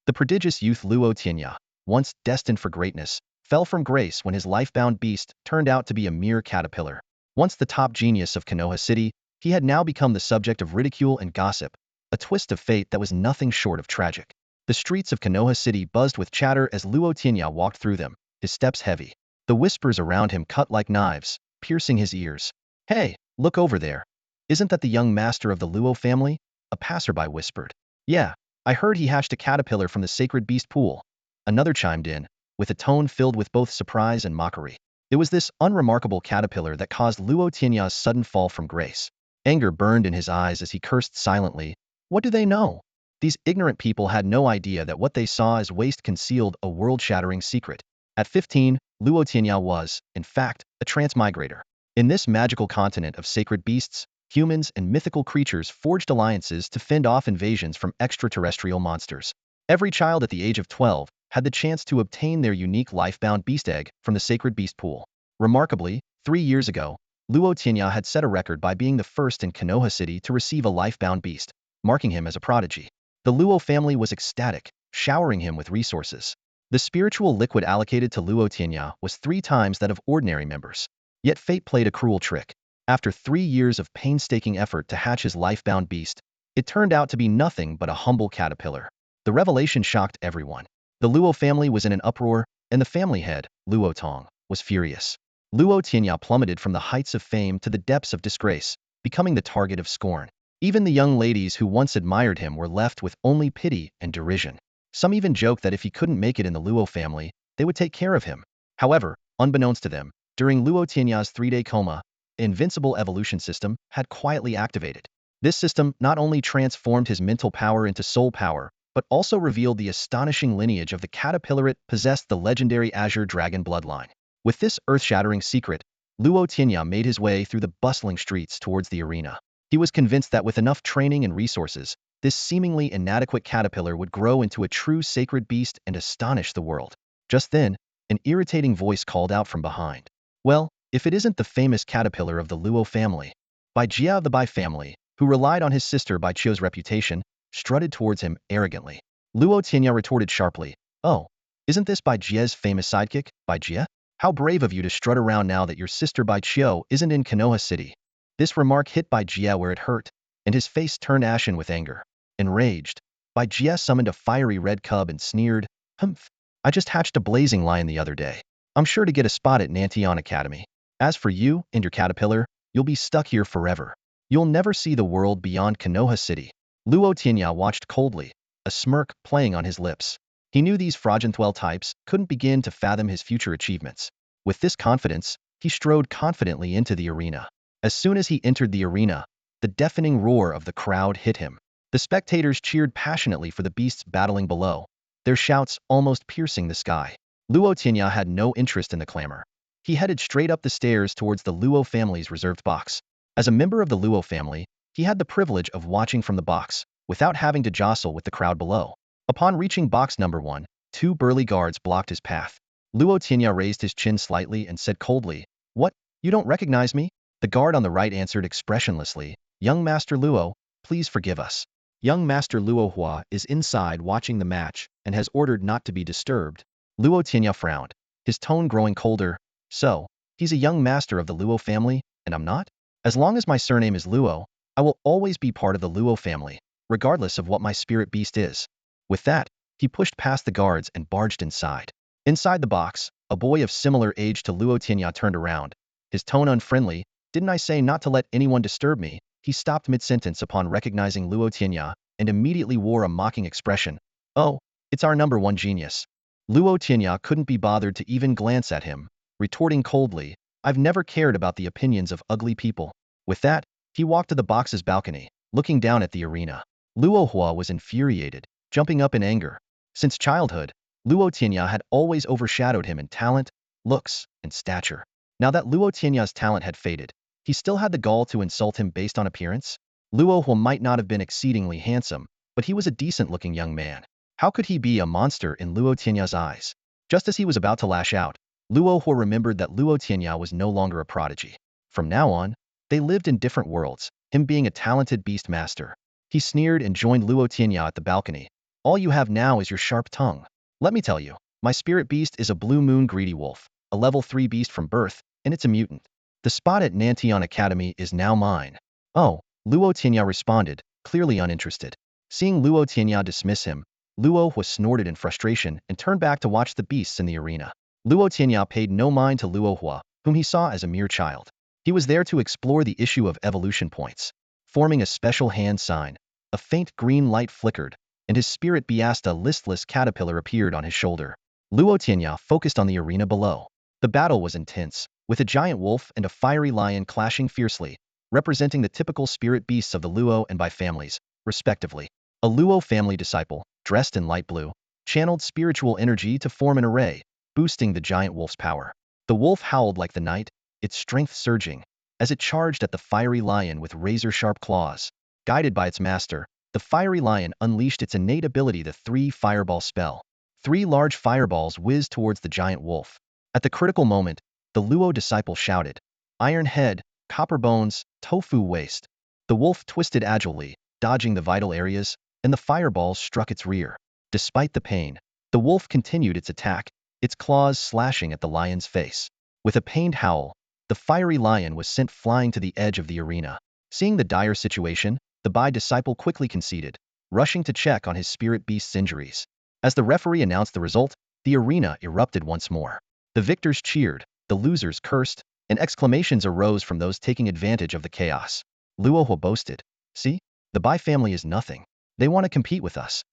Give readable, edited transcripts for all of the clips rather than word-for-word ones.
The prodigious youth Luo Tianya, once destined for greatness, fell from grace when his life-bound beast turned out to be a mere caterpillar. Once the top genius of Konoha City, he had now become the subject of ridicule and gossip, a twist of fate that was nothing short of tragic. The streets of Konoha City buzzed with chatter as Luo Tianya walked through them, his steps heavy. The whispers around him cut like knives, piercing his ears. "Hey, look over there. Isn't that the young master of the Luo family?" a passerby whispered. "Yeah, I heard he hatched a caterpillar from the sacred beast pool." Another chimed in, with a tone filled with both surprise and mockery. It was this unremarkable caterpillar that caused Luo Tianya's sudden fall from grace. Anger burned in his eyes as he cursed silently. What do they know? These ignorant people had no idea that what they saw as waste concealed a world-shattering secret. At 15, Luo Tianya was, in fact, a transmigrator. In this magical continent of sacred beasts, humans and mythical creatures forged alliances to fend off invasions from extraterrestrial monsters. Every child at the age of 12 had the chance to obtain their unique life-bound beast egg from the sacred beast pool. Remarkably, 3 years ago, Luo Tianya had set a record by being the first in Konoha City to receive a life-bound beast, marking him as a prodigy. The Luo family was ecstatic, showering him with resources. The spiritual liquid allocated to Luo Tianya was 3 times that of ordinary members. Yet fate played a cruel trick. After 3 years of painstaking effort to hatch his life-bound beast, it turned out to be nothing but a humble caterpillar. The revelation shocked everyone. The Luo family was in an uproar, and the family head, Luo Tong, was furious. Luo Tianya plummeted from the heights of fame to the depths of disgrace, becoming the target of scorn. Even the young ladies who once admired him were left with only pity and derision. Some even joked that if he couldn't make it in the Luo family, they would take care of him. However, unbeknownst to them, during Luo Tianya's 3-day coma, the Invincible evolution system had quietly activated. This system not only transformed his mental power into soul power, but also revealed the astonishing lineage of the caterpillar it possessed, the legendary Azure Dragon bloodline. With this earth-shattering secret, Luo Tianya made his way through the bustling streets towards the arena. He was convinced that with enough training and resources, this seemingly inadequate caterpillar would grow into a true sacred beast and astonish the world. Just then, an irritating voice called out from behind. "Well, if it isn't the famous caterpillar of the Luo family." Bai Jia of the Bai family, who relied on his sister Bai Chio's reputation, strutted towards him arrogantly. Luo Tianya retorted sharply, "Oh, isn't this Bai Jia's famous sidekick, Bai Jia? How brave of you to strut around now that your sister Bai Chio isn't in Konoha City." This remark hit Bai Jia where it hurt, and his face turned ashen with anger. Enraged, Bai Jia summoned a fiery red cub and sneered, "Humph, I just hatched a blazing lion the other day. I'm sure to get a spot at Nantian Academy. As for you and your caterpillar, you'll be stuck here forever. You'll never see the world beyond Konoha City." Luo Tianya watched coldly, a smirk playing on his lips. He knew these Frauenthal types couldn't begin to fathom his future achievements. With this confidence, he strode confidently into the arena. As soon as he entered the arena, the deafening roar of the crowd hit him. The spectators cheered passionately for the beasts battling below, their shouts almost piercing the sky. Luo Tianya had no interest in the clamor. He headed straight up the stairs towards the Luo family's reserved box. As a member of the Luo family, he had the privilege of watching from the box, without having to jostle with the crowd below. Upon reaching box number 1, 2 burly guards blocked his path. Luo Tianya raised his chin slightly and said coldly, "What, you don't recognize me?" The guard on the right answered expressionlessly, "Young Master Luo, please forgive us. Young Master Luo Hua is inside watching the match and has ordered not to be disturbed." Luo Tianya frowned, his tone growing colder. "So, he's a young master of the Luo family, and I'm not? As long as my surname is Luo, I will always be part of the Luo family, regardless of what my spirit beast is." With that, he pushed past the guards and barged inside. Inside the box, a boy of similar age to Luo Tianya turned around, his tone unfriendly. "Didn't I say not to let anyone disturb me?" He stopped mid-sentence upon recognizing Luo Tianya and immediately wore a mocking expression. "Oh, it's our number 1 genius." Luo Tianya couldn't be bothered to even glance at him, retorting coldly, "I've never cared about the opinions of ugly people." With that, he walked to the box's balcony, looking down at the arena. Luo Hua was infuriated, jumping up in anger. Since childhood, Luo Tianya had always overshadowed him in talent, looks, and stature. Now that Luo Tianya's talent had faded, he still had the gall to insult him based on appearance. Luo Hua might not have been exceedingly handsome, but he was a decent-looking young man. How could he be a monster in Luo Tianya's eyes? Just as he was about to lash out, Luo Hua remembered that Luo Tianya was no longer a prodigy. From now on, they lived in different worlds, him being a talented beast master. He sneered and joined Luo Tianya at the balcony. All you have now is your sharp tongue. Let me tell you, my spirit beast is a blue moon greedy wolf, a level 3 beast from birth, and it's a mutant. The spot at Nantion Academy is now mine. Oh, Luo Tianya responded, clearly uninterested. Seeing Luo Tianya dismiss him, Luo was snorted in frustration and turned back to watch the beasts in the arena. Luo Tianya paid no mind to Luo Hua, whom he saw as a mere child. He was there to explore the issue of evolution points. Forming a special hand sign, a faint green light flickered, and his spirit beast, a listless caterpillar, appeared on his shoulder. Luo Tianya focused on the arena below. The battle was intense, with a giant wolf and a fiery lion clashing fiercely, representing the typical spirit beasts of the Luo and Bai families, respectively. A Luo family disciple, dressed in light blue, channeled spiritual energy to form an array, boosting the giant wolf's power. The wolf howled like the night, its strength surging, as it charged at the fiery lion with razor-sharp claws. Guided by its master, the fiery lion unleashed its innate ability, the 3 fireball spell. 3 large fireballs whizzed towards the giant wolf. At the critical moment, the Luo disciple shouted, "Iron head, copper bones, tofu waste." The wolf twisted agilely, dodging the vital areas, and the fireballs struck its rear. Despite the pain, the wolf continued its attack, its claws slashing at the lion's face. With a pained howl, the fiery lion was sent flying to the edge of the arena. Seeing the dire situation, the Bai disciple quickly conceded, rushing to check on his spirit beast's injuries. As the referee announced the result, the arena erupted once more. The victors cheered, the losers cursed, and exclamations arose from those taking advantage of the chaos. Luo Hua boasted, "See? The Bai family is nothing. They want to compete with us."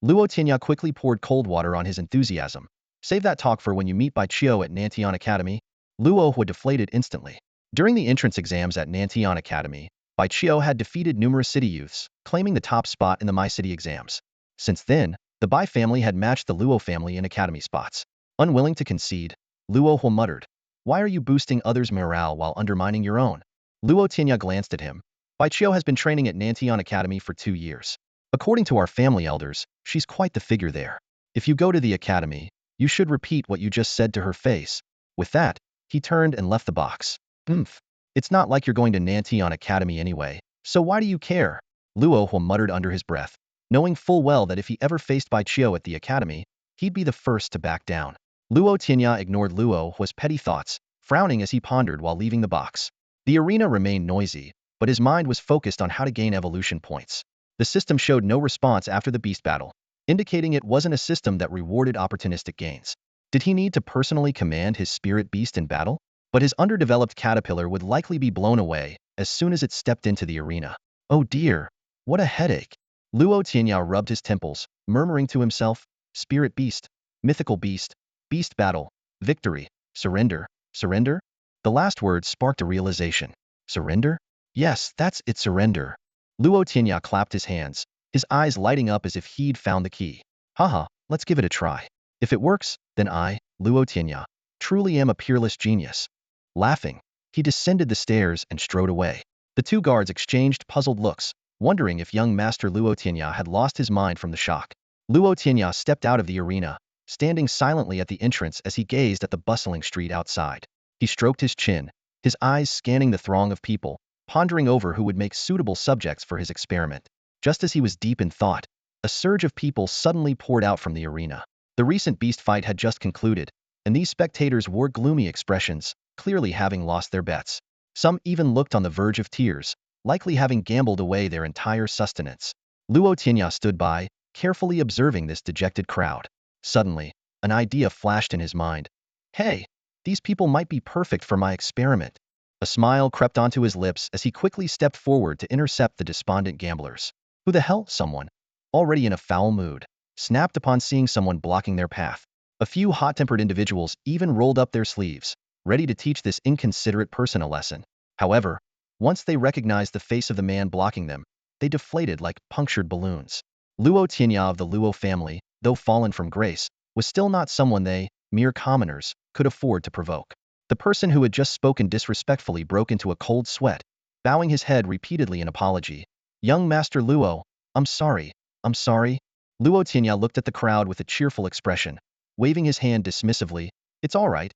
Luo Tianya quickly poured cold water on his enthusiasm. "Save that talk for when you meet Bai Chio at Nantion Academy." Luo Hua deflated instantly. During the entrance exams at Nantion Academy, Bai Chio had defeated numerous city youths, claiming the top spot in the My City exams. Since then, the Bai family had matched the Luo family in academy spots. Unwilling to concede, Luo Hua muttered, "Why are you boosting others' morale while undermining your own?" Luo Tianya glanced at him. "Bai Chio has been training at Nantion Academy for 2 years. According to our family elders, she's quite the figure there. If you go to the academy, you should repeat what you just said to her face." With that, he turned and left the box. "Oomph. It's not like you're going to Nantion Academy anyway, so why do you care?" Luo Hua muttered under his breath, knowing full well that if he ever faced Bai Chio at the academy, he'd be the first to back down. Luo Tianya ignored Luo Hua's petty thoughts, frowning as he pondered while leaving the box. The arena remained noisy, but his mind was focused on how to gain evolution points. The system showed no response after the beast battle, indicating it wasn't a system that rewarded opportunistic gains. Did he need to personally command his spirit beast in battle? But his underdeveloped caterpillar would likely be blown away as soon as it stepped into the arena. Oh dear, what a headache. Luo Tianya rubbed his temples, murmuring to himself, "Spirit beast, mythical beast, beast battle, victory, surrender, surrender?" The last word sparked a realization. Surrender? Yes, that's it, surrender. Luo Tianya clapped his hands, his eyes lighting up as if he'd found the key. "Haha, let's give it a try. If it works, then I, Luo Tianya, truly am a peerless genius." Laughing, he descended the stairs and strode away. The 2 guards exchanged puzzled looks, wondering if young Master Luo Tianya had lost his mind from the shock. Luo Tianya stepped out of the arena, standing silently at the entrance as he gazed at the bustling street outside. He stroked his chin, his eyes scanning the throng of people, pondering over who would make suitable subjects for his experiment. Just as he was deep in thought, a surge of people suddenly poured out from the arena. The recent beast fight had just concluded, and these spectators wore gloomy expressions, clearly having lost their bets. Some even looked on the verge of tears, likely having gambled away their entire sustenance. Luo Tianya stood by, carefully observing this dejected crowd. Suddenly, an idea flashed in his mind. "Hey, these people might be perfect for my experiment." A smile crept onto his lips as he quickly stepped forward to intercept the despondent gamblers. Who the hell? Someone, already in a foul mood, snapped upon seeing someone blocking their path. A few hot-tempered individuals even rolled up their sleeves, ready to teach this inconsiderate person a lesson. However, once they recognized the face of the man blocking them, they deflated like punctured balloons. Luo Tianya of the Luo family, though fallen from grace, was still not someone they, mere commoners, could afford to provoke. The person who had just spoken disrespectfully broke into a cold sweat, bowing his head repeatedly in apology. "Young Master Luo, I'm sorry, I'm sorry." Luo Tianya looked at the crowd with a cheerful expression, waving his hand dismissively. It's all right.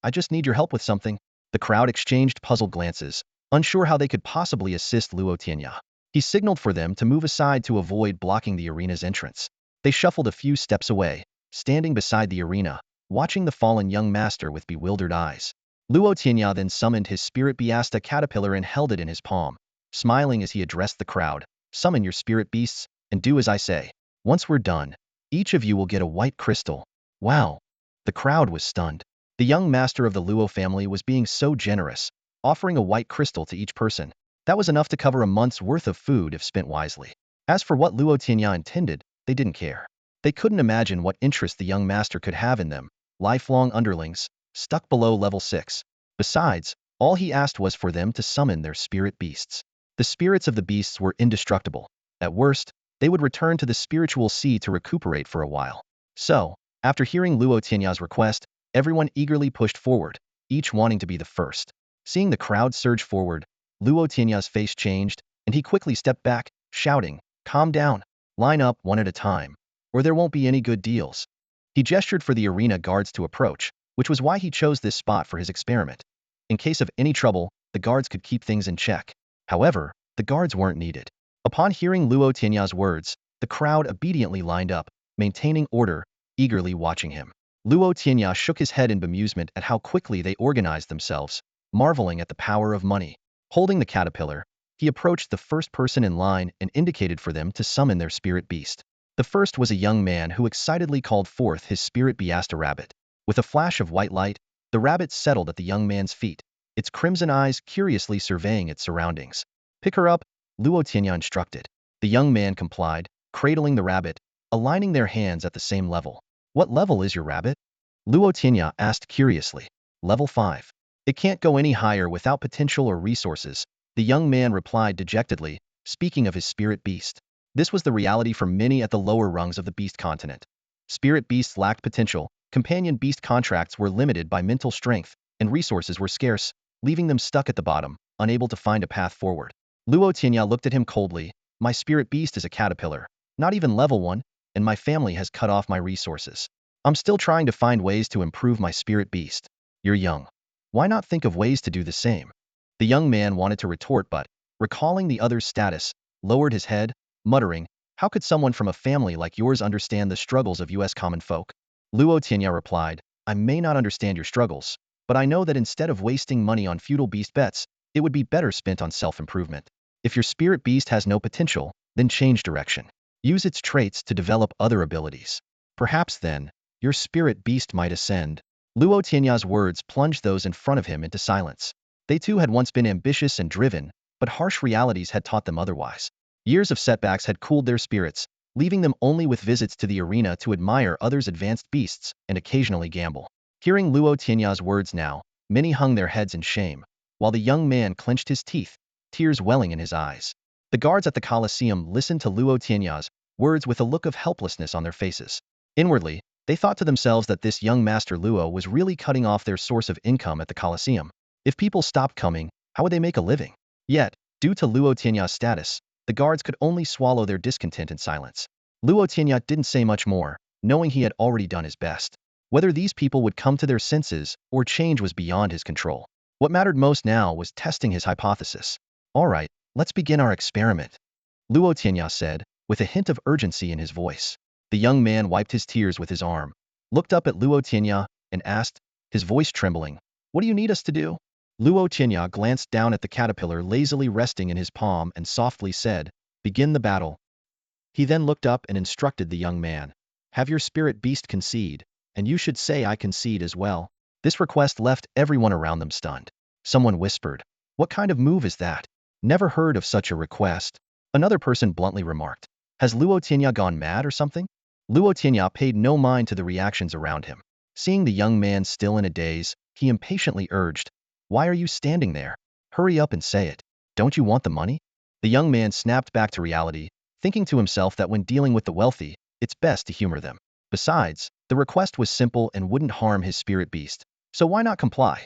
I just need your help with something." The crowd exchanged puzzled glances, unsure how they could possibly assist Luo Tianya. He signaled for them to move aside to avoid blocking the arena's entrance. They shuffled a few steps away, standing beside the arena, watching the fallen young master with bewildered eyes. Luo Tianya then summoned his spirit beast caterpillar and held it in his palm, smiling as he addressed the crowd. Summon your spirit beasts, and do as I say. Once we're done, each of you will get a white crystal. Wow! The crowd was stunned. The young master of the Luo family was being so generous, offering a white crystal to each person. That was enough to cover a month's worth of food if spent wisely. As for what Luo Tianya intended, they didn't care. They couldn't imagine what interest the young master could have in them, lifelong underlings, stuck below level 6. Besides, all he asked was for them to summon their spirit beasts. The spirits of the beasts were indestructible. At worst, they would return to the spiritual sea to recuperate for a while. So, after hearing Luo Tianya's request, everyone eagerly pushed forward, each wanting to be the first. Seeing the crowd surge forward, Luo Tianya's face changed, and he quickly stepped back, shouting, "Calm down. Line up one at a time, or there won't be any good deals." He gestured for the arena guards to approach, which was why he chose this spot for his experiment. In case of any trouble, the guards could keep things in check. However, the guards weren't needed. Upon hearing Luo Tianya's words, the crowd obediently lined up, maintaining order, eagerly watching him. Luo Tianya shook his head in bemusement at how quickly they organized themselves, marveling at the power of money. Holding the caterpillar, he approached the first person in line and indicated for them to summon their spirit beast. The first was a young man who excitedly called forth his spirit beast rabbit. With a flash of white light, the rabbit settled at the young man's feet, its crimson eyes curiously surveying its surroundings. "Pick her up," Luo Tianya instructed. The young man complied, cradling the rabbit, aligning their hands at the same level. "What level is your rabbit?" Luo Tianya asked curiously. "Level 5. It can't go any higher without potential or resources," the young man replied dejectedly, speaking of his spirit beast. This was the reality for many at the lower rungs of the beast continent. Spirit beasts lacked potential, companion beast contracts were limited by mental strength, and resources were scarce, leaving them stuck at the bottom, unable to find a path forward. Luo Tianya looked at him coldly. "My spirit beast is a caterpillar, not even level 1, and my family has cut off my resources. I'm still trying to find ways to improve my spirit beast. You're young. Why not think of ways to do the same?" The young man wanted to retort but, recalling the other's status, lowered his head, muttering, "How could someone from a family like yours understand the struggles of US common folk?" Luo Tianya replied, "I may not understand your struggles, but I know that instead of wasting money on feudal beast bets, it would be better spent on self-improvement. If your spirit beast has no potential, then change direction. Use its traits to develop other abilities. Perhaps then, your spirit beast might ascend." Luo Tianya's words plunged those in front of him into silence. They too had once been ambitious and driven, but harsh realities had taught them otherwise. Years of setbacks had cooled their spirits, leaving them only with visits to the arena to admire others' advanced beasts and occasionally gamble. Hearing Luo Tianya's words now, many hung their heads in shame, while the young man clenched his teeth, tears welling in his eyes. The guards at the Colosseum listened to Luo Tianya's words with a look of helplessness on their faces. Inwardly, they thought to themselves that this young master Luo was really cutting off their source of income at the Colosseum. If people stopped coming, how would they make a living? Yet, due to Luo Tianya's status, the guards could only swallow their discontent in silence. Luo Tianya didn't say much more, knowing he had already done his best. Whether these people would come to their senses or change was beyond his control. What mattered most now was testing his hypothesis. "All right, let's begin our experiment," Luo Tianya said, with a hint of urgency in his voice. The young man wiped his tears with his arm, looked up at Luo Tianya, and asked, his voice trembling, "What do you need us to do?" Luo Tianya glanced down at the caterpillar lazily resting in his palm and softly said, "Begin the battle." He then looked up and instructed the young man, "Have your spirit beast concede, and you should say I concede as well." This request left everyone around them stunned. Someone whispered, "What kind of move is that? Never heard of such a request." Another person bluntly remarked, "Has Luo Tianya gone mad or something?" Luo Tianya paid no mind to the reactions around him. Seeing the young man still in a daze, he impatiently urged, "Why are you standing there? Hurry up and say it. Don't you want the money?" The young man snapped back to reality, thinking to himself that when dealing with the wealthy, it's best to humor them. Besides, the request was simple and wouldn't harm his spirit beast, so why not comply?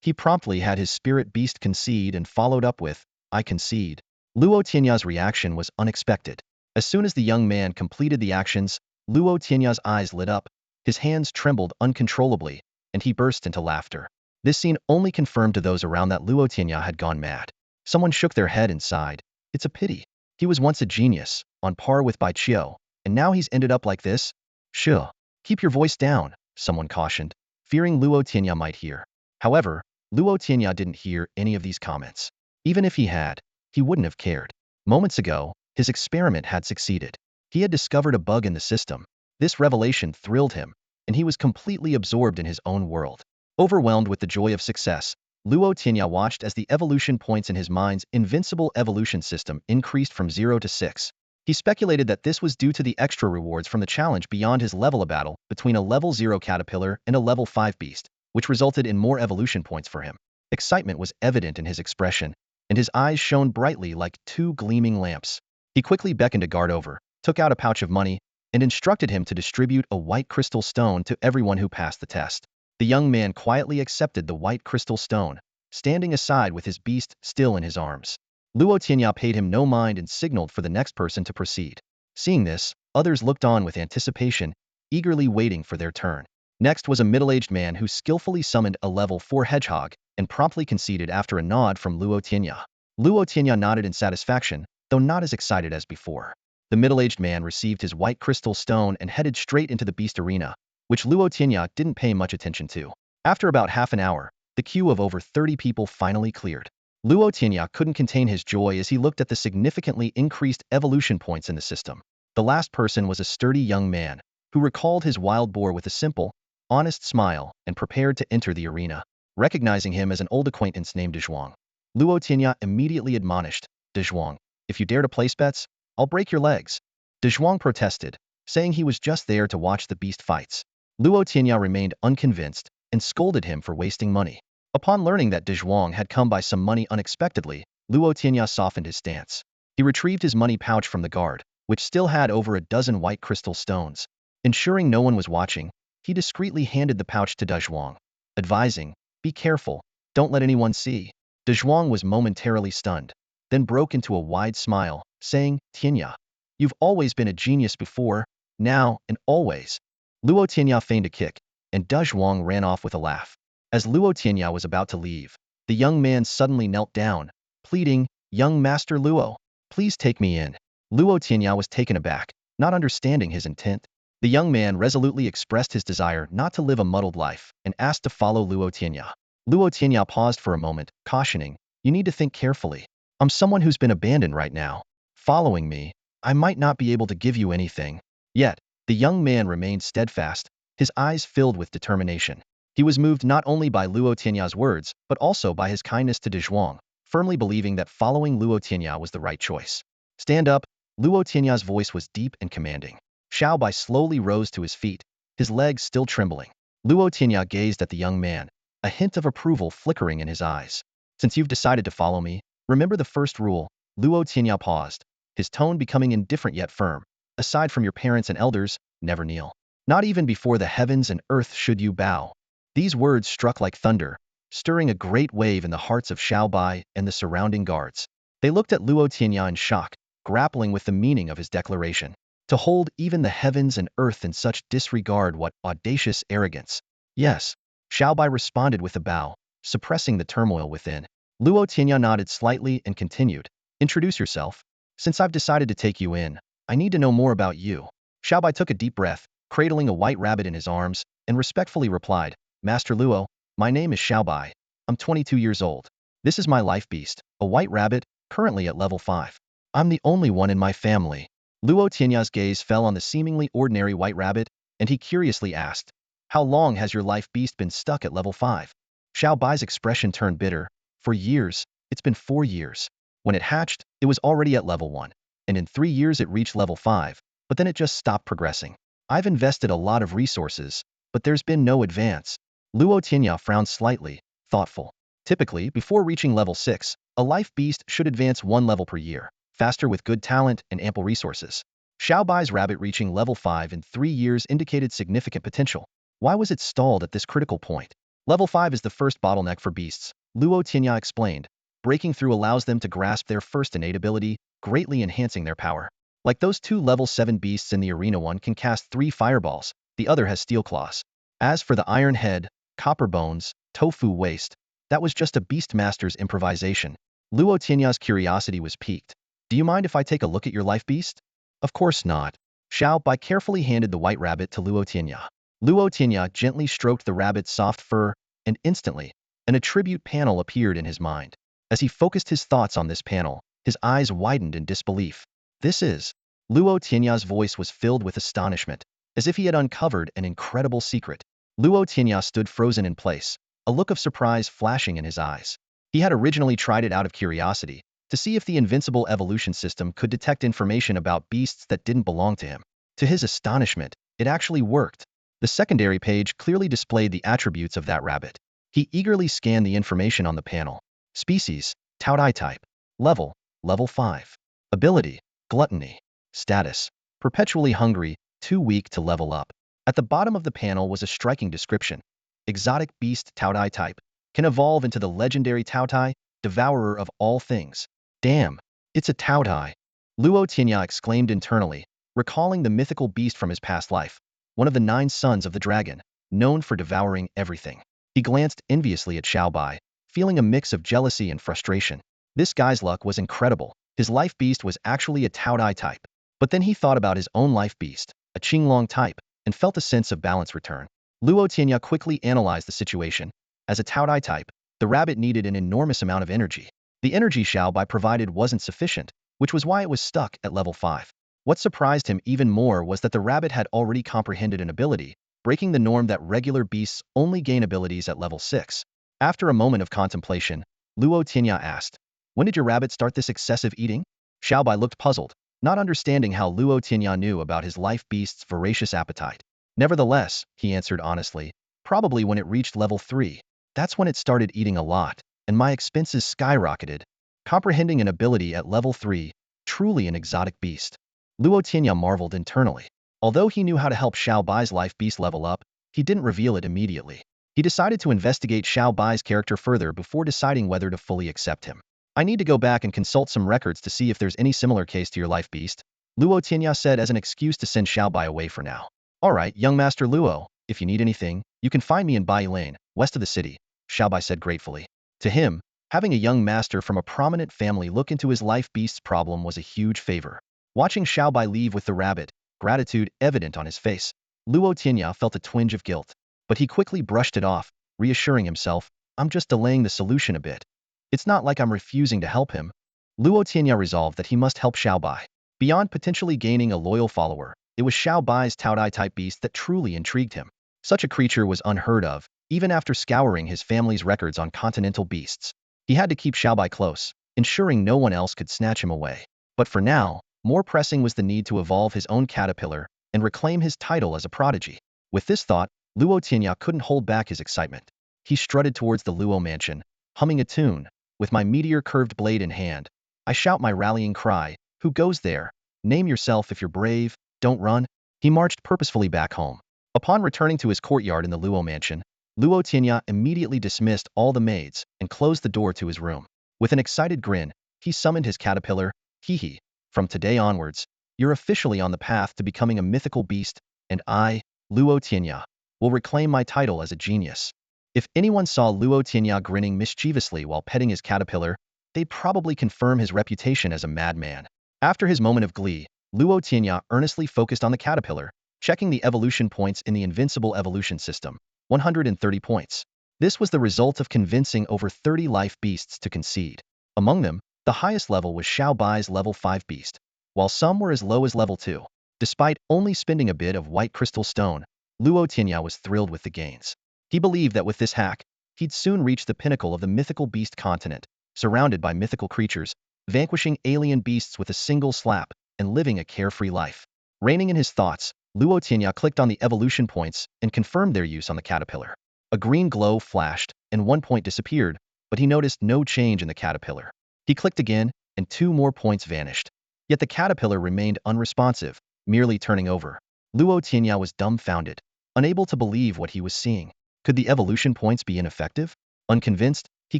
He promptly had his spirit beast concede and followed up with, "I concede." Luo Tianya's reaction was unexpected. As soon as the young man completed the actions, Luo Tianya's eyes lit up, his hands trembled uncontrollably, and he burst into laughter. This scene only confirmed to those around that Luo Tianya had gone mad. Someone shook their head and sighed, It's a pity. He was once a genius, on par with Bai Qiu, and now he's ended up like this? Sure. Keep your voice down, someone cautioned, fearing Luo Tianya might hear. However, Luo Tianya didn't hear any of these comments. Even if he had, he wouldn't have cared. Moments ago, his experiment had succeeded. He had discovered a bug in the system. This revelation thrilled him, and he was completely absorbed in his own world. Overwhelmed with the joy of success, Luo Tianya watched as the evolution points in his mind's invincible evolution system increased from 0 to 6. He speculated that this was due to the extra rewards from the challenge beyond his level of battle between a level 0 caterpillar and a level 5 beast, which resulted in more evolution points for him. Excitement was evident in his expression, and his eyes shone brightly like two gleaming lamps. He quickly beckoned a guard over, took out a pouch of money, and instructed him to distribute a white crystal stone to everyone who passed the test. The young man quietly accepted the white crystal stone, standing aside with his beast still in his arms. Luo Tianya paid him no mind and signaled for the next person to proceed. Seeing this, others looked on with anticipation, eagerly waiting for their turn. Next was a middle-aged man who skillfully summoned a level 4 hedgehog and promptly conceded after a nod from Luo Tianya. Luo Tianya nodded in satisfaction, though not as excited as before. The middle-aged man received his white crystal stone and headed straight into the beast arena, which Luo Tianya didn't pay much attention to. After about half an hour, the queue of over 30 people finally cleared. Luo Tianya couldn't contain his joy as he looked at the significantly increased evolution points in the system. The last person was a sturdy young man, who recalled his wild boar with a simple, honest smile and prepared to enter the arena. Recognizing him as an old acquaintance named Dezhuang, Luo Tianya immediately admonished, "Dezhuang, if you dare to place bets, I'll break your legs." Dezhuang protested, saying he was just there to watch the beast fights. Luo Tianya remained unconvinced and scolded him for wasting money. Upon learning that Dezhuang had come by some money unexpectedly, Luo Tianya softened his stance. He retrieved his money pouch from the guard, which still had over a dozen white crystal stones. Ensuring no one was watching, he discreetly handed the pouch to Dezhuang, advising, "Be careful, don't let anyone see." Dezhuang was momentarily stunned, then broke into a wide smile, saying, "Tianya, you've always been a genius before, now, and always." Luo Tianya feigned a kick, and Dezhuang ran off with a laugh. As Luo Tianya was about to leave, the young man suddenly knelt down, pleading, "Young Master Luo, please take me in." Luo Tianya was taken aback, not understanding his intent. The young man resolutely expressed his desire not to live a muddled life and asked to follow Luo Tianya. Luo Tianya paused for a moment, cautioning, "You need to think carefully. I'm someone who's been abandoned right now. Following me, I might not be able to give you anything." Yet, the young man remained steadfast, his eyes filled with determination. He was moved not only by Luo Tianya's words, but also by his kindness to Dezhuang, firmly believing that following Luo Tianya was the right choice. "Stand up." Luo Tianya's voice was deep and commanding. Xiao Bai slowly rose to his feet, his legs still trembling. Luo Tianya gazed at the young man, a hint of approval flickering in his eyes. "Since you've decided to follow me, remember the first rule." Luo Tianya paused, his tone becoming indifferent yet firm. "Aside from your parents and elders, never kneel. Not even before the heavens and earth should you bow." These words struck like thunder, stirring a great wave in the hearts of Xiao Bai and the surrounding guards. They looked at Luo Tianya in shock, grappling with the meaning of his declaration. To hold even the heavens and earth in such disregard, what audacious arrogance. "Yes." Xiao Bai responded with a bow, suppressing the turmoil within. Luo Tianya nodded slightly and continued, "Introduce yourself. Since I've decided to take you in, I need to know more about you." Xiao Bai took a deep breath, cradling a white rabbit in his arms, and respectfully replied, "Master Luo, my name is Xiao Bai. I'm 22 years old. This is my life beast, a white rabbit, currently at level 5. I'm the only one in my family." Luo Tianya's gaze fell on the seemingly ordinary white rabbit, and he curiously asked, "How long has your life beast been stuck at level 5? Xiao Bai's expression turned bitter. "For years. It's been 4 years. When it hatched, it was already at level 1, and in 3 years it reached level 5, but then it just stopped progressing. I've invested a lot of resources, but there's been no advance." Luo Tianya frowned slightly, thoughtful. Typically, before reaching level 6, a life beast should advance 1 level per year, faster with good talent and ample resources. Xiao Bai's rabbit reaching level 5 in 3 years indicated significant potential. Why was it stalled at this critical point? Level 5 is the first bottleneck for beasts, Luo Tianya explained. Breaking through allows them to grasp their first innate ability, greatly enhancing their power. Like those 2 level 7 beasts in the arena, one can cast 3 fireballs, the other has steel claws. As for the iron head, copper bones, tofu waste, that was just a beastmaster's improvisation. Luo Tianya's curiosity was piqued. Do you mind if I take a look at your life beast? Of course not. Xiao Bai carefully handed the white rabbit to Luo Tianya. Luo Tianya gently stroked the rabbit's soft fur, and instantly, an attribute panel appeared in his mind. As he focused his thoughts on this panel, his eyes widened in disbelief. This is... Luo Tianya's voice was filled with astonishment, as if he had uncovered an incredible secret. Luo Tianya stood frozen in place, a look of surprise flashing in his eyes. He had originally tried it out of curiosity, to see if the invincible evolution system could detect information about beasts that didn't belong to him. To his astonishment, it actually worked. The secondary page clearly displayed the attributes of that rabbit. He eagerly scanned the information on the panel. Species, Taodai type. Level, level 5. Ability, gluttony. Status, perpetually hungry, too weak to level up. At the bottom of the panel was a striking description. Exotic beast Taodai type. Can evolve into the legendary Taodai, devourer of all things. Damn, it's a Taodai. Luo Tianya exclaimed internally, recalling the mythical beast from his past life, one of the 9 sons of the dragon, known for devouring everything. He glanced enviously at Xiao Bai, feeling a mix of jealousy and frustration. This guy's luck was incredible. His life beast was actually a Taodai type. But then he thought about his own life beast, a Qinglong type, and felt a sense of balance return. Luo Tianya quickly analyzed the situation. As a Taodai type, the rabbit needed an enormous amount of energy. The energy Xiao Bai provided wasn't sufficient, which was why it was stuck at level 5. What surprised him even more was that the rabbit had already comprehended an ability, breaking the norm that regular beasts only gain abilities at level 6. After a moment of contemplation, Luo Tianya asked, "When did your rabbit start this excessive eating?" Xiao Bai looked puzzled, not understanding how Luo Tianya knew about his life beast's voracious appetite. Nevertheless, he answered honestly, "Probably when it reached level 3. That's when it started eating a lot, and my expenses skyrocketed." Comprehending an ability at level 3, truly an exotic beast. Luo Tianya marveled internally. Although he knew how to help Xiao Bai's life beast level up, he didn't reveal it immediately. He decided to investigate Xiao Bai's character further before deciding whether to fully accept him. "I need to go back and consult some records to see if there's any similar case to your life beast," Luo Tianya said as an excuse to send Xiao Bai away for now. "Alright, young Master Luo, if you need anything, you can find me in Bai Lane, west of the city," Xiao Bai said gratefully. To him, having a young master from a prominent family look into his life beast's problem was a huge favor. Watching Xiao Bai leave with the rabbit, gratitude evident on his face, Luo Tianya felt a twinge of guilt. But he quickly brushed it off, reassuring himself, "I'm just delaying the solution a bit. It's not like I'm refusing to help him." Luo Tianya resolved that he must help Xiao Bai. Beyond potentially gaining a loyal follower, it was Xiao Bai's Taodai-type beast that truly intrigued him. Such a creature was unheard of, even after scouring his family's records on continental beasts. He had to keep Xiao Bai close, ensuring no one else could snatch him away. But for now, more pressing was the need to evolve his own caterpillar and reclaim his title as a prodigy. With this thought, Luo Tianya couldn't hold back his excitement. He strutted towards the Luo mansion, humming a tune. With my meteor-curved blade in hand, I shout my rallying cry, "Who goes there? Name yourself if you're brave, don't run." He marched purposefully back home. Upon returning to his courtyard in the Luo mansion, Luo Tianya immediately dismissed all the maids and closed the door to his room. With an excited grin, he summoned his caterpillar. "Hee. From today onwards, you're officially on the path to becoming a mythical beast, and I, Luo Tianya, will reclaim my title as a genius." If anyone saw Luo Tianya grinning mischievously while petting his caterpillar, they'd probably confirm his reputation as a madman. After his moment of glee, Luo Tianya earnestly focused on the caterpillar, checking the evolution points in the Invincible evolution system, 130 points. This was the result of convincing over 30 life beasts to concede. Among them, the highest level was Xiao Bai's level 5 beast, while some were as low as level 2. Despite only spending a bit of white crystal stone, Luo Tianya was thrilled with the gains. He believed that with this hack, he'd soon reach the pinnacle of the mythical beast continent, surrounded by mythical creatures, vanquishing alien beasts with a single slap, and living a carefree life. Reigning in his thoughts, Luo Tianya clicked on the evolution points and confirmed their use on the caterpillar. A green glow flashed, and 1 point disappeared, but he noticed no change in the caterpillar. He clicked again, and 2 more points vanished. Yet the caterpillar remained unresponsive, merely turning over. Luo Tianya was dumbfounded, unable to believe what he was seeing. Could the evolution points be ineffective? Unconvinced, he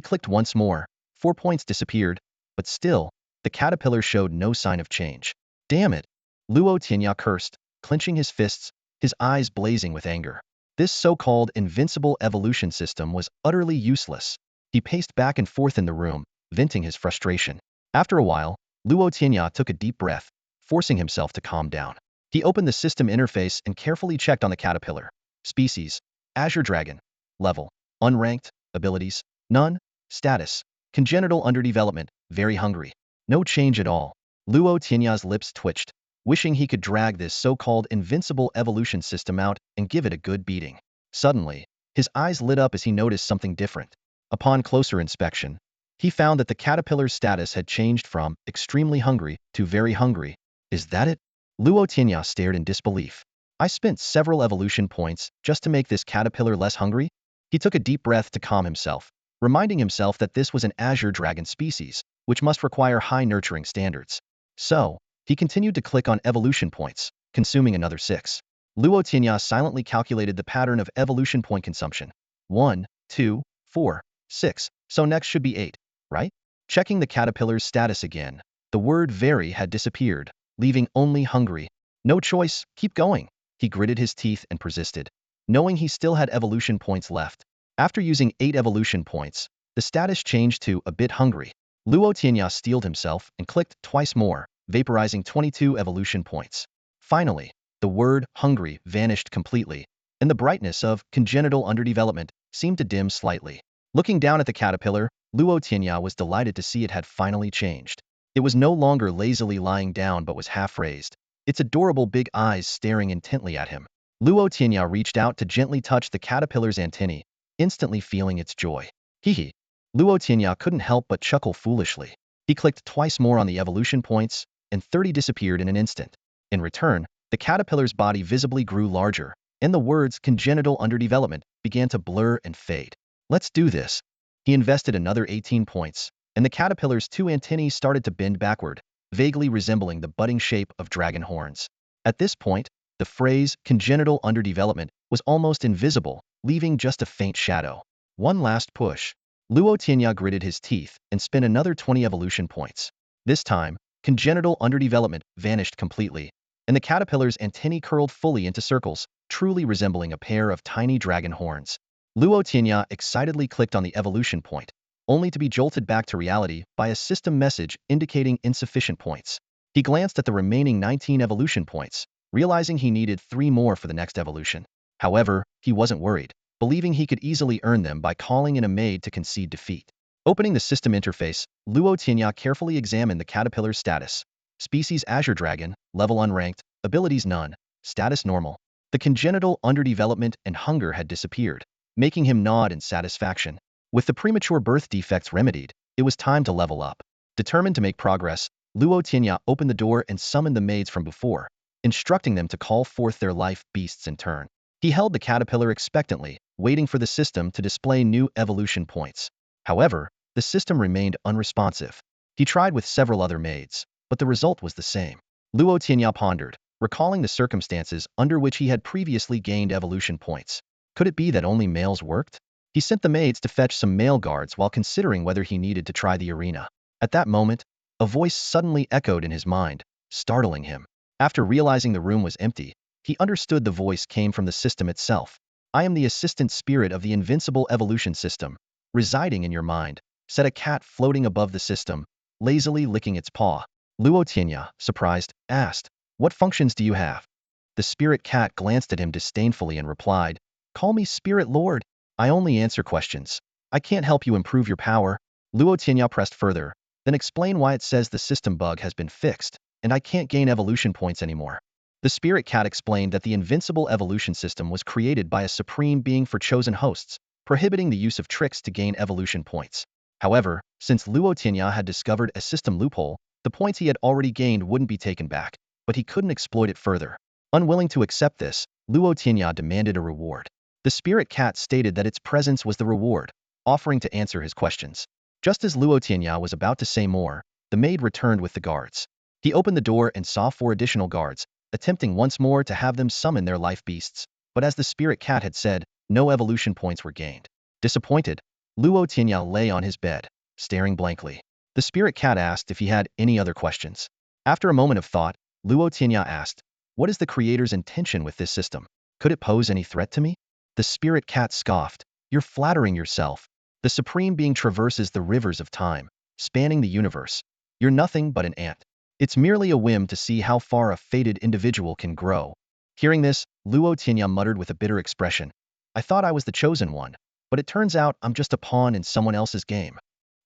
clicked once more. 4 points disappeared, but still, the caterpillar showed no sign of change. Damn it! Luo Tianya cursed, clenching his fists, his eyes blazing with anger. This so-called invincible evolution system was utterly useless. He paced back and forth in the room, venting his frustration. After a while, Luo Tianya took a deep breath, forcing himself to calm down. He opened the system interface and carefully checked on the caterpillar. Species: Azure Dragon. Level: unranked. Abilities: none. Status: congenital underdevelopment, very hungry. No change at all. Luo Tianya's lips twitched, wishing he could drag this so-called invincible evolution system out and give it a good beating. Suddenly, his eyes lit up as he noticed something different. Upon closer inspection, he found that the caterpillar's status had changed from extremely hungry to very hungry. Is that it? Luo Tianya stared in disbelief. I spent several evolution points just to make this caterpillar less hungry? He took a deep breath to calm himself, reminding himself that this was an Azure Dragon species, which must require high nurturing standards. So, he continued to click on evolution points, consuming another 6. Luo Tianya silently calculated the pattern of evolution point consumption. 1, 2, 4, 6, so next should be 8, right? Checking the caterpillar's status again, the word very had disappeared, leaving only hungry. No choice, keep going. He gritted his teeth and persisted, knowing he still had evolution points left. After using 8 evolution points, the status changed to a bit hungry. Luo Tianya steeled himself and clicked twice more, vaporizing 22 evolution points. Finally, the word hungry vanished completely, and the brightness of congenital underdevelopment seemed to dim slightly. Looking down at the caterpillar, Luo Tianya was delighted to see it had finally changed. It was no longer lazily lying down but was half raised, its adorable big eyes staring intently at him. Luo Tianya reached out to gently touch the caterpillar's antennae, instantly feeling its joy. Hee. Luo Tianya couldn't help but chuckle foolishly. He clicked twice more on the evolution points, and 30 disappeared in an instant. In return, the caterpillar's body visibly grew larger, and the words congenital underdevelopment began to blur and fade. Let's do this. He invested another 18 points, and the caterpillar's 2 antennae started to bend backward, vaguely resembling the budding shape of dragon horns. At this point, the phrase congenital underdevelopment was almost invisible, leaving just a faint shadow. One last push. Luo Tianya gritted his teeth and spent another 20 evolution points. This time, congenital underdevelopment vanished completely, and the caterpillar's antennae curled fully into circles, truly resembling a pair of tiny dragon horns. Luo Tianya excitedly clicked on the evolution point, only to be jolted back to reality by a system message indicating insufficient points. He glanced at the remaining 19 evolution points, realizing he needed 3 more for the next evolution. However, he wasn't worried, believing he could easily earn them by calling in a maid to concede defeat. Opening the system interface, Luo Tianya carefully examined the caterpillar's status. Species Azure Dragon, level unranked, abilities none, status normal. The congenital underdevelopment and hunger had disappeared, making him nod in satisfaction. With the premature birth defects remedied, it was time to level up. Determined to make progress, Luo Tianya opened the door and summoned the maids from before, instructing them to call forth their life beasts in turn. He held the caterpillar expectantly, waiting for the system to display new evolution points. However, the system remained unresponsive. He tried with several other maids, but the result was the same. Luo Tianya pondered, recalling the circumstances under which he had previously gained evolution points. Could it be that only males worked? He sent the maids to fetch some male guards while considering whether he needed to try the arena. At that moment, a voice suddenly echoed in his mind, startling him. After realizing the room was empty, he understood the voice came from the system itself. I am the assistant spirit of the invincible evolution system, residing in your mind, said a cat floating above the system, lazily licking its paw. Luo Tianya, surprised, asked, "What functions do you have?" The spirit cat glanced at him disdainfully and replied, "Call me Spirit Lord. I only answer questions. I can't help you improve your power." Luo Tianya pressed further, then explain why it says the system bug has been fixed, and I can't gain evolution points anymore. The spirit cat explained that the invincible evolution system was created by a supreme being for chosen hosts, prohibiting the use of tricks to gain evolution points. However, since Luo Tianya had discovered a system loophole, the points he had already gained wouldn't be taken back, but he couldn't exploit it further. Unwilling to accept this, Luo Tianya demanded a reward. The spirit cat stated that its presence was the reward, offering to answer his questions. Just as Luo Tianya was about to say more, the maid returned with the guards. He opened the door and saw 4 additional guards, attempting once more to have them summon their life beasts, but as the spirit cat had said, no evolution points were gained. Disappointed, Luo Tianya lay on his bed, staring blankly. The spirit cat asked if he had any other questions. After a moment of thought, Luo Tianya asked, "What is the creator's intention with this system? Could it pose any threat to me?" The spirit cat scoffed, "You're flattering yourself. The supreme being traverses the rivers of time, spanning the universe. You're nothing but an ant. It's merely a whim to see how far a fated individual can grow. Hearing this, Luo Tianya muttered with a bitter expression. I thought I was the chosen one, but it turns out I'm just a pawn in someone else's game.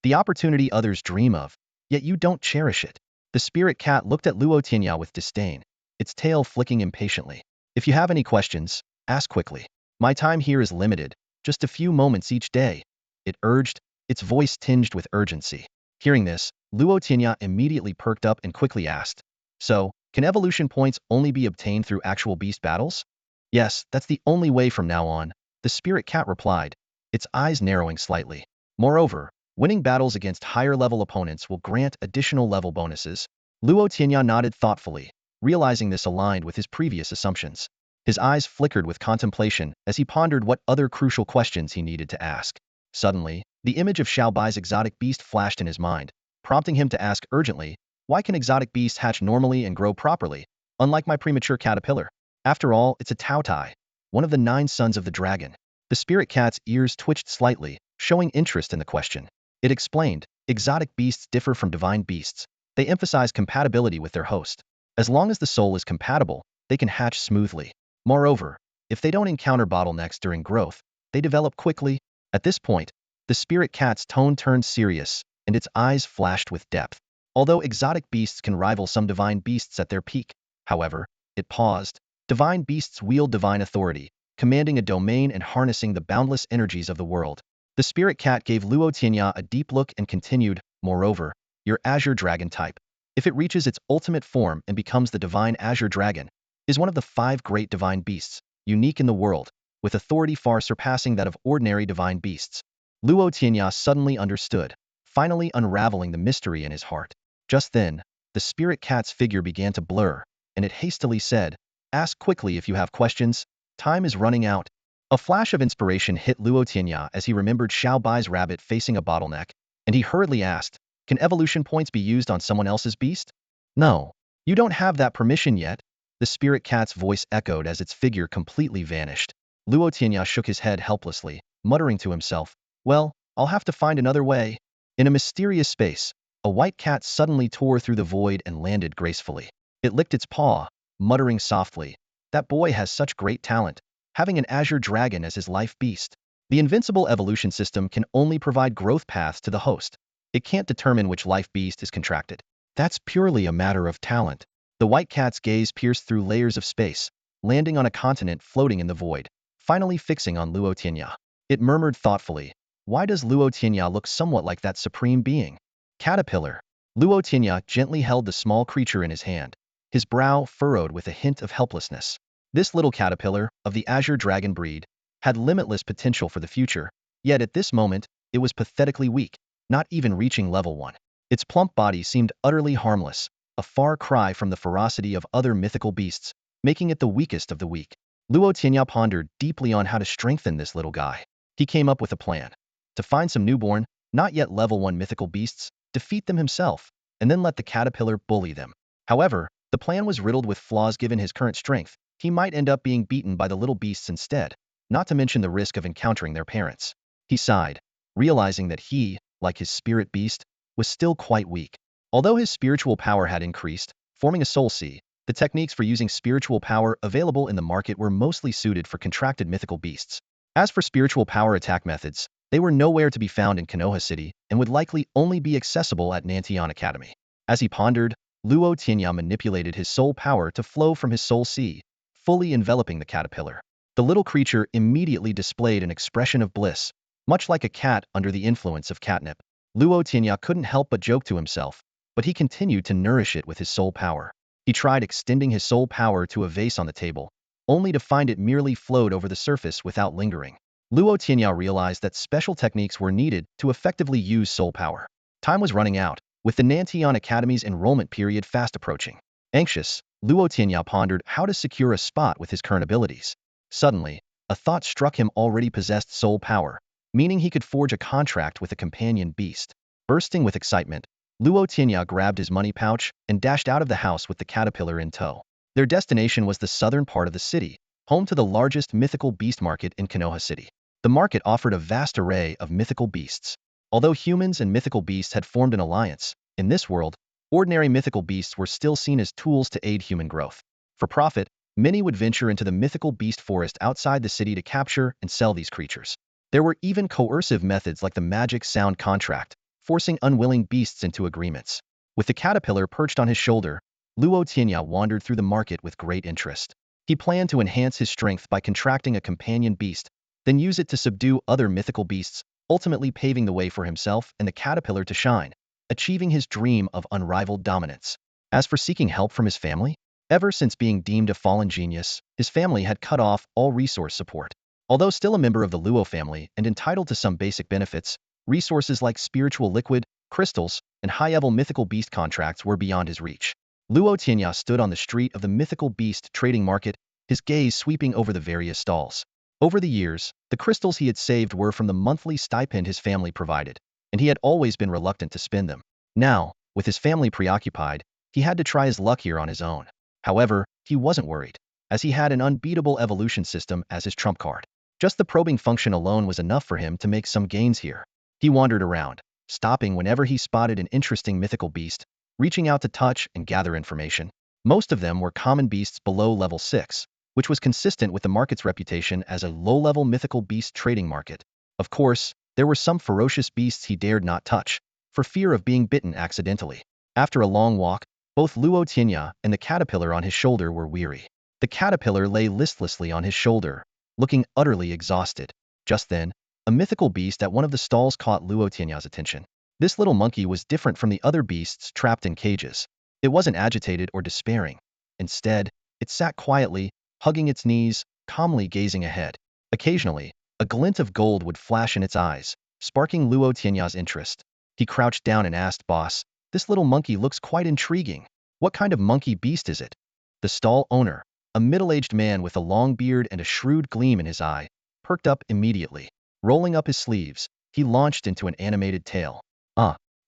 The opportunity others dream of, yet you don't cherish it. The spirit cat looked at Luo Tianya with disdain, its tail flicking impatiently. If you have any questions, ask quickly. My time here is limited, just a few moments each day, it urged, its voice tinged with urgency. Hearing this, Luo Tianya immediately perked up and quickly asked, So, can evolution points only be obtained through actual beast battles? Yes, that's the only way from now on, the spirit cat replied, its eyes narrowing slightly. Moreover, winning battles against higher-level opponents will grant additional level bonuses. Luo Tianya nodded thoughtfully, realizing this aligned with his previous assumptions. His eyes flickered with contemplation as he pondered what other crucial questions he needed to ask. Suddenly, the image of Xiaobai's exotic beast flashed in his mind, prompting him to ask urgently, why can exotic beasts hatch normally and grow properly, unlike my premature caterpillar? After all, it's a Taotai, one of the 9 sons of the dragon. The spirit cat's ears twitched slightly, showing interest in the question. It explained, exotic beasts differ from divine beasts. They emphasize compatibility with their host. As long as the soul is compatible, they can hatch smoothly. Moreover, if they don't encounter bottlenecks during growth, they develop quickly. At this point, the spirit cat's tone turned serious, and its eyes flashed with depth. Although exotic beasts can rival some divine beasts at their peak, however, it paused. Divine beasts wield divine authority, commanding a domain and harnessing the boundless energies of the world. The spirit cat gave Luo Tianya a deep look and continued, moreover, your Azure Dragon type, if it reaches its ultimate form and becomes the divine Azure Dragon, is one of the 5 great divine beasts, unique in the world, with authority far surpassing that of ordinary divine beasts. Luo Tianya suddenly understood, finally unraveling the mystery in his heart. Just then, the spirit cat's figure began to blur, and it hastily said, ask quickly if you have questions, time is running out. A flash of inspiration hit Luo Tianya as he remembered Xiaobai's rabbit facing a bottleneck, and he hurriedly asked, can evolution points be used on someone else's beast? No, you don't have that permission yet, the spirit cat's voice echoed as its figure completely vanished. Luo Tianya shook his head helplessly, muttering to himself, well, I'll have to find another way. In a mysterious space, a white cat suddenly tore through the void and landed gracefully. It licked its paw, muttering softly, that boy has such great talent, having an Azure Dragon as his life beast. The invincible evolution system can only provide growth paths to the host. It can't determine which life beast is contracted. That's purely a matter of talent. The white cat's gaze pierced through layers of space, landing on a continent floating in the void, finally fixing on Luo Tianya. It murmured thoughtfully, why does Luo Tianya look somewhat like that supreme being? Caterpillar. Luo Tianya gently held the small creature in his hand, his brow furrowed with a hint of helplessness. This little caterpillar, of the Azure Dragon breed, had limitless potential for the future, yet at this moment, it was pathetically weak, not even reaching level 1. Its plump body seemed utterly harmless, a far cry from the ferocity of other mythical beasts, making it the weakest of the weak. Luo Tianya pondered deeply on how to strengthen this little guy. He came up with a plan. To find some newborn, not yet level 1 mythical beasts, defeat them himself, and then let the caterpillar bully them. However, the plan was riddled with flaws given his current strength. He might end up being beaten by the little beasts instead, not to mention the risk of encountering their parents. He sighed, realizing that he, like his spirit beast, was still quite weak. Although his spiritual power had increased, forming a soul sea, the techniques for using spiritual power available in the market were mostly suited for contracted mythical beasts. As for spiritual power attack methods, they were nowhere to be found in Konoha City and would likely only be accessible at Nantian Academy. As he pondered, Luo Tianya manipulated his soul power to flow from his soul sea, fully enveloping the caterpillar. The little creature immediately displayed an expression of bliss, much like a cat under the influence of catnip. Luo Tianya couldn't help but joke to himself, but he continued to nourish it with his soul power. He tried extending his soul power to a vase on the table, only to find it merely flowed over the surface without lingering. Luo Tianya realized that special techniques were needed to effectively use soul power. Time was running out, with the Nantian Academy's enrollment period fast approaching. Anxious, Luo Tianya pondered how to secure a spot with his current abilities. Suddenly, a thought struck him: already possessed soul power, meaning he could forge a contract with a companion beast. Bursting with excitement, Luo Tianya grabbed his money pouch and dashed out of the house with the caterpillar in tow. Their destination was the southern part of the city, home to the largest mythical beast market in Konoha City. The market offered a vast array of mythical beasts. Although humans and mythical beasts had formed an alliance, in this world, Ordinary mythical beasts were still seen as tools to aid human growth. For profit, many would venture into the mythical beast forest outside the city to capture and sell these creatures. There were even coercive methods like the magic sound contract, forcing unwilling beasts into agreements. With the caterpillar perched on his shoulder, Luo Tianya wandered through the market with great interest. He planned to enhance his strength by contracting a companion beast, then use it to subdue other mythical beasts, ultimately paving the way for himself and the caterpillar to shine, achieving his dream of unrivaled dominance. As for seeking help from his family, ever since being deemed a fallen genius, his family had cut off all resource support. Although still a member of the Luo family and entitled to some basic benefits, resources like spiritual liquid, crystals, and high-level mythical beast contracts were beyond his reach. Luo Tianya stood on the street of the mythical beast trading market, his gaze sweeping over the various stalls. Over the years, the crystals he had saved were from the monthly stipend his family provided, and he had always been reluctant to spend them. Now, with his family preoccupied, he had to try his luck here on his own. However, he wasn't worried, as he had an unbeatable evolution system as his trump card. Just the probing function alone was enough for him to make some gains here. He wandered around, stopping whenever he spotted an interesting mythical beast, reaching out to touch and gather information. Most of them were common beasts below level 6, which was consistent with the market's reputation as a low-level mythical beast trading market. Of course, there were some ferocious beasts he dared not touch, for fear of being bitten accidentally. After a long walk, both Luo Tianya and the caterpillar on his shoulder were weary. The caterpillar lay listlessly on his shoulder, looking utterly exhausted. Just then, a mythical beast at one of the stalls caught Luo Tianya's attention. This little monkey was different from the other beasts trapped in cages. It wasn't agitated or despairing. Instead, it sat quietly, hugging its knees, calmly gazing ahead. Occasionally, a glint of gold would flash in its eyes, sparking Luo Tianya's interest. He crouched down and asked, "Boss, this little monkey looks quite intriguing. What kind of monkey beast is it?" The stall owner, a middle-aged man with a long beard and a shrewd gleam in his eye, perked up immediately. Rolling up his sleeves, he launched into an animated tale.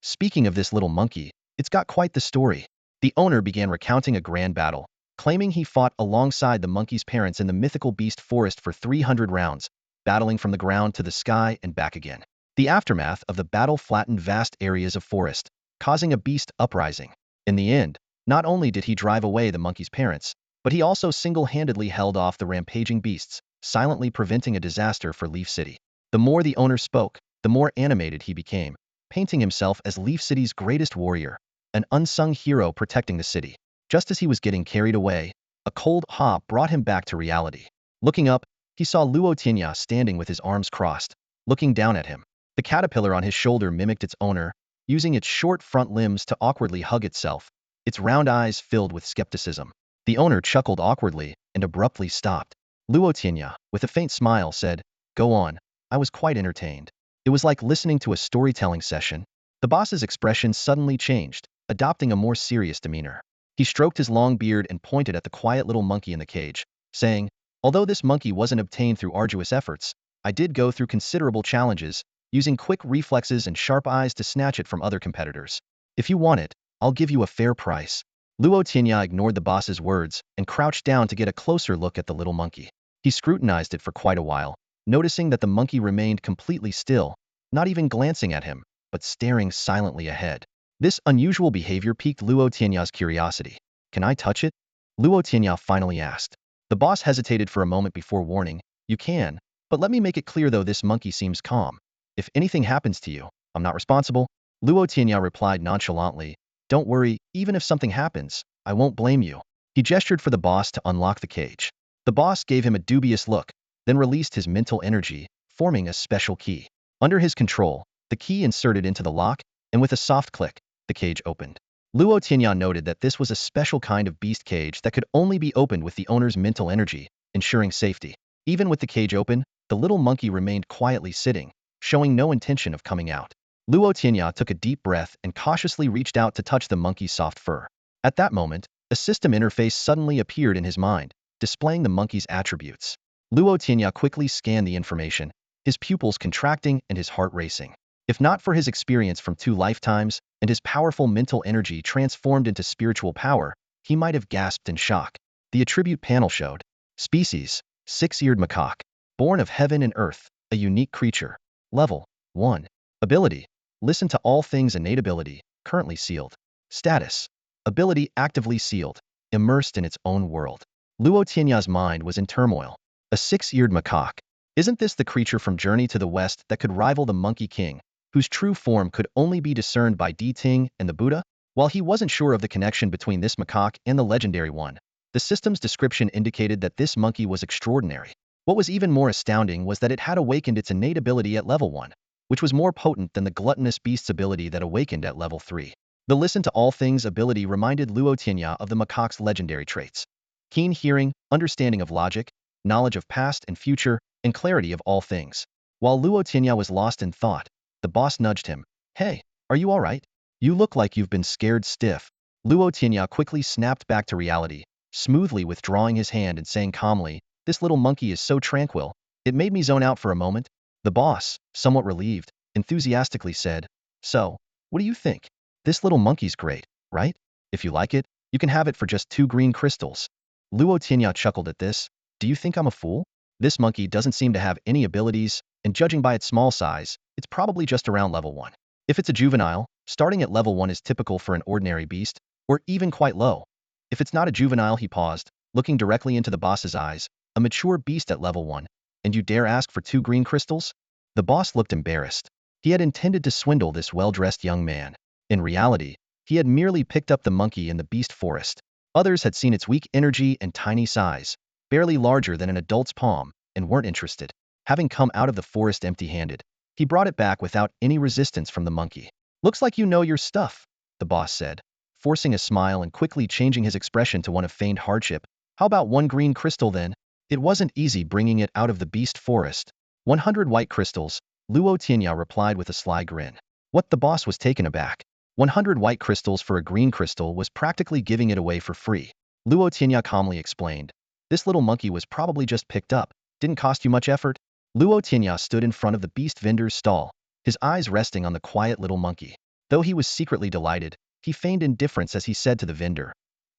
Speaking of this little monkey, it's got quite the story." The owner began recounting a grand battle, claiming he fought alongside the monkey's parents in the mythical beast forest for 300 rounds, battling from the ground to the sky and back again. The aftermath of the battle flattened vast areas of forest, causing a beast uprising. In the end, not only did he drive away the monkey's parents, but he also single-handedly held off the rampaging beasts, silently preventing a disaster for Leaf City. The more the owner spoke, the more animated he became, painting himself as Leaf City's greatest warrior, an unsung hero protecting the city. Just as he was getting carried away, a cold ha brought him back to reality. Looking up, he saw Luo Tianya standing with his arms crossed, looking down at him. The caterpillar on his shoulder mimicked its owner, using its short front limbs to awkwardly hug itself, its round eyes filled with skepticism. The owner chuckled awkwardly and abruptly stopped. Luo Tianya, with a faint smile, said, "Go on, I was quite entertained." It was like listening to a storytelling session. The boss's expression suddenly changed, adopting a more serious demeanor. He stroked his long beard and pointed at the quiet little monkey in the cage, saying, "Although this monkey wasn't obtained through arduous efforts, I did go through considerable challenges, using quick reflexes and sharp eyes to snatch it from other competitors. If you want it, I'll give you a fair price." Luo Tianya ignored the boss's words and crouched down to get a closer look at the little monkey. He scrutinized it for quite a while, noticing that the monkey remained completely still, not even glancing at him, but staring silently ahead. This unusual behavior piqued Luo Tianya's curiosity. "Can I touch it?" Luo Tianya finally asked. The boss hesitated for a moment before warning, "You can, but let me make it clear though this monkey seems calm. If anything happens to you, I'm not responsible." Luo Tianya replied nonchalantly, "Don't worry, even if something happens, I won't blame you." He gestured for the boss to unlock the cage. The boss gave him a dubious look, then released his mental energy, forming a special key. Under his control, the key inserted into the lock, and with a soft click, the cage opened. Luo Tianya noted that this was a special kind of beast cage that could only be opened with the owner's mental energy, ensuring safety. Even with the cage open, the little monkey remained quietly sitting, showing no intention of coming out. Luo Tianya took a deep breath and cautiously reached out to touch the monkey's soft fur. At that moment, a system interface suddenly appeared in his mind, displaying the monkey's attributes. Luo Tianya quickly scanned the information, his pupils contracting and his heart racing. If not for his experience from 2 lifetimes and his powerful mental energy transformed into spiritual power, he might have gasped in shock. The attribute panel showed: Species: Six-Eared Macaque. Born of heaven and earth, a unique creature. Level: 1. Ability: Listen to all things innate ability, currently sealed. Status. Ability actively sealed. Immersed in its own world. Luo Tianya's mind was in turmoil. A six-eared macaque. Isn't this the creature from Journey to the West that could rival the Monkey King, whose true form could only be discerned by Di Ting and the Buddha? While he wasn't sure of the connection between this macaque and the legendary one, the system's description indicated that this monkey was extraordinary. What was even more astounding was that it had awakened its innate ability at level 1, which was more potent than the gluttonous beast's ability that awakened at level 3. The listen to all things ability reminded Luo Tianya of the macaque's legendary traits. Keen hearing, understanding of logic, knowledge of past and future, and clarity of all things. While Luo Tianya was lost in thought, the boss nudged him. Hey, are you alright? You look like you've been scared stiff. Luo Tianya quickly snapped back to reality, smoothly withdrawing his hand and saying calmly, this little monkey is so tranquil, it made me zone out for a moment. The boss, somewhat relieved, enthusiastically said, so, what do you think? This little monkey's great, right? If you like it, you can have it for just 2 green crystals. Luo Tianya chuckled at this. Do you think I'm a fool? This monkey doesn't seem to have any abilities, and judging by its small size, it's probably just around level 1. If it's a juvenile, starting at level 1 is typical for an ordinary beast, or even quite low. If it's not a juvenile, he paused, looking directly into the boss's eyes, a mature beast at level 1, and you dare ask for 2 green crystals? The boss looked embarrassed. He had intended to swindle this well-dressed young man. In reality, he had merely picked up the monkey in the beast forest. Others had seen its weak energy and tiny size, barely larger than an adult's palm, and weren't interested. Having come out of the forest empty-handed, he brought it back without any resistance from the monkey. Looks like you know your stuff, the boss said, forcing a smile and quickly changing his expression to one of feigned hardship. How about 1 green crystal then? It wasn't easy bringing it out of the beast forest. 100 white crystals, Luo Tianya replied with a sly grin. What, the boss was taken aback. 100 white crystals for a green crystal was practically giving it away for free. Luo Tianya calmly explained. This little monkey was probably just picked up. Didn't cost you much effort. Luo Tianya stood in front of the beast vendor's stall, his eyes resting on the quiet little monkey. Though he was secretly delighted, he feigned indifference as he said to the vendor.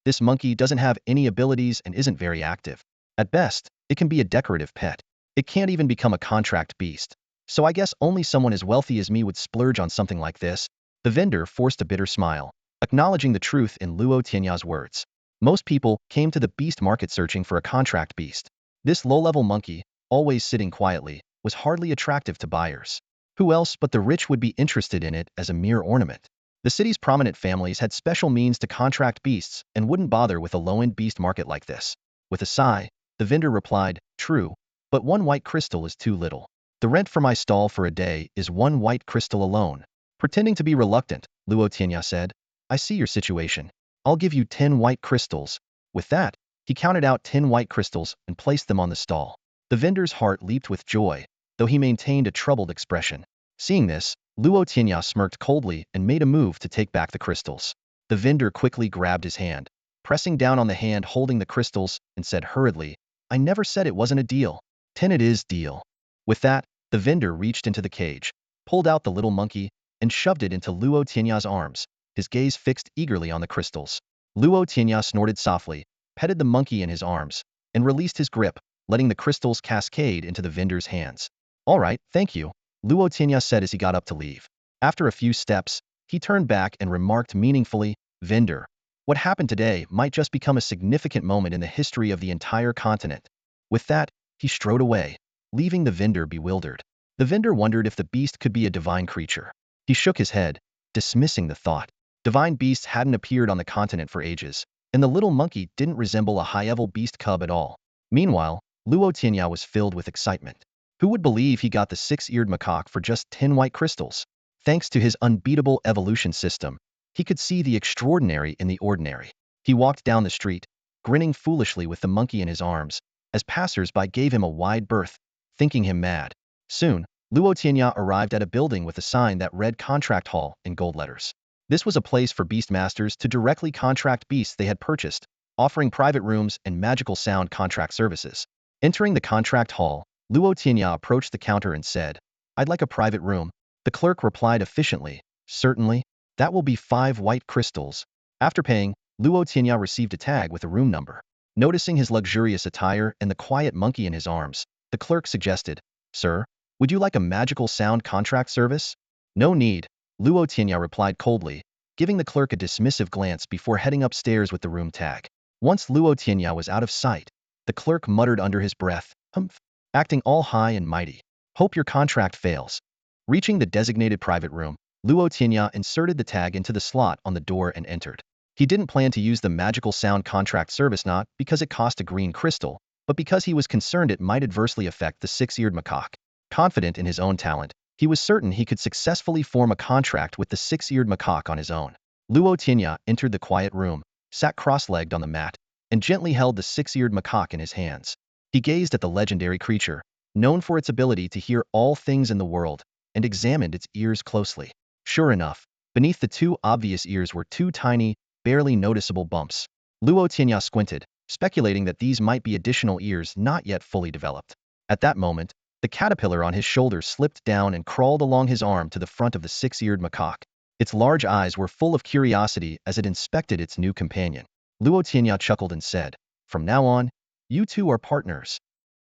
This monkey doesn't have any abilities and isn't very active. At best, it can be a decorative pet. It can't even become a contract beast. So I guess only someone as wealthy as me would splurge on something like this. The vendor forced a bitter smile, acknowledging the truth in Luo Tianya's words. Most people came to the beast market searching for a contract beast. This low-level monkey, always sitting quietly, was hardly attractive to buyers. Who else but the rich would be interested in it as a mere ornament? The city's prominent families had special means to contract beasts and wouldn't bother with a low-end beast market like this. With a sigh, the vendor replied, true, but 1 white crystal is too little. The rent for my stall for a day is 1 white crystal alone. Pretending to be reluctant, Luo Tianya said, I see your situation. I'll give you 10 white crystals. With that, he counted out 10 white crystals and placed them on the stall. The vendor's heart leaped with joy, though he maintained a troubled expression. Seeing this, Luo Tianya smirked coldly and made a move to take back the crystals. The vendor quickly grabbed his hand, pressing down on the hand holding the crystals, and said hurriedly, I never said it wasn't a deal. 10 it is, deal. With that, the vendor reached into the cage, pulled out the little monkey, and shoved it into Luo Tianya's arms, his gaze fixed eagerly on the crystals. Luo Tianya snorted softly, petted the monkey in his arms, and released his grip, letting the crystals cascade into the vendor's hands. All right, thank you, Luo Tianya said as he got up to leave. After a few steps, he turned back and remarked meaningfully, vendor, what happened today might just become a significant moment in the history of the entire continent. With that, he strode away, leaving the vendor bewildered. The vendor wondered if the beast could be a divine creature. He shook his head, dismissing the thought. Divine beasts hadn't appeared on the continent for ages, and the little monkey didn't resemble a high-level beast cub at all. Meanwhile, Luo Tianya was filled with excitement. Who would believe he got the Six-Eared Macaque for just 10 white crystals? Thanks to his unbeatable evolution system, he could see the extraordinary in the ordinary. He walked down the street, grinning foolishly with the monkey in his arms, as passers-by gave him a wide berth, thinking him mad. Soon, Luo Tianya arrived at a building with a sign that read Contract Hall in gold letters. This was a place for beastmasters to directly contract beasts they had purchased, offering private rooms and magical sound contract services. Entering the contract hall, Luo Tianya approached the counter and said, I'd like a private room. The clerk replied efficiently, certainly, that will be 5 white crystals. After paying, Luo Tianya received a tag with a room number. Noticing his luxurious attire and the quiet monkey in his arms, the clerk suggested, Sir, would you like a magical sound contract service? No need, Luo Tianya replied coldly. giving the clerk a dismissive glance before heading upstairs with the room tag. Once Luo Tianya was out of sight, the clerk muttered under his breath, "Humph, acting all high and mighty. Hope your contract fails." Reaching the designated private room, Luo Tianya inserted the tag into the slot on the door and entered. He didn't plan to use the magical sound contract service not because it cost a green crystal, but because he was concerned it might adversely affect the Six-Eared Macaque. Confident in his own talent, he was certain he could successfully form a contract with the Six-Eared Macaque on his own. Luo Tianya entered the quiet room, sat cross-legged on the mat, and gently held the Six-Eared Macaque in his hands. He gazed at the legendary creature, known for its ability to hear all things in the world, and examined its ears closely. Sure enough, beneath the two obvious ears were two tiny, barely noticeable bumps. Luo Tianya squinted, speculating that these might be additional ears not yet fully developed. At that moment, the caterpillar on his shoulder slipped down and crawled along his arm to the front of the Six-Eared Macaque. Its large eyes were full of curiosity as it inspected its new companion. Luo Tianya chuckled and said, "From now on, you two are partners."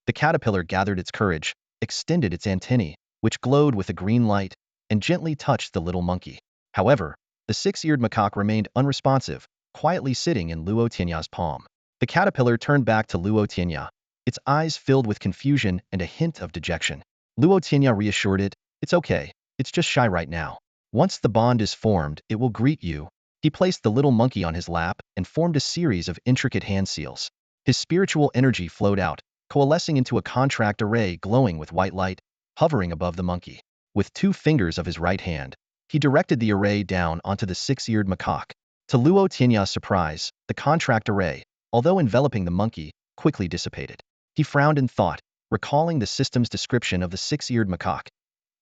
The caterpillar gathered its courage, extended its antennae, which glowed with a green light, and gently touched the little monkey. However, the Six-Eared Macaque remained unresponsive, quietly sitting in Luo Tianya's palm. The caterpillar turned back to Luo Tianya, its eyes filled with confusion and a hint of dejection. Luo Tianya reassured it, "It's okay, it's just shy right now. Once the bond is formed, it will greet you." He placed the little monkey on his lap and formed a series of intricate hand seals. His spiritual energy flowed out, coalescing into a contract array glowing with white light, hovering above the monkey. With 2 fingers of his right hand, he directed the array down onto the Six-Eared Macaque. To Luo Tianya's surprise, the contract array, although enveloping the monkey, quickly dissipated. He frowned in thought, recalling the system's description of the Six-Eared Macaque.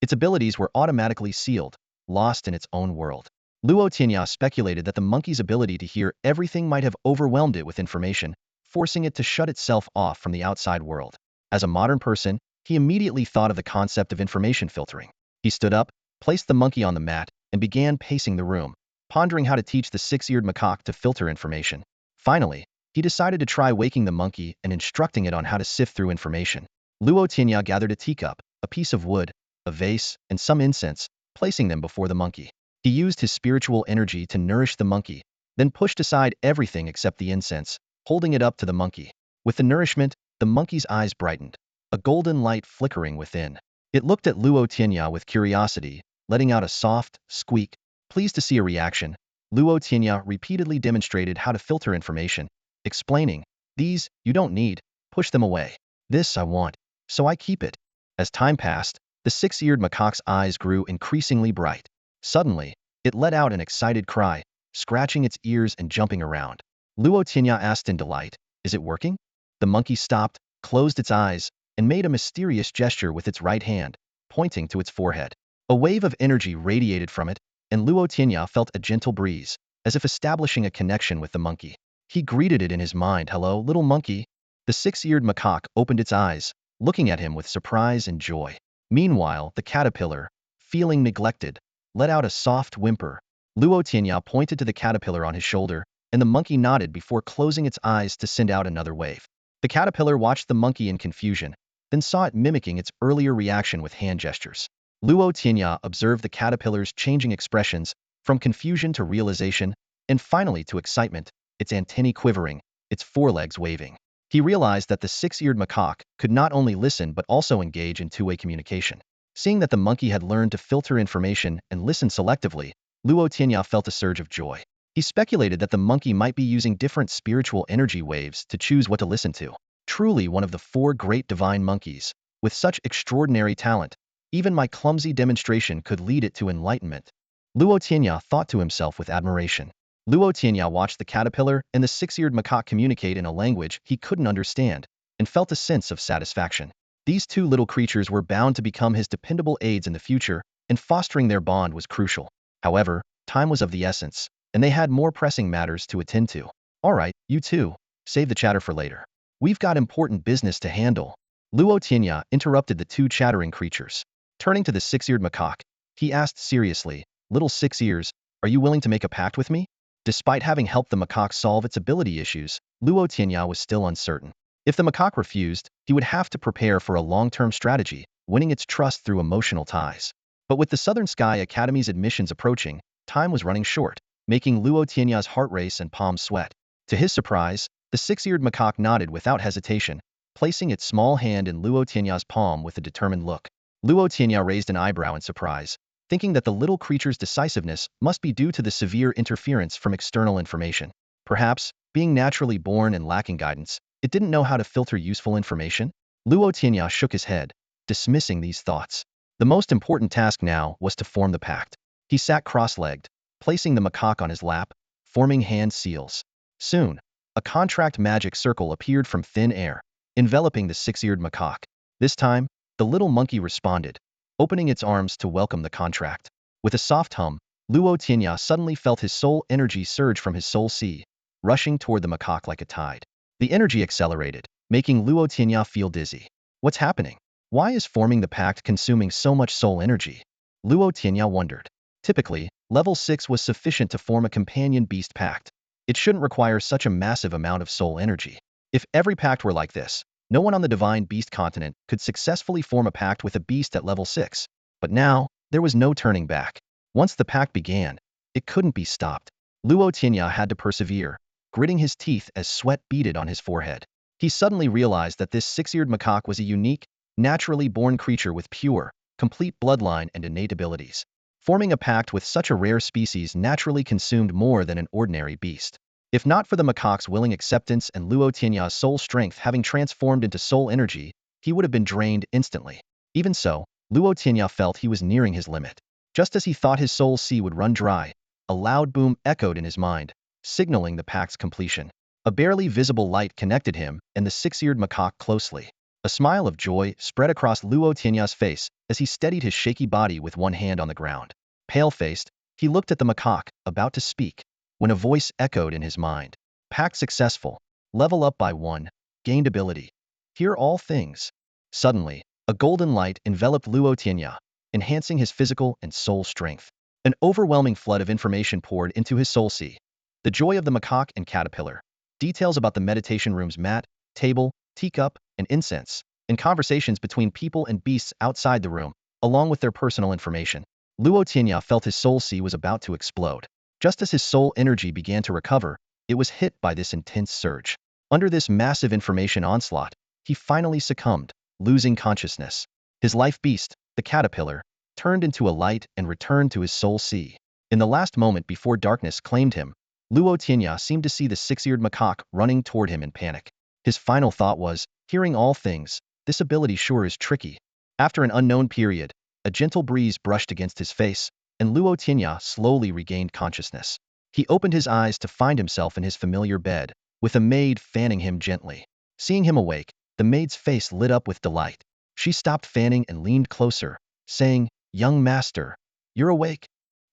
Its abilities were automatically sealed, lost in its own world. Luo Tianya speculated that the monkey's ability to hear everything might have overwhelmed it with information, forcing it to shut itself off from the outside world. As a modern person, he immediately thought of the concept of information filtering. He stood up, placed the monkey on the mat, and began pacing the room, pondering how to teach the Six-Eared Macaque to filter information. Finally, he decided to try waking the monkey and instructing it on how to sift through information. Luo Tianya gathered a teacup, a piece of wood, a vase, and some incense, placing them before the monkey. He used his spiritual energy to nourish the monkey, then pushed aside everything except the incense, holding it up to the monkey. With the nourishment, the monkey's eyes brightened, a golden light flickering within. It looked at Luo Tianya with curiosity, letting out a soft squeak. Pleased to see a reaction, Luo Tianya repeatedly demonstrated how to filter information, explaining, "These, you don't need, push them away. This I want, so I keep it." As time passed, the Six-Eared Macaque's eyes grew increasingly bright. Suddenly, it let out an excited cry, scratching its ears and jumping around. Luo Tianya asked in delight, "Is it working?" The monkey stopped, closed its eyes, and made a mysterious gesture with its right hand, pointing to its forehead. A wave of energy radiated from it, and Luo Tianya felt a gentle breeze, as if establishing a connection with the monkey. He greeted it in his mind, "Hello, little monkey." The Six-Eared Macaque opened its eyes, looking at him with surprise and joy. Meanwhile, the caterpillar, feeling neglected, let out a soft whimper. Luo Tianya pointed to the caterpillar on his shoulder, and the monkey nodded before closing its eyes to send out another wave. The caterpillar watched the monkey in confusion, then saw it mimicking its earlier reaction with hand gestures. Luo Tianya observed the caterpillar's changing expressions, from confusion to realization, and finally to excitement, its antennae quivering, its forelegs waving. He realized that the Six-Eared Macaque could not only listen but also engage in two-way communication. Seeing that the monkey had learned to filter information and listen selectively, Luo Tianya felt a surge of joy. He speculated that the monkey might be using different spiritual energy waves to choose what to listen to. Truly one of the 4 great divine monkeys, with such extraordinary talent, even my clumsy demonstration could lead it to enlightenment. Luo Tianya thought to himself with admiration. Luo Tianya watched the caterpillar and the Six-Eared Macaque communicate in a language he couldn't understand, and felt a sense of satisfaction. These 2 little creatures were bound to become his dependable aides in the future, and fostering their bond was crucial. However, time was of the essence, and they had more pressing matters to attend to. "Alright, you two, save the chatter for later. We've got important business to handle." Luo Tianya interrupted the 2 chattering creatures. Turning to the Six-Eared Macaque, he asked seriously, "Little Six Ears, are you willing to make a pact with me?" Despite having helped the macaque solve its ability issues, Luo Tianya was still uncertain. If the macaque refused, he would have to prepare for a long-term strategy, winning its trust through emotional ties. But with the Southern Sky Academy's admissions approaching, time was running short. making Luo Tianya's heart race and palms sweat. To his surprise, the six-eared macaque nodded without hesitation, placing its small hand in Luo Tianya's palm with a determined look. Luo Tianya raised an eyebrow in surprise, thinking that the little creature's decisiveness must be due to the severe interference from external information. Perhaps, being naturally born and lacking guidance, it didn't know how to filter useful information? Luo Tianya shook his head, dismissing these thoughts. The most important task now was to form the pact. He sat cross-legged, placing the macaque on his lap, forming hand seals. Soon, a contract magic circle appeared from thin air, enveloping the six-eared macaque. This time, the little monkey responded, opening its arms to welcome the contract. With a soft hum, Luo Tianya suddenly felt his soul energy surge from his soul sea, rushing toward the macaque like a tide. The energy accelerated, making Luo Tianya feel dizzy. What's happening? Why is forming the pact consuming so much soul energy? Luo Tianya wondered. Typically, level 6 was sufficient to form a companion beast pact. It shouldn't require such a massive amount of soul energy. If every pact were like this, no one on the divine beast continent could successfully form a pact with a beast at level 6. But now, there was no turning back. Once the pact began, it couldn't be stopped. Luo Tianya had to persevere, gritting his teeth as sweat beaded on his forehead. He suddenly realized that this six-eared macaque was a unique, naturally born creature with pure, complete bloodline and innate abilities. Forming a pact with such a rare species naturally consumed more than an ordinary beast. If not for the macaque's willing acceptance and Luo Tianya's soul strength having transformed into soul energy, he would have been drained instantly. Even so, Luo Tianya felt he was nearing his limit. Just as he thought his soul sea would run dry, a loud boom echoed in his mind, signaling the pact's completion. A barely visible light connected him and the six-eared macaque closely. A smile of joy spread across Luo Tianya's face as he steadied his shaky body with one hand on the ground. Pale-faced, he looked at the macaque, about to speak, when a voice echoed in his mind. Pact successful. Level up by 1. Gained ability. Hear all things. Suddenly, a golden light enveloped Luo Tianya, enhancing his physical and soul strength. An overwhelming flood of information poured into his soul sea. The joy of the macaque and caterpillar. Details about the meditation room's mat, table, teacup, and incense, and conversations between people and beasts outside the room, along with their personal information. Luo Tianya felt his soul sea was about to explode. Just as his soul energy began to recover, it was hit by this intense surge. Under this massive information onslaught, he finally succumbed, losing consciousness. His life beast, the caterpillar, turned into a light and returned to his soul sea. In the last moment before darkness claimed him, Luo Tianya seemed to see the six-eared macaque running toward him in panic. His final thought was, hearing all things, this ability sure is tricky. After an unknown period, a gentle breeze brushed against his face, and Luo Tianya slowly regained consciousness. He opened his eyes to find himself in his familiar bed, with a maid fanning him gently. Seeing him awake, the maid's face lit up with delight. She stopped fanning and leaned closer, saying, "Young master, you're awake?"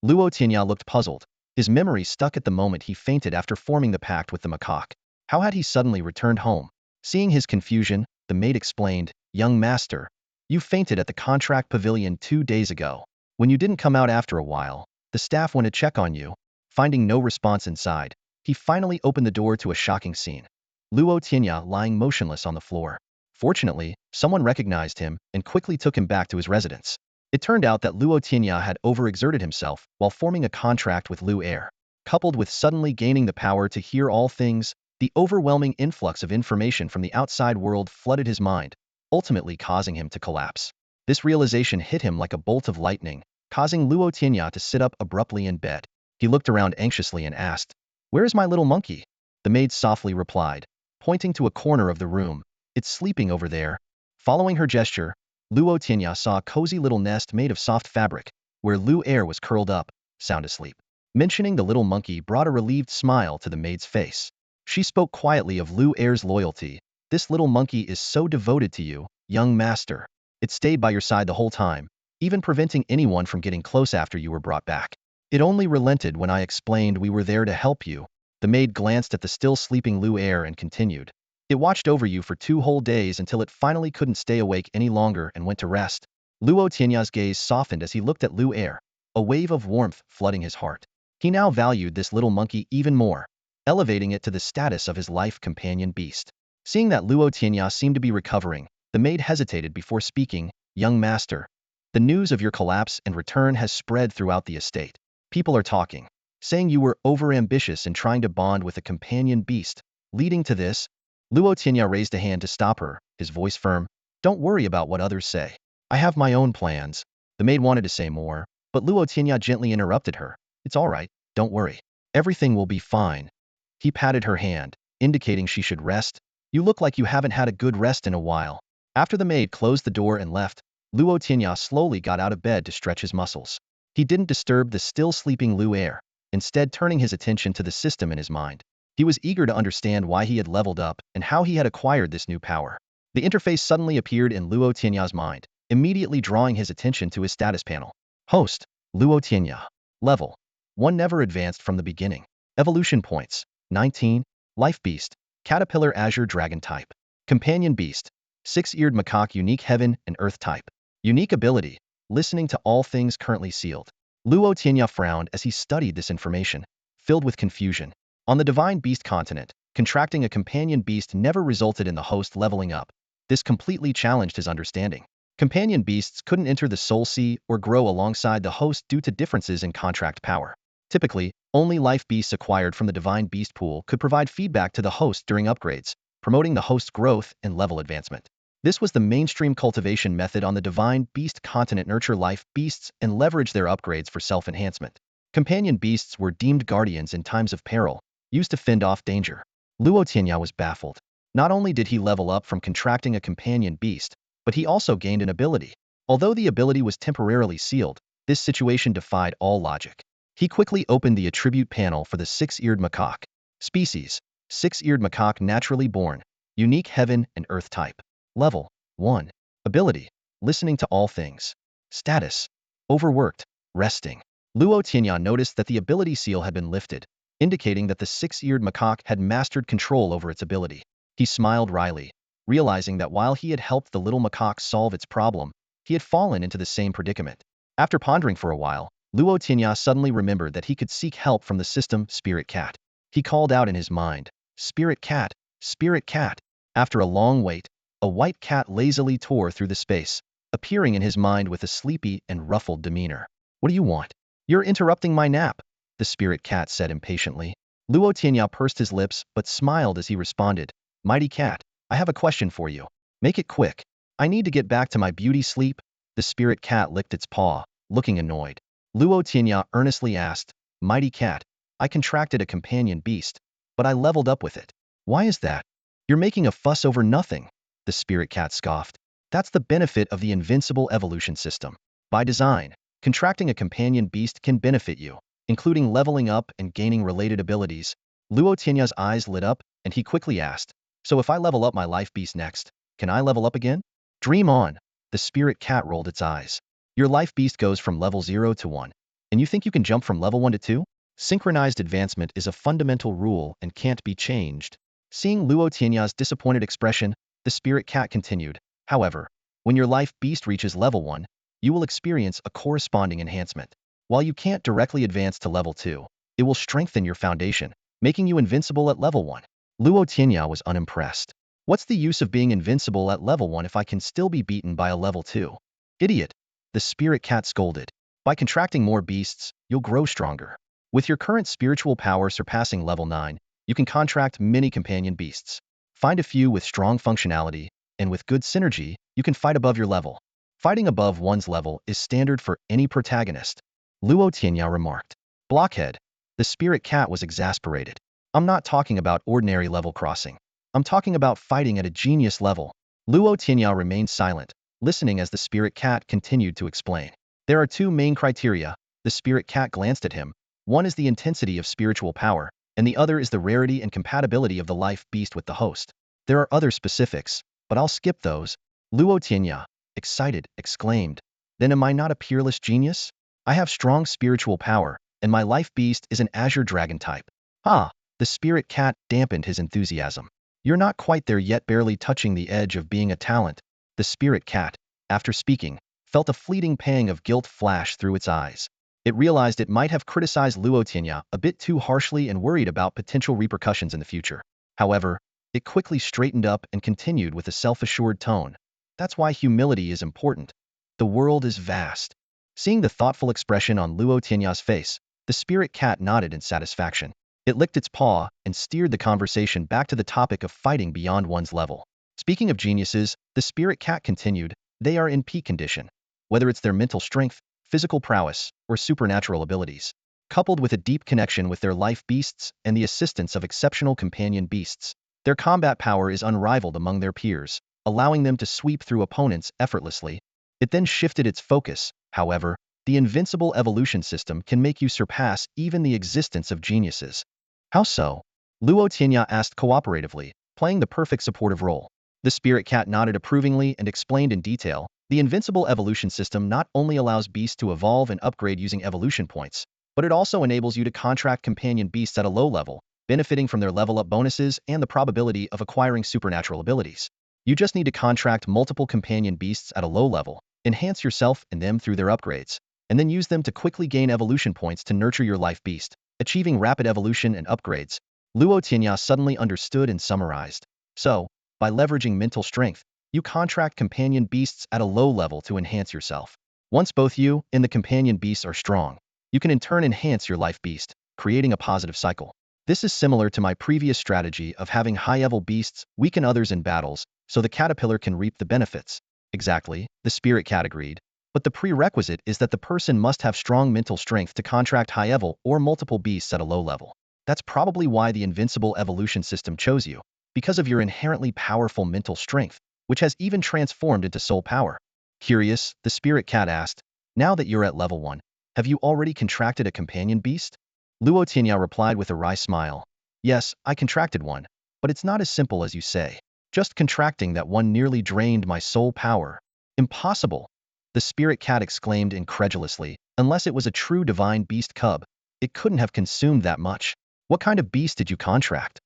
Luo Tianya looked puzzled. His memory stuck at the moment he fainted after forming the pact with the macaque. How had he suddenly returned home? Seeing his confusion, the maid explained, "Young master, you fainted at the contract pavilion 2 days ago. When you didn't come out after a while, the staff went to check on you." Finding no response inside, he finally opened the door to a shocking scene. Luo Tianya lying motionless on the floor. Fortunately, someone recognized him and quickly took him back to his residence. It turned out that Luo Tianya had overexerted himself while forming a contract with Lu Air. Coupled with suddenly gaining the power to hear all things, the overwhelming influx of information from the outside world flooded his mind, ultimately causing him to collapse. This realization hit him like a bolt of lightning, causing Luo Tianya to sit up abruptly in bed. He looked around anxiously and asked, "Where is my little monkey?" The maid softly replied, pointing to a corner of the room, "It's sleeping over there." Following her gesture, Luo Tianya saw a cozy little nest made of soft fabric, where Lu Air was curled up, sound asleep. Mentioning the little monkey brought a relieved smile to the maid's face. She spoke quietly of Lu Air's loyalty. "This little monkey is so devoted to you, young master. It stayed by your side the whole time, even preventing anyone from getting close after you were brought back. It only relented when I explained we were there to help you." The maid glanced at the still sleeping Lu Air and continued, "It watched over you for 2 whole days until it finally couldn't stay awake any longer and went to rest." Luo Tianya's gaze softened as he looked at Lu Air, a wave of warmth flooding his heart. He now valued this little monkey even more, elevating it to the status of his life companion beast. Seeing that Luo Tianya seemed to be recovering, the maid hesitated before speaking, "Young master, the news of your collapse and return has spread throughout the estate. People are talking. saying you were overambitious in trying to bond with a companion beast. Leading to this, Luo Tianya raised a hand to stop her, his voice firm. Don't worry about what others say. I have my own plans. The maid wanted to say more, but Luo Tianya gently interrupted her. It's all right, don't worry. Everything will be fine. He patted her hand, indicating she should rest. You look like you haven't had a good rest in a while. After the maid closed the door and left, Luo Tianya slowly got out of bed to stretch his muscles. He didn't disturb the still sleeping Lu Air, instead turning his attention to the system in his mind. He was eager to understand why he had leveled up and how he had acquired this new power. The interface suddenly appeared in Luo Tianya's mind, immediately drawing his attention to his status panel. Host, Luo Tianya. Level 1 never advanced from the beginning. Evolution points, 19. Life Beast, Caterpillar Azure Dragon type. Companion Beast, Six-Eared Macaque unique Heaven and Earth type. Unique ability, listening to all things currently sealed. Luo Tianya frowned as he studied this information, filled with confusion. On the Divine Beast continent, contracting a companion beast never resulted in the host leveling up. This completely challenged his understanding. Companion beasts couldn't enter the Soul Sea or grow alongside the host due to differences in contract power. Typically, only life beasts acquired from the Divine Beast pool could provide feedback to the host during upgrades, promoting the host's growth and level advancement. This was the mainstream cultivation method on the Divine Beast continent. Nurture life beasts and leverage their upgrades for self-enhancement. Companion beasts were deemed guardians in times of peril, used to fend off danger. Luo Tianya was baffled. Not only did he level up from contracting a companion beast, but he also gained an ability. Although the ability was temporarily sealed, this situation defied all logic. He quickly opened the attribute panel for the Six-Eared Macaque. Species, Six-Eared Macaque naturally born, unique Heaven and Earth type. Level 1. Ability, listening to all things. Status, overworked, resting. Luo Tianya noticed that the ability seal had been lifted, indicating that the Six-Eared Macaque had mastered control over its ability. He smiled wryly, realizing that while he had helped the little macaque solve its problem, he had fallen into the same predicament. After pondering for a while, Luo Tianya suddenly remembered that he could seek help from the system Spirit Cat. He called out in his mind, Spirit Cat, Spirit Cat. After a long wait, a white cat lazily tore through the space, appearing in his mind with a sleepy and ruffled demeanor. What do you want? You're interrupting my nap, the Spirit Cat said impatiently. Luo Tianya pursed his lips but smiled as he responded, Mighty Cat, I have a question for you. Make it quick. I need to get back to my beauty sleep. The Spirit Cat licked its paw, looking annoyed. Luo Tianya earnestly asked, Mighty Cat, I contracted a companion beast, but I leveled up with it. Why is that? You're making a fuss over nothing, the Spirit Cat scoffed. That's the benefit of the Invincible evolution system. By design, contracting a companion beast can benefit you, including leveling up and gaining related abilities. Luo Tianya's eyes lit up, and he quickly asked, So if I level up my life beast next, can I level up again? Dream on. The Spirit Cat rolled its eyes. Your life beast goes from level 0 to 1, and you think you can jump from level 1 to 2? Synchronized advancement is a fundamental rule and can't be changed. Seeing Luo Tianya's disappointed expression, the Spirit Cat continued, However, when your life beast reaches level 1, you will experience a corresponding enhancement. While you can't directly advance to level 2, it will strengthen your foundation, making you invincible at level 1. Luo Tianya was unimpressed. What's the use of being invincible at level 1 if I can still be beaten by a level 2? Idiot! The Spirit Cat scolded. By contracting more beasts, you'll grow stronger. With your current spiritual power surpassing level 9, you can contract many companion beasts. Find a few with strong functionality, and with good synergy, you can fight above your level. Fighting above one's level is standard for any protagonist. Luo Tianya remarked. Blockhead. The Spirit Cat was exasperated. I'm not talking about ordinary level crossing. I'm talking about fighting at a genius level. Luo Tianya remained silent, listening as the Spirit Cat continued to explain. There are two main criteria. The Spirit Cat glanced at him. One is the intensity of spiritual power, and the other is the rarity and compatibility of the life beast with the host. There are other specifics, but I'll skip those. Luo Tianya, excited, exclaimed. Then am I not a peerless genius? I have strong spiritual power, and my life beast is an Azure Dragon type. Ah, the Spirit Cat dampened his enthusiasm. You're not quite there yet, barely touching the edge of being a talent. The Spirit Cat, after speaking, felt a fleeting pang of guilt flash through its eyes. It realized it might have criticized Luo Tianya a bit too harshly and worried about potential repercussions in the future. However, it quickly straightened up and continued with a self-assured tone. That's why humility is important. The world is vast. Seeing the thoughtful expression on Luo Tianya's face, The spirit cat nodded in satisfaction. It licked its paw and steered the conversation back to the topic of fighting beyond one's level. Speaking of geniuses, the spirit cat continued, they are in peak condition. Whether it's their mental strength, physical prowess, or supernatural abilities, coupled with a deep connection with their life beasts and the assistance of exceptional companion beasts, their combat power is unrivaled among their peers, allowing them to sweep through opponents effortlessly. It then shifted its focus, however. The invincible evolution system can make you surpass even the existence of geniuses. How so? Luo Tianya asked cooperatively, playing the perfect supportive role. The spirit cat nodded approvingly and explained in detail, the invincible evolution system not only allows beasts to evolve and upgrade using evolution points, but it also enables you to contract companion beasts at a low level, benefiting from their level-up bonuses and the probability of acquiring supernatural abilities. You just need to contract multiple companion beasts at a low level, enhance yourself and them through their upgrades, and then use them to quickly gain evolution points to nurture your life beast, achieving rapid evolution and upgrades. Luo Tianya suddenly understood and summarized. So, by leveraging mental strength, you contract companion beasts at a low level to enhance yourself. Once both you and the companion beasts are strong, you can in turn enhance your life beast, creating a positive cycle. This is similar to my previous strategy of having high-level beasts weaken others in battles, so the caterpillar can reap the benefits. Exactly, the spirit cat agreed. But the prerequisite is that the person must have strong mental strength to contract high-level or multiple beasts at a low level. That's probably why the invincible evolution system chose you, because of your inherently powerful mental strength, which has even transformed into soul power. Curious, the spirit cat asked, now that you're at level 1, have you already contracted a companion beast? Luo Tianya replied with a wry smile. Yes, I contracted one, but it's not as simple as you say. Just contracting that one nearly drained my soul power. Impossible! The spirit cat exclaimed incredulously, unless it was a true divine beast cub, it couldn't have consumed that much. What kind of beast did you contract?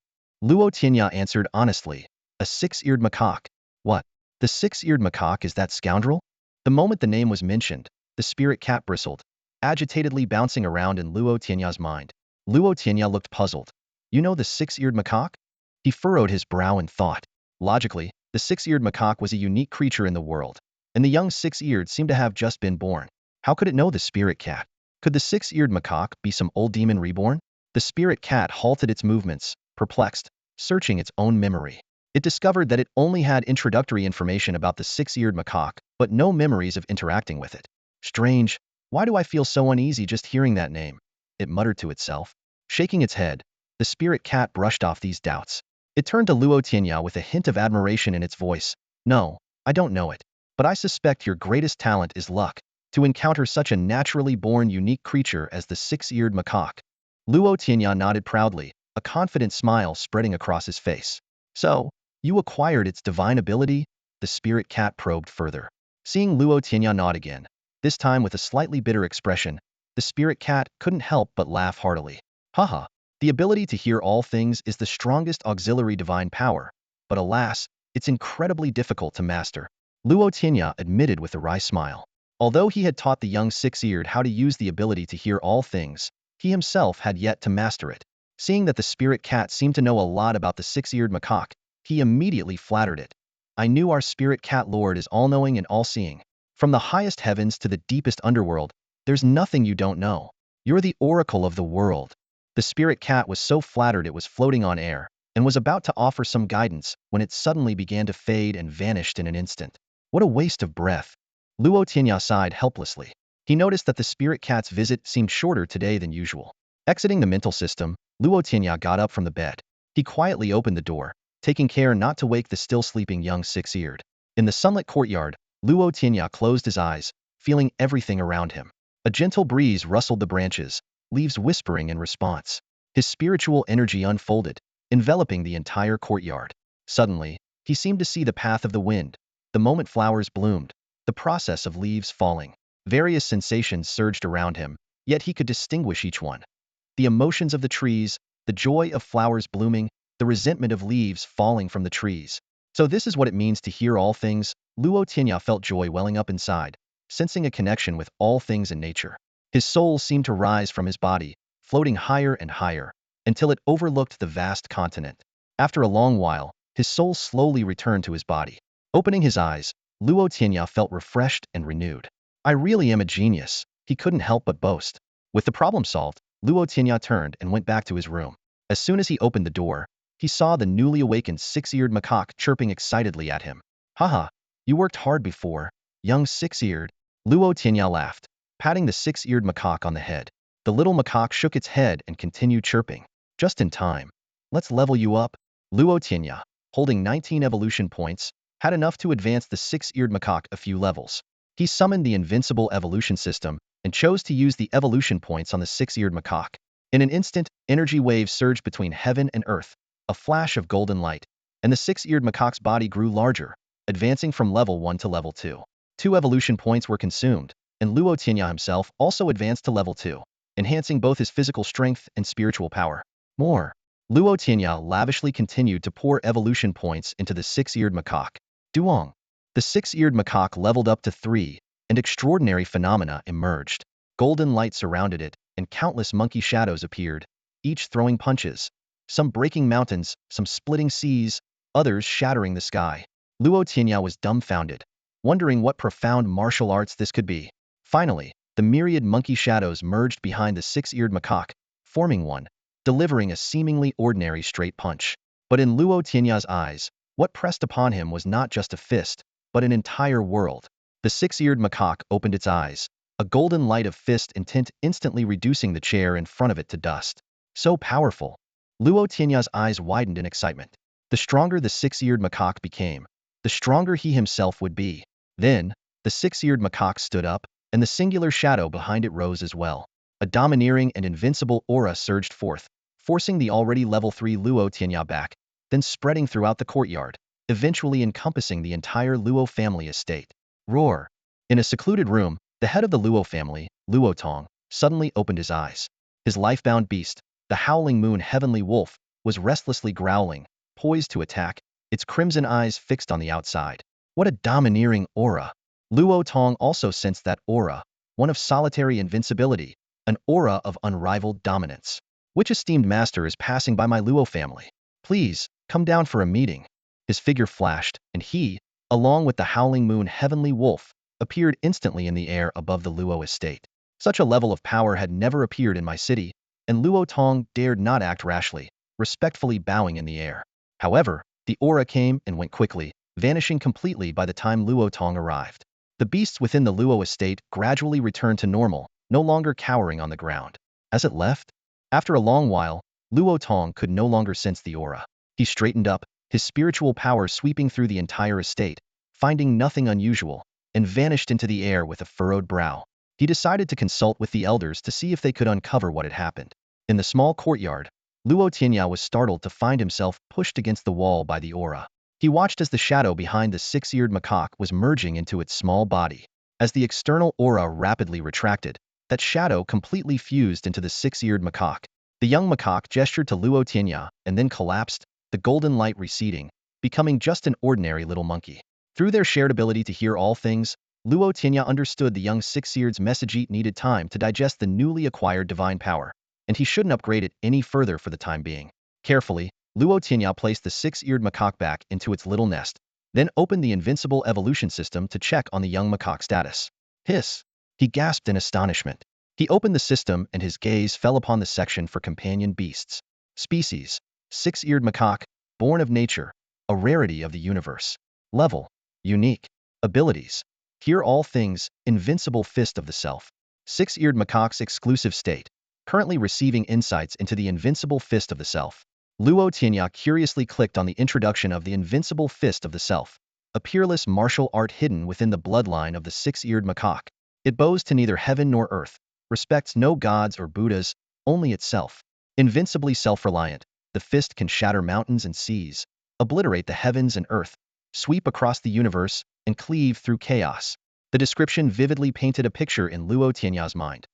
Luo Tianya answered honestly, a six-eared macaque. What? The six-eared macaque is that scoundrel? The moment the name was mentioned, the spirit cat bristled, agitatedly bouncing around in Luo Tianya's mind. Luo Tianya looked puzzled. You know the six-eared macaque? He furrowed his brow in thought. Logically, the six-eared macaque was a unique creature in the world, and the young six-eared seemed to have just been born. How could it know the spirit cat? Could the six-eared macaque be some old demon reborn? The spirit cat halted its movements, perplexed, searching its own memory. It discovered that it only had introductory information about the six-eared macaque, but no memories of interacting with it. Strange, why do I feel so uneasy just hearing that name? It muttered to itself. Shaking its head, the spirit cat brushed off these doubts. It turned to Luo Tianya with a hint of admiration in its voice. No, I don't know it. But I suspect your greatest talent is luck, to encounter such a naturally born unique creature as the six-eared macaque. Luo Tianya nodded proudly, a confident smile spreading across his face. So, you acquired its divine ability? The spirit cat probed further. Seeing Luo Tianya nod again, this time with a slightly bitter expression, the spirit cat couldn't help but laugh heartily. Haha, the ability to hear all things is the strongest auxiliary divine power, but alas, it's incredibly difficult to master. Luo Tianya admitted with a wry smile. Although he had taught the young six-eared how to use the ability to hear all things, he himself had yet to master it. Seeing that the spirit cat seemed to know a lot about the six-eared macaque, he immediately flattered it. I knew our spirit cat lord is all-knowing and all-seeing. From the highest heavens to the deepest underworld, there's nothing you don't know. You're the oracle of the world. The spirit cat was so flattered it was floating on air, and was about to offer some guidance when it suddenly began to fade and vanished in an instant. What a waste of breath. Luo Tianya sighed helplessly. He noticed that the spirit cat's visit seemed shorter today than usual. Exiting the mental system, Luo Tianya got up from the bed. He quietly opened the door, taking care not to wake the still sleeping young six-eared. In the sunlit courtyard, Luo Tianya closed his eyes, feeling everything around him. A gentle breeze rustled the branches, leaves whispering in response. His spiritual energy unfolded, enveloping the entire courtyard. Suddenly, he seemed to see the path of the wind, the moment flowers bloomed, the process of leaves falling. Various sensations surged around him, yet he could distinguish each one. The emotions of the trees, the joy of flowers blooming, the resentment of leaves falling from the trees. So this is what it means to hear all things. Luo Tianya felt joy welling up inside, sensing a connection with all things in nature. His soul seemed to rise from his body, floating higher and higher, until it overlooked the vast continent. After a long while, his soul slowly returned to his body. Opening his eyes, Luo Tianya felt refreshed and renewed. I really am a genius, he couldn't help but boast. With the problem solved, Luo Tianya turned and went back to his room. As soon as he opened the door, he saw the newly awakened six-eared macaque chirping excitedly at him. Haha, you worked hard before, young six-eared. Luo Tianya laughed, patting the six-eared macaque on the head. The little macaque shook its head and continued chirping. Just in time. Let's level you up. Luo Tianya, holding 19 evolution points, had enough to advance the six-eared macaque a few levels. He summoned the invincible evolution system and chose to use the evolution points on the six-eared macaque. In an instant, energy waves surged between heaven and earth, a flash of golden light, and the six-eared macaque's body grew larger, advancing from level 1 to level 2. 2 evolution points were consumed, and Luo Tianya himself also advanced to level 2, enhancing both his physical strength and spiritual power. More. Luo Tianya lavishly continued to pour evolution points into the six-eared macaque. Duong. The six-eared macaque leveled up to 3, and extraordinary phenomena emerged. Golden light surrounded it, and countless monkey shadows appeared, each throwing punches, some breaking mountains, some splitting seas, others shattering the sky. Luo Tianya was dumbfounded, wondering what profound martial arts this could be. Finally, the myriad monkey shadows merged behind the six-eared macaque, forming one, delivering a seemingly ordinary straight punch. But in Luo Tianya's eyes, what pressed upon him was not just a fist, but an entire world. The six-eared macaque opened its eyes, a golden light of fist intent instantly reducing the chair in front of it to dust. So powerful. Luo Tianya's eyes widened in excitement. The stronger the six-eared macaque became, the stronger he himself would be. Then, the six-eared macaque stood up, and the singular shadow behind it rose as well. A domineering and invincible aura surged forth, forcing the already level 3 Luo Tianya back, then spreading throughout the courtyard, eventually encompassing the entire Luo family estate. Roar! In a secluded room, the head of the Luo family, Luo Tong, suddenly opened his eyes. His life-bound beast, the howling moon heavenly wolf, was restlessly growling, poised to attack, its crimson eyes fixed on the outside. What a domineering aura! Luo Tong also sensed that aura, one of solitary invincibility, an aura of unrivaled dominance. Which esteemed master is passing by my Luo family? Please, come down for a meeting. His figure flashed, and he, along with the howling moon heavenly wolf, appeared instantly in the air above the Luo estate. Such a level of power had never appeared in my city, and Luo Tong dared not act rashly, respectfully bowing in the air. However, the aura came and went quickly, vanishing completely by the time Luo Tong arrived. The beasts within the Luo estate gradually returned to normal, no longer cowering on the ground. As it left, after a long while, Luo Tong could no longer sense the aura. He straightened up, his spiritual power sweeping through the entire estate, finding nothing unusual, and vanished into the air with a furrowed brow. He decided to consult with the elders to see if they could uncover what had happened. In the small courtyard, Luo Tianya was startled to find himself pushed against the wall by the aura. He watched as the shadow behind the six-eared macaque was merging into its small body. As the external aura rapidly retracted, that shadow completely fused into the six-eared macaque. The young macaque gestured to Luo Tianya and then collapsed, the golden light receding, becoming just an ordinary little monkey. Through their shared ability to hear all things, Luo Tianya understood the young six-eared's message needed time to digest the newly acquired divine power, and he shouldn't upgrade it any further for the time being. Carefully, Luo Tianya placed the six-eared macaque back into its little nest, then opened the invincible evolution system to check on the young macaque status. Hiss! He gasped in astonishment. He opened the system and his gaze fell upon the section for companion beasts. Species: six-eared macaque, born of nature, a rarity of the universe. Level: unique. Abilities: hear all things, Invincible Fist of the Self. Six-eared macaque's exclusive state, currently receiving insights into the Invincible Fist of the Self. Luo Tianya curiously clicked on the introduction of the Invincible Fist of the Self, a peerless martial art hidden within the bloodline of the six-eared macaque. It bows to neither heaven nor earth, respects no gods or Buddhas, only itself. Invincibly self-reliant, the fist can shatter mountains and seas, obliterate the heavens and earth, sweep across the universe, and cleave through chaos. The description vividly painted a picture in Luo Tianya's mind.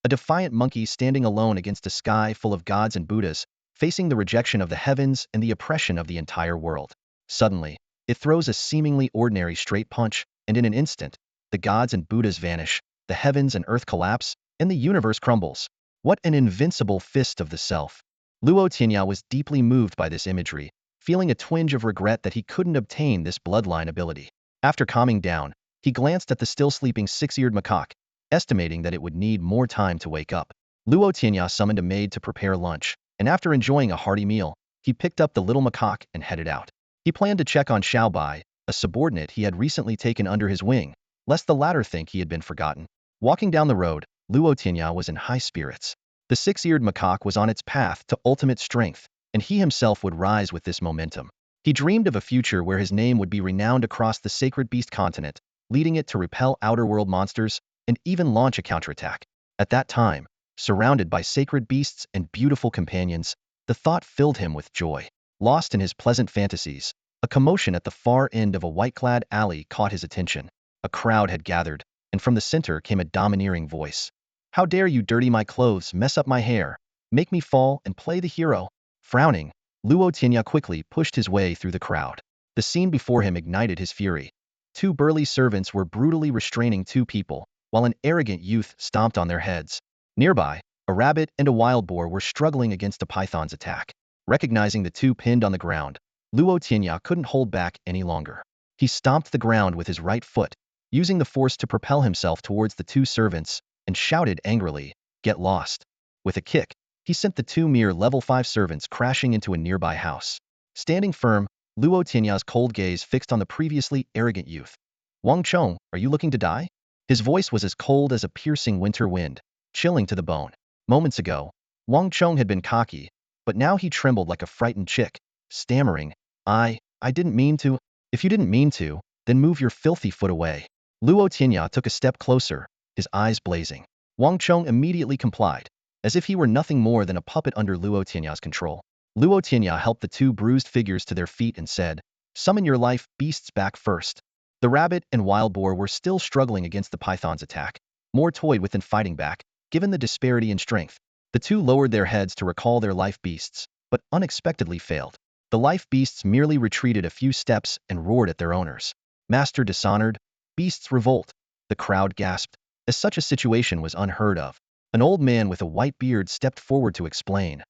A defiant monkey standing alone against a sky full of gods and Buddhas, facing the rejection of the heavens and the oppression of the entire world. Suddenly, it throws a seemingly ordinary straight punch, and in an instant, the gods and Buddhas vanish, the heavens and earth collapse, and the universe crumbles. What an invincible fist of the self! Luo Tianya was deeply moved by this imagery, feeling a twinge of regret that he couldn't obtain this bloodline ability. After calming down, he glanced at the still sleeping six-eared macaque, estimating that it would need more time to wake up. Luo Tianya summoned a maid to prepare lunch, and after enjoying a hearty meal, he picked up the little macaque and headed out. He planned to check on Xiaobai, a subordinate he had recently taken under his wing, lest the latter think he had been forgotten. Walking down the road, Luo Tianya was in high spirits. The six-eared macaque was on its path to ultimate strength, and he himself would rise with this momentum. He dreamed of a future where his name would be renowned across the sacred beast continent, leading it to repel outer world monsters and even launch a counterattack. At that time, surrounded by sacred beasts and beautiful companions, the thought filled him with joy. Lost in his pleasant fantasies, a commotion at the far end of a white-clad alley caught his attention. A crowd had gathered, and from the center came a domineering voice. "How dare you dirty my clothes, mess up my hair, make me fall and play the hero?" Frowning, Luo Tianya quickly pushed his way through the crowd. The scene before him ignited his fury. Two burly servants were brutally restraining two people, while an arrogant youth stomped on their heads. Nearby, a rabbit and a wild boar were struggling against a python's attack. Recognizing the two pinned on the ground, Luo Tianya couldn't hold back any longer. He stomped the ground with his right foot, using the force to propel himself towards the two servants, and shouted angrily, "Get lost." With a kick, he sent the two mere level 5 servants crashing into a nearby house. Standing firm, Luo Tianya's cold gaze fixed on the previously arrogant youth. "Wang Chong, are you looking to die?" His voice was as cold as a piercing winter wind, chilling to the bone. Moments ago, Wang Chong had been cocky, but now he trembled like a frightened chick, stammering, I didn't mean to." "If you didn't mean to, then move your filthy foot away." Luo Tianya took a step closer, his eyes blazing. Wang Chong immediately complied, as if he were nothing more than a puppet under Luo Tianya's control. Luo Tianya helped the two bruised figures to their feet and said, "Summon your life beasts back first." The rabbit and wild boar were still struggling against the python's attack, more toyed with than fighting back, given the disparity in strength. The two lowered their heads to recall their life beasts, but unexpectedly failed. The life beasts merely retreated a few steps and roared at their owners. "Master dishonored, beasts revolt." The crowd gasped, as such a situation was unheard of. An old man with a white beard stepped forward to explain.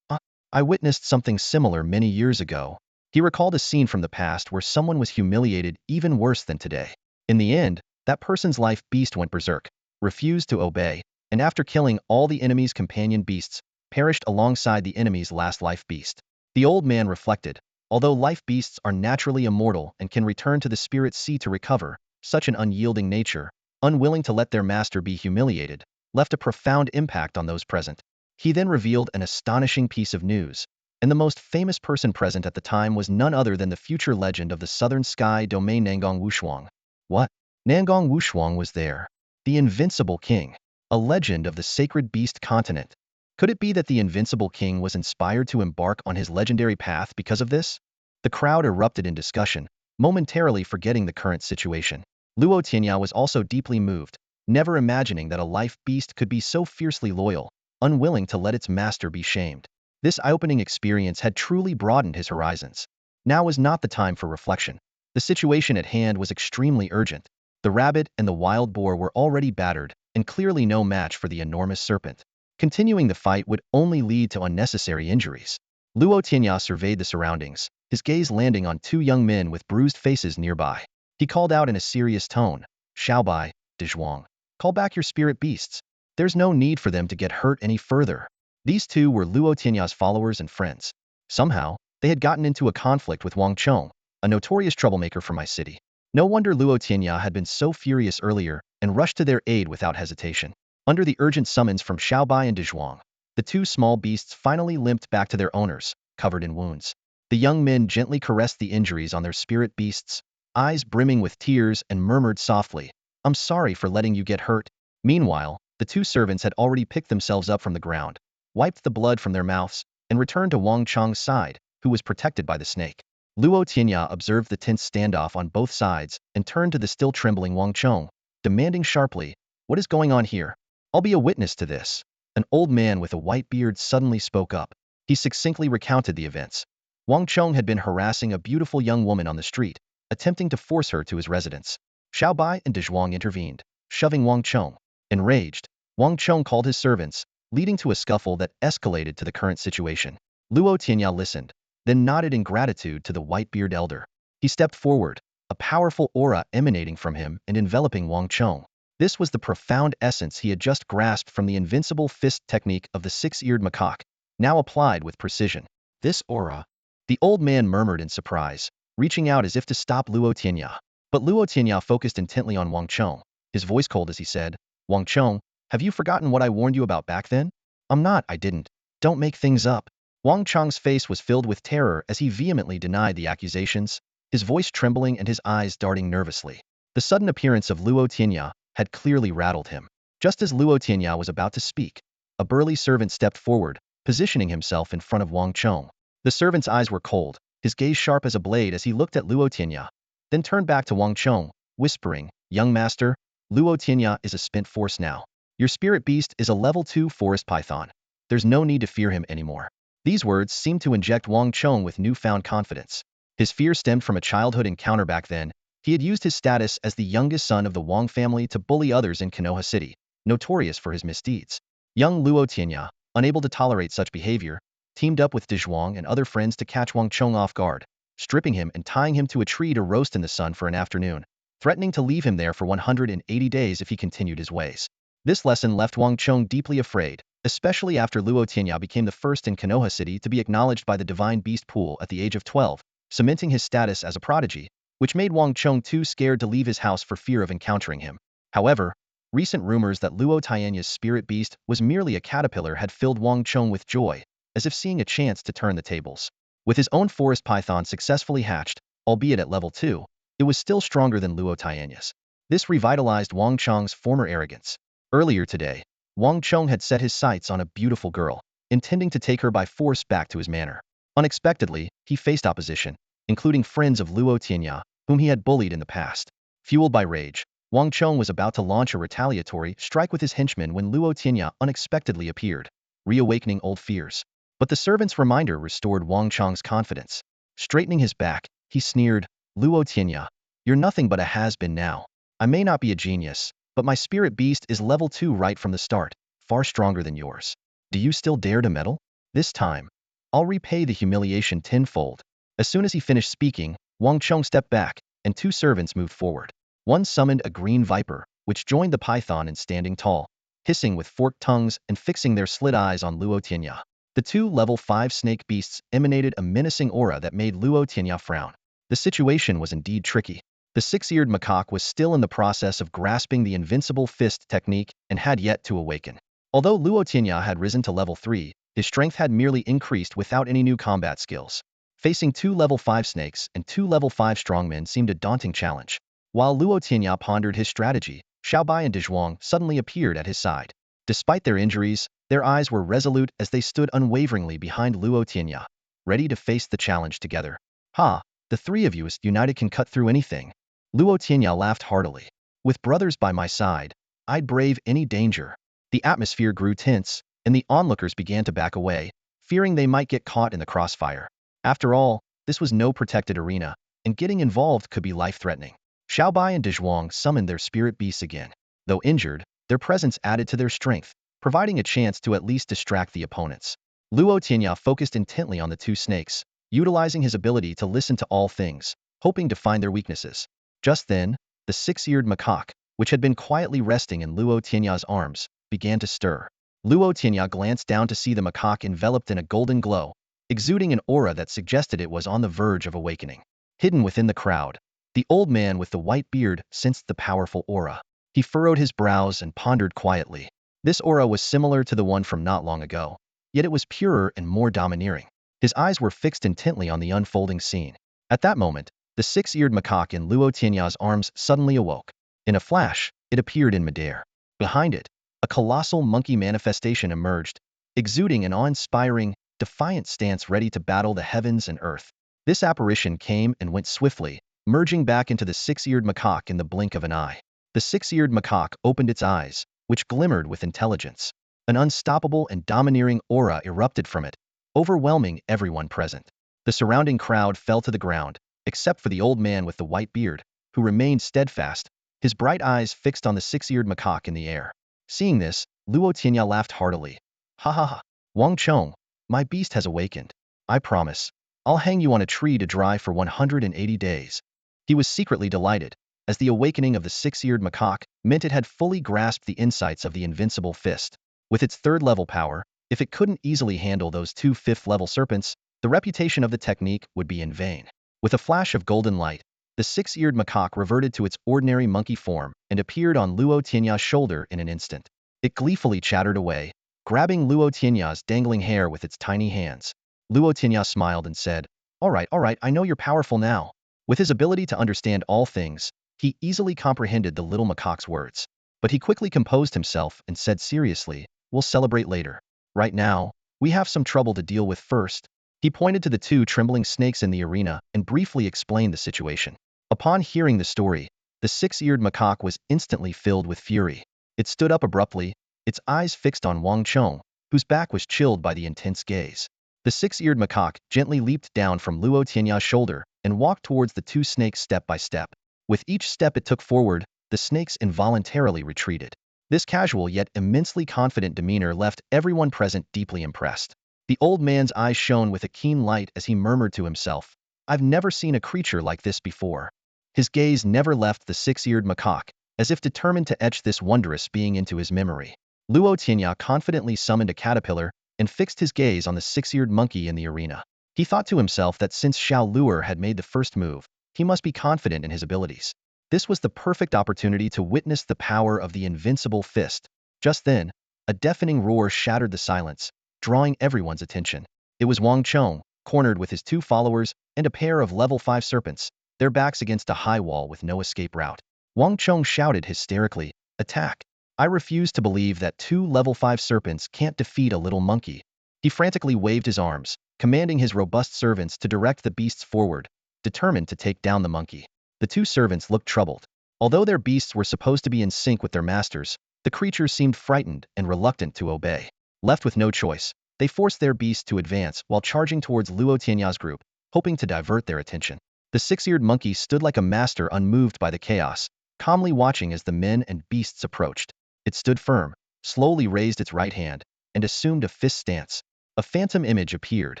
I witnessed something similar many years ago." He recalled a scene from the past where someone was humiliated even worse than today. In the end, that person's life beast went berserk, refused to obey, and after killing all the enemy's companion beasts, perished alongside the enemy's last life beast. The old man reflected, although life beasts are naturally immortal and can return to the spirit sea to recover, such an unyielding nature, unwilling to let their master be humiliated, left a profound impact on those present. He then revealed an astonishing piece of news, and the most famous person present at the time was none other than the future legend of the southern sky domain Nangong Wushuang. What? Nangong Wushuang was there. The Invincible King, a legend of the sacred beast continent. Could it be that the Invincible King was inspired to embark on his legendary path because of this? The crowd erupted in discussion, momentarily forgetting the current situation. Luo Tianya was also deeply moved, never imagining that a life beast could be so fiercely loyal, unwilling to let its master be shamed. This eye-opening experience had truly broadened his horizons. Now was not the time for reflection. The situation at hand was extremely urgent. The rabbit and the wild boar were already battered, and clearly no match for the enormous serpent. Continuing the fight would only lead to unnecessary injuries. Luo Tianya surveyed the surroundings, his gaze landing on two young men with bruised faces nearby. He called out in a serious tone, "Xiaobai, Dezhuang, call back your spirit beasts. There's no need for them to get hurt any further." These two were Luo Tianya's followers and friends. Somehow, they had gotten into a conflict with Wang Chong, a notorious troublemaker from my city. No wonder Luo Tianya had been so furious earlier and rushed to their aid without hesitation. Under the urgent summons from Xiaobai and Dezhuang, the two small beasts finally limped back to their owners, covered in wounds. The young men gently caressed the injuries on their spirit beasts, eyes brimming with tears, and murmured softly, "I'm sorry for letting you get hurt." Meanwhile, the two servants had already picked themselves up from the ground, wiped the blood from their mouths, and returned to Wang Chong's side, who was protected by the snake. Luo Tianya observed the tense standoff on both sides and turned to the still trembling Wang Chong, demanding sharply, "What is going on here? I'll be a witness to this." An old man with a white beard suddenly spoke up. He succinctly recounted the events. Wang Chong had been harassing a beautiful young woman on the street, attempting to force her to his residence. Xiaobai and Dezhuang intervened, shoving Wang Chong. Enraged, Wang Chong called his servants, leading to a scuffle that escalated to the current situation. Luo Tianya listened, then nodded in gratitude to the white-beard elder. He stepped forward, a powerful aura emanating from him and enveloping Wang Chong. This was the profound essence he had just grasped from the Invincible Fist technique of the Six-Eared Macaque, now applied with precision. This aura, the old man murmured in surprise, reaching out as if to stop Luo Tianya. But Luo Tianya focused intently on Wang Chong, his voice cold as he said, Wang Chong, have you forgotten what I warned you about back then? I didn't. Don't make things up. Wang Chong's face was filled with terror as he vehemently denied the accusations, his voice trembling and his eyes darting nervously. The sudden appearance of Luo Tianya had clearly rattled him. Just as Luo Tianya was about to speak, a burly servant stepped forward, positioning himself in front of Wang Chong. The servant's eyes were cold, his gaze sharp as a blade as he looked at Luo Tianya, then turned back to Wang Chong, whispering, Young master, Luo Tianya is a spent force now. Your spirit beast is a level 2 forest python. There's no need to fear him anymore. These words seemed to inject Wang Chong with newfound confidence. His fear stemmed from a childhood encounter back then. He had used his status as the youngest son of the Wang family to bully others in Konoha City, notorious for his misdeeds. Young Luo Tianya, unable to tolerate such behavior, teamed up with Dezhuang and other friends to catch Wang Chong off guard, stripping him and tying him to a tree to roast in the sun for an afternoon, threatening to leave him there for 180 days if he continued his ways. This lesson left Wang Chong deeply afraid, especially after Luo Tianya became the first in Konoha City to be acknowledged by the Divine Beast Pool at the age of 12, cementing his status as a prodigy, which made Wang Chong too scared to leave his house for fear of encountering him. However, recent rumors that Luo Tianya's spirit beast was merely a caterpillar had filled Wang Chong with joy, as if seeing a chance to turn the tables. With his own forest python successfully hatched, albeit at level 2, it was still stronger than Luo Tianya's. This revitalized Wang Chong's former arrogance. Earlier today, Wang Chong had set his sights on a beautiful girl, intending to take her by force back to his manor. Unexpectedly, he faced opposition, including friends of Luo Tianya, whom he had bullied in the past. Fueled by rage, Wang Chong was about to launch a retaliatory strike with his henchmen when Luo Tianya unexpectedly appeared, reawakening old fears. But the servant's reminder restored Wang Chong's confidence. Straightening his back, he sneered, Luo Tianya, you're nothing but a has-been now. I may not be a genius, but my spirit beast is level 2 right from the start, far stronger than yours. Do you still dare to meddle? This time, I'll repay the humiliation tenfold. As soon as he finished speaking, Wang Chong stepped back, and 2 servants moved forward. One summoned a green viper, which joined the python in standing tall, hissing with forked tongues and fixing their slit eyes on Luo Tianya. The 2 level 5 snake beasts emanated a menacing aura that made Luo Tianya frown. The situation was indeed tricky. The Six-Eared Macaque was still in the process of grasping the Invincible Fist technique and had yet to awaken. Although Luo Tianya had risen to level 3, his strength had merely increased without any new combat skills. Facing 2 level 5 snakes and 2 level 5 strongmen seemed a daunting challenge. While Luo Tianya pondered his strategy, Xiaobai and Dezhuang suddenly appeared at his side. Despite their injuries, their eyes were resolute as they stood unwaveringly behind Luo Tianya, ready to face the challenge together. Ha! The 3 of you united can cut through anything. Luo Tianya laughed heartily. With brothers by my side, I'd brave any danger. The atmosphere grew tense, and the onlookers began to back away, fearing they might get caught in the crossfire. After all, this was no protected arena, and getting involved could be life-threatening. Xiaobai and Dezhuang summoned their spirit beasts again. Though injured, their presence added to their strength, providing a chance to at least distract the opponents. Luo Tianya focused intently on the 2 snakes, utilizing his ability to listen to all things, hoping to find their weaknesses. Just then, the Six-Eared Macaque, which had been quietly resting in Luo Tianya's arms, began to stir. Luo Tianya glanced down to see the macaque enveloped in a golden glow, exuding an aura that suggested it was on the verge of awakening. Hidden within the crowd, the old man with the white beard sensed the powerful aura. He furrowed his brows and pondered quietly. This aura was similar to the one from not long ago, yet it was purer and more domineering. His eyes were fixed intently on the unfolding scene. At that moment, the Six-Eared Macaque in Luo Tianya's arms suddenly awoke. In a flash, it appeared in midair. Behind it, a colossal monkey manifestation emerged, exuding an awe-inspiring, defiant stance ready to battle the heavens and earth. This apparition came and went swiftly, merging back into the Six-Eared Macaque in the blink of an eye. The Six-Eared Macaque opened its eyes, which glimmered with intelligence. An unstoppable and domineering aura erupted from it, overwhelming everyone present. The surrounding crowd fell to the ground, except for the old man with the white beard, who remained steadfast, his bright eyes fixed on the Six-Eared Macaque in the air. Seeing this, Luo Tianya laughed heartily. Ha ha ha! Wang Chong, my beast has awakened. I promise, I'll hang you on a tree to dry for 180 days. He was secretly delighted, as the awakening of the Six-Eared Macaque meant it had fully grasped the insights of the Invincible Fist. With its third-level power, if it couldn't easily handle those two fifth-level serpents, the reputation of the technique would be in vain. With a flash of golden light, the Six-Eared Macaque reverted to its ordinary monkey form and appeared on Luo Tianya's shoulder in an instant. It gleefully chattered away, grabbing Luo Tianya's dangling hair with its tiny hands. Luo Tianya smiled and said, all right, I know you're powerful now." With his ability to understand all things, he easily comprehended the little macaque's words. But he quickly composed himself and said seriously, "We'll celebrate later. Right now, we have some trouble to deal with first." He pointed to the two trembling snakes in the arena and briefly explained the situation. Upon hearing the story, the Six-Eared Macaque was instantly filled with fury. It stood up abruptly, its eyes fixed on Wang Chong, whose back was chilled by the intense gaze. The Six-Eared Macaque gently leaped down from Luo Tianya's shoulder and walked towards the two snakes step by step. With each step it took forward, the snakes involuntarily retreated. This casual yet immensely confident demeanor left everyone present deeply impressed. The old man's eyes shone with a keen light as he murmured to himself, "I've never seen a creature like this before." His gaze never left the Six-Eared Macaque, as if determined to etch this wondrous being into his memory. Luo Tianya confidently summoned a caterpillar and fixed his gaze on the six-eared monkey in the arena. He thought to himself that since Xiao Luer had made the first move, he must be confident in his abilities. This was the perfect opportunity to witness the power of the Invincible Fist. Just then, a deafening roar shattered the silence, drawing everyone's attention. It was Wang Chong, cornered with his two followers and a pair of level 5 serpents, their backs against a high wall with no escape route. Wang Chong shouted hysterically, "Attack! I refuse to believe that two level 5 serpents can't defeat a little monkey." He frantically waved his arms, commanding his robust servants to direct the beasts forward, determined to take down the monkey. The two servants looked troubled. Although their beasts were supposed to be in sync with their masters, the creatures seemed frightened and reluctant to obey. Left with no choice, they forced their beasts to advance while charging towards Luo Tianya's group, hoping to divert their attention. The six-eared monkey stood like a master unmoved by the chaos, calmly watching as the men and beasts approached. It stood firm, slowly raised its right hand, and assumed a fist stance. A phantom image appeared,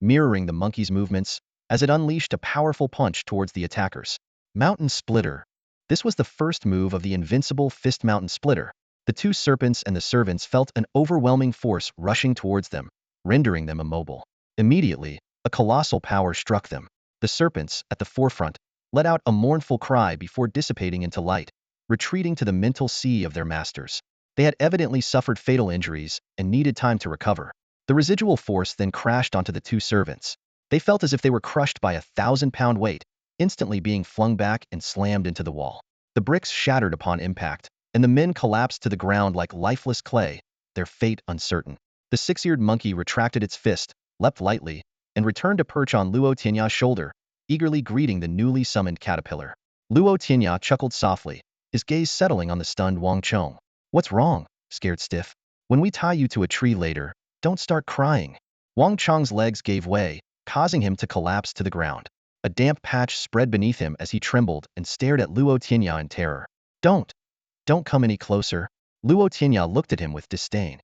mirroring the monkey's movements, as it unleashed a powerful punch towards the attackers. Mountain Splitter. This was the first move of the Invincible Fist Mountain Splitter. The two serpents and the servants felt an overwhelming force rushing towards them, rendering them immobile. Immediately, a colossal power struck them. The serpents, at the forefront, let out a mournful cry before dissipating into light, retreating to the mental sea of their masters. They had evidently suffered fatal injuries and needed time to recover. The residual force then crashed onto the two servants. They felt as if they were crushed by a 1,000-pound weight, instantly being flung back and slammed into the wall. The bricks shattered upon impact, and the men collapsed to the ground like lifeless clay, their fate uncertain. The six-eared monkey retracted its fist, leapt lightly, and returned to perch on Luo Tianya's shoulder, eagerly greeting the newly summoned caterpillar. Luo Tianya chuckled softly, his gaze settling on the stunned Wang Chong. "What's wrong, scared stiff? When we tie you to a tree later, don't start crying." Wang Chong's legs gave way, causing him to collapse to the ground. A damp patch spread beneath him as he trembled and stared at Luo Tianya in terror. Don't come any closer." Luo Tianya looked at him with disdain.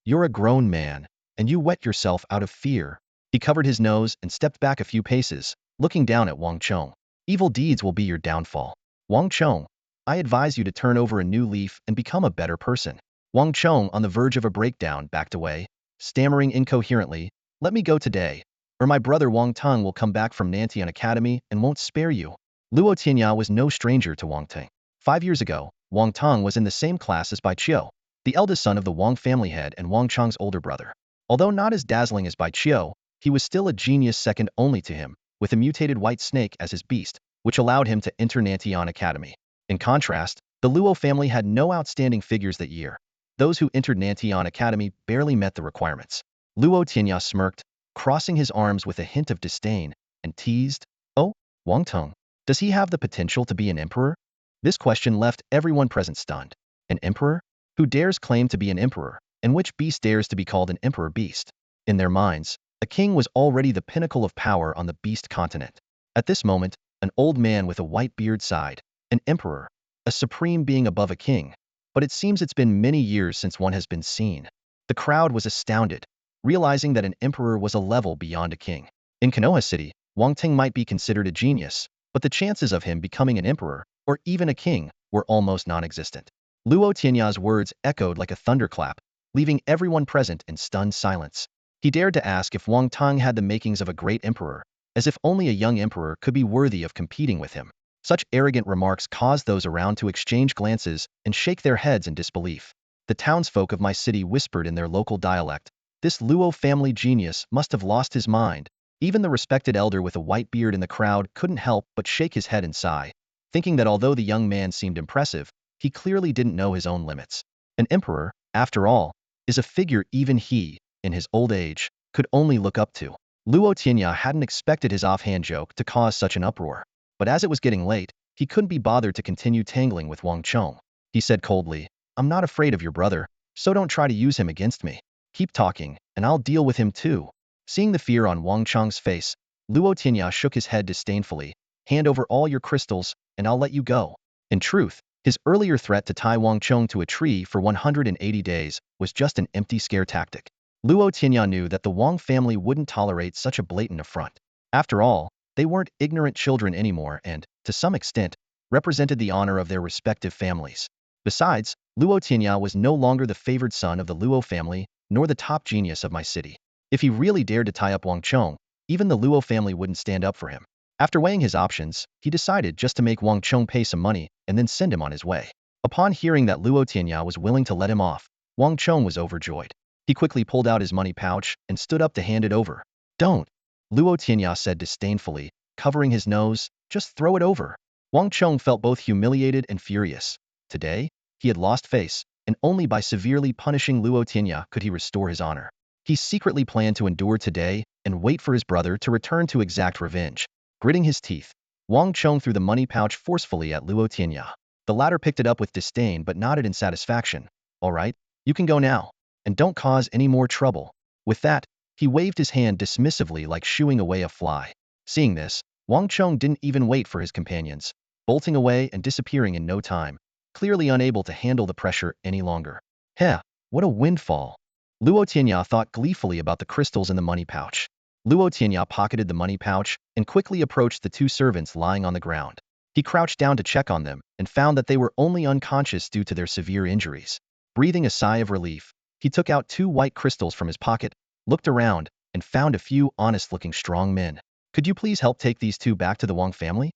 "You're a grown man, and you wet yourself out of fear." He covered his nose and stepped back a few paces, looking down at Wang Chong. "Evil deeds will be your downfall. Wang Chong, I advise you to turn over a new leaf and become a better person." Wang Chong, on the verge of a breakdown, backed away, stammering incoherently, "Let me go today, or my brother Wang Teng will come back from Nantian Academy and won't spare you." Luo Tianya was no stranger to Wang Teng. 5 years ago, Wang Teng was in the same class as Bai Qiu, the eldest son of the Wang family head and Wang Chong's older brother. Although not as dazzling as Bai Qiu, he was still a genius second only to him, with a mutated white snake as his beast, which allowed him to enter Nantian Academy. In contrast, the Luo family had no outstanding figures that year. Those who entered Nantian Academy barely met the requirements. Luo Tianya smirked, crossing his arms with a hint of disdain, and teased, "Oh, Wang Teng, does he have the potential to be an emperor?" This question left everyone present stunned. An emperor? Who dares claim to be an emperor, and which beast dares to be called an emperor beast? In their minds, a king was already the pinnacle of power on the beast continent. At this moment, an old man with a white beard sighed, "An emperor, a supreme being above a king, but it seems it's been many years since one has been seen." The crowd was astounded, realizing that an emperor was a level beyond a king. In Konoha City, Wang Ting might be considered a genius, but the chances of him becoming an emperor or even a king, were almost non-existent. Luo Tianya's words echoed like a thunderclap, leaving everyone present in stunned silence. He dared to ask if Wang Tang had the makings of a great emperor, as if only a young emperor could be worthy of competing with him. Such arrogant remarks caused those around to exchange glances and shake their heads in disbelief. The townsfolk of my city whispered in their local dialect, "This Luo family genius must have lost his mind." Even the respected elder with a white beard in the crowd couldn't help but shake his head and sigh, thinking that although the young man seemed impressive, he clearly didn't know his own limits. An emperor, after all, is a figure even he, in his old age, could only look up to. Luo Tianya hadn't expected his offhand joke to cause such an uproar. But as it was getting late, he couldn't be bothered to continue tangling with Wang Chong. He said coldly, "I'm not afraid of your brother, so don't try to use him against me. Keep talking, and I'll deal with him too." Seeing the fear on Wang Chong's face, Luo Tianya shook his head disdainfully. "Hand over all your crystals, and I'll let you go." In truth, his earlier threat to tie Wang Chong to a tree for 180 days was just an empty scare tactic. Luo Tianya knew that the Wang family wouldn't tolerate such a blatant affront. After all, they weren't ignorant children anymore and, to some extent, represented the honor of their respective families. Besides, Luo Tianya was no longer the favored son of the Luo family, nor the top genius of my city. If he really dared to tie up Wang Chong, even the Luo family wouldn't stand up for him. After weighing his options, he decided just to make Wang Chong pay some money and then send him on his way. Upon hearing that Luo Tianya was willing to let him off, Wang Chong was overjoyed. He quickly pulled out his money pouch and stood up to hand it over. "Don't," Luo Tianya said disdainfully, covering his nose, "just throw it over." Wang Chong felt both humiliated and furious. Today, he had lost face, and only by severely punishing Luo Tianya could he restore his honor. He secretly planned to endure today and wait for his brother to return to exact revenge. Gritting his teeth, Wang Chong threw the money pouch forcefully at Luo Tianya. The latter picked it up with disdain but nodded in satisfaction. "All right, you can go now. And don't cause any more trouble." With that, he waved his hand dismissively like shooing away a fly. Seeing this, Wang Chong didn't even wait for his companions, bolting away and disappearing in no time, clearly unable to handle the pressure any longer. Heh, what a windfall. Luo Tianya thought gleefully about the crystals in the money pouch. Luo Tianya pocketed the money pouch and quickly approached the two servants lying on the ground. He crouched down to check on them and found that they were only unconscious due to their severe injuries. Breathing a sigh of relief, he took out 2 white crystals from his pocket, looked around, and found a few honest-looking strong men. "Could you please help take these 2 back to the Wang family?"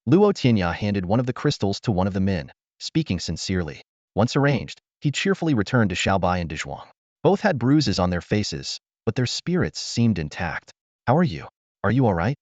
Luo Tianya handed one of the crystals to one of the men, speaking sincerely. Once arranged, he cheerfully returned to Xiaobai and Dezhuang. Both had bruises on their faces, but their spirits seemed intact. "How are you? Are you all right?"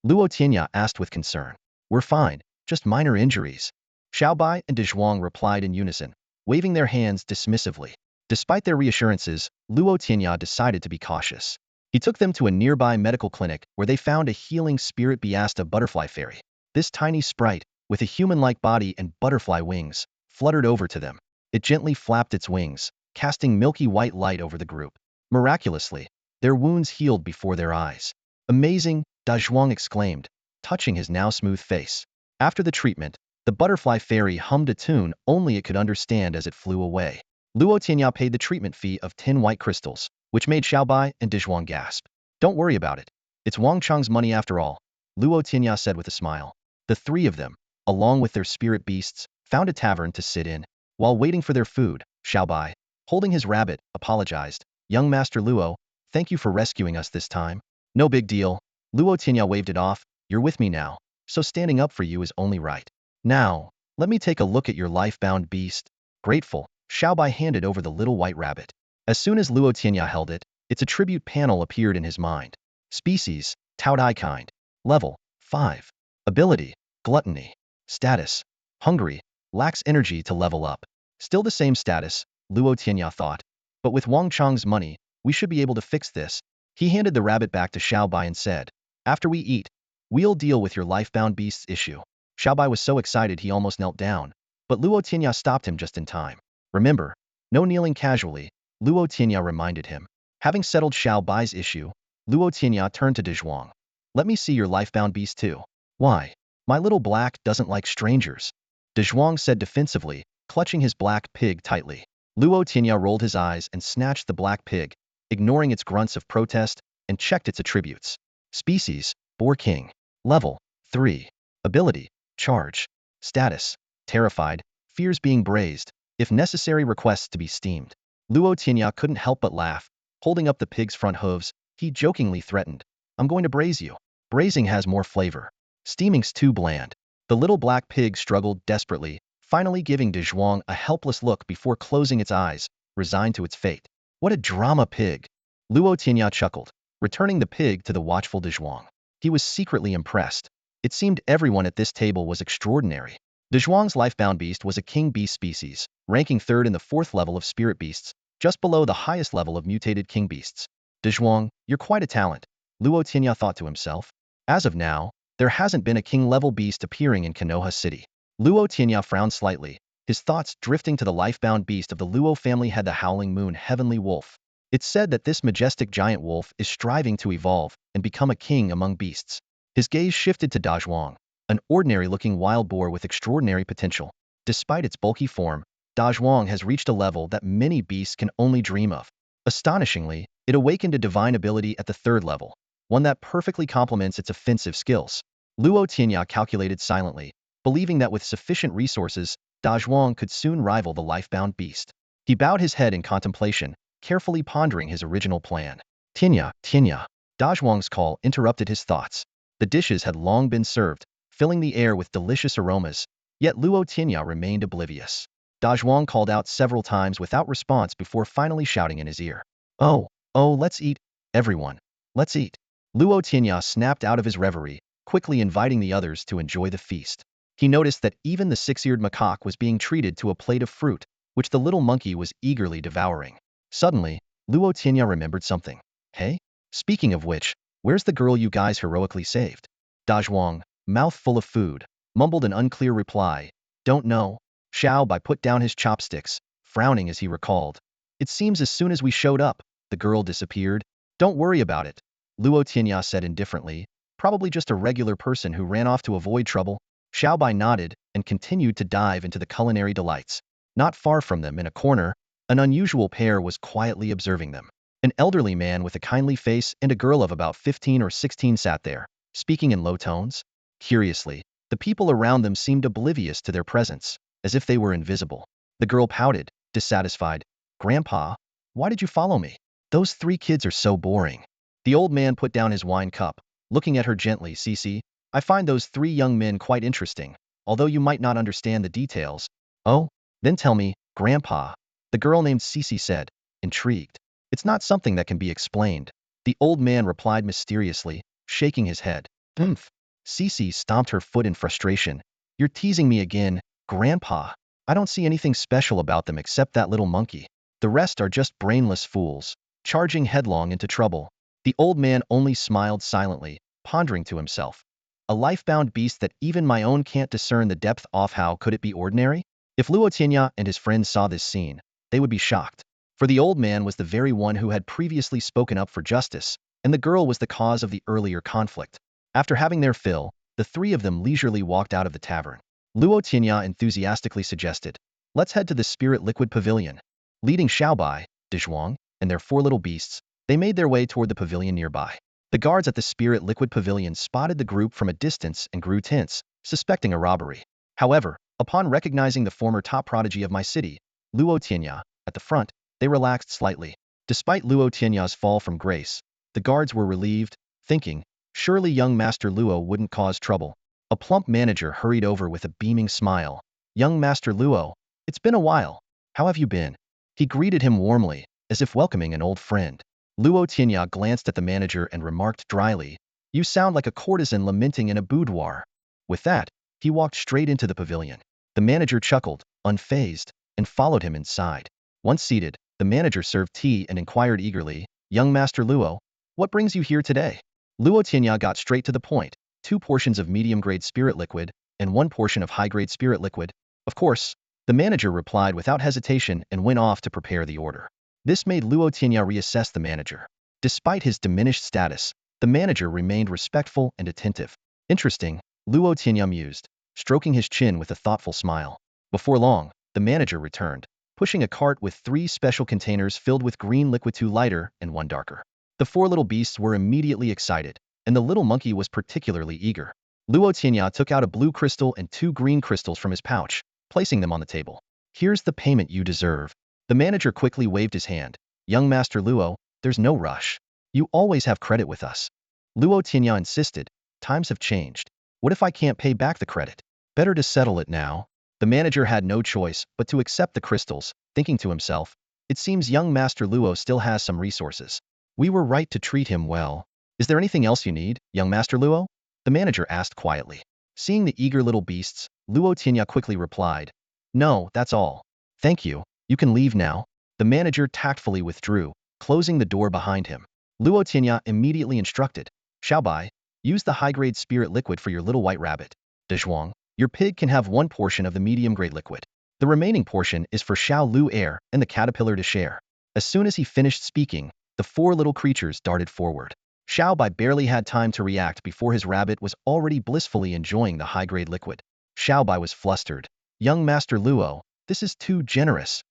Luo Tianya asked with concern. "We're fine, just minor injuries." Xiaobai and Dezhuang replied in unison, waving their hands dismissively. Despite their reassurances, Luo Tianya decided to be cautious. He took them to a nearby medical clinic where they found a healing spirit Biasta butterfly fairy. This tiny sprite, with a human-like body and butterfly wings, fluttered over to them. It gently flapped its wings, casting milky white light over the group. Miraculously, their wounds healed before their eyes. "Amazing," Dezhuang exclaimed, touching his now smooth face. After the treatment, the butterfly fairy hummed a tune only it could understand as it flew away. Luo Tianya paid the treatment fee of 10 white crystals, which made Xiaobai and Dezhuang gasp. "Don't worry about it. It's Wang Chong's money after all," Luo Tianya said with a smile. The 3 of them, along with their spirit beasts, found a tavern to sit in. While waiting for their food, Xiaobai, holding his rabbit, apologized. "Young Master Luo, thank you for rescuing us this time." "No big deal." Luo Tianya waved it off. "You're with me now, so standing up for you is only right. Now, let me take a look at your life-bound beast." Grateful, Xiaobai handed over the little white rabbit. As soon as Luo Tianya held it, its attribute panel appeared in his mind. Species, Taodai kind. Level, 5. Ability, Gluttony. Status, Hungry, lacks energy to level up. Still the same status, Luo Tianya thought. But with Wang Chong's money, we should be able to fix this. He handed the rabbit back to Xiaobai and said, "After we eat, we'll deal with your life-bound beasts issue." Xiaobai was so excited he almost knelt down, but Luo Tianya stopped him just in time. "Remember, no kneeling casually," Luo Tianya reminded him. Having settled Xiaobai's issue, Luo Tianya turned to Dezhuang. "Let me see your life-bound beast too." "Why? My little black doesn't like strangers," Dezhuang said defensively, clutching his black pig tightly. Luo Tianya rolled his eyes and snatched the black pig, ignoring its grunts of protest, and checked its attributes. Species, Boar King. Level, 3. Ability, Charge. Status: terrified, fears being braised, if necessary requests to be steamed. Luo Tianya couldn't help but laugh. Holding up the pig's front hooves, he jokingly threatened, I'm going to braise you. Braising has more flavor. Steaming's too bland. The little black pig struggled desperately, finally giving De Zhuang a helpless look before closing its eyes, resigned to its fate. What a drama pig! Luo Tianya chuckled, returning the pig to the watchful De Zhuang. He was secretly impressed. It seemed everyone at this table was extraordinary. De Zhuang's lifebound beast was a king beast species, ranking third in the fourth level of spirit beasts, just below the highest level of mutated king beasts. De Zhuang, you're quite a talent, Luo Tianya thought to himself. As of now, there hasn't been a king-level beast appearing in Konoha City. Luo Tianya frowned slightly, his thoughts drifting to the lifebound beast of the Luo family head, the Howling Moon Heavenly Wolf. It's said that this majestic giant wolf is striving to evolve and become a king among beasts. His gaze shifted to Da Zhuang, an ordinary-looking wild boar with extraordinary potential. Despite its bulky form, Da Zhuang has reached a level that many beasts can only dream of. Astonishingly, it awakened a divine ability at the third level, one that perfectly complements its offensive skills. Luo Tianya calculated silently, believing that with sufficient resources, Da Zhuang could soon rival the lifebound beast. He bowed his head in contemplation, carefully pondering his original plan. Tianya, Tianya. Da Zhuang's call interrupted his thoughts. The dishes had long been served, filling the air with delicious aromas, yet Luo Tianya remained oblivious. Da Zhuang called out several times without response before finally shouting in his ear. Oh, let's eat, everyone. Let's eat. Luo Tianya snapped out of his reverie, quickly inviting the others to enjoy the feast. He noticed that even the Six-Eared Macaque was being treated to a plate of fruit, which the little monkey was eagerly devouring. Suddenly, Luo Tianya remembered something. Hey? Speaking of which, where's the girl you guys heroically saved? Da Zhuang, mouth full of food, mumbled an unclear reply. Don't know. Xiao Bai put down his chopsticks, frowning as he recalled. It seems as soon as we showed up, the girl disappeared. Don't worry about it, Luo Tianya said indifferently. Probably just a regular person who ran off to avoid trouble. Xiao Bai nodded and continued to dive into the culinary delights. Not far from them, in a corner, an unusual pair was quietly observing them. An elderly man with a kindly face and a girl of about 15 or 16 sat there, speaking in low tones. Curiously, the people around them seemed oblivious to their presence, as if they were invisible. The girl pouted, dissatisfied. Grandpa, why did you follow me? Those three kids are so boring. The old man put down his wine cup, looking at her gently. Cece, I find those three young men quite interesting, although you might not understand the details. Oh, then tell me, Grandpa, the girl named Cece said, intrigued. It's not something that can be explained, the old man replied mysteriously, shaking his head. Oomph. Cece stomped her foot in frustration. You're teasing me again, Grandpa. I don't see anything special about them except that little monkey. The rest are just brainless fools, charging headlong into trouble. The old man only smiled silently, pondering to himself. A lifebound beast that even my own can't discern the depth of. How could it be ordinary? If Luo Tianya and his friends saw this scene, they would be shocked. For the old man was the very one who had previously spoken up for justice, and the girl was the cause of the earlier conflict. After having their fill, the three of them leisurely walked out of the tavern. Luo Tianya enthusiastically suggested, let's head to the Spirit Liquid Pavilion. Leading Xiaobai, De Zhuang, and their four little beasts, they made their way toward the pavilion nearby. The guards at the Spirit Liquid Pavilion spotted the group from a distance and grew tense, suspecting a robbery. However, upon recognizing the former top prodigy of my city, Luo Tianya, at the front, they relaxed slightly. Despite Luo Tianya's fall from grace, the guards were relieved, thinking, surely young Master Luo wouldn't cause trouble. A plump manager hurried over with a beaming smile. Young Master Luo, it's been a while. How have you been? He greeted him warmly, as if welcoming an old friend. Luo Tianya glanced at the manager and remarked dryly, you sound like a courtesan lamenting in a boudoir. With that, he walked straight into the pavilion. The manager chuckled, unfazed, and followed him inside. Once seated, the manager served tea and inquired eagerly, young Master Luo, what brings you here today? Luo Tianya got straight to the point, 2 portions of medium-grade spirit liquid, and 1 portion of high-grade spirit liquid. Of course, the manager replied without hesitation and went off to prepare the order. This made Luo Tianya reassess the manager. Despite his diminished status, the manager remained respectful and attentive. Interesting, Luo Tianya mused, stroking his chin with a thoughtful smile. Before long, the manager returned, pushing a cart with 3 special containers filled with green liquid, 2 lighter and 1 darker. The 4 little beasts were immediately excited, and the little monkey was particularly eager. Luo Tianya took out a blue crystal and 2 green crystals from his pouch, placing them on the table. Here's the payment you deserve. The manager quickly waved his hand. Young Master Luo, there's no rush. You always have credit with us. Luo Tianya insisted. Times have changed. What if I can't pay back the credit? Better to settle it now. The manager had no choice but to accept the crystals, thinking to himself, it seems young Master Luo still has some resources. We were right to treat him well. Is there anything else you need, young Master Luo? The manager asked quietly. Seeing the eager little beasts, Luo Tianya quickly replied, no, that's all. Thank you. You can leave now. The manager tactfully withdrew, closing the door behind him. Luo Tianya immediately instructed, Xiaobai, use the high-grade spirit liquid for your little white rabbit. Dezhuang, your pig can have 1 portion of the medium-grade liquid. The remaining portion is for Xiao Lu Air and the caterpillar to share. As soon as he finished speaking, the 4 little creatures darted forward. Xiaobai barely had time to react before his rabbit was already blissfully enjoying the high-grade liquid. Xiaobai was flustered. Young Master Luo, this is too generous.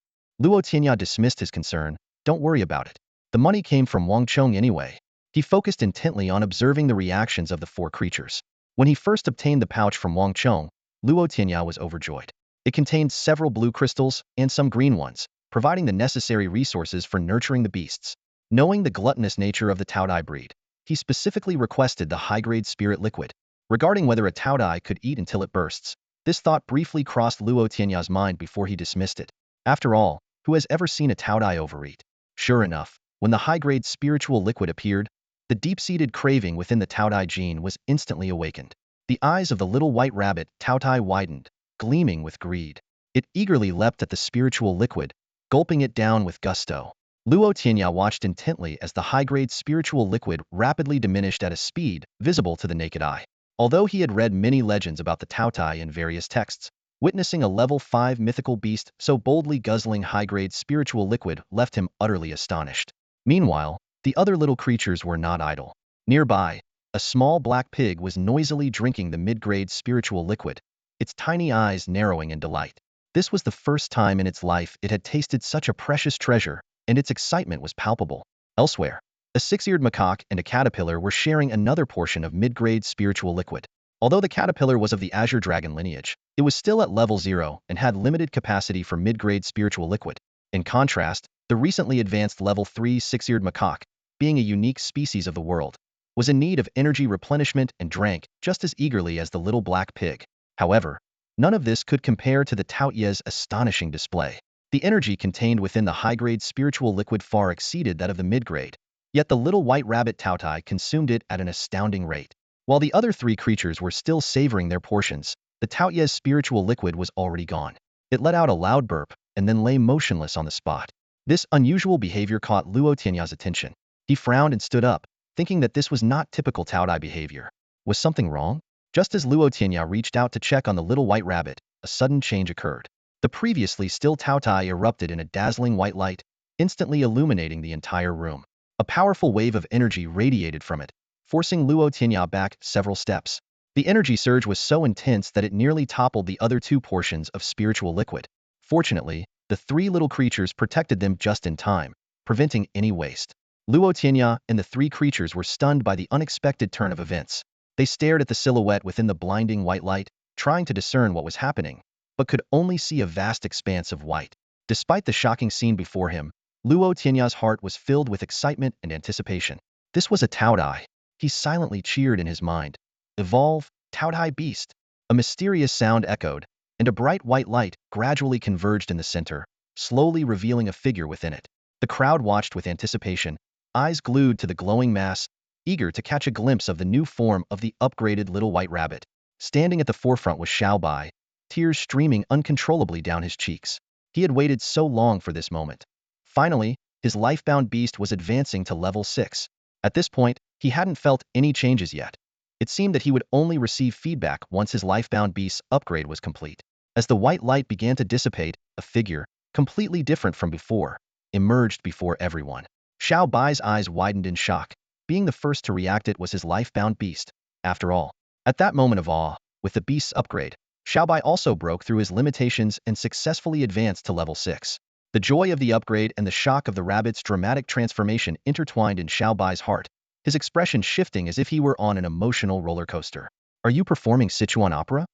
Luo Tianya dismissed his concern. Don't worry about it. The money came from Wang Chong anyway. He focused intently on observing the reactions of the 4 creatures. When he first obtained the pouch from Wang Chong, Luo Tianya was overjoyed. It contained several blue crystals and some green ones, providing the necessary resources for nurturing the beasts. Knowing the gluttonous nature of the Taodai breed, he specifically requested the high-grade spirit liquid. Regarding whether a Taodai could eat until it bursts, this thought briefly crossed Luo Tianya's mind before he dismissed it. After all, who has ever seen a Taodai overeat? Sure enough, when the high-grade spiritual liquid appeared, the deep-seated craving within the Taodai gene was instantly awakened. The eyes of the little white rabbit Taodai widened, gleaming with greed. It eagerly leapt at the spiritual liquid, gulping it down with gusto. Luo Tianya watched intently as the high-grade spiritual liquid rapidly diminished at a speed visible to the naked eye. Although he had read many legends about the Taotai in various texts, witnessing a level 5 mythical beast so boldly guzzling high-grade spiritual liquid left him utterly astonished. Meanwhile, the other little creatures were not idle. Nearby, a small black pig was noisily drinking the mid-grade spiritual liquid, its tiny eyes narrowing in delight. This was the first time in its life it had tasted such a precious treasure, and its excitement was palpable. Elsewhere, a six-eared macaque and a caterpillar were sharing another portion of mid-grade spiritual liquid. Although the caterpillar was of the Azure Dragon lineage, it was still at level 0 and had limited capacity for mid-grade spiritual liquid. In contrast, the recently advanced level 3 six-eared macaque, being a unique species of the world, was in need of energy replenishment and drank just as eagerly as the little black pig. However, none of this could compare to the Taoye's astonishing display. The energy contained within the high-grade spiritual liquid far exceeded that of the mid-grade, yet the little white rabbit Taotai consumed it at an astounding rate. While the other 3 creatures were still savoring their portions, the Taoye's spiritual liquid was already gone. It let out a loud burp and then lay motionless on the spot. This unusual behavior caught Luo Tianya's attention. He frowned and stood up, thinking that this was not typical Taodai behavior. Was something wrong? Just as Luo Tianya reached out to check on the little white rabbit, a sudden change occurred. The previously still Taotai erupted in a dazzling white light, instantly illuminating the entire room. A powerful wave of energy radiated from it, forcing Luo Tianya back several steps. The energy surge was so intense that it nearly toppled the other 2 portions of spiritual liquid. Fortunately, the 3 little creatures protected them just in time, preventing any waste. Luo Tianya and the 3 creatures were stunned by the unexpected turn of events. They stared at the silhouette within the blinding white light, trying to discern what was happening, but could only see a vast expanse of white. Despite the shocking scene before him, Luo Tianya's heart was filled with excitement and anticipation. This was a Taodai. He silently cheered in his mind. Evolve, Taodai beast. A mysterious sound echoed, and a bright white light gradually converged in the center, slowly revealing a figure within it. The crowd watched with anticipation, eyes glued to the glowing mass, eager to catch a glimpse of the new form of the upgraded little white rabbit. Standing at the forefront was Xiaobai, tears streaming uncontrollably down his cheeks. He had waited so long for this moment. Finally, his life-bound beast was advancing to level 6. At this point, he hadn't felt any changes yet. It seemed that he would only receive feedback once his life-bound beast's upgrade was complete. As the white light began to dissipate, a figure, completely different from before, emerged before everyone. Xiao Bai's eyes widened in shock. Being the first to react, it was his life-bound beast. After all, at that moment of awe, with the beast's upgrade, Xiao Bai also broke through his limitations and successfully advanced to level 6. The joy of the upgrade and the shock of the rabbit's dramatic transformation intertwined in Xiao Bai's heart, his expression shifting as if he were on an emotional roller coaster. Are you performing Sichuan opera?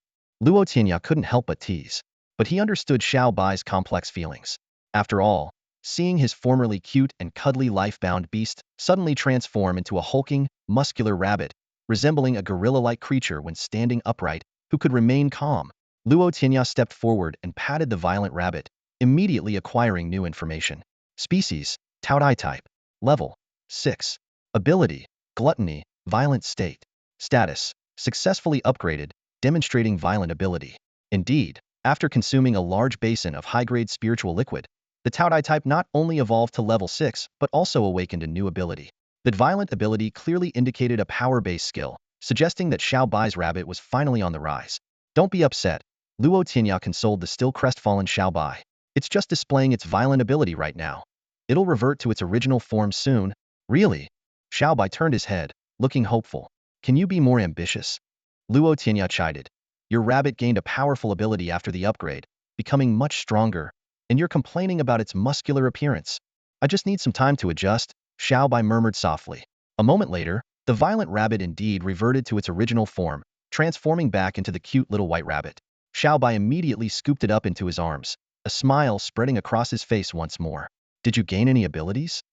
Luo Tianya couldn't help but tease. But he understood Xiao Bai's complex feelings. After all, seeing his formerly cute and cuddly life-bound beast suddenly transform into a hulking, muscular rabbit, resembling a gorilla-like creature when standing upright, who could remain calm, Luo Tianya stepped forward and patted the violent rabbit, immediately acquiring new information. Species, Taodai type. Level, 6. Ability, gluttony, violent state. Status, successfully upgraded, demonstrating violent ability. Indeed, after consuming a large basin of high-grade spiritual liquid, the Taodai type not only evolved to level 6 but also awakened a new ability. That violent ability clearly indicated a power-based skill, suggesting that Xiao Bai's rabbit was finally on the rise. Don't be upset, Luo Tianya consoled the still crestfallen Xiao Bai. It's just displaying its violent ability right now. It'll revert to its original form soon. Really? Xiao Bai turned his head, looking hopeful. Can you be more ambitious? Luo Tianya chided. Your rabbit gained a powerful ability after the upgrade, becoming much stronger, and you're complaining about its muscular appearance. I just need some time to adjust, Xiao Bai murmured softly. A moment later, the violent rabbit indeed reverted to its original form, transforming back into the cute little white rabbit. Xiao Bai immediately scooped it up into his arms, a smile spreading across his face once more. Did you gain any abilities?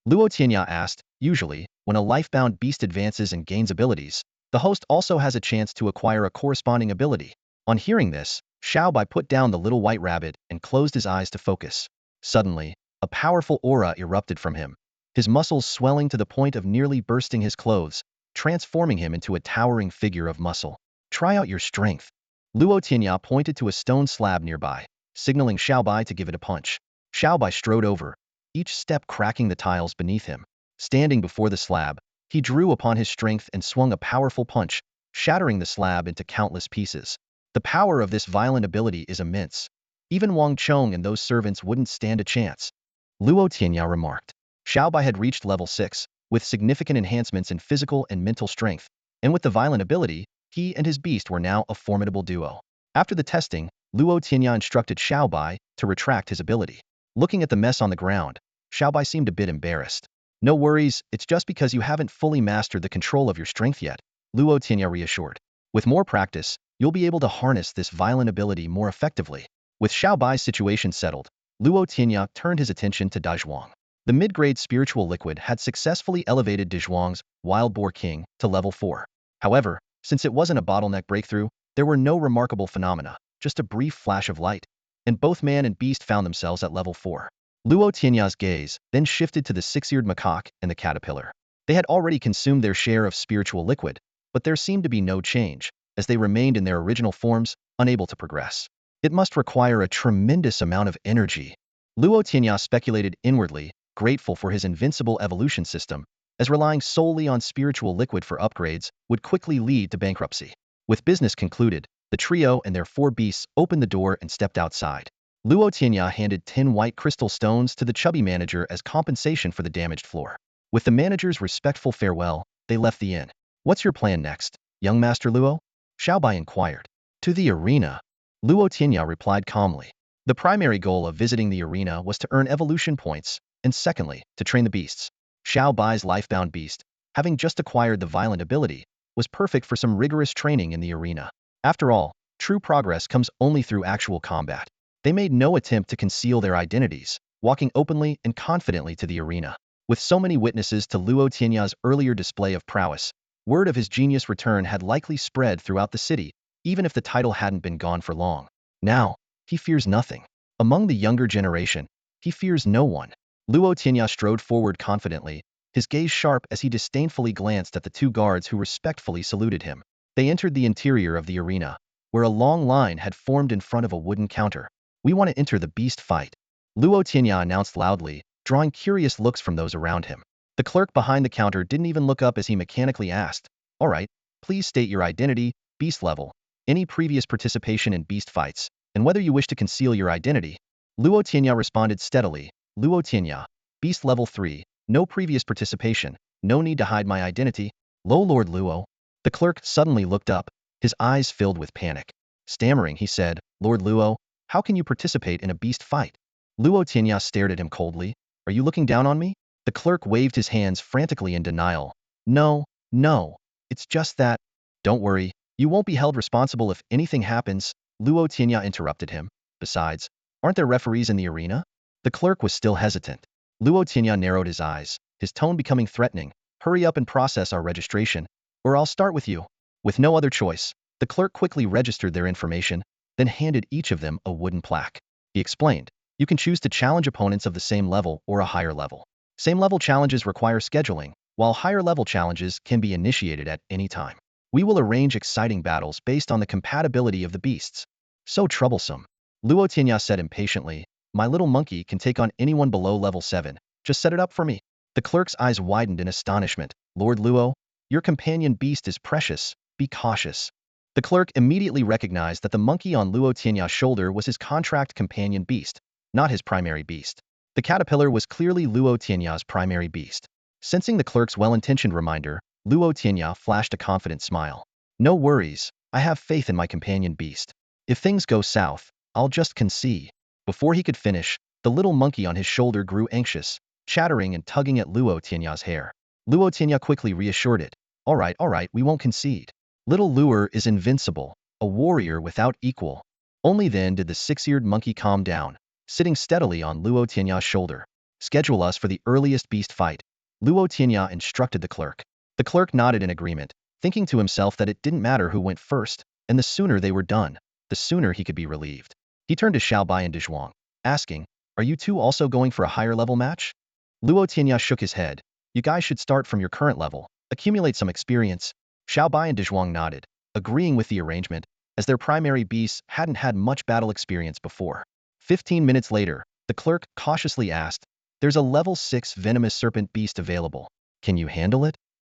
Luo Tianya asked. Usually, when a life-bound beast advances and gains abilities, the host also has a chance to acquire a corresponding ability. On hearing this, Xiao Bai put down the little white rabbit and closed his eyes to focus. Suddenly, a powerful aura erupted from him, his muscles swelling to the point of nearly bursting his clothes, transforming him into a towering figure of muscle. Try out your strength. Luo Tianya pointed to a stone slab nearby, signaling Xiao Bai to give it a punch. Xiao Bai strode over, each step cracking the tiles beneath him. Standing before the slab, he drew upon his strength and swung a powerful punch, shattering the slab into countless pieces. The power of this violent ability is immense. Even Wang Chong and those servants wouldn't stand a chance. Luo Tianya remarked. Xiao Bai had reached level 6, with significant enhancements in physical and mental strength, and with the violent ability, he and his beast were now a formidable duo. After the testing, Luo Tianya instructed Xiao Bai to retract his ability. Looking at the mess on the ground, Xiao Bai seemed a bit embarrassed. No worries, it's just because you haven't fully mastered the control of your strength yet, Luo Tianya reassured. With more practice, you'll be able to harness this violent ability more effectively. With Xiao Bai's situation settled, Luo Tianya turned his attention to Dazhuang. The mid-grade spiritual liquid had successfully elevated Dazhuang's Wild Boar King to level 4. However, since it wasn't a bottleneck breakthrough, there were no remarkable phenomena, just a brief flash of light, and both man and beast found themselves at level 4. Luo Tianya's gaze then shifted to the Six-Eared Macaque and the caterpillar. They had already consumed their share of spiritual liquid, but there seemed to be no change, as they remained in their original forms, unable to progress. It must require a tremendous amount of energy. Luo Tianya speculated inwardly, grateful for his invincible evolution system, as relying solely on spiritual liquid for upgrades would quickly lead to bankruptcy. With business concluded, the trio and their 4 beasts opened the door and stepped outside. Luo Tianya handed 10 white crystal stones to the chubby manager as compensation for the damaged floor. With the manager's respectful farewell, they left the inn. What's your plan next, young Master Luo? Xiao Bai inquired. To the arena. Luo Tianya replied calmly. The primary goal of visiting the arena was to earn evolution points, and secondly, to train the beasts. Xiao Bai's life-bound beast, having just acquired the violent ability, was perfect for some rigorous training in the arena. After all, true progress comes only through actual combat. They made no attempt to conceal their identities, walking openly and confidently to the arena. With so many witnesses to Luo Tianya's earlier display of prowess, word of his genius return had likely spread throughout the city, even if the title hadn't been gone for long. Now, he fears nothing. Among the younger generation, he fears no one. Luo Tianya strode forward confidently, his gaze sharp as he disdainfully glanced at the 2 guards who respectfully saluted him. They entered the interior of the arena, where a long line had formed in front of a wooden counter. We want to enter the beast fight, Luo Tianya announced loudly, drawing curious looks from those around him. The clerk behind the counter didn't even look up as he mechanically asked, all right, please state your identity, beast level, any previous participation in beast fights, and whether you wish to conceal your identity. Luo Tianya responded steadily, Luo Tianya, beast level 3, no previous participation, no need to hide my identity. Lo Lord Luo. The clerk suddenly looked up, his eyes filled with panic. Stammering, he said, Lord Luo, how can you participate in a beast fight? Luo Tianya stared at him coldly. Are you looking down on me? The clerk waved his hands frantically in denial. No, no, it's just that. Don't worry, You won't be held responsible if anything happens, Luo Tianya interrupted him. Besides, aren't there referees in the arena? The clerk was still hesitant. Luo Tianya narrowed his eyes, his tone becoming threatening. Hurry up and process our registration, or I'll start with you. With no other choice, the clerk quickly registered their information, then handed each of them a wooden plaque. He explained, you can choose to challenge opponents of the same level or a higher level. Same level challenges require scheduling, while higher level challenges can be initiated at any time. We will arrange exciting battles based on the compatibility of the beasts. So troublesome. Luo Tianya said impatiently, my little monkey can take on anyone below level 7. Just set it up for me. The clerk's eyes widened in astonishment. Lord Luo, your companion beast is precious. Be cautious. The clerk immediately recognized that the monkey on Luo Tianya's shoulder was his contract companion beast, not his primary beast. The caterpillar was clearly Luo Tianya's primary beast. Sensing the clerk's well-intentioned reminder, Luo Tianya flashed a confident smile. No worries, I have faith in my companion beast. If things go south, I'll just concede. Before he could finish, the little monkey on his shoulder grew anxious, chattering and tugging at Luo Tianya's hair. Luo Tianya quickly reassured it. All right, we won't concede. Little Luo is invincible, a warrior without equal. Only then did the six-eared monkey calm down, sitting steadily on Luo Tianya's shoulder. Schedule us for the earliest beast fight, Luo Tianya instructed the clerk. The clerk nodded in agreement, thinking to himself that it didn't matter who went first, and the sooner they were done, the sooner he could be relieved. He turned to Xiaobai and Dezhuang, asking, are you two also going for a higher level match? Luo Tianya shook his head. You guys should start from your current level, accumulate some experience. Xiaobai and Dezhuang nodded, agreeing with the arrangement, as their primary beasts hadn't had much battle experience before. 15 minutes later, the clerk cautiously asked, there's a level 6 venomous serpent beast available. Can you handle it?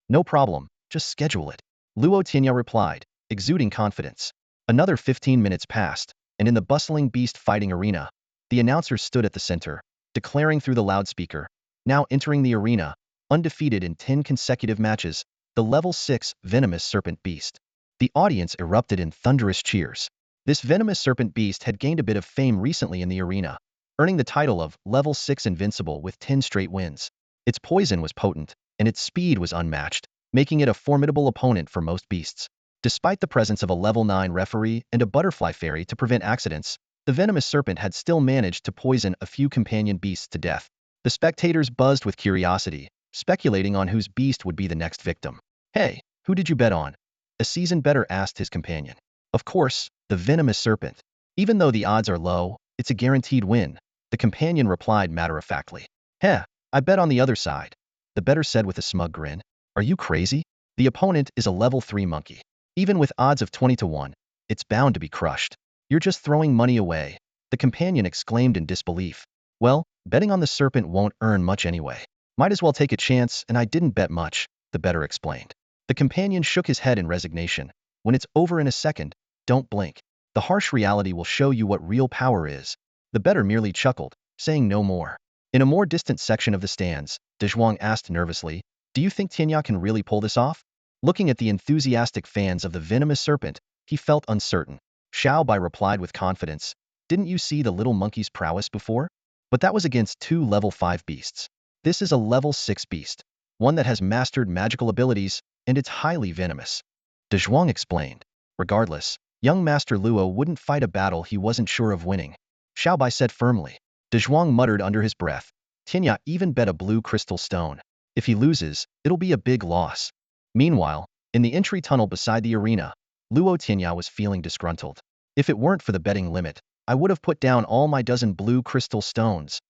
No problem, just schedule it. Luo Tianya replied, exuding confidence. Another 15 minutes passed, and in the bustling beast fighting arena, the announcer stood at the center, declaring through the loudspeaker, now entering the arena, undefeated in 10 consecutive matches, the level 6 venomous serpent beast. The audience erupted in thunderous cheers. This venomous serpent beast had gained a bit of fame recently in the arena, earning the title of level 6 invincible with 10 straight wins. Its poison was potent, and its speed was unmatched, making it a formidable opponent for most beasts. Despite the presence of a level 9 referee and a butterfly fairy to prevent accidents, the venomous serpent had still managed to poison a few companion beasts to death. The spectators buzzed with curiosity, speculating on whose beast would be the next victim. Hey, who did you bet on? A seasoned bettor asked his companion. Of course, the venomous serpent. Even though the odds are low, it's a guaranteed win, the companion replied matter-of-factly. Heh, I bet on the other side, the bettor said with a smug grin. Are you crazy? The opponent is a level 3 monkey. Even with odds of 20 to 1, it's bound to be crushed. You're just throwing money away, the companion exclaimed in disbelief. Well, betting on the serpent won't earn much anyway. Might as well take a chance, and I didn't bet much, the bettor explained. The companion shook his head in resignation. When it's over in a second, don't blink. The harsh reality will show you what real power is. The bettor merely chuckled, saying no more. In a more distant section of the stands, Dezhuang asked nervously, do you think Tianya can really pull this off? Looking at the enthusiastic fans of the venomous serpent, he felt uncertain. Xiaobai replied with confidence, didn't you see the little monkey's prowess before? But that was against 2 level 5 beasts. This is a level 6 beast, one that has mastered magical abilities, and it's highly venomous. Dezhuang explained. Regardless, young Master Luo wouldn't fight a battle he wasn't sure of winning, Xiaobai said firmly. Dezhuang muttered under his breath. Tianya even bet a blue crystal stone. If he loses, it'll be a big loss. Meanwhile, in the entry tunnel beside the arena, Luo Tianya was feeling disgruntled. If it weren't for the betting limit, I would have put down all my dozen blue crystal stones.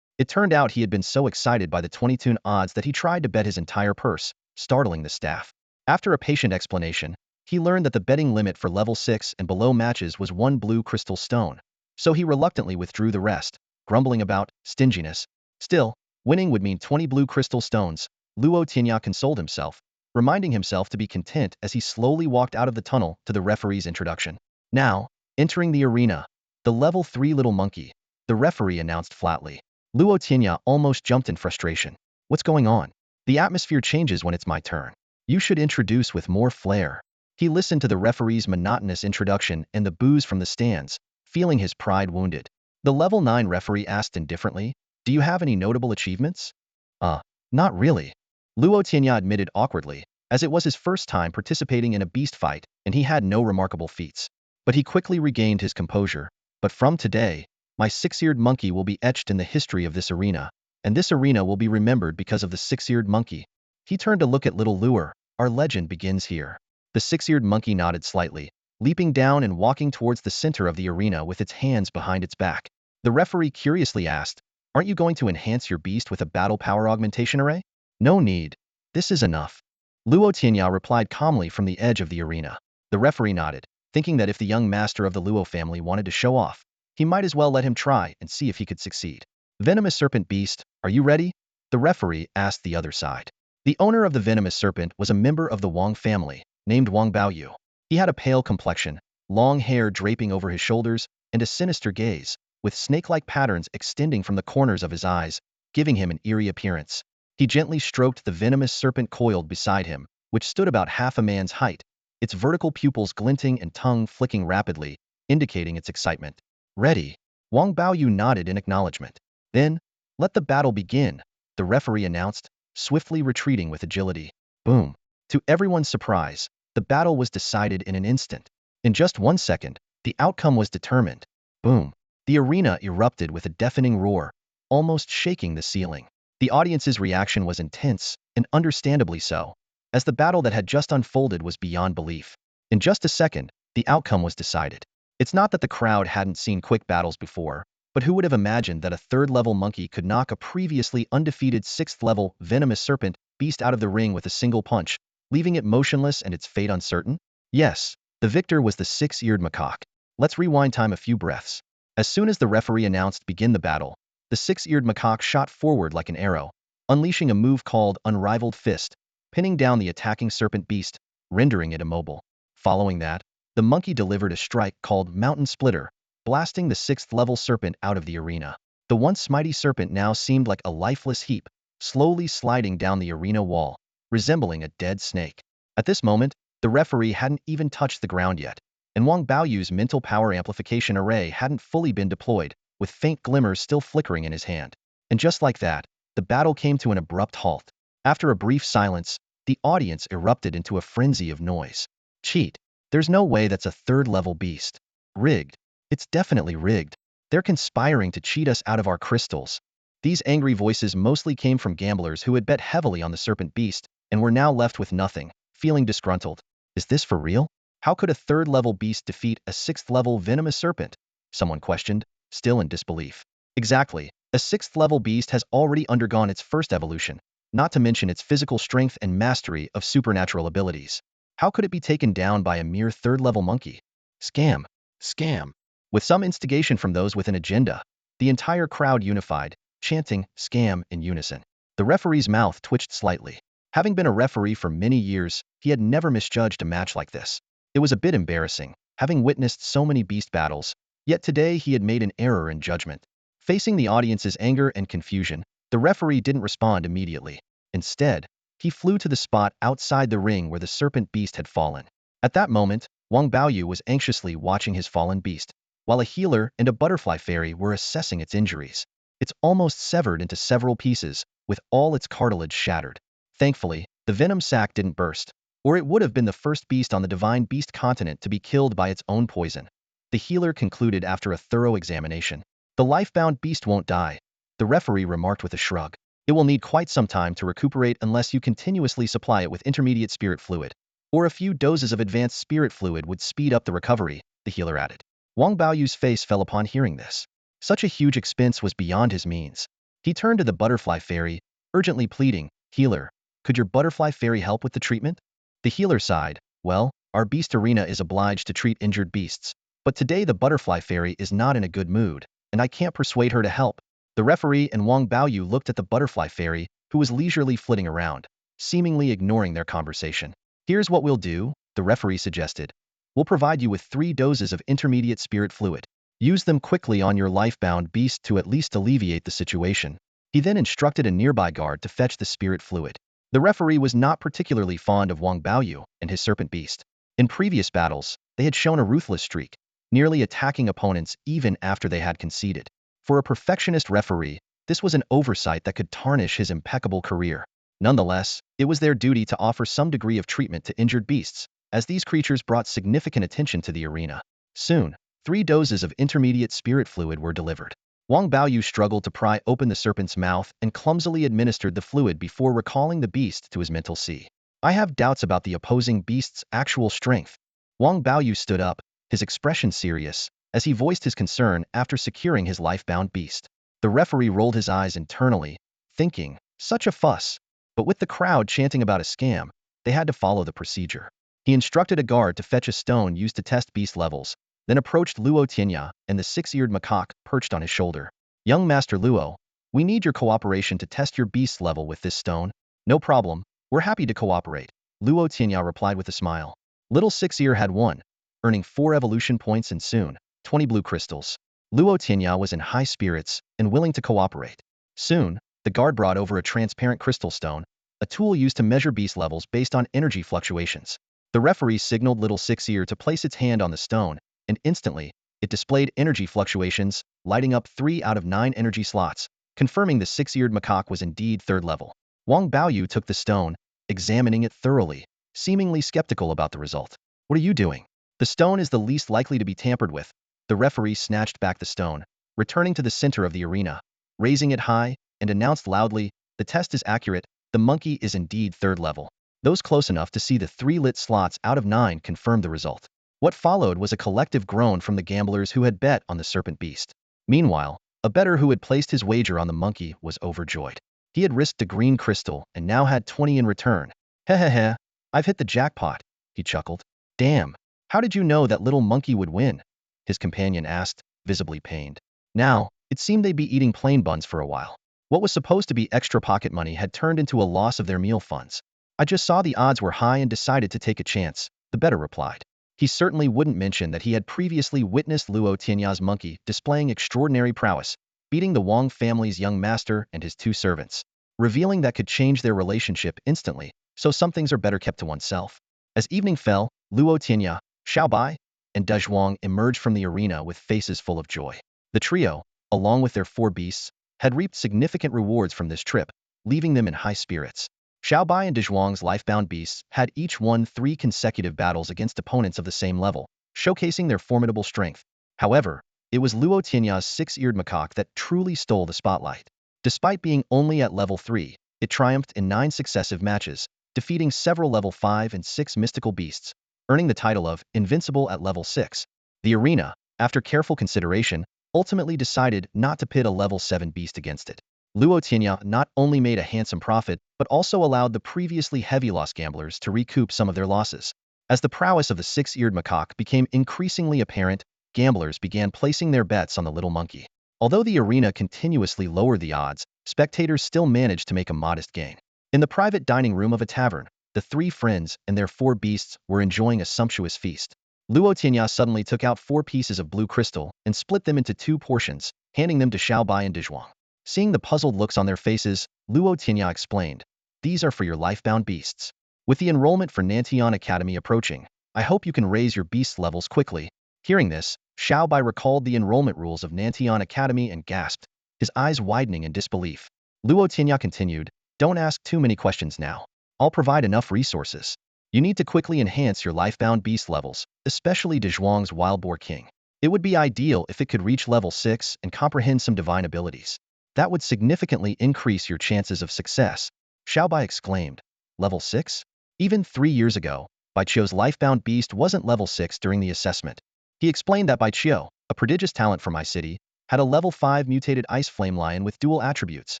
It turned out he had been so excited by the 22 odds that he tried to bet his entire purse, startling the staff. After a patient explanation, he learned that the betting limit for level 6 and below matches was 1 blue crystal stone, so he reluctantly withdrew the rest, grumbling about stinginess. Still, winning would mean 20 blue crystal stones, Luo Tianya consoled himself, reminding himself to be content as he slowly walked out of the tunnel to the referee's introduction. Now, entering the arena, the level 3 little monkey, the referee announced flatly. Luo Tianya almost jumped in frustration. What's going on? The atmosphere changes when it's my turn. You should introduce with more flair. He listened to the referee's monotonous introduction and the boos from the stands, feeling his pride wounded. The level 9 referee asked indifferently, do you have any notable achievements? Not really. Luo Tianya admitted awkwardly, as it was his first time participating in a beast fight and he had no remarkable feats. But he quickly regained his composure. But from today, my six-eared monkey will be etched in the history of this arena, and this arena will be remembered because of the six-eared monkey. He turned to look at little Luo. Our legend begins here. The six-eared monkey nodded slightly, leaping down and walking towards the center of the arena with its hands behind its back. The referee curiously asked, "Aren't you going to enhance your beast with a battle power augmentation array?" "No need. This is enough." Luo Tianya replied calmly from the edge of the arena. The referee nodded, thinking that if the young master of the Luo family wanted to show off, he might as well let him try and see if he could succeed. "Venomous Serpent Beast, are you ready?" the referee asked the other side. The owner of the venomous serpent was a member of the Wang family, named Wang Baoyu. He had a pale complexion, long hair draping over his shoulders, and a sinister gaze, with snake-like patterns extending from the corners of his eyes, giving him an eerie appearance. He gently stroked the venomous serpent coiled beside him, which stood about half a man's height, its vertical pupils glinting and tongue flicking rapidly, indicating its excitement. "Ready." Wang Baoyu nodded in acknowledgement. "Then, let the battle begin," the referee announced, swiftly retreating with agility. Boom. To everyone's surprise, the battle was decided in an instant. In just 1 second, the outcome was determined. Boom. The arena erupted with a deafening roar, almost shaking the ceiling. The audience's reaction was intense, and understandably so, as the battle that had just unfolded was beyond belief. In just a second, the outcome was decided. It's not that the crowd hadn't seen quick battles before, but who would have imagined that a third-level monkey could knock a previously undefeated sixth-level venomous serpent beast out of the ring with a single punch, leaving it motionless and its fate uncertain? Yes, the victor was the six-eared macaque. Let's rewind time a few breaths. As soon as the referee announced begin the battle, the six-eared macaque shot forward like an arrow, unleashing a move called Unrivaled Fist, pinning down the attacking serpent beast, rendering it immobile. Following that, the monkey delivered a strike called Mountain Splitter, blasting the sixth-level serpent out of the arena. The once mighty serpent now seemed like a lifeless heap, slowly sliding down the arena wall, resembling a dead snake. At this moment, the referee hadn't even touched the ground yet, and Wang Baoyu's mental power amplification array hadn't fully been deployed, with faint glimmers still flickering in his hand. And just like that, the battle came to an abrupt halt. After a brief silence, the audience erupted into a frenzy of noise. "Cheat. There's no way that's a third-level beast. Rigged. It's definitely rigged. They're conspiring to cheat us out of our crystals." These angry voices mostly came from gamblers who had bet heavily on the serpent beast and were now left with nothing, feeling disgruntled. "Is this for real? How could a third-level beast defeat a sixth-level venomous serpent?" someone questioned, still in disbelief. "Exactly. A sixth-level beast has already undergone its first evolution, not to mention its physical strength and mastery of supernatural abilities. How could it be taken down by a mere third-level monkey? Scam. Scam." With some instigation from those with an agenda, the entire crowd unified, chanting "scam" in unison. The referee's mouth twitched slightly. Having been a referee for many years, he had never misjudged a match like this. It was a bit embarrassing, having witnessed so many beast battles, yet today he had made an error in judgment. Facing the audience's anger and confusion, the referee didn't respond immediately. Instead, he flew to the spot outside the ring where the serpent beast had fallen. At that moment, Wang Baoyu was anxiously watching his fallen beast, while a healer and a butterfly fairy were assessing its injuries. It's almost severed into several pieces, with all its cartilage shattered. Thankfully, the venom sac didn't burst, or it would have been the first beast on the divine beast continent to be killed by its own poison. The healer concluded after a thorough examination. "The life-bound beast won't die," the referee remarked with a shrug. "It will need quite some time to recuperate unless you continuously supply it with intermediate spirit fluid. Or a few doses of advanced spirit fluid would speed up the recovery," the healer added. Wang Baoyu's face fell upon hearing this. Such a huge expense was beyond his means. He turned to the butterfly fairy, urgently pleading, "Healer, could your butterfly fairy help with the treatment?" The healer sighed, "Well, our beast arena is obliged to treat injured beasts, but today the butterfly fairy is not in a good mood, and I can't persuade her to help." The referee and Wang Baoyu looked at the butterfly fairy, who was leisurely flitting around, seemingly ignoring their conversation. "Here's what we'll do," the referee suggested. "We'll provide you with 3 doses of intermediate spirit fluid. Use them quickly on your life-bound beast to at least alleviate the situation." He then instructed a nearby guard to fetch the spirit fluid. The referee was not particularly fond of Wang Baoyu and his serpent beast. In previous battles, they had shown a ruthless streak, nearly attacking opponents even after they had conceded. For a perfectionist referee, this was an oversight that could tarnish his impeccable career. Nonetheless, it was their duty to offer some degree of treatment to injured beasts, as these creatures brought significant attention to the arena. Soon, 3 doses of intermediate spirit fluid were delivered. Wang Baoyu struggled to pry open the serpent's mouth and clumsily administered the fluid before recalling the beast to his mental sea. I have doubts about the opposing beast's actual strength. Wang Baoyu stood up, his expression serious, as he voiced his concern after securing his life-bound beast. The referee rolled his eyes internally, thinking, such a fuss. But with the crowd chanting about a scam, they had to follow the procedure. He instructed a guard to fetch a stone used to test beast levels, then approached Luo Tianya and the Six-Eared Macaque perched on his shoulder. Young Master Luo, we need your cooperation to test your beast's level with this stone. No problem, we're happy to cooperate, Luo Tianya replied with a smile. Little Six-Ear had won, earning 4 evolution points and soon, 20 blue crystals. Luo Tianya was in high spirits and willing to cooperate. Soon, the guard brought over a transparent crystal stone, a tool used to measure beast levels based on energy fluctuations. The referee signaled Little Six-Ear to place its hand on the stone, and instantly, it displayed energy fluctuations, lighting up 3 out of 9 energy slots, confirming the Six-Eared Macaque was indeed 3rd level. Wang Baoyu took the stone, examining it thoroughly, seemingly skeptical about the result. What are you doing? The stone is the least likely to be tampered with. The referee snatched back the stone, returning to the center of the arena, raising it high, and announced loudly, the test is accurate, the monkey is indeed 3rd level. Those close enough to see the 3 lit slots out of 9 confirmed the result. What followed was a collective groan from the gamblers who had bet on the serpent beast. Meanwhile, a bettor who had placed his wager on the monkey was overjoyed. He had risked a green crystal and now had 20 in return. Heh, I've hit the jackpot, he chuckled. Damn, how did you know that little monkey would win? His companion asked, visibly pained. Now, it seemed they'd be eating plain buns for a while. What was supposed to be extra pocket money had turned into a loss of their meal funds. I just saw the odds were high and decided to take a chance, the bettor replied. He certainly wouldn't mention that he had previously witnessed Luo Tianya's monkey displaying extraordinary prowess, beating the Wang family's young master and his 2 servants, revealing that could change their relationship instantly, so some things are better kept to oneself. As evening fell, Luo Tianya, Xiaobai, and Dezhuang emerged from the arena with faces full of joy. The trio, along with their 4 beasts, had reaped significant rewards from this trip, leaving them in high spirits. Xiaobai and Dezhuang's life-bound beasts had each won 3 consecutive battles against opponents of the same level, showcasing their formidable strength. However, it was Luo Tianya's Six-Eared Macaque that truly stole the spotlight. Despite being only at level 3, it triumphed in 9 successive matches, defeating several level 5 and 6 mystical beasts, earning the title of Invincible at level 6. The arena, after careful consideration, ultimately decided not to pit a level 7 beast against it. Luo Tianya not only made a handsome profit, but also allowed the previously heavy-loss gamblers to recoup some of their losses. As the prowess of the Six-Eared Macaque became increasingly apparent, gamblers began placing their bets on the little monkey. Although the arena continuously lowered the odds, spectators still managed to make a modest gain. In the private dining room of a tavern, the 3 friends and their 4 beasts were enjoying a sumptuous feast. Luo Tianya suddenly took out 4 pieces of blue crystal and split them into 2 portions, handing them to Xiaobai and Dezhuang. Seeing the puzzled looks on their faces, Luo Tianya explained, these are for your life-bound beasts. With the enrollment for Nantian Academy approaching, I hope you can raise your beast levels quickly. Hearing this, Xiaobai recalled the enrollment rules of Nantian Academy and gasped, his eyes widening in disbelief. Luo Tianya continued, don't ask too many questions now. I'll provide enough resources. You need to quickly enhance your life-bound beast levels, especially Dezhuang's Wild Boar King. It would be ideal if it could reach level 6 and comprehend some divine abilities. That would significantly increase your chances of success, Xiaobai exclaimed. Level 6? Even 3 years ago, Baichio's life-bound beast wasn't level 6 during the assessment. He explained that Baichio, a prodigious talent from my city, had a level 5 mutated ice flame lion with dual attributes,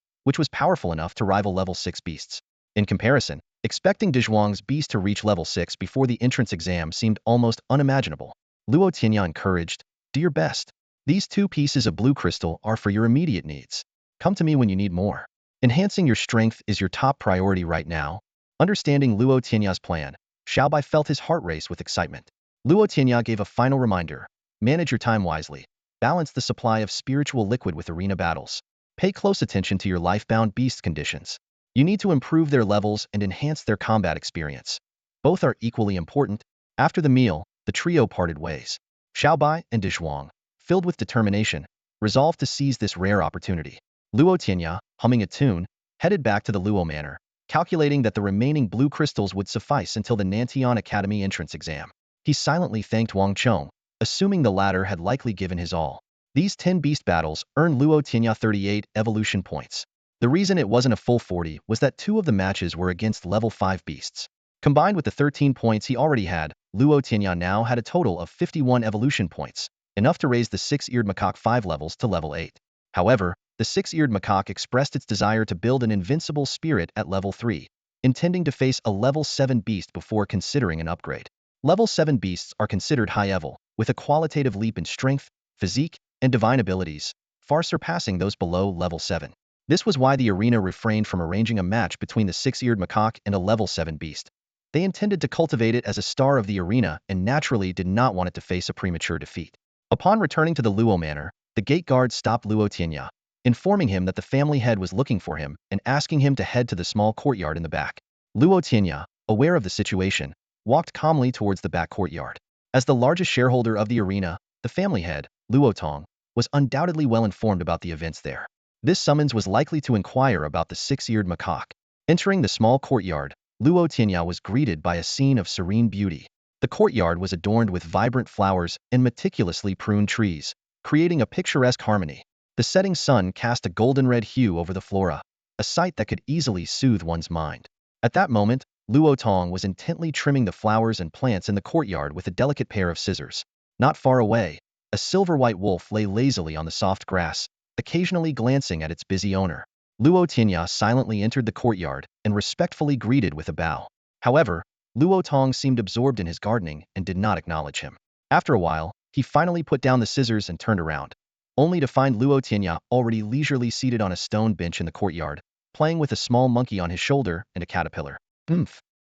which was powerful enough to rival level 6 beasts. In comparison, expecting Dezhuang's beast to reach level 6 before the entrance exam seemed almost unimaginable. Luo Tianya encouraged, do your best. These 2 pieces of blue crystal are for your immediate needs. Come to me when you need more. Enhancing your strength is your top priority right now. Understanding Luo Tianya's plan, Xiaobai felt his heart race with excitement. Luo Tianya gave a final reminder. Manage your time wisely. Balance the supply of spiritual liquid with arena battles. Pay close attention to your life-bound beast conditions. You need to improve their levels and enhance their combat experience. Both are equally important. After the meal, the trio parted ways. Xiaobai and Dezhuang, filled with determination, resolved to seize this rare opportunity. Luo Tianya, humming a tune, headed back to the Luo Manor, calculating that the remaining blue crystals would suffice until the Nantian Academy entrance exam. He silently thanked Wang Chong, assuming the latter had likely given his all. These 10 beast battles earned Luo Tianya 38 evolution points. The reason it wasn't a full 40 was that 2 of the matches were against level 5 beasts. Combined with the 13 points he already had, Luo Tianya now had a total of 51 evolution points, enough to raise the Six-Eared Macaque 5 levels to level 8. However, the Six-Eared Macaque expressed its desire to build an invincible spirit at level 3, intending to face a level 7 beast before considering an upgrade. Level 7 beasts are considered high-level, with a qualitative leap in strength, physique, and divine abilities, far surpassing those below level 7. This was why the arena refrained from arranging a match between the Six-Eared Macaque and a level 7 beast. They intended to cultivate it as a star of the arena and naturally did not want it to face a premature defeat. Upon returning to the Luo Manor, the gate guard stopped Luo Tianya, informing him that the family head was looking for him and asking him to head to the small courtyard in the back. Luo Tianya, aware of the situation, walked calmly towards the back courtyard. As the largest shareholder of the arena, the family head, Luo Tong, was undoubtedly well informed about the events there. This summons was likely to inquire about the Six-Eared Macaque. Entering the small courtyard, Luo Tianya was greeted by a scene of serene beauty. The courtyard was adorned with vibrant flowers and meticulously pruned trees, creating a picturesque harmony. The setting sun cast a golden-red hue over the flora, a sight that could easily soothe one's mind. At that moment, Luo Tong was intently trimming the flowers and plants in the courtyard with a delicate pair of scissors. Not far away, a silver-white wolf lay lazily on the soft grass, occasionally glancing at its busy owner. Luo Tianya silently entered the courtyard and respectfully greeted with a bow. However, Luo Tong seemed absorbed in his gardening and did not acknowledge him. After a while, he finally put down the scissors and turned around, only to find Luo Tianya already leisurely seated on a stone bench in the courtyard, playing with a small monkey on his shoulder and a caterpillar.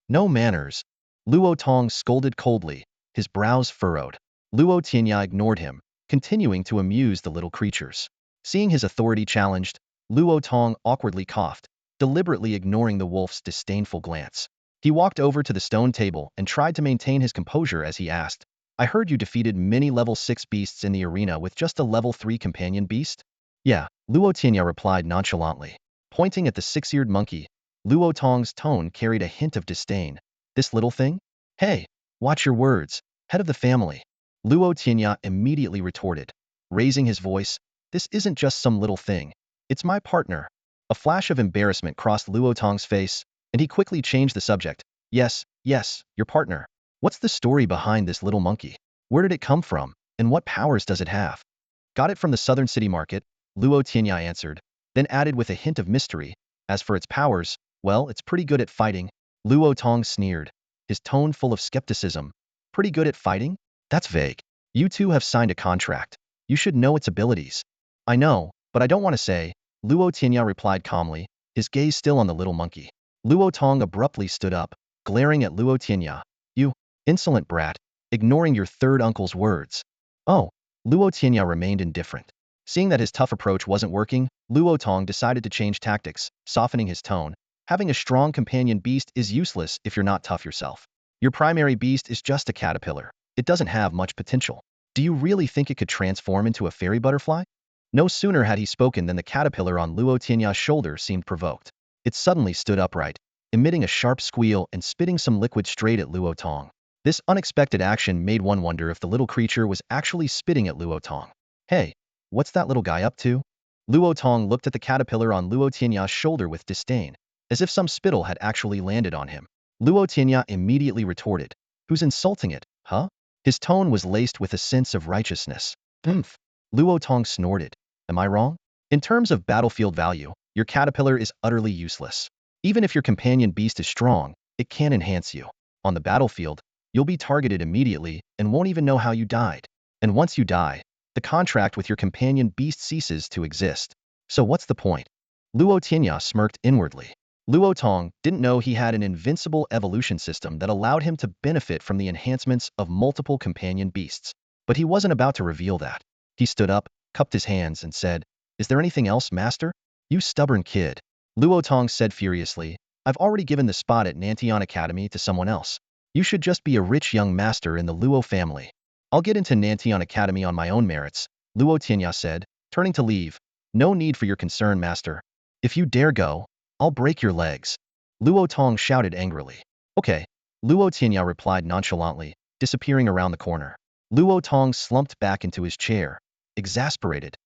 No manners. Luo Tong scolded coldly, his brows furrowed. Luo Tianya ignored him, continuing to amuse the little creatures. Seeing his authority challenged, Luo Tong awkwardly coughed, deliberately ignoring the wolf's disdainful glance. He walked over to the stone table and tried to maintain his composure as he asked, "I heard you defeated many level 6 beasts in the arena with just a level 3 companion beast?" "Yeah," Luo Tianya replied nonchalantly. Pointing at the six-eared monkey, Luo Tong's tone carried a hint of disdain. "This little thing? Hey, watch your words, head of the family." Luo Tianya immediately retorted, raising his voice, "This isn't just some little thing. It's my partner." A flash of embarrassment crossed Luo Tong's face, and he quickly changed the subject. Yes, your partner. What's the story behind this little monkey? Where did it come from, and what powers does it have?" "Got it from the southern city market," Luo Tianya answered, then added with a hint of mystery, "As for its powers, well, it's pretty good at fighting." Luo Tong sneered, his tone full of skepticism. "Pretty good at fighting? That's vague. You two have signed a contract. You should know its abilities." "I know, but I don't want to say," Luo Tianya replied calmly, his gaze still on the little monkey. Luo Tong abruptly stood up, glaring at Luo Tianya. "You insolent brat, ignoring your third uncle's words." "Oh." Luo Tianya remained indifferent. Seeing that his tough approach wasn't working, Luo Tong decided to change tactics, softening his tone. "Having a strong companion beast is useless if you're not tough yourself. Your primary beast is just a caterpillar. It doesn't have much potential. Do you really think it could transform into a fairy butterfly?" No sooner had he spoken than the caterpillar on Luo Tianya's shoulder seemed provoked. It suddenly stood upright, emitting a sharp squeal and spitting some liquid straight at Luo Tong. This unexpected action made one wonder if the little creature was actually spitting at Luo Tong. "Hey, what's that little guy up to?" Luo Tong looked at the caterpillar on Luo Tianya's shoulder with disdain, as if some spittle had actually landed on him. Luo Tianya immediately retorted, "Who's insulting it, huh?" His tone was laced with a sense of righteousness. Luo Tong snorted. "Am I wrong? In terms of battlefield value, your caterpillar is utterly useless. Even if your companion beast is strong, it can't enhance you. On the battlefield, you'll be targeted immediately and won't even know how you died. And once you die, the contract with your companion beast ceases to exist. So what's the point?" Luo Tianya smirked inwardly. Luo Tong didn't know he had an invincible evolution system that allowed him to benefit from the enhancements of multiple companion beasts. But he wasn't about to reveal that. He stood up, cupped his hands, and said, "Is there anything else, master?" "You stubborn kid," Luo Tong said furiously. "I've already given the spot at Nantian Academy to someone else. You should just be a rich young master in the Luo family." "I'll get into Nantian Academy on my own merits," Luo Tianya said, turning to leave. "No need for your concern, master. If you dare go, I'll break your legs." Luo Tong shouted angrily. Okay. Luo Tianya replied nonchalantly, disappearing around the corner. Luo Tong slumped back into his chair, exasperated.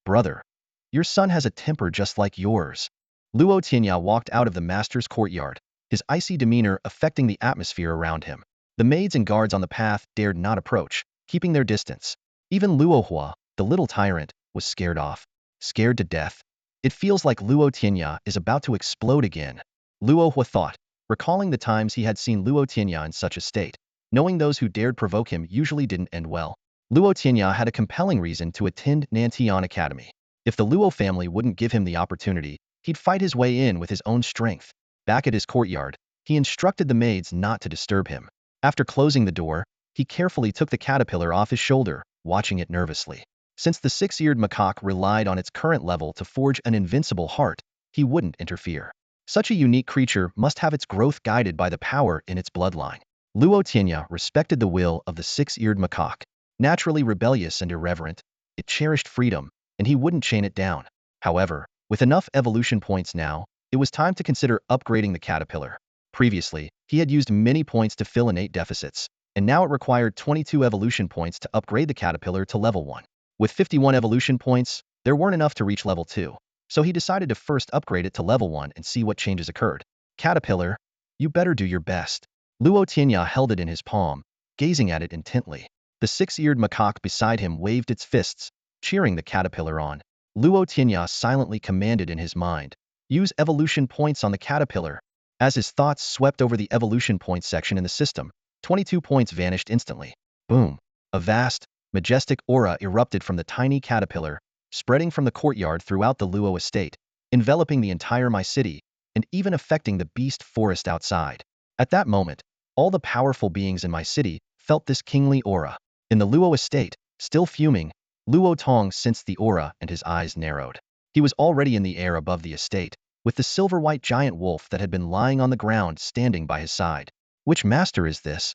Brother, your son has a temper just like yours. Luo Tianya walked out of the master's courtyard, his icy demeanor affecting the atmosphere around him. The maids and guards on the path dared not approach, keeping their distance. Even Luo Hua, the little tyrant, was scared off. Scared to death. It feels like Luo Tianya is about to explode again. Luo Hua thought, recalling the times he had seen Luo Tianya in such a state. Knowing those who dared provoke him usually didn't end well. Luo Tianya had a compelling reason to attend Nantian Academy. If the Luo family wouldn't give him the opportunity, he'd fight his way in with his own strength. Back at his courtyard, he instructed the maids not to disturb him. After closing the door, he carefully took the caterpillar off his shoulder, watching it nervously. Since the Six-Eared Macaque relied on its current level to forge an invincible heart, he wouldn't interfere. Such a unique creature must have its growth guided by the power in its bloodline. Luo Tianya respected the will of the Six-Eared Macaque. Naturally rebellious and irreverent, it cherished freedom, and he wouldn't chain it down. However, with enough evolution points now, it was time to consider upgrading the caterpillar. Previously, he had used many points to fill innate deficits, and now it required 22 evolution points to upgrade the caterpillar to level 1. With 51 evolution points, there weren't enough to reach level 2, so he decided to first upgrade it to level 1 and see what changes occurred. Caterpillar, you better do your best. Luo Tianya held it in his palm, gazing at it intently. The Six-Eared Macaque beside him waved its fists, cheering the caterpillar on. Luo Tianya silently commanded in his mind, use evolution points on the caterpillar. As his thoughts swept over the evolution points section in the system, 22 points vanished instantly. Boom! A vast, majestic aura erupted from the tiny caterpillar, spreading from the courtyard throughout the Luo estate, enveloping the entire My City, and even affecting the beast forest outside. At that moment, all the powerful beings in My City felt this kingly aura. In the Luo estate, still fuming, Luo Tong sensed the aura and his eyes narrowed. He was already in the air above the estate, with the silver-white giant wolf that had been lying on the ground standing by his side. Which master is this?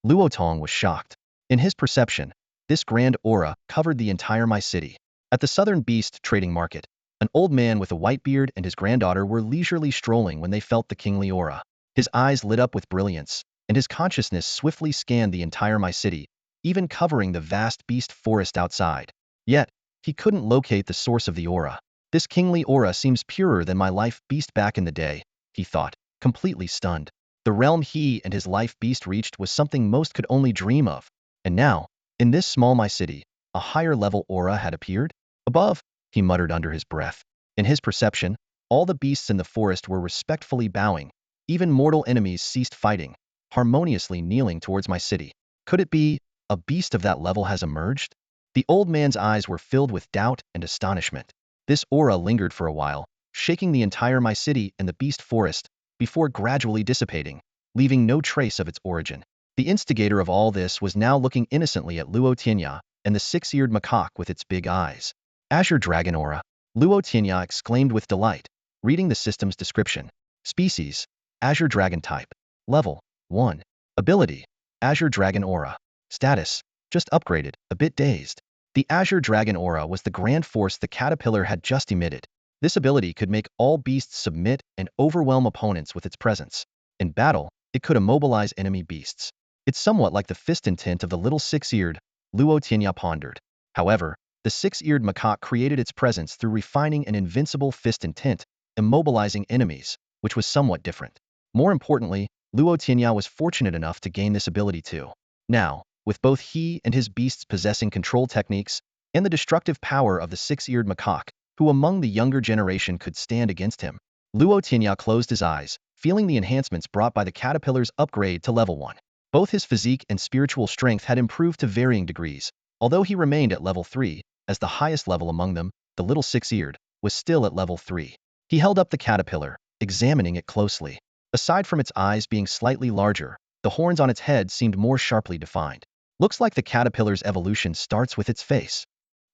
Luo Tong was shocked. In his perception, this grand aura covered the entire My City. At the Southern Beast Trading Market, an old man with a white beard and his granddaughter were leisurely strolling when they felt the kingly aura. His eyes lit up with brilliance, and his consciousness swiftly scanned the entire My City, even covering the vast beast forest outside. Yet, he couldn't locate the source of the aura. This kingly aura seems purer than my life beast back in the day, he thought, completely stunned. The realm he and his life beast reached was something most could only dream of. And now, in this small My City, a higher level aura had appeared? Above, he muttered under his breath. In his perception, all the beasts in the forest were respectfully bowing. Even mortal enemies ceased fighting, harmoniously kneeling towards My City. Could it be a beast of that level has emerged? The old man's eyes were filled with doubt and astonishment. This aura lingered for a while, shaking the entire My City and the beast forest, before gradually dissipating, leaving no trace of its origin. The instigator of all this was now looking innocently at Luo Tianya and the Six-Eared Macaque with its big eyes. Azure Dragon Aura. Luo Tianya exclaimed with delight, reading the system's description. Species: Azure Dragon type. Level: 1. Ability: Azure Dragon Aura. Status: just upgraded, a bit dazed. The Azure Dragon Aura was the grand force the caterpillar had just emitted. This ability could make all beasts submit and overwhelm opponents with its presence. In battle, it could immobilize enemy beasts. It's somewhat like the fist intent of the little six-eared, Luo Tianya pondered. However, the Six-Eared Macaque created its presence through refining an invincible fist intent, immobilizing enemies, which was somewhat different. More importantly, Luo Tianya was fortunate enough to gain this ability too. Now, with both he and his beasts possessing control techniques, and the destructive power of the Six-Eared Macaque, who among the younger generation could stand against him, Luo Tianya closed his eyes, feeling the enhancements brought by the caterpillar's upgrade to level 1. Both his physique and spiritual strength had improved to varying degrees, although he remained at level 3, as the highest level among them, the little six-eared, was still at level 3. He held up the caterpillar, examining it closely. Aside from its eyes being slightly larger, the horns on its head seemed more sharply defined. Looks like the caterpillar's evolution starts with its face.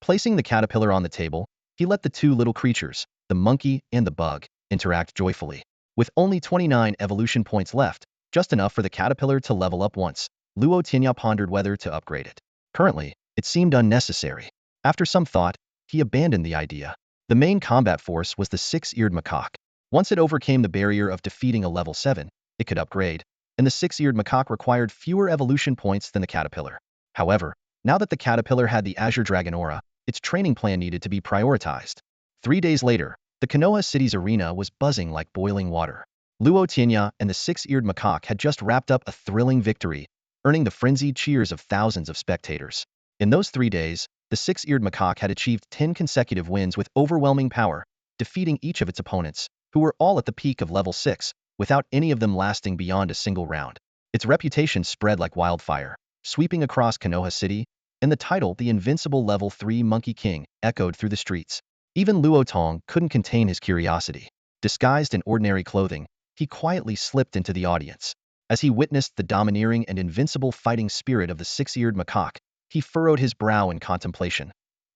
Placing the caterpillar on the table, he let the two little creatures, the monkey and the bug, interact joyfully. With only 29 evolution points left, just enough for the caterpillar to level up once, Luo Tianya pondered whether to upgrade it. Currently, it seemed unnecessary. After some thought, he abandoned the idea. The main combat force was the Six-Eared Macaque. Once it overcame the barrier of defeating a level 7, it could upgrade, and the Six-Eared Macaque required fewer evolution points than the caterpillar. However, now that the caterpillar had the Azure Dragon aura, its training plan needed to be prioritized. 3 days later, the Konoha city's arena was buzzing like boiling water. Luo Tianya and the Six-Eared Macaque had just wrapped up a thrilling victory, earning the frenzied cheers of thousands of spectators. In those 3 days, the Six-Eared Macaque had achieved 10 consecutive wins with overwhelming power, defeating each of its opponents, who were all at the peak of level 6, without any of them lasting beyond a single round. Its reputation spread like wildfire, sweeping across Konoha City, and the title, the Invincible Level 3 Monkey King, echoed through the streets. Even Luo Tong couldn't contain his curiosity. Disguised in ordinary clothing, he quietly slipped into the audience. As he witnessed the domineering and invincible fighting spirit of the Six-Eared Macaque, he furrowed his brow in contemplation.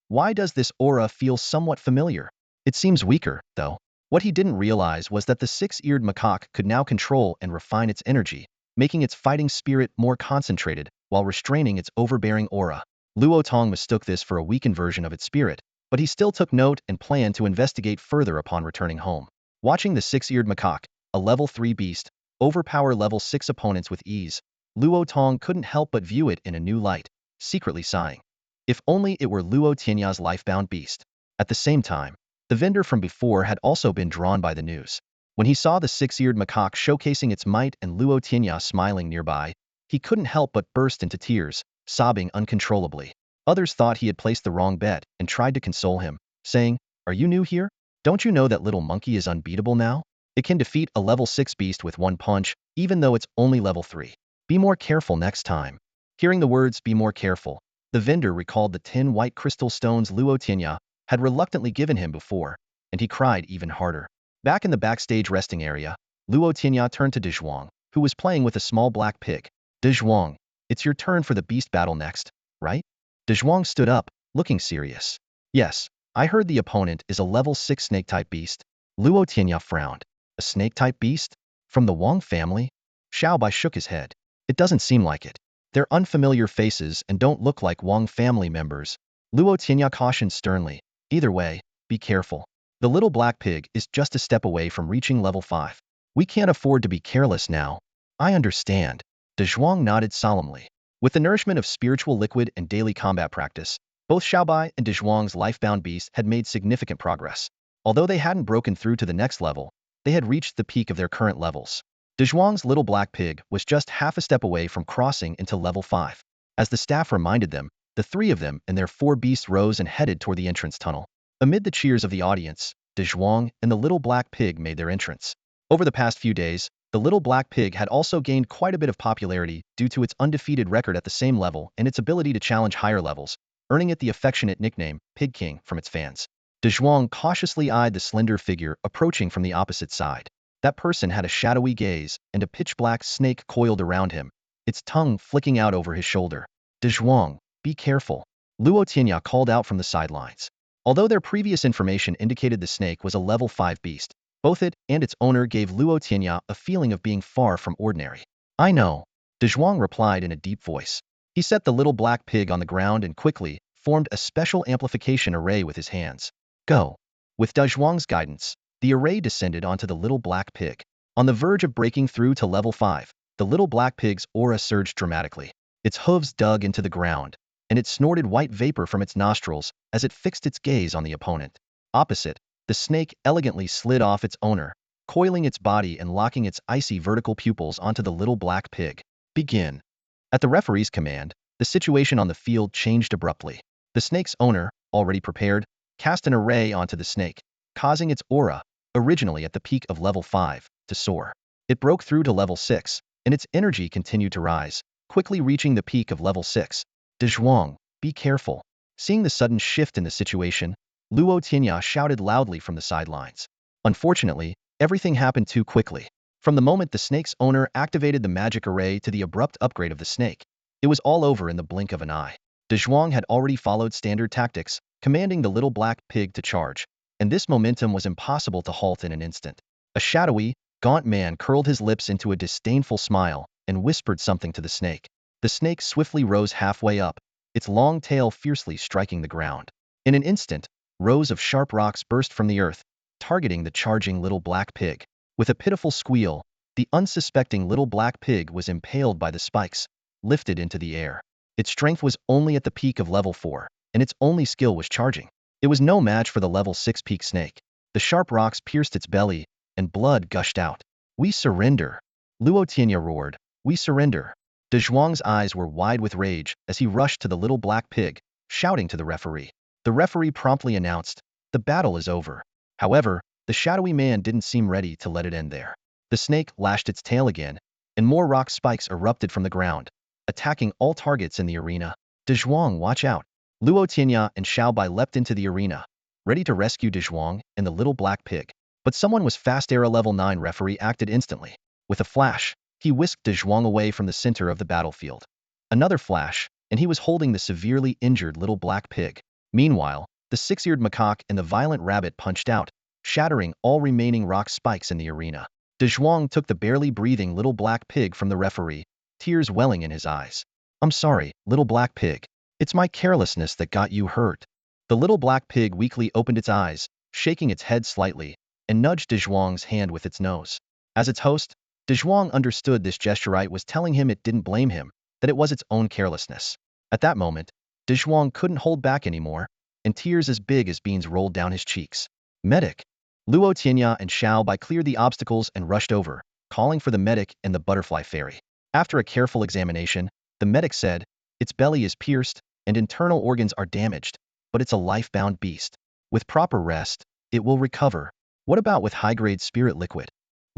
Why does this aura feel somewhat familiar? It seems weaker, though. What he didn't realize was that the Six-Eared Macaque could now control and refine its energy, making its fighting spirit more concentrated while restraining its overbearing aura. Luo Tong mistook this for a weakened version of its spirit, but he still took note and planned to investigate further upon returning home. Watching the Six-Eared Macaque, a level 3 beast, overpower level 6 opponents with ease, Luo Tong couldn't help but view it in a new light, secretly sighing. If only it were Luo Tianya's lifebound beast. At the same time, the vendor from before had also been drawn by the news. When he saw the Six-Eared Macaque showcasing its might and Luo Tianya smiling nearby, he couldn't help but burst into tears, sobbing uncontrollably. Others thought he had placed the wrong bet and tried to console him, saying, "Are you new here? Don't you know that little monkey is unbeatable now? It can defeat a level 6 beast with one punch, even though it's only level 3. Be more careful next time." Hearing the words, "be more careful," the vendor recalled the 10 white crystal stones Luo Tianya had reluctantly given him before, and he cried even harder. Back in the backstage resting area, Luo Tianya turned to Dezhuang, who was playing with a small black pig. "Dezhuang, it's your turn for the beast battle next, right?" Dezhuang stood up, looking serious. "Yes, I heard the opponent is a level 6 snake-type beast." Luo Tianya frowned. "A snake-type beast? From the Wang family?" Xiaobai shook his head. "It doesn't seem like it. They're unfamiliar faces and don't look like Wang family members." Luo Tianya cautioned sternly. "Either way, be careful. The little black pig is just a step away from reaching level 5. We can't afford to be careless now." "I understand." Dezhuang nodded solemnly. With the nourishment of spiritual liquid and daily combat practice, both Xiaobai and Dezhuang's lifebound beast had made significant progress. Although they hadn't broken through to the next level, they had reached the peak of their current levels. Dezhuang's little black pig was just half a step away from crossing into level 5. As the staff reminded them, the 3 of them and their 4 beasts rose and headed toward the entrance tunnel. Amid the cheers of the audience, Dezhuang and the little black pig made their entrance. Over the past few days, the little black pig had also gained quite a bit of popularity due to its undefeated record at the same level and its ability to challenge higher levels, earning it the affectionate nickname, Pig King, from its fans. Dezhuang cautiously eyed the slender figure approaching from the opposite side. That person had a shadowy gaze and a pitch-black snake coiled around him, its tongue flicking out over his shoulder. "Dezhuang, be careful," Luo Tianya called out from the sidelines. Although their previous information indicated the snake was a level 5 beast, both it and its owner gave Luo Tianya a feeling of being far from ordinary. "I know," Dezhuang replied in a deep voice. He set the little black pig on the ground and quickly formed a special amplification array with his hands. "Go." With Dezhuang's guidance, the array descended onto the little black pig. On the verge of breaking through to level 5, the little black pig's aura surged dramatically. Its hooves dug into the ground, and it snorted white vapor from its nostrils as it fixed its gaze on the opponent. Opposite, the snake elegantly slid off its owner, coiling its body and locking its icy vertical pupils onto the little black pig. "Begin." At the referee's command, the situation on the field changed abruptly. The snake's owner, already prepared, cast an array onto the snake, causing its aura, originally at the peak of level 5, to soar. It broke through to level 6, and its energy continued to rise, quickly reaching the peak of level 6. "Dezhuang, be careful." Seeing the sudden shift in the situation, Luo Tianya shouted loudly from the sidelines. Unfortunately, everything happened too quickly. From the moment the snake's owner activated the magic array to the abrupt upgrade of the snake, it was all over in the blink of an eye. Dezhuang had already followed standard tactics, commanding the little black pig to charge, and this momentum was impossible to halt in an instant. A shadowy, gaunt man curled his lips into a disdainful smile and whispered something to the snake. The snake swiftly rose halfway up, its long tail fiercely striking the ground. In an instant, rows of sharp rocks burst from the earth, targeting the charging little black pig. With a pitiful squeal, the unsuspecting little black pig was impaled by the spikes, lifted into the air. Its strength was only at the peak of level 4, and its only skill was charging. It was no match for the level 6 peak snake. The sharp rocks pierced its belly, and blood gushed out. "We surrender!" Luo Tianya roared. "We surrender!" De Zhuang's eyes were wide with rage as he rushed to the little black pig, shouting to the referee. The referee promptly announced, "The battle is over." However, the shadowy man didn't seem ready to let it end there. The snake lashed its tail again, and more rock spikes erupted from the ground, attacking all targets in the arena. "De Zhuang, watch out!" Luo Tianya and Xiaobai leapt into the arena, ready to rescue De Zhuang and the little black pig. But someone was fast. A level 9 referee acted instantly. With a flash, he whisked De Zhuang away from the center of the battlefield. Another flash, and he was holding the severely injured little black pig. Meanwhile, the six-eared macaque and the violent rabbit punched out, shattering all remaining rock spikes in the arena. De Zhuang took the barely breathing little black pig from the referee, tears welling in his eyes. "I'm sorry, little black pig. It's my carelessness that got you hurt." The little black pig weakly opened its eyes, shaking its head slightly, and nudged De Zhuang's hand with its nose. As its host, De Zhuang understood this gesture was telling him it didn't blame him, that it was its own carelessness. At that moment, De Zhuang couldn't hold back anymore, and tears as big as beans rolled down his cheeks. "Medic!" Luo Tianya and Xiaobai cleared the obstacles and rushed over, calling for the medic and the butterfly fairy. After a careful examination, the medic said, "Its belly is pierced, and internal organs are damaged, but it's a life-bound beast. With proper rest, it will recover." "What about with high-grade spirit liquid?"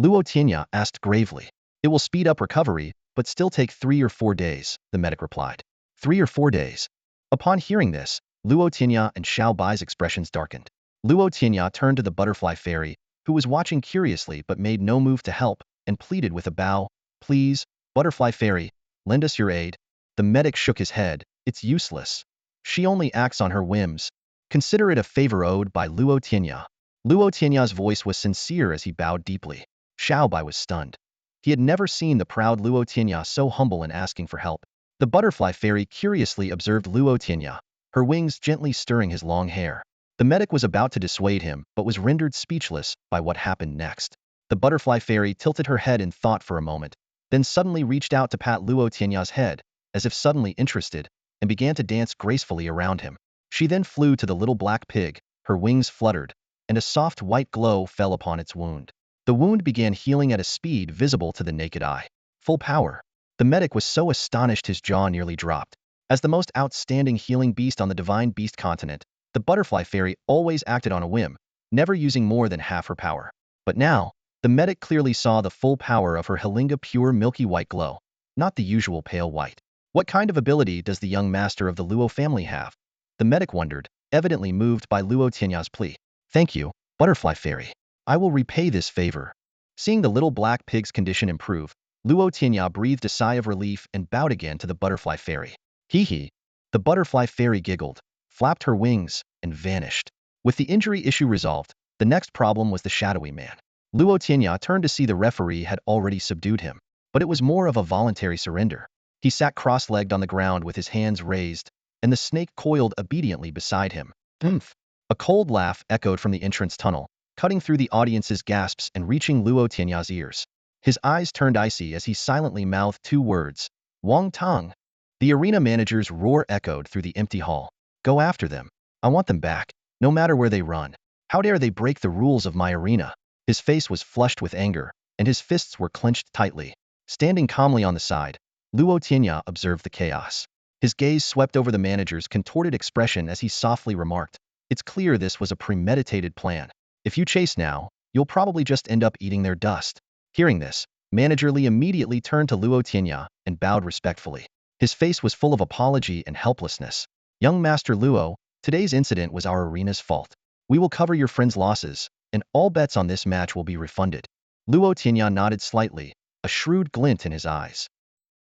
Luo Tianya asked gravely. "It will speed up recovery, but still take 3 or 4 days," the medic replied. 3 or 4 days. Upon hearing this, Luo Tianya and Xiaobai's expressions darkened. Luo Tianya turned to the butterfly fairy, who was watching curiously but made no move to help, and pleaded with a bow, "Please, butterfly fairy, lend us your aid." The medic shook his head. "It's useless. She only acts on her whims. Consider it a favor owed by Luo Tianya." Luo Tianya's voice was sincere as he bowed deeply. Xiaobai was stunned. He had never seen the proud Luo Tianya so humble in asking for help. The butterfly fairy curiously observed Luo Tianya, her wings gently stirring his long hair. The medic was about to dissuade him, but was rendered speechless by what happened next. The butterfly fairy tilted her head in thought for a moment, then suddenly reached out to pat Luo Tianya's head, as if suddenly interested, and began to dance gracefully around him. She then flew to the little black pig, her wings fluttered, and a soft white glow fell upon its wound. The wound began healing at a speed visible to the naked eye. Full power. The medic was so astonished his jaw nearly dropped. As the most outstanding healing beast on the divine beast continent, the butterfly fairy always acted on a whim, never using more than half her power. But now, the medic clearly saw the full power of her Halinga pure milky white glow, not the usual pale white. What kind of ability does the young master of the Luo family have? The medic wondered, evidently moved by Luo Tianya's plea. "Thank you, butterfly fairy. I will repay this favor." Seeing the little black pig's condition improve, Luo Tianya breathed a sigh of relief and bowed again to the butterfly fairy. "Hee hee." The butterfly fairy giggled, flapped her wings, and vanished. With the injury issue resolved, the next problem was the shadowy man. Luo Tianya turned to see the referee had already subdued him, but it was more of a voluntary surrender. He sat cross-legged on the ground with his hands raised, and the snake coiled obediently beside him. "Oomph." A cold laugh echoed from the entrance tunnel, cutting through the audience's gasps and reaching Luo Tianya's ears. His eyes turned icy as he silently mouthed 2 words, "Wang Tang." The arena manager's roar echoed through the empty hall. "Go after them. I want them back, no matter where they run. How dare they break the rules of my arena?" His face was flushed with anger, and his fists were clenched tightly. Standing calmly on the side, Luo Tianya observed the chaos. His gaze swept over the manager's contorted expression as he softly remarked, "It's clear this was a premeditated plan. If you chase now, you'll probably just end up eating their dust." Hearing this, Manager Li immediately turned to Luo Tianya and bowed respectfully. His face was full of apology and helplessness. "Young Master Luo, today's incident was our arena's fault. We will cover your friend's losses, and all bets on this match will be refunded." Luo Tianya nodded slightly, a shrewd glint in his eyes.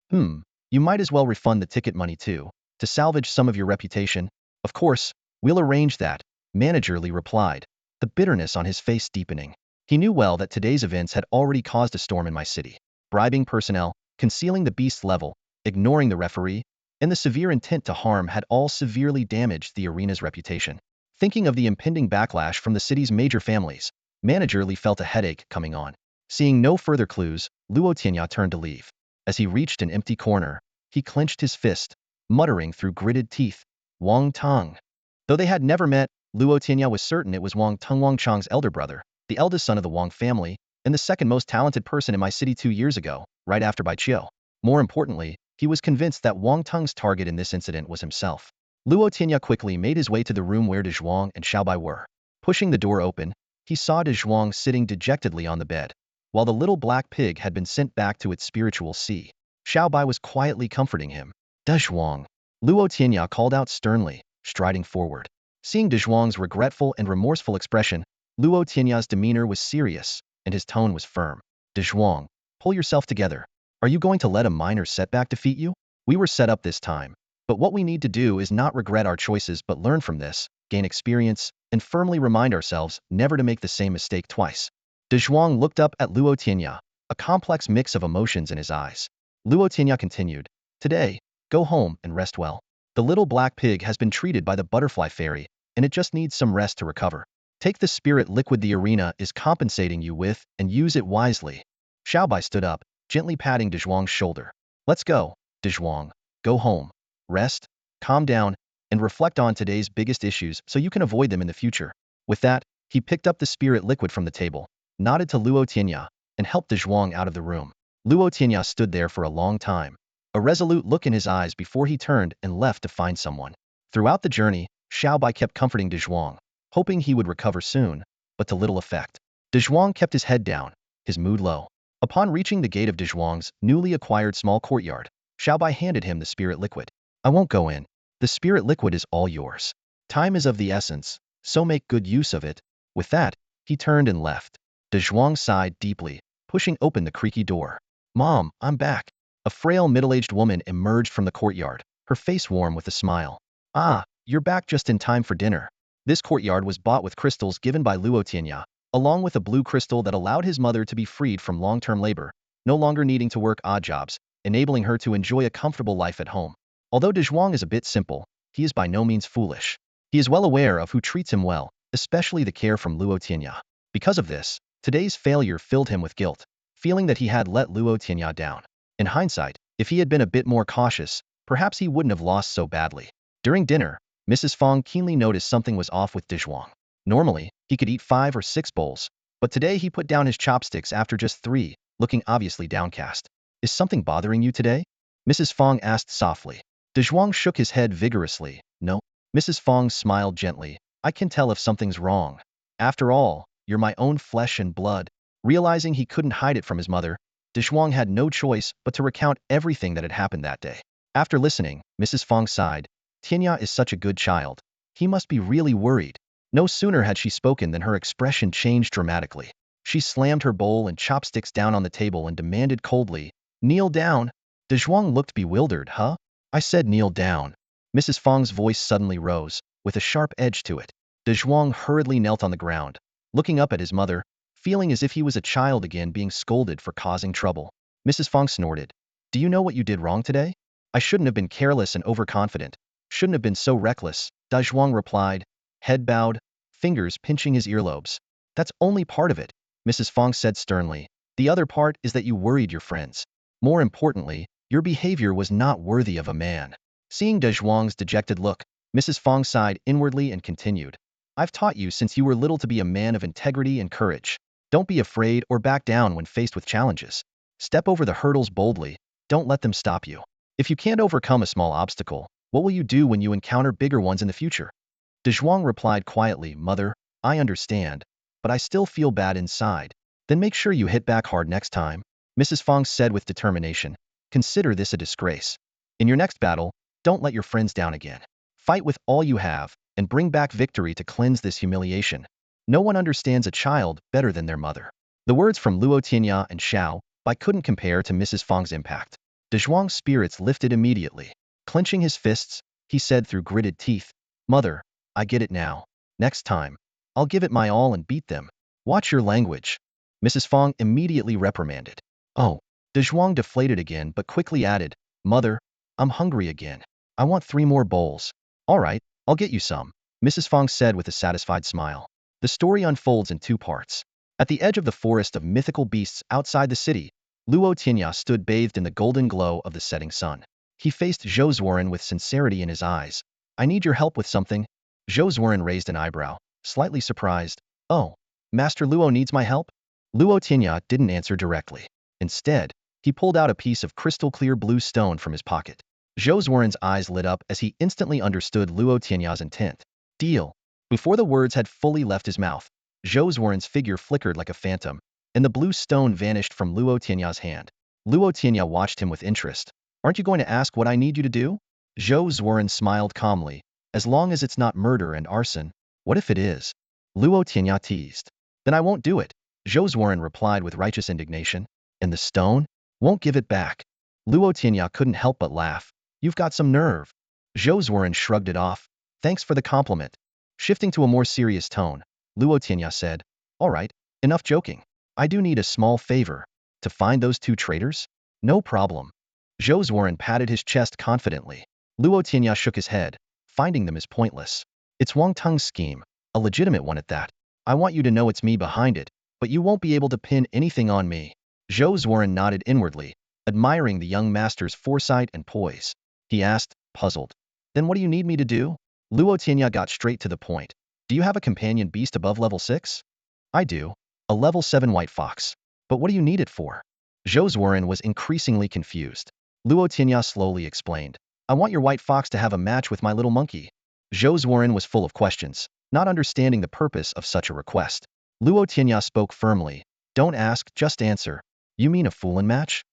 You might as well refund the ticket money too, to salvage some of your reputation." "Of course, we'll arrange that," Manager Li replied, the bitterness on his face deepening. He knew well that today's events had already caused a storm in my city. Bribing personnel, concealing the beast's level, ignoring the referee, and the severe intent to harm had all severely damaged the arena's reputation. Thinking of the impending backlash from the city's major families, Menagerie felt a headache coming on. Seeing no further clues, Luo Tianya turned to leave. As he reached an empty corner, he clenched his fist, muttering through gritted teeth, Wang Tong. Though they had never met, Luo Tianya was certain it was Wang Tong, Wang Chong's elder brother, the eldest son of the Wang family, and the second most talented person in my city 2 years ago, right after Bai Qiu. More importantly, he was convinced that Wang Tong's target in this incident was himself. Luo Tianya quickly made his way to the room where De Zhuang and Xiaobai were. Pushing the door open, he saw De Zhuang sitting dejectedly on the bed, while the little black pig had been sent back to its spiritual sea. Xiaobai was quietly comforting him. De Zhuang. Luo Tianya called out sternly, striding forward. Seeing De Zhuang's regretful and remorseful expression, Luo Tianya's demeanor was serious, and his tone was firm. De Zhuang, pull yourself together. Are you going to let a minor setback defeat you? We were set up this time, but what we need to do is not regret our choices but learn from this, gain experience, and firmly remind ourselves never to make the same mistake twice. De Zhuang looked up at Luo Tianya, a complex mix of emotions in his eyes. Luo Tianya continued, today, go home and rest well. The little black pig has been treated by the butterfly fairy, and it just needs some rest to recover. Take the spirit liquid the arena is compensating you with and use it wisely. Xiaobai stood up, gently patting De Zhuang's shoulder. Let's go, De Zhuang. Go home. Rest, calm down, and reflect on today's biggest issues so you can avoid them in the future. With that, he picked up the spirit liquid from the table, nodded to Luo Tianya, and helped De Zhuang out of the room. Luo Tianya stood there for a long time, a resolute look in his eyes before he turned and left to find someone. Throughout the journey, Xiaobai kept comforting De Zhuang, hoping he would recover soon, but to little effect. De Zhuang kept his head down, his mood low. Upon reaching the gate of De Zhuang's newly acquired small courtyard, Xiaobai handed him the spirit liquid. I won't go in. The spirit liquid is all yours. Time is of the essence, so make good use of it. With that, he turned and left. De Zhuang sighed deeply, pushing open the creaky door. Mom, I'm back. A frail middle-aged woman emerged from the courtyard, her face warm with a smile. Ah, you're back just in time for dinner. This courtyard was bought with crystals given by Luo Tianya, along with a blue crystal that allowed his mother to be freed from long-term labor, no longer needing to work odd jobs, enabling her to enjoy a comfortable life at home. Although De Zhuang is a bit simple, he is by no means foolish. He is well aware of who treats him well, especially the care from Luo Tianya. Because of this, today's failure filled him with guilt, feeling that he had let Luo Tianya down. In hindsight, if he had been a bit more cautious, perhaps he wouldn't have lost so badly. During dinner, Mrs. Fong keenly noticed something was off with De Zhuang. Normally, he could eat 5 or 6 bowls, but today he put down his chopsticks after just 3, looking obviously downcast. Is something bothering you today? Mrs. Fong asked softly. De Zhuang shook his head vigorously. No. Mrs. Fong smiled gently. I can tell if something's wrong. After all, you're my own flesh and blood. Realizing he couldn't hide it from his mother, De Zhuang had no choice but to recount everything that had happened that day. After listening, Mrs. Fong sighed. Tianya is such a good child. He must be really worried. No sooner had she spoken than her expression changed dramatically. She slammed her bowl and chopsticks down on the table and demanded coldly, kneel down. De Zhuang looked bewildered. Huh? I said kneel down. Mrs. Fong's voice suddenly rose, with a sharp edge to it. De Zhuang hurriedly knelt on the ground, looking up at his mother, feeling as if he was a child again being scolded for causing trouble. Mrs. Fong snorted. Do you know what you did wrong today? I shouldn't have been careless and overconfident. Shouldn't have been so reckless, De Zhuang replied, head bowed, fingers pinching his earlobes. That's only part of it, Mrs. Fong said sternly. The other part is that you worried your friends. More importantly, your behavior was not worthy of a man. Seeing De Zhuang's dejected look, Mrs. Fong sighed inwardly and continued. I've taught you since you were little to be a man of integrity and courage. Don't be afraid or back down when faced with challenges. Step over the hurdles boldly. Don't let them stop you. If you can't overcome a small obstacle, what will you do when you encounter bigger ones in the future? De Zhuang replied quietly, Mother, I understand, but I still feel bad inside. Then make sure you hit back hard next time, Mrs. Fong said with determination. Consider this a disgrace. In your next battle, don't let your friends down again. Fight with all you have, and bring back victory to cleanse this humiliation. No one understands a child better than their mother. The words from Luo Tianya and Xiao Bai couldn't compare to Mrs. Fong's impact. De Zhuang's spirits lifted immediately. Clenching his fists, he said through gritted teeth, Mother, I get it now. Next time, I'll give it my all and beat them. Watch your language. Mrs. Fong immediately reprimanded. Oh. De Zhuang deflated again but quickly added, Mother, I'm hungry again. I want 3 more bowls. All right, I'll get you some, Mrs. Fong said with a satisfied smile. The story unfolds in 2 parts. At the edge of the forest of mythical beasts outside the city, Luo Tianya stood bathed in the golden glow of the setting sun. He faced Joswarin with sincerity in his eyes. I need your help with something. Joswarin raised an eyebrow, slightly surprised. Oh, Master Luo needs my help? Luo Tianya didn't answer directly. Instead, he pulled out a piece of crystal-clear blue stone from his pocket. Joswarin's eyes lit up as he instantly understood Luo Tianya's intent. Deal. Before the words had fully left his mouth, Joswarin's figure flickered like a phantom, and the blue stone vanished from Luo Tianya's hand. Luo Tianya watched him with interest. Aren't you going to ask what I need you to do? Joswarin smiled calmly. As long as it's not murder and arson. What if it is? Luo Tianya teased. Then I won't do it. Joswarin replied with righteous indignation. And the stone? Won't give it back. Luo Tianya couldn't help but laugh. You've got some nerve. Joswarin shrugged it off. Thanks for the compliment. Shifting to a more serious tone, Luo Tianya said, all right, enough joking. I do need a small favor. To find those two traitors? No problem. Joswarin patted his chest confidently. Luo Tianya shook his head. Finding them is pointless. It's Wang Tung's scheme, a legitimate one at that. I want you to know it's me behind it, but you won't be able to pin anything on me. Joswarin nodded inwardly, admiring the young master's foresight and poise. He asked, puzzled. Then what do you need me to do? Luo Tianya got straight to the point. Do you have a companion beast above level 6? I do. A level 7 white fox. But what do you need it for? Joswarin was increasingly confused. Luo Tianya slowly explained. I want your white fox to have a match with my little monkey. Joswarin was full of questions, not understanding the purpose of such a request. Luo Tianya spoke firmly. Don't ask, just answer. You mean a foolin match?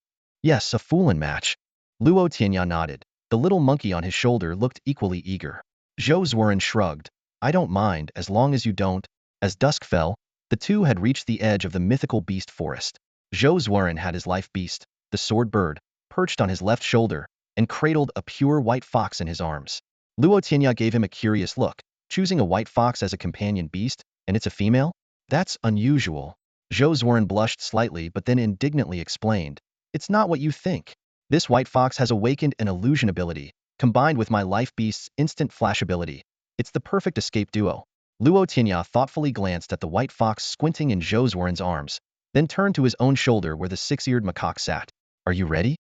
Yes, a foolin match. Luo Tianya nodded. The little monkey on his shoulder looked equally eager. Joswarin shrugged. I don't mind, as long as you don't. As dusk fell, the two had reached the edge of the mythical beast forest. Joswarin had his life beast, the Swordbird, perched on his left shoulder, and cradled a pure white fox in his arms. Luo Tianya gave him a curious look. Choosing a white fox as a companion beast, and it's a female? That's unusual. Joswarin blushed slightly but then indignantly explained. It's not what you think. This white fox has awakened an illusion ability, combined with my life beast's instant flash ability. It's the perfect escape duo. Luo Tianya thoughtfully glanced at the white fox squinting in Joswarin's arms, then turned to his own shoulder where the Six-Eared Macaque sat. Are you ready?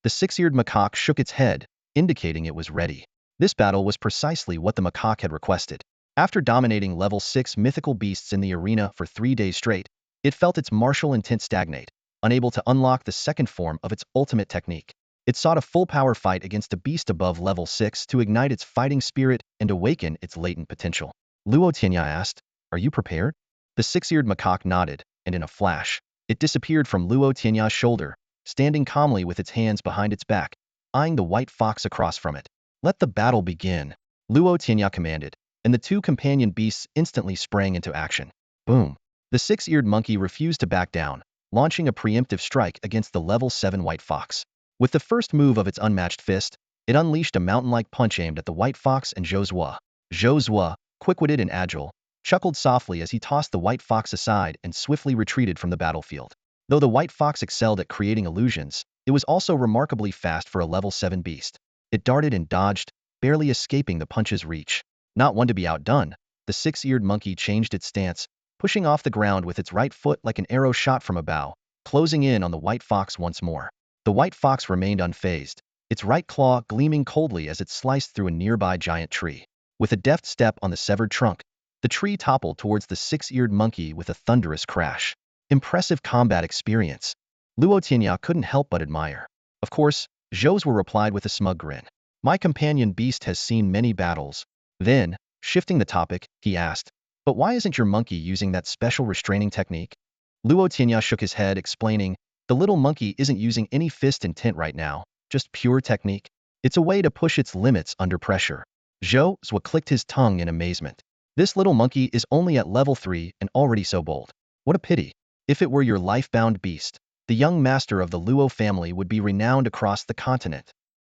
The Six-Eared Macaque shook its head, indicating it was ready. This battle was precisely what the macaque had requested. After dominating level 6 mythical beasts in the arena for 3 days straight, it felt its martial intent stagnate, unable to unlock the second form of its ultimate technique. It sought a full-power fight against a beast above level 6 to ignite its fighting spirit and awaken its latent potential. Luo Tianya asked, are you prepared? The Six-Eared Macaque nodded, and in a flash, it disappeared from Luo Tianya's shoulder, standing calmly with its hands behind its back, eyeing the white fox across from it. Let the battle begin, Luo Tianya commanded, and the two companion beasts instantly sprang into action. Boom! The six-eared monkey refused to back down, launching a preemptive strike against the level 7 white fox. With the first move of its unmatched fist, it unleashed a mountain-like punch aimed at the white fox and Josua. Josua, quick-witted and agile, chuckled softly as he tossed the white fox aside and swiftly retreated from the battlefield. Though the white fox excelled at creating illusions, it was also remarkably fast for a level 7 beast. It darted and dodged, barely escaping the punch's reach. Not one to be outdone, the six-eared monkey changed its stance, pushing off the ground with its right foot like an arrow shot from a bow, closing in on the white fox once more. The white fox remained unfazed, its right claw gleaming coldly as it sliced through a nearby giant tree. With a deft step on the severed trunk, the tree toppled towards the six-eared monkey with a thunderous crash. Impressive combat experience. Luo Tianya couldn't help but admire. Of course, Josua replied with a smug grin. My companion beast has seen many battles. Then, shifting the topic, he asked, but why isn't your monkey using that special restraining technique? Luo Tianya shook his head, explaining, the little monkey isn't using any fist intent right now, just pure technique. It's a way to push its limits under pressure. Josua clicked his tongue in amazement. This little monkey is only at level 3 and already so bold. What a pity. If it were your life-bound beast, the young master of the Luo family would be renowned across the continent.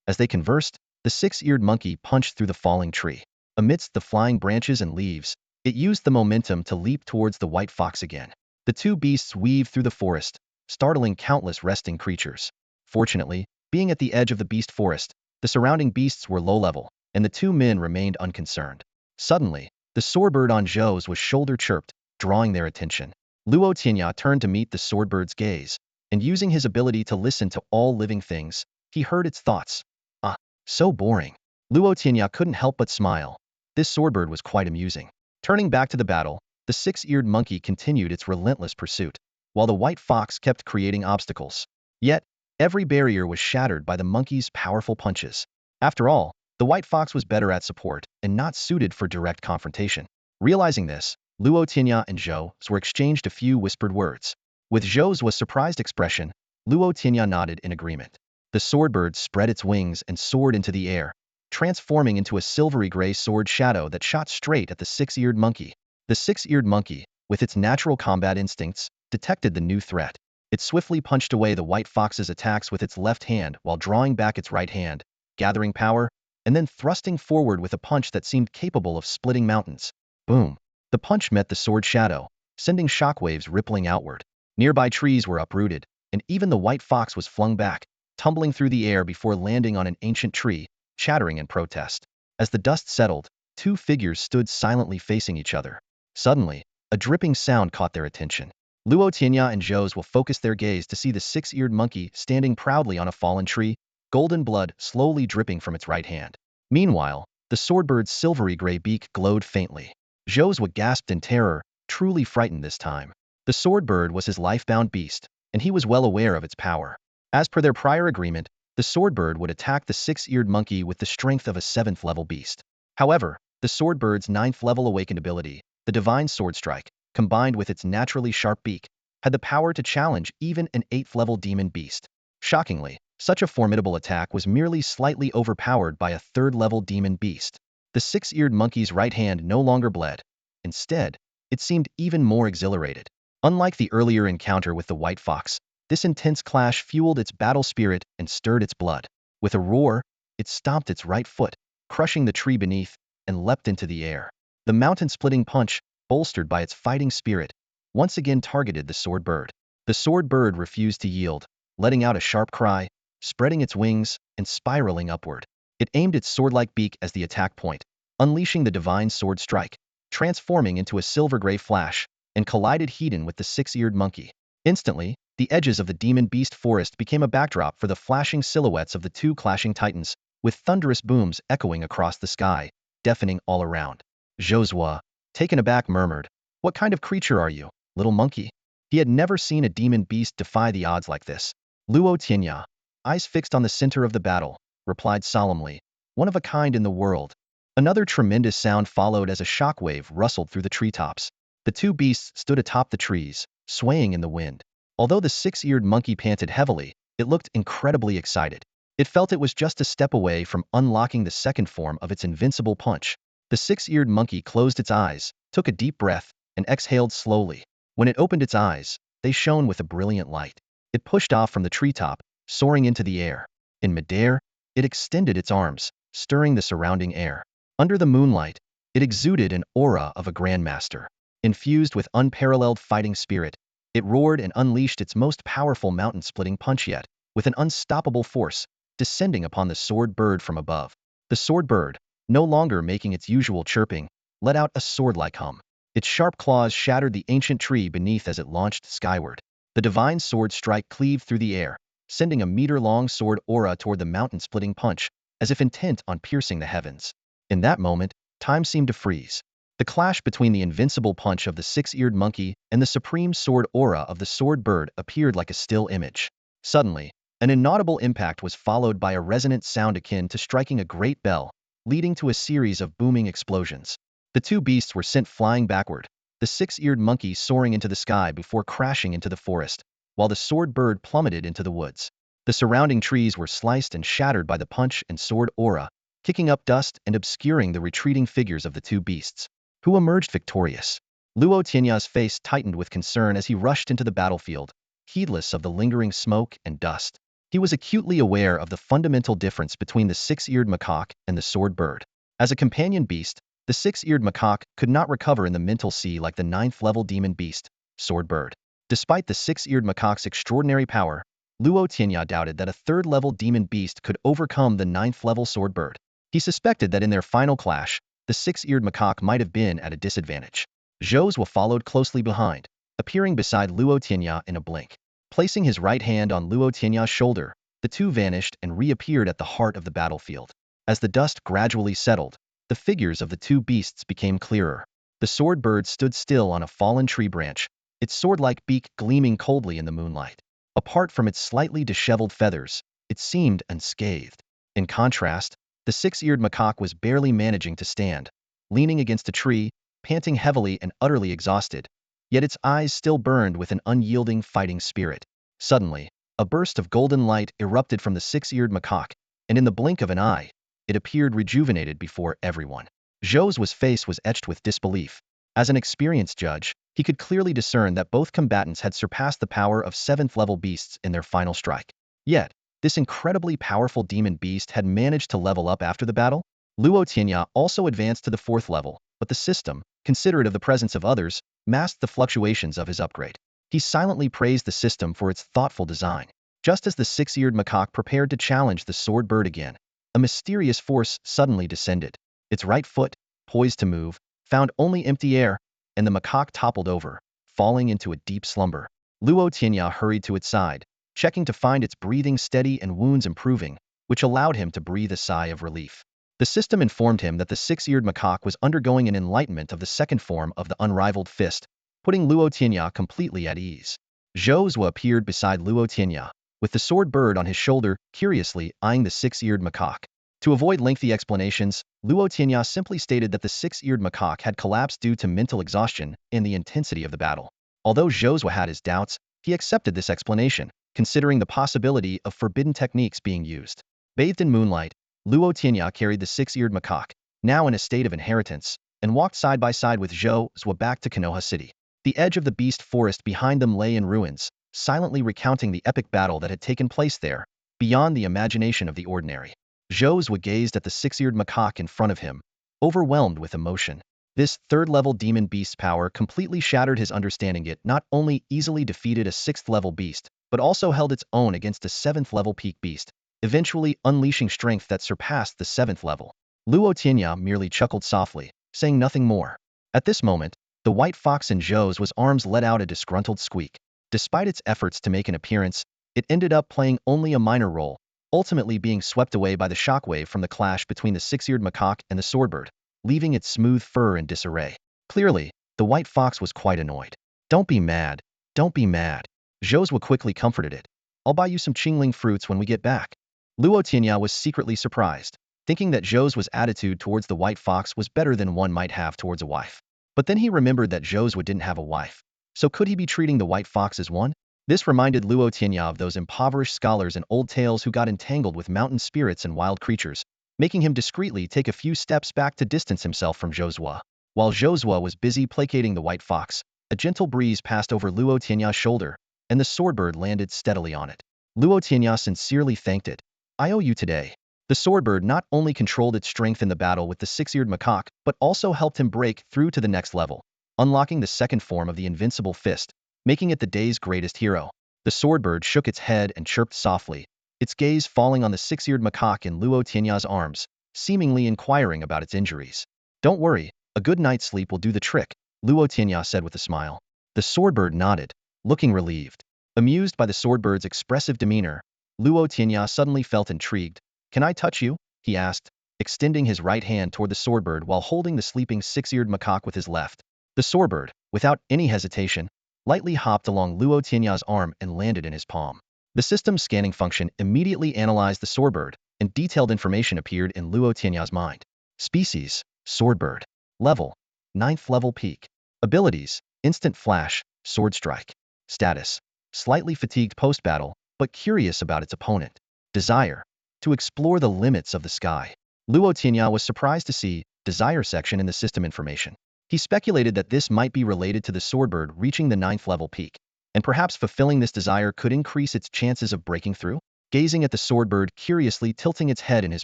As they conversed, the six-eared monkey punched through the falling tree. Amidst the flying branches and leaves, it used the momentum to leap towards the white fox again. The two beasts weaved through the forest, startling countless resting creatures. Fortunately, being at the edge of the beast forest, the surrounding beasts were low-level, and the two men remained unconcerned. Suddenly, the swordbird on Joe's was shoulder chirped, drawing their attention. Luo Tianya turned to meet the Swordbird's gaze, and using his ability to listen to all living things, he heard its thoughts. Ah, so boring. Luo Tianya couldn't help but smile. This Swordbird was quite amusing. Turning back to the battle, the six-eared monkey continued its relentless pursuit, while the white fox kept creating obstacles. Yet, every barrier was shattered by the monkey's powerful punches. After all, the white fox was better at support and not suited for direct confrontation. Realizing this, Luo Tianya and Zhou were exchanged a few whispered words. With Zhou's surprised expression, Luo Tianya nodded in agreement. The Swordbird spread its wings and soared into the air, transforming into a silvery gray sword shadow that shot straight at the six-eared monkey. The six-eared monkey, with its natural combat instincts, detected the new threat. It swiftly punched away the white fox's attacks with its left hand while drawing back its right hand, gathering power, and then thrusting forward with a punch that seemed capable of splitting mountains. Boom! The punch met the sword shadow, sending shockwaves rippling outward. Nearby trees were uprooted, and even the white fox was flung back, tumbling through the air before landing on an ancient tree, chattering in protest. As the dust settled, two figures stood silently facing each other. Suddenly, a dripping sound caught their attention. Luo Tianya and Zhou focused their gaze to see the six-eared monkey standing proudly on a fallen tree, golden blood slowly dripping from its right hand. Meanwhile, the Swordbird's silvery gray beak glowed faintly. Zhou gasped in terror, truly frightened this time. The Swordbird was his life-bound beast, and he was well aware of its power. As per their prior agreement, the Swordbird would attack the six-eared monkey with the strength of a 7th-level beast. However, the Swordbird's 9th-level awakened ability, the Divine Sword Strike, combined with its naturally sharp beak, had the power to challenge even an 8th-level demon beast. Shockingly, such a formidable attack was merely slightly overpowered by a 3rd-level demon beast. The six-eared monkey's right hand no longer bled. Instead, it seemed even more exhilarated. Unlike the earlier encounter with the white fox, this intense clash fueled its battle spirit and stirred its blood. With a roar, it stomped its right foot, crushing the tree beneath, and leapt into the air. The mountain-splitting punch, bolstered by its fighting spirit, once again targeted the Swordbird. The Swordbird refused to yield, letting out a sharp cry, spreading its wings, and spiraling upward. It aimed its sword-like beak as the attack point, unleashing the Divine Sword Strike, transforming into a silver-gray flash, and collided head-on with the six-eared monkey. Instantly, the edges of the demon beast forest became a backdrop for the flashing silhouettes of the two clashing titans, with thunderous booms echoing across the sky, deafening all around. Zhou, taken aback, murmured, "What kind of creature are you, little monkey?" He had never seen a demon beast defy the odds like this. Luo Tianya, eyes fixed on the center of the battle, replied solemnly, "One of a kind in the world." Another tremendous sound followed as a shockwave rustled through the treetops. The two beasts stood atop the trees, swaying in the wind. Although the six-eared monkey panted heavily, it looked incredibly excited. It felt it was just a step away from unlocking the second form of its invincible punch. The six-eared monkey closed its eyes, took a deep breath, and exhaled slowly. When it opened its eyes, they shone with a brilliant light. It pushed off from the treetop, soaring into the air. In midair, it extended its arms, stirring the surrounding air. Under the moonlight, it exuded an aura of a grandmaster. Infused with unparalleled fighting spirit, it roared and unleashed its most powerful mountain-splitting punch yet, with an unstoppable force, descending upon the Swordbird from above. The Swordbird, no longer making its usual chirping, let out a sword-like hum. Its sharp claws shattered the ancient tree beneath as it launched skyward. The Divine Sword Strike cleaved through the air, sending a meter-long sword aura toward the mountain-splitting punch, as if intent on piercing the heavens. In that moment, time seemed to freeze. The clash between the invincible punch of the six-eared monkey and the supreme sword aura of the Swordbird appeared like a still image. Suddenly, an inaudible impact was followed by a resonant sound akin to striking a great bell, leading to a series of booming explosions. The two beasts were sent flying backward, the six-eared monkey soaring into the sky before crashing into the forest, while the Swordbird plummeted into the woods. The surrounding trees were sliced and shattered by the punch and sword aura, kicking up dust and obscuring the retreating figures of the two beasts. Who emerged victorious? Luo Tianya's face tightened with concern as he rushed into the battlefield, heedless of the lingering smoke and dust. He was acutely aware of the fundamental difference between the six-eared macaque and the Swordbird. As a companion beast, the six-eared macaque could not recover in the mental sea like the 9th-level demon beast, Swordbird. Despite the six-eared macaque's extraordinary power, Luo Tianya doubted that a 3rd-level demon beast could overcome the 9th-level Swordbird. He suspected that in their final clash, the six-eared macaque might have been at a disadvantage. Zhou followed closely behind, appearing beside Luo Tianya in a blink. Placing his right hand on Luo Tianya's shoulder, the two vanished and reappeared at the heart of the battlefield. As the dust gradually settled, the figures of the two beasts became clearer. The Swordbird stood still on a fallen tree branch, its sword-like beak gleaming coldly in the moonlight. Apart from its slightly disheveled feathers, it seemed unscathed. In contrast, the Six-Eared Macaque was barely managing to stand, leaning against a tree, panting heavily and utterly exhausted, yet its eyes still burned with an unyielding fighting spirit. Suddenly, a burst of golden light erupted from the Six-Eared Macaque, and in the blink of an eye, it appeared rejuvenated before everyone. Zhou's face was etched with disbelief. As an experienced judge, he could clearly discern that both combatants had surpassed the power of 7th-level beasts in their final strike. Yet, this incredibly powerful demon beast had managed to level up after the battle. Luo Tianya also advanced to the 4th level, but the system, considerate of the presence of others, masked the fluctuations of his upgrade. He silently praised the system for its thoughtful design. Just as the Six-Eared Macaque prepared to challenge the Swordbird again, a mysterious force suddenly descended. Its right foot, poised to move, found only empty air, and the macaque toppled over, falling into a deep slumber. Luo Tianya hurried to its side, checking to find its breathing steady and wounds improving, which allowed him to breathe a sigh of relief. The system informed him that the Six-Eared Macaque was undergoing an enlightenment of the second form of the Unrivaled Fist, putting Luo Tianya completely at ease. Zhou appeared beside Luo Tianya, with the Swordbird on his shoulder, curiously eyeing the Six-Eared Macaque. To avoid lengthy explanations, Luo Tianya simply stated that the Six-Eared Macaque had collapsed due to mental exhaustion and the intensity of the battle. Although Zhou had his doubts, he accepted this explanation, considering the possibility of forbidden techniques being used. Bathed in moonlight, Luo Tianya carried the Six-Eared Macaque, now in a state of inheritance, and walked side by side with Zhou back to Konoha City. The edge of the beast forest behind them lay in ruins, silently recounting the epic battle that had taken place there, beyond the imagination of the ordinary. Zhou gazed at the Six-Eared Macaque in front of him, overwhelmed with emotion. This third-level demon beast's power completely shattered his understanding. It not only easily defeated a 6th-level beast, but also held its own against a 7th-level peak beast, eventually unleashing strength that surpassed the 7th level. Luo Tianya merely chuckled softly, saying nothing more. At this moment, the white fox in Zhou's arms let out a disgruntled squeak. Despite its efforts to make an appearance, it ended up playing only a minor role, ultimately being swept away by the shockwave from the clash between the Six-Eared Macaque and the Swordbird, leaving its smooth fur in disarray. Clearly, the white fox was quite annoyed. "Don't be mad. Don't be mad." Zhou quickly comforted it. "I'll buy you some Qilin fruits when we get back." Luo Tianya was secretly surprised, thinking that Zhou's attitude towards the white fox was better than one might have towards a wife. But then he remembered that Zhou didn't have a wife. So could he be treating the white fox as one? This reminded Luo Tianya of those impoverished scholars in old tales who got entangled with mountain spirits and wild creatures, making him discreetly take a few steps back to distance himself from Zhou. While Zhou was busy placating the white fox, a gentle breeze passed over Luo Tianya's shoulder, and the Swordbird landed steadily on it. Luo Tianya sincerely thanked it. "I owe you today." The Swordbird not only controlled its strength in the battle with the Six-Eared Macaque, but also helped him break through to the next level, unlocking the second form of the Invincible Fist, making it the day's greatest hero. The Swordbird shook its head and chirped softly, its gaze falling on the Six-Eared Macaque in Luo Tianya's arms, seemingly inquiring about its injuries. "Don't worry, a good night's sleep will do the trick," Luo Tianya said with a smile. The Swordbird nodded, looking relieved. Amused by the Swordbird's expressive demeanor, Luo Tianya suddenly felt intrigued. "Can I touch you?" he asked, extending his right hand toward the Swordbird while holding the sleeping Six-Eared Macaque with his left. The Swordbird, without any hesitation, lightly hopped along Luo Tianya's arm and landed in his palm. The system's scanning function immediately analyzed the Swordbird, and detailed information appeared in Luo Tianya's mind. Species: Swordbird. Level: 9th level peak. Abilities: Instant Flash, Sword Strike. Status: Slightly fatigued post-battle, but curious about its opponent. Desire: To explore the limits of the sky. Luo Tianya was surprised to see Desire section in the system information. He speculated that this might be related to the Swordbird reaching the 9th level peak, and perhaps fulfilling this desire could increase its chances of breaking through. Gazing at the Swordbird curiously tilting its head in his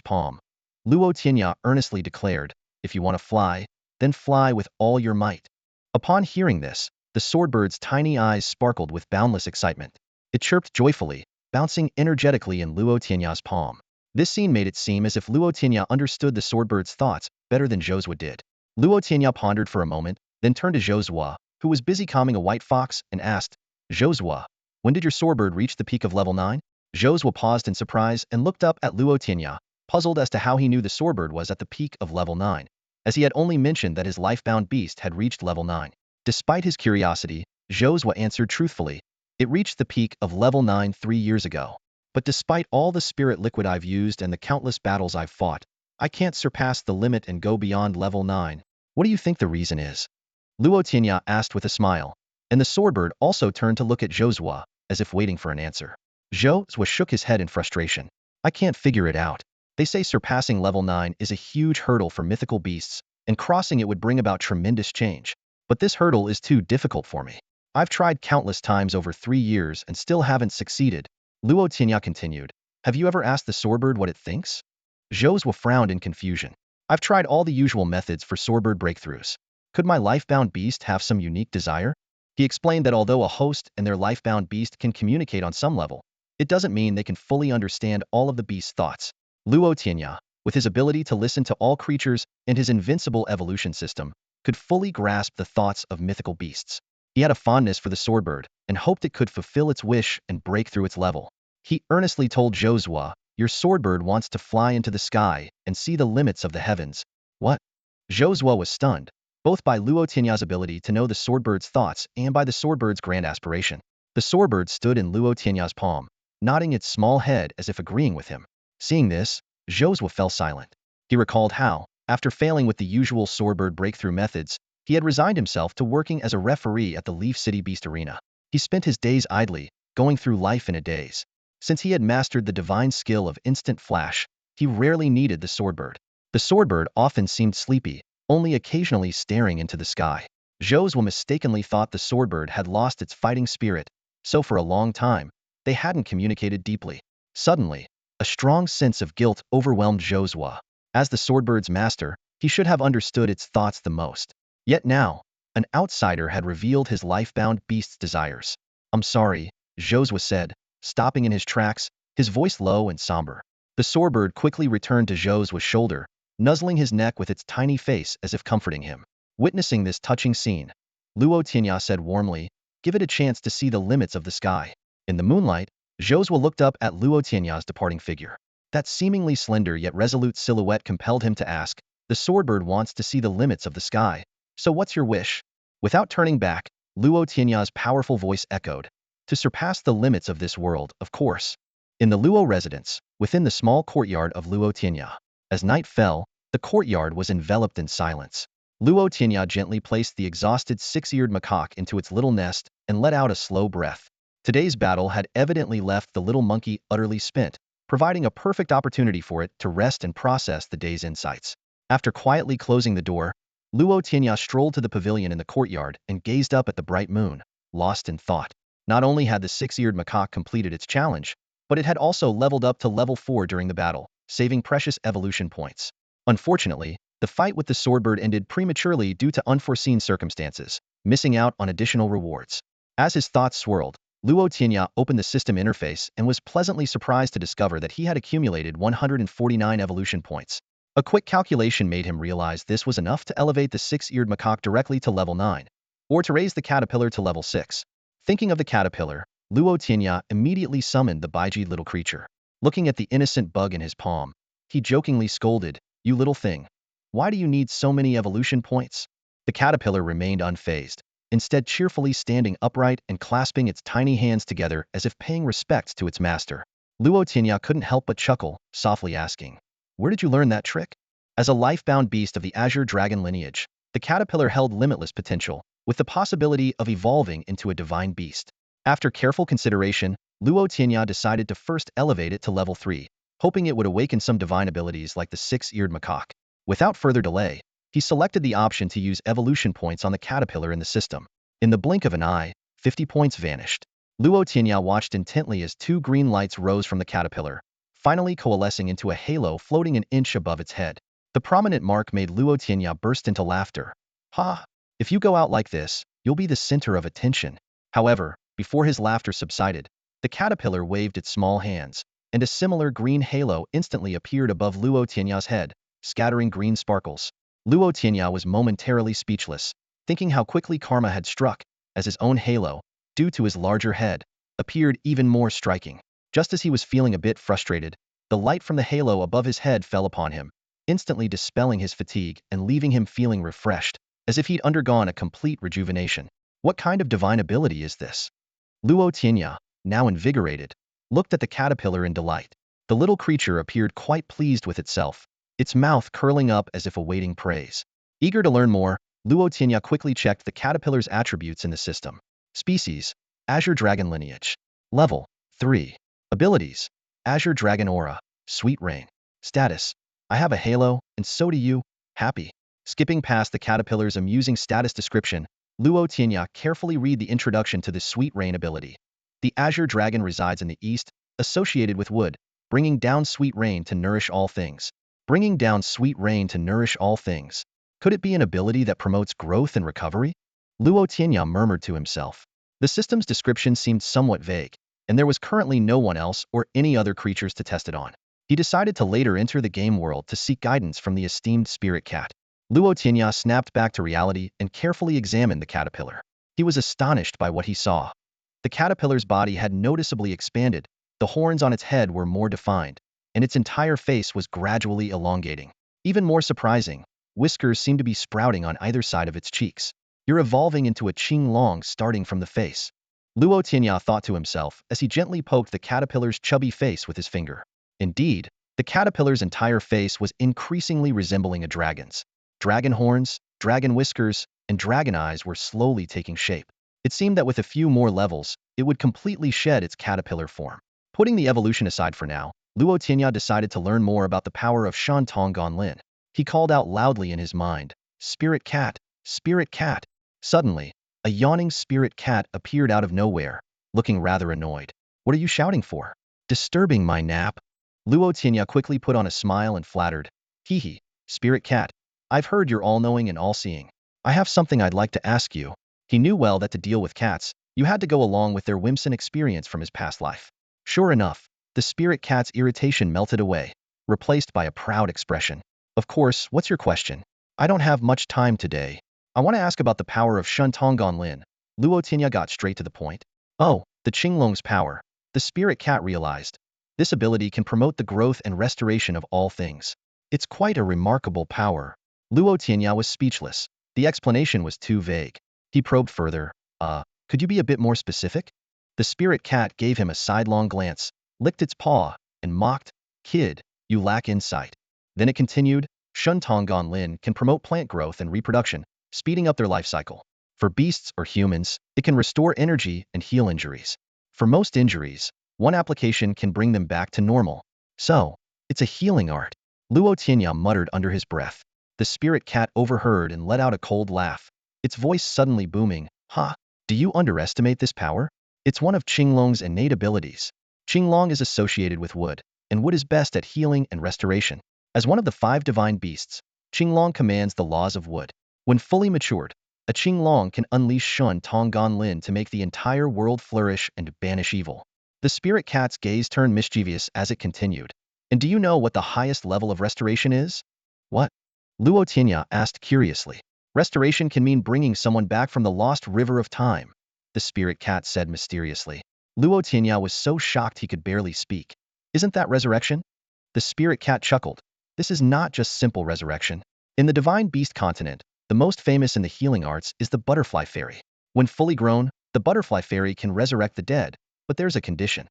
palm, Luo Tianya earnestly declared, "If you want to fly, then fly with all your might." Upon hearing this, the Swordbird's tiny eyes sparkled with boundless excitement. It chirped joyfully, bouncing energetically in Luo Tianya's palm. This scene made it seem as if Luo Tianya understood the Swordbird's thoughts better than Zhou did. Luo Tianya pondered for a moment, then turned to Zhou, who was busy calming a white fox, and asked, "Josua, when did your Swordbird reach the peak of level 9? Josua paused in surprise and looked up at Luo Tianya, puzzled as to how he knew the Swordbird was at the peak of level 9, as he had only mentioned that his life-bound beast had reached level 9. Despite his curiosity, Josua answered truthfully, "It reached the peak of level 9 3 years ago. But despite all the spirit liquid I've used and the countless battles I've fought, I can't surpass the limit and go beyond level 9. What do you think the reason is?" Luo Tianya asked with a smile, and the Swordbird also turned to look at Josua, as if waiting for an answer. Josua shook his head in frustration. "I can't figure it out. They say surpassing level 9 is a huge hurdle for mythical beasts, and crossing it would bring about tremendous change. But this hurdle is too difficult for me. I've tried countless times over 3 years and still haven't succeeded." Luo Tianya continued, "Have you ever asked the Swordbird what it thinks?" Josua frowned in confusion. "I've tried all the usual methods for Swordbird breakthroughs. Could my life-bound beast have some unique desire?" He explained that although a host and their life-bound beast can communicate on some level, it doesn't mean they can fully understand all of the beast's thoughts. Luo Tianya, with his ability to listen to all creatures and his invincible evolution system, could fully grasp the thoughts of mythical beasts. He had a fondness for the Swordbird and hoped it could fulfill its wish and break through its level. He earnestly told Josua, "Your Swordbird wants to fly into the sky and see the limits of the heavens." What? Josua was stunned, both by Luo Tianya's ability to know the Swordbird's thoughts and by the Swordbird's grand aspiration. The Swordbird stood in Luo Tianya's palm, nodding its small head as if agreeing with him. Seeing this, Josua fell silent. He recalled how, after failing with the usual Swordbird breakthrough methods, he had resigned himself to working as a referee at the Leaf City Beast Arena. He spent his days idly, going through life in a daze. Since he had mastered the divine skill of instant flash, he rarely needed the Swordbird. The Swordbird often seemed sleepy, only occasionally staring into the sky. Josua mistakenly thought the Swordbird had lost its fighting spirit, so for a long time, they hadn't communicated deeply. Suddenly, a strong sense of guilt overwhelmed Josua. As the Swordbird's master, he should have understood its thoughts the most. Yet now, an outsider had revealed his life-bound beast's desires. "I'm sorry," Josua said, stopping in his tracks, his voice low and somber. The Swordbird quickly returned to Josua's shoulder, nuzzling his neck with its tiny face as if comforting him. Witnessing this touching scene, Luo Tianya said warmly, "Give it a chance to see the limits of the sky." In the moonlight, Josua looked up at Luo Tianya's departing figure. That seemingly slender yet resolute silhouette compelled him to ask, "The Swordbird wants to see the limits of the sky. So what's your wish?" Without turning back, Luo Tianya's powerful voice echoed, "To surpass the limits of this world, of course." In the Luo residence, within the small courtyard of Luo Tianya, as night fell, the courtyard was enveloped in silence. Luo Tianya gently placed the exhausted Six-Eared Macaque into its little nest and let out a slow breath. Today's battle had evidently left the little monkey utterly spent, providing a perfect opportunity for it to rest and process the day's insights. After quietly closing the door, Luo Tianya strolled to the pavilion in the courtyard and gazed up at the bright moon, lost in thought. Not only had the Six-Eared Macaque completed its challenge, but it had also leveled up to level 4 during the battle, saving precious evolution points. Unfortunately, the fight with the Swordbird ended prematurely due to unforeseen circumstances, missing out on additional rewards. As his thoughts swirled, Luo Tianya opened the system interface and was pleasantly surprised to discover that he had accumulated 149 evolution points. A quick calculation made him realize this was enough to elevate the Six-Eared Macaque directly to level 9, or to raise the caterpillar to level 6. Thinking of the caterpillar, Luo Tianya immediately summoned the Baiji little creature. Looking at the innocent bug in his palm, he jokingly scolded, "You little thing. Why do you need so many evolution points?" The caterpillar remained unfazed, instead cheerfully standing upright and clasping its tiny hands together as if paying respects to its master. Luo Tianya couldn't help but chuckle, softly asking, "Where did you learn that trick?" As a life-bound beast of the Azure Dragon lineage, the caterpillar held limitless potential, with the possibility of evolving into a divine beast. After careful consideration, Luo Tianya decided to first elevate it to level 3, hoping it would awaken some divine abilities like the Six-Eared Macaque. Without further delay, he selected the option to use evolution points on the caterpillar in the system. In the blink of an eye, 50 points vanished. Luo Tianya watched intently as 2 green lights rose from the caterpillar, finally coalescing into a halo floating an inch above its head. The prominent mark made Luo Tianya burst into laughter. "Ha! If you go out like this, you'll be the center of attention." However, before his laughter subsided, the caterpillar waved its small hands, and a similar green halo instantly appeared above Luo Tianya's head, scattering green sparkles. Luo Tianya was momentarily speechless. thinking how quickly karma had struck, as his own halo, due to his larger head, appeared even more striking. Just as he was feeling a bit frustrated, the light from the halo above his head fell upon him, instantly dispelling his fatigue and leaving him feeling refreshed, as if he'd undergone a complete rejuvenation. What kind of divine ability is this? Luo Tianya, now invigorated, looked at the caterpillar in delight. The little creature appeared quite pleased with itself, its mouth curling up as if awaiting praise. Eager to learn more, Luo Tianya quickly checked the caterpillar's attributes in the system. Species: Azure Dragon lineage. Level: 3. Abilities: Azure Dragon aura, sweet rain. Status: I have a halo, and so do you. Happy. Skipping past the caterpillar's amusing status description, Luo Tianya carefully read the introduction to the sweet rain ability. The Azure Dragon resides in the east, associated with wood, bringing down sweet rain to nourish all things. Bringing down sweet rain to nourish all things. Could it be an ability that promotes growth and recovery? Luo Tianya murmured to himself. The system's description seemed somewhat vague, and there was currently no one else or any other creatures to test it on. He decided to later enter the game world to seek guidance from the esteemed spirit cat. Luo Tianya snapped back to reality and carefully examined the caterpillar. He was astonished by what he saw. The caterpillar's body had noticeably expanded, the horns on its head were more defined, and its entire face was gradually elongating. Even more surprising, whiskers seemed to be sprouting on either side of its cheeks. You're evolving into a Qilin starting from the face. Luo Tianya thought to himself as he gently poked the caterpillar's chubby face with his finger. Indeed, the caterpillar's entire face was increasingly resembling a dragon's. Dragon horns, dragon whiskers, and dragon eyes were slowly taking shape. It seemed that with a few more levels, it would completely shed its caterpillar form. Putting the evolution aside for now, Luo Tianya decided to learn more about the power of Shan Tong Gonlin. He called out loudly in his mind, "Spirit cat! Spirit cat!" Suddenly, a yawning spirit cat appeared out of nowhere, looking rather annoyed. "What are you shouting for? Disturbing my nap?" Luo Tianya quickly put on a smile and flattered, "Hee hee, spirit cat. I've heard you're all-knowing and all-seeing. I have something I'd like to ask you." He knew well that to deal with cats, you had to go along with their whims and experience from his past life. Sure enough, the spirit cat's irritation melted away, replaced by a proud expression. "Of course, what's your question? I don't have much time today. I want to ask about the power of Shan Tong Gonlin." Luo Tianya got straight to the point. "Oh, the Qinglong's power." The spirit cat realized. This ability can promote the growth and restoration of all things. It's quite a remarkable power. Luo Tianya was speechless. The explanation was too vague. He probed further. Could you be a bit more specific?" The spirit cat gave him a sidelong glance, licked its paw, and mocked, "Kid, you lack insight." Then it continued, "Shan Tong Gonlin can promote plant growth and reproduction, speeding up their life cycle. For beasts or humans, it can restore energy and heal injuries. For most injuries, one application can bring them back to normal. So, it's a healing art." Luo Tianya muttered under his breath. The spirit cat overheard and let out a cold laugh, its voice suddenly booming. "Ha! Do you underestimate this power? It's one of Qinglong's innate abilities. Qinglong is associated with wood, and wood is best at healing and restoration. As one of the 5 divine beasts, Qinglong commands the laws of wood. When fully matured, a Qinglong can unleash Shan Tong Gonlin to make the entire world flourish and banish evil." The spirit cat's gaze turned mischievous as it continued. "And do you know what the highest level of restoration is?" "What?" Luo Tianya asked curiously. "Restoration can mean bringing someone back from the lost river of time," the spirit cat said mysteriously. Luo Tianya was so shocked he could barely speak. "Isn't that resurrection?" The spirit cat chuckled. "This is not just simple resurrection. In the divine beast continent, the most famous in the healing arts is the butterfly fairy. When fully grown, the butterfly fairy can resurrect the dead, but there's a condition.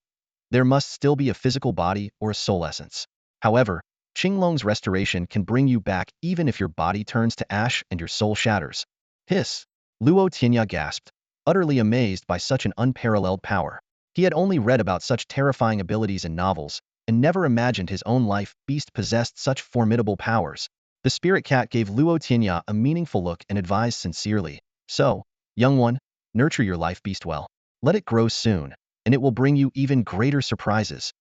There must still be a physical body or a soul essence. However, Qinglong's restoration can bring you back even if your body turns to ash and your soul shatters." "Hiss!" Luo Tianya gasped, utterly amazed by such an unparalleled power. He had only read about such terrifying abilities in novels, and never imagined his own life beast possessed such formidable powers. The spirit cat gave Luo Tianya a meaningful look and advised sincerely, "So, young one, nurture your life beast well. Let it grow soon, and it will bring you even greater surprises."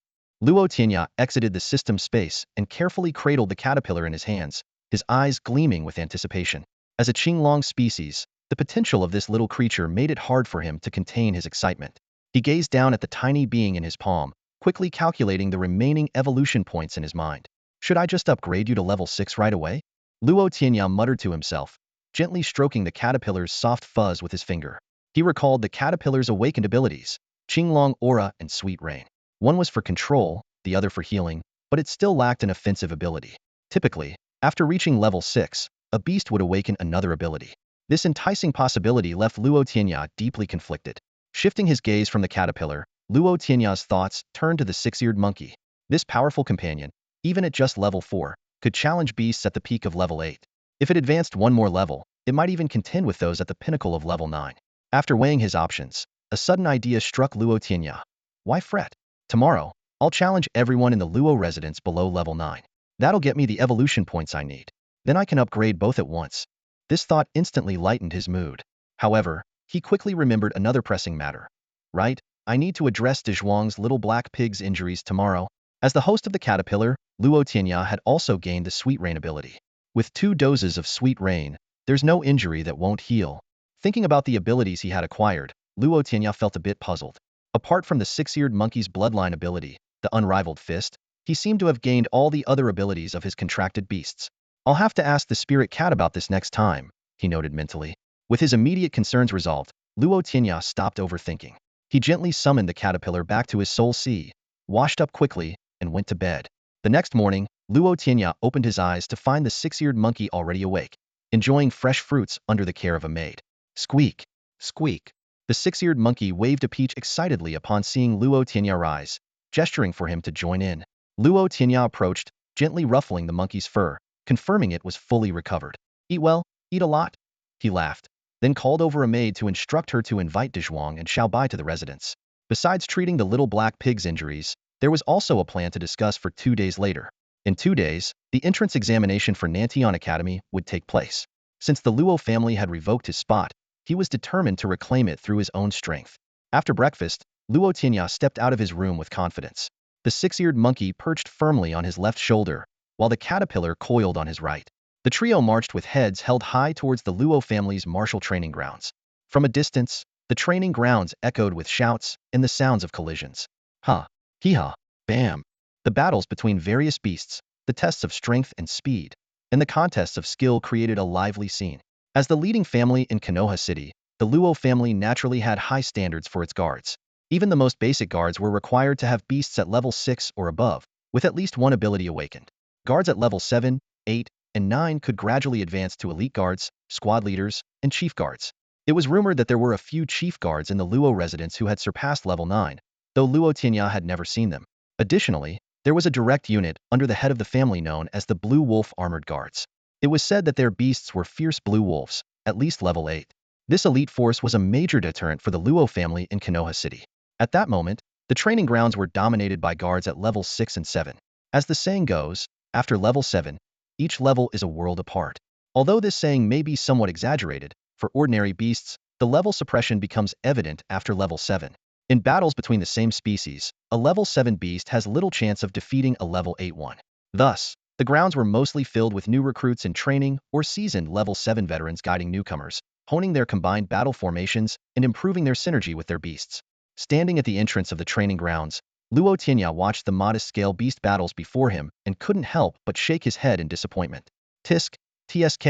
Luo Tianya exited the system space and carefully cradled the caterpillar in his hands, his eyes gleaming with anticipation. As a Qinglong species, the potential of this little creature made it hard for him to contain his excitement. He gazed down at the tiny being in his palm, quickly calculating the remaining evolution points in his mind. "Should I just upgrade you to level 6 right away?" Luo Tianya muttered to himself. gently stroking the caterpillar's soft fuzz with his finger. He recalled the caterpillar's awakened abilities, Qinglong Aura and Sweet Rain. One was for control, the other for healing, but it still lacked an offensive ability. Typically, after reaching level 6, a beast would awaken another ability. This enticing possibility left Luo Tianya deeply conflicted. Shifting his gaze from the caterpillar, Luo Tianya's thoughts turned to the six-eared monkey. This powerful companion, even at just level 4, could challenge beasts at the peak of level 8. If it advanced one more level, it might even contend with those at the pinnacle of level 9. After weighing his options, a sudden idea struck Luo Tianya. Why fret? Tomorrow, I'll challenge everyone in the Luo residence below level 9. That'll get me the evolution points I need. Then I can upgrade both at once. This thought instantly lightened his mood. However, he quickly remembered another pressing matter. Right, I need to address Dezhuang's little black pig's injuries tomorrow. As the host of the caterpillar, Luo Tianya had also gained the Sweet Rain ability. With 2 doses of Sweet Rain, there's no injury that won't heal. Thinking about the abilities he had acquired, Luo Tianya felt a bit puzzled. Apart from the six-eared monkey's bloodline ability, the unrivaled fist, he seemed to have gained all the other abilities of his contracted beasts. I'll have to ask the spirit cat about this next time, he noted mentally. With his immediate concerns resolved, Luo Tianya stopped overthinking. He gently summoned the caterpillar back to his soul sea, washed up quickly, and went to bed. The next morning, Luo Tianya opened his eyes to find the six-eared monkey already awake, enjoying fresh fruits under the care of a maid. Squeak! Squeak! The six-eared monkey waved a peach excitedly upon seeing Luo Tianya rise, gesturing for him to join in. Luo Tianya approached, gently ruffling the monkey's fur, confirming it was fully recovered. Eat well, eat a lot, he laughed, then called over a maid to instruct her to invite Dezhuang and Xiaobai to the residence. Besides treating the little black pig's injuries, there was also a plan to discuss for 2 days later. In 2 days, the entrance examination for Nantian Academy would take place. Since the Luo family had revoked his spot, he was determined to reclaim it through his own strength. After breakfast, Luo Tianya stepped out of his room with confidence. The six-eared monkey perched firmly on his left shoulder, while the caterpillar coiled on his right. The trio marched with heads held high towards the Luo family's martial training grounds. From a distance, the training grounds echoed with shouts and the sounds of collisions. Ha! Hee-ha! Bam! The battles between various beasts, the tests of strength and speed, and the contests of skill created a lively scene. As the leading family in Konoha City, the Luo family naturally had high standards for its guards. Even the most basic guards were required to have beasts at level 6 or above, with at least one ability awakened. Guards at level 7, 8, and 9 could gradually advance to elite guards, squad leaders, and chief guards. It was rumored that there were a few chief guards in the Luo residence who had surpassed level 9, though Luo Tianya had never seen them. Additionally, there was a direct unit under the head of the family known as the Blue Wolf Armored Guards. It was said that their beasts were fierce blue wolves, at least level 8. This elite force was a major deterrent for the Luo family in Konoha City. At that moment, the training grounds were dominated by guards at levels 6 and 7. As the saying goes, after level 7, each level is a world apart. Although this saying may be somewhat exaggerated, for ordinary beasts, the level suppression becomes evident after level 7. In battles between the same species, a level 7 beast has little chance of defeating a level 8 one. Thus, the grounds were mostly filled with new recruits in training or seasoned level 7 veterans guiding newcomers, honing their combined battle formations and improving their synergy with their beasts. Standing at the entrance of the training grounds, Luo Tianya watched the modest-scale beast battles before him and couldn't help but shake his head in disappointment. TSK,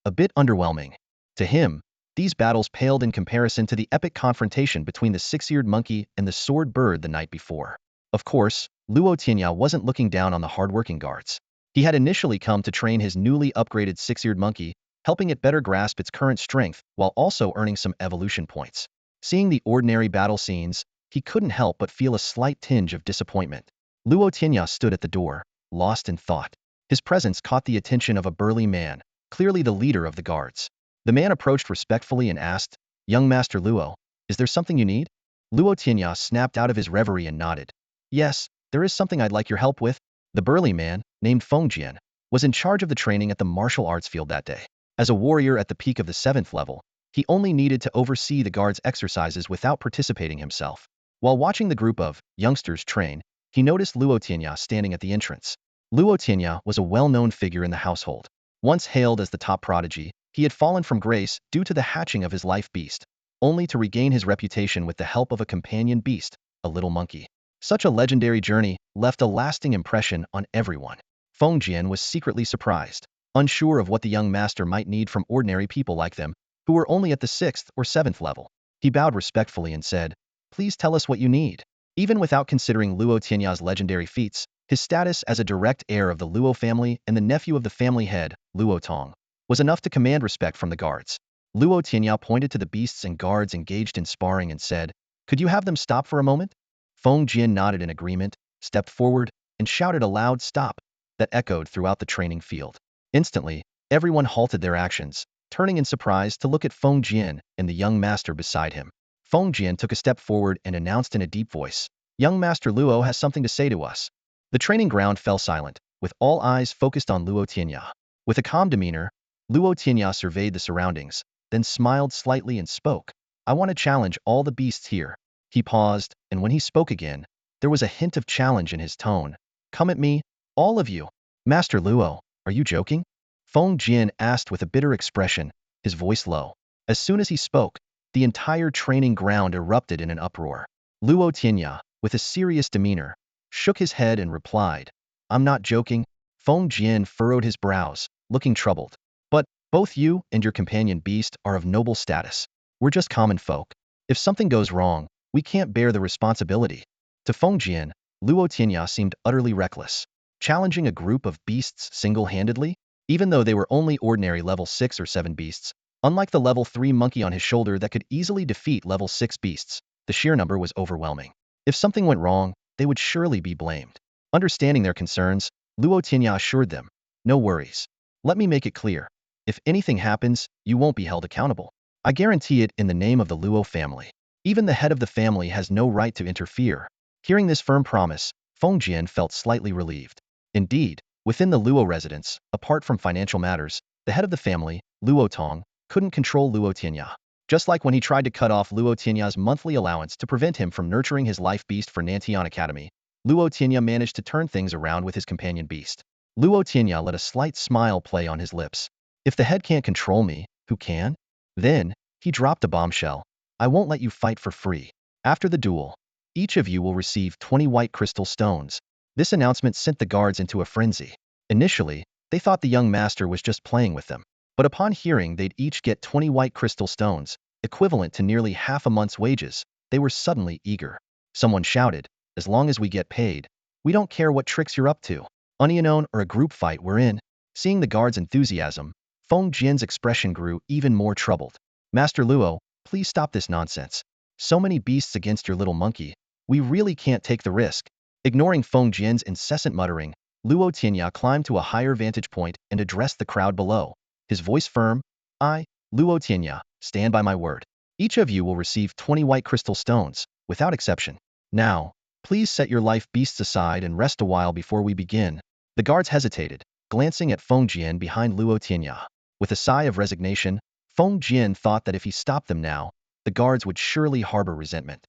a bit underwhelming. To him, these battles paled in comparison to the epic confrontation between the six-eared monkey and the Swordbird the night before. Of course, Luo Tianya wasn't looking down on the hardworking guards. He had initially come to train his newly upgraded six-eared monkey, helping it better grasp its current strength while also earning some evolution points. Seeing the ordinary battle scenes, he couldn't help but feel a slight tinge of disappointment. Luo Tianya stood at the door, lost in thought. His presence caught the attention of a burly man, clearly the leader of the guards. The man approached respectfully and asked, "Young Master Luo, is there something you need?" Luo Tianya snapped out of his reverie and nodded. "Yes, there is something I'd like your help with." The burly man, named Fengjian, was in charge of the training at the martial arts field that day. As a warrior at the peak of the 7th level, he only needed to oversee the guards' exercises without participating himself. While watching the group of youngsters train, he noticed Luo Tianya standing at the entrance. Luo Tianya was a well-known figure in the household. Once hailed as the top prodigy, he had fallen from grace due to the hatching of his life beast, only to regain his reputation with the help of a companion beast, a little monkey. Such a legendary journey left a lasting impression on everyone. Fengjian was secretly surprised. unsure of what the young master might need from ordinary people like them, who were only at the 6th or 7th level. He bowed respectfully and said, "Please tell us what you need." Even without considering Luo Tianya's legendary feats, his status as a direct heir of the Luo family and the nephew of the family head, Luo Tong, was enough to command respect from the guards. Luo Tianya pointed to the beasts and guards engaged in sparring and said, "Could you have them stop for a moment?" Feng Jian nodded in agreement, stepped forward, and shouted a loud "Stop!" that echoed throughout the training field. Instantly, everyone halted their actions, turning in surprise to look at Feng Jian and the young master beside him. Feng Jian took a step forward and announced in a deep voice, "Young Master Luo has something to say to us." The training ground fell silent, with all eyes focused on Luo Tianya. With a calm demeanor, Luo Tianya surveyed the surroundings, then smiled slightly and spoke, "I want to challenge all the beasts here." He paused, and when he spoke again, there was a hint of challenge in his tone. "Come at me, all of you." "Master Luo, are you joking?" Feng Jian asked with a bitter expression, his voice low. As soon as he spoke, the entire training ground erupted in an uproar. Luo Tianya, with a serious demeanor, shook his head and replied, "I'm not joking." Feng Jian furrowed his brows, looking troubled. "But both you and your companion beast are of noble status. We're just common folk. If something goes wrong, we can't bear the responsibility." To Feng Jian, Luo Tianya seemed utterly reckless. Challenging a group of beasts single-handedly? Even though they were only ordinary level 6 or 7 beasts, unlike the level 3 monkey on his shoulder that could easily defeat level 6 beasts, the sheer number was overwhelming. If something went wrong, they would surely be blamed. Understanding their concerns, Luo Tianya assured them, "No worries. Let me make it clear. If anything happens, you won't be held accountable. I guarantee it in the name of the Luo family. Even the head of the family has no right to interfere." Hearing this firm promise, Feng Jian felt slightly relieved. Indeed, within the Luo residence, apart from financial matters, the head of the family, Luo Tong, couldn't control Luo Tianya. Just like when he tried to cut off Luo Tianya's monthly allowance to prevent him from nurturing his life beast for Nantian Academy, Luo Tianya managed to turn things around with his companion beast. Luo Tianya let a slight smile play on his lips. "If the head can't control me, who can?" Then, he dropped a bombshell. "I won't let you fight for free. After the duel, each of you will receive 20 white crystal stones." This announcement sent the guards into a frenzy. Initially, they thought the young master was just playing with them. But upon hearing they'd each get 20 white crystal stones, equivalent to nearly half a month's wages, they were suddenly eager. Someone shouted, "As long as we get paid, we don't care what tricks you're up to. Onion or a group fight we're in." Seeing the guards' enthusiasm, Feng Jian's expression grew even more troubled. "Master Luo, please stop this nonsense. So many beasts against your little monkey. We really can't take the risk." Ignoring Feng Jian's incessant muttering, Luo Tianya climbed to a higher vantage point and addressed the crowd below. His voice firm, "I, Luo Tianya, stand by my word. Each of you will receive 20 white crystal stones, without exception. Now, please set your life beasts aside and rest a while before we begin." The guards hesitated, glancing at Feng Jian behind Luo Tianya. With a sigh of resignation, Feng Jian thought that if he stopped them now, the guards would surely harbor resentment.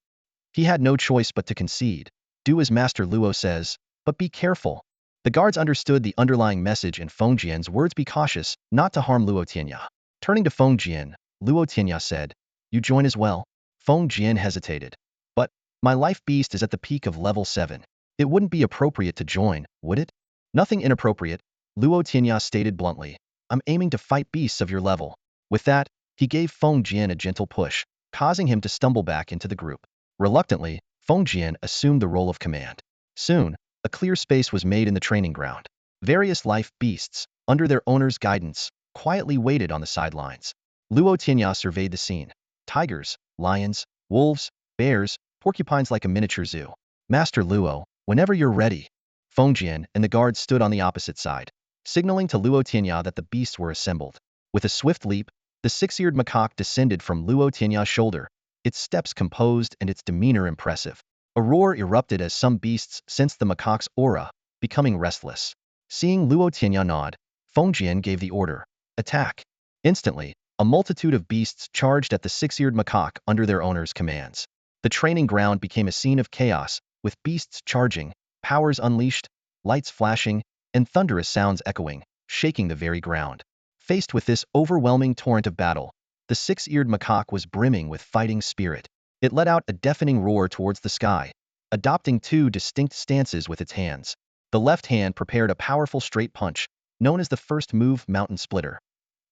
He had no choice but to concede. "Do as Master Luo says, but be careful." The guards understood the underlying message in Feng Jian's words: be cautious, not to harm Luo Tianya. Turning to Feng Jian, Luo Tianya said, "You join as well?" Feng Jian hesitated. "But my life beast is at the peak of level 7. It wouldn't be appropriate to join, would it?" "Nothing inappropriate," Luo Tianya stated bluntly. "I'm aiming to fight beasts of your level." With that, he gave Feng Jian a gentle push, causing him to stumble back into the group. Reluctantly, Feng Jian assumed the role of command. Soon, a clear space was made in the training ground. Various life beasts, under their owner's guidance, quietly waited on the sidelines. Luo Tianya surveyed the scene. Tigers, lions, wolves, bears, porcupines, like a miniature zoo. "Master Luo, whenever you're ready." Feng Jian and the guards stood on the opposite side, signaling to Luo Tianya that the beasts were assembled. With a swift leap, the Six-Eared Macaque descended from Luo Tianya's shoulder, its steps composed and its demeanor impressive. A roar erupted as some beasts sensed the macaque's aura, becoming restless. Seeing Luo Tianya nod, Feng Jian gave the order, "Attack." Instantly, a multitude of beasts charged at the Six-Eared Macaque under their owner's commands. The training ground became a scene of chaos, with beasts charging, powers unleashed, lights flashing, and thunderous sounds echoing, shaking the very ground. Faced with this overwhelming torrent of battle, the Six-Eared Macaque was brimming with fighting spirit. It let out a deafening roar towards the sky, adopting two distinct stances with its hands. The left hand prepared a powerful straight punch, known as the first move Mountain Splitter.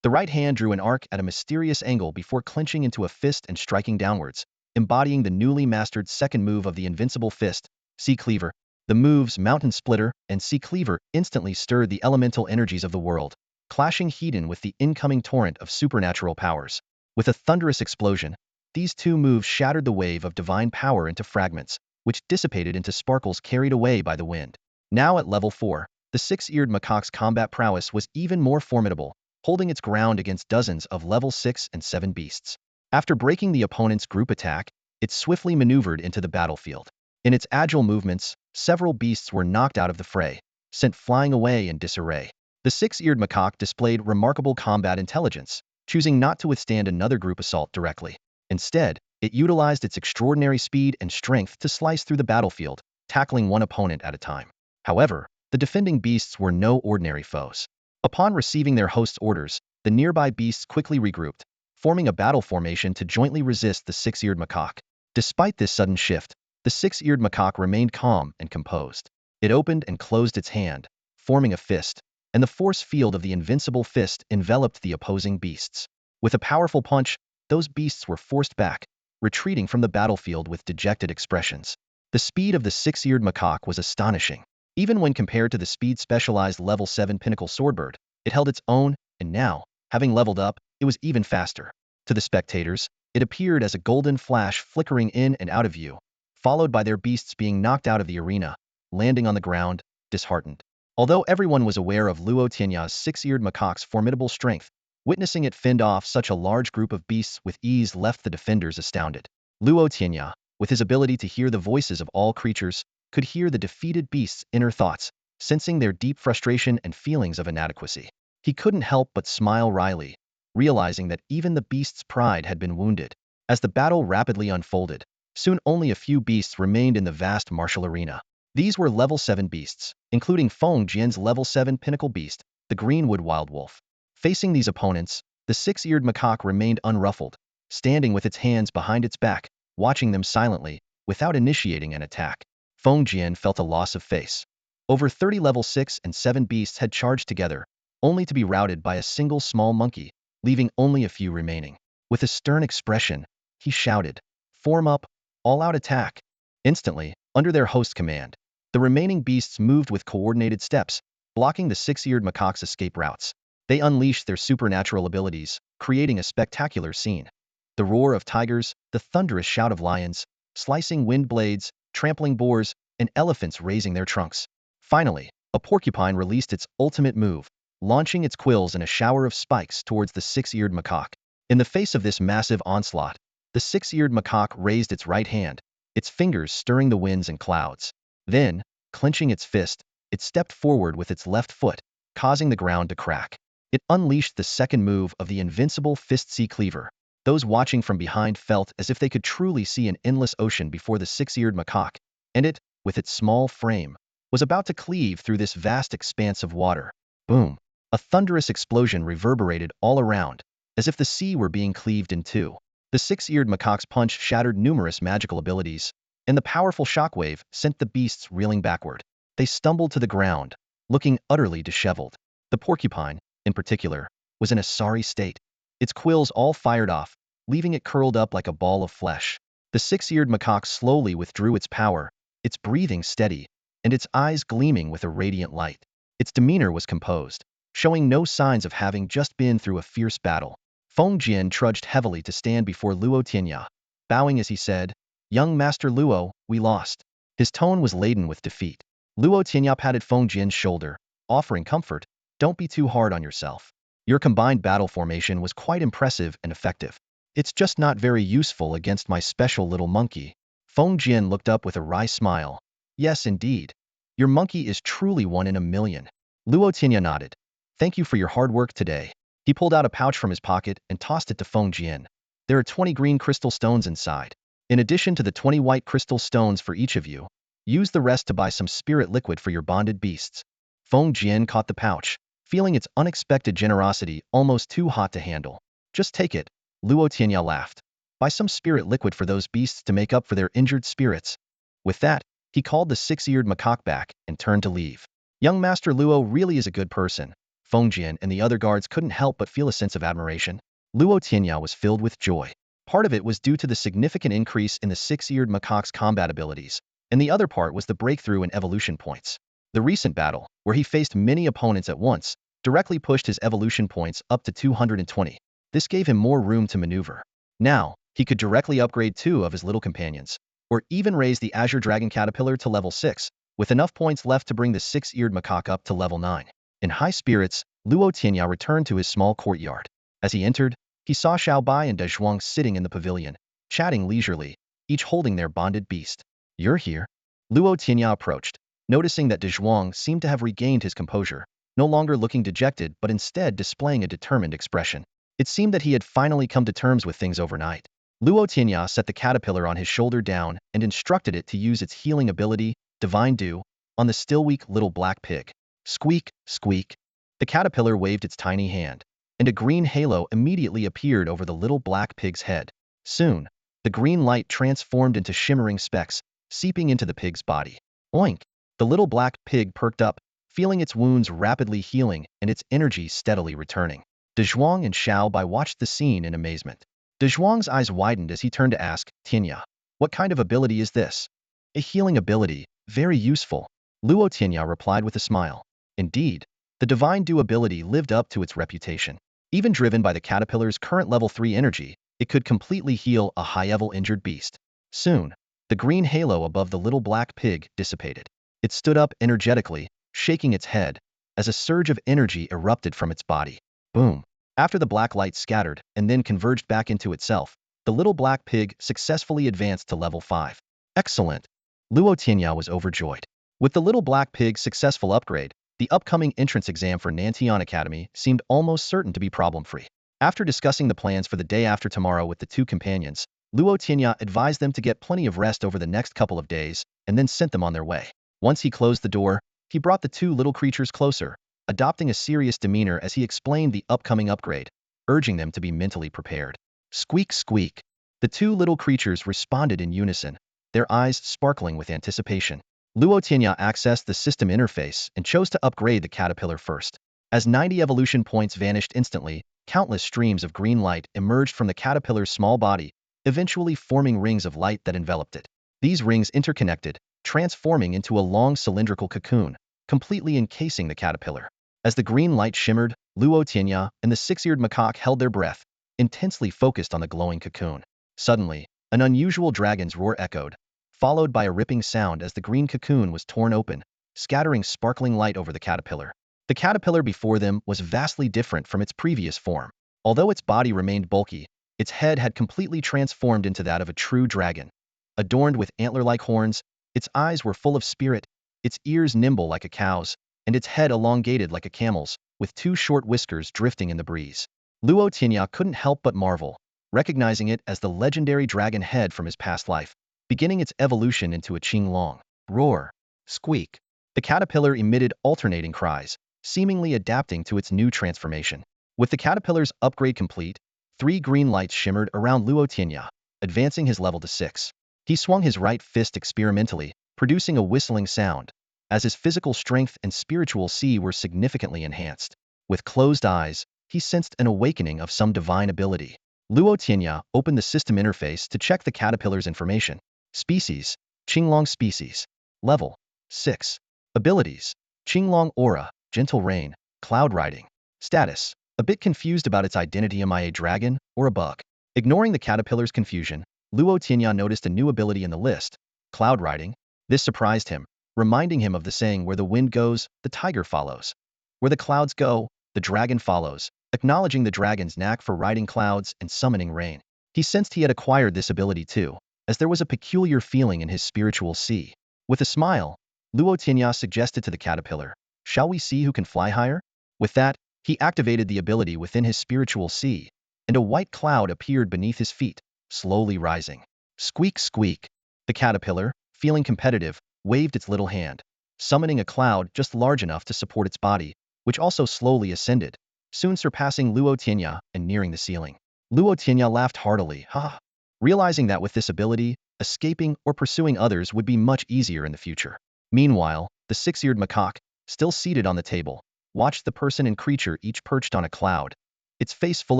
The right hand drew an arc at a mysterious angle before clenching into a fist and striking downwards, embodying the newly mastered second move of the Invincible Fist, Sea Cleaver. The moves Mountain Splitter and Sea Cleaver instantly stirred the elemental energies of the world, clashing heat-in with the incoming torrent of supernatural powers. With a thunderous explosion, these two moves shattered the wave of divine power into fragments, which dissipated into sparkles carried away by the wind. Now at level 4, the Six-Eared Macaque's combat prowess was even more formidable, holding its ground against dozens of level 6 and 7 beasts. After breaking the opponent's group attack, it swiftly maneuvered into the battlefield. In its agile movements, several beasts were knocked out of the fray, sent flying away in disarray. The Six-Eared Macaque displayed remarkable combat intelligence, choosing not to withstand another group assault directly. Instead, it utilized its extraordinary speed and strength to slice through the battlefield, tackling one opponent at a time. However, the defending beasts were no ordinary foes. Upon receiving their host's orders, the nearby beasts quickly regrouped, forming a battle formation to jointly resist the Six-Eared Macaque. Despite this sudden shift, the Six-Eared Macaque remained calm and composed. It opened and closed its hand, forming a fist, and the force field of the Invincible Fist enveloped the opposing beasts. With a powerful punch, those beasts were forced back, retreating from the battlefield with dejected expressions. The speed of the Six-Eared Macaque was astonishing. Even when compared to the speed-specialized level 7 pinnacle Swordbird, it held its own, and now, having leveled up, it was even faster. To the spectators, it appeared as a golden flash flickering in and out of view, followed by their beasts being knocked out of the arena, landing on the ground, disheartened. Although everyone was aware of Luo Tianya's Six-Eared Macaque's formidable strength, witnessing it fend off such a large group of beasts with ease left the defenders astounded. Luo Tianya, with his ability to hear the voices of all creatures, could hear the defeated beasts' inner thoughts, sensing their deep frustration and feelings of inadequacy. He couldn't help but smile wryly, realizing that even the beasts' pride had been wounded. As the battle rapidly unfolded, soon only a few beasts remained in the vast martial arena. These were level 7 beasts, including Feng Jian's level 7 pinnacle beast, the Greenwood Wild Wolf. Facing these opponents, the Six-Eared Macaque remained unruffled, standing with its hands behind its back, watching them silently, without initiating an attack. Feng Jian felt a loss of face. Over 30 level 6 and 7 beasts had charged together, only to be routed by a single small monkey, leaving only a few remaining. With a stern expression, he shouted, "Form up, all-out attack!" Instantly, under their host's command, the remaining beasts moved with coordinated steps, blocking the Six-Eared Macaque's escape routes. They unleashed their supernatural abilities, creating a spectacular scene. The roar of tigers, the thunderous shout of lions, slicing wind blades, trampling boars, and elephants raising their trunks. Finally, a porcupine released its ultimate move, launching its quills in a shower of spikes towards the Six-Eared Macaque. In the face of this massive onslaught, the Six-Eared Macaque raised its right hand, its fingers stirring the winds and clouds. Then, clenching its fist, it stepped forward with its left foot, causing the ground to crack. It unleashed the second move of the Invincible Fist Sea Cleaver. Those watching from behind felt as if they could truly see an endless ocean before the Six-Eared Macaque, and it, with its small frame, was about to cleave through this vast expanse of water. Boom! A thunderous explosion reverberated all around, as if the sea were being cleaved in two. The Six-Eared Macaque's punch shattered numerous magical abilities, and the powerful shockwave sent the beasts reeling backward. They stumbled to the ground, looking utterly disheveled. The porcupine, in particular, was in a sorry state. Its quills all fired off, leaving it curled up like a ball of flesh. The Six-Eared Macaque slowly withdrew its power, its breathing steady, and its eyes gleaming with a radiant light. Its demeanor was composed, showing no signs of having just been through a fierce battle. Feng Jian trudged heavily to stand before Luo Tianya, bowing as he said, "Young Master Luo, we lost." His tone was laden with defeat. Luo Tianya patted Feng Jian's shoulder, offering comfort, "Don't be too hard on yourself. Your combined battle formation was quite impressive and effective. It's just not very useful against my special little monkey." Feng Jian looked up with a wry smile. "Yes, indeed. Your monkey is truly one in a million." Luo Tianya nodded. "Thank you for your hard work today." He pulled out a pouch from his pocket and tossed it to Feng Jian. "There are 20 green crystal stones inside. In addition to the 20 white crystal stones for each of you, use the rest to buy some spirit liquid for your bonded beasts." Feng Jian caught the pouch, feeling its unexpected generosity almost too hot to handle. "Just take it," Luo Tianya laughed. "Buy some spirit liquid for those beasts to make up for their injured spirits." With that, he called the Six-Eared Macaque back and turned to leave. "Young Master Luo really is a good person," Fengjian and the other guards couldn't help but feel a sense of admiration. Luo Tianya was filled with joy. Part of it was due to the significant increase in the Six-Eared Macaque's combat abilities, and the other part was the breakthrough in evolution points. The recent battle, where he faced many opponents at once, directly pushed his evolution points up to 220. This gave him more room to maneuver. Now, he could directly upgrade 2 of his little companions, or even raise the Azure Dragon caterpillar to level 6, with enough points left to bring the Six-Eared Macaque up to level 9. In high spirits, Luo Tianya returned to his small courtyard. As he entered, he saw Xiaobai and Dezhuang sitting in the pavilion, chatting leisurely, each holding their bonded beast. "You're here?" Luo Tianya approached, noticing that Dezhuang seemed to have regained his composure, no longer looking dejected but instead displaying a determined expression. It seemed that he had finally come to terms with things overnight. Luo Tianya set the caterpillar on his shoulder down and instructed it to use its healing ability, Divine Dew, on the still weak little black pig. Squeak, squeak. The caterpillar waved its tiny hand, and a green halo immediately appeared over the little black pig's head. Soon, the green light transformed into shimmering specks, seeping into the pig's body. Oink! The little black pig perked up, feeling its wounds rapidly healing and its energy steadily returning. Dezhuang and Xiaobai watched the scene in amazement. Dezhuang's eyes widened as he turned to ask, "Tianya, what kind of ability is this?" "A healing ability, very useful," Luo Tianya replied with a smile. Indeed, the Divine Dew ability lived up to its reputation. Even driven by the caterpillar's current level 3 energy, it could completely heal a high-level injured beast. Soon, the green halo above the little black pig dissipated. It stood up energetically, shaking its head, as a surge of energy erupted from its body. Boom! After the black light scattered and then converged back into itself, the little black pig successfully advanced to level 5. Excellent! Luo Tianya was overjoyed. With the little black pig's successful upgrade, the upcoming entrance exam for Nantian Academy seemed almost certain to be problem-free. After discussing the plans for the day after tomorrow with the 2 companions, Luo Tianya advised them to get plenty of rest over the next couple of days and then sent them on their way. Once he closed the door, he brought the 2 little creatures closer, adopting a serious demeanor as he explained the upcoming upgrade, urging them to be mentally prepared. Squeak, squeak. The 2 little creatures responded in unison, their eyes sparkling with anticipation. Luo Tianya accessed the system interface and chose to upgrade the caterpillar first. As 90 evolution points vanished instantly, countless streams of green light emerged from the caterpillar's small body, eventually forming rings of light that enveloped it. These rings interconnected, transforming into a long cylindrical cocoon, completely encasing the caterpillar. As the green light shimmered, Luo Tianya and the Six-Eared Macaque held their breath, intensely focused on the glowing cocoon. Suddenly, an unusual dragon's roar echoed, followed by a ripping sound as the green cocoon was torn open, scattering sparkling light over the caterpillar. The caterpillar before them was vastly different from its previous form. Although its body remained bulky, its head had completely transformed into that of a true dragon. Adorned with antler-like horns, its eyes were full of spirit, its ears nimble like a cow's, and its head elongated like a camel's, with 2 short whiskers drifting in the breeze. Luo Tianya couldn't help but marvel, recognizing it as the legendary dragon head from his past life, beginning its evolution into a Qilin. Roar! Squeak! The caterpillar emitted alternating cries, seemingly adapting to its new transformation. With the caterpillar's upgrade complete, 3 green lights shimmered around Luo Tianya, advancing his level to 6. He swung his right fist experimentally, producing a whistling sound, as his physical strength and spiritual C were significantly enhanced. With closed eyes, he sensed an awakening of some divine ability. Luo Tianya opened the system interface to check the caterpillar's information. Species: Qilin species. Level: 6. Abilities: Qilin Aura, Gentle Rain, Cloud Riding. Status: a bit confused about its identity. Am I a dragon or a bug? Ignoring the caterpillar's confusion, Luo Tianya noticed a new ability in the list: Cloud Riding. This surprised him, reminding him of the saying, "Where the wind goes, the tiger follows. Where the clouds go, the dragon follows," acknowledging the dragon's knack for riding clouds and summoning rain. He sensed he had acquired this ability too, as there was a peculiar feeling in his spiritual sea. With a smile, Luo Tianya suggested to the caterpillar, "Shall we see who can fly higher?" With that, he activated the ability within his spiritual sea, and a white cloud appeared beneath his feet, slowly rising. Squeak, squeak. The caterpillar, feeling competitive, waved its little hand, summoning a cloud just large enough to support its body, which also slowly ascended, soon surpassing Luo Tianya and nearing the ceiling. Luo Tianya laughed heartily, ha! Realizing that with this ability, escaping or pursuing others would be much easier in the future. Meanwhile, the Six-Eared Macaque, still seated on the table, watched the person and creature each perched on a cloud, its face full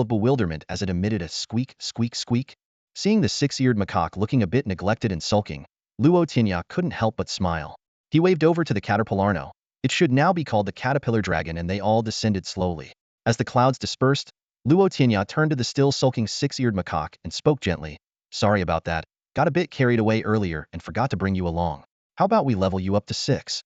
of bewilderment as it emitted a squeak, squeak, squeak. Seeing the six-eared macaque looking a bit neglected and sulking, Luo Tianya couldn't help but smile. He waved over to the caterpillarno. It should now be called the caterpillar dragon, and they all descended slowly. As the clouds dispersed, Luo Tianya turned to the still sulking six-eared macaque and spoke gently. Sorry about that. Got a bit carried away earlier and forgot to bring you along. How about we level you up to 6?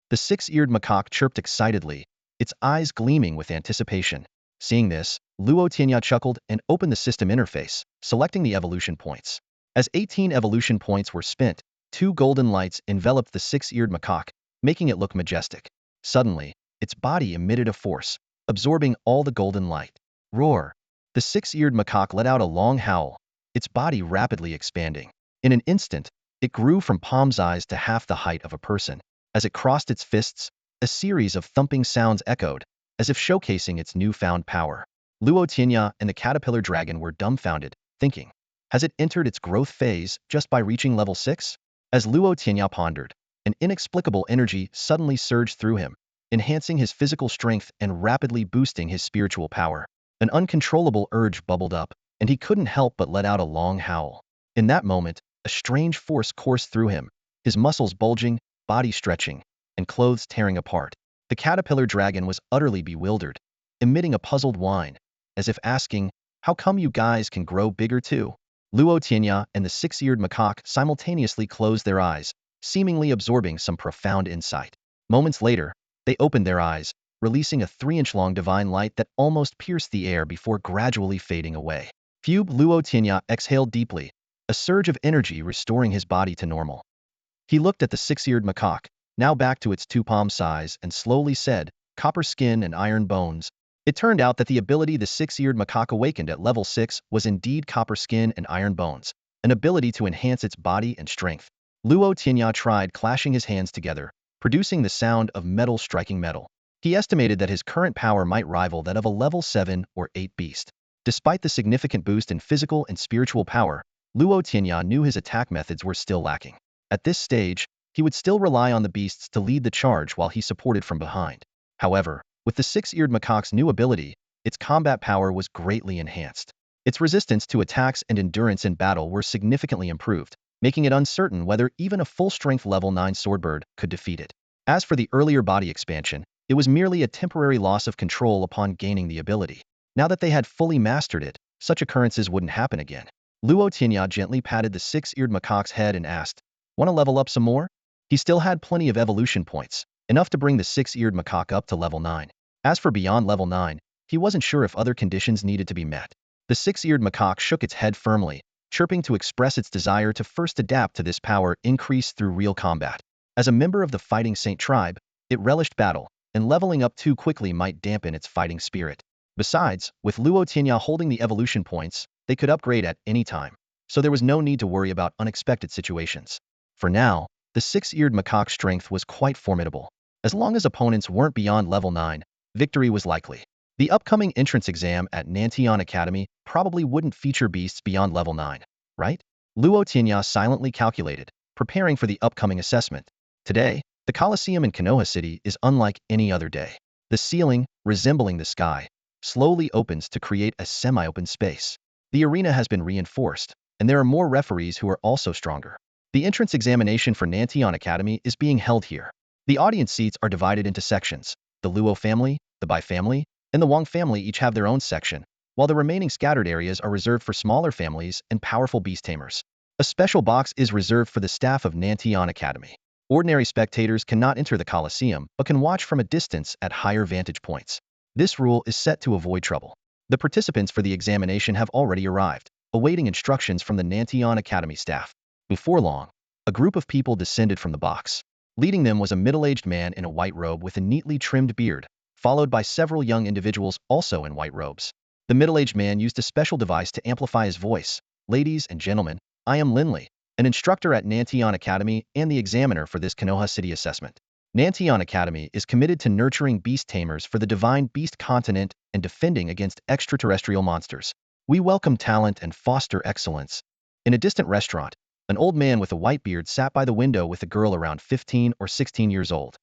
The six-eared macaque chirped excitedly, its eyes gleaming with anticipation. Seeing this, Luo Tianya chuckled and opened the system interface, selecting the evolution points. As 18 evolution points were spent, 2 golden lights enveloped the six-eared macaque, making it look majestic. Suddenly, its body emitted a force, absorbing all the golden light. Roar! The six-eared macaque let out a long howl, its body rapidly expanding. In an instant, it grew from palm size to half the height of a person. As it crossed its fists, a series of thumping sounds echoed, as if showcasing its newfound power. Luo Tianya and the caterpillar dragon were dumbfounded, thinking, has it entered its growth phase just by reaching level 6? As Luo Tianya pondered, an inexplicable energy suddenly surged through him, enhancing his physical strength and rapidly boosting his spiritual power. An uncontrollable urge bubbled up, and he couldn't help but let out a long howl. In that moment, a strange force coursed through him, his muscles bulging, body stretching, and clothes tearing apart. The caterpillar dragon was utterly bewildered, emitting a puzzled whine, as if asking, how come you guys can grow bigger too? Luo Tianya and the six-eared macaque simultaneously closed their eyes, seemingly absorbing some profound insight. Moments later, they opened their eyes, releasing a 3-inch-long divine light that almost pierced the air before gradually fading away. Luo Tianya exhaled deeply, a surge of energy restoring his body to normal. He looked at the six-eared macaque, now back to its 2-palm size, and slowly said, copper skin and iron bones. It turned out that the ability the six-eared macaque awakened at level 6 was indeed copper skin and iron bones, an ability to enhance its body and strength. Luo Tianya tried clashing his hands together, producing the sound of metal striking metal. He estimated that his current power might rival that of a level 7 or 8 beast. Despite the significant boost in physical and spiritual power, Luo Tianya knew his attack methods were still lacking. At this stage, he would still rely on the beasts to lead the charge while he supported from behind. However, with the six-eared macaque's new ability, its combat power was greatly enhanced. Its resistance to attacks and endurance in battle were significantly improved, making it uncertain whether even a full-strength level 9 Swordbird could defeat it. As for the earlier body expansion, it was merely a temporary loss of control upon gaining the ability. Now that they had fully mastered it, such occurrences wouldn't happen again. Luo Tianya gently patted the six-eared macaque's head and asked, want to level up some more? He still had plenty of evolution points, enough to bring the six-eared macaque up to level 9. As for beyond level 9, he wasn't sure if other conditions needed to be met. The six-eared macaque shook its head firmly, chirping to express its desire to first adapt to this power increase through real combat. As a member of the Fighting Saint tribe, it relished battle, and leveling up too quickly might dampen its fighting spirit. Besides, with Luo Tianya holding the evolution points, they could upgrade at any time, so there was no need to worry about unexpected situations. For now, the six-eared macaque's strength was quite formidable. As long as opponents weren't beyond level 9, victory was likely. The upcoming entrance exam at Nantian Academy probably wouldn't feature beasts beyond level 9, right? Luo Tianya silently calculated, preparing for the upcoming assessment. Today, the Colosseum in Konoha City is unlike any other day. The ceiling, resembling the sky, slowly opens to create a semi-open space. The arena has been reinforced, and there are more referees who are also stronger. The entrance examination for Nantian Academy is being held here. The audience seats are divided into sections. The Luo family, the Bai family, and the Wang family each have their own section, while the remaining scattered areas are reserved for smaller families and powerful beast tamers. A special box is reserved for the staff of Nantian Academy. Ordinary spectators cannot enter the Colosseum but can watch from a distance at higher vantage points. This rule is set to avoid trouble. The participants for the examination have already arrived, awaiting instructions from the Nantian Academy staff. Before long, a group of people descended from the box. Leading them was a middle-aged man in a white robe with a neatly trimmed beard, followed by several young individuals also in white robes. The middle-aged man used a special device to amplify his voice. Ladies and gentlemen, I am Linley, an instructor at Nantian Academy and the examiner for this Konoha City assessment. Nantian Academy is committed to nurturing beast tamers for the divine beast continent and defending against extraterrestrial monsters. We welcome talent and foster excellence. In a distant restaurant, an old man with a white beard sat by the window with a girl around 15 or 16 years old.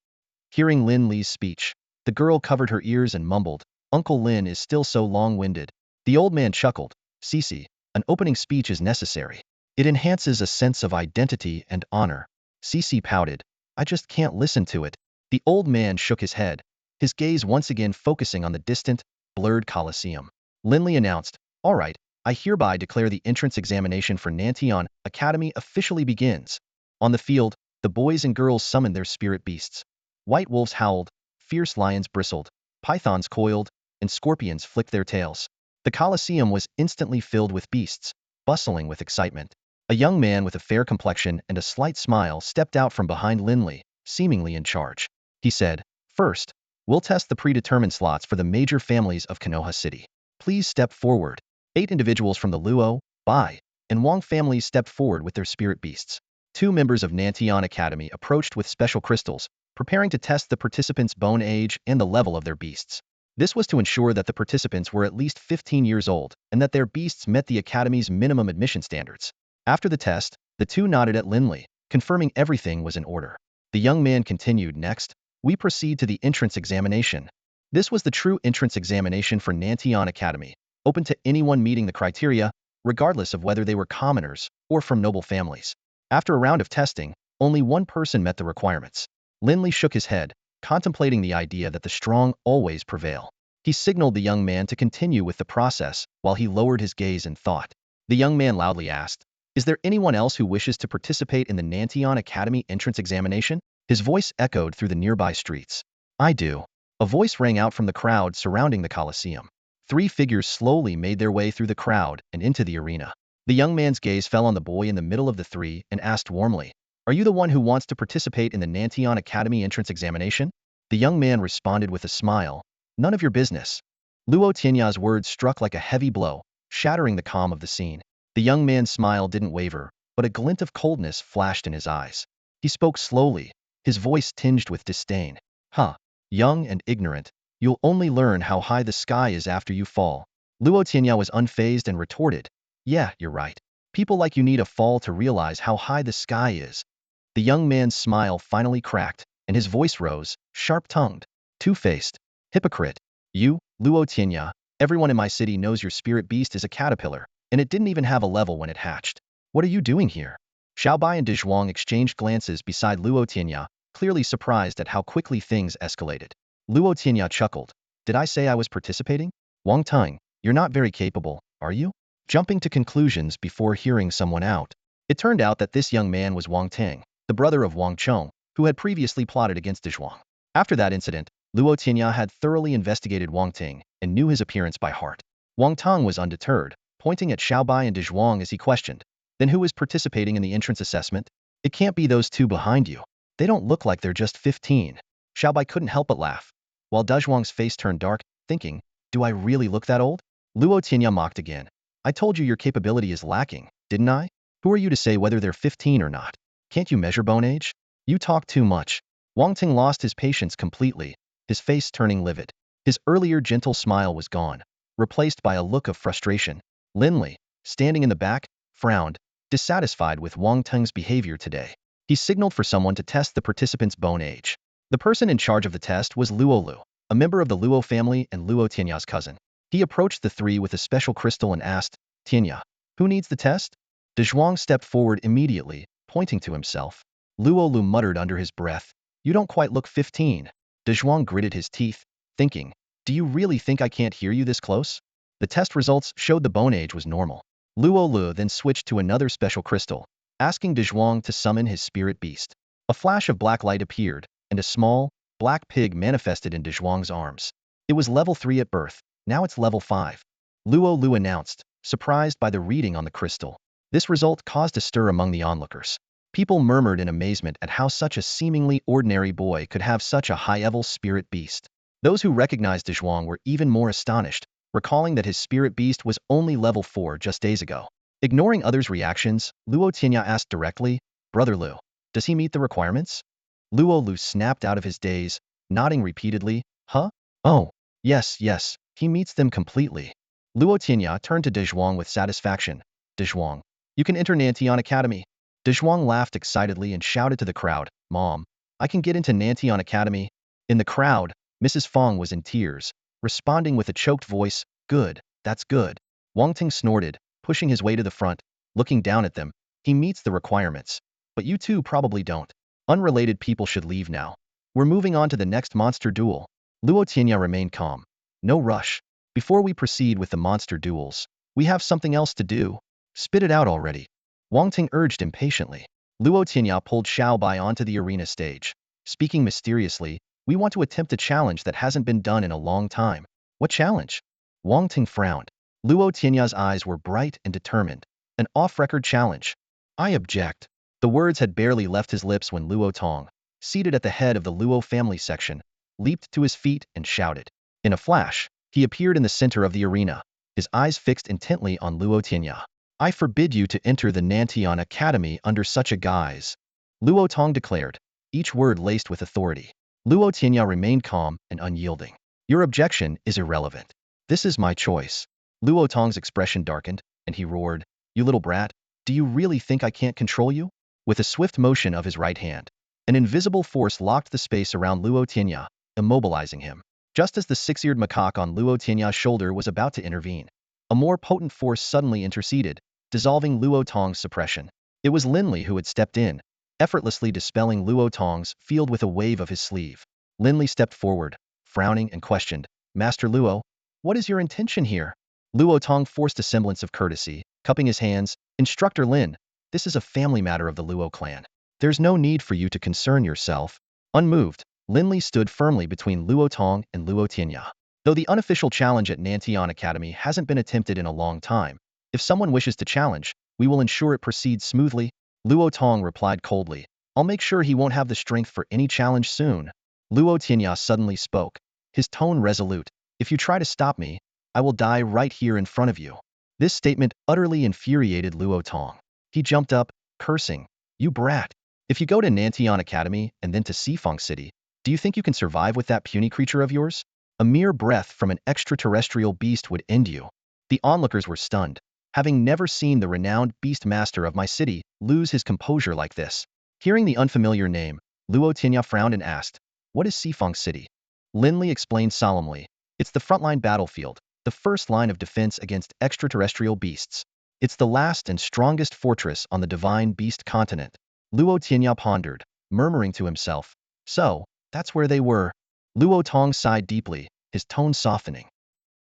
Hearing Lin Li's speech, The girl covered her ears and mumbled, Uncle Lin is still so long-winded. The old man chuckled, Cece, an opening speech is necessary. It enhances a sense of identity and honor. Cece pouted, I just can't listen to it. The old man shook his head, his gaze once again focusing on the distant, blurred Colosseum. Linley announced, all right, I hereby declare the entrance examination for Nantion Academy officially begins. On the field, the boys and girls summoned their spirit beasts. White wolves howled, fierce lions bristled, pythons coiled, and scorpions flicked their tails. The Colosseum was instantly filled with beasts, bustling with excitement. A young man with a fair complexion and a slight smile stepped out from behind Linley, seemingly in charge. He said, first, we'll test the predetermined slots for the major families of Konoha City. Please step forward. 8 individuals from the Luo, Bai, and Wang families stepped forward with their spirit beasts. 2 members of Nantion Academy approached with special crystals, preparing to test the participants' bone age and the level of their beasts. This was to ensure that the participants were at least 15 years old and that their beasts met the Academy's minimum admission standards. After the test, the 2 nodded at Linley, confirming everything was in order. The young man continued, next, we proceed to the entrance examination. This was the true entrance examination for Nantion Academy, open to anyone meeting the criteria, regardless of whether they were commoners or from noble families. After a round of testing, only one person met the requirements. Linley shook his head, contemplating the idea that the strong always prevail. He signaled the young man to continue with the process while he lowered his gaze in thought. The young man loudly asked, is there anyone else who wishes to participate in the Nantion Academy entrance examination? His voice echoed through the nearby streets. I do. A voice rang out from the crowd surrounding the Colosseum. 3 figures slowly made their way through the crowd and into the arena. The young man's gaze fell on the boy in the middle of the 3 and asked warmly, are you the one who wants to participate in the Nantion Academy entrance examination? The young man responded with a smile, none of your business. Luo Tianya's words struck like a heavy blow, shattering the calm of the scene. The young man's smile didn't waver, but a glint of coldness flashed in his eyes. He spoke slowly, his voice tinged with disdain. Young and ignorant, you'll only learn how high the sky is after you fall. Luo Tianya was unfazed and retorted, yeah, you're right. People like you need a fall to realize how high the sky is. The young man's smile finally cracked, and his voice rose, sharp-tongued, two-faced, hypocrite. You, Luo Tianya, everyone in my city knows your spirit beast is a caterpillar, and it didn't even have a level when it hatched. What are you doing here? Xiaobai and Dezhuang exchanged glances beside Luo Tianya, clearly surprised at how quickly things escalated. Luo Tianya chuckled. Did I say I was participating? Wang Teng, you're not very capable, are you? Jumping to conclusions before hearing someone out. It turned out that this young man was Wang Teng, the brother of Wang Chong, who had previously plotted against Dezhuang. After that incident, Luo Tianya had thoroughly investigated Wang Ting and knew his appearance by heart. Wang Tong was undeterred, pointing at Xiaobai and Dezhuang as he questioned, then who is participating in the entrance assessment? It can't be those 2 behind you. They don't look like they're just 15. Xiaobai couldn't help but laugh, while Dezhuang's face turned dark, thinking, do I really look that old? Luo Tianya mocked again. I told you your capability is lacking, didn't I? Who are you to say whether they're 15 or not? Can't you measure bone age? You talk too much. Wang Ting lost his patience completely, his face turning livid. His earlier gentle smile was gone, replaced by a look of frustration. Linley, standing in the back, frowned, dissatisfied with Wang Teng's behavior today. He signaled for someone to test the participant's bone age. The person in charge of the test was Luo Lu, a member of the Luo family and Luo Tianya's cousin. He approached the 3 with a special crystal and asked, Tianya, who needs the test? Dezhuang stepped forward immediately, pointing to himself. Luo Lu muttered under his breath, you don't quite look 15. Dezhuang gritted his teeth, thinking, do you really think I can't hear you this close? The test results showed the bone age was normal. Luo Lu then switched to another special crystal, asking Dezhuang to summon his spirit beast. A flash of black light appeared, and a small, black pig manifested in Dezhuang's arms. It was level 3 at birth, now it's level 5. Luo Lu announced, surprised by the reading on the crystal. This result caused a stir among the onlookers. People murmured in amazement at how such a seemingly ordinary boy could have such a high-level spirit beast. Those who recognized Dezhuang were even more astonished, recalling that his spirit beast was only level 4 just days ago. Ignoring others' reactions, Luo Tianya asked directly, Brother Lu, does he meet the requirements? Luo Lu snapped out of his daze, nodding repeatedly, huh? Oh, yes, he meets them completely. Luo Tianya turned to Dezhuang with satisfaction. Dezhuang, you can enter Nantion Academy. Dezhuang laughed excitedly and shouted to the crowd, Mom, I can get into Nantion Academy. In the crowd, Mrs. Fong was in tears, responding with a choked voice, "Good, that's good." Wang Ting snorted, pushing his way to the front, looking down at them. "He meets the requirements. But you two probably don't. Unrelated people should leave now. We're moving on to the next monster duel." Luo Tianya remained calm. "No rush. Before we proceed with the monster duels, we have something else to do. Spit it out already." Wang Ting urged impatiently. Luo Tianya pulled Xiao Bai onto the arena stage. Speaking mysteriously, "We want to attempt a challenge that hasn't been done in a long time." "What challenge?" Wang Ting frowned. Luo Tianya's eyes were bright and determined. "An off-record challenge." "I object." The words had barely left his lips when Luo Tong, seated at the head of the Luo family section, leaped to his feet and shouted. In a flash, he appeared in the center of the arena, his eyes fixed intently on Luo Tianya. "I forbid you to enter the Nantian Academy under such a guise," Luo Tong declared, each word laced with authority. Luo Tianya remained calm and unyielding. "Your objection is irrelevant. This is my choice." Luo Tong's expression darkened, and he roared, "You little brat, do you really think I can't control you?" With a swift motion of his right hand, an invisible force locked the space around Luo Tianya, immobilizing him. Just as the six-eared macaque on Luo Tianya's shoulder was about to intervene, a more potent force suddenly interceded, dissolving Luo Tong's suppression. It was Linli who had stepped in, effortlessly dispelling Luo Tong's field with a wave of his sleeve. Linli stepped forward, frowning and questioned, "Master Luo, what is your intention here?" Luo Tong forced a semblance of courtesy, cupping his hands. "Instructor Lin, this is a family matter of the Luo clan. There's no need for you to concern yourself." Unmoved, Linli stood firmly between Luo Tong and Luo Tianya. "Though the unofficial challenge at Nantian Academy hasn't been attempted in a long time, if someone wishes to challenge, we will ensure it proceeds smoothly." Luo Tong replied coldly, "I'll make sure he won't have the strength for any challenge soon." Luo Tianya suddenly spoke, his tone resolute. "If you try to stop me, I will die right here in front of you." This statement utterly infuriated Luo Tong. He jumped up, cursing, "You brat! If you go to Nantian Academy and then to Sifang City, do you think you can survive with that puny creature of yours? A mere breath from an extraterrestrial beast would end you." The onlookers were stunned, having never seen the renowned beast master of my city lose his composure like this. Hearing the unfamiliar name, Luo Tianya frowned and asked, "What is Sifang City?" Linli explained solemnly, "It's the frontline battlefield, the first line of defense against extraterrestrial beasts. It's the last and strongest fortress on the divine beast continent." Luo Tianya pondered, murmuring to himself, "So, that's where they were." Luo Tong sighed deeply, his tone softening.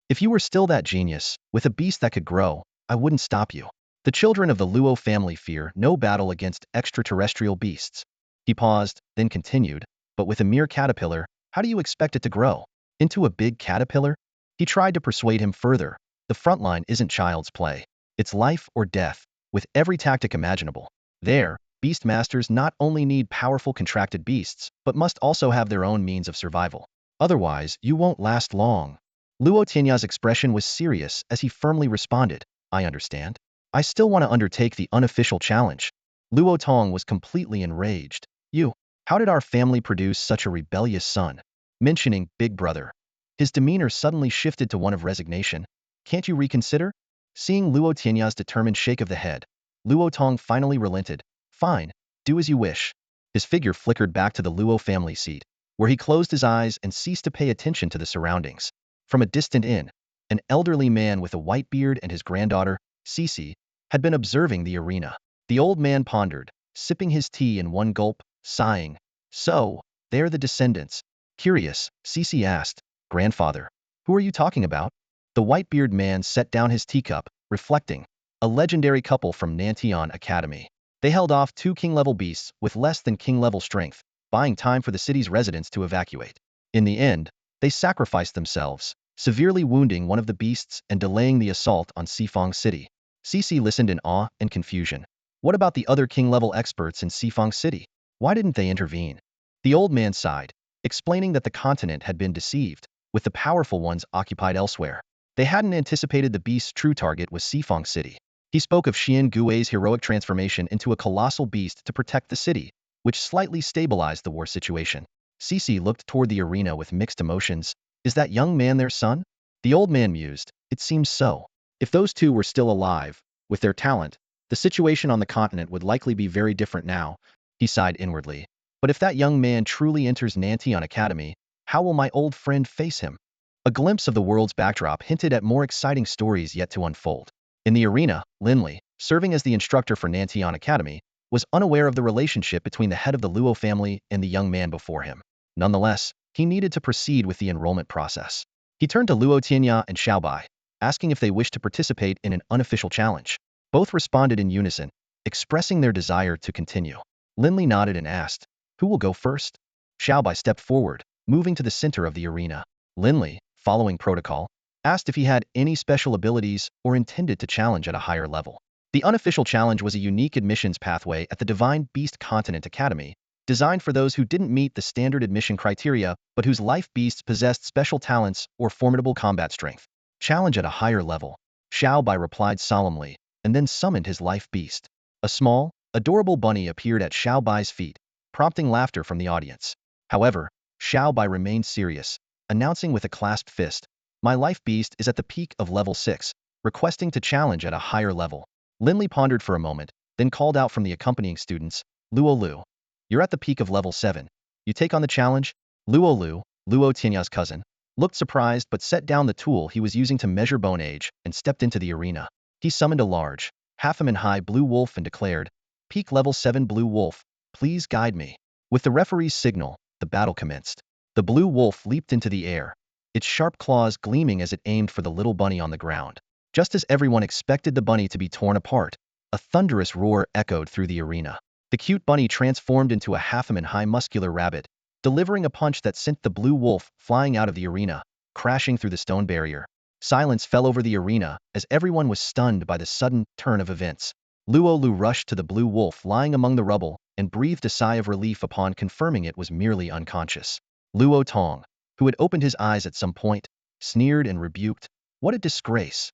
"If you were still that genius, with a beast that could grow, I wouldn't stop you. The children of the Luo family fear no battle against extraterrestrial beasts." He paused, then continued, "But with a mere caterpillar, how do you expect it to grow? Into a big caterpillar?" He tried to persuade him further. "The frontline isn't child's play. It's life or death, with every tactic imaginable. There, beast masters not only need powerful contracted beasts, but must also have their own means of survival. Otherwise, you won't last long." Luo Tianya's expression was serious as he firmly responded, "I understand. I still want to undertake the unofficial challenge." Luo Tong was completely enraged. "You, how did our family produce such a rebellious son?" Mentioning Big Brother, his demeanor suddenly shifted to one of resignation. "Can't you reconsider?" Seeing Luo Tianya's determined shake of the head, Luo Tong finally relented. "Fine, do as you wish." His figure flickered back to the Luo family seat, where he closed his eyes and ceased to pay attention to the surroundings. From a distant inn, an elderly man with a white beard and his granddaughter, Cece, had been observing the arena. The old man pondered, sipping his tea in one gulp, sighing. "So, they're the descendants." Curious, Cece asked, "Grandfather, who are you talking about?" The white-bearded man set down his teacup, reflecting. "A legendary couple from Nantian Academy. They held off 2 king-level beasts with less than king-level strength, buying time for the city's residents to evacuate. In the end, they sacrificed themselves, severely wounding one of the beasts and delaying the assault on Sifang City." Cece listened in awe and confusion. What about the other king-level experts in Sifang City? Why didn't they intervene? The old man sighed, explaining that the continent had been deceived, with the powerful ones occupied elsewhere. They hadn't anticipated the beast's true target was Sifang City. He spoke of Xian Gui's heroic transformation into a colossal beast to protect the city, which slightly stabilized the war situation. Cece looked toward the arena with mixed emotions. "Is that young man their son?" The old man mused. "It seems so. If those two were still alive, with their talent, the situation on the continent would likely be very different now." He sighed inwardly. "But if that young man truly enters Nantian Academy, How will my old friend face him? A glimpse of the world's backdrop hinted at more exciting stories yet to unfold. In the arena, Linley, serving as the instructor for Nantian Academy, was unaware of the relationship between the head of the Luo family and the young man before him. Nonetheless, he needed to proceed with the enrollment process. He turned to Luo Tianya and Xiaobai, asking if they wished to participate in an unofficial challenge. Both responded in unison, expressing their desire to continue. Linley nodded and asked, "Who will go first?" Xiaobai stepped forward, moving to the center of the arena. Linley, following protocol, asked if he had any special abilities or intended to challenge at a higher level. The unofficial challenge was a unique admissions pathway at the Divine Beast Continent Academy, designed for those who didn't meet the standard admission criteria but whose life beasts possessed special talents or formidable combat strength. Challenge at a higher level. Xiaobai replied solemnly, and then summoned his life beast. A small, adorable bunny appeared at Xiaobai's feet, prompting laughter from the audience. However, Xiaobai remained serious, announcing with a clasped fist, "My life beast is at the peak of level 6, requesting to challenge at a higher level." Linley pondered for a moment, then called out from the accompanying students, "Luo Lu, you're at the peak of level 7. You take on the challenge?" Luo Lu, Luo Tianya's cousin, looked surprised but set down the tool he was using to measure bone age and stepped into the arena. He summoned a large, half-a-man-high blue wolf and declared, "Peak level 7 blue wolf, please guide me." With the referee's signal, the battle commenced. The blue wolf leaped into the air, its sharp claws gleaming as it aimed for the little bunny on the ground. Just as everyone expected the bunny to be torn apart, a thunderous roar echoed through the arena. The cute bunny transformed into a half-a-man-high muscular rabbit, delivering a punch that sent the blue wolf flying out of the arena, crashing through the stone barrier. Silence fell over the arena as everyone was stunned by the sudden turn of events. Luo Lu rushed to the blue wolf lying among the rubble and breathed a sigh of relief upon confirming it was merely unconscious. Luo Tong, who had opened his eyes at some point, sneered and rebuked, "What a disgrace."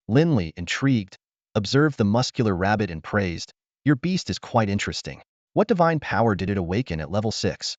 Linley, intrigued, observed the muscular rabbit and praised, "Your beast is quite interesting. What divine power did it awaken at level 6?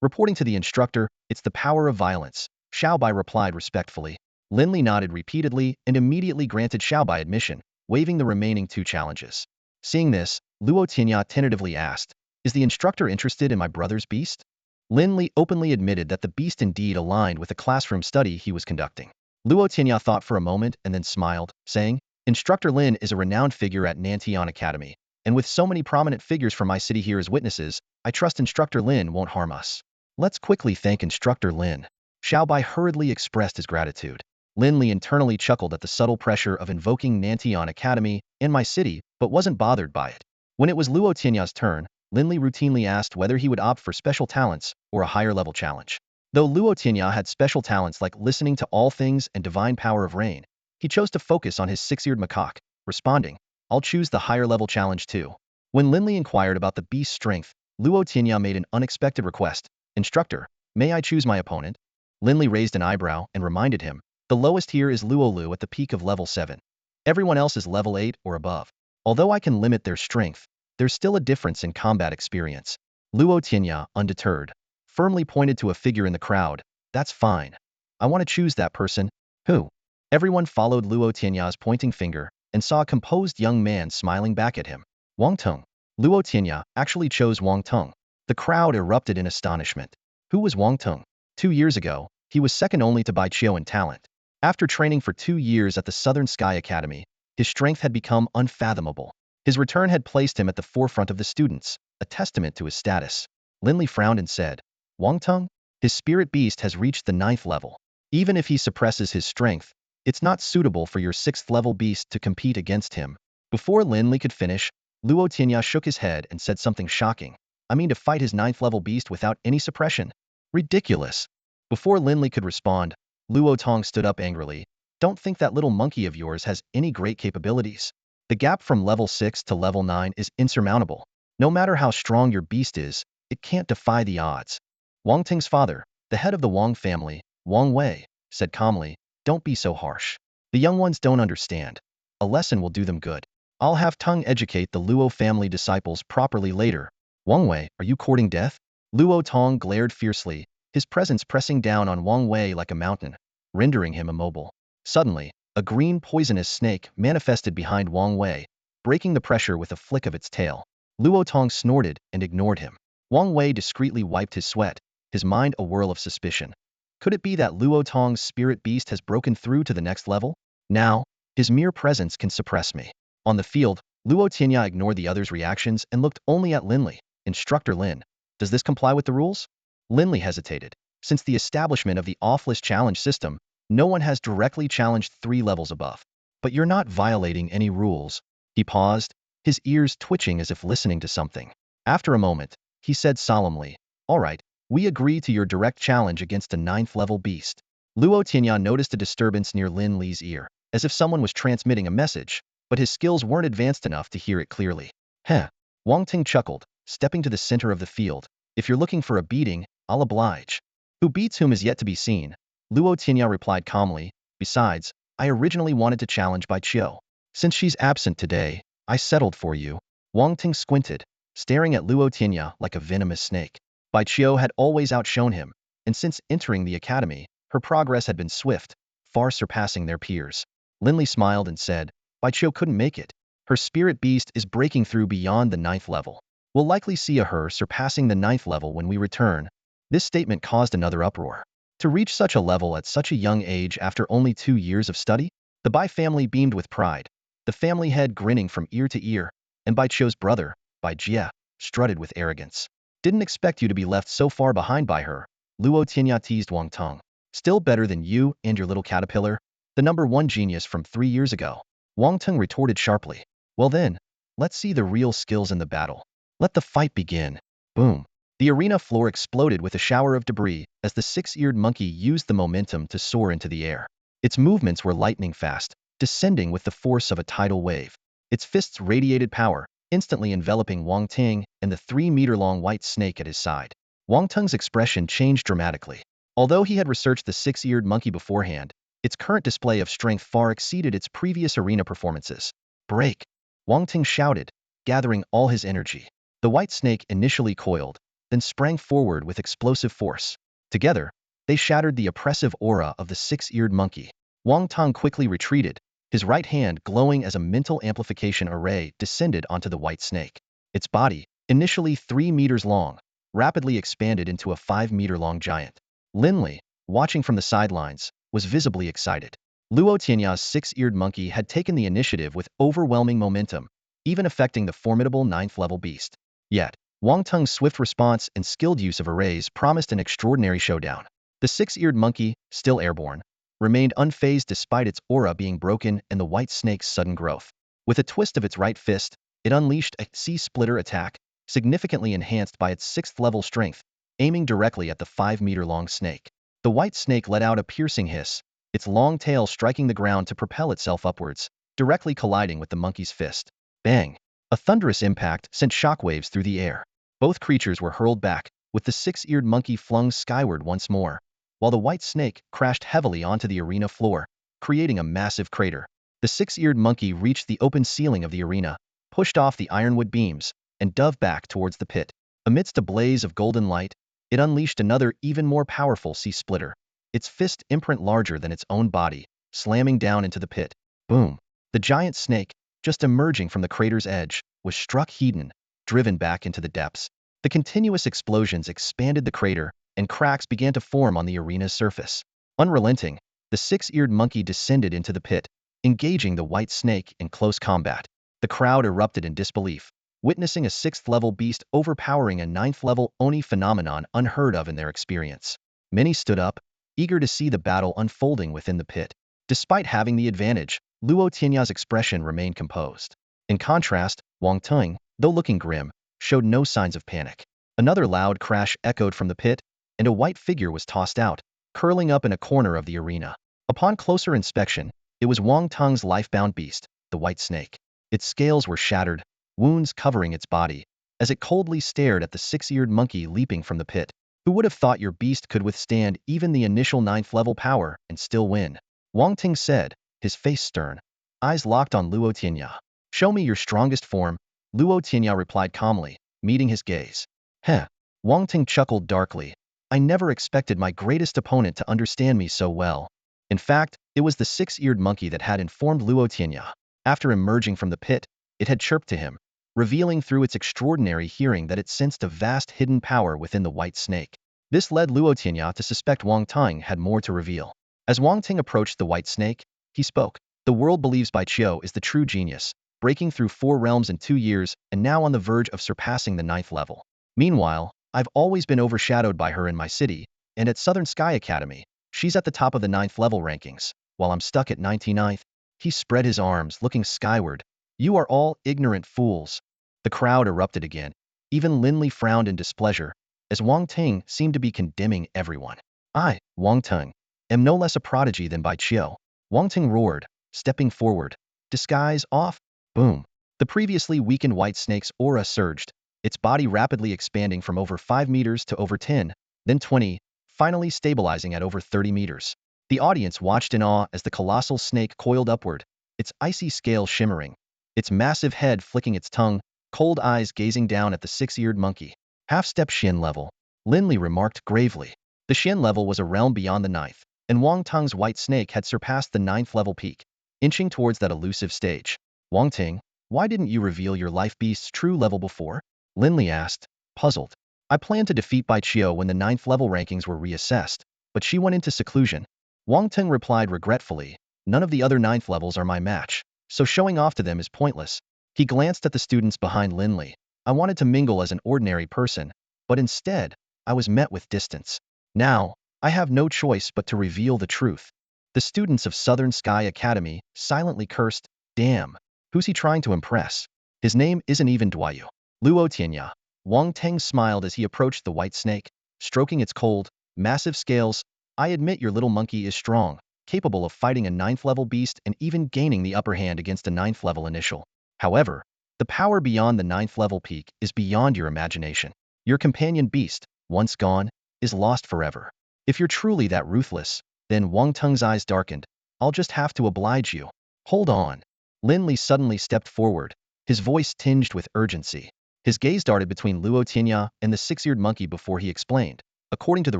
Reporting to the instructor, "It's the power of violence," Xiaobai replied respectfully. Linley nodded repeatedly and immediately granted Xiaobai admission, waiving the remaining 2 challenges. Seeing this, Luo Tianya tentatively asked, "Is the instructor interested in my brother's beast?" Linley openly admitted that the beast indeed aligned with the classroom study he was conducting. Luo Tianya thought for a moment and then smiled, saying, "Instructor Lin is a renowned figure at Nantian Academy, and with so many prominent figures from my city here as witnesses, I trust Instructor Lin won't harm us. Let's quickly thank Instructor Lin." Xiaobai hurriedly expressed his gratitude. Linley internally chuckled at the subtle pressure of invoking Nantian Academy in my city, but wasn't bothered by it. When it was Luo Tianya's turn, Linley routinely asked whether he would opt for special talents or a higher level challenge. Though Luo Tianya had special talents like listening to all things and divine power of rain, he chose to focus on his Six-Eared Macaque, responding, "I'll choose the higher level challenge too." When Linley inquired about the beast's strength, Luo Tianya made an unexpected request, "Instructor, may I choose my opponent?" Linley raised an eyebrow and reminded him, "The lowest here is Luo Lu at the peak of level 7. Everyone else is level 8 or above. Although I can limit their strength, there's still a difference in combat experience." Luo Tianya, undeterred, firmly pointed to a figure in the crowd, "That's fine. I want to choose that person." "Who?" Everyone followed Luo Tianya's pointing finger and saw a composed young man smiling back at him. "Wang Teng." Luo Tianya actually chose Wang Teng. The crowd erupted in astonishment. Who was Wang Teng? 2 years ago, he was second only to Bai Qiu in talent. After training for 2 years at the Southern Sky Academy, his strength had become unfathomable. His return had placed him at the forefront of the students, a testament to his status. Linley frowned and said, "Wang Teng? His spirit beast has reached the 9th level. Even if he suppresses his strength, it's not suitable for your 6th level beast to compete against him." Before Linley could finish, Luo Tianya shook his head and said something shocking. "I mean to fight his 9th level beast without any suppression? Ridiculous." Before Linley could respond, Luo Tong stood up angrily. "Don't think that little monkey of yours has any great capabilities. The gap from level 6 to level 9 is insurmountable. No matter how strong your beast is, it can't defy the odds." Wang Ting's father, the head of the Wang family, Wang Wei, said calmly, "Don't be so harsh. The young ones don't understand. A lesson will do them good. I'll have Teng educate the Luo family disciples properly later." "Wang Wei, are you courting death?" Luo Tong glared fiercely, his presence pressing down on Wang Wei like a mountain, rendering him immobile. Suddenly, a green poisonous snake manifested behind Wang Wei, breaking the pressure with a flick of its tail. Luo Tong snorted and ignored him. Wang Wei discreetly wiped his sweat, his mind a whirl of suspicion. Could it be that Luo Tong's spirit beast has broken through to the next level? Now, his mere presence can suppress me. On the field, Luo Tianya ignored the others' reactions and looked only at Linley. Instructor Lin, does this comply with the rules? Linley hesitated. Since the establishment of the offless challenge system, no one has directly challenged 3 levels above. But you're not violating any rules. He paused, his ears twitching as if listening to something. After a moment, he said solemnly, all right, we agree to your direct challenge against a 9th level beast. Luo Tianya noticed a disturbance near Lin Li's ear, as if someone was transmitting a message, but his skills weren't advanced enough to hear it clearly. Heh. Wang Ting chuckled, stepping to the center of the field. If you're looking for a beating, I'll oblige. Who beats whom is yet to be seen. Luo Tianya replied calmly. Besides, I originally wanted to challenge Bai Qiu. Since she's absent today, I settled for you. Wang Ting squinted, staring at Luo Tianya like a venomous snake. Bai Qiu had always outshone him, and since entering the academy, her progress had been swift, far surpassing their peers. Linley smiled and said, Bai Qiu couldn't make it. Her spirit beast is breaking through beyond the 9th level. We'll likely see her surpassing the 9th level when we return. This statement caused another uproar. To reach such a level at such a young age after only 2 years of study? The Bai family beamed with pride, the family head grinning from ear to ear, and Bai Qiu's brother, Bai Jie, strutted with arrogance. Didn't expect you to be left so far behind by her, Luo Tianya teased Wang Tong. Still better than you and your little caterpillar, the #1 genius from 3 years ago. Wang Tong retorted sharply. Well then, let's see the real skills in the battle. Let the fight begin. Boom. The arena floor exploded with a shower of debris as the 6-eared monkey used the momentum to soar into the air. Its movements were lightning fast, descending with the force of a tidal wave. Its fists radiated power, instantly enveloping Wang Ting and the 3-meter-long white snake at his side. Wang Tung's expression changed dramatically. Although he had researched the 6-eared monkey beforehand, its current display of strength far exceeded its previous arena performances. Break! Wang Ting shouted, gathering all his energy. The white snake initially coiled, then sprang forward with explosive force. Together, they shattered the oppressive aura of the 6-eared monkey. Wang Tong quickly retreated, his right hand glowing as a mental amplification array descended onto the white snake. Its body, initially 3 meters long, rapidly expanded into a 5-meter-long giant. Linley, watching from the sidelines, was visibly excited. Luo Tianya's 6-eared monkey had taken the initiative with overwhelming momentum, even affecting the formidable 9th-level beast. Yet, Wang Tung's swift response and skilled use of arrays promised an extraordinary showdown. The 6-eared monkey, still airborne, remained unfazed despite its aura being broken and the white snake's sudden growth. With a twist of its right fist, it unleashed a sea-splitter attack, significantly enhanced by its 6th-level strength, aiming directly at the 5-meter-long snake. The white snake let out a piercing hiss, its long tail striking the ground to propel itself upwards, directly colliding with the monkey's fist. Bang! A thunderous impact sent shockwaves through the air. Both creatures were hurled back, with the 6-eared monkey flung skyward once more, while the white snake crashed heavily onto the arena floor, creating a massive crater. The 6-eared monkey reached the open ceiling of the arena, pushed off the ironwood beams, and dove back towards the pit. Amidst a blaze of golden light, it unleashed another even more powerful sea-splitter, its fist imprint larger than its own body, slamming down into the pit. Boom! The giant snake, just emerging from the crater's edge, was struck hidden, driven back into the depths. The continuous explosions expanded the crater, and cracks began to form on the arena's surface. Unrelenting, the 6-eared monkey descended into the pit, engaging the white snake in close combat. The crowd erupted in disbelief, witnessing a 6th-level beast overpowering a 9th-level Oni phenomenon unheard of in their experience. Many stood up, eager to see the battle unfolding within the pit. Despite having the advantage, Luo Tianya's expression remained composed. In contrast, Wang Tong, though looking grim, showed no signs of panic. Another loud crash echoed from the pit, and a white figure was tossed out, curling up in a corner of the arena. Upon closer inspection, it was Wang Tong's life-bound beast, the white snake. Its scales were shattered, wounds covering its body, as it coldly stared at the 6-eared monkey leaping from the pit. Who would have thought your beast could withstand even the initial 9th-level power and still win? Wang Ting said, his face stern, eyes locked on Luo Tianya. Show me your strongest form, Luo Tianya replied calmly, meeting his gaze. Heh. Wang Ting chuckled darkly. I never expected my greatest opponent to understand me so well. In fact, it was the 6-eared monkey that had informed Luo Tianya. After emerging from the pit, it had chirped to him, revealing through its extraordinary hearing that it sensed a vast hidden power within the white snake. This led Luo Tianya to suspect Wang Tang had more to reveal. As Wang Ting approached the white snake, he spoke. The world believes Bai Qiu is the true genius, breaking through 4 realms in 2 years and now on the verge of surpassing the 9th level. Meanwhile, I've always been overshadowed by her in my city, and at Southern Sky Academy, she's at the top of the 9th level rankings, while I'm stuck at 99th. He spread his arms, looking skyward. You are all ignorant fools. The crowd erupted again. Even Lin Li frowned in displeasure, as Wang Ting seemed to be condemning everyone. I, Wang Ting, am no less a prodigy than Bai Qiu. Wang Ting roared, stepping forward. Disguise off. Boom. The previously weakened white snake's aura surged, its body rapidly expanding from over 5 meters to over 10, then 20, finally stabilizing at over 30 meters. The audience watched in awe as the colossal snake coiled upward, its icy scale shimmering, its massive head flicking its tongue, cold eyes gazing down at the 6-eared monkey. Half-step Xin level, Lin Li remarked gravely. The Xin level was a realm beyond the 9th, and Wang Tang's white snake had surpassed the 9th level peak, inching towards that elusive stage. Wang Ting, why didn't you reveal your life beast's true level before? Lin Li asked, puzzled. I planned to defeat Bai Qiu when the 9th level rankings were reassessed, but she went into seclusion. Wang Ting replied regretfully, none of the other 9th levels are my match, so showing off to them is pointless. He glanced at the students behind Lin Li. I wanted to mingle as an ordinary person, but instead, I was met with distance. Now, I have no choice but to reveal the truth. The students of Southern Sky Academy silently cursed, damn, who's he trying to impress? His name isn't even Duayu. Luo Tianya. Wang Teng smiled as he approached the white snake, stroking its cold, massive scales. I admit your little monkey is strong, capable of fighting a 9th level beast and even gaining the upper hand against a 9th level initial. However, the power beyond the 9th level peak is beyond your imagination. Your companion beast, once gone, is lost forever. If you're truly that ruthless, then Wang Teng's eyes darkened. I'll just have to oblige you. Hold on. Lin Li suddenly stepped forward, his voice tinged with urgency. His gaze darted between Luo Tianya and the 6-eared monkey before he explained. According to the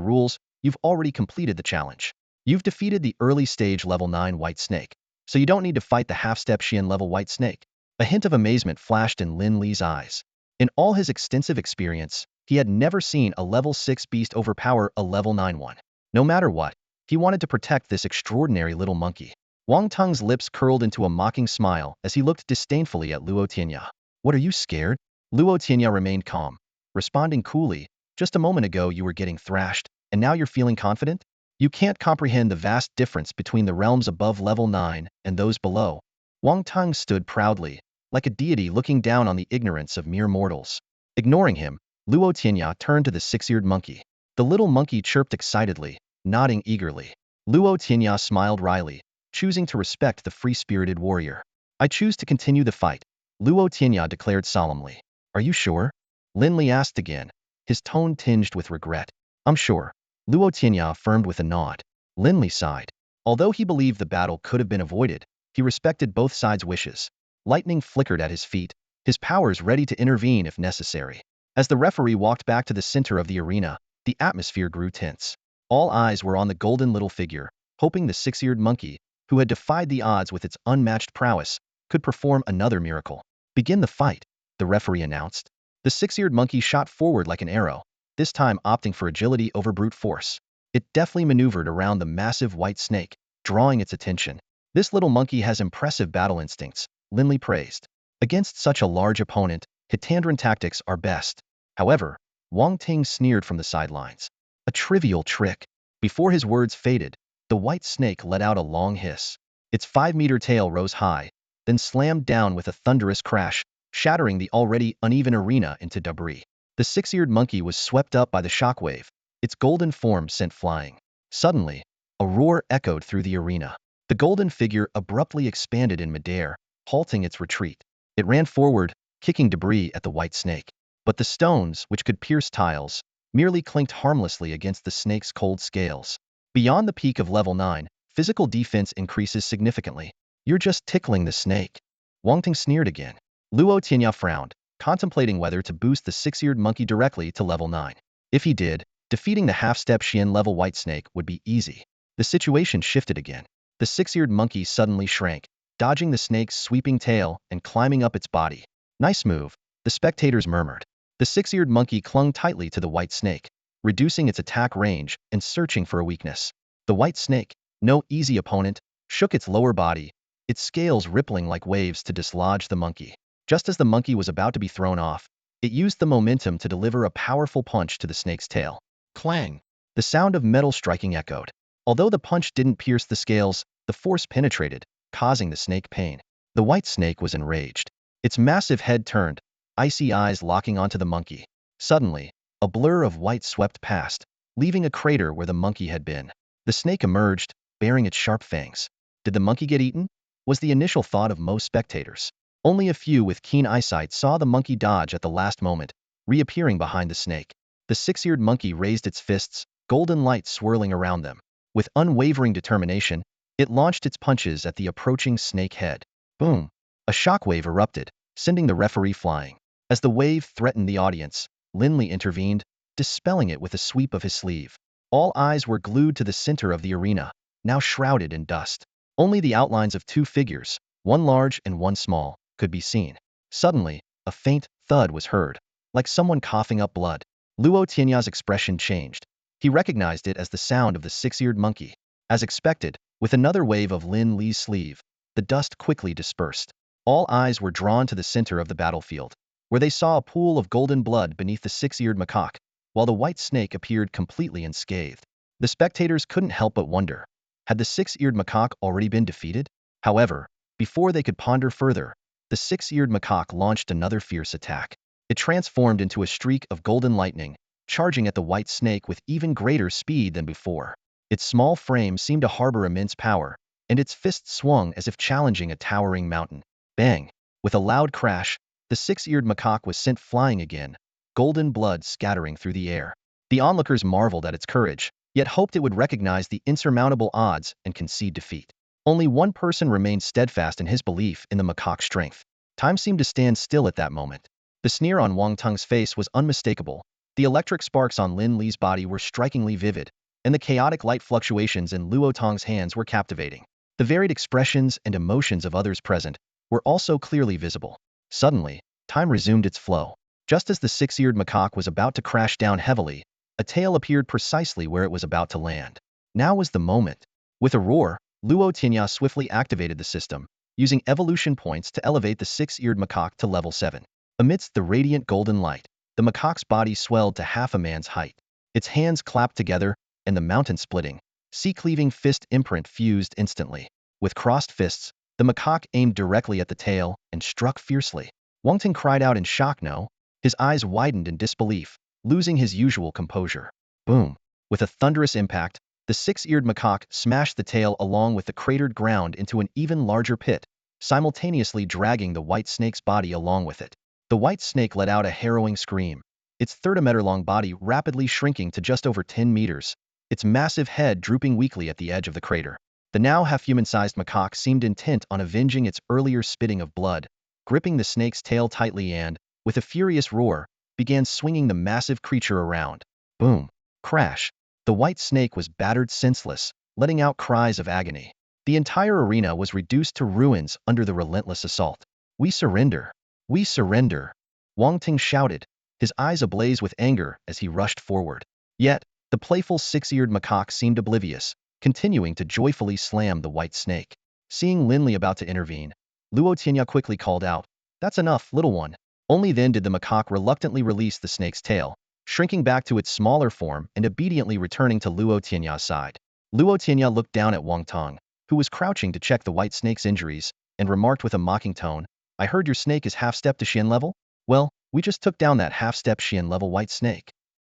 rules, you've already completed the challenge. You've defeated the early stage level 9 white snake, so you don't need to fight the half-step Xian level white snake. A hint of amazement flashed in Lin Li's eyes. In all his extensive experience, he had never seen a level 6 beast overpower a level 9 one. No matter what, he wanted to protect this extraordinary little monkey. Wang Teng's lips curled into a mocking smile as he looked disdainfully at Luo Tianya. What, are you scared? Luo Tianya remained calm, responding coolly. Just a moment ago you were getting thrashed, and now you're feeling confident? You can't comprehend the vast difference between the realms above level 9 and those below. Wang Teng stood proudly, like a deity looking down on the ignorance of mere mortals. Ignoring him, Luo Tianya turned to the 6-eared monkey. The little monkey chirped excitedly, nodding eagerly. Luo Tianya smiled wryly, choosing to respect the free-spirited warrior. I choose to continue the fight, Luo Tianya declared solemnly. Are you sure? Lin Li asked again, his tone tinged with regret. I'm sure. Luo Tianya affirmed with a nod. Lin Li sighed. Although he believed the battle could have been avoided, he respected both sides' wishes. Lightning flickered at his feet, his powers ready to intervene if necessary. As the referee walked back to the center of the arena, the atmosphere grew tense. All eyes were on the golden little figure, hoping the 6-eared monkey, who had defied the odds with its unmatched prowess, could perform another miracle. Begin the fight, the referee announced. The 6-eared monkey shot forward like an arrow, this time opting for agility over brute force. It deftly maneuvered around the massive white snake, drawing its attention. This little monkey has impressive battle instincts, Lin Li praised. Against such a large opponent, Hitandran tactics are best. However, Wang Ting sneered from the sidelines. A trivial trick. Before his words faded, the white snake let out a long hiss. Its 5-meter tail rose high, then slammed down with a thunderous crash, shattering the already uneven arena into debris. The 6-eared monkey was swept up by the shockwave, its golden form sent flying. Suddenly, a roar echoed through the arena. The golden figure abruptly expanded in midair, halting its retreat. It ran forward, kicking debris at the white snake. But the stones, which could pierce tiles, merely clinked harmlessly against the snake's cold scales. Beyond the peak of level 9, physical defense increases significantly. You're just tickling the snake. Wang Ting sneered again. Luo Tianya frowned, contemplating whether to boost the 6-eared monkey directly to level 9. If he did, defeating the half-step Xian level white snake would be easy. The situation shifted again. The 6-eared monkey suddenly shrank, dodging the snake's sweeping tail and climbing up its body. Nice move, the spectators murmured. The 6-eared monkey clung tightly to the white snake, reducing its attack range and searching for a weakness. The white snake, no easy opponent, shook its lower body, its scales rippling like waves to dislodge the monkey. Just as the monkey was about to be thrown off, it used the momentum to deliver a powerful punch to the snake's tail. Clang! The sound of metal striking echoed. Although the punch didn't pierce the scales, the force penetrated, causing the snake pain. The white snake was enraged. Its massive head turned, icy eyes locking onto the monkey. Suddenly, a blur of white swept past, leaving a crater where the monkey had been. The snake emerged, baring its sharp fangs. Did the monkey get eaten? Was the initial thought of most spectators. Only a few with keen eyesight saw the monkey dodge at the last moment, reappearing behind the snake. The six-eared monkey raised its fists, golden light swirling around them. With unwavering determination, it launched its punches at the approaching snake head. Boom! A shockwave erupted, sending the referee flying. As the wave threatened the audience, Linley intervened, dispelling it with a sweep of his sleeve. All eyes were glued to the center of the arena, now shrouded in dust. Only the outlines of two figures, one large and one small, could be seen. Suddenly, a faint thud was heard, like someone coughing up blood. Luo Tianya's expression changed. He recognized it as the sound of the six-eared monkey. As expected, with another wave of Lin Li's sleeve, the dust quickly dispersed. All eyes were drawn to the center of the battlefield, where they saw a pool of golden blood beneath the six-eared macaque, while the white snake appeared completely unscathed. The spectators couldn't help but wonder, had the six-eared macaque already been defeated? However, before they could ponder further, the six-eared macaque launched another fierce attack. It transformed into a streak of golden lightning, charging at the white snake with even greater speed than before. Its small frame seemed to harbor immense power, and its fists swung as if challenging a towering mountain. Bang! With a loud crash, the six-eared macaque was sent flying again, golden blood scattering through the air. The onlookers marveled at its courage, yet hoped it would recognize the insurmountable odds and concede defeat. Only one person remained steadfast in his belief in the macaque's strength. Time seemed to stand still at that moment. The sneer on Wang Tung's face was unmistakable. The electric sparks on Lin Li's body were strikingly vivid, and the chaotic light fluctuations in Luo Tong's hands were captivating. The varied expressions and emotions of others present were also clearly visible. Suddenly, time resumed its flow. Just as the six-eared macaque was about to crash down heavily, a tail appeared precisely where it was about to land. Now was the moment. With a roar, Luo Tianya swiftly activated the system, using evolution points to elevate the six-eared macaque to level 7. Amidst the radiant golden light, the macaque's body swelled to half a man's height. Its hands clapped together, and the mountain-splitting, sea-cleaving fist imprint fused instantly. With crossed fists, the macaque aimed directly at the tail and struck fiercely. Wang Ting cried out in shock. No. His eyes widened in disbelief, losing his usual composure. Boom! With a thunderous impact, the six-eared macaque smashed the tail along with the cratered ground into an even larger pit, simultaneously dragging the white snake's body along with it. The white snake let out a harrowing scream, its 30-meter-long body rapidly shrinking to just over 10 meters, its massive head drooping weakly at the edge of the crater. The now half-human-sized macaque seemed intent on avenging its earlier spitting of blood, gripping the snake's tail tightly and, with a furious roar, began swinging the massive creature around. Boom! Crash! The white snake was battered senseless, letting out cries of agony. The entire arena was reduced to ruins under the relentless assault. We surrender! We surrender! Wang Ting shouted, his eyes ablaze with anger as he rushed forward. Yet, the playful six-eared macaque seemed oblivious, continuing to joyfully slam the white snake. Seeing Lin Li about to intervene, Luo Tianya quickly called out, "That's enough, little one." Only then did the macaque reluctantly release the snake's tail, shrinking back to its smaller form and obediently returning to Luo Tianya's side. Luo Tianya looked down at Wang Tong, who was crouching to check the white snake's injuries, and remarked with a mocking tone, "I heard your snake is half-step to Xian level? Well, we just took down that half-step Xian level white snake."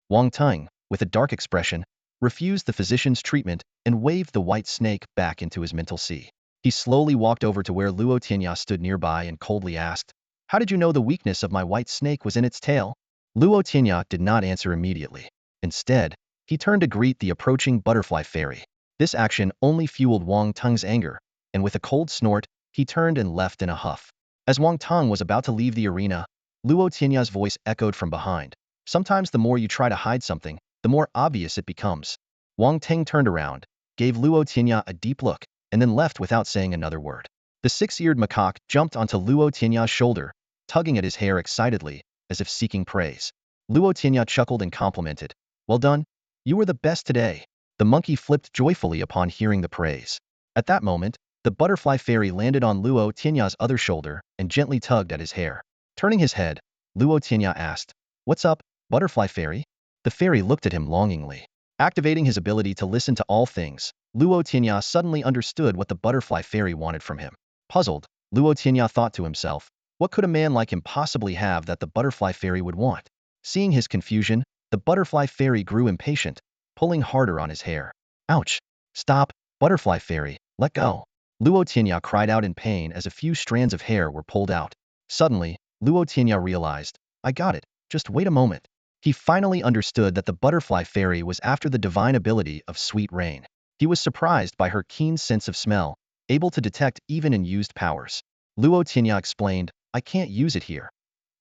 Wang Tong, with a dark expression, refused the physician's treatment and waved the white snake back into his mental sea. He slowly walked over to where Luo Tianya stood nearby and coldly asked, "How did you know the weakness of my white snake was in its tail?" Luo Tianya did not answer immediately. Instead, he turned to greet the approaching butterfly fairy. This action only fueled Wang Tong's anger, and with a cold snort, he turned and left in a huff. As Wang Tong was about to leave the arena, Luo Tianya's voice echoed from behind. "Sometimes the more you try to hide something, the more obvious it becomes." Wang Ting turned around, gave Luo Tianya a deep look, and then left without saying another word. The six-eared macaque jumped onto Luo Tianya's shoulder, tugging at his hair excitedly, as if seeking praise. Luo Tianya chuckled and complimented, Well done. You were the best today. The monkey flipped joyfully upon hearing the praise. At that moment, the butterfly fairy landed on Luo Tianya's other shoulder and gently tugged at his hair. Turning his head, Luo Tianya asked, "What's up, butterfly fairy?" The fairy looked at him longingly. Activating his ability to listen to all things, Luo Tianya suddenly understood what the butterfly fairy wanted from him. Puzzled, Luo Tianya thought to himself, what could a man like him possibly have that the butterfly fairy would want? Seeing his confusion, the butterfly fairy grew impatient, pulling harder on his hair. Ouch! Stop, butterfly fairy, let go. Luo Tianya cried out in pain as a few strands of hair were pulled out. Suddenly, Luo Tianya realized, I got it, just wait a moment. He finally understood that the butterfly fairy was after the divine ability of sweet rain. He was surprised by her keen sense of smell, able to detect even unused powers. Luo Tianya explained, I can't use it here.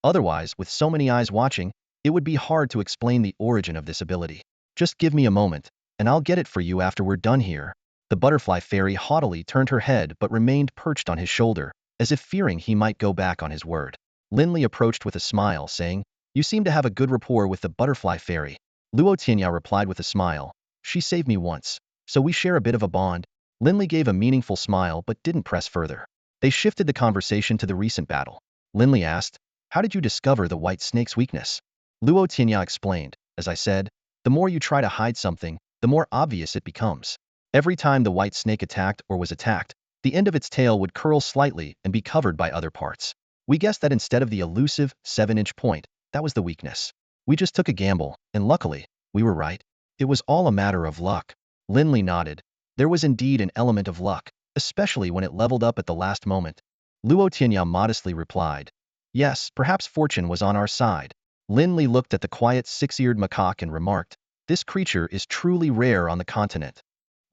Otherwise, with so many eyes watching, it would be hard to explain the origin of this ability. Just give me a moment, and I'll get it for you after we're done here. The butterfly fairy haughtily turned her head but remained perched on his shoulder, as if fearing he might go back on his word. Linley approached with a smile, saying, You seem to have a good rapport with the butterfly fairy. Luo Tianya replied with a smile, She saved me once, so we share a bit of a bond. Linley gave a meaningful smile but didn't press further. They shifted the conversation to the recent battle. Linley asked, How did you discover the white snake's weakness? Luo Tianya explained, As I said, the more you try to hide something, the more obvious it becomes. Every time the white snake attacked or was attacked, the end of its tail would curl slightly and be covered by other parts. We guessed that instead of the elusive 7-inch point, that was the weakness. We just took a gamble, and luckily, we were right. It was all a matter of luck. Linley nodded. There was indeed an element of luck, especially when it leveled up at the last moment. Luo Tianya modestly replied, Yes, perhaps fortune was on our side. Linley looked at the quiet six-eared macaque and remarked, This creature is truly rare on the continent.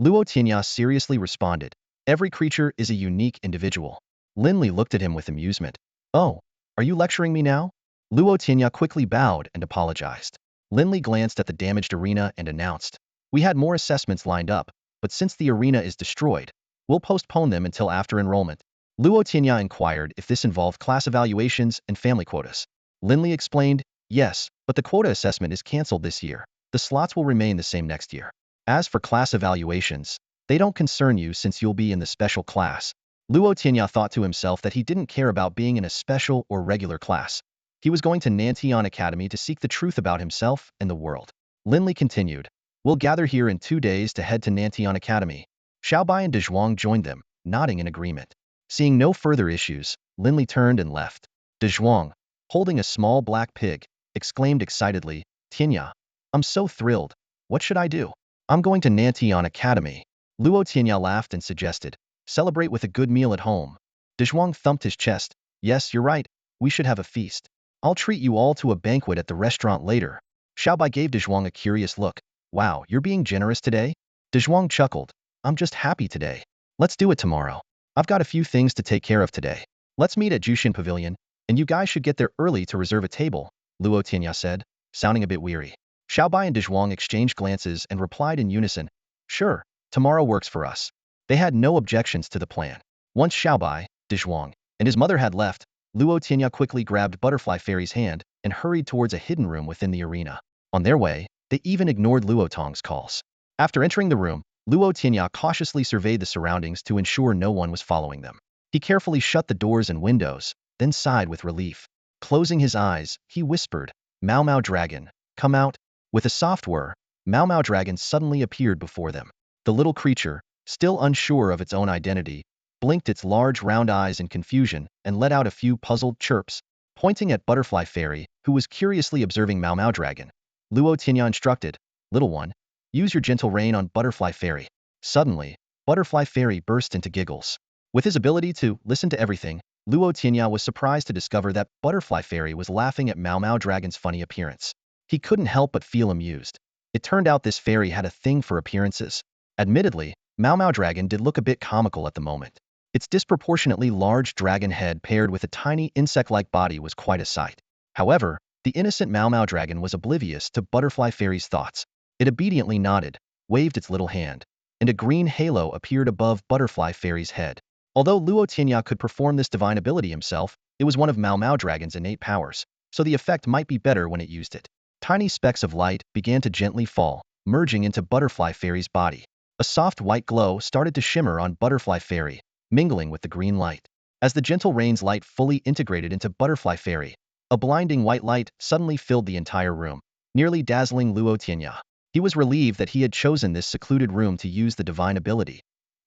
Luo Tianya seriously responded, Every creature is a unique individual. Linley looked at him with amusement. Oh, are you lecturing me now? Luo Tianya quickly bowed and apologized. Linley glanced at the damaged arena and announced, We had more assessments lined up, but since the arena is destroyed, we'll postpone them until after enrollment. Luo Tianya inquired if this involved class evaluations and family quotas. Linley explained, Yes, but the quota assessment is cancelled this year. The slots will remain the same next year. As for class evaluations, they don't concern you since you'll be in the special class. Luo Tianya thought to himself that he didn't care about being in a special or regular class. He was going to Nantian Academy to seek the truth about himself and the world. Linley continued, We'll gather here in 2 days to head to Nantian Academy. Xiaobai and Dezhuang joined them, nodding in agreement. Seeing no further issues, Linley turned and left. Dezhuang, holding a small black pig, exclaimed excitedly, Tianya, I'm so thrilled. What should I do? I'm going to Nantian Academy. Luo Tianya laughed and suggested, Celebrate with a good meal at home. Dezhuang thumped his chest. Yes, you're right. We should have a feast. I'll treat you all to a banquet at the restaurant later. Xiaobai gave Dezhuang a curious look. Wow, you're being generous today? Dezhuang chuckled. I'm just happy today. Let's do it tomorrow. I've got a few things to take care of today. Let's meet at Jushin Pavilion, and you guys should get there early to reserve a table, Luo Tianya said, sounding a bit weary. Xiaobai and Dezhuang exchanged glances and replied in unison, Sure, tomorrow works for us. They had no objections to the plan. Once Xiaobai, Dezhuang, and his mother had left, Luo Tianya quickly grabbed Butterfly Fairy's hand and hurried towards a hidden room within the arena. On their way, they even ignored Luo Tong's calls. After entering the room, Luo Tianya cautiously surveyed the surroundings to ensure no one was following them. He carefully shut the doors and windows, then sighed with relief. Closing his eyes, he whispered, Mao Mao Dragon, come out. With a soft whir, Mao Mao Dragon suddenly appeared before them. The little creature, still unsure of its own identity, blinked its large round eyes in confusion and let out a few puzzled chirps, pointing at Butterfly Fairy, who was curiously observing Mao Mao Dragon. Luo Tianya instructed, Little one, use your gentle rein on Butterfly Fairy. Suddenly, Butterfly Fairy burst into giggles. With his ability to listen to everything, Luo Tianya was surprised to discover that Butterfly Fairy was laughing at Mao Mao Dragon's funny appearance. He couldn't help but feel amused. It turned out this fairy had a thing for appearances. Admittedly, Mao Mao Dragon did look a bit comical at the moment. Its disproportionately large dragon head paired with a tiny insect-like body was quite a sight. However, the innocent Mao Mao Dragon was oblivious to Butterfly Fairy's thoughts. It obediently nodded, waved its little hand, and a green halo appeared above Butterfly Fairy's head. Although Luo Tianya could perform this divine ability himself, it was one of Mao Mao Dragon's innate powers, so the effect might be better when it used it. Tiny specks of light began to gently fall, merging into Butterfly Fairy's body. A soft white glow started to shimmer on Butterfly Fairy, mingling with the green light. As the gentle rain's light fully integrated into Butterfly Fairy, a blinding white light suddenly filled the entire room, nearly dazzling Luo Tianya. He was relieved that he had chosen this secluded room to use the divine ability.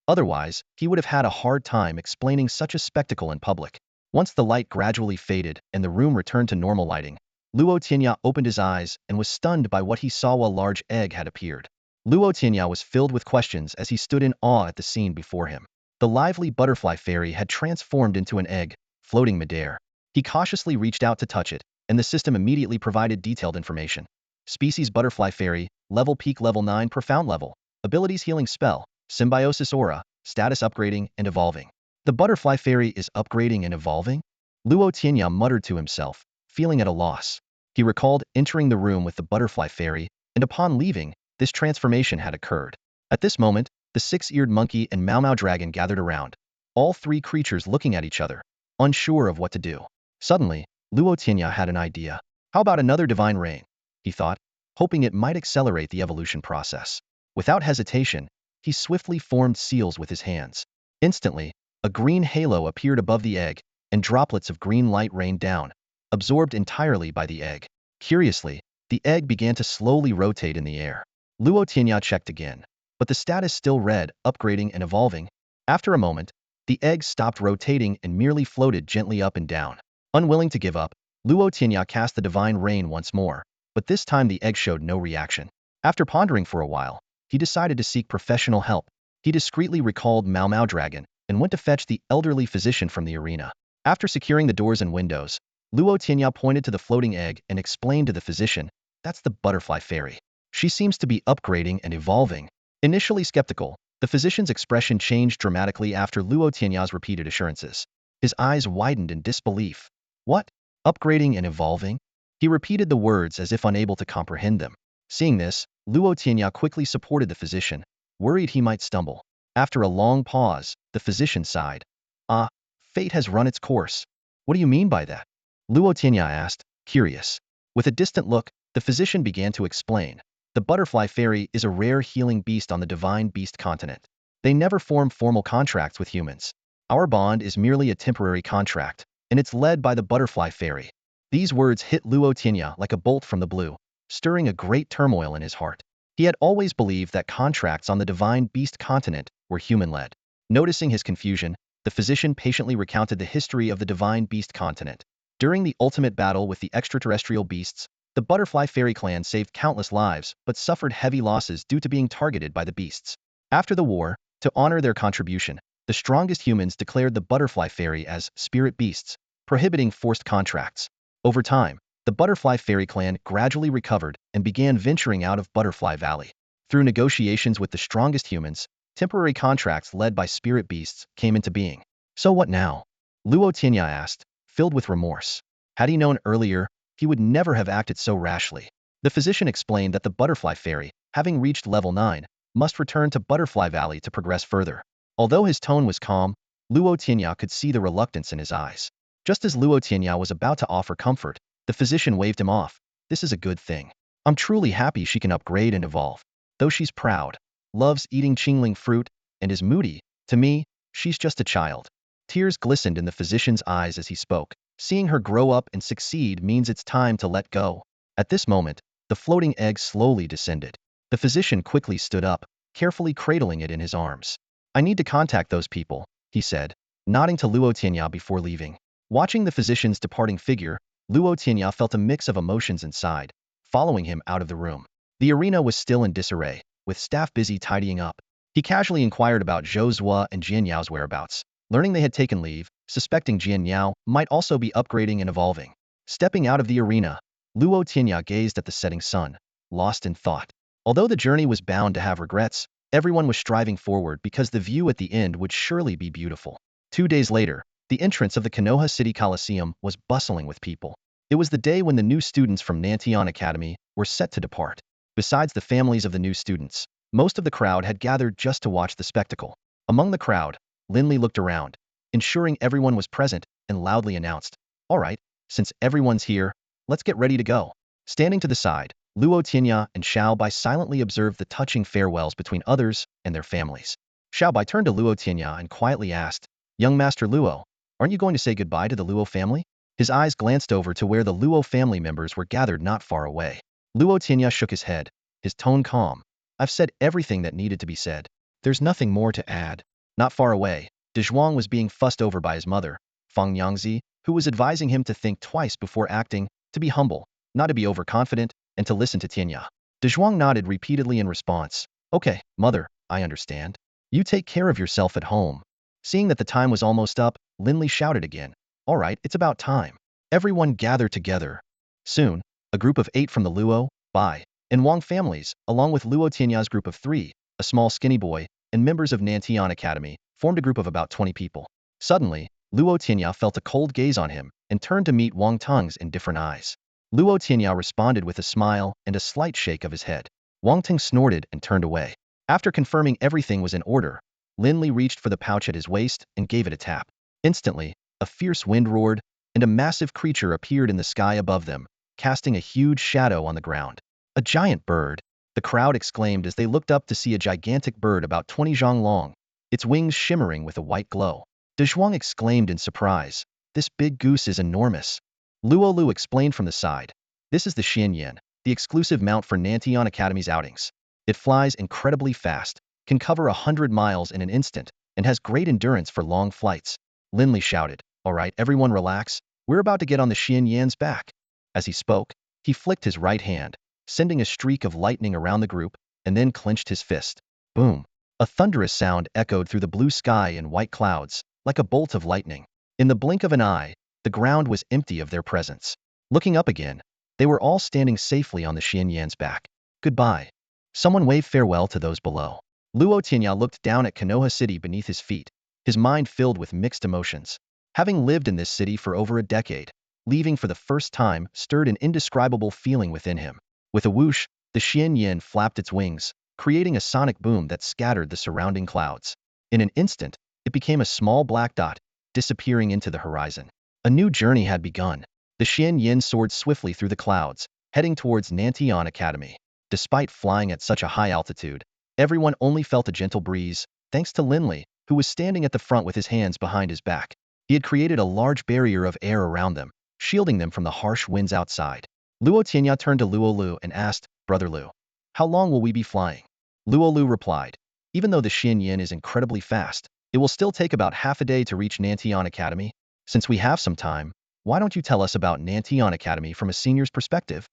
Otherwise, he would have had a hard time explaining such a spectacle in public. Once the light gradually faded and the room returned to normal lighting, Luo Tianya opened his eyes and was stunned by what he saw. A large egg had appeared. Luo Tianya was filled with questions as he stood in awe at the scene before him. The lively Butterfly Fairy had transformed into an egg, floating midair. He cautiously reached out to touch it, and the system immediately provided detailed information. Species Butterfly Fairy, level peak level 9 profound level, abilities healing spell, symbiosis aura, status upgrading and evolving. The Butterfly Fairy is upgrading and evolving? Luo Tianya muttered to himself, feeling at a loss. He recalled entering the room with the Butterfly Fairy, and upon leaving, this transformation had occurred. At this moment, the Six-Eared Monkey and Mao Dragon gathered around, all three creatures looking at each other, unsure of what to do. Suddenly, Luo Tianya had an idea. How about another divine rain? He thought, hoping it might accelerate the evolution process. Without hesitation, he swiftly formed seals with his hands. Instantly, a green halo appeared above the egg, and droplets of green light rained down, absorbed entirely by the egg. Curiously, the egg began to slowly rotate in the air. Luo Tianya checked again, but the status still read, upgrading and evolving. After a moment, the egg stopped rotating and merely floated gently up and down. Unwilling to give up, Luo Tianya cast the divine rain once more, but this time the egg showed no reaction. After pondering for a while, he decided to seek professional help. He discreetly recalled Mao Dragon and went to fetch the elderly physician from the arena. After securing the doors and windows, Luo Tianya pointed to the floating egg and explained to the physician, "That's the Butterfly Fairy. She seems to be upgrading and evolving." Initially skeptical, the physician's expression changed dramatically after Luo Tianya's repeated assurances. His eyes widened in disbelief. "What? Upgrading and evolving?" He repeated the words as if unable to comprehend them. Seeing this, Luo Tianya quickly supported the physician, worried he might stumble. After a long pause, the physician sighed. "Ah, fate has run its course. What do you mean by that?" Luo Tianya asked, curious. With a distant look, the physician began to explain. The Butterfly Fairy is a rare healing beast on the Divine Beast continent. They never form formal contracts with humans. Our bond is merely a temporary contract, and it's led by the Butterfly Fairy. These words hit Luo Tianya like a bolt from the blue, stirring a great turmoil in his heart. He had always believed that contracts on the Divine Beast continent were human-led. Noticing his confusion, the physician patiently recounted the history of the Divine Beast continent. During the ultimate battle with the extraterrestrial beasts, the Butterfly Fairy clan saved countless lives but suffered heavy losses due to being targeted by the beasts. After the war, to honor their contribution, the strongest humans declared the Butterfly Fairy as spirit beasts, prohibiting forced contracts. Over time, the Butterfly Fairy clan gradually recovered and began venturing out of Butterfly Valley. Through negotiations with the strongest humans, temporary contracts led by spirit beasts came into being. So what now? Luo Tianya asked, filled with remorse. Had he known earlier, he would never have acted so rashly. The physician explained that the Butterfly Fairy, having reached level 9, must return to Butterfly Valley to progress further. Although his tone was calm, Luo Tianya could see the reluctance in his eyes. Just as Luo Tianya was about to offer comfort, the physician waved him off. "This is a good thing. I'm truly happy she can upgrade and evolve. Though she's proud, loves eating Qilin fruit, and is moody, to me, she's just a child." Tears glistened in the physician's eyes as he spoke. Seeing her grow up and succeed means it's time to let go. At this moment, the floating egg slowly descended. The physician quickly stood up, carefully cradling it in his arms. "I need to contact those people," he said, nodding to Luo Tianya before leaving. Watching the physician's departing figure, Luo Tianya felt a mix of emotions inside, following him out of the room. The arena was still in disarray, with staff busy tidying up. He casually inquired about Zhou Zhua and Jian Yao's whereabouts. Learning they had taken leave, suspecting Jian Yao might also be upgrading and evolving. Stepping out of the arena, Luo Tianya gazed at the setting sun, lost in thought. Although the journey was bound to have regrets, everyone was striving forward because the view at the end would surely be beautiful. 2 days later, the entrance of the Konoha City Coliseum was bustling with people. It was the day when the new students from Nantian Academy were set to depart. Besides the families of the new students, most of the crowd had gathered just to watch the spectacle. Among the crowd, Linley looked around, ensuring everyone was present, and loudly announced, "All right, since everyone's here, let's get ready to go." Standing to the side, Luo Tianya and Xiao Bai silently observed the touching farewells between others and their families. Xiao Bai turned to Luo Tianya and quietly asked, "Young Master Luo, aren't you going to say goodbye to the Luo family?" His eyes glanced over to where the Luo family members were gathered not far away. Luo Tianya shook his head, his tone calm. "I've said everything that needed to be said. There's nothing more to add." Not far away, De Zhuang was being fussed over by his mother, Feng Yangzi, who was advising him to think twice before acting, to be humble, not to be overconfident, and to listen to Tianya. De Zhuang nodded repeatedly in response. "Okay, mother, I understand. You take care of yourself at home." Seeing that the time was almost up, Linli shouted again, "All right, it's about time." Everyone gathered together. Soon, a group of 8 from the Luo, Bai, and Wang families, along with Luo Tianya's group of 3, a small skinny boy, and members of Nantian Academy, formed a group of about 20 people. Suddenly, Luo Tianya felt a cold gaze on him and turned to meet Wang Teng's indifferent eyes. Luo Tianya responded with a smile and a slight shake of his head. Wang Teng snorted and turned away. After confirming everything was in order, Lin Li reached for the pouch at his waist and gave it a tap. Instantly, a fierce wind roared, and a massive creature appeared in the sky above them, casting a huge shadow on the ground. "A giant bird!" the crowd exclaimed as they looked up to see a gigantic bird about 20 zhang long, its wings shimmering with a white glow. De Zhuang exclaimed in surprise, "This big goose is enormous." Luo Lu explained from the side, "This is the Yin-yang, the exclusive mount for Nantian Academy's outings. It flies incredibly fast, can cover 100 miles in an instant, and has great endurance for long flights." Lin Li shouted, "All right, everyone relax, we're about to get on the Yin-yang's back." As he spoke, he flicked his right hand, sending a streak of lightning around the group, and then clenched his fist. Boom! A thunderous sound echoed through the blue sky and white clouds, like a bolt of lightning. In the blink of an eye, the ground was empty of their presence. Looking up again, they were all standing safely on the Yin-yang's back. "Goodbye." Someone waved farewell to those below. Luo Tianya looked down at Konoha City beneath his feet, his mind filled with mixed emotions. Having lived in this city for over a decade, leaving for the first time stirred an indescribable feeling within him. With a whoosh, the Yin flapped its wings, creating a sonic boom that scattered the surrounding clouds. In an instant, it became a small black dot, disappearing into the horizon. A new journey had begun. The Yin soared swiftly through the clouds, heading towards Nantian Academy. Despite flying at such a high altitude, everyone only felt a gentle breeze, thanks to Lin Li, who was standing at the front with his hands behind his back. He had created a large barrier of air around them, shielding them from the harsh winds outside. Luo Tianya turned to Luo Lu and asked, "Brother Lu, how long will we be flying?" Luo Lu replied, "Even though the Yin is incredibly fast, it will still take about half a day to reach Nantian Academy. Since we have some time, why don't you tell us about Nantian Academy from a senior's perspective?"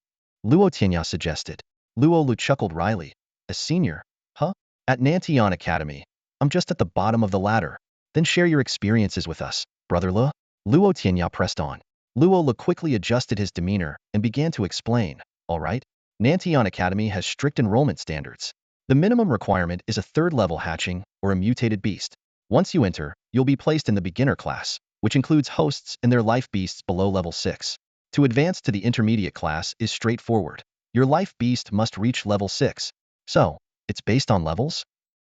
Luo Tianya suggested. Luo Lu chuckled wryly. "A senior? Huh? At Nantian Academy, I'm just at the bottom of the ladder. Then share your experiences with us, Brother Lu." Luo Tianya pressed on. Luo Lu quickly adjusted his demeanor and began to explain, "All right, Nantian Academy has strict enrollment standards. The minimum requirement is a 3rd-level hatching or a mutated beast. Once you enter, you'll be placed in the beginner class, which includes hosts and their life beasts below level 6. To advance to the intermediate class is straightforward. Your life beast must reach level 6. So, it's based on levels?"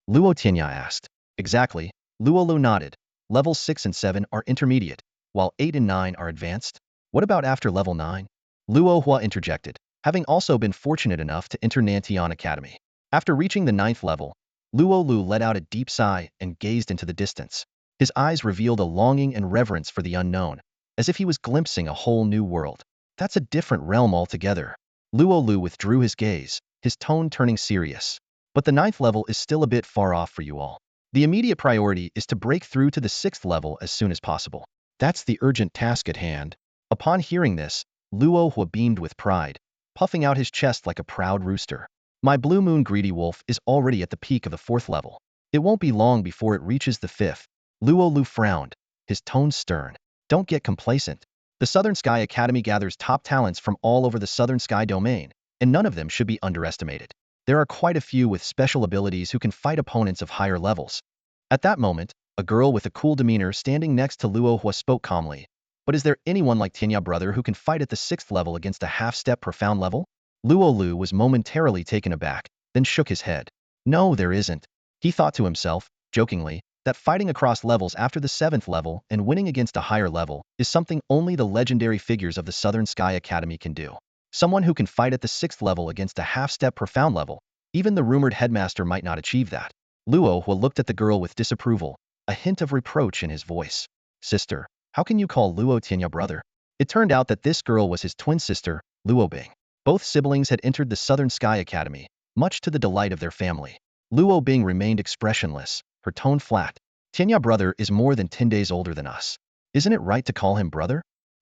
Luo Tianya asked. "Exactly." Luo Lu nodded. "Levels 6 and 7 are intermediate, while 8 and 9 are advanced. What about after level 9? Luo Hua interjected, having also been fortunate enough to enter Nantian Academy. After reaching the 9th level, Luo Lu let out a deep sigh and gazed into the distance. His eyes revealed a longing and reverence for the unknown, as if he was glimpsing a whole new world. "That's a different realm altogether." Luo Lu withdrew his gaze, his tone turning serious. "But the 9th level is still a bit far off for you all. The immediate priority is to break through to the 6th level as soon as possible. That's the urgent task at hand." Upon hearing this, Luo Hua beamed with pride, puffing out his chest like a proud rooster. "My Blue Moon Greedy Wolf is already at the peak of the 4th level. It won't be long before it reaches the 5th. Luo Lu frowned, his tone stern. "Don't get complacent. The Southern Sky Academy gathers top talents from all over the Southern Sky domain, and none of them should be underestimated. There are quite a few with special abilities who can fight opponents of higher levels." At that moment, a girl with a cool demeanor standing next to Luo Hua spoke calmly. "But is there anyone like Tianya brother who can fight at the 6th level against a half-step profound level?" Luo Lu was momentarily taken aback, then shook his head. "No, there isn't." He thought to himself, jokingly, that fighting across levels after the 7th level and winning against a higher level is something only the legendary figures of the Southern Sky Academy can do. Someone who can fight at the 6th level against a half-step profound level. Even the rumored headmaster might not achieve that. Luo Hua looked at the girl with disapproval, a hint of reproach in his voice. Sister, how can you call Luo Tianya brother? It turned out that this girl was his twin sister, Luo Bing. Both siblings had entered the Southern Sky Academy, much to the delight of their family. Luo Bing remained expressionless, her tone flat. Tianya brother is more than 10 days older than us. Isn't it right to call him brother?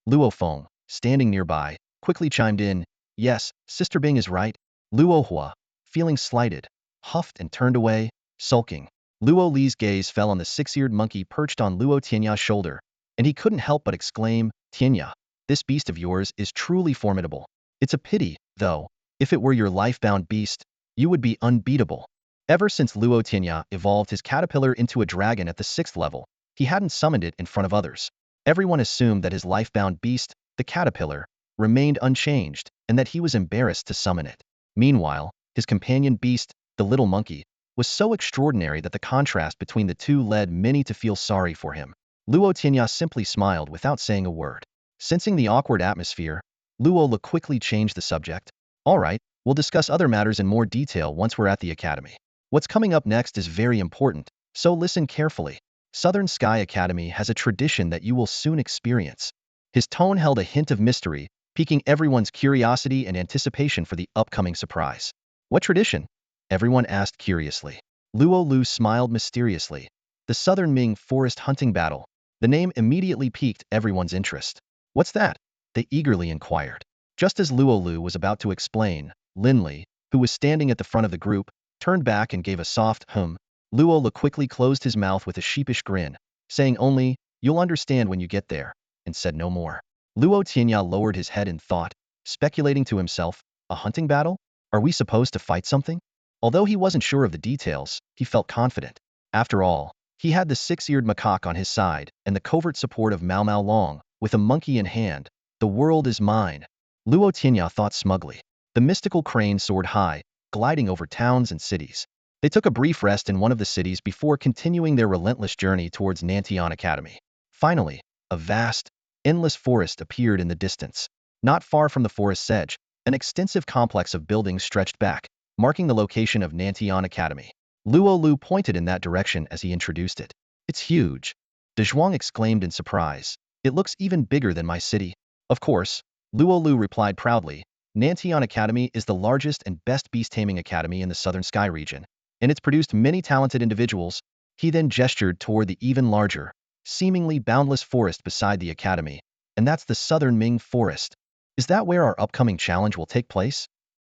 Luo Feng, standing nearby, quickly chimed in, yes, Sister Bing is right. Luo Hua, feeling slighted, huffed and turned away, sulking. Luo Li's gaze fell on the six-eared monkey perched on Luo Tianya's shoulder, and he couldn't help but exclaim, Tianya, this beast of yours is truly formidable. It's a pity, though, if it were your life-bound beast, you would be unbeatable. Ever since Luo Tianya evolved his caterpillar into a dragon at the 6th level, he hadn't summoned it in front of others. Everyone assumed that his life-bound beast, the caterpillar, remained unchanged, and that he was embarrassed to summon it. Meanwhile, his companion beast, the little monkey, was so extraordinary that the contrast between the two led many to feel sorry for him. Luo Tianya simply smiled without saying a word. Sensing the awkward atmosphere, Luo Li quickly changed the subject. All right, we'll discuss other matters in more detail once we're at the academy. What's coming up next is very important, so listen carefully. Southern Sky Academy has a tradition that you will soon experience. His tone held a hint of mystery, piquing everyone's curiosity and anticipation for the upcoming surprise. What tradition? Everyone asked curiously. Luo Lu smiled mysteriously. The Southern Ming Forest Hunting Battle. The name immediately piqued everyone's interest. What's that? They eagerly inquired. Just as Luo Lu was about to explain, Lin Li, who was standing at the front of the group, turned back and gave a soft hum. Luo Lu quickly closed his mouth with a sheepish grin, saying only, you'll understand when you get there, and said no more. Luo Tianya lowered his head in thought, speculating to himself, a hunting battle? Are we supposed to fight something? Although he wasn't sure of the details, he felt confident. After all, he had the six-eared macaque on his side and the covert support of Mao Mao Long, with a monkey in hand. The world is mine. Luo Tianya thought smugly. The mystical crane soared high, gliding over towns and cities. They took a brief rest in one of the cities before continuing their relentless journey towards Nantian Academy. Finally, a vast, endless forest appeared in the distance. Not far from the forest's edge, an extensive complex of buildings stretched back, marking the location of Nantian Academy. Luo Lu pointed in that direction as he introduced it. It's huge. De Zhuang exclaimed in surprise. It looks even bigger than my city. Of course, Luo Lu replied proudly. Nantian Academy is the largest and best beast-taming academy in the Southern Sky region, and it's produced many talented individuals. He then gestured toward the even larger, seemingly boundless forest beside the academy, and that's the Southern Ming Forest. Is that where our upcoming challenge will take place?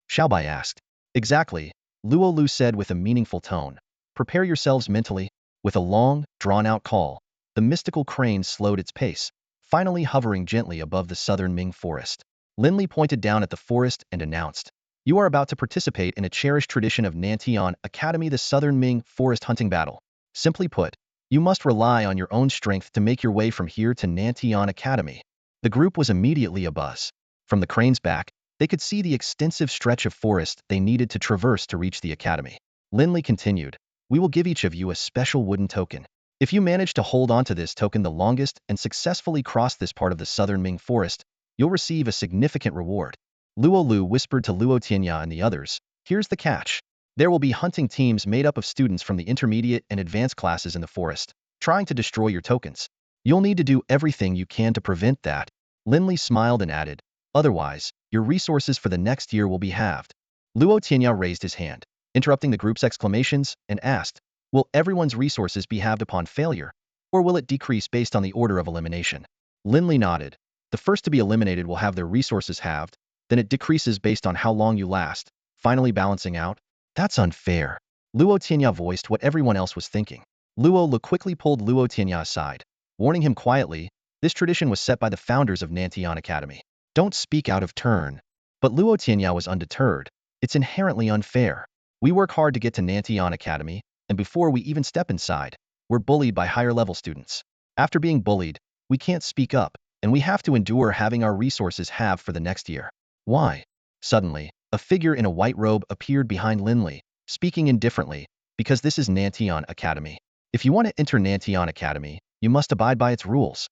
Xiaobai asked. Exactly, Luo Lu said with a meaningful tone. Prepare yourselves mentally. With a long, drawn-out call, the mystical crane slowed its pace, finally hovering gently above the Southern Ming Forest. Lin Li pointed down at the forest and announced, you are about to participate in a cherished tradition of Nantian Academy, the Southern Ming Forest Hunting Battle. Simply put, you must rely on your own strength to make your way from here to Nantian Academy. The group was immediately abuzz. From the crane's back, they could see the extensive stretch of forest they needed to traverse to reach the academy. Lin Li continued, we will give each of you a special wooden token. If you manage to hold on to this token the longest and successfully cross this part of the Southern Ming Forest, you'll receive a significant reward. Luo Lu whispered to Luo Tianya and the others, here's the catch. There will be hunting teams made up of students from the intermediate and advanced classes in the forest, trying to destroy your tokens. You'll need to do everything you can to prevent that. Lin Li smiled and added, otherwise, your resources for the next year will be halved. Luo Tianya raised his hand, interrupting the group's exclamations, and asked, will everyone's resources be halved upon failure, or will it decrease based on the order of elimination? Lin Li nodded. The first to be eliminated will have their resources halved, then it decreases based on how long you last, finally balancing out. That's unfair. Luo Tianya voiced what everyone else was thinking. Luo Lu quickly pulled Luo Tianya aside, warning him quietly, this tradition was set by the founders of Nantian Academy. Don't speak out of turn. But Luo Tianya was undeterred. It's inherently unfair. We work hard to get to Nantian Academy, and before we even step inside, we're bullied by higher-level students. After being bullied, we can't speak up, and we have to endure having our resources halved for the next year. Why? Suddenly, a figure in a white robe appeared behind Lin Li, speaking indifferently, because this is Nantian Academy. If you want to enter Nantian Academy, you must abide by its rules.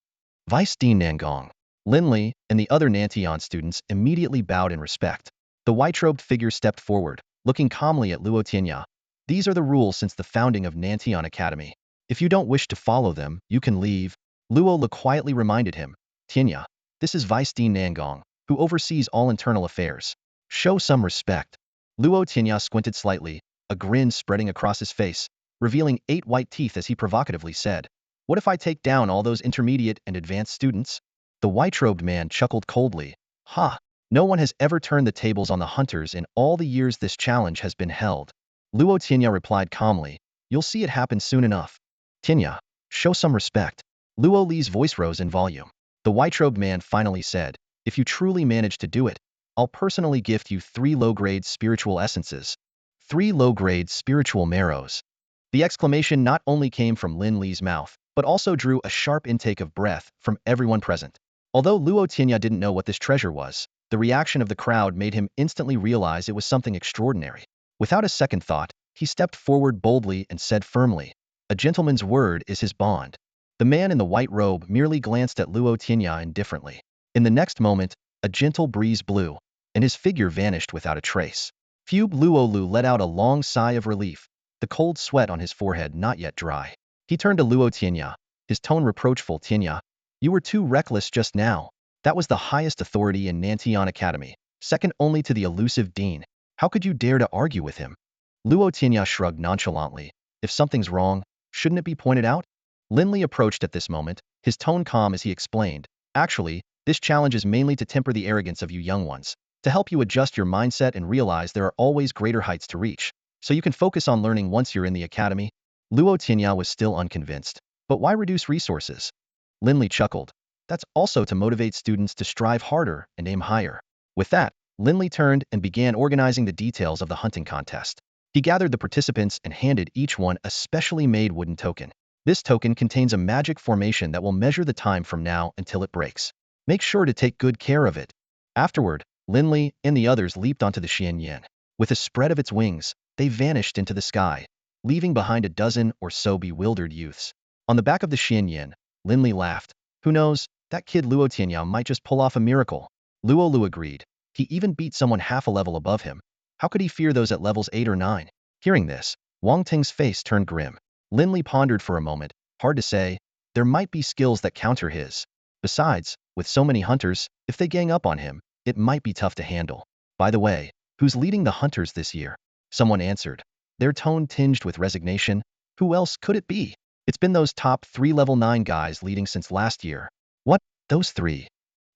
Vice Dean Nangong. Linley and the other Nantian students immediately bowed in respect. The white-robed figure stepped forward, looking calmly at Luo Tianya. These are the rules since the founding of Nantian Academy. If you don't wish to follow them, you can leave. Luo Lu quietly reminded him. Tianya, this is Vice Dean Nangong, who oversees all internal affairs. Show some respect. Luo Tianya squinted slightly, a grin spreading across his face, revealing 8 white teeth as he provocatively said, "What if I take down all those intermediate and advanced students?" The white-robed man chuckled coldly. "Ha! No one has ever turned the tables on the hunters in all the years this challenge has been held." Luo Tianya replied calmly, "You'll see it happen soon enough." "Tianya, show some respect." Luo Li's voice rose in volume. The white-robed man finally said, "If you truly manage to do it, I'll personally gift you 3 low-grade spiritual essences." 3 low-grade spiritual marrows. The exclamation not only came from Lin Li's mouth, but also drew a sharp intake of breath from everyone present. Although Luo Tianya didn't know what this treasure was, the reaction of the crowd made him instantly realize it was something extraordinary. Without a second thought, he stepped forward boldly and said firmly, "A gentleman's word is his bond." The man in the white robe merely glanced at Luo Tianya indifferently. In the next moment, a gentle breeze blew, and his figure vanished without a trace. Phew! Luo Lu let out a long sigh of relief, the cold sweat on his forehead not yet dry. He turned to Luo Tianya, his tone reproachful. "Tianya, you were too reckless just now. That was the highest authority in Nantian Academy, second only to the elusive dean. How could you dare to argue with him?" Luo Tianya shrugged nonchalantly. "If something's wrong, shouldn't it be pointed out?" Linley approached at this moment, his tone calm as he explained, "Actually, this challenge is mainly to temper the arrogance of you young ones, to help you adjust your mindset and realize there are always greater heights to reach, so you can focus on learning once you're in the academy." Luo Tianya was still unconvinced. "But why reduce resources?" Linley chuckled. "That's also to motivate students to strive harder and aim higher." With that, Linley turned and began organizing the details of the hunting contest. He gathered the participants and handed each one a specially made wooden token. This token contains a magic formation that will measure the time from now until it breaks. Make sure to take good care of it. Afterward, Linley and the others leaped onto the Yin-yang. With a spread of its wings, they vanished into the sky, leaving behind a dozen or so bewildered youths. On the back of the Yin-yang, Linley laughed. "Who knows, that kid Luo Tianya might just pull off a miracle." Luo Lu agreed. He even beat someone half a level above him. How could he fear those at levels 8 or 9? Hearing this, Wang Ting's face turned grim. Linley pondered for a moment. Hard to say. There might be skills that counter his. Besides, with so many hunters, if they gang up on him, it might be tough to handle. "By the way, who's leading the hunters this year?" Someone answered, their tone tinged with resignation. "Who else could it be? It's been those top 3 level 9 guys leading since last year." "What? Those 3?"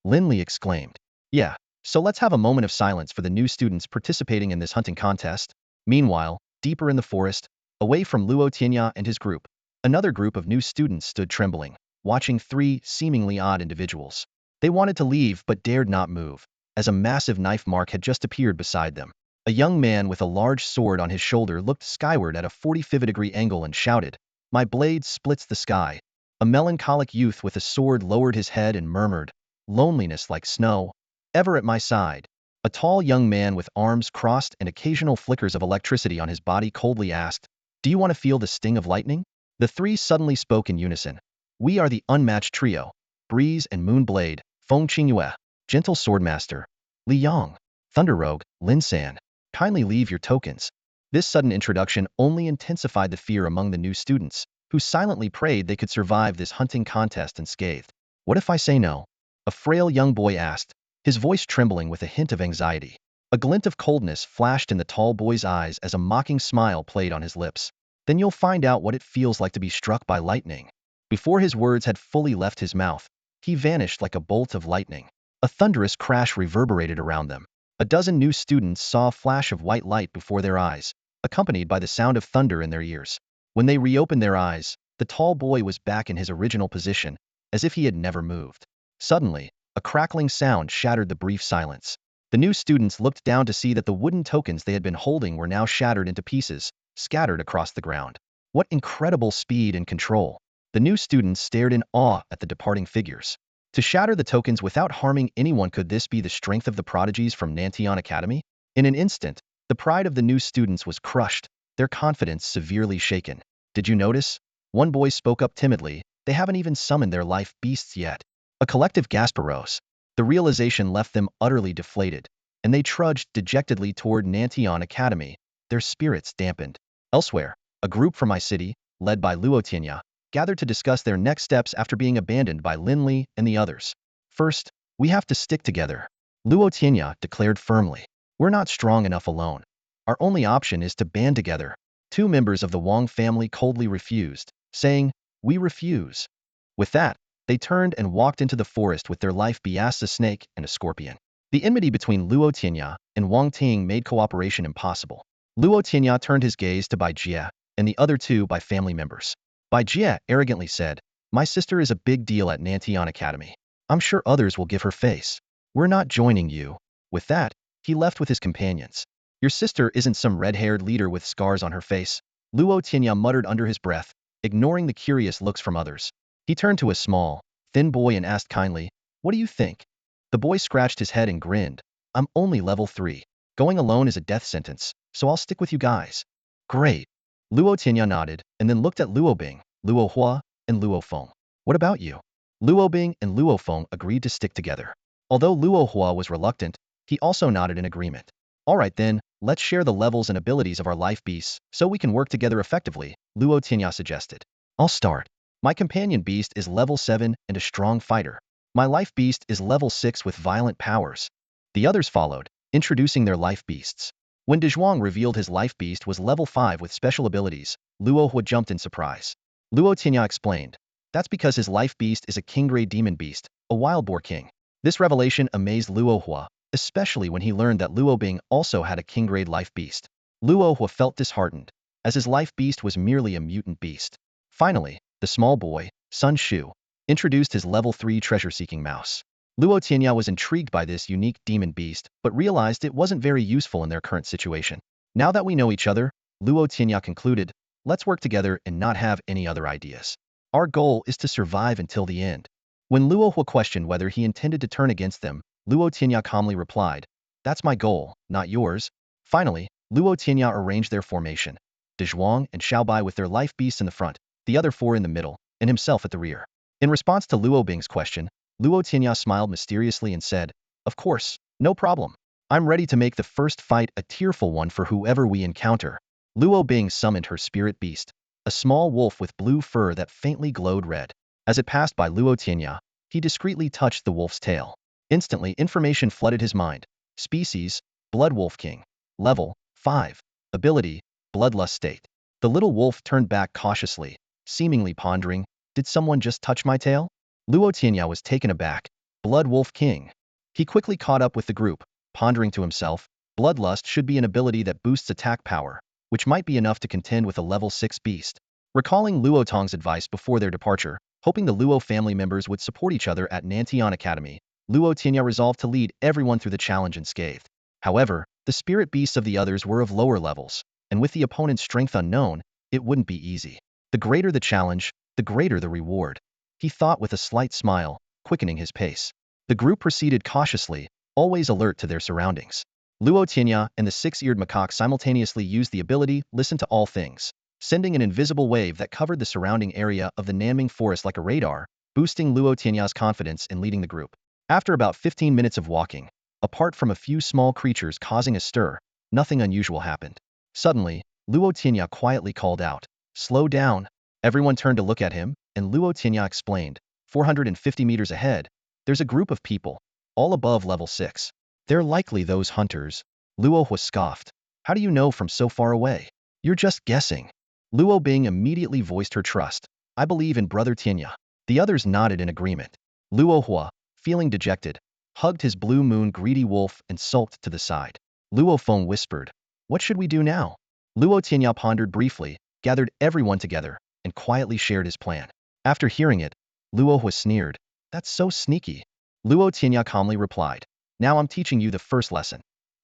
Linley exclaimed. "Yeah, so let's have a moment of silence for the new students participating in this hunting contest." Meanwhile, deeper in the forest, away from Luo Tianya and his group, another group of new students stood trembling, watching 3 seemingly odd individuals. They wanted to leave but dared not move, as a massive knife mark had just appeared beside them. A young man with a large sword on his shoulder looked skyward at a 45-degree angle and shouted, "My blade splits the sky." A melancholic youth with a sword lowered his head and murmured, "Loneliness like snow, ever at my side." A tall young man with arms crossed and occasional flickers of electricity on his body coldly asked, "Do you want to feel the sting of lightning?" The 3 suddenly spoke in unison. "We are the unmatched trio, Breeze and Moonblade, Feng Qingyue, Gentle Swordmaster, Li Yang, Thunder Rogue, Lin San. Kindly leave your tokens." This sudden introduction only intensified the fear among the new students, who silently prayed they could survive this hunting contest unscathed. "What if I say no?" a frail young boy asked, his voice trembling with a hint of anxiety. A glint of coldness flashed in the tall boy's eyes as a mocking smile played on his lips. "Then you'll find out what it feels like to be struck by lightning." Before his words had fully left his mouth, he vanished like a bolt of lightning. A thunderous crash reverberated around them. A dozen new students saw a flash of white light before their eyes, accompanied by the sound of thunder in their ears. When they reopened their eyes, the tall boy was back in his original position, as if he had never moved. Suddenly, a crackling sound shattered the brief silence. The new students looked down to see that the wooden tokens they had been holding were now shattered into pieces, scattered across the ground. What incredible speed and control! The new students stared in awe at the departing figures. To shatter the tokens without harming anyone, could this be the strength of the prodigies from Nantian Academy? In an instant, the pride of the new students was crushed, their confidence severely shaken. "Did you notice?" One boy spoke up timidly, "They haven't even summoned their life beasts yet." A collective gasp arose. The realization left them utterly deflated, and they trudged dejectedly toward Nantian Academy, their spirits dampened. Elsewhere, a group from my city, led by Luo Tianya, gathered to discuss their next steps after being abandoned by Lin Li and the others. First, we have to stick together, Luo Tianya declared firmly. We're not strong enough alone. Our only option is to band together. Two members of the Wang family coldly refused, saying, "We refuse." With that, they turned and walked into the forest with their life as a snake and a scorpion. The enmity between Luo Tianya and Wang Ting made cooperation impossible. Luo Tianya turned his gaze to Bai Jie, and the other two Bai family members. Bai Jie arrogantly said, "My sister is a big deal at Nantian Academy. I'm sure others will give her face. We're not joining you." With that, he left with his companions. "Your sister isn't some red-haired leader with scars on her face," Luo Tianya muttered under his breath, ignoring the curious looks from others. He turned to a small, thin boy and asked kindly, "What do you think?" The boy scratched his head and grinned. "I'm only level 3. Going alone is a death sentence, so I'll stick with you guys." "Great." Luo Tianya nodded, and then looked at Luo Bing, Luo Hua, and Luo Feng. "What about you?" Luo Bing and Luo Feng agreed to stick together. Although Luo Hua was reluctant, he also nodded in agreement. "All right then, let's share the levels and abilities of our life beasts so we can work together effectively," Luo Tianya suggested. "I'll start. My companion beast is level 7 and a strong fighter. My life beast is level 6 with violent powers." The others followed, introducing their life beasts. When Dezhuang revealed his life beast was level 5 with special abilities, Luo Hua jumped in surprise. Luo Tianya explained, "That's because his life beast is a king-grade demon beast, a wild boar king." This revelation amazed Luo Hua, especially when he learned that Luo Bing also had a king-grade life beast. Luo Hua felt disheartened, as his life beast was merely a mutant beast. Finally, the small boy, Sun Shu, introduced his level 3 treasure-seeking mouse. Luo Tianya was intrigued by this unique demon beast, but realized it wasn't very useful in their current situation. "Now that we know each other," Luo Tianya concluded, "let's work together and not have any other ideas. Our goal is to survive until the end." When Luo Hua questioned whether he intended to turn against them, Luo Tianya calmly replied, "That's my goal, not yours." Finally, Luo Tianya arranged their formation. Dezhuang and Xiaobai with their life beasts in the front, the other 4 in the middle, and himself at the rear. In response to Luo Bing's question, Luo Tianya smiled mysteriously and said, "Of course, no problem. I'm ready to make the first fight a tearful one for whoever we encounter." Luo Bing summoned her spirit beast, a small wolf with blue fur that faintly glowed red. As it passed by Luo Tianya, he discreetly touched the wolf's tail. Instantly, information flooded his mind. Species, Blood Wolf King. Level, 5. Ability, Bloodlust State. The little wolf turned back cautiously, seemingly pondering, "Did someone just touch my tail?" Luo Tianya was taken aback. Blood Wolf King. He quickly caught up with the group, pondering to himself, Bloodlust should be an ability that boosts attack power, which might be enough to contend with a level 6 beast. Recalling Luo Tong's advice before their departure, hoping the Luo family members would support each other at Nantian Academy, Luo Tianya resolved to lead everyone through the challenge unscathed. However, the spirit beasts of the others were of lower levels, and with the opponent's strength unknown, it wouldn't be easy. The greater the challenge, the greater the reward. He thought with a slight smile, quickening his pace. The group proceeded cautiously, always alert to their surroundings. Luo Tianya and the Six-Eared Macaque simultaneously used the ability Listen to All Things, sending an invisible wave that covered the surrounding area of the Nanming forest like a radar, boosting Luo Tianya's confidence in leading the group. After about 15 minutes of walking, apart from a few small creatures causing a stir, nothing unusual happened. Suddenly, Luo Tianya quietly called out, "Slow down." Everyone turned to look at him, and Luo Tianya explained, 450 meters ahead, there's a group of people, all above level 6. They're likely those hunters. Luo was scoffed. "How do you know from so far away?" "You're just guessing." Luo Bing immediately voiced her trust. "I believe in Brother Tianya." The others nodded in agreement. Luo Hua, feeling dejected, hugged his blue moon greedy wolf and sulked to the side. Luo Feng whispered, "What should we do now?" Luo Tianya pondered briefly, gathered everyone together, and quietly shared his plan. After hearing it, Luo Hua sneered, "That's so sneaky." Luo Tianya calmly replied, "Now I'm teaching you the first lesson.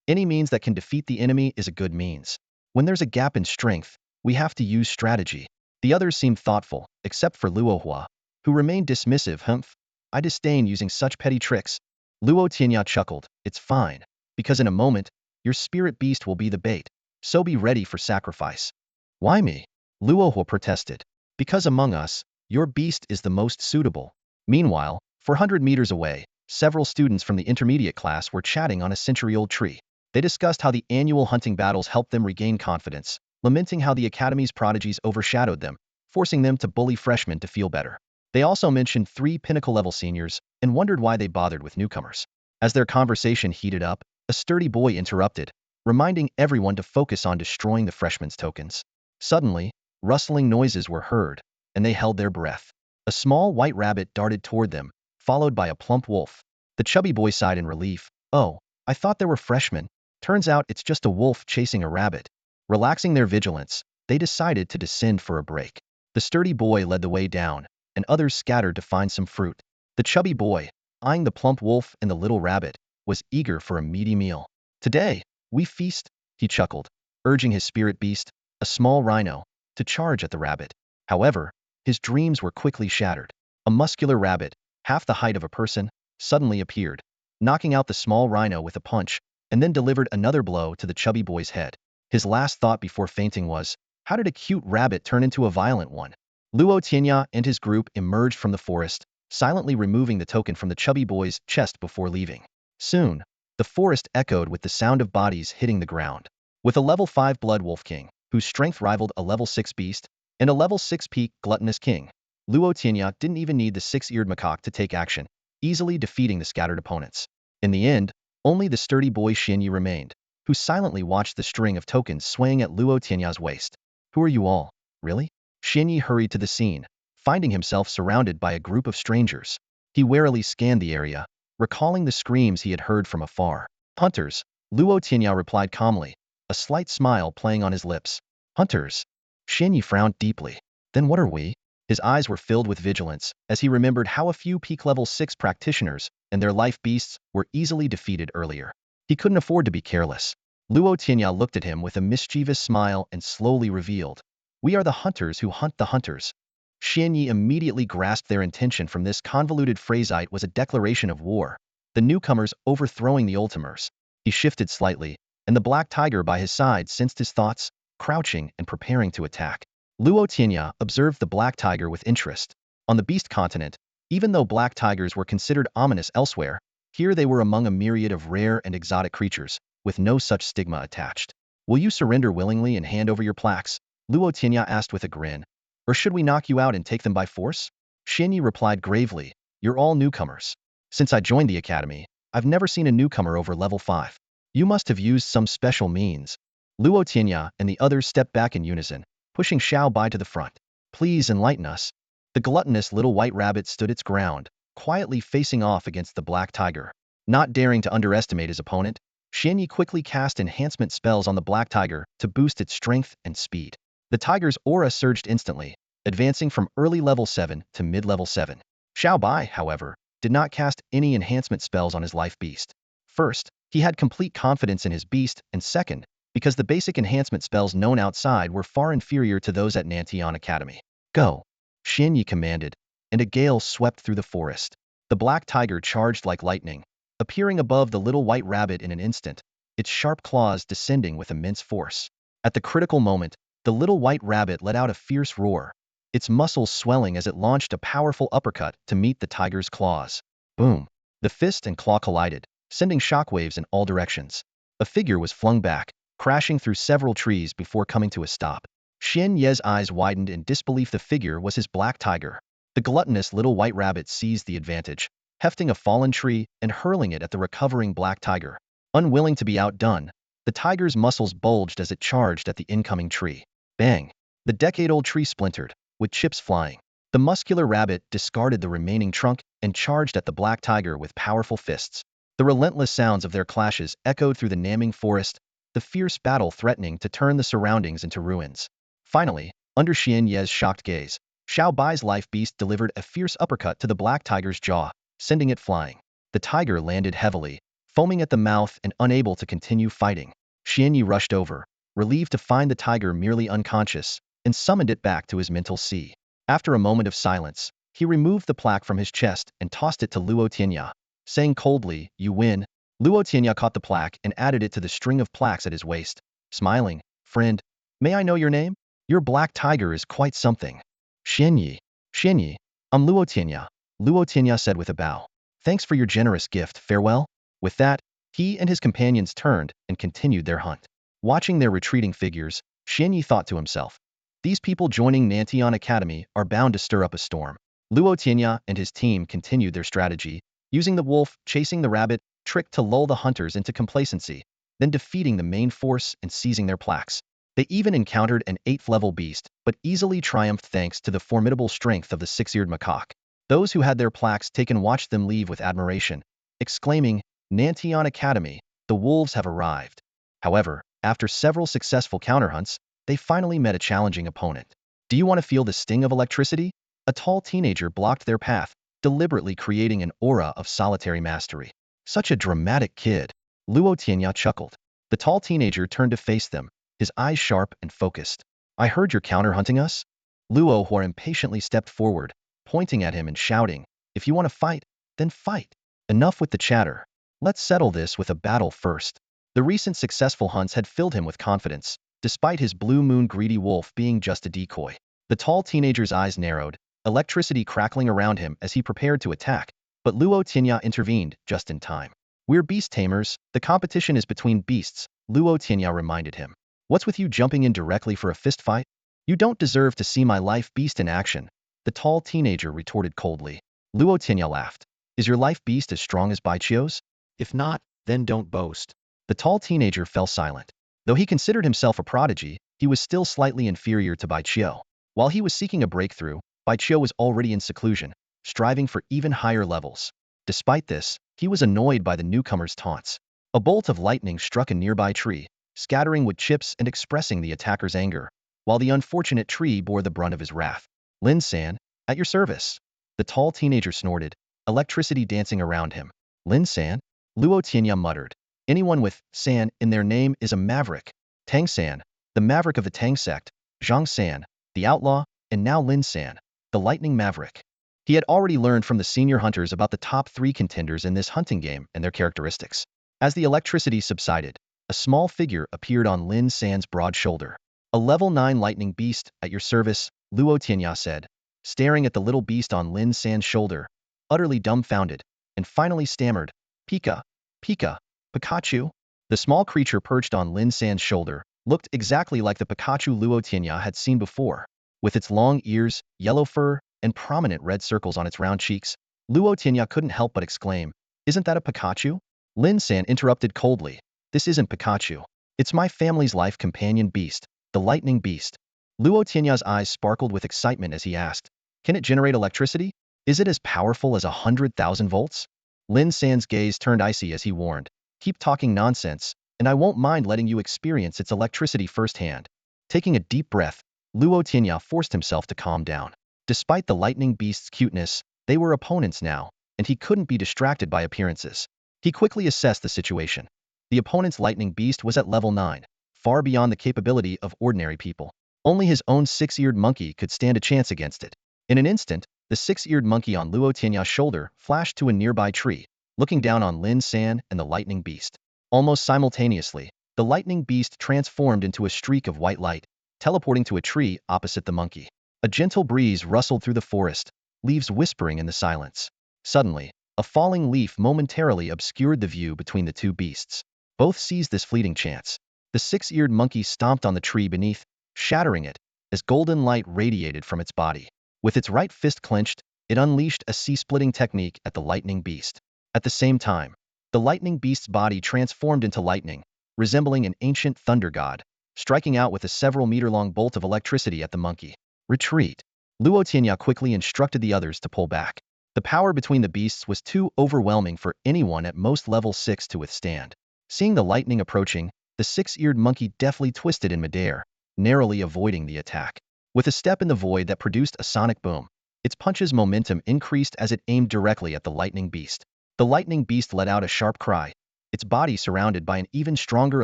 Any means that can defeat the enemy is a good means. When there's a gap in strength, we have to use strategy." The others seemed thoughtful, except for Luo Hua, who remained dismissive. "Humph, I disdain using such petty tricks." Luo Tianya chuckled, "It's fine, because in a moment, your spirit beast will be the bait, so be ready for sacrifice." "Why me?" Luo Hua protested. "Because among us, your beast is the most suitable." Meanwhile, 400 meters away, several students from the intermediate class were chatting on a century-old tree. They discussed how the annual hunting battles helped them regain confidence, lamenting how the academy's prodigies overshadowed them, forcing them to bully freshmen to feel better. They also mentioned 3 pinnacle-level seniors and wondered why they bothered with newcomers. As their conversation heated up, a sturdy boy interrupted, reminding everyone to focus on destroying the freshmen's tokens. Suddenly, rustling noises were heard, and they held their breath. A small white rabbit darted toward them, followed by a plump wolf. The chubby boy sighed in relief. "Oh, I thought there were freshmen. Turns out it's just a wolf chasing a rabbit." Relaxing their vigilance, they decided to descend for a break. The sturdy boy led the way down, and others scattered to find some fruit. The chubby boy, eyeing the plump wolf and the little rabbit, was eager for a meaty meal. "Today, we feast," he chuckled, urging his spirit beast, a small rhino, to charge at the rabbit. However, his dreams were quickly shattered. A muscular rabbit, half the height of a person, suddenly appeared, knocking out the small rhino with a punch, and then delivered another blow to the chubby boy's head. His last thought before fainting was, how did a cute rabbit turn into a violent one? Luo Tianya and his group emerged from the forest, silently removing the token from the chubby boy's chest before leaving. Soon, the forest echoed with the sound of bodies hitting the ground. With a level 5 blood wolf king, whose strength rivaled a level 6 beast, and a level 6 peak gluttonous king, Luo Tianya didn't even need the Six-Eared Macaque to take action, easily defeating the scattered opponents. In the end, only the sturdy boy Xinyi remained, who silently watched the string of tokens swaying at Luo Tianya's waist. "Who are you all, really?" Xinyi hurried to the scene, finding himself surrounded by a group of strangers. He warily scanned the area, recalling the screams he had heard from afar. "Hunters," Luo Tianya replied calmly, a slight smile playing on his lips. "Hunters?" Xinyi frowned deeply. "Then what are we?" His eyes were filled with vigilance, as he remembered how a few peak level 6 practitioners and their life beasts were easily defeated earlier. He couldn't afford to be careless. Luo Tianya looked at him with a mischievous smile and slowly revealed, "We are the hunters who hunt the hunters." Xinyi immediately grasped their intention from this convoluted phrasite was a declaration of war, the newcomers overthrowing the ultimers. He shifted slightly, and the black tiger by his side sensed his thoughts, crouching and preparing to attack. Luo Tianya observed the black tiger with interest. On the beast continent, even though black tigers were considered ominous elsewhere, here they were among a myriad of rare and exotic creatures, with no such stigma attached. "Will you surrender willingly and hand over your plaques?" Luo Tianya asked with a grin. "Or should we knock you out and take them by force?" Xinyi replied gravely, "You're all newcomers. Since I joined the academy, I've never seen a newcomer over level 5. You must have used some special means." Luo Tianya and the others stepped back in unison, pushing Xiao Bai to the front. "Please enlighten us." The gluttonous little white rabbit stood its ground, quietly facing off against the black tiger. Not daring to underestimate his opponent, Xinyi quickly cast enhancement spells on the black tiger to boost its strength and speed. The tiger's aura surged instantly, advancing from early level 7 to mid-level 7. Xiao Bai, however, did not cast any enhancement spells on his life beast. First, he had complete confidence in his beast, and second, because the basic enhancement spells known outside were far inferior to those at Nantian Academy. "Go!" Xinyi commanded, and a gale swept through the forest. The black tiger charged like lightning, appearing above the little white rabbit in an instant, its sharp claws descending with immense force. At the critical moment, the little white rabbit let out a fierce roar, its muscles swelling as it launched a powerful uppercut to meet the tiger's claws. Boom! The fist and claw collided, sending shockwaves in all directions. A figure was flung back, crashing through several trees before coming to a stop. Xin Ye's eyes widened in disbelief. The figure was his black tiger. The gluttonous little white rabbit seized the advantage, hefting a fallen tree and hurling it at the recovering black tiger. Unwilling to be outdone, the tiger's muscles bulged as it charged at the incoming tree. Bang! The decade-old tree splintered, with chips flying. The muscular rabbit discarded the remaining trunk and charged at the black tiger with powerful fists. The relentless sounds of their clashes echoed through the Naming forest, the fierce battle threatening to turn the surroundings into ruins. Finally, under Xian Ye's shocked gaze, Xiao Bai's life beast delivered a fierce uppercut to the black tiger's jaw, sending it flying. The tiger landed heavily, foaming at the mouth and unable to continue fighting. Xian Yi rushed over, relieved to find the tiger merely unconscious, and summoned it back to his mental sea. After a moment of silence, he removed the plaque from his chest and tossed it to Luo Tianya, saying coldly, "You win." Luo Tianya caught the plaque and added it to the string of plaques at his waist, smiling, "Friend, may I know your name? Your black tiger is quite something." "Xianyi. Xianyi. I'm Luo Tianya." Luo Tianya said with a bow. Thanks for your generous gift, farewell. With that, he and his companions turned and continued their hunt. Watching their retreating figures, Xianyi thought to himself, these people joining Nantian Academy are bound to stir up a storm. Luo Tianya and his team continued their strategy, using the wolf, chasing the rabbit, trick to lull the hunters into complacency, then defeating the main force and seizing their plaques. They even encountered an 8th level beast, but easily triumphed thanks to the formidable strength of the Six-Eared Macaque. Those who had their plaques taken watched them leave with admiration, exclaiming, Nantian Academy, the wolves have arrived. However, after several successful counterhunts, they finally met a challenging opponent. Do you want to feel the sting of electricity? A tall teenager blocked their path, deliberately creating an aura of solitary mastery. Such a dramatic kid. Luo Tianya chuckled. The tall teenager turned to face them, his eyes sharp and focused. I heard you're counter-hunting us? Luo Hua impatiently stepped forward, pointing at him and shouting, if you want to fight, then fight. Enough with the chatter. Let's settle this with a battle first. The recent successful hunts had filled him with confidence, despite his blue moon greedy wolf being just a decoy. The tall teenager's eyes narrowed, electricity crackling around him as he prepared to attack, but Luo Tianya intervened just in time. We're beast tamers, the competition is between beasts, Luo Tianya reminded him. What's with you jumping in directly for a fist fight? You don't deserve to see my life beast in action, the tall teenager retorted coldly. Luo Tianya laughed. Is your life beast as strong as Baichio's? If not, then don't boast. The tall teenager fell silent. Though he considered himself a prodigy, he was still slightly inferior to Baichio. While he was seeking a breakthrough, Baichio was already in seclusion, striving for even higher levels. Despite this, he was annoyed by the newcomer's taunts. A bolt of lightning struck a nearby tree, scattering wood chips and expressing the attacker's anger, while the unfortunate tree bore the brunt of his wrath. Lin-san, at your service. The tall teenager snorted, electricity dancing around him. Lin-san? Luo Tianya muttered. Anyone with san in their name is a maverick. Tang-san, the maverick of the Tang sect, Zhang-san, the outlaw, and now Lin-san, the lightning maverick. He had already learned from the senior hunters about the top 3 contenders in this hunting game and their characteristics. As the electricity subsided, a small figure appeared on Lin-san's broad shoulder. A level 9 lightning beast, at your service, Luo Tianya said, staring at the little beast on Lin-san's shoulder, utterly dumbfounded, and finally stammered, Pika, Pika, Pikachu? The small creature perched on Lin-san's shoulder looked exactly like the Pikachu Luo Tianya had seen before. With its long ears, yellow fur, and prominent red circles on its round cheeks, Luo Tianya couldn't help but exclaim, isn't that a Pikachu? Lin-san interrupted coldly, this isn't Pikachu. It's my family's life companion beast, the lightning beast. Luo Tianya's eyes sparkled with excitement as he asked, can it generate electricity? Is it as powerful as 100,000 volts? Lin-san's gaze turned icy as he warned, keep talking nonsense, and I won't mind letting you experience its electricity firsthand. Taking a deep breath, Luo Tianya forced himself to calm down. Despite the lightning beast's cuteness, they were opponents now, and he couldn't be distracted by appearances. He quickly assessed the situation. The opponent's lightning beast was at level 9, far beyond the capability of ordinary people. Only his own six-eared monkey could stand a chance against it. In an instant, the six-eared monkey on Luo Tianya's shoulder flashed to a nearby tree, looking down on Lin-san and the lightning beast. Almost simultaneously, the lightning beast transformed into a streak of white light, teleporting to a tree opposite the monkey. A gentle breeze rustled through the forest, leaves whispering in the silence. Suddenly, a falling leaf momentarily obscured the view between the two beasts. Both seized this fleeting chance. The six-eared monkey stomped on the tree beneath, shattering it, as golden light radiated from its body. With its right fist clenched, it unleashed a sea-splitting technique at the lightning beast. At the same time, the lightning beast's body transformed into lightning, resembling an ancient thunder god, striking out with a several-meter-long bolt of electricity at the monkey. Retreat. Luo Tianya quickly instructed the others to pull back. The power between the beasts was too overwhelming for anyone at most level 6 to withstand. Seeing the lightning approaching, the six-eared monkey deftly twisted in midair, narrowly avoiding the attack. With a step in the void that produced a sonic boom, its punch's momentum increased as it aimed directly at the lightning beast. The lightning beast let out a sharp cry, its body surrounded by an even stronger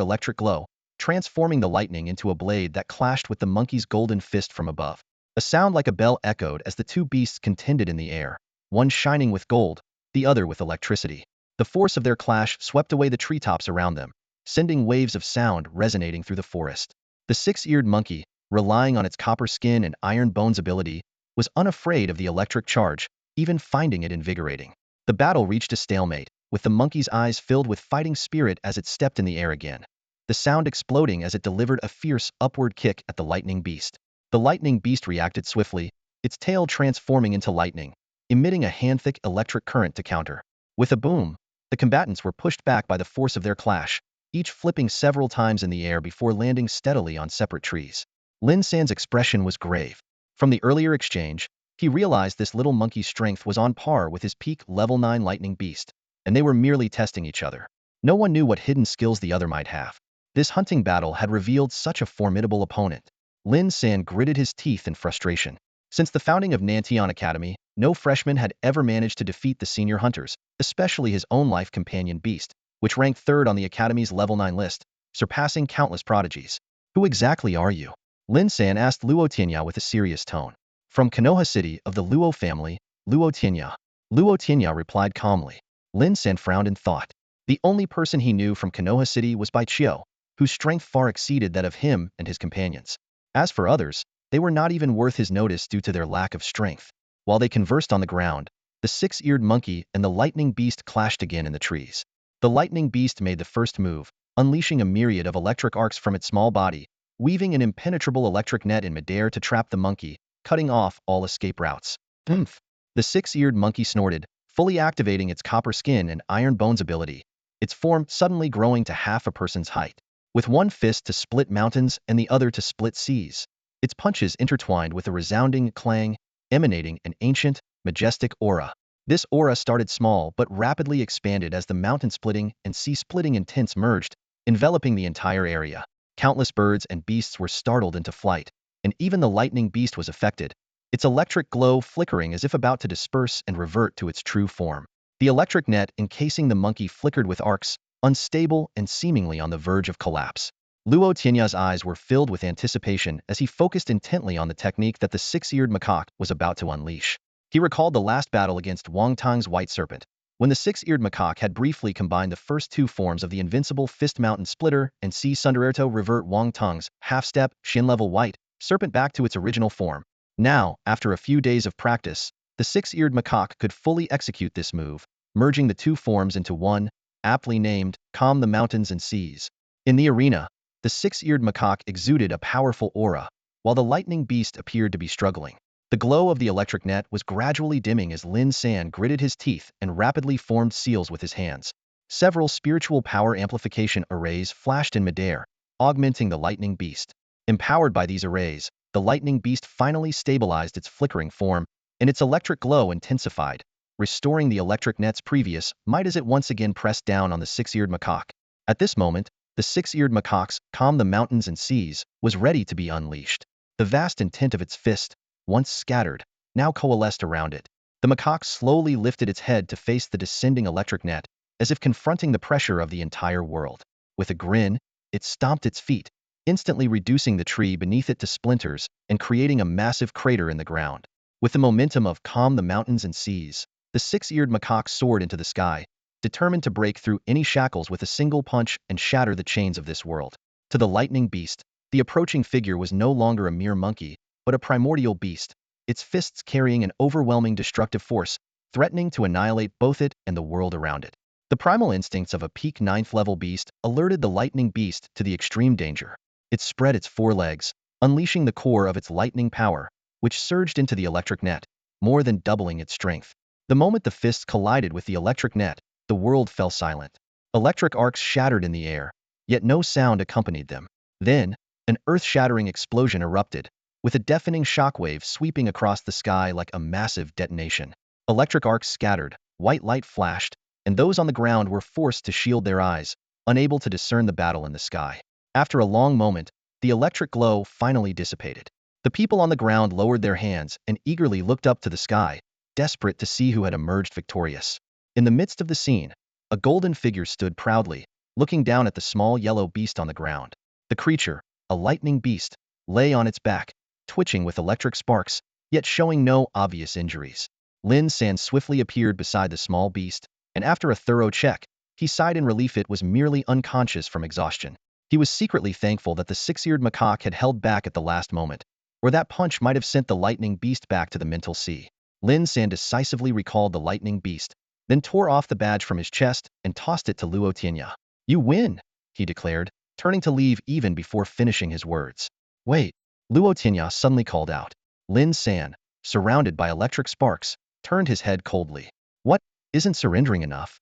electric glow, transforming the lightning into a blade that clashed with the monkey's golden fist from above. A sound like a bell echoed as the two beasts contended in the air, one shining with gold, the other with electricity. The force of their clash swept away the treetops around them, sending waves of sound resonating through the forest. The six-eared monkey, relying on its copper skin and iron bones ability, was unafraid of the electric charge, even finding it invigorating. The battle reached a stalemate, with the monkey's eyes filled with fighting spirit as it stepped in the air again, the sound exploding as it delivered a fierce, upward kick at the lightning beast. The lightning beast reacted swiftly, its tail transforming into lightning, emitting a hand-thick electric current to counter. With a boom, the combatants were pushed back by the force of their clash, each flipping several times in the air before landing steadily on separate trees. Lin San's expression was grave. From the earlier exchange, he realized this little monkey's strength was on par with his peak level 9 lightning beast, and they were merely testing each other. No one knew what hidden skills the other might have. This hunting battle had revealed such a formidable opponent. Lin San gritted his teeth in frustration. Since the founding of Nantian Academy, no freshman had ever managed to defeat the senior hunters, especially his own life companion beast, which ranked third on the Academy's level 9 list, surpassing countless prodigies. Who exactly are you? Lin San asked Luo Tianya with a serious tone. From Konoha City of the Luo family, Luo Tianya. Luo Tianya replied calmly. Lin San frowned in thought. The only person he knew from Konoha City was Bai Chiu, whose strength far exceeded that of him and his companions. As for others, they were not even worth his notice due to their lack of strength. While they conversed on the ground, the six-eared monkey and the lightning beast clashed again in the trees. The lightning beast made the first move, unleashing a myriad of electric arcs from its small body, weaving an impenetrable electric net in midair to trap the monkey, cutting off all escape routes. Oomph! The six-eared monkey snorted, fully activating its copper skin and iron bones ability, its form suddenly growing to half a person's height. With one fist to split mountains and the other to split seas, its punches intertwined with a resounding clang, emanating an ancient, majestic aura. This aura started small but rapidly expanded as the mountain-splitting and sea-splitting intents merged, enveloping the entire area. Countless birds and beasts were startled into flight, and even the lightning beast was affected, its electric glow flickering as if about to disperse and revert to its true form. The electric net encasing the monkey flickered with arcs, unstable and seemingly on the verge of collapse. Luo Tianya's eyes were filled with anticipation as he focused intently on the technique that the six-eared macaque was about to unleash. He recalled the last battle against Wang Tang's white serpent, when the six-eared macaque had briefly combined the first two forms of the Invincible Fist Mountain Splitter and Si Sundererto revert Wang Tang's half-step, shin-level white serpent back to its original form. Now, after a few days of practice, the six-eared macaque could fully execute this move, merging the two forms into one, aptly named, Calm the Mountains and Seas. In the arena, the six-eared macaque exuded a powerful aura, while the lightning beast appeared to be struggling. The glow of the electric net was gradually dimming as Lin San gritted his teeth and rapidly formed seals with his hands. Several spiritual power amplification arrays flashed in midair, augmenting the lightning beast. Empowered by these arrays, the lightning beast finally stabilized its flickering form, and its electric glow intensified, restoring the electric net's previous might as it once again pressed down on the six-eared macaque. At this moment, the six-eared macaque's Calm the Mountains and Seas was ready to be unleashed. The vast intent of its fist, once scattered, now coalesced around it. The macaque slowly lifted its head to face the descending electric net, as if confronting the pressure of the entire world. With a grin, it stomped its feet, instantly reducing the tree beneath it to splinters and creating a massive crater in the ground. With the momentum of Calm the Mountains and Seas, the six-eared macaque soared into the sky, determined to break through any shackles with a single punch and shatter the chains of this world. To the lightning beast, the approaching figure was no longer a mere monkey, but a primordial beast, its fists carrying an overwhelming destructive force, threatening to annihilate both it and the world around it. The primal instincts of a peak 9th level beast alerted the lightning beast to the extreme danger. It spread its forelegs, unleashing the core of its lightning power, which surged into the electric net, more than doubling its strength. The moment the fists collided with the electric net, the world fell silent. Electric arcs shattered in the air, yet no sound accompanied them. Then, an earth-shattering explosion erupted, with a deafening shockwave sweeping across the sky like a massive detonation. Electric arcs scattered, white light flashed, and those on the ground were forced to shield their eyes, unable to discern the battle in the sky. After a long moment, the electric glow finally dissipated. The people on the ground lowered their hands and eagerly looked up to the sky, desperate to see who had emerged victorious. In the midst of the scene, a golden figure stood proudly, looking down at the small yellow beast on the ground. The creature, a lightning beast, lay on its back, twitching with electric sparks, yet showing no obvious injuries. Lin San swiftly appeared beside the small beast, and after a thorough check, he sighed in relief it was merely unconscious from exhaustion. He was secretly thankful that the six-eared macaque had held back at the last moment, or that punch might have sent the lightning beast back to the mental sea. Lin San decisively recalled the lightning beast, then tore off the badge from his chest and tossed it to Luo Tianya. You win, he declared, turning to leave even before finishing his words. Wait, Luo Tianya suddenly called out. Lin San, surrounded by electric sparks, turned his head coldly. What? Isn't surrendering enough?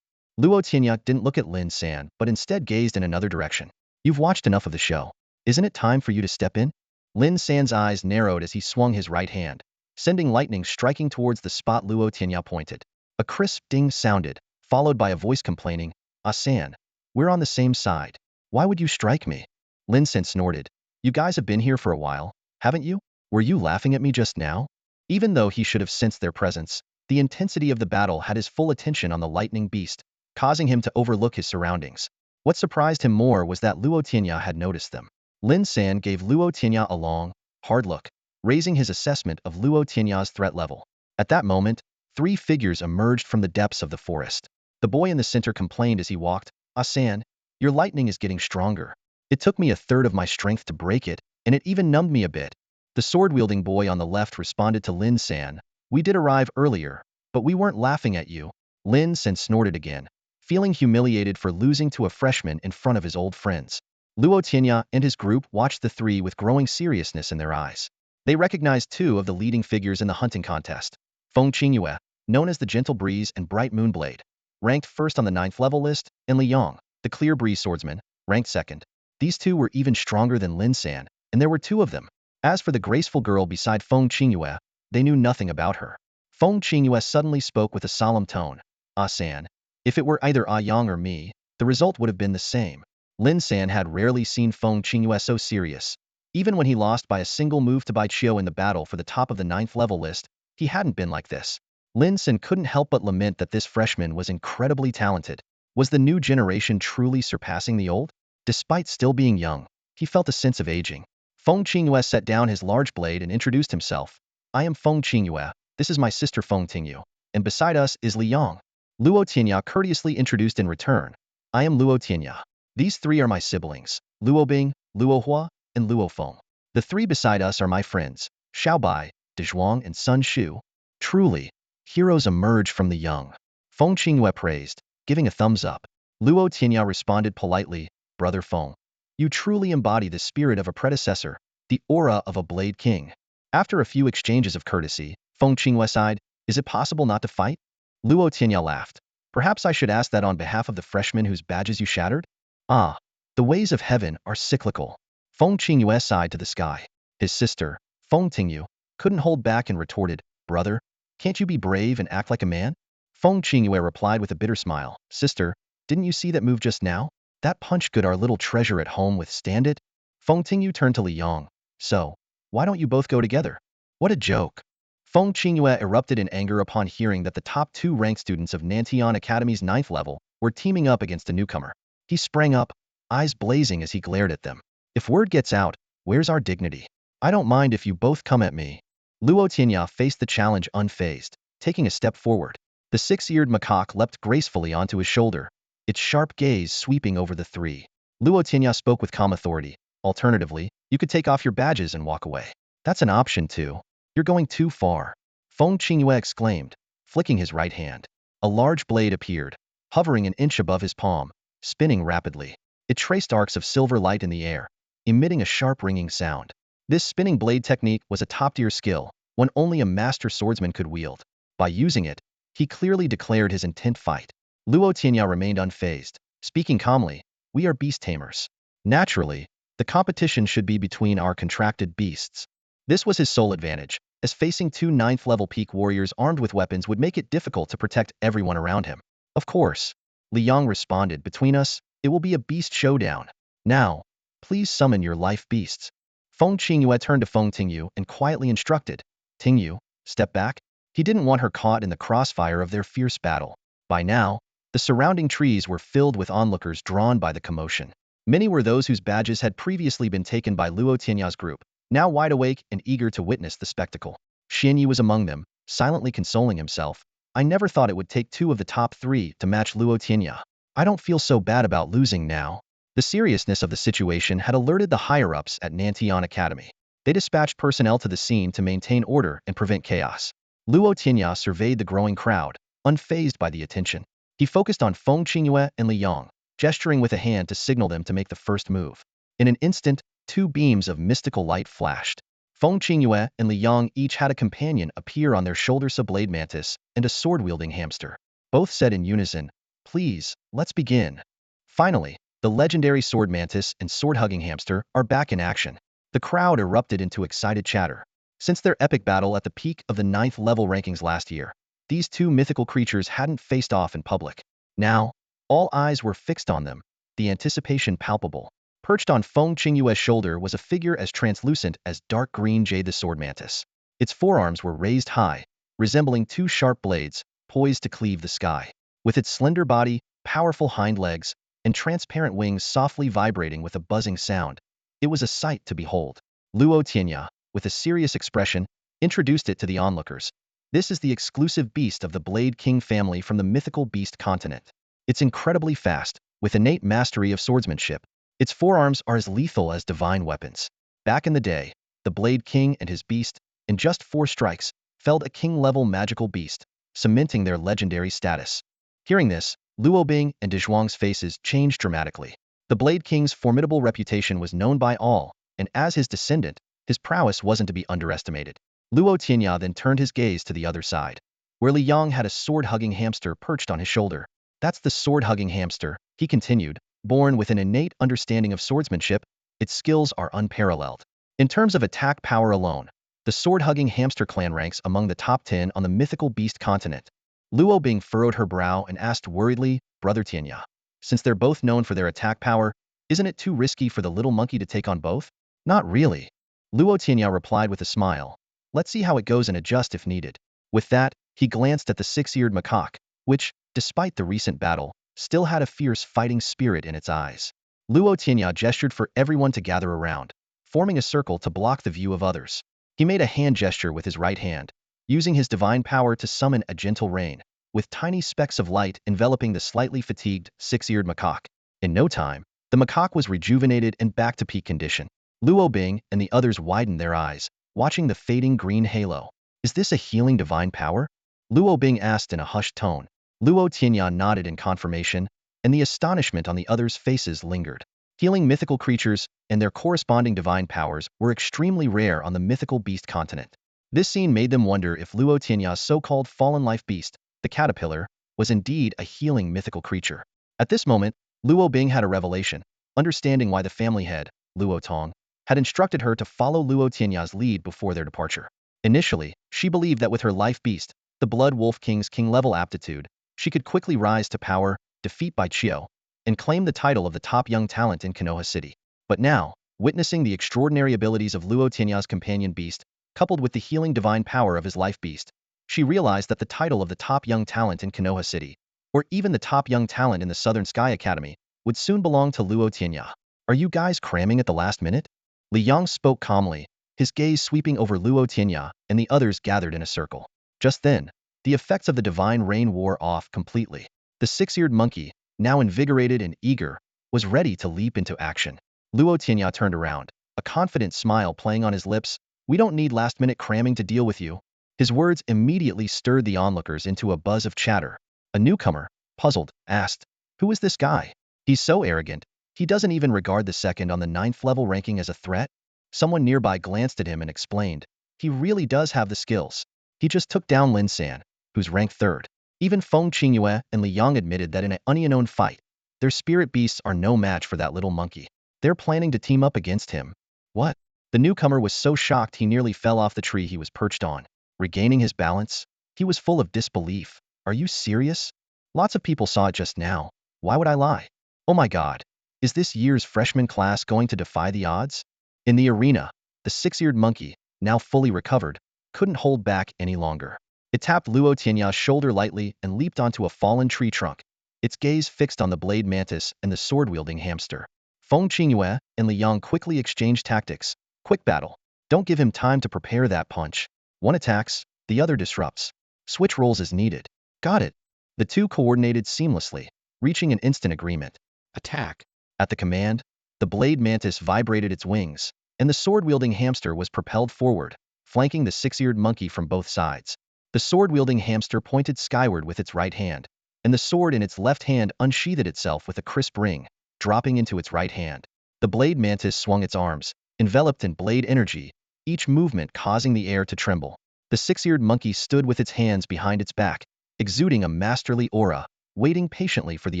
Luo Tianya didn't look at Lin San, but instead gazed in another direction. You've watched enough of the show. Isn't it time for you to step in? Lin San's eyes narrowed as he swung his right hand, sending lightning striking towards the spot Luo Tianya pointed. A crisp ding sounded, followed by a voice complaining, Ah San, we're on the same side. Why would you strike me? Lin San snorted. You guys have been here for a while, haven't you? Were you laughing at me just now? Even though he should have sensed their presence, the intensity of the battle had his full attention on the lightning beast, causing him to overlook his surroundings. What surprised him more was that Luo Tianya had noticed them. Lin San gave Luo Tianya a long, hard look, raising his assessment of Luo Tianya's threat level. At that moment, 3 figures emerged from the depths of the forest. The boy in the center complained as he walked, Ah San, your lightning is getting stronger. It took me a third of my strength to break it, and it even numbed me a bit. The sword-wielding boy on the left responded to Lin San, we did arrive earlier, but we weren't laughing at you. Lin San snorted again, feeling humiliated for losing to a freshman in front of his old friends. Luo Tianya and his group watched the 3 with growing seriousness in their eyes. They recognized 2 of the leading figures in the hunting contest. Feng Qingyue, known as the Gentle Breeze and Bright Moonblade, ranked first on the 9th level list, and Liang, the Clear Breeze swordsman, ranked second. These 2 were even stronger than Lin San, and there were 2 of them. As for the graceful girl beside Feng Qingyue, they knew nothing about her. Feng Qingyue suddenly spoke with a solemn tone. Ah San, if it were either Ah Yang or me, the result would have been the same. Lin San had rarely seen Feng Qingyue so serious. Even when he lost by a single move to Bai Qiu in the battle for the top of the 9th level list, he hadn't been like this. Lin San couldn't help but lament that this freshman was incredibly talented. Was the new generation truly surpassing the old? Despite still being young, he felt a sense of aging. Feng Qingyue set down his large blade and introduced himself. I am Feng Qingyue, this is my sister Feng Tingyu, and beside us is Liang. Luo Tianya courteously introduced in return. I am Luo Tianya. These 3 are my siblings, Luo Bing, Luo Hua, and Luo Feng. The 3 beside us are my friends, Xiaobai, Dezhuang and Sun Shu. Truly, heroes emerge from the young. Feng Qingyue praised, giving a thumbs up. Luo Tianya responded politely, Brother Feng, you truly embody the spirit of a predecessor, the aura of a blade king. After a few exchanges of courtesy, Feng Qingyue sighed, is it possible not to fight? Luo Tianya laughed. Perhaps I should ask that on behalf of the freshmen whose badges you shattered? Ah, the ways of heaven are cyclical. Feng Qingyue sighed to the sky. His sister, Feng Tingyu, couldn't hold back and retorted, Brother, can't you be brave and act like a man? Feng Qingyue replied with a bitter smile, Sister, didn't you see that move just now? That punch could our little treasure at home withstand it? Feng Tingyu turned to Liang. So, why don't you both go together? What a joke. Feng Qingyue erupted in anger upon hearing that the top 2 ranked students of Nantian Academy's 9th level were teaming up against a newcomer. He sprang up, eyes blazing as he glared at them. If word gets out, where's our dignity? I don't mind if you both come at me. Luo Tianya faced the challenge unfazed, taking a step forward. The 6-eared macaque leapt gracefully onto his shoulder, its sharp gaze sweeping over the 3. Luo Tianya spoke with calm authority. Alternatively, you could take off your badges and walk away. That's an option too. You're going too far. Feng Qingyue exclaimed, flicking his right hand. A large blade appeared, hovering an inch above his palm, spinning rapidly. It traced arcs of silver light in the air, emitting a sharp ringing sound. This spinning blade technique was a top-tier skill, one only a master swordsman could wield. By using it, he clearly declared his intent fight. Luo Tianya remained unfazed, speaking calmly, we are beast tamers. Naturally, the competition should be between our contracted beasts. This was his sole advantage, as facing 2 9th-level peak warriors armed with weapons would make it difficult to protect everyone around him. Of course, Liang responded, between us, it will be a beast showdown. Now, please summon your life beasts. Feng Qingyue turned to Feng Tingyu and quietly instructed, Tingyu, step back. He didn't want her caught in the crossfire of their fierce battle. By now, the surrounding trees were filled with onlookers drawn by the commotion. Many were those whose badges had previously been taken by Luo Tianya's group, now wide awake and eager to witness the spectacle. Xianyi was among them, silently consoling himself. I never thought it would take 2 of the top 3 to match Luo Tianya. I don't feel so bad about losing now. The seriousness of the situation had alerted the higher-ups at Nantian Academy. They dispatched personnel to the scene to maintain order and prevent chaos. Luo Tianya surveyed the growing crowd, unfazed by the attention. He focused on Feng Qingyue and Li Yang, gesturing with a hand to signal them to make the first move. In an instant, two beams of mystical light flashed. Feng Qingyue and Li Yang each had a companion appear on their shoulders, a blade mantis and a sword-wielding hamster. Both said in unison, "Please, let's begin." Finally, the legendary sword mantis and sword-hugging hamster are back in action. The crowd erupted into excited chatter. Since their epic battle at the peak of the 9th level rankings last year, these two mythical creatures hadn't faced off in public. Now, all eyes were fixed on them, the anticipation palpable. Perched on Feng Qingyue's shoulder was a figure as translucent as dark green jade, the sword mantis. Its forearms were raised high, resembling two sharp blades, poised to cleave the sky. With its slender body, powerful hind legs, and transparent wings softly vibrating with a buzzing sound, it was a sight to behold. Luo Tianya, with a serious expression, introduced it to the onlookers. This is the exclusive beast of the Blade King family from the mythical beast continent. It's incredibly fast, with innate mastery of swordsmanship. Its forearms are as lethal as divine weapons. Back in the day, the Blade King and his beast, in just 4 strikes, felled a king-level magical beast, cementing their legendary status. Hearing this, Luo Bing and Dezhuang's faces changed dramatically. The Blade King's formidable reputation was known by all, and as his descendant, his prowess wasn't to be underestimated. Luo Tianya then turned his gaze to the other side, where Li Yang had a sword-hugging hamster perched on his shoulder. "That's the sword-hugging hamster," he continued. "Born with an innate understanding of swordsmanship, its skills are unparalleled. In terms of attack power alone, the sword-hugging hamster clan ranks among the top 10 on the mythical beast continent." Luo Bing furrowed her brow and asked worriedly, "Brother Tianya, since they're both known for their attack power, isn't it too risky for the little monkey to take on both?" "Not really," Luo Tianya replied with a smile. "Let's see how it goes and adjust if needed." With that, he glanced at the Six-Eared Macaque, which, despite the recent battle, still had a fierce fighting spirit in its eyes. Luo Tianya gestured for everyone to gather around, forming a circle to block the view of others. He made a hand gesture with his right hand, using his divine power to summon a gentle rain, with tiny specks of light enveloping the slightly fatigued Six-Eared Macaque. In no time, the macaque was rejuvenated and back to peak condition. Luo Bing and the others widened their eyes, watching the fading green halo. "Is this a healing divine power?" Luo Bing asked in a hushed tone. Luo Tianya nodded in confirmation, and the astonishment on the others' faces lingered. Healing mythical creatures and their corresponding divine powers were extremely rare on the mythical beast continent. This scene made them wonder if Luo Tianya's so-called fallen life beast, the caterpillar, was indeed a healing mythical creature. At this moment, Luo Bing had a revelation, understanding why the family head, Luo Tong, had instructed her to follow Luo Tianya's lead before their departure. Initially, she believed that with her life beast, the Blood Wolf King's king-level aptitude, she could quickly rise to power, defeat Bai Chio, and claim the title of the top young talent in Konoha City. But now, witnessing the extraordinary abilities of Luo Tianya's companion beast, coupled with the healing divine power of his life beast, she realized that the title of the top young talent in Konoha City, or even the top young talent in the Southern Sky Academy, would soon belong to Luo Tianya. "Are you guys cramming at the last minute?" Li Yang spoke calmly, his gaze sweeping over Luo Tianya and the others gathered in a circle. Just then, the effects of the divine rain wore off completely. The six-eared monkey, now invigorated and eager, was ready to leap into action. Luo Tianya turned around, a confident smile playing on his lips. "We don't need last-minute cramming to deal with you." His words immediately stirred the onlookers into a buzz of chatter. A newcomer, puzzled, asked, "Who is this guy? He's so arrogant. He doesn't even regard the second on the 9th level ranking as a threat." Someone nearby glanced at him and explained, "He really does have the skills. He just took down Lin San, who's ranked 3rd. Even Feng Qingyue and Li Yang admitted that in an unknown fight, their spirit beasts are no match for that little monkey. They're planning to team up against him." "What?" The newcomer was so shocked he nearly fell off the tree he was perched on. Regaining his balance, he was full of disbelief. "Are you serious? Lots of people saw it just now. Why would I lie? Oh my god. Is this year's freshman class going to defy the odds?" In the arena, the six-eared monkey, now fully recovered, couldn't hold back any longer. It tapped Luo Tianya's shoulder lightly and leaped onto a fallen tree trunk, its gaze fixed on the blade mantis and the sword-wielding hamster. Feng Qingyue and Li Yang quickly exchanged tactics. "Quick battle. Don't give him time to prepare that punch. One attacks, the other disrupts. Switch roles as needed." "Got it." The two coordinated seamlessly, reaching an instant agreement. "Attack." At the command, the blade mantis vibrated its wings, and the sword-wielding hamster was propelled forward, flanking the six-eared monkey from both sides. The sword-wielding hamster pointed skyward with its right hand, and the sword in its left hand unsheathed itself with a crisp ring, dropping into its right hand. The blade mantis swung its arms, enveloped in blade energy, each movement causing the air to tremble. The six-eared monkey stood with its hands behind its back, exuding a masterly aura, waiting patiently for the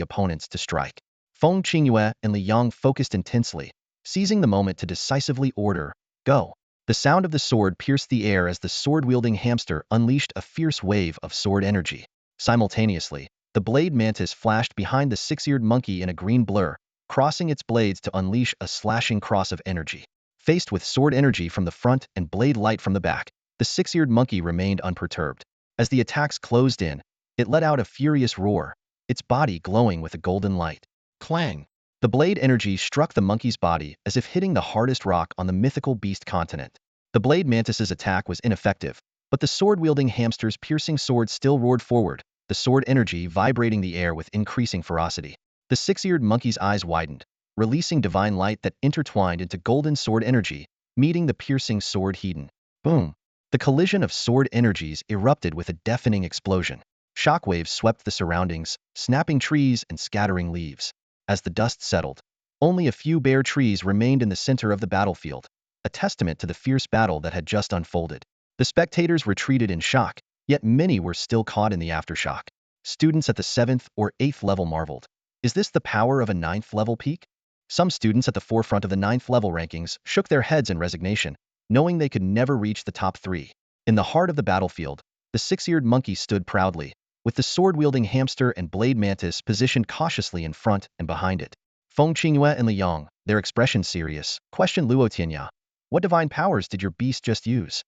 opponents to strike. Feng Qingyue and Li Yang focused intensely, seizing the moment to decisively order, "Go." The sound of the sword pierced the air as the sword-wielding hamster unleashed a fierce wave of sword energy. Simultaneously, the blade mantis flashed behind the six-eared monkey in a green blur, crossing its blades to unleash a slashing cross of energy. Faced with sword energy from the front and blade light from the back, the six-eared monkey remained unperturbed. As the attacks closed in, it let out a furious roar, its body glowing with a golden light. Clang! The blade energy struck the monkey's body as if hitting the hardest rock on the mythical beast continent. The blade mantis's attack was ineffective, but the sword-wielding hamster's piercing sword still roared forward, the sword energy vibrating the air with increasing ferocity. The six-eared monkey's eyes widened, releasing divine light that intertwined into golden sword energy, meeting the piercing sword Hedon. Boom! The collision of sword energies erupted with a deafening explosion. Shockwaves swept the surroundings, snapping trees and scattering leaves. As the dust settled, only a few bare trees remained in the center of the battlefield, a testament to the fierce battle that had just unfolded. The spectators retreated in shock, yet many were still caught in the aftershock. Students at the 7th or 8th level marveled. Is this the power of a 9th level peak? Some students at the forefront of the 9th level rankings shook their heads in resignation, knowing they could never reach the top 3. In the heart of the battlefield, the six-eared monkey stood proudly, with the sword-wielding hamster and blade mantis positioned cautiously in front and behind it. Feng Qingyue and Li Yang, their expression serious, questioned Luo Tianya. What divine powers did your beast just use?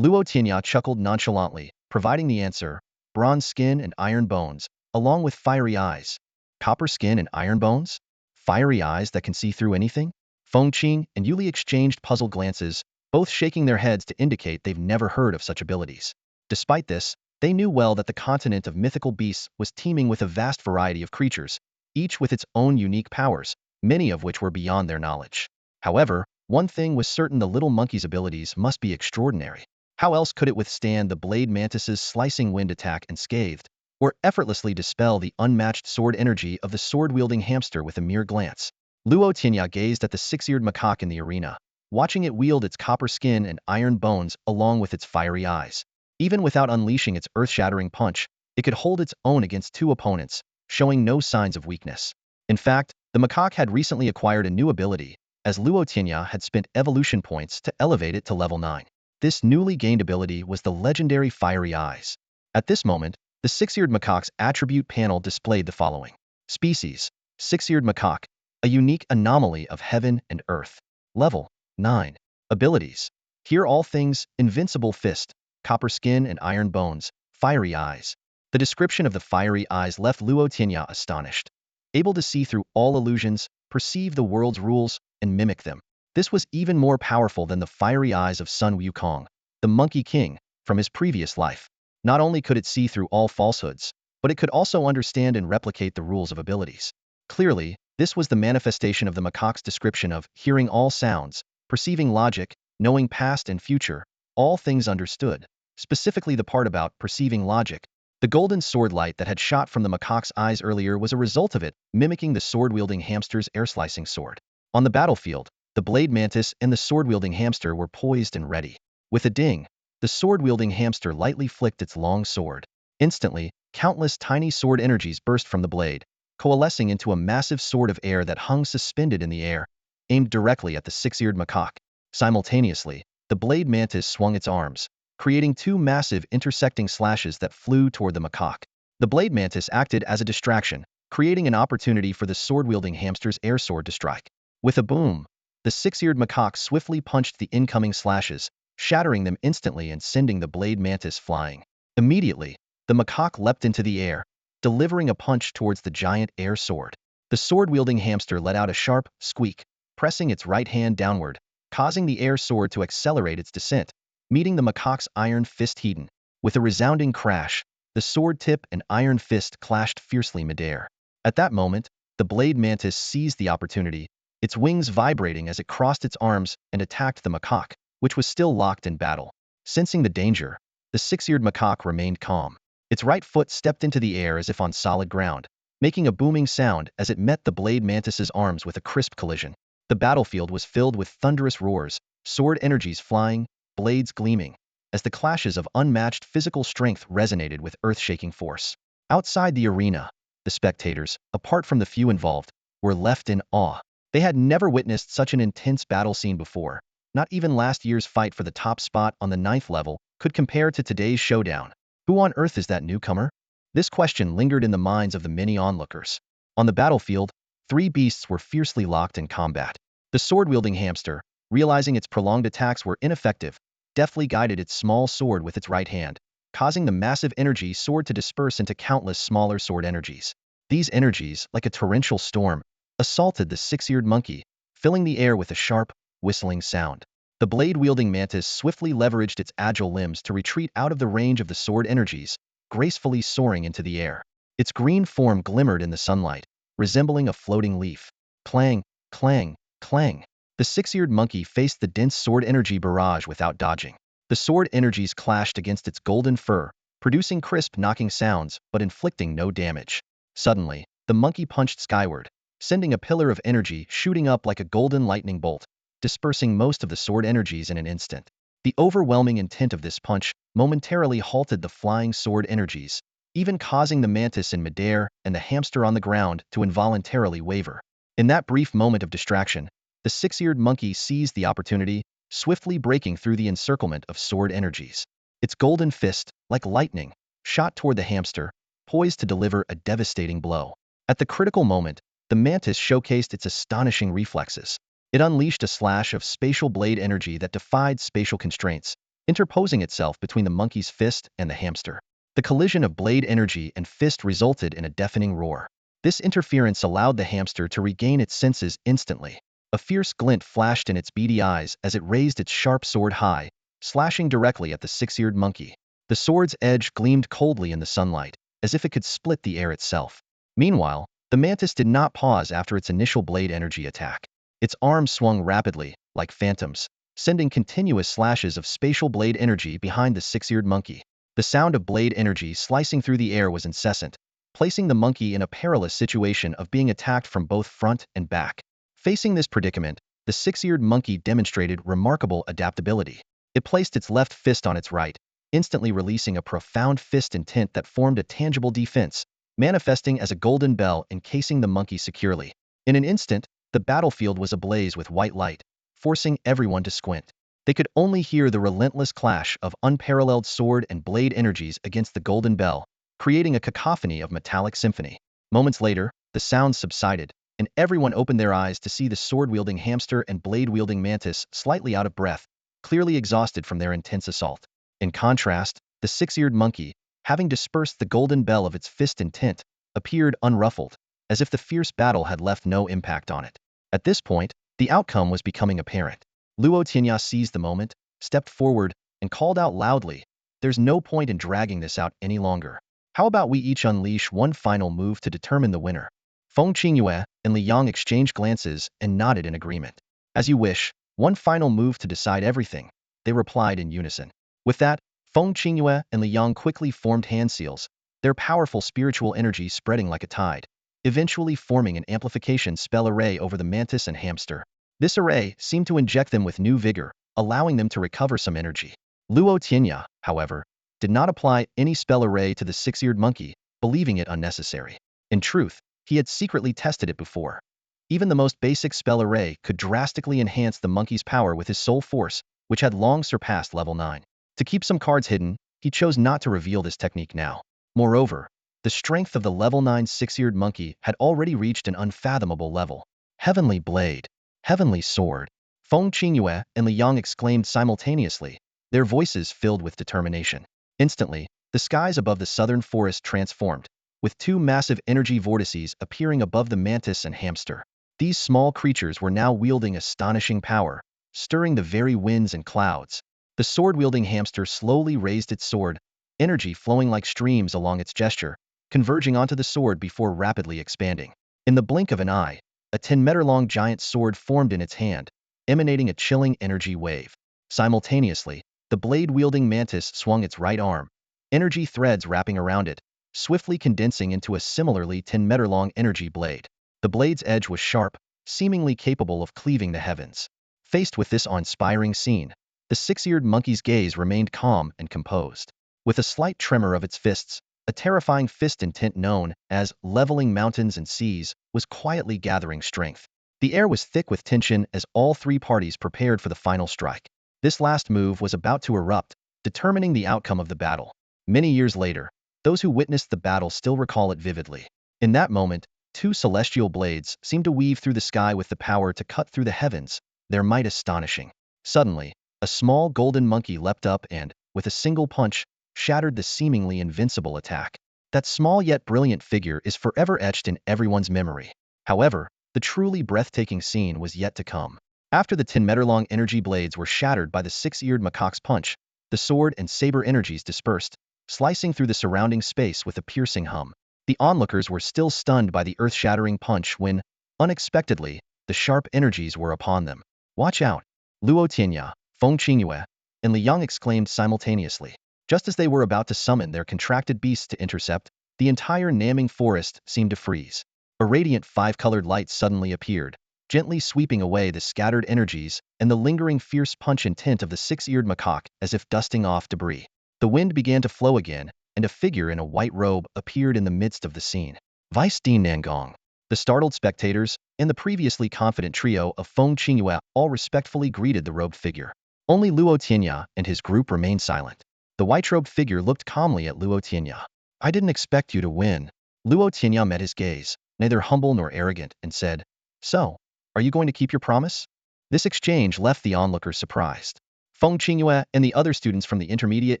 Luo Tianya chuckled nonchalantly, providing the answer, bronze skin and iron bones, along with fiery eyes. Copper skin and iron bones? Fiery eyes that can see through anything? Feng Qing and Yuli exchanged puzzled glances, both shaking their heads to indicate they've never heard of such abilities. Despite this, they knew well that the continent of mythical beasts was teeming with a vast variety of creatures, each with its own unique powers, many of which were beyond their knowledge. However, one thing was certain: the little monkey's abilities must be extraordinary. How else could it withstand the blade mantis's slicing wind attack unscathed, or effortlessly dispel the unmatched sword energy of the sword-wielding hamster with a mere glance? Luo Tianya gazed at the six-eared macaque in the arena, watching it wield its copper skin and iron bones along with its fiery eyes. Even without unleashing its earth-shattering punch, it could hold its own against 2 opponents, showing no signs of weakness. In fact, the macaque had recently acquired a new ability, as Luo Tianya had spent evolution points to elevate it to level 9. This newly gained ability was the legendary Fiery Eyes. At this moment, the six-eared macaque's attribute panel displayed the following. Species: Six-Eared Macaque, a unique anomaly of heaven and earth. Level: 9. Abilities: Here all things, Invincible Fist, copper skin and iron bones, fiery eyes. The description of the fiery eyes left Luo Tianya astonished. Able to see through all illusions, perceive the world's rules, and mimic them. This was even more powerful than the fiery eyes of Sun Wukong, the Monkey King, from his previous life. Not only could it see through all falsehoods, but it could also understand and replicate the rules of abilities. Clearly, this was the manifestation of the macaque's description of hearing all sounds, perceiving logic, knowing past and future, all things understood. Specifically the part about perceiving logic. The golden sword light that had shot from the macaque's eyes earlier was a result of it, mimicking the sword-wielding hamster's air-slicing sword. On the battlefield, the blade mantis and the sword-wielding hamster were poised and ready. With a ding, the sword-wielding hamster lightly flicked its long sword. Instantly, countless tiny sword energies burst from the blade, coalescing into a massive sword of air that hung suspended in the air, aimed directly at the six-eared macaque. Simultaneously, the blade mantis swung its arms, creating 2 massive intersecting slashes that flew toward the macaque. The blade mantis acted as a distraction, creating an opportunity for the sword-wielding hamster's air sword to strike. With a boom, the six-eared macaque swiftly punched the incoming slashes, shattering them instantly and sending the blade mantis flying. Immediately, the macaque leapt into the air, delivering a punch towards the giant air sword. The sword-wielding hamster let out a sharp squeak, pressing its right hand downward, causing the air sword to accelerate its descent, meeting the macaque's iron fist Hedon. With a resounding crash, the sword tip and iron fist clashed fiercely midair. At that moment, the blade mantis seized the opportunity, its wings vibrating as it crossed its arms and attacked the macaque, which was still locked in battle. Sensing the danger, the six-eared macaque remained calm. Its right foot stepped into the air as if on solid ground, making a booming sound as it met the blade mantis's arms with a crisp collision. The battlefield was filled with thunderous roars, sword energies flying, blades gleaming, as the clashes of unmatched physical strength resonated with earth-shaking force. Outside the arena, the spectators, apart from the few involved, were left in awe. They had never witnessed such an intense battle scene before. Not even last year's fight for the top spot on the 9th level could compare to today's showdown. Who on earth is that newcomer? This question lingered in the minds of the many onlookers. On the battlefield, three beasts were fiercely locked in combat. The sword-wielding hamster, realizing its prolonged attacks were ineffective, deftly guided its small sword with its right hand, causing the massive energy sword to disperse into countless smaller sword energies. These energies, like a torrential storm, assaulted the six-eared monkey, filling the air with a sharp, whistling sound. The blade-wielding mantis swiftly leveraged its agile limbs to retreat out of the range of the sword energies, gracefully soaring into the air. Its green form glimmered in the sunlight, resembling a floating leaf. Clang, clang, clang. The six-eared monkey faced the dense sword energy barrage without dodging. The sword energies clashed against its golden fur, producing crisp knocking sounds but inflicting no damage. Suddenly, the monkey punched skyward, sending a pillar of energy shooting up like a golden lightning bolt, dispersing most of the sword energies in an instant. The overwhelming intent of this punch momentarily halted the flying sword energies, even causing the mantis in midair and the hamster on the ground to involuntarily waver. In that brief moment of distraction, the six-eared monkey seized the opportunity, swiftly breaking through the encirclement of sword energies. Its golden fist, like lightning, shot toward the hamster, poised to deliver a devastating blow. At the critical moment, the mantis showcased its astonishing reflexes. It unleashed a slash of spatial blade energy that defied spatial constraints, interposing itself between the monkey's fist and the hamster. The collision of blade energy and fist resulted in a deafening roar. This interference allowed the hamster to regain its senses instantly. A fierce glint flashed in its beady eyes as it raised its sharp sword high, slashing directly at the six-eared monkey. The sword's edge gleamed coldly in the sunlight, as if it could split the air itself. Meanwhile, the mantis did not pause after its initial blade energy attack. Its arms swung rapidly, like phantoms, sending continuous slashes of spatial blade energy behind the six-eared monkey. The sound of blade energy slicing through the air was incessant, placing the monkey in a perilous situation of being attacked from both front and back. Facing this predicament, the six-eared monkey demonstrated remarkable adaptability. It placed its left fist on its right, instantly releasing a profound fist intent that formed a tangible defense, manifesting as a golden bell encasing the monkey securely. In an instant, the battlefield was ablaze with white light, forcing everyone to squint. They could only hear the relentless clash of unparalleled sword and blade energies against the golden bell, creating a cacophony of metallic symphony. Moments later, the sounds subsided, and everyone opened their eyes to see the sword-wielding hamster and blade-wielding mantis slightly out of breath, clearly exhausted from their intense assault. In contrast, the six-eared monkey, having dispersed the golden bell of its fist intent, appeared unruffled, as if the fierce battle had left no impact on it. At this point, the outcome was becoming apparent. Luo Tianya seized the moment, stepped forward, and called out loudly, "There's no point in dragging this out any longer. How about we each unleash one final move to determine the winner?" Feng Qingyue and Li Yang exchanged glances and nodded in agreement. "As you wish, one final move to decide everything," they replied in unison. With that, Feng Qingyue and Li Yang quickly formed hand seals, their powerful spiritual energy spreading like a tide, eventually forming an amplification spell array over the mantis and hamster. This array seemed to inject them with new vigor, allowing them to recover some energy. Luo Tianya, however, did not apply any spell array to the six-eared monkey, believing it unnecessary. In truth, he had secretly tested it before. Even the most basic spell array could drastically enhance the monkey's power with his soul force, which had long surpassed level 9. To keep some cards hidden, he chose not to reveal this technique now. Moreover, the strength of the level 9 six-eared monkey had already reached an unfathomable level. Heavenly blade, heavenly sword. Feng Qingyue and Li Yang exclaimed simultaneously, their voices filled with determination. Instantly, the skies above the southern forest transformed, with two massive energy vortices appearing above the mantis and hamster. These small creatures were now wielding astonishing power, stirring the very winds and clouds. The sword-wielding hamster slowly raised its sword, energy flowing like streams along its gesture, converging onto the sword before rapidly expanding. In the blink of an eye, a 10-meter-long giant sword formed in its hand, emanating a chilling energy wave. Simultaneously, The blade-wielding mantis swung its right arm, energy threads wrapping around it, swiftly condensing into a similarly 10-meter-long energy blade. The blade's edge was sharp, seemingly capable of cleaving the heavens. Faced with this awe-inspiring scene, the six-eared monkey's gaze remained calm and composed. With a slight tremor of its fists, a terrifying fist intent known as leveling mountains and seas was quietly gathering strength. The air was thick with tension as all three parties prepared for the final strike. This last move was about to erupt, determining the outcome of the battle. Many years later, those who witnessed the battle still recall it vividly. In that moment, two celestial blades seemed to weave through the sky with the power to cut through the heavens, their might astonishing. Suddenly, a small golden monkey leapt up and, with a single punch, shattered the seemingly invincible attack. That small yet brilliant figure is forever etched in everyone's memory. However, the truly breathtaking scene was yet to come. After the 10-meter-long energy blades were shattered by the six-eared macaque's punch, the sword and saber energies dispersed, slicing through the surrounding space with a piercing hum. The onlookers were still stunned by the earth-shattering punch when, unexpectedly, the sharp energies were upon them. "Watch out!" Luo Tianya, Feng Qingyue, and Liang exclaimed simultaneously. Just as they were about to summon their contracted beasts to intercept, the entire Naming forest seemed to freeze. A radiant five-colored light suddenly appeared, gently sweeping away the scattered energies and the lingering fierce punch intent of the six-eared macaque as if dusting off debris. The wind began to flow again, and a figure in a white robe appeared in the midst of the scene. Destined Nangong. The startled spectators and the previously confident trio of Feng Qingyue all respectfully greeted the robed figure. Only Luo Tianya and his group remained silent. The white-robed figure looked calmly at Luo Tianya. "I didn't expect you to win." Luo Tianya met his gaze, neither humble nor arrogant, and said, "So, are you going to keep your promise?" This exchange left the onlookers surprised. Feng Qingyue and the other students from the intermediate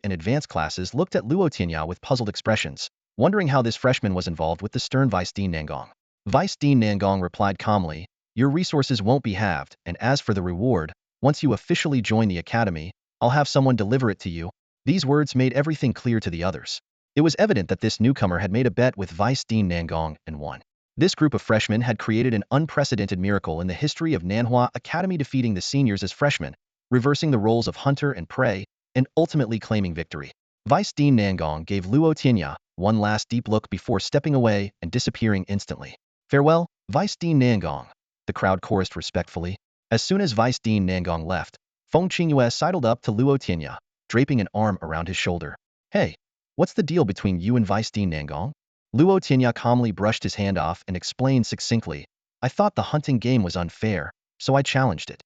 and advanced classes looked at Luo Tianya with puzzled expressions, wondering how this freshman was involved with the stern Destined Nangong. Destined Nangong replied calmly, "Your resources won't be halved, and as for the reward, once you officially join the academy, I'll have someone deliver it to you." These words made everything clear to the others. It was evident that this newcomer had made a bet with Destined Nangong and won. This group of freshmen had created an unprecedented miracle in the history of Nanhua Academy, defeating the seniors as freshmen, reversing the roles of hunter and prey, and ultimately claiming victory. Destined Nangong gave Luo Tianya one last deep look before stepping away and disappearing instantly. "Farewell, Destined Nangong," the crowd chorused respectfully. As soon as Destined Nangong left, Feng Qingyue sidled up to Luo Tianya, draping an arm around his shoulder. "Hey, what's the deal between you and Destined Nangong?" Luo Tianya calmly brushed his hand off and explained succinctly, "I thought the hunting game was unfair, so I challenged it.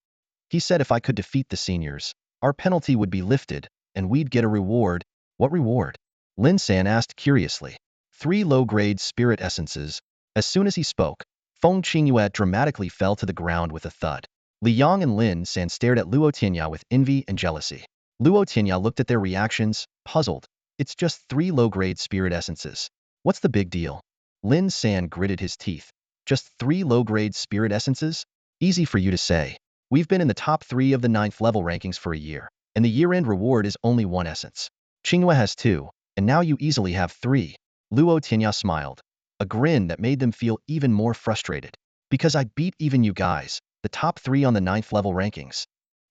He said if I could defeat the seniors, our penalty would be lifted, and we'd get a reward." "What reward?" Lin San asked curiously. 3 low-grade spirit essences." As soon as he spoke, Feng Qingyue dramatically fell to the ground with a thud. Liang and Lin San stared at Luo Tianya with envy and jealousy. Luo Tianya looked at their reactions, puzzled. "It's just 3 low-grade spirit essences. What's the big deal?" Lin San gritted his teeth. "Just 3 low-grade spirit essences? Easy for you to say. We've been in the top 3 of the 9th level rankings for a year, and the year-end reward is only 1 essence. Qingyue has 2, and now you easily have 3. Luo Tianya smiled, a grin that made them feel even more frustrated. "Because I beat even you guys, the top 3 on the 9th level rankings."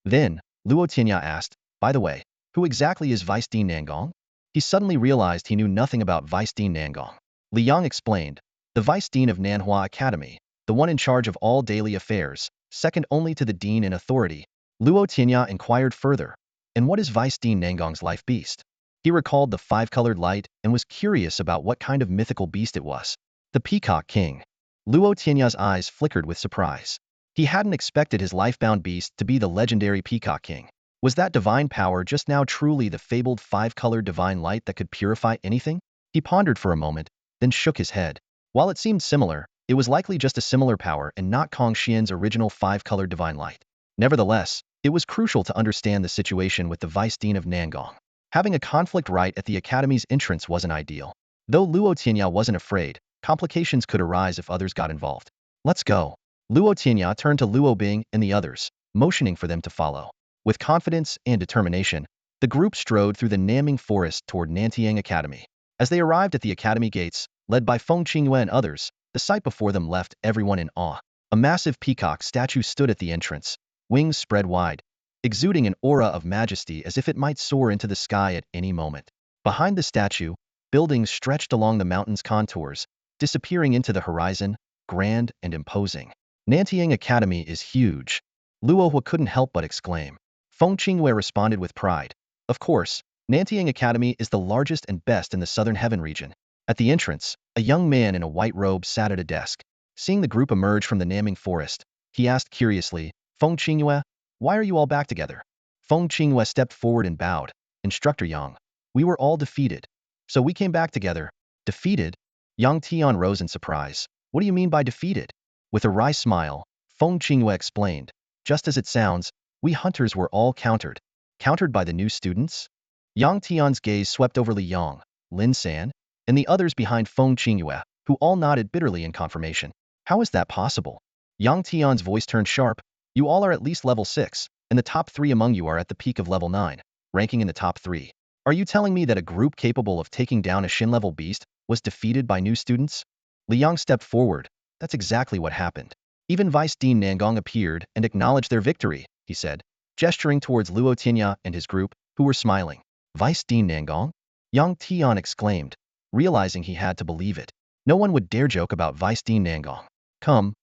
Then, Luo Tianya asked, "By the way, who exactly is Destined Nangong?" He suddenly realized he knew nothing about Destined Nangong. Liang explained, "The Destined of Nanhua Academy, the one in charge of all daily affairs, second only to the dean in authority." Luo Tianya inquired further, "And what is Destined Nangong's life beast?" He recalled the 5-colored light and was curious about what kind of mythical beast it was. "The Peacock King." Luo Tianya's eyes flickered with surprise. He hadn't expected his life-bound beast to be the legendary Peacock King. Was that divine power just now truly the fabled 5-colored divine light that could purify anything? He pondered for a moment, then shook his head. While it seemed similar, it was likely just a similar power and not Kong Xian's original 5-colored divine light. Nevertheless, it was crucial to understand the situation with the Destined of Nangong. Having a conflict right at the academy's entrance wasn't ideal. Though Luo Tianya wasn't afraid, complications could arise if others got involved. "Let's go." Luo Tianya turned to Luo Bing and the others, motioning for them to follow. With confidence and determination, the group strode through the Naming forest toward Nantiang Academy. As they arrived at the academy gates, led by Feng Qingyue and others, the sight before them left everyone in awe. A massive peacock statue stood at the entrance, wings spread wide, exuding an aura of majesty as if it might soar into the sky at any moment. Behind the statue, buildings stretched along the mountain's contours, disappearing into the horizon, grand and imposing. Nantiang Academy is huge. Luo couldn't help but exclaim. Feng Qingyue responded with pride. Of course, Nantiang Academy is the largest and best in the Southern Heaven region. At the entrance, a young man in a white robe sat at a desk. Seeing the group emerge from the Naming forest, he asked curiously, Feng Qingyue, why are you all back together? Feng Qingyue stepped forward and bowed. Instructor Yang, we were all defeated. So we came back together. Defeated? Yang Tian rose in surprise. What do you mean by defeated? With a wry smile, Feng Qingyue explained. Just as it sounds, we hunters were all countered. Countered by the new students? Yang Tian's gaze swept over Li Yang, Lin San, and the others behind Feng Qingyue, who all nodded bitterly in confirmation. How is that possible? Yang Tian's voice turned sharp. You all are at least level 6, and the top 3 among you are at the peak of level 9, ranking in the top 3. Are you telling me that a group capable of taking down a Shin-level beast was defeated by new students? Li Yang stepped forward. That's exactly what happened. Even Vice Dean Nangong appeared and acknowledged their victory, he said, gesturing towards Luo Tianya and his group, who were smiling. Vice Dean Nangong? Yang Tian exclaimed, realizing he had to believe it. No one would dare joke about Vice Dean Nangong. Come,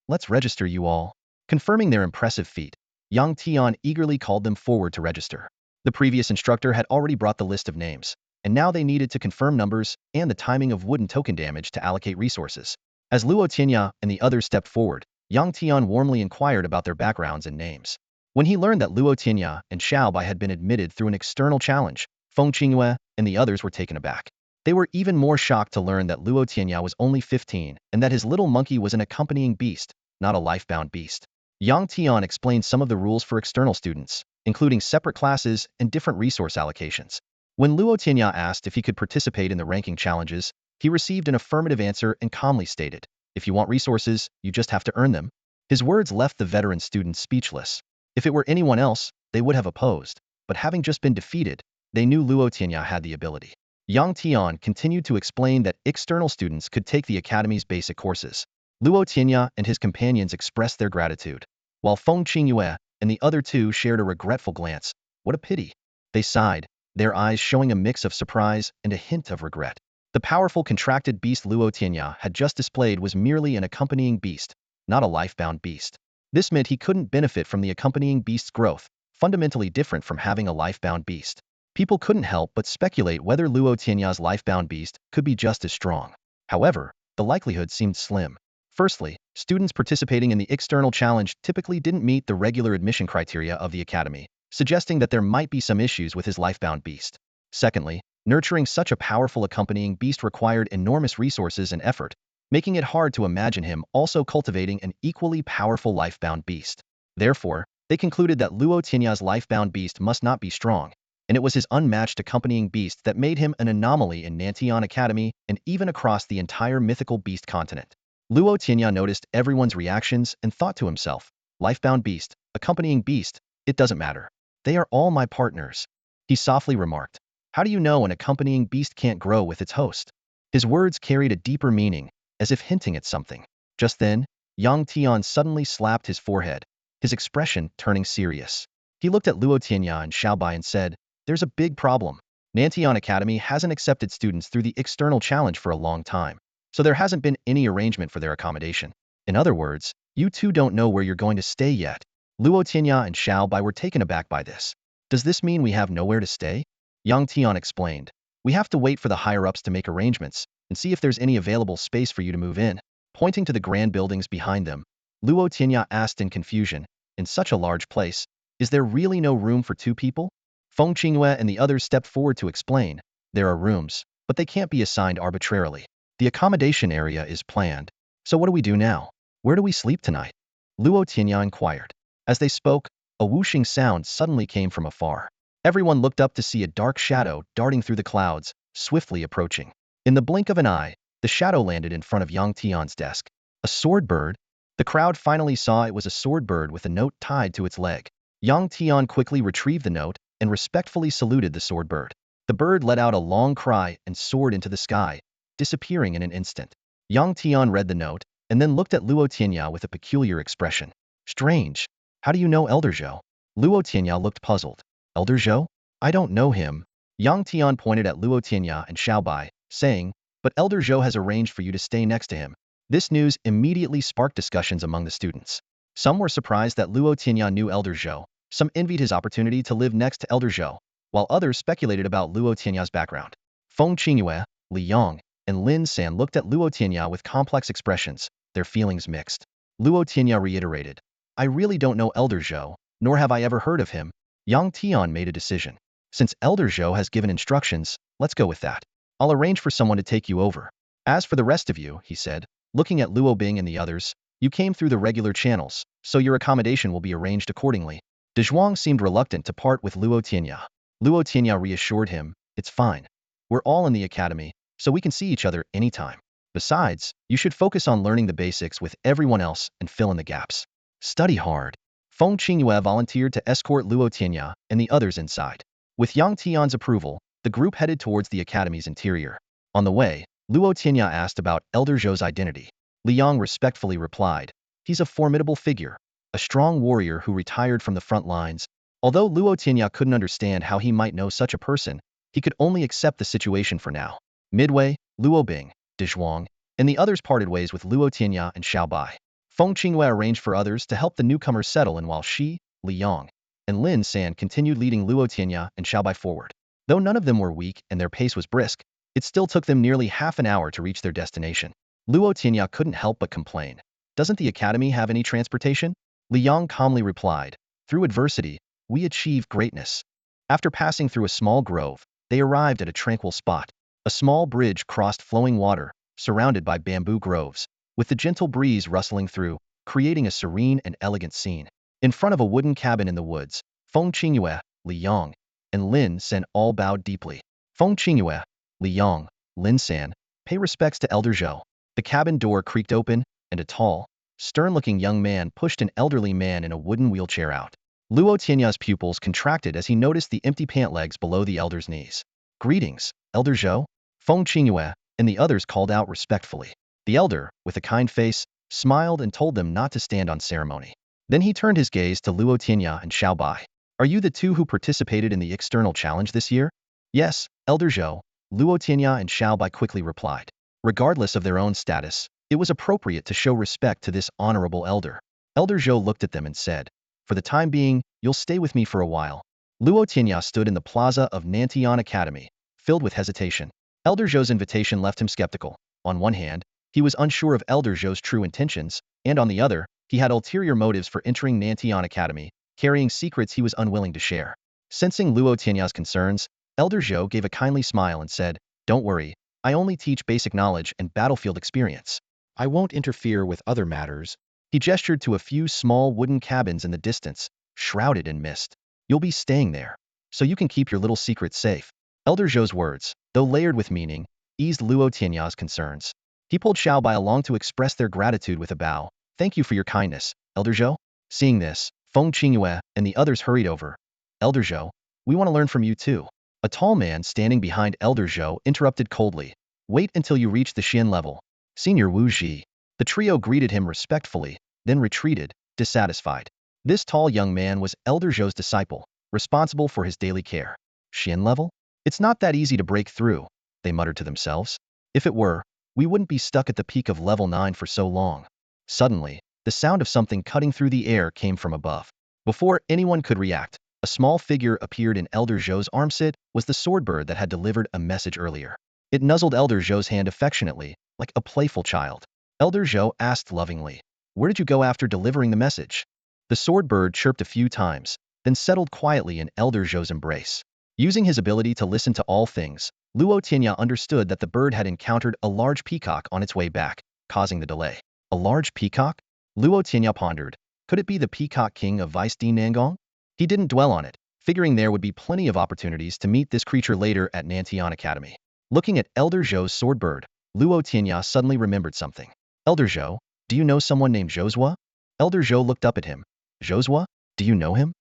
let's register you all. Confirming their impressive feat, Yang Tian eagerly called them forward to register. The previous instructor had already brought the list of names, and now they needed to confirm numbers and the timing of wooden token damage to allocate resources. As Luo Tianya and the others stepped forward, Yang Tian warmly inquired about their backgrounds and names. When he learned that Luo Tianya and Xiaobai had been admitted through an external challenge, Feng Qingyue and the others were taken aback. They were even more shocked to learn that Luo Tianya was only 15 and that his little monkey was an accompanying beast, not a life-bound beast. Yang Tian explained some of the rules for external students, including separate classes and different resource allocations. When Luo Tianya asked if he could participate in the ranking challenges, he received an affirmative answer and calmly stated, if you want resources, you just have to earn them. His words left the veteran students speechless. If it were anyone else, they would have opposed, but having just been defeated, they knew Luo Tianya had the ability. Yang Tian continued to explain that external students could take the academy's basic courses. Luo Tianya and his companions expressed their gratitude, while Feng Qingyue and the other two shared a regretful glance. What a pity. They sighed, their eyes showing a mix of surprise and a hint of regret. The powerful contracted beast Luo Tianya had just displayed was merely an accompanying beast, not a life-bound beast. This meant he couldn't benefit from the accompanying beast's growth, fundamentally different from having a life-bound beast. People couldn't help but speculate whether Luo Tianya's life-bound beast could be just as strong. However, the likelihood seemed slim. Firstly, students participating in the external challenge typically didn't meet the regular admission criteria of the academy, suggesting that there might be some issues with his life-bound beast. Secondly, nurturing such a powerful accompanying beast required enormous resources and effort, making it hard to imagine him also cultivating an equally powerful life-bound beast. Therefore, they concluded that Luo Tianya's life-bound beast must not be strong, and it was his unmatched accompanying beast that made him an anomaly in Nantian Academy and even across the entire mythical beast continent. Luo Tianya noticed everyone's reactions and thought to himself, life-bound beast, accompanying beast, it doesn't matter. They are all my partners. He softly remarked. How do you know an accompanying beast can't grow with its host? His words carried a deeper meaning, as if hinting at something. Just then, Yang Tian suddenly slapped his forehead, his expression turning serious. He looked at Luo Tianya and Xiaobai and said, there's a big problem. Nantian Academy hasn't accepted students through the external challenge for a long time, so there hasn't been any arrangement for their accommodation. In other words, you two don't know where you're going to stay yet. Luo Tianya and Xiaobai were taken aback by this. Does this mean we have nowhere to stay? Yang Tian explained. We have to wait for the higher-ups to make arrangements and see if there's any available space for you to move in. Pointing to the grand buildings behind them, Luo Tianya asked in confusion, in such a large place, is there really no room for 2 people? Feng Qingyue and the others stepped forward to explain, there are rooms, but they can't be assigned arbitrarily. The accommodation area is planned. So what do we do now? Where do we sleep tonight? Luo Tianya inquired. As they spoke, a whooshing sound suddenly came from afar. Everyone looked up to see a dark shadow darting through the clouds, swiftly approaching. In the blink of an eye, the shadow landed in front of Yang Tian's desk. A swordbird? The crowd finally saw it was a swordbird with a note tied to its leg. Yang Tian quickly retrieved the note and respectfully saluted the swordbird. The bird let out a long cry and soared into the sky, disappearing in an instant. Yang Tian read the note and then looked at Luo Tianya with a peculiar expression. Strange. How do you know Elder Zhou? Luo Tianya looked puzzled. Elder Zhou? I don't know him. Yang Tian pointed at Luo Tianya and Xiaobai, saying, but Elder Zhou has arranged for you to stay next to him. This news immediately sparked discussions among the students. Some were surprised that Luo Tianya knew Elder Zhou, some envied his opportunity to live next to Elder Zhou, while others speculated about Luo Tianya's background. Feng Qingyue, Li Yang, and Lin San looked at Luo Tianya with complex expressions, their feelings mixed. Luo Tianya reiterated, I really don't know Elder Zhou, nor have I ever heard of him. Yang Tian made a decision. Since Elder Zhou has given instructions, let's go with that. I'll arrange for someone to take you over. As for the rest of you, he said, looking at Luo Bing and the others, you came through the regular channels, so your accommodation will be arranged accordingly. De Zhuang seemed reluctant to part with Luo Tianya. Luo Tianya reassured him, it's fine. We're all in the academy, so we can see each other anytime. Besides, you should focus on learning the basics with everyone else and fill in the gaps. Study hard. Feng Qingyue volunteered to escort Luo Tianya and the others inside. With Yang Tian's approval, the group headed towards the academy's interior. On the way, Luo Tianya asked about Elder Zhou's identity. Li Yang respectfully replied, he's a formidable figure, a strong warrior who retired from the front lines. Although Luo Tianya couldn't understand how he might know such a person, he could only accept the situation for now. Midway, Luo Bing, De Zhuang, and the others parted ways with Luo Tianya and Xiaobai. Feng Qingyue arranged for others to help the newcomers settle in while she, Li Yang, and Lin San continued leading Luo Tianya and Xiaobai forward. Though none of them were weak and their pace was brisk, it still took them nearly half an hour to reach their destination. Luo Tianya couldn't help but complain. Doesn't the academy have any transportation? Li Yang calmly replied, through adversity, we achieve greatness. After passing through a small grove, they arrived at a tranquil spot. A small bridge crossed flowing water, surrounded by bamboo groves, with the gentle breeze rustling through, creating a serene and elegant scene. In front of a wooden cabin in the woods, Feng Qingyue, Li Yang, and Lin San all bowed deeply. Feng Qingyue, Li Yang, Lin San, pay respects to Elder Zhou. The cabin door creaked open, and a tall, stern-looking young man pushed an elderly man in a wooden wheelchair out. Luo Tianya's pupils contracted as he noticed the empty pant legs below the elder's knees. Greetings, Elder Zhou. Feng Qingyue and the others called out respectfully. The elder, with a kind face, smiled and told them not to stand on ceremony. Then he turned his gaze to Luo Tianya and Xiaobai. Are you the two who participated in the external challenge this year? Yes, Elder Zhou, Luo Tianya and Xiaobai quickly replied. Regardless of their own status, it was appropriate to show respect to this honorable elder. Elder Zhou looked at them and said, for the time being, you'll stay with me for a while. Luo Tianya stood in the plaza of Nantian Academy, filled with hesitation. Elder Zhou's invitation left him skeptical. On one hand, he was unsure of Elder Zhou's true intentions, and on the other, he had ulterior motives for entering Nantian Academy, carrying secrets he was unwilling to share. Sensing Luo Tianya's concerns, Elder Zhou gave a kindly smile and said, don't worry, I only teach basic knowledge and battlefield experience. I won't interfere with other matters. He gestured to a few small wooden cabins in the distance, shrouded in mist. You'll be staying there, so you can keep your little secret safe. Elder Zhou's words, though layered with meaning, eased Luo Tianya's concerns. He pulled Xiaobai along to express their gratitude with a bow. Thank you for your kindness, Elder Zhou. Seeing this, Feng Qingyue and the others hurried over. Elder Zhou, we want to learn from you too. A tall man standing behind Elder Zhou interrupted coldly. Wait until you reach the Xian level. Senior Wu Ji. The trio greeted him respectfully, then retreated, dissatisfied. This tall young man was Elder Zhou's disciple, responsible for his daily care. Xian level? It's not that easy to break through, they muttered to themselves. If it were, we wouldn't be stuck at the peak of level 9 for so long. Suddenly, the sound of something cutting through the air came from above. Before anyone could react, a small figure appeared in Elder Zhou's arms. It was the Swordbird that had delivered a message earlier. It nuzzled Elder Zhou's hand affectionately, like a playful child. Elder Zhou asked lovingly, where did you go after delivering the message? The Swordbird chirped a few times, then settled quietly in Elder Zhou's embrace. Using his ability to listen to all things, Luo Tianya understood that the bird had encountered a large peacock on its way back, causing the delay. A large peacock? Luo Tianya pondered. Could it be the peacock king of Vice Di Nangong? He didn't dwell on it, figuring there would be plenty of opportunities to meet this creature later at Nantian Academy. Looking at Elder Zhou's Swordbird, Luo Tianya suddenly remembered something. Elder Zhou, do you know someone named Zhozhua? Elder Zhou looked up at him. Zhozhua? Do you know him?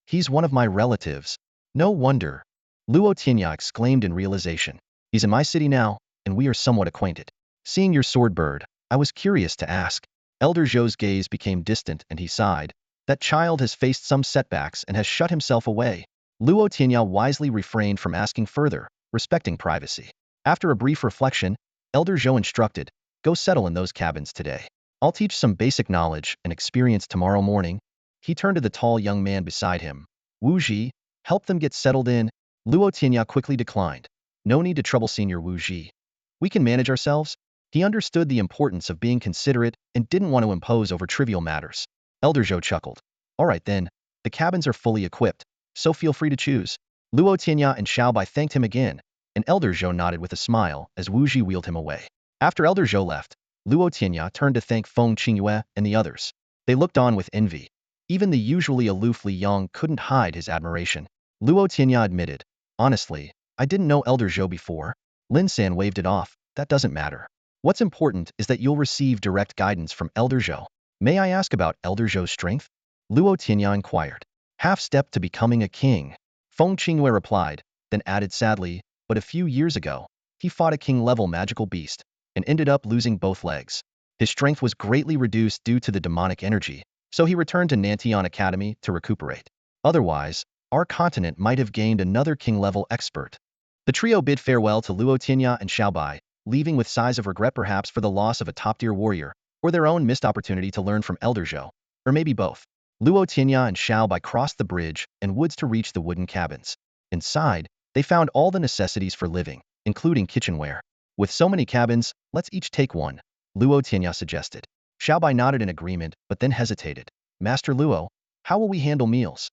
He's one of my relatives. No wonder. Luo Tianya exclaimed in realization. He's in my city now, and we are somewhat acquainted. Seeing your Swordbird, I was curious to ask. Elder Zhou's gaze became distant and he sighed. That child has faced some setbacks and has shut himself away. Luo Tianya wisely refrained from asking further, respecting privacy. After a brief reflection, Elder Zhou instructed, go settle in those cabins today. I'll teach some basic knowledge and experience tomorrow morning. He turned to the tall young man beside him. Wu Ji, help them get settled in. Luo Tianya quickly declined. No need to trouble Senior Wu Ji. We can manage ourselves. He understood the importance of being considerate and didn't want to impose over trivial matters. Elder Zhou chuckled. All right then, the cabins are fully equipped, so feel free to choose. Luo Tianya and Xiaobai thanked him again, and Elder Zhou nodded with a smile as Wu Ji wheeled him away. After Elder Zhou left, Luo Tianya turned to thank Feng Qingyue and the others. They looked on with envy. Even the usually aloof Li Yong couldn't hide his admiration. Luo Tianya admitted, honestly, I didn't know Elder Zhou before. Lin San waved it off, that doesn't matter. What's important is that you'll receive direct guidance from Elder Zhou. May I ask about Elder Zhou's strength? Luo Tianya inquired. Half-step to becoming a king. Feng Qingyue replied, then added sadly, but a few years ago, he fought a king-level magical beast and ended up losing both legs. His strength was greatly reduced due to the demonic energy, so he returned to Nantian Academy to recuperate. Otherwise, our continent might have gained another king-level expert. The trio bid farewell to Luo Tianya and Xiaobai, leaving with sighs of regret perhaps for the loss of a top-tier warrior, or their own missed opportunity to learn from Elder Zhou, or maybe both. Luo Tianya and Xiaobai crossed the bridge and woods to reach the wooden cabins. Inside, they found all the necessities for living, including kitchenware. With so many cabins, let's each take one, Luo Tianya suggested. Xiaobai nodded in agreement, but then hesitated. Master Luo, how will we handle meals?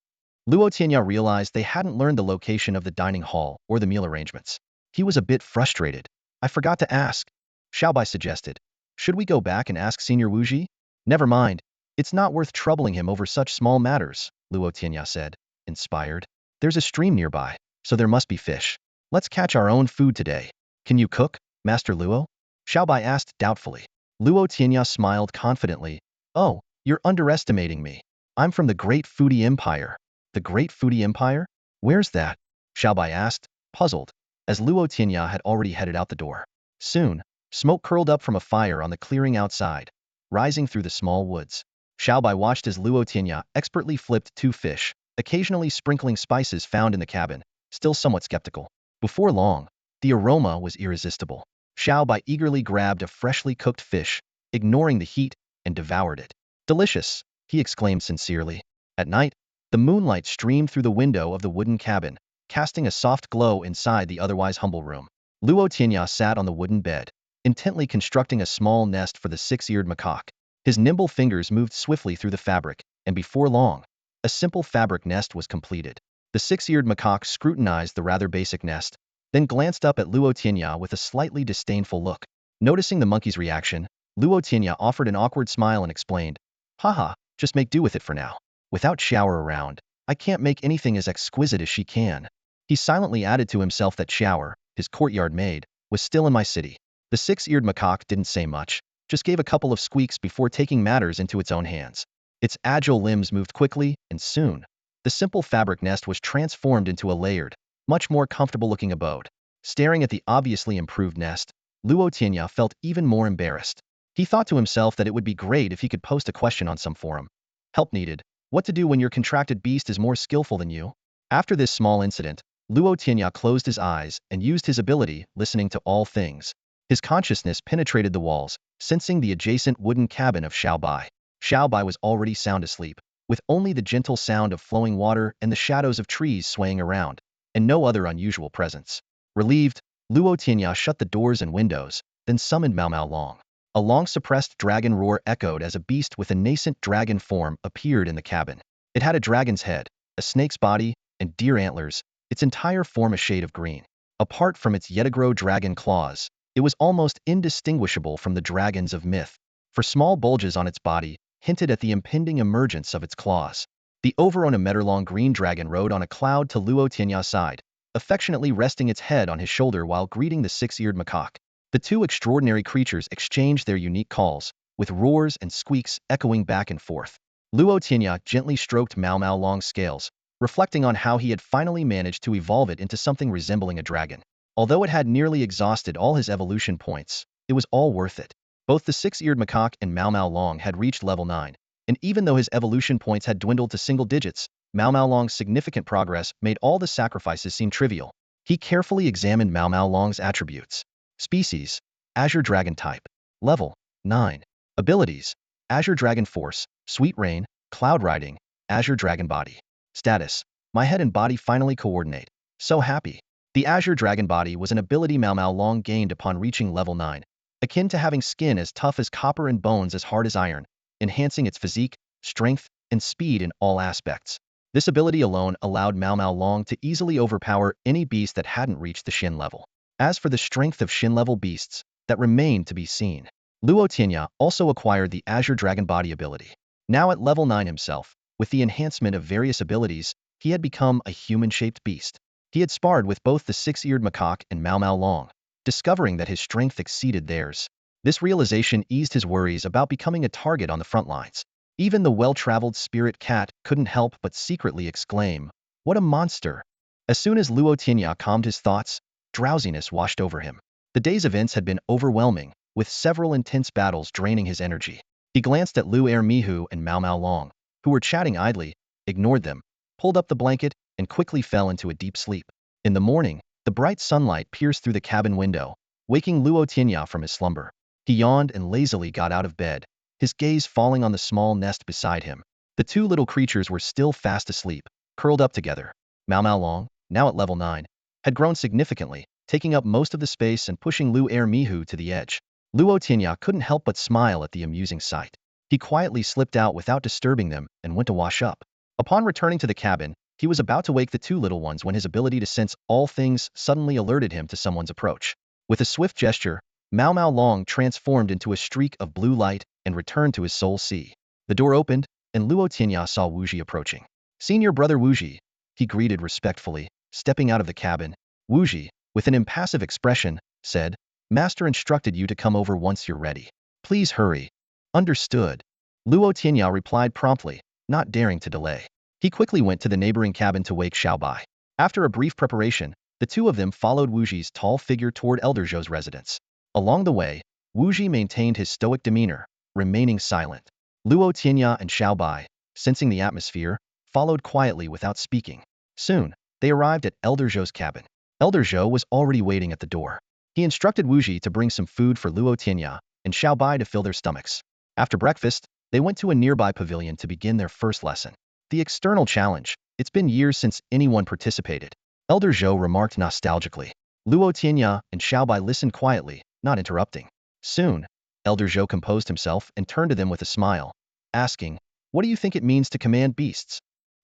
Luo Tianya realized they hadn't learned the location of the dining hall or the meal arrangements. He was a bit frustrated. I forgot to ask. Xiaobai suggested. Should we go back and ask Senior Wu Ji? Never mind. It's not worth troubling him over such small matters, Luo Tianya said, inspired. There's a stream nearby, so there must be fish. Let's catch our own food today. Can you cook, Master Luo? Xiaobai asked doubtfully. Luo Tianya smiled confidently. Oh, you're underestimating me. I'm from the Great Foodie Empire. The Great Foodie Empire? Where's that? Xiaobai asked, puzzled, as Luo Tianya had already headed out the door. Soon, smoke curled up from a fire on the clearing outside, rising through the small woods. Xiaobai watched as Luo Tianya expertly flipped two fish, occasionally sprinkling spices found in the cabin, still somewhat skeptical. Before long, the aroma was irresistible. Xiaobai eagerly grabbed a freshly cooked fish, ignoring the heat, and devoured it. Delicious, he exclaimed sincerely. At night, the moonlight streamed through the window of the wooden cabin, casting a soft glow inside the otherwise humble room. Luo Tianya sat on the wooden bed, intently constructing a small nest for the six-eared macaque. His nimble fingers moved swiftly through the fabric, and before long, a simple fabric nest was completed. The six-eared macaque scrutinized the rather basic nest, then glanced up at Luo Tianya with a slightly disdainful look. Noticing the monkey's reaction, Luo Tianya offered an awkward smile and explained, haha, just make do with it for now. Without Shower around, I can't make anything as exquisite as she can. He silently added to himself that Shower, his courtyard maid, was still in my city. The six-eared macaque didn't say much, just gave a couple of squeaks before taking matters into its own hands. Its agile limbs moved quickly, and soon, the simple fabric nest was transformed into a layered, much more comfortable-looking abode. Staring at the obviously improved nest, Luo Tianya felt even more embarrassed. He thought to himself that it would be great if he could post a question on some forum. Help needed. What to do when your contracted beast is more skillful than you? After this small incident, Luo Tianya closed his eyes and used his ability, listening to all things. His consciousness penetrated the walls, sensing the adjacent wooden cabin of Xiaobai. Xiaobai was already sound asleep, with only the gentle sound of flowing water and the shadows of trees swaying around, and no other unusual presence. Relieved, Luo Tianya shut the doors and windows, then summoned Mao Mao Long. A long-suppressed dragon roar echoed as a beast with a nascent dragon form appeared in the cabin. It had a dragon's head, a snake's body, and deer antlers, its entire form a shade of green. Apart from its Yetagro dragon claws, it was almost indistinguishable from the dragons of myth, for small bulges on its body hinted at the impending emergence of its claws. The over on a meter-long green dragon rode on a cloud to Luo Tianya's side, affectionately resting its head on his shoulder while greeting the six-eared macaque. The two extraordinary creatures exchanged their unique calls, with roars and squeaks echoing back and forth. Luo Tianya gently stroked Mao Mao Long's scales, reflecting on how he had finally managed to evolve it into something resembling a dragon. Although it had nearly exhausted all his evolution points, it was all worth it. Both the six-eared macaque and Mao Mao Long had reached level 9, And even though his evolution points had dwindled to single digits, Mao Mao Long's significant progress made all the sacrifices seem trivial. He carefully examined Mao Mao Long's attributes. Species: Azure Dragon type. Level: 9. Abilities: Azure Dragon Force, Sweet Rain, Cloud Riding, Azure Dragon Body. Status: My head and body finally coordinate. So happy. The Azure Dragon Body was an ability Mao Mao Long gained upon reaching level 9, akin to having skin as tough as copper and bones as hard as iron, enhancing its physique, strength, and speed in all aspects. This ability alone allowed Mao Mao Long to easily overpower any beast that hadn't reached the Shin level. As for the strength of Shin-level beasts, that remained to be seen. Luo Tianya also acquired the Azure Dragon Body ability. Now at level 9 himself, with the enhancement of various abilities, he had become a human-shaped beast. He had sparred with both the Six-Eared Macaque and Mao Mao Long, discovering that his strength exceeded theirs. This realization eased his worries about becoming a target on the front lines. Even the well-traveled spirit cat couldn't help but secretly exclaim, "What a monster!" As soon as Luo Tianya calmed his thoughts, drowsiness washed over him. The day's events had been overwhelming, with several intense battles draining his energy. He glanced at Lu Mihu and Mao Mao Long, who were chatting idly, ignored them, pulled up the blanket, and quickly fell into a deep sleep. In the morning, the bright sunlight pierced through the cabin window, waking Luo Tianya from his slumber. He yawned and lazily got out of bed, his gaze falling on the small nest beside him. The two little creatures were still fast asleep, curled up together. Mao Mao Long, now at level 9, had grown significantly, taking up most of the space and pushing Lu Mihu to the edge. Luo Tianya couldn't help but smile at the amusing sight. He quietly slipped out without disturbing them and went to wash up. Upon returning to the cabin, he was about to wake the two little ones when his ability to sense all things suddenly alerted him to someone's approach. With a swift gesture, Mao Mao Long transformed into a streak of blue light and returned to his soul sea. The door opened, and Luo Tianya saw Wuji approaching. "Senior brother Wuji," he greeted respectfully, stepping out of the cabin. Wuji, with an impassive expression, said, "Master instructed you to come over once you're ready. Please hurry." "Understood." Luo Tianya replied promptly, not daring to delay. He quickly went to the neighboring cabin to wake Xiaobai. After a brief preparation, the two of them followed Wuji's tall figure toward Elder Zhou's residence. Along the way, Wuji maintained his stoic demeanor, remaining silent. Luo Tianya and Xiaobai, sensing the atmosphere, followed quietly without speaking. Soon, they arrived at Elder Zhou's cabin. Elder Zhou was already waiting at the door. He instructed Wuji to bring some food for Luo Tianya and Xiaobai to fill their stomachs. After breakfast, they went to a nearby pavilion to begin their first lesson. The external challenge. It's been years since anyone participated. Elder Zhou remarked nostalgically. Luo Tianya and Xiaobai listened quietly, not interrupting. Soon, Elder Zhou composed himself and turned to them with a smile, asking, "What do you think it means to command beasts?"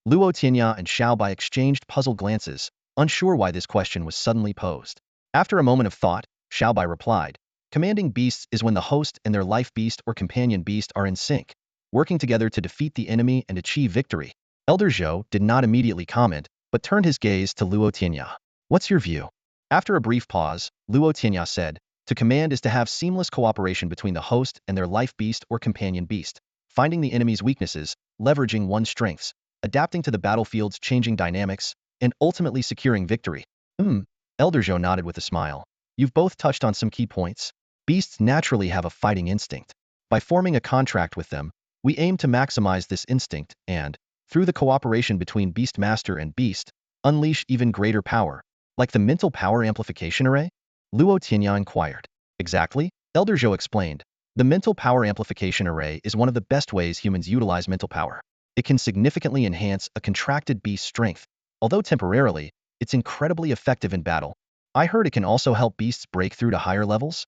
Luo Tianya and Xiaobai exchanged puzzled glances, unsure why this question was suddenly posed. After a moment of thought, Xiaobai replied, "Commanding beasts is when the host and their life beast or companion beast are in sync, working together to defeat the enemy and achieve victory." Elder Zhou did not immediately comment, but turned his gaze to Luo Tianya. "What's your view?" After a brief pause, Luo Tianya said, "To command is to have seamless cooperation between the host and their life beast or companion beast, finding the enemy's weaknesses, leveraging one's strengths, adapting to the battlefield's changing dynamics, and ultimately securing victory." Elder Zhou nodded with a smile. "You've both touched on some key points. Beasts naturally have a fighting instinct. By forming a contract with them, we aim to maximize this instinct and, through the cooperation between Beast Master and Beast, unleash even greater power, like the mental power amplification array?" Luo Tianya inquired. "Exactly," Elder Zhou explained. "The mental power amplification array is one of the best ways humans utilize mental power. It can significantly enhance a contracted beast's strength. Although temporarily, it's incredibly effective in battle. I heard it can also help beasts break through to higher levels?"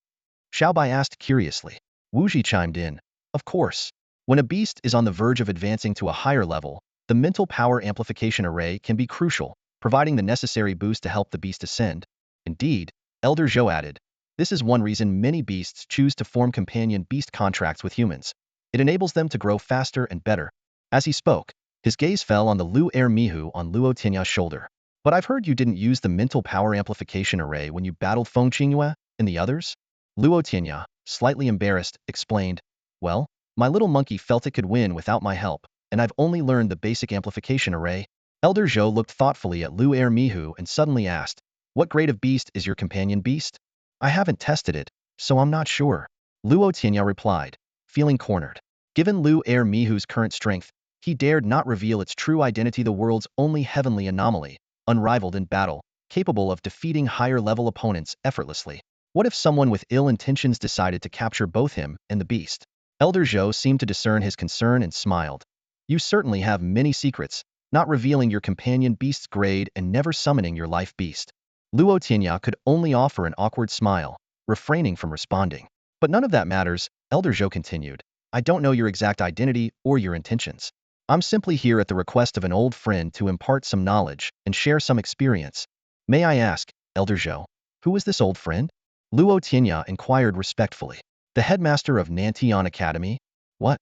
Xiaobai asked curiously. Wuji chimed in, "Of course. When a beast is on the verge of advancing to a higher level, the mental power amplification array can be crucial, providing the necessary boost to help the beast ascend." Indeed, Elder Zhou added, "This is one reason many beasts choose to form companion beast contracts with humans. It enables them to grow faster and better." As he spoke, his gaze fell on the Lu Mihu on Luo Tinya's shoulder. "But I've heard you didn't use the mental power amplification array when you battled Feng Qingyue and the others?" Luo Tianya, slightly embarrassed, explained, "Well, my little monkey felt it could win without my help, and I've only learned the basic amplification array." Elder Zhou looked thoughtfully at Lu Mihu and suddenly asked, "What grade of beast is your companion beast?" "I haven't tested it, so I'm not sure," Luo Tianya replied, feeling cornered. Given Lu Er Mihu's current strength, he dared not reveal its true identity, the world's only heavenly anomaly, unrivaled in battle, capable of defeating higher-level opponents effortlessly. What if someone with ill intentions decided to capture both him and the beast? Elder Zhou seemed to discern his concern and smiled. You certainly have many secrets, not revealing your companion beast's grade and never summoning your life beast. Luo Tianya could only offer an awkward smile, refraining from responding. But none of that matters, Elder Zhou continued. I don't know your exact identity or your intentions. I'm simply here at the request of an old friend to impart some knowledge and share some experience. May I ask, Elder Zhou, who is this old friend? Luo Tianya inquired respectfully. The headmaster of Nantian Academy? What?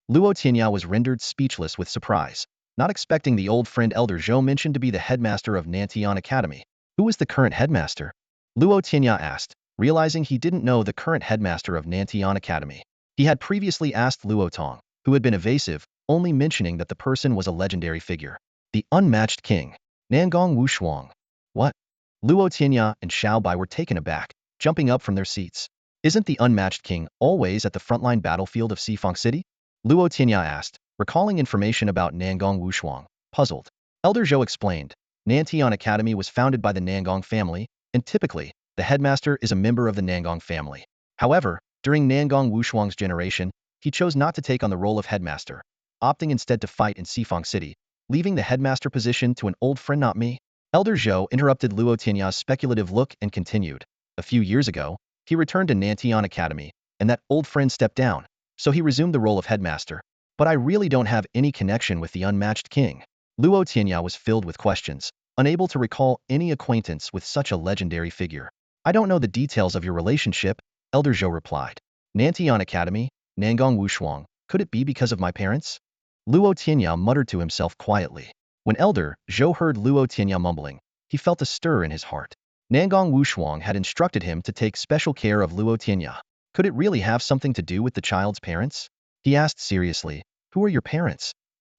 Luo Tianya was rendered speechless with surprise, not expecting the old friend Elder Zhou mentioned to be the headmaster of Nantian Academy. Who is the current headmaster? Luo Tianya asked, realizing he didn't know the current headmaster of Nantian Academy. He had previously asked Luo Tong, who had been evasive, only mentioning that the person was a legendary figure. The unmatched king, Nangong Wushuang. What? Luo Tianya and Xiao Bai were taken aback, jumping up from their seats. Isn't the unmatched king always at the frontline battlefield of Xifang City? Luo Tianya asked, recalling information about Nangong Wushuang, puzzled. Elder Zhou explained, Nantian Academy was founded by the Nangong family, and typically, the headmaster is a member of the Nangong family. However, during Nangong Wushuang's generation, he chose not to take on the role of headmaster, opting instead to fight in Xifang City, leaving the headmaster position to an old friend. Not me. Elder Zhou interrupted Luo Tianya's speculative look and continued. A few years ago, he returned to Nantian Academy, and that old friend stepped down, so he resumed the role of headmaster. But I really don't have any connection with the unmatched king. Luo Tianya was filled with questions, unable to recall any acquaintance with such a legendary figure. I don't know the details of your relationship, Elder Zhou replied. Nantian Academy, Nangong Wushuang, could it be because of my parents? Luo Tianya muttered to himself quietly. When Elder Zhou heard Luo Tianya mumbling, he felt a stir in his heart. Nangong Wushuang had instructed him to take special care of Luo Tianya. Could it really have something to do with the child's parents? He asked seriously, who are your parents?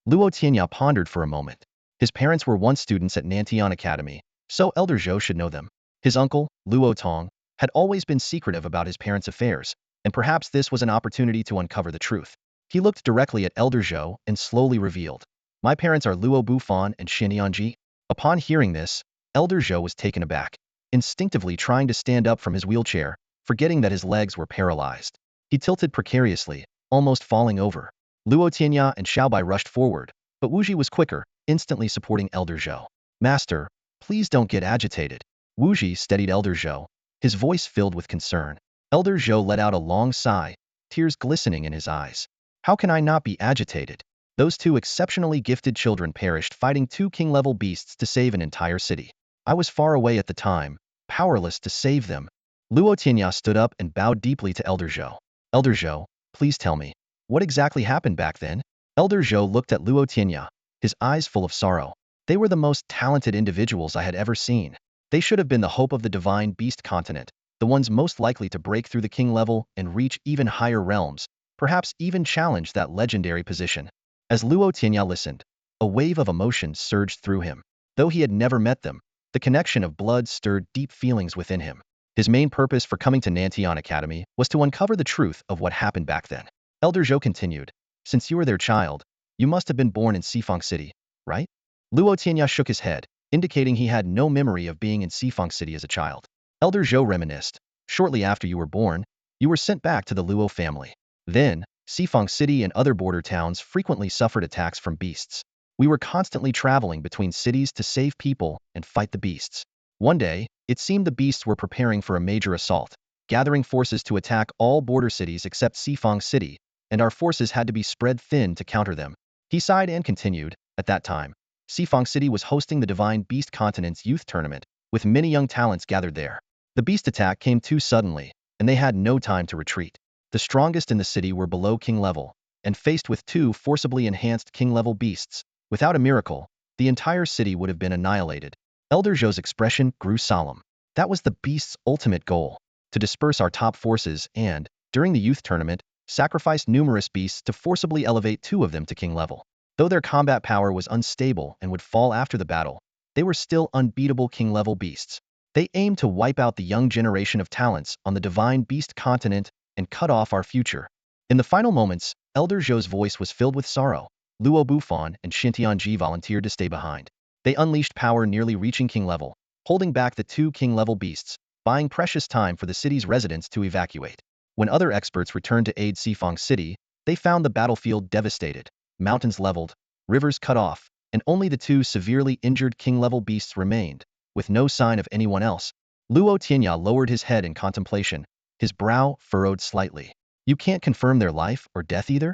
Luo Tianya pondered for a moment. His parents were once students at Nantian Academy, so Elder Zhou should know them. His uncle, Luo Tong, had always been secretive about his parents' affairs, and perhaps this was an opportunity to uncover the truth. He looked directly at Elder Zhou and slowly revealed, my parents are Luo Bufan and Xinyanji. Upon hearing this, Elder Zhou was taken aback, instinctively trying to stand up from his wheelchair, forgetting that his legs were paralyzed. He tilted precariously, almost falling over. Luo Tianya and Xiaobai rushed forward, but Wuji was quicker, instantly supporting Elder Zhou. Master, please don't get agitated. Wuji steadied Elder Zhou, his voice filled with concern. Elder Zhou let out a long sigh, tears glistening in his eyes. How can I not be agitated? Those two exceptionally gifted children perished fighting two king-level beasts to save an entire city. I was far away at the time, powerless to save them. Luo Tianya stood up and bowed deeply to Elder Zhou. Elder Zhou, please tell me, what exactly happened back then? Elder Zhou looked at Luo Tianya, his eyes full of sorrow. They were the most talented individuals I had ever seen. They should have been the hope of the divine beast continent, the ones most likely to break through the king level and reach even higher realms, perhaps even challenge that legendary position. As Luo Tianya listened, a wave of emotion surged through him. Though he had never met them, the connection of blood stirred deep feelings within him. His main purpose for coming to Nantian Academy was to uncover the truth of what happened back then. Elder Zhou continued, since you were their child, you must have been born in Xifang City, right? Luo Tianya shook his head, indicating he had no memory of being in Xifang City as a child. Elder Zhou reminisced, shortly after you were born, you were sent back to the Luo family. Then, Xifang City and other border towns frequently suffered attacks from beasts. We were constantly traveling between cities to save people and fight the beasts. One day, it seemed the beasts were preparing for a major assault, gathering forces to attack all border cities except Xifang City, and our forces had to be spread thin to counter them. He sighed and continued, at that time, Xifang City was hosting the Divine Beast Continent's youth tournament, with many young talents gathered there. The beast attack came too suddenly, and they had no time to retreat. The strongest in the city were below king level, and faced with two forcibly enhanced king level beasts, without a miracle, the entire city would have been annihilated. Elder Zhou's expression grew solemn. That was the beast's ultimate goal, to disperse our top forces and, during the youth tournament, sacrifice numerous beasts to forcibly elevate two of them to king level. Though their combat power was unstable and would fall after the battle, they were still unbeatable king level beasts. They aimed to wipe out the young generation of talents on the Divine Beast Continent and cut off our future. In the final moments, Elder Zhou's voice was filled with sorrow. Luo Bufan and Xintianji volunteered to stay behind. They unleashed power nearly reaching king level, holding back the two king-level beasts, buying precious time for the city's residents to evacuate. When other experts returned to aid Sifang City, they found the battlefield devastated, mountains leveled, rivers cut off, and only the two severely injured king-level beasts remained, with no sign of anyone else. Luo Tianya lowered his head in contemplation, his brow furrowed slightly. You can't confirm their life or death either?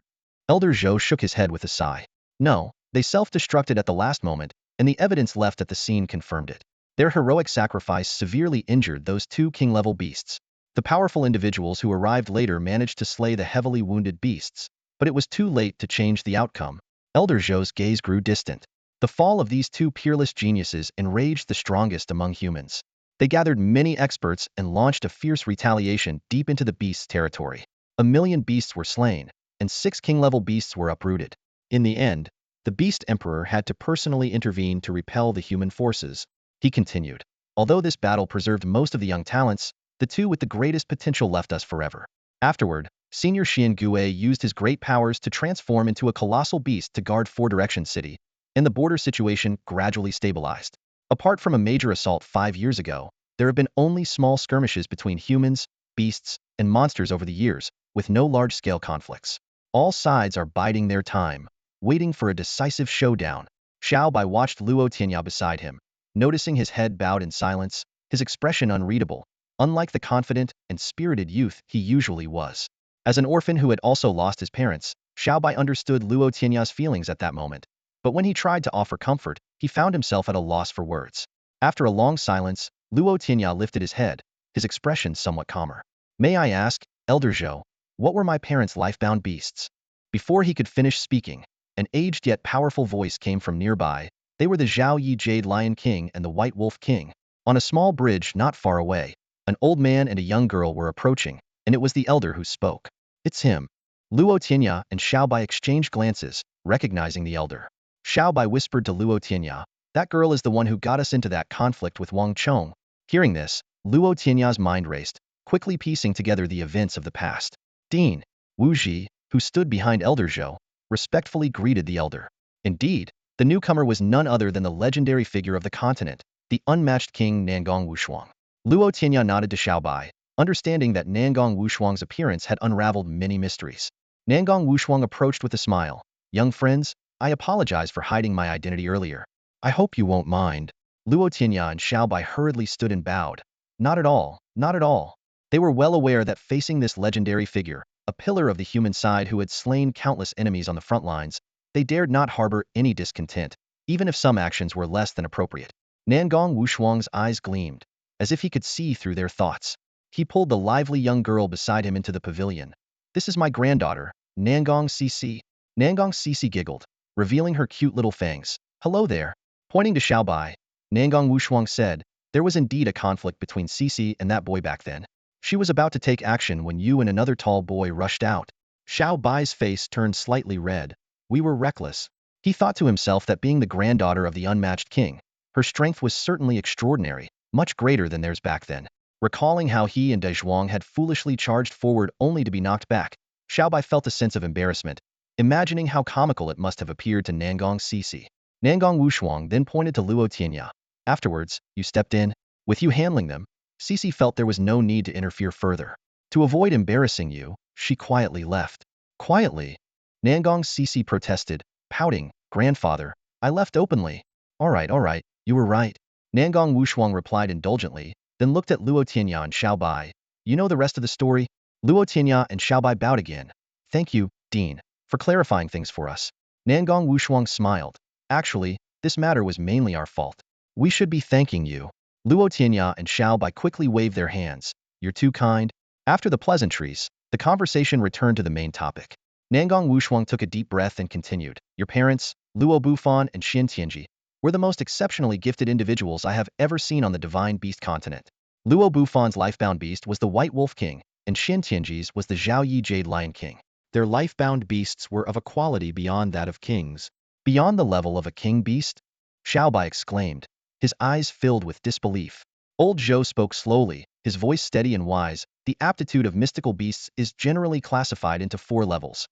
Elder Zhou shook his head with a sigh. No, they self-destructed at the last moment, and the evidence left at the scene confirmed it. Their heroic sacrifice severely injured those two king-level beasts. The powerful individuals who arrived later managed to slay the heavily wounded beasts, but it was too late to change the outcome. Elder Zhou's gaze grew distant. The fall of these two peerless geniuses enraged the strongest among humans. They gathered many experts and launched a fierce retaliation deep into the beasts' territory. 1,000,000 beasts were slain, and 6 king-level beasts were uprooted. In the end, the Beast Emperor had to personally intervene to repel the human forces. He continued. Although this battle preserved most of the young talents, the two with the greatest potential left us forever. Afterward, Senior Xian Gui used his great powers to transform into a colossal beast to guard Four Direction City, and the border situation gradually stabilized. Apart from a major assault 5 years ago, there have been only small skirmishes between humans, beasts, and monsters over the years, with no large-scale conflicts. All sides are biding their time, waiting for a decisive showdown. Xiao Bai watched Luo Tianya beside him, noticing his head bowed in silence, his expression unreadable, unlike the confident and spirited youth he usually was. As an orphan who had also lost his parents, Xiao Bai understood Luo Tianya's feelings at that moment, but when he tried to offer comfort, he found himself at a loss for words. After a long silence, Luo Tianya lifted his head, his expression somewhat calmer. May I ask, Elder Zhou, what were my parents' life-bound beasts? Before he could finish speaking, an aged yet powerful voice came from nearby. They were the Zhao Yi Jade Lion King and the White Wolf King. On a small bridge not far away, an old man and a young girl were approaching, and it was the elder who spoke. It's him. Luo Tianya and Xiao Bai exchanged glances, recognizing the elder. Xiao Bai whispered to Luo Tianya, that girl is the one who got us into that conflict with Wang Chong. Hearing this, Luo Tianya's mind raced, quickly piecing together the events of the past. Dean, Wu Ji, who stood behind Elder Zhou, respectfully greeted the elder. Indeed, the newcomer was none other than the legendary figure of the continent, the unmatched king Nangong Wushuang. Luo Tianya nodded to Xiao Bai, understanding that Nangong Wushuang's appearance had unraveled many mysteries. Nangong Wushuang approached with a smile. Young friends, I apologize for hiding my identity earlier. I hope you won't mind. Luo Tianya and Xiao Bai hurriedly stood and bowed. Not at all, not at all. They were well aware that facing this legendary figure, a pillar of the human side who had slain countless enemies on the front lines, they dared not harbor any discontent, even if some actions were less than appropriate. Nangong Wushuang's eyes gleamed, as if he could see through their thoughts. He pulled the lively young girl beside him into the pavilion. This is my granddaughter, Nangong Cici. Nangong Cici giggled, revealing her cute little fangs. Hello there. Pointing to Xiao Bai, Nangong Wushuang said, there was indeed a conflict between Cici and that boy back then. She was about to take action when you and another tall boy rushed out. Xiao Bai's face turned slightly red. We were reckless. He thought to himself that being the granddaughter of the unmatched king, her strength was certainly extraordinary, much greater than theirs back then. Recalling how he and Dezhuang had foolishly charged forward only to be knocked back, Xiao Bai felt a sense of embarrassment, imagining how comical it must have appeared to Nangong Cici. Nangong Wushuang then pointed to Luo Tianya. Afterwards, you stepped in. With you handling them, Cici felt there was no need to interfere further. To avoid embarrassing you, she quietly left. Quietly? Nangong Cici protested, pouting, Grandfather, I left openly. All right, you were right. Nangong Wushuang replied indulgently, then looked at Luo Tianya and Xiao Bai. You know the rest of the story? Luo Tianya and Xiao Bai bowed again. Thank you, Dean, for clarifying things for us. Nangong Wushuang smiled. Actually, this matter was mainly our fault. We should be thanking you. Luo Tianya and Xiao Bai quickly waved their hands. You're too kind. After the pleasantries, the conversation returned to the main topic. Nangong Wushuang took a deep breath and continued. Your parents, Luo Bufan and Xin Tianji, were the most exceptionally gifted individuals I have ever seen on the Divine Beast continent. Luo Bufan's lifebound beast was the White Wolf King, and Xin Tianji's was the Zhao Yi Jade Lion King. Their lifebound beasts were of a quality beyond that of kings. Beyond the level of a king beast? Xiao Bai exclaimed, his eyes filled with disbelief. Old Zhou spoke slowly, his voice steady and wise. The aptitude of mystical beasts is generally classified into 4 levels.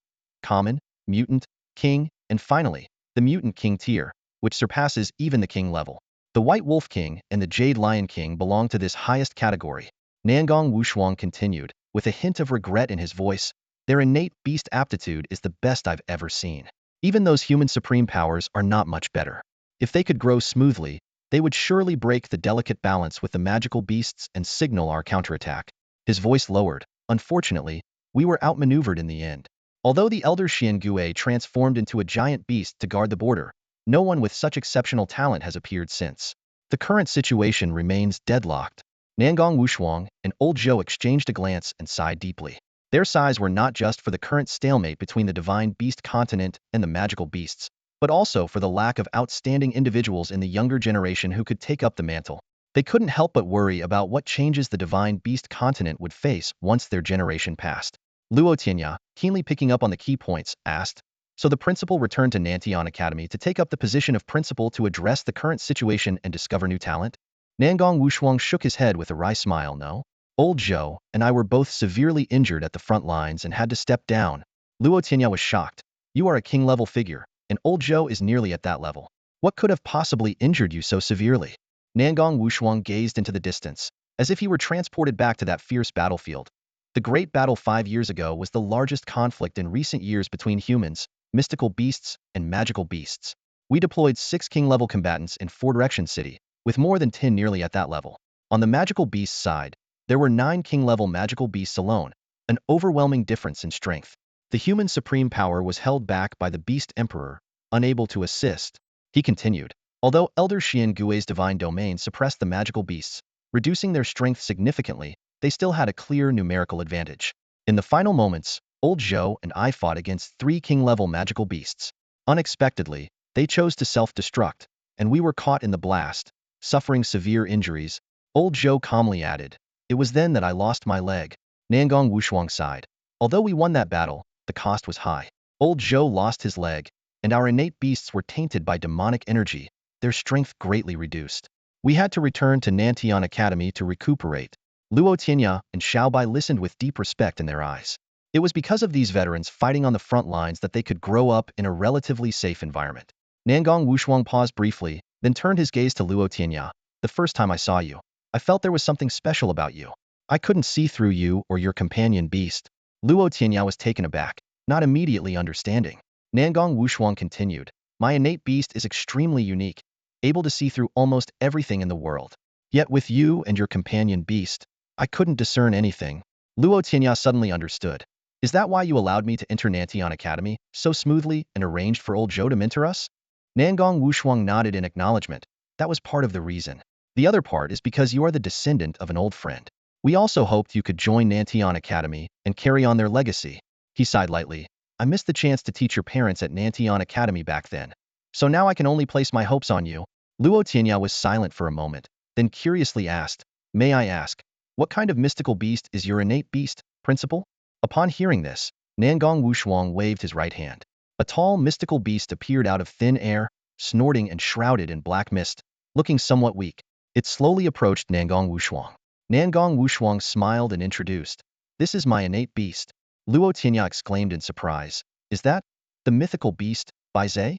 common, mutant, king, and finally, the mutant king tier, which surpasses even the king level. The White Wolf King and the Jade Lion King belong to this highest category. Nangong Wushuang continued, with a hint of regret in his voice. Their innate beast aptitude is the best I've ever seen. Even those human supreme powers are not much better. If they could grow smoothly, they would surely break the delicate balance with the magical beasts and signal our counterattack. His voice lowered. Unfortunately, we were outmaneuvered in the end. Although the elder Xian Gui transformed into a giant beast to guard the border, no one with such exceptional talent has appeared since. The current situation remains deadlocked. Nangong Wushuang and Old Zhou exchanged a glance and sighed deeply. Their sighs were not just for the current stalemate between the divine beast continent and the magical beasts, but also for the lack of outstanding individuals in the younger generation who could take up the mantle. They couldn't help but worry about what changes the divine beast continent would face once their generation passed. Luo Tianya, keenly picking up on the key points, asked, "So the principal returned to Nantian Academy to take up the position of principal to address the current situation and discover new talent?" Nangong Wushuang shook his head with a wry smile. "No. Old Zhou and I were both severely injured at the front lines and had to step down." Luo Tianya was shocked. "You are a king-level figure, and Old Zhou is nearly at that level. What could have possibly injured you so severely?" Nangong Wushuang gazed into the distance, as if he were transported back to that fierce battlefield. The Great Battle 5 years ago was the largest conflict in recent years between humans, mystical beasts, and magical beasts. We deployed 6 king-level combatants in 4 Direction City, with more than 10 nearly at that level. On the magical beasts side, there were 9 king-level magical beasts alone, an overwhelming difference in strength. The human supreme power was held back by the Beast Emperor, unable to assist. He continued. Although Elder Xian Gui's divine domain suppressed the magical beasts, reducing their strength significantly, they still had a clear numerical advantage. In the final moments, Old Zhou and I fought against 3 king-level magical beasts. Unexpectedly, they chose to self-destruct, and we were caught in the blast, suffering severe injuries. Old Zhou calmly added, "It was then that I lost my leg." Nangong Wushuang sighed. "Although we won that battle, the cost was high. Old Zhou lost his leg, and our innate beasts were tainted by demonic energy, their strength greatly reduced. We had to return to Nantian Academy to recuperate." Luo Tianya and Xiaobai listened with deep respect in their eyes. It was because of these veterans fighting on the front lines that they could grow up in a relatively safe environment. Nangong Wushuang paused briefly, then turned his gaze to Luo Tianya. "The first time I saw you, I felt there was something special about you. I couldn't see through you or your companion beast." Luo Tianya was taken aback, not immediately understanding. Nangong Wushuang continued, "My innate beast is extremely unique, able to see through almost everything in the world. Yet with you and your companion beast, I couldn't discern anything." Luo Tianya suddenly understood. "Is that why you allowed me to enter Nantian Academy so smoothly and arranged for Old Zhou to mentor us?" Nangong Wushuang nodded in acknowledgement. "That was part of the reason. The other part is because you are the descendant of an old friend. We also hoped you could join Nantian Academy and carry on their legacy." He sighed lightly. "I missed the chance to teach your parents at Nantian Academy back then. So now I can only place my hopes on you." Luo Tianya was silent for a moment, then curiously asked, "May I ask, what kind of mystical beast is your innate beast, principal?" Upon hearing this, Nangong Wushuang waved his right hand. A tall mystical beast appeared out of thin air, snorting and shrouded in black mist, looking somewhat weak. It slowly approached Nangong Wushuang. Nangong Wushuang smiled and introduced, "This is my innate beast." Luo Tianya exclaimed in surprise, "Is that the mythical beast, Bai Zhe?"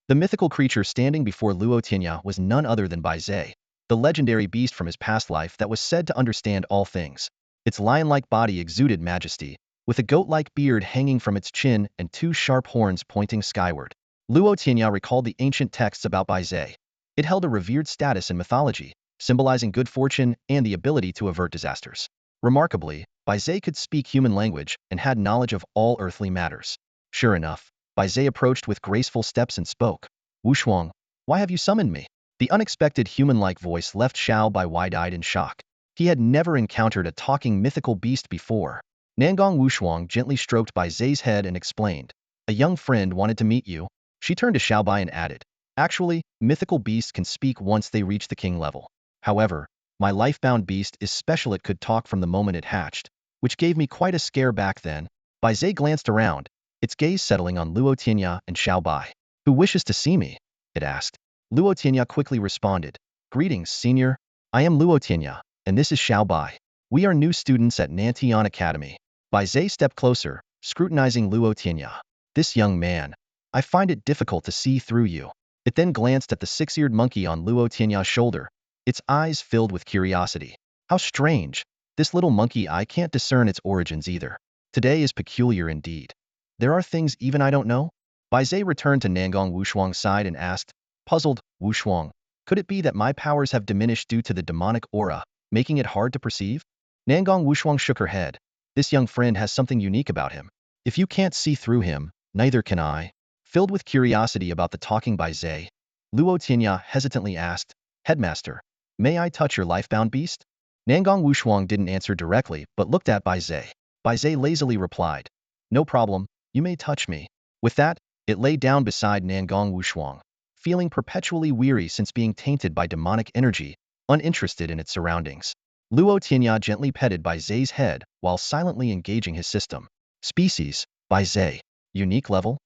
The mythical creature standing before Luo Tianya was none other than Bai Zhe, the legendary beast from his past life that was said to understand all things. Its lion-like body exuded majesty, with a goat-like beard hanging from its chin and 2 sharp horns pointing skyward. Luo Tianya recalled the ancient texts about Bai Zhe. It held a revered status in mythology, symbolizing good fortune and the ability to avert disasters. Remarkably, Bai Zhe could speak human language and had knowledge of all earthly matters. Sure enough, Bai Zhe approached with graceful steps and spoke, "Wushuang, why have you summoned me?" The unexpected human-like voice left Xiaobai wide-eyed in shock. He had never encountered a talking mythical beast before. Nangong Wushuang gently stroked Bai Zhe's head and explained, "A young friend wanted to meet you." She turned to Xiaobai and added, "Actually, mythical beasts can speak once they reach the king level. However, my life-bound beast is special. It could talk from the moment it hatched, which gave me quite a scare back then." Bai Zhe glanced around, its gaze settling on Luo Tianya and Xiaobai. "Who wishes to see me?" it asked. Luo Tianya quickly responded, "Greetings, senior. I am Luo Tianya, and this is Xiaobai. We are new students at Nantian Academy." Bai Zhe stepped closer, scrutinizing Luo Tianya. This young man, I find it difficult to see through you. It then glanced at the six-eared monkey on Luo Tianya's shoulder, its eyes filled with curiosity. How strange. This little monkey I can't discern its origins either. Today is peculiar indeed. There are things even I don't know? Bai Zhe returned to Nangong Wushuang's side and asked, puzzled, Wushuang, could it be that my powers have diminished due to the demonic aura, making it hard to perceive? Nangong Wushuang shook her head. This young friend has something unique about him. If you can't see through him, neither can I. Filled with curiosity about the talking Bai Zhe, Luo Tianya hesitantly asked, Headmaster, may I touch your life-bound beast? Nangong Wushuang didn't answer directly but looked at Bai Zhe. Bai Zhe lazily replied, no problem, you may touch me. With that, it lay down beside Nangong Wushuang, feeling perpetually weary since being tainted by demonic energy, uninterested in its surroundings. Luo Tianya gently petted Bai Zhe's head while silently engaging his system. Species, Bai Zhe. Unique level.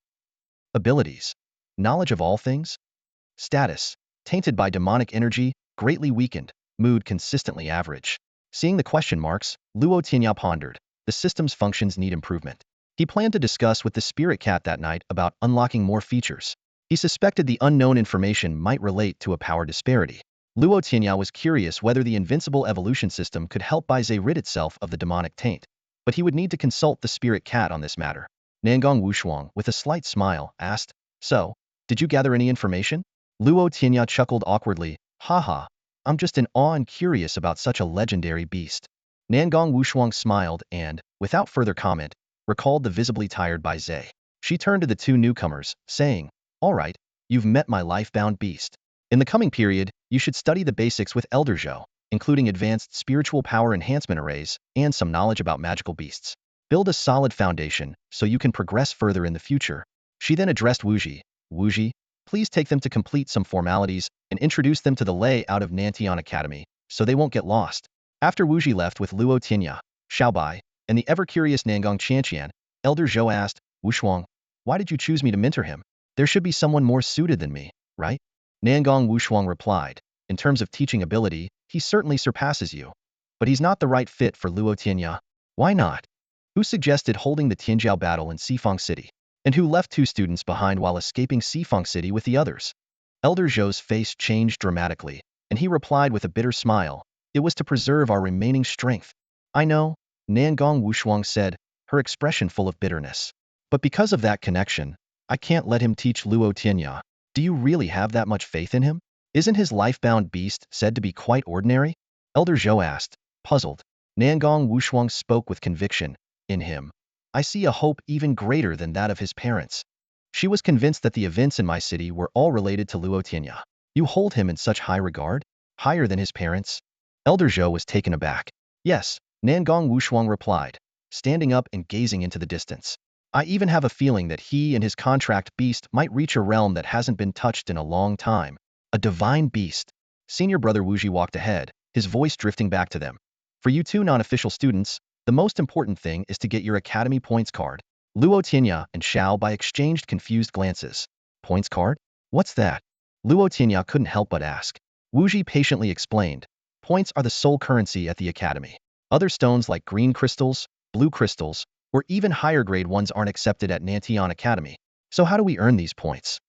Abilities. Knowledge of all things. Status. Tainted by demonic energy, greatly weakened. Mood consistently average. Seeing the question marks, Luo Tianya pondered. The system's functions need improvement. He planned to discuss with the spirit cat that night about unlocking more features. He suspected the unknown information might relate to a power disparity. Luo Tianya was curious whether the invincible evolution system could help Bai Zhe rid itself of the demonic taint, but he would need to consult the spirit cat on this matter. Nangong Wushuang, with a slight smile, asked, so, did you gather any information? Luo Tianya chuckled awkwardly, haha, I'm just in awe and curious about such a legendary beast. Nangong Wushuang smiled and, without further comment, recalled the visibly tired Bai Zhe. She turned to the two newcomers, saying, all right, you've met my life-bound beast. In the coming period, you should study the basics with Elder Zhou, including advanced spiritual power enhancement arrays and some knowledge about magical beasts. Build a solid foundation so you can progress further in the future. She then addressed Wuji. Wuji, please take them to complete some formalities and introduce them to the layout of Nantian Academy so they won't get lost. After Wuji left with Luo Tianya, Xiaobai, and the ever-curious Nangong Qianqian, Elder Zhou asked, Wushuang, why did you choose me to mentor him? There should be someone more suited than me, right? Nangong Wushuang replied, in terms of teaching ability, he certainly surpasses you. But he's not the right fit for Luo Tianya. Why not? Who suggested holding the Tianjiao battle in Xifang City? And who left two students behind while escaping Xifang City with the others? Elder Zhou's face changed dramatically, and he replied with a bitter smile, it was to preserve our remaining strength. I know, Nangong Wushuang said, her expression full of bitterness. But because of that connection, I can't let him teach Luo Tianya. Do you really have that much faith in him? Isn't his life-bound beast said to be quite ordinary? Elder Zhou asked, puzzled. Nangong Wushuang spoke with conviction. In him, I see a hope even greater than that of his parents. She was convinced that the events in my city were all related to Luo Tianya. You hold him in such high regard? Higher than his parents? Elder Zhou was taken aback. Yes, Nangong Wushuang replied, standing up and gazing into the distance. I even have a feeling that he and his contract beast might reach a realm that hasn't been touched in a long time. A divine beast. Senior brother Wuji walked ahead, his voice drifting back to them. For you two non-official students, the most important thing is to get your academy points card. Luo Tianya and Xiao Bai exchanged confused glances. Points card? What's that? Luo Tianya couldn't help but ask. Wuji patiently explained. Points are the sole currency at the academy. Other stones like green crystals, blue crystals, or even higher grade ones aren't accepted at Nantian Academy. So how do we earn these points?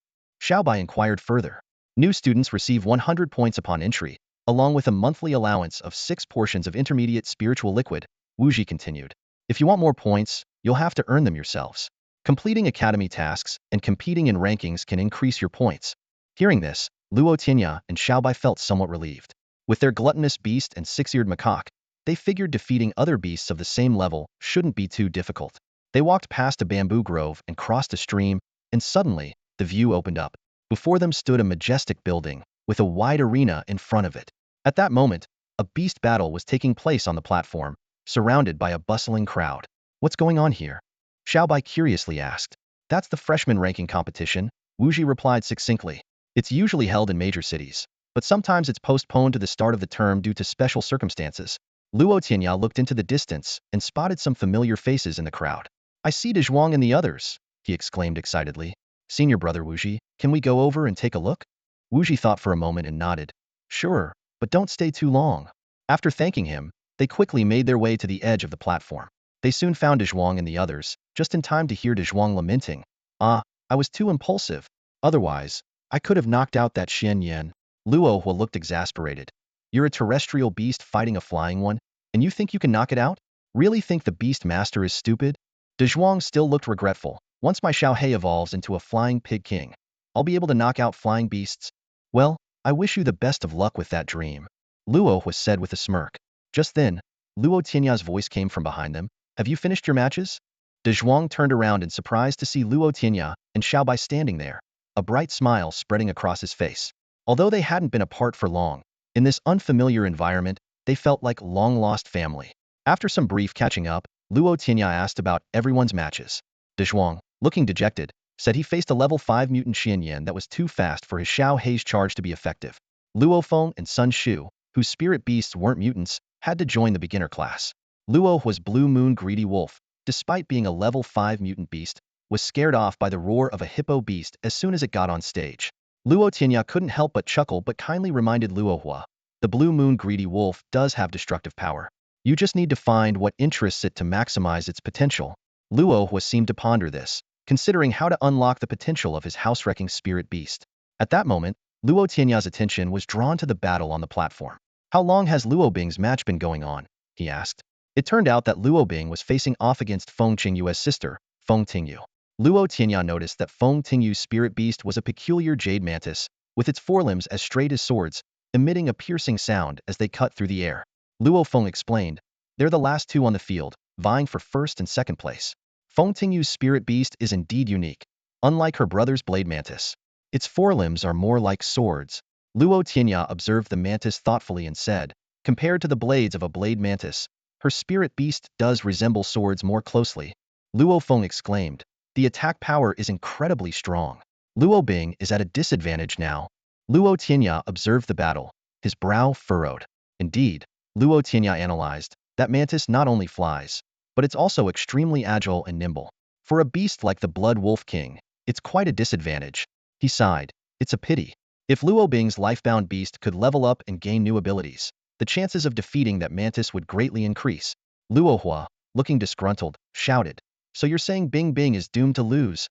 Xiaobai inquired further. New students receive 100 points upon entry, along with a monthly allowance of 6 portions of intermediate spiritual liquid, Wuji continued. If you want more points, you'll have to earn them yourselves. Completing academy tasks and competing in rankings can increase your points. Hearing this, Luo Tianya and Xiaobai felt somewhat relieved. With their gluttonous beast and six-eared macaque, they figured defeating other beasts of the same level shouldn't be too difficult. They walked past a bamboo grove and crossed a stream, and suddenly, the view opened up. Before them stood a majestic building, with a wide arena in front of it. At that moment, a beast battle was taking place on the platform, surrounded by a bustling crowd. What's going on here? Xiaobai curiously asked. That's the freshman ranking competition, Wuji replied succinctly. It's usually held in major cities, but sometimes it's postponed to the start of the term due to special circumstances. Luo Tianya looked into the distance and spotted some familiar faces in the crowd. I see Dezhuang and the others, he exclaimed excitedly. Senior brother Wuji, can we go over and take a look? Wuji thought for a moment and nodded. Sure, but don't stay too long. After thanking him, they quickly made their way to the edge of the platform. They soon found Dezhuang and the others, just in time to hear Dezhuang lamenting. Ah, I was too impulsive. Otherwise, I could have knocked out that Xian Yan. Luo Hua looked exasperated. You're a terrestrial beast fighting a flying one, and you think you can knock it out? Really think the beast master is stupid? De Zhuang still looked regretful. Once my Xiao Hei evolves into a flying pig king, I'll be able to knock out flying beasts. Well, I wish you the best of luck with that dream. Luo was said with a smirk. Just then, Luo Tianya's voice came from behind them. Have you finished your matches? De Zhuang turned around in surprise to see Luo Tianya and Xiaobai standing there, a bright smile spreading across his face. Although they hadn't been apart for long, in this unfamiliar environment, they felt like long-lost family. After some brief catching up, Luo Tianya asked about everyone's matches. De Zhuang, looking dejected, said he faced a level 5 mutant Xianyan that was too fast for his Xiao Hei's charge to be effective. Luo Feng and Sun Shu, whose spirit beasts weren't mutants, had to join the beginner class. Luo was Blue Moon Greedy Wolf, despite being a level 5 mutant beast, was scared off by the roar of a hippo beast as soon as it got on stage. Luo Tianya couldn't help but chuckle but kindly reminded Luo Hua, the Blue Moon Greedy Wolf does have destructive power. You just need to find what interests it to maximize its potential. Luo Hua seemed to ponder this, considering how to unlock the potential of his house-wrecking spirit beast. At that moment, Luo Tianya's attention was drawn to the battle on the platform. How long has Luo Bing's match been going on? He asked. It turned out that Luo Bing was facing off against Feng Qingyu's sister, Feng Tingyu. Luo Tianya noticed that Feng Tingyu's spirit beast was a peculiar jade mantis, with its forelimbs as straight as swords, emitting a piercing sound as they cut through the air. Luo Feng explained, they're the last two on the field, vying for first and second place. Feng Tingyu's spirit beast is indeed unique, unlike her brother's blade mantis. Its forelimbs are more like swords. Luo Tianya observed the mantis thoughtfully and said, compared to the blades of a blade mantis, her spirit beast does resemble swords more closely. Luo Feng exclaimed, the attack power is incredibly strong. Luo Bing is at a disadvantage now. Luo Tianya observed the battle, his brow furrowed. Indeed, Luo Tianya analyzed, that mantis not only flies, but it's also extremely agile and nimble. For a beast like the Blood Wolf King, it's quite a disadvantage. He sighed, it's a pity. If Luo Bing's lifebound beast could level up and gain new abilities, the chances of defeating that mantis would greatly increase. Luo Hua, looking disgruntled, shouted, so you're saying Bing Bing is doomed to lose?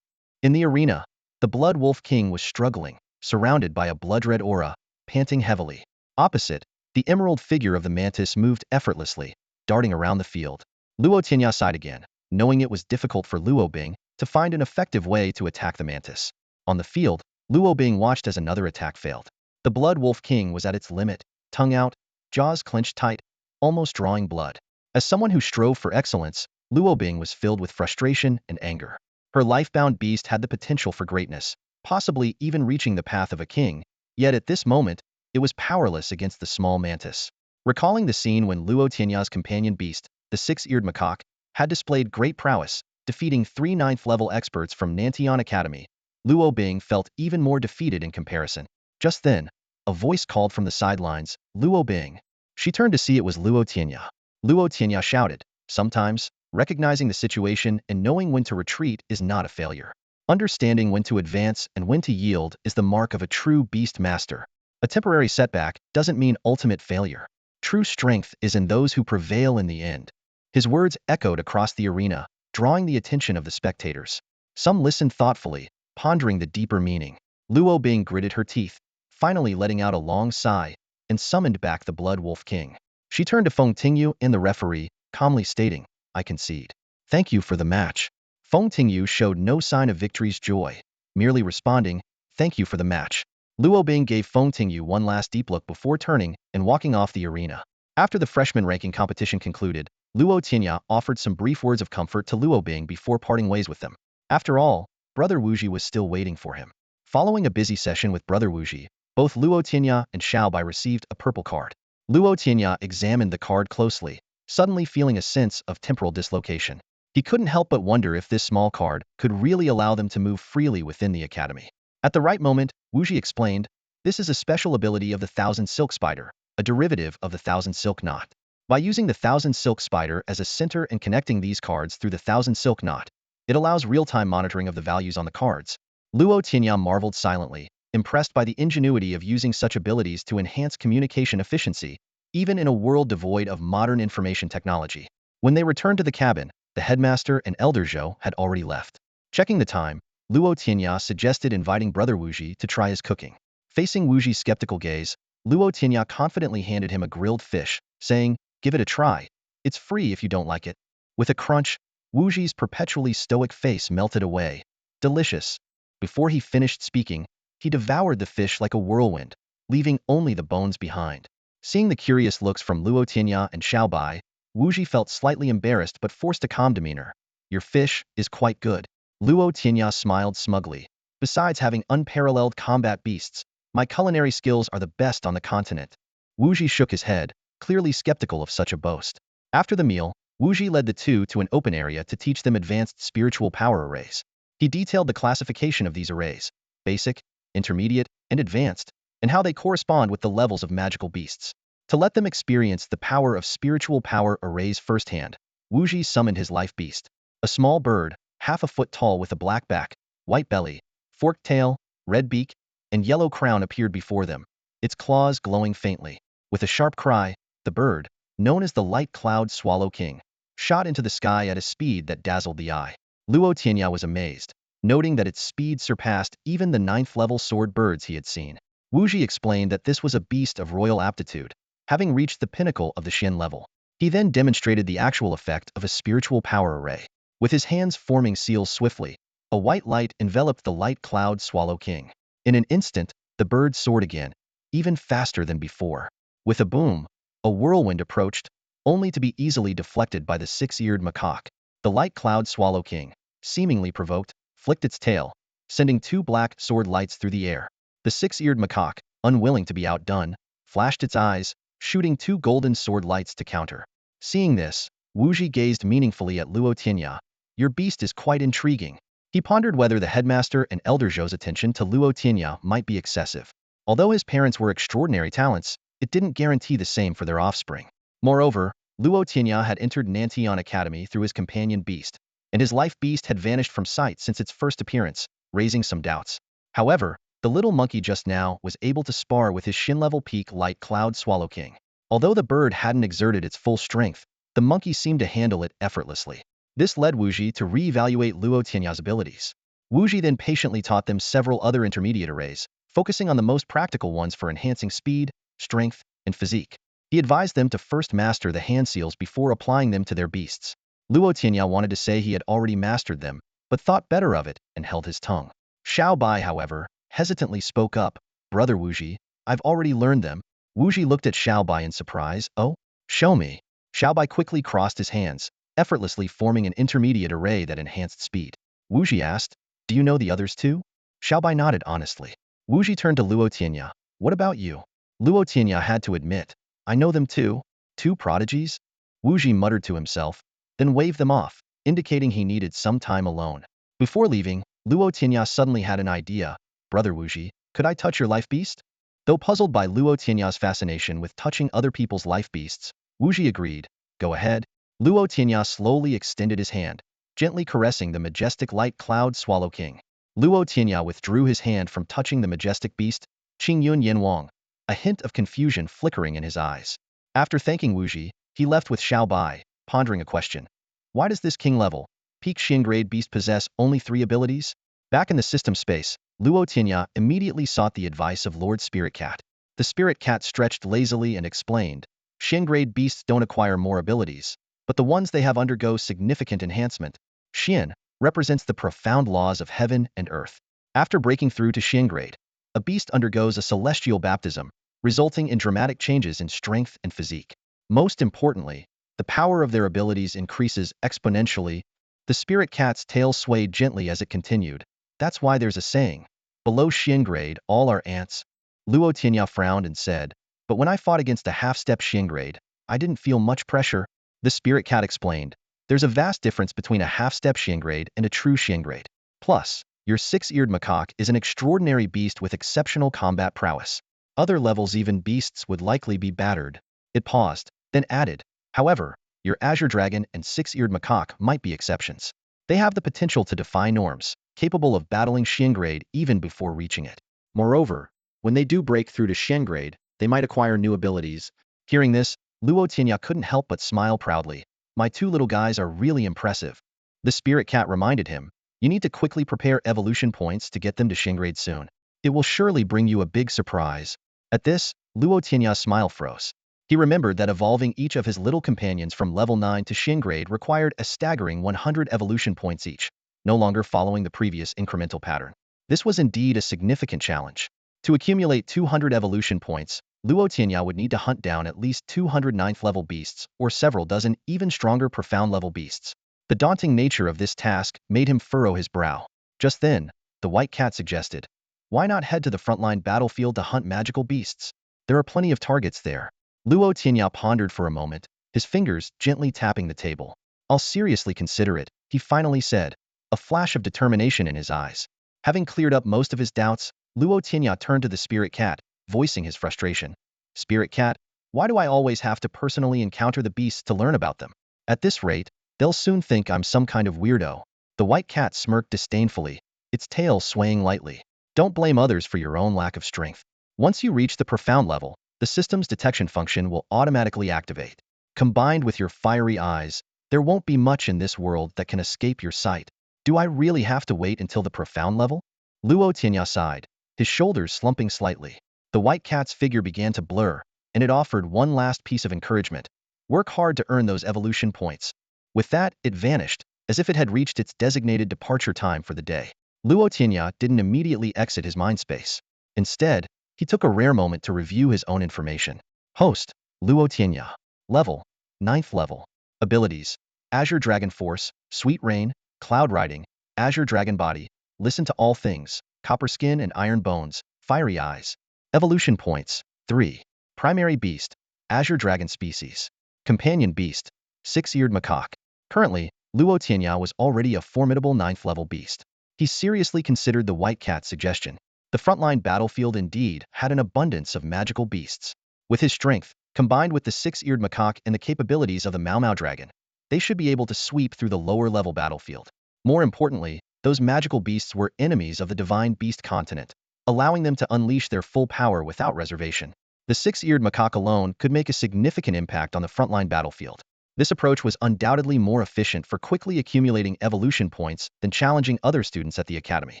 In the arena, the Blood Wolf King was struggling, surrounded by a blood-red aura, panting heavily. Opposite, the emerald figure of the mantis moved effortlessly, darting around the field. Luo Tianya sighed again, knowing it was difficult for Luo Bing to find an effective way to attack the mantis. On the field, Luo Bing watched as another attack failed. The Blood Wolf King was at its limit, tongue out, jaws clenched tight, almost drawing blood. As someone who strove for excellence, Luo Bing was filled with frustration and anger. Her lifebound beast had the potential for greatness, possibly even reaching the path of a king, yet at this moment, it was powerless against the small mantis. Recalling the scene when Luo Tianya's companion beast, the Six-Eared Macaque, had displayed great prowess, defeating 3 9th-level experts from Nantian Academy, Luo Bing felt even more defeated in comparison. Just then, a voice called from the sidelines, Luo Bing. She turned to see it was Luo Tianya. Luo Tianya shouted, sometimes, recognizing the situation and knowing when to retreat is not a failure. Understanding when to advance and when to yield is the mark of a true beast master. A temporary setback doesn't mean ultimate failure. True strength is in those who prevail in the end. His words echoed across the arena, drawing the attention of the spectators. Some listened thoughtfully, pondering the deeper meaning. Luo Bing gritted her teeth, finally letting out a long sigh, and summoned back the Blood Wolf King. She turned to Feng Tingyu and the referee, calmly stating, I concede. Thank you for the match. Feng Tingyu showed no sign of victory's joy, merely responding, thank you for the match. Luo Bing gave Feng Tingyu one last deep look before turning and walking off the arena. After the freshman ranking competition concluded, Luo Tianya offered some brief words of comfort to Luo Bing before parting ways with them. After all, Brother Wuji was still waiting for him. Following a busy session with Brother Wuji, both Luo Tianya and Xiaobai received a purple card. Luo Tianya examined the card closely, suddenly feeling a sense of temporal dislocation. He couldn't help but wonder if this small card could really allow them to move freely within the academy. At the right moment, Wuji explained, this is a special ability of the Thousand Silk Spider, a derivative of the Thousand Silk Knot. By using the Thousand Silk Spider as a center and connecting these cards through the Thousand Silk Knot, it allows real-time monitoring of the values on the cards. Luo Tianya marveled silently, impressed by the ingenuity of using such abilities to enhance communication efficiency, even in a world devoid of modern information technology. When they returned to the cabin, the headmaster and Elder Zhou had already left. Checking the time, Luo Tianya suggested inviting brother Wuji to try his cooking. Facing Wuji's skeptical gaze, Luo Tianya confidently handed him a grilled fish, saying, "Give it a try. It's free if you don't like it." With a crunch, Wuji's perpetually stoic face melted away. Delicious. Before he finished speaking, he devoured the fish like a whirlwind, leaving only the bones behind. Seeing the curious looks from Luo Tianya and Xiaobai, Wuji felt slightly embarrassed but forced a calm demeanor. "Your fish is quite good." Luo Tianya smiled smugly. "Besides having unparalleled combat beasts, my culinary skills are the best on the continent." Wuji shook his head, clearly skeptical of such a boast. After the meal, Wuji led the two to an open area to teach them advanced spiritual power arrays. He detailed the classification of these arrays: basic, intermediate, and advanced, and how they correspond with the levels of magical beasts. To let them experience the power of spiritual power arrays firsthand, Wuji summoned his life beast. A small bird, half a foot tall with a black back, white belly, forked tail, red beak, and yellow crown appeared before them, its claws glowing faintly. With a sharp cry, the bird, known as the Light Cloud Swallow King, shot into the sky at a speed that dazzled the eye. Luo Tianya was amazed, noting that its speed surpassed even the 9th-level sword birds he had seen. Wuji explained that this was a beast of royal aptitude, having reached the pinnacle of the Xin level. He then demonstrated the actual effect of a spiritual power array. With his hands forming seals swiftly, a white light enveloped the Light Cloud Swallow King. In an instant, the bird soared again, even faster than before. With a boom, a whirlwind approached, only to be easily deflected by the Six-Eared Macaque. The Light Cloud Swallow King, seemingly provoked, flicked its tail, sending 2 black sword lights through the air. The Six-Eared Macaque, unwilling to be outdone, flashed its eyes, shooting 2 golden sword lights to counter. Seeing this, Wuji gazed meaningfully at Luo Tianya. "Your beast is quite intriguing." He pondered whether the headmaster and Elder Zhou's attention to Luo Tianya might be excessive. Although his parents were extraordinary talents, it didn't guarantee the same for their offspring. Moreover, Luo Tianya had entered Nantian Academy through his companion beast, and his life beast had vanished from sight since its first appearance, raising some doubts. However, the little monkey just now was able to spar with his Xin-level peak Light Cloud Swallow King. Although the bird hadn't exerted its full strength, the monkey seemed to handle it effortlessly. This led Wuji to re-evaluate Luo Tianya's abilities. Wuji then patiently taught them several other intermediate arrays, focusing on the most practical ones for enhancing speed, strength, and physique. He advised them to first master the hand seals before applying them to their beasts. Luo Tianya wanted to say he had already mastered them, but thought better of it and held his tongue. Xiao Bai, however, hesitantly spoke up. "Brother Wuji, I've already learned them." Wuji looked at Xiao Bai in surprise. "Oh? Show me." Xiao Bai quickly crossed his hands, effortlessly forming an intermediate array that enhanced speed. Wuji asked, "Do you know the others too?" Xiao Bai nodded honestly. Wuji turned to Luo Tianya. "What about you?" Luo Tianya had to admit, "I know them too." "Two prodigies?" Wuji muttered to himself, then waved them off, indicating he needed some time alone. Before leaving, Luo Tianya suddenly had an idea. "Brother Wuji, could I touch your life beast?" Though puzzled by Luo Tianya's fascination with touching other people's life beasts, Wuji agreed. "Go ahead." Luo Tianya slowly extended his hand, gently caressing the majestic Light Cloud Swallow King. Luo Tianya withdrew his hand from touching the majestic beast, Qingyun Yanwang, a hint of confusion flickering in his eyes. After thanking Wuji, he left with Xiao Bai, pondering a question. Why does this king-level, peak Xin-grade beast possess only 3 abilities? Back in the system space, Luo Tianya immediately sought the advice of Lord Spirit Cat. The Spirit Cat stretched lazily and explained, Xin-grade beasts don't acquire more abilities, but the ones they have undergo significant enhancement. Xin represents the profound laws of heaven and earth. After breaking through to Xin-grade, a beast undergoes a celestial baptism, resulting in dramatic changes in strength and physique. Most importantly, the power of their abilities increases exponentially. The Spirit Cat's tail swayed gently as it continued. That's why there's a saying, below Xin-grade, all are ants. Luo Tianya frowned and said, but when I fought against a half-step Xin-grade, I didn't feel much pressure. The Spirit Cat explained, there's a vast difference between a half-step Xin-grade and a true Xin-grade. Plus, your Six-Eared Macaque is an extraordinary beast with exceptional combat prowess. Other levels even beasts would likely be battered. It paused, then added, however, your Azure Dragon and Six-Eared Macaque might be exceptions. They have the potential to defy norms, capable of battling Xin-grade even before reaching it. Moreover, when they do break through to Xin-grade, they might acquire new abilities. Hearing this, Luo Tianya couldn't help but smile proudly. My 2 little guys are really impressive. The Spirit Cat reminded him, You need to quickly prepare evolution points to get them to Shingrade soon. It will surely bring you a big surprise. At this, Luo Tianya's smile froze. He remembered that evolving each of his little companions from level 9 to Shingrade required a staggering 100 evolution points each, no longer following the previous incremental pattern. This was indeed a significant challenge. To accumulate 200 evolution points, Luo Tianya would need to hunt down at least 200 ninth-level beasts or several dozen even stronger profound-level beasts. The daunting nature of this task made him furrow his brow. Just then, the white cat suggested, "Why not head to the frontline battlefield to hunt magical beasts? There are plenty of targets there." Luo Tianya pondered for a moment, his fingers gently tapping the table. "I'll seriously consider it," he finally said, a flash of determination in his eyes. Having cleared up most of his doubts, Luo Tianya turned to the spirit cat, voicing his frustration. "Spirit cat, why do I always have to personally encounter the beasts to learn about them? At this rate, they'll soon think I'm some kind of weirdo." The white cat smirked disdainfully, its tail swaying lightly. "Don't blame others for your own lack of strength. Once you reach the profound level, the system's detection function will automatically activate. Combined with your fiery eyes, there won't be much in this world that can escape your sight." "Do I really have to wait until the profound level?" Luo Tianya sighed, his shoulders slumping slightly. The white cat's figure began to blur, and it offered one last piece of encouragement. "Work hard to earn those evolution points." With that, it vanished, as if it had reached its designated departure time for the day. Luo Tianya didn't immediately exit his mind space. Instead, he took a rare moment to review his own information. Host, Luo Tianya. Level, 9th level. Abilities, Azure Dragon Force, Sweet Rain, Cloud Riding, Azure Dragon Body, Listen to All Things, Copper Skin and Iron Bones, Fiery Eyes. Evolution Points, 3. Primary Beast, Azure Dragon Species. Companion Beast, Six-Eared Macaque. Currently, Luo Tianya was already a formidable 9th level beast. He seriously considered the white cat's suggestion. The frontline battlefield indeed had an abundance of magical beasts. With his strength, combined with the Six-Eared Macaque and the capabilities of the Mau Dragon, they should be able to sweep through the lower-level battlefield. More importantly, those magical beasts were enemies of the divine beast continent, allowing them to unleash their full power without reservation. The Six-Eared Macaque alone could make a significant impact on the frontline battlefield. This approach was undoubtedly more efficient for quickly accumulating evolution points than challenging other students at the academy.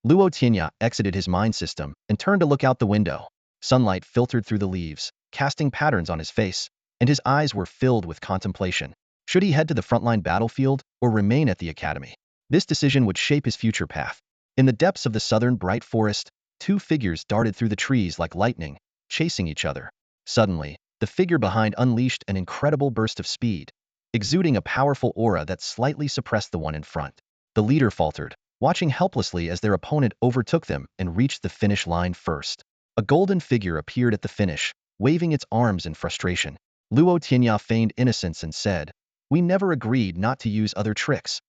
Luo Tianya exited his mind system and turned to look out the window. Sunlight filtered through the leaves, casting patterns on his face, and his eyes were filled with contemplation. Should he head to the frontline battlefield or remain at the academy? This decision would shape his future path. In the depths of the southern bright forest, two figures darted through the trees like lightning, chasing each other. Suddenly, the figure behind unleashed an incredible burst of speed, exuding a powerful aura that slightly suppressed the one in front. The leader faltered, watching helplessly as their opponent overtook them and reached the finish line first. A golden figure appeared at the finish, waving its arms in frustration. Luo Tianya feigned innocence and said, "We never agreed not to use other tricks."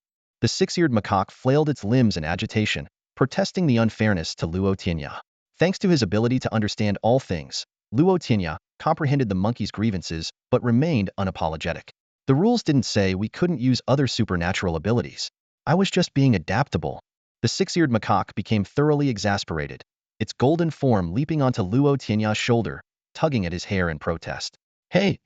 The Six-Eared Macaque flailed its limbs in agitation, protesting the unfairness to Luo Tianya. Thanks to his ability to understand all things, Luo Tianya comprehended the monkey's grievances but remained unapologetic. "The rules didn't say we couldn't use other supernatural abilities. I was just being adaptable." The Six-Eared Macaque became thoroughly exasperated, its golden form leaping onto Luo Tianya's shoulder, tugging at his hair in protest. Hey,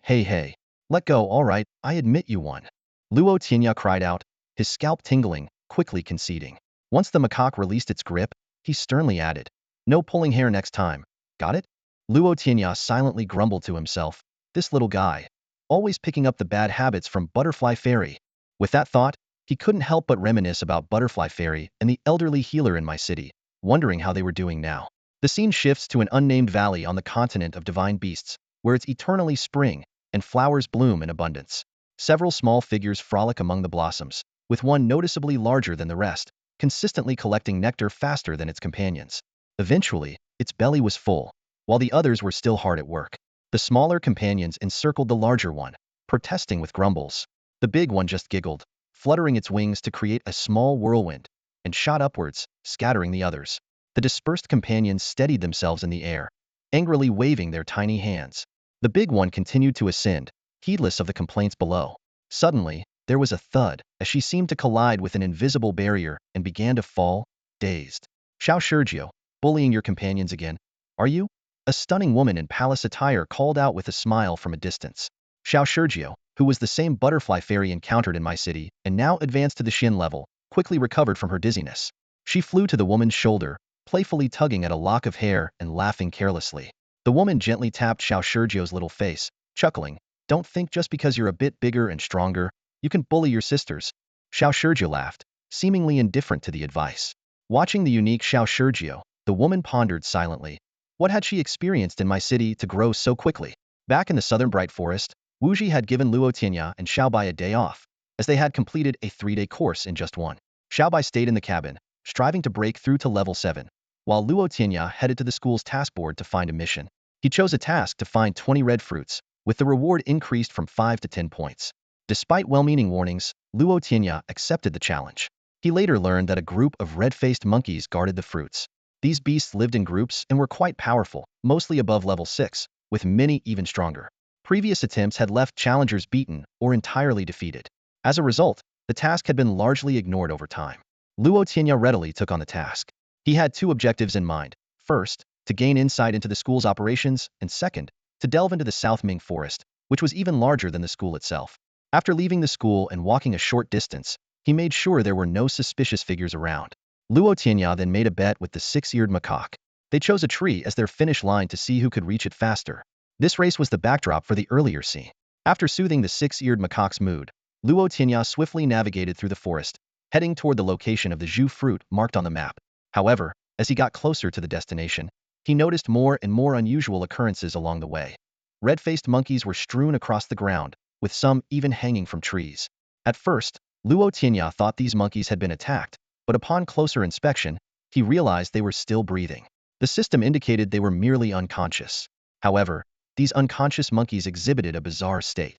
let go, all right, I admit you won." Luo Tianya cried out, his scalp tingling, quickly conceding. Once the macaque released its grip, he sternly added, "No pulling hair next time, got it?" Luo Tianya silently grumbled to himself, this little guy, always picking up the bad habits from Butterfly Fairy. With that thought, he couldn't help but reminisce about Butterfly Fairy and the elderly healer in my city, wondering how they were doing now. The scene shifts to an unnamed valley on the continent of divine beasts, where it's eternally spring, and flowers bloom in abundance. Several small figures frolic among the blossoms, with one noticeably larger than the rest, consistently collecting nectar faster than its companions. Eventually, its belly was full, while the others were still hard at work. The smaller companions encircled the larger one, protesting with grumbles. The big one just giggled, fluttering its wings to create a small whirlwind, and shot upwards, scattering the others. The dispersed companions steadied themselves in the air, angrily waving their tiny hands. The big one continued to ascend, heedless of the complaints below. Suddenly, there was a thud, as she seemed to collide with an invisible barrier and began to fall, dazed. "Xiao Sergio, bullying your companions again, are you?" A stunning woman in palace attire called out with a smile from a distance. Xiao Sergio, who was the same butterfly fairy encountered in my city and now advanced to the Xin level, quickly recovered from her dizziness. She flew to the woman's shoulder, playfully tugging at a lock of hair and laughing carelessly. The woman gently tapped Xiao Shurjio's little face, chuckling. Don't think just because you're a bit bigger and stronger, you can bully your sisters. Xiao Shurjio laughed, seemingly indifferent to the advice. Watching the unique Xiao Shurjio, the woman pondered silently. What had she experienced in my city to grow so quickly? Back in the southern Bright Forest, Wuji had given Luo Tianya and Xiaobai a day off, as they had completed a 3-day course in just one. Xiaobai stayed in the cabin, striving to break through to level 7, while Luo Tianya headed to the school's task board to find a mission. He chose a task to find 20 red fruits, with the reward increased from 5 to 10 points. Despite well-meaning warnings, Luo Tianya accepted the challenge. He later learned that a group of red-faced monkeys guarded the fruits. These beasts lived in groups and were quite powerful, mostly above level 6, with many even stronger. Previous attempts had left challengers beaten or entirely defeated. As a result, the task had been largely ignored over time. Luo Tianya readily took on the task. He had 2 objectives in mind. First, to gain insight into the school's operations, and second, to delve into the South Ming Forest, which was even larger than the school itself. After leaving the school and walking a short distance, he made sure there were no suspicious figures around. Luo Tianya then made a bet with the Six-Eared Macaque. They chose a tree as their finish line to see who could reach it faster. This race was the backdrop for the earlier scene. After soothing the Six-Eared Macaque's mood, Luo Tianya swiftly navigated through the forest, heading toward the location of the Zhu fruit marked on the map. However, as he got closer to the destination, he noticed more and more unusual occurrences along the way. Red-faced monkeys were strewn across the ground, with some even hanging from trees. At first, Luo Tianya thought these monkeys had been attacked, but upon closer inspection, he realized they were still breathing. The system indicated they were merely unconscious. However, these unconscious monkeys exhibited a bizarre state.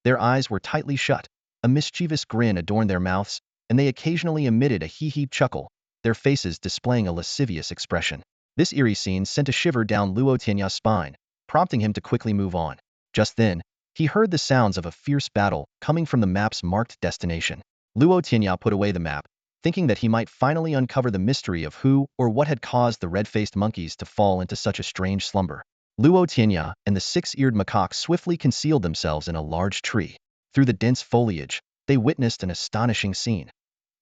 Their eyes were tightly shut, a mischievous grin adorned their mouths, and they occasionally emitted a hee-hee chuckle, their faces displaying a lascivious expression. This eerie scene sent a shiver down Luo Tianya's spine, prompting him to quickly move on. Just then, he heard the sounds of a fierce battle coming from the map's marked destination. Luo Tianya put away the map, thinking that he might finally uncover the mystery of who or what had caused the red-faced monkeys to fall into such a strange slumber. Luo Tianya and the Six-Eared Macaque swiftly concealed themselves in a large tree. Through the dense foliage, they witnessed an astonishing scene.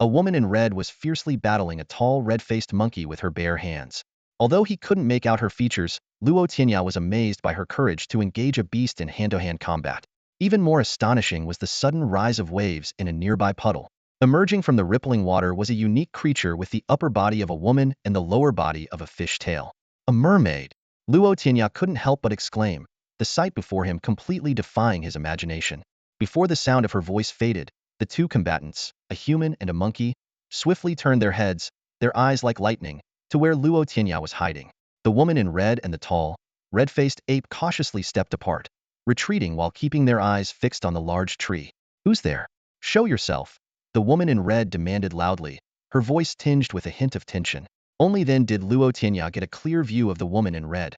A woman in red was fiercely battling a tall red-faced monkey with her bare hands. Although he couldn't make out her features, Luo Tianya was amazed by her courage to engage a beast in hand-to-hand combat. Even more astonishing was the sudden rise of waves in a nearby puddle. Emerging from the rippling water was a unique creature with the upper body of a woman and the lower body of a fish tail. A mermaid! Luo Tianya couldn't help but exclaim, the sight before him completely defying his imagination. Before the sound of her voice faded, the 2 combatants, a human and a monkey, swiftly turned their heads, their eyes like lightning, to where Luo Tianya was hiding. The woman in red and the tall, red-faced ape cautiously stepped apart, retreating while keeping their eyes fixed on the large tree. Who's there? Show yourself, the woman in red demanded loudly, her voice tinged with a hint of tension. Only then did Luo Tianya get a clear view of the woman in red.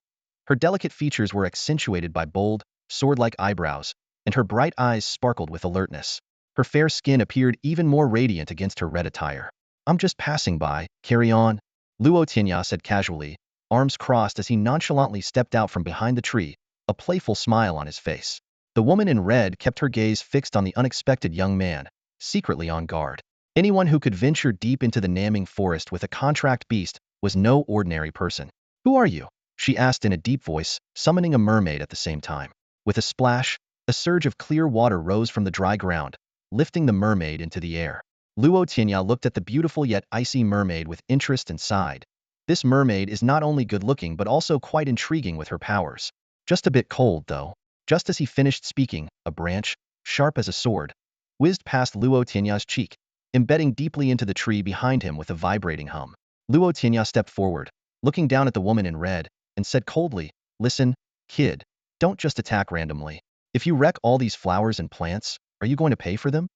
Her delicate features were accentuated by bold, sword-like eyebrows, and her bright eyes sparkled with alertness. Her fair skin appeared even more radiant against her red attire. I'm just passing by, carry on, Luo Tianya said casually, arms crossed as he nonchalantly stepped out from behind the tree, a playful smile on his face. The woman in red kept her gaze fixed on the unexpected young man, secretly on guard. Anyone who could venture deep into the Naming Forest with a contract beast was no ordinary person. Who are you? She asked in a deep voice, summoning a mermaid at the same time. With a splash, a surge of clear water rose from the dry ground, lifting the mermaid into the air. Luo Tianya looked at the beautiful yet icy mermaid with interest and sighed. This mermaid is not only good-looking but also quite intriguing with her powers. Just a bit cold, though. Just as he finished speaking, a branch, sharp as a sword, whizzed past Luo Tianya's cheek, embedding deeply into the tree behind him with a vibrating hum. Luo Tianya stepped forward, looking down at the woman in red, and said coldly, listen, kid, don't just attack randomly. If you wreck all these flowers and plants, are you going to pay for them?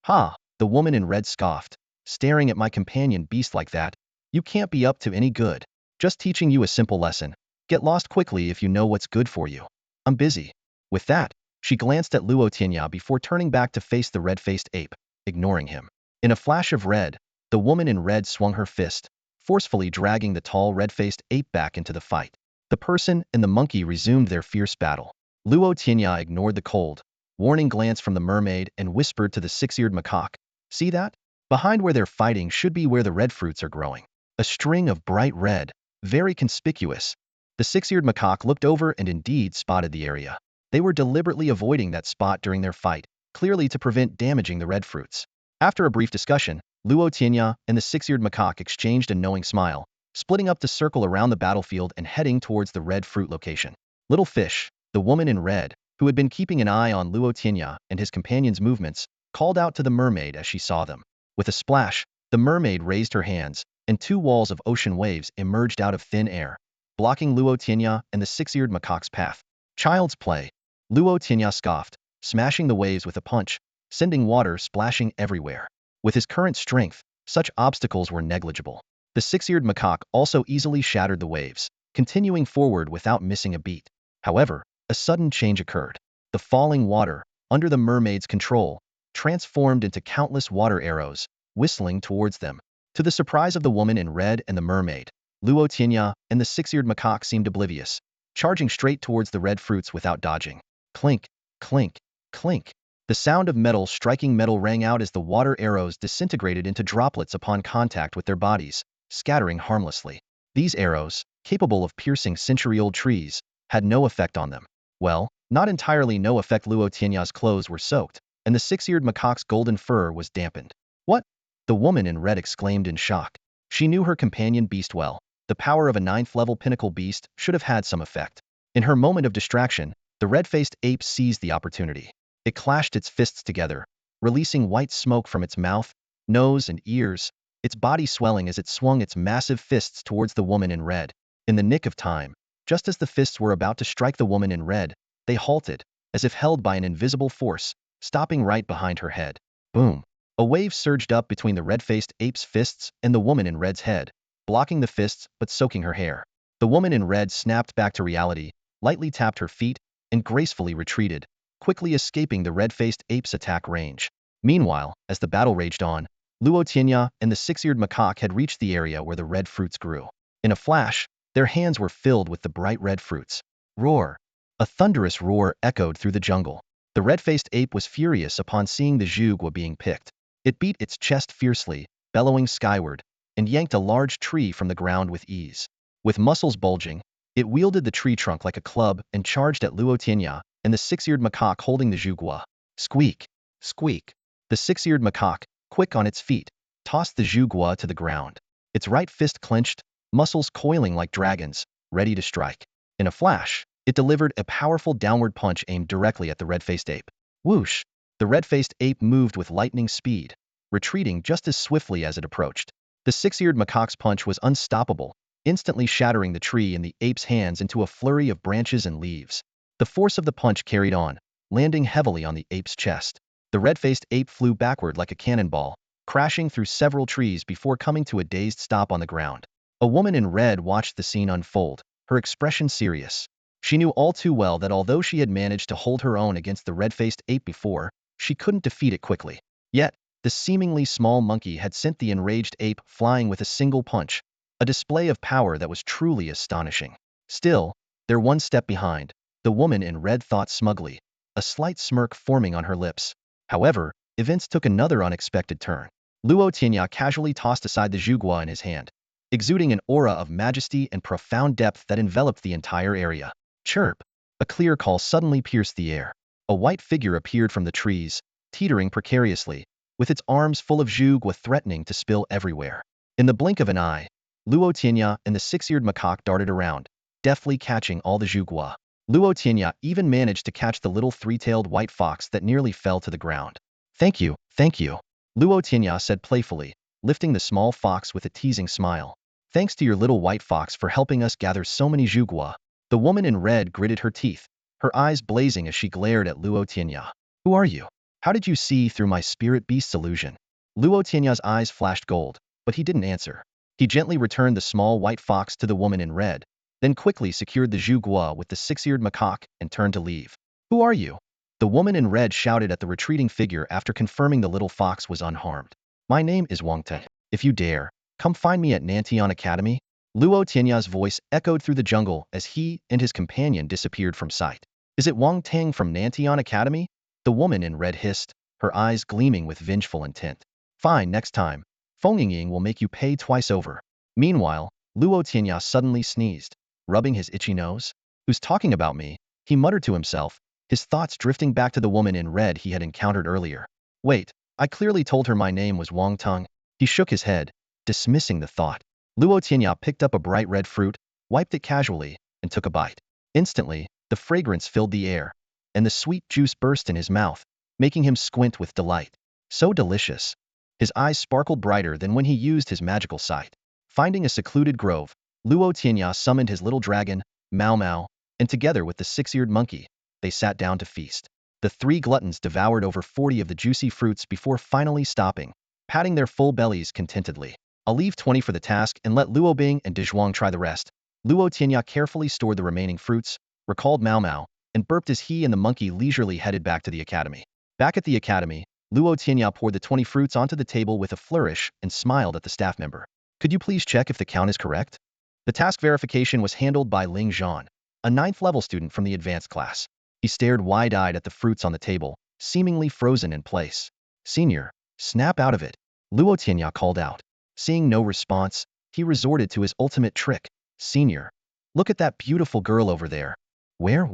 Ha, the woman in red scoffed, staring at my companion beast like that. You can't be up to any good. Just teaching you a simple lesson. Get lost quickly if you know what's good for you. I'm busy. With that, she glanced at Luo Tianya before turning back to face the red-faced ape, ignoring him. In a flash of red, the woman in red swung her fist, forcefully dragging the tall red-faced ape back into the fight. The person and the monkey resumed their fierce battle. Luo Tianya ignored the cold, warning glance from the mermaid and whispered to the Six-Eared Macaque, see that? Behind where they're fighting should be where the red fruits are growing. A string of bright red, very conspicuous. The six-eared macaque looked over and indeed spotted the area. They were deliberately avoiding that spot during their fight, clearly to prevent damaging the red fruits. After a brief discussion, Luo Tianya and the six-eared macaque exchanged a knowing smile, splitting up to circle around the battlefield and heading towards the red fruit location. Little Fish, the woman in red, who had been keeping an eye on Luo Tianya and his companion's movements, called out to the mermaid as she saw them. With a splash, the mermaid raised her hands, and two walls of ocean waves emerged out of thin air, blocking Luo Tianya and the six-eared macaque's path. Child's play. Luo Tianya scoffed, smashing the waves with a punch, sending water splashing everywhere. With his current strength, such obstacles were negligible. The six-eared macaque also easily shattered the waves, continuing forward without missing a beat. However, a sudden change occurred. The falling water, under the mermaid's control, transformed into countless water arrows, whistling towards them. To the surprise of the woman in red and the mermaid, Luo Tianya and the six-eared macaque seemed oblivious, charging straight towards the red fruits without dodging. Clink, clink, clink. The sound of metal striking metal rang out as the water arrows disintegrated into droplets upon contact with their bodies, scattering harmlessly. These arrows, capable of piercing century-old trees, had no effect on them. Well, not entirely no effect. Luo Tianya's clothes were soaked, and the six-eared macaque's golden fur was dampened. What? The woman in red exclaimed in shock. She knew her companion beast well. The power of a 9th-level pinnacle beast should have had some effect. In her moment of distraction, the red-faced ape seized the opportunity. It clashed its fists together, releasing white smoke from its mouth, nose, and ears, its body swelling as it swung its massive fists towards the woman in red. In the nick of time, just as the fists were about to strike the woman in red, they halted, as if held by an invisible force, stopping right behind her head. Boom! A wave surged up between the red-faced ape's fists and the woman in red's head, blocking the fists but soaking her hair. The woman in red snapped back to reality, lightly tapped her feet, and gracefully retreated, quickly escaping the red-faced ape's attack range. Meanwhile, as the battle raged on, Luo Tianya and the six-eared macaque had reached the area where the red fruits grew. In a flash, their hands were filled with the bright red fruits. Roar! A thunderous roar echoed through the jungle. The red-faced ape was furious upon seeing the zhugua being picked. It beat its chest fiercely, bellowing skyward, and yanked a large tree from the ground with ease. With muscles bulging, it wielded the tree trunk like a club and charged at Luo Tianya and the six-eared macaque holding the zhugua. Squeak! Squeak! The six-eared macaque, quick on its feet, tossed the zhugua to the ground. Its right fist clenched, muscles coiling like dragons, ready to strike. In a flash, it delivered a powerful downward punch aimed directly at the red-faced ape. Whoosh! The red-faced ape moved with lightning speed, retreating just as swiftly as it approached. The six-eared macaque's punch was unstoppable, instantly shattering the tree in the ape's hands into a flurry of branches and leaves. The force of the punch carried on, landing heavily on the ape's chest. The red-faced ape flew backward like a cannonball, crashing through several trees before coming to a dazed stop on the ground. A woman in red watched the scene unfold, her expression serious. She knew all too well that although she had managed to hold her own against the red-faced ape before, she couldn't defeat it quickly. Yet, the seemingly small monkey had sent the enraged ape flying with a single punch, a display of power that was truly astonishing. Still, they're one step behind, the woman in red thought smugly, a slight smirk forming on her lips. However, events took another unexpected turn. Luo Tianya casually tossed aside the zhugua in his hand, exuding an aura of majesty and profound depth that enveloped the entire area. Chirp! A clear call suddenly pierced the air. A white figure appeared from the trees, teetering precariously, with its arms full of zhugua threatening to spill everywhere. In the blink of an eye, Luo Tianya and the six-eared macaque darted around, deftly catching all the zhugua. Luo Tianya even managed to catch the little three-tailed white fox that nearly fell to the ground. Thank you, Luo Tianya said playfully, lifting the small fox with a teasing smile. Thanks to your little white fox for helping us gather so many zhugua. The woman in red gritted her teeth, her eyes blazing as she glared at Luo Tianya. Who are you? How did you see through my spirit beast's illusion? Luo Tianya's eyes flashed gold, but he didn't answer. He gently returned the small white fox to the woman in red, then quickly secured the zhugua with the six-eared macaque and turned to leave. Who are you? The woman in red shouted at the retreating figure after confirming the little fox was unharmed. My name is Wang Te. If you dare, come find me at Nantian Academy. Luo Tianya's voice echoed through the jungle as he and his companion disappeared from sight. Is it Wang Tang from Nantian Academy? The woman in red hissed, her eyes gleaming with vengeful intent. Fine, next time. Feng will make you pay twice over. Meanwhile, Luo Tianya suddenly sneezed, rubbing his itchy nose. Who's talking about me? He muttered to himself, his thoughts drifting back to the woman in red he had encountered earlier. Wait, I clearly told her my name was Wang Tung. He shook his head, dismissing the thought. Luo Tianya picked up a bright red fruit, wiped it casually, and took a bite. Instantly, the fragrance filled the air, and the sweet juice burst in his mouth, making him squint with delight. So delicious. His eyes sparkled brighter than when he used his magical sight. Finding a secluded grove, Luo Tianya summoned his little dragon, Mao Mao, and together with the six-eared monkey, they sat down to feast. The three gluttons devoured over 40 of the juicy fruits before finally stopping, patting their full bellies contentedly. I'll leave 20 for the task and let Luo Bing and Dezhuang try the rest. Luo Tianya carefully stored the remaining fruits, recalled Mao Mao, and burped as he and the monkey leisurely headed back to the academy. Back at the academy, Luo Tianya poured the 20 fruits onto the table with a flourish and smiled at the staff member. Could you please check if the count is correct? The task verification was handled by Ling Zhan, a 9th level student from the advanced class. He stared wide-eyed at the fruits on the table, seemingly frozen in place. Senior, snap out of it. Luo Tianya called out. Seeing no response, he resorted to his ultimate trick. Senior, look at that beautiful girl over there. Where?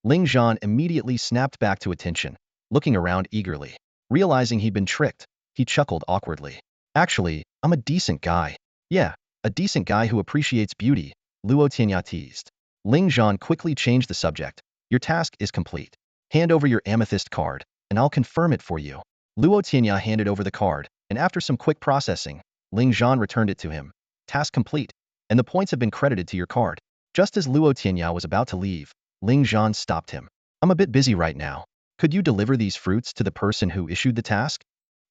Ling Zhan immediately snapped back to attention, looking around eagerly. Realizing he'd been tricked, he chuckled awkwardly. Actually, I'm a decent guy. Yeah, a decent guy who appreciates beauty, Luo Tianya teased. Ling Zhan quickly changed the subject. Your task is complete. Hand over your amethyst card, and I'll confirm it for you. Luo Tianya handed over the card, and after some quick processing, Ling Zhan returned it to him. Task complete, and the points have been credited to your card. Just as Luo Tianya was about to leave, Ling Zhan stopped him. I'm a bit busy right now. Could you deliver these fruits to the person who issued the task?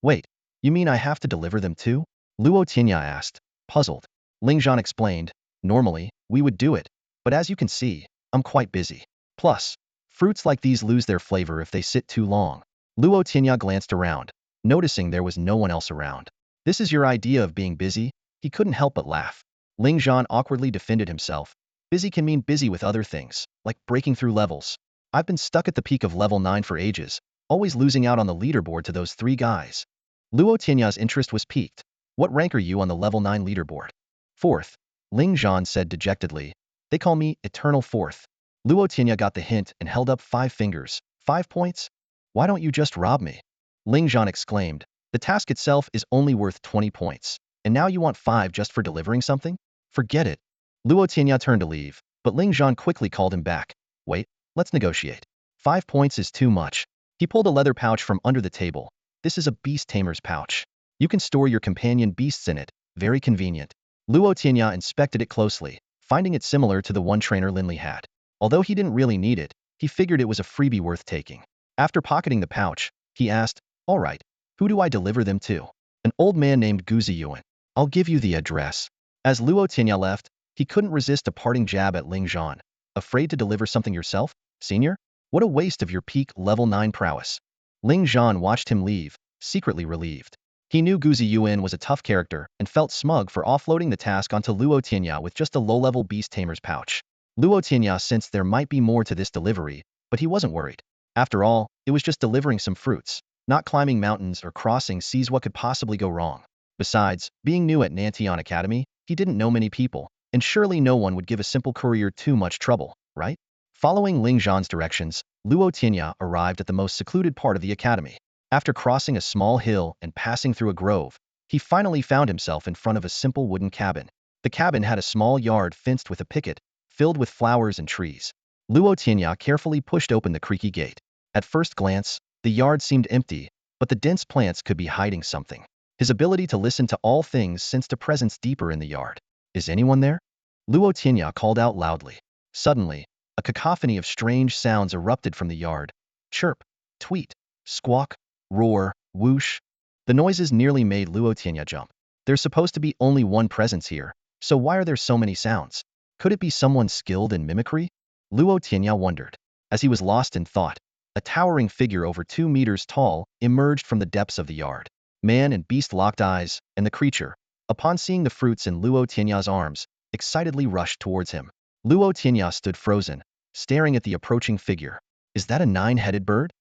Wait, you mean I have to deliver them too? Luo Tianya asked, puzzled. Ling Zhan explained, normally, we would do it, but as you can see, I'm quite busy. Plus, fruits like these lose their flavor if they sit too long. Luo Tianya glanced around, noticing there was no one else around. This is your idea of being busy? He couldn't help but laugh. Ling Zhan awkwardly defended himself. Busy can mean busy with other things, like breaking through levels. I've been stuck at the peak of level 9 for ages, always losing out on the leaderboard to those 3 guys. Luo Tianya's interest was piqued. What rank are you on the level 9 leaderboard? 4th. Ling Zhan said dejectedly. They call me Eternal 4th. Luo Tianya got the hint and held up 5 fingers. 5 points? Why don't you just rob me? Ling Zhan exclaimed. The task itself is only worth 20 points. And now you want 5 just for delivering something? Forget it. Luo Tianya turned to leave, but Ling Zhan quickly called him back. Wait, let's negotiate. 5 points is too much. He pulled a leather pouch from under the table. This is a beast tamer's pouch. You can store your companion beasts in it. Very convenient. Luo Tianya inspected it closely, finding it similar to the one trainer Linley had. Although he didn't really need it, he figured it was a freebie worth taking. After pocketing the pouch, he asked, all right, who do I deliver them to? An old man named Gu Ziyuan. I'll give you the address. As Luo Tianya left, he couldn't resist a parting jab at Ling Zhan. Afraid to deliver something yourself, senior? What a waste of your peak level 9 prowess. Ling Zhan watched him leave, secretly relieved. He knew Gu Ziyuan was a tough character and felt smug for offloading the task onto Luo Tianya with just a low-level beast tamer's pouch. Luo Tianya sensed there might be more to this delivery, but he wasn't worried. After all, it was just delivering some fruits. Not climbing mountains or crossing seas. What could possibly go wrong? Besides, being new at Nantian Academy, he didn't know many people, and surely no one would give a simple courier too much trouble, right? Following Ling Zhan's directions, Luo Tianya arrived at the most secluded part of the academy. After crossing a small hill and passing through a grove, he finally found himself in front of a simple wooden cabin. The cabin had a small yard fenced with a picket, filled with flowers and trees. Luo Tianya carefully pushed open the creaky gate. At first glance, the yard seemed empty, but the dense plants could be hiding something. His ability to listen to all things sensed a presence deeper in the yard. Is anyone there? Luo Tianya called out loudly. Suddenly, a cacophony of strange sounds erupted from the yard. Chirp, tweet, squawk, roar, whoosh. The noises nearly made Luo Tianya jump. There's supposed to be only one presence here, so why are there so many sounds? Could it be someone skilled in mimicry? Luo Tianya wondered. As he was lost in thought, a towering figure over 2 meters tall emerged from the depths of the yard. Man and beast locked eyes, and the creature, upon seeing the fruits in Luo Tianya's arms, excitedly rushed towards him. Luo Tianya stood frozen, staring at the approaching figure. Is that a 9-headed bird?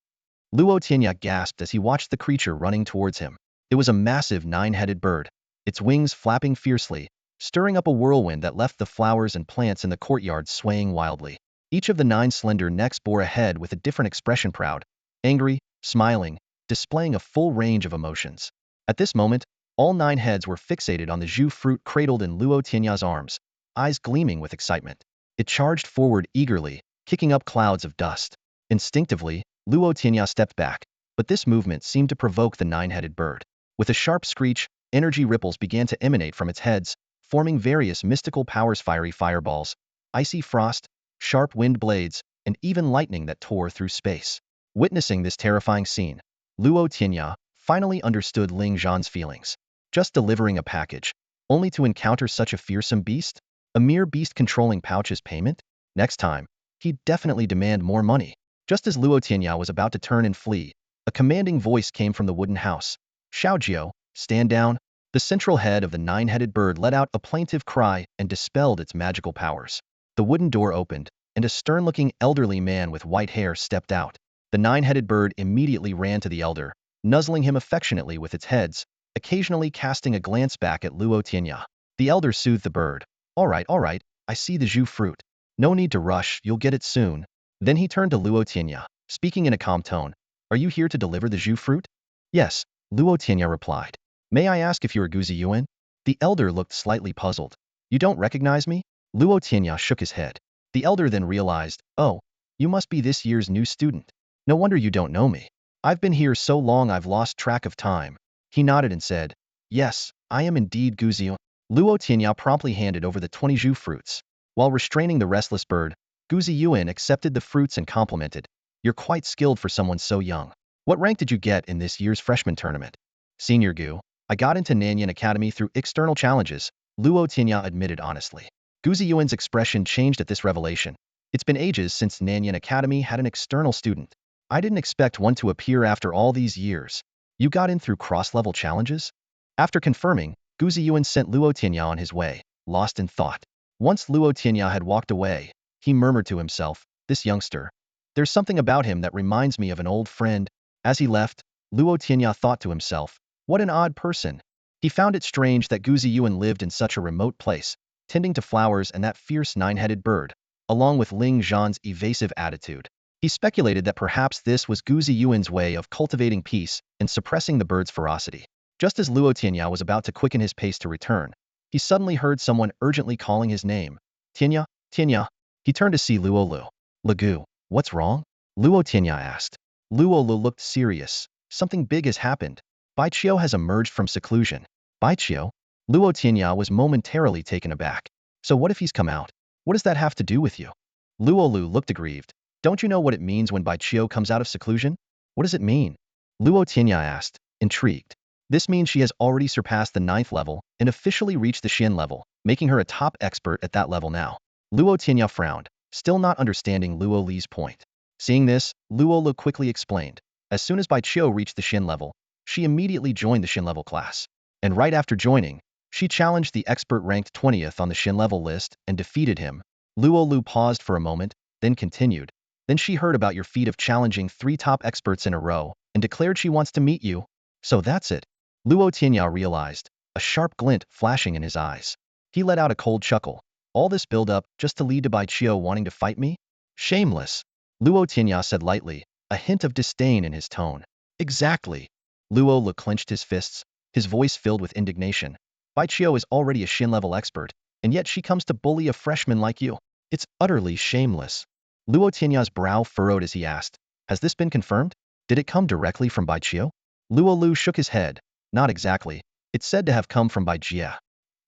Luo Tianya gasped as he watched the creature running towards him. It was a massive nine-headed bird, its wings flapping fiercely, stirring up a whirlwind that left the flowers and plants in the courtyard swaying wildly. Each of the 9 slender necks bore a head with a different expression: proud, angry, smiling, displaying a full range of emotions. At this moment, all 9 heads were fixated on the jus fruit cradled in Luo Tianya's arms, eyes gleaming with excitement. It charged forward eagerly, kicking up clouds of dust. Instinctively, Luo Tianya stepped back, but this movement seemed to provoke the 9-headed bird. With a sharp screech, energy ripples began to emanate from its heads, forming various mystical powers: fiery fireballs, icy frost, sharp wind blades, and even lightning that tore through space. Witnessing this terrifying scene, Luo Tianya finally understood Ling Zhan's feelings. Just delivering a package, only to encounter such a fearsome beast? A mere beast controlling pouches payment? Next time, he'd definitely demand more money. Just as Luo Tianya was about to turn and flee, a commanding voice came from the wooden house. Xiaojiao, stand down. The central head of the 9-headed bird let out a plaintive cry and dispelled its magical powers. The wooden door opened, and a stern-looking elderly man with white hair stepped out. The 9-headed bird immediately ran to the elder, nuzzling him affectionately with its heads, occasionally casting a glance back at Luo Tianya. The elder soothed the bird. All right, I see the jus fruit. No need to rush, you'll get it soon. Then he turned to Luo Tianya, speaking in a calm tone. Are you here to deliver the jus fruit? Yes, Luo Tianya replied. May I ask if you are Guzi Yuan? The elder looked slightly puzzled. You don't recognize me? Luo Tianya shook his head. The elder then realized, oh, you must be this year's new student. No wonder you don't know me. I've been here so long I've lost track of time. He nodded and said, yes, I am indeed Guzi Yuan. Luo Tianya promptly handed over the 20 jus fruits. While restraining the restless bird, Guzi Yuan accepted the fruits and complimented. You're quite skilled for someone so young. What rank did you get in this year's freshman tournament? Senior Gu. I got into Nanyan Academy through external challenges, Luo Tianya admitted honestly. Guzi Yuan's expression changed at this revelation. It's been ages since Nanyan Academy had an external student. I didn't expect one to appear after all these years. You got in through cross-level challenges? After confirming, Guzi Yuan sent Luo Tianya on his way, lost in thought. Once Luo Tianya had walked away, he murmured to himself, this youngster. There's something about him that reminds me of an old friend. As he left, Luo Tianya thought to himself, what an odd person. He found it strange that Guzi Yuan lived in such a remote place, tending to flowers and that fierce 9-headed bird, along with Ling Zhan's evasive attitude. He speculated that perhaps this was Guzi Yuan's way of cultivating peace and suppressing the bird's ferocity. Just as Luo Tianya was about to quicken his pace to return, he suddenly heard someone urgently calling his name. Tianya, Tianya. He turned to see Luo Lu. Lagu, what's wrong? Luo Tianya asked. Luo Lu looked serious. Something big has happened. Bai Qiu has emerged from seclusion. Bai Qiu? Luo Tianya was momentarily taken aback. So what if he's come out? What does that have to do with you? Luo Lu looked aggrieved. Don't you know what it means when Bai Qiu comes out of seclusion? What does it mean? Luo Tianya asked, intrigued. This means she has already surpassed the 9th level and officially reached the Xin level, making her a top expert at that level now. Luo Tianya frowned, still not understanding Luo Li's point. Seeing this, Luo Lu quickly explained. As soon as Bai Qiu reached the Xin level, she immediately joined the Xin level class. And right after joining, she challenged the expert ranked 20th on the Xin level list and defeated him. Luo Lu paused for a moment, then continued. Then she heard about your feat of challenging 3 top experts in a row and declared she wants to meet you. So that's it. Luo Tianya realized, a sharp glint flashing in his eyes. He let out a cold chuckle. All this build-up just to lead to Bai Qiu wanting to fight me? Shameless. Luo Tianya said lightly, a hint of disdain in his tone. Exactly. Luo Lu clenched his fists, his voice filled with indignation. Bai Qiu is already a Xin level expert, and yet she comes to bully a freshman like you. It's utterly shameless. Luo Tianya's brow furrowed as he asked, has this been confirmed? Did it come directly from Bai Qiu? Luo Lu shook his head. Not exactly. It's said to have come from Bai Jia.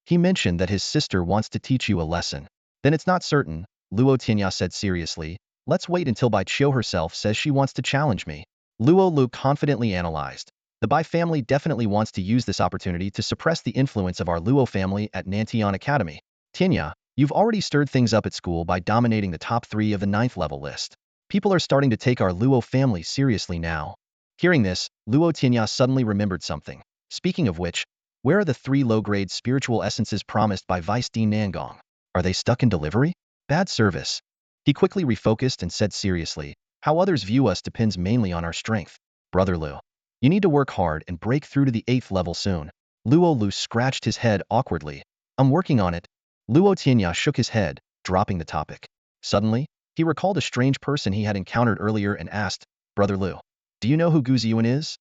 He mentioned that his sister wants to teach you a lesson. Then it's not certain, Luo Tianya said seriously. Let's wait until Bai Qiu herself says she wants to challenge me. Luo Lu confidently analyzed. The Bai family definitely wants to use this opportunity to suppress the influence of our Luo family at Nantian Academy. Tianya, you've already stirred things up at school by dominating the top 3 of the 9th level list. People are starting to take our Luo family seriously now. Hearing this, Luo Tianya suddenly remembered something. Speaking of which, where are the 3 low-grade spiritual essences promised by Vice Dean Nangong? Are they stuck in delivery? Bad service. He quickly refocused and said seriously, how others view us depends mainly on our strength. Brother Lu. You need to work hard and break through to the 8th level soon. Luo Lu scratched his head awkwardly. I'm working on it. Luo Tianya shook his head, dropping the topic. Suddenly, he recalled a strange person he had encountered earlier and asked, Brother Lu, do you know who Guziyuan is?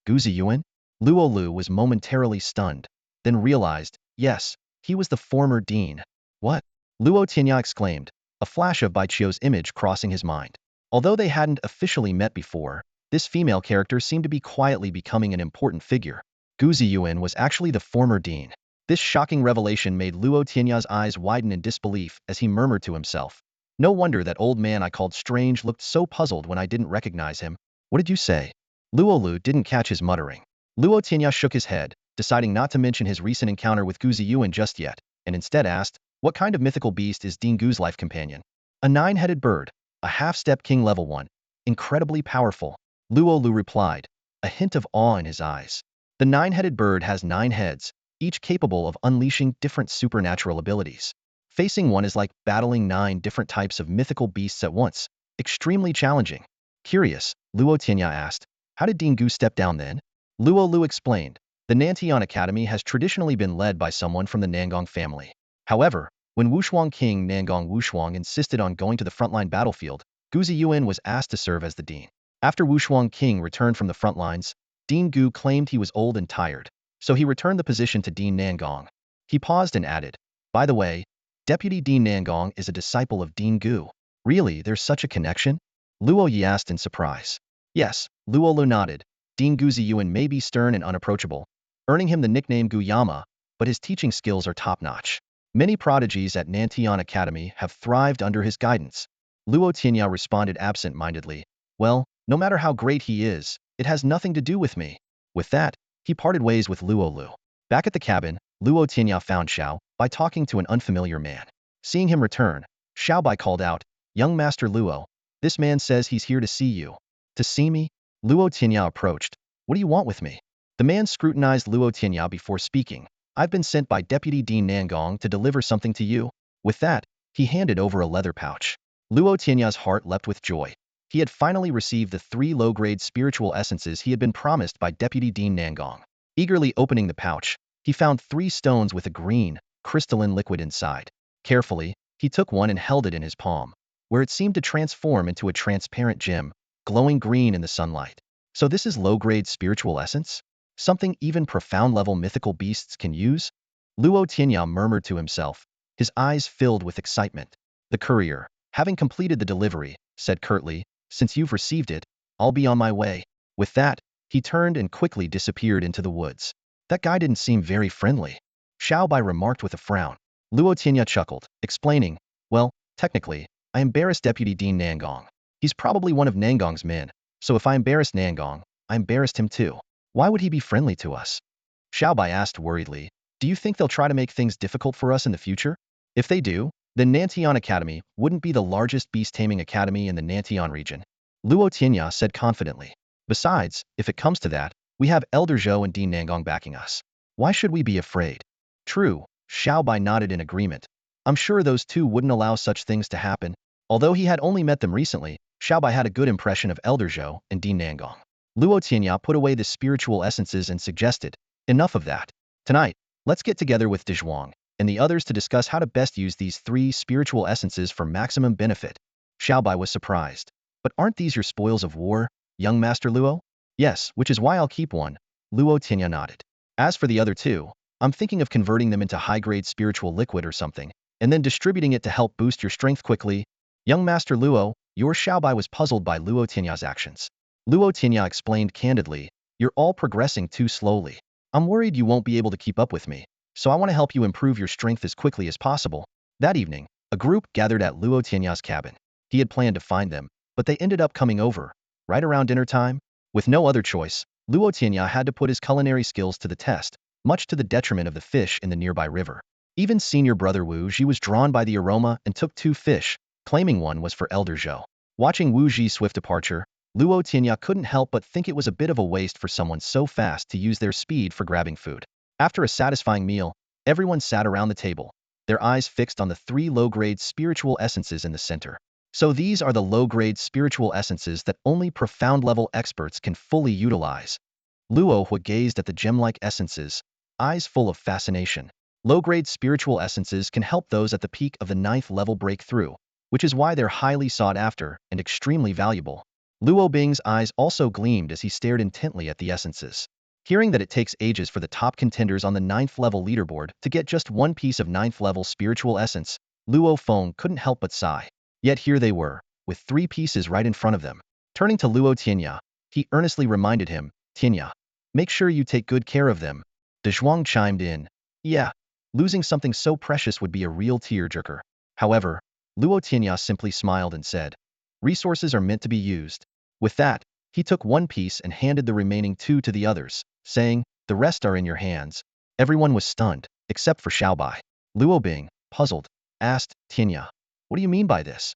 Guziyuan? Luo Lu was momentarily stunned, then realized, yes, he was the former dean. What? Luo Tianya exclaimed, a flash of Baichio's image crossing his mind. Although they hadn't officially met before, this female character seemed to be quietly becoming an important figure. Guziyuan was actually the former dean. This shocking revelation made Luo Tianya's eyes widen in disbelief as he murmured to himself. No wonder that old man I called strange looked so puzzled when I didn't recognize him. What did you say? Luo Lu didn't catch his muttering. Luo Tianya shook his head, deciding not to mention his recent encounter with Guziyuan just yet, and instead asked, what kind of mythical beast is Dean Gu's life companion? A 9-headed bird, a half-step king level 1. Incredibly powerful. Luo Lu replied, a hint of awe in his eyes. The 9-headed bird has 9 heads, each capable of unleashing different supernatural abilities. Facing one is like battling 9 different types of mythical beasts at once. Extremely challenging. Curious, Luo Tianya asked, how did Dean Gu step down then? Luo Lu explained, the Nantian Academy has traditionally been led by someone from the Nangong family. However, when Wushuang King Nangong Wushuang insisted on going to the frontline battlefield, Guziyuan was asked to serve as the dean. After Wushuang King returned from the front lines, Dean Gu claimed he was old and tired, so he returned the position to Dean Nangong. He paused and added, by the way, Deputy Dean Nangong is a disciple of Dean Gu. Really, there's such a connection? Luo Yi asked in surprise. Yes, Luo Lu nodded. Dean Guziyuan may be stern and unapproachable, earning him the nickname Guyama, but his teaching skills are top-notch. Many prodigies at Nantian Academy have thrived under his guidance. Luo Tianya responded absent-mindedly, well, no matter how great he is, it has nothing to do with me. With that, he parted ways with Luo Lu. Back at the cabin, Luo Tianya found Xiao by talking to an unfamiliar man. Seeing him return, Xiao Bai called out, young Master Luo, this man says he's here to see you. To see me? Luo Tianya approached. What do you want with me? The man scrutinized Luo Tianya before speaking. I've been sent by Deputy Dean Nangong to deliver something to you. With that, he handed over a leather pouch. Luo Tianya's heart leapt with joy. He had finally received the 3 low-grade spiritual essences he had been promised by Deputy Dean Nangong. Eagerly opening the pouch, he found 3 stones with a green, crystalline liquid inside. Carefully, he took one and held it in his palm, where it seemed to transform into a transparent gem, glowing green in the sunlight. So this is low-grade spiritual essence? Something even profound-level mythical beasts can use? Luo Tianya murmured to himself, his eyes filled with excitement. The courier, having completed the delivery, said curtly, since you've received it, I'll be on my way. With that, he turned and quickly disappeared into the woods. That guy didn't seem very friendly. Xiao Bai remarked with a frown. Luo Tianya chuckled, explaining, well, technically, I embarrassed Deputy Dean Nangong. He's probably one of Nangong's men, so if I embarrassed Nangong, I embarrassed him too. Why would he be friendly to us? Xiao Bai asked worriedly, do you think they'll try to make things difficult for us in the future? If they do, then Nantian Academy wouldn't be the largest beast-taming academy in the Nantian region. Luo Tianya said confidently. Besides, if it comes to that, we have Elder Zhou and Dean Nangong backing us. Why should we be afraid? True, Xiao Bai nodded in agreement. I'm sure those two wouldn't allow such things to happen. Although he had only met them recently, Xiao Bai had a good impression of Elder Zhou and Dean Nangong. Luo Tianya put away the spiritual essences and suggested, enough of that. Tonight, let's get together with Dezhuang and the others to discuss how to best use these 3 spiritual essences for maximum benefit. Xiao Bai was surprised. But aren't these your spoils of war, young Master Luo? Yes, which is why I'll keep one. Luo Tianya nodded. As for the other 2, I'm thinking of converting them into high-grade spiritual liquid or something, and then distributing it to help boost your strength quickly. Young Master Luo, your Xiao Bai was puzzled by Luo Tianya's actions. Luo Tianya explained candidly, you're all progressing too slowly. I'm worried you won't be able to keep up with me, so I want to help you improve your strength as quickly as possible. That evening, a group gathered at Luo Tianya's cabin. He had planned to find them, but they ended up coming over, right around dinner time. With no other choice, Luo Tianya had to put his culinary skills to the test, much to the detriment of the fish in the nearby river. Even senior brother Wu Ji was drawn by the aroma and took 2 fish, claiming one was for Elder Zhou. Watching Wu Ji's swift departure, Luo Tianya couldn't help but think it was a bit of a waste for someone so fast to use their speed for grabbing food. After a satisfying meal, everyone sat around the table, their eyes fixed on the 3 low-grade spiritual essences in the center. So these are the low-grade spiritual essences that only profound-level experts can fully utilize. Luo Hu gazed at the gem-like essences, eyes full of fascination. Low-grade spiritual essences can help those at the peak of the 9th level break through, which is why they're highly sought after and extremely valuable. Luo Bing's eyes also gleamed as he stared intently at the essences. Hearing that it takes ages for the top contenders on the 9th level leaderboard to get just one piece of 9th level spiritual essence, Luo Feng couldn't help but sigh. Yet here they were, with 3 pieces right in front of them. Turning to Luo Tianya, he earnestly reminded him, Tianya, make sure you take good care of them. De Zhuang chimed in, yeah, losing something so precious would be a real tearjerker. However, Luo Tianya simply smiled and said, resources are meant to be used. With that, he took one piece and handed the remaining 2 to the others, saying, the rest are in your hands. Everyone was stunned, except for Xiaobai. Luo Bing, puzzled, asked, Tianya, what do you mean by this?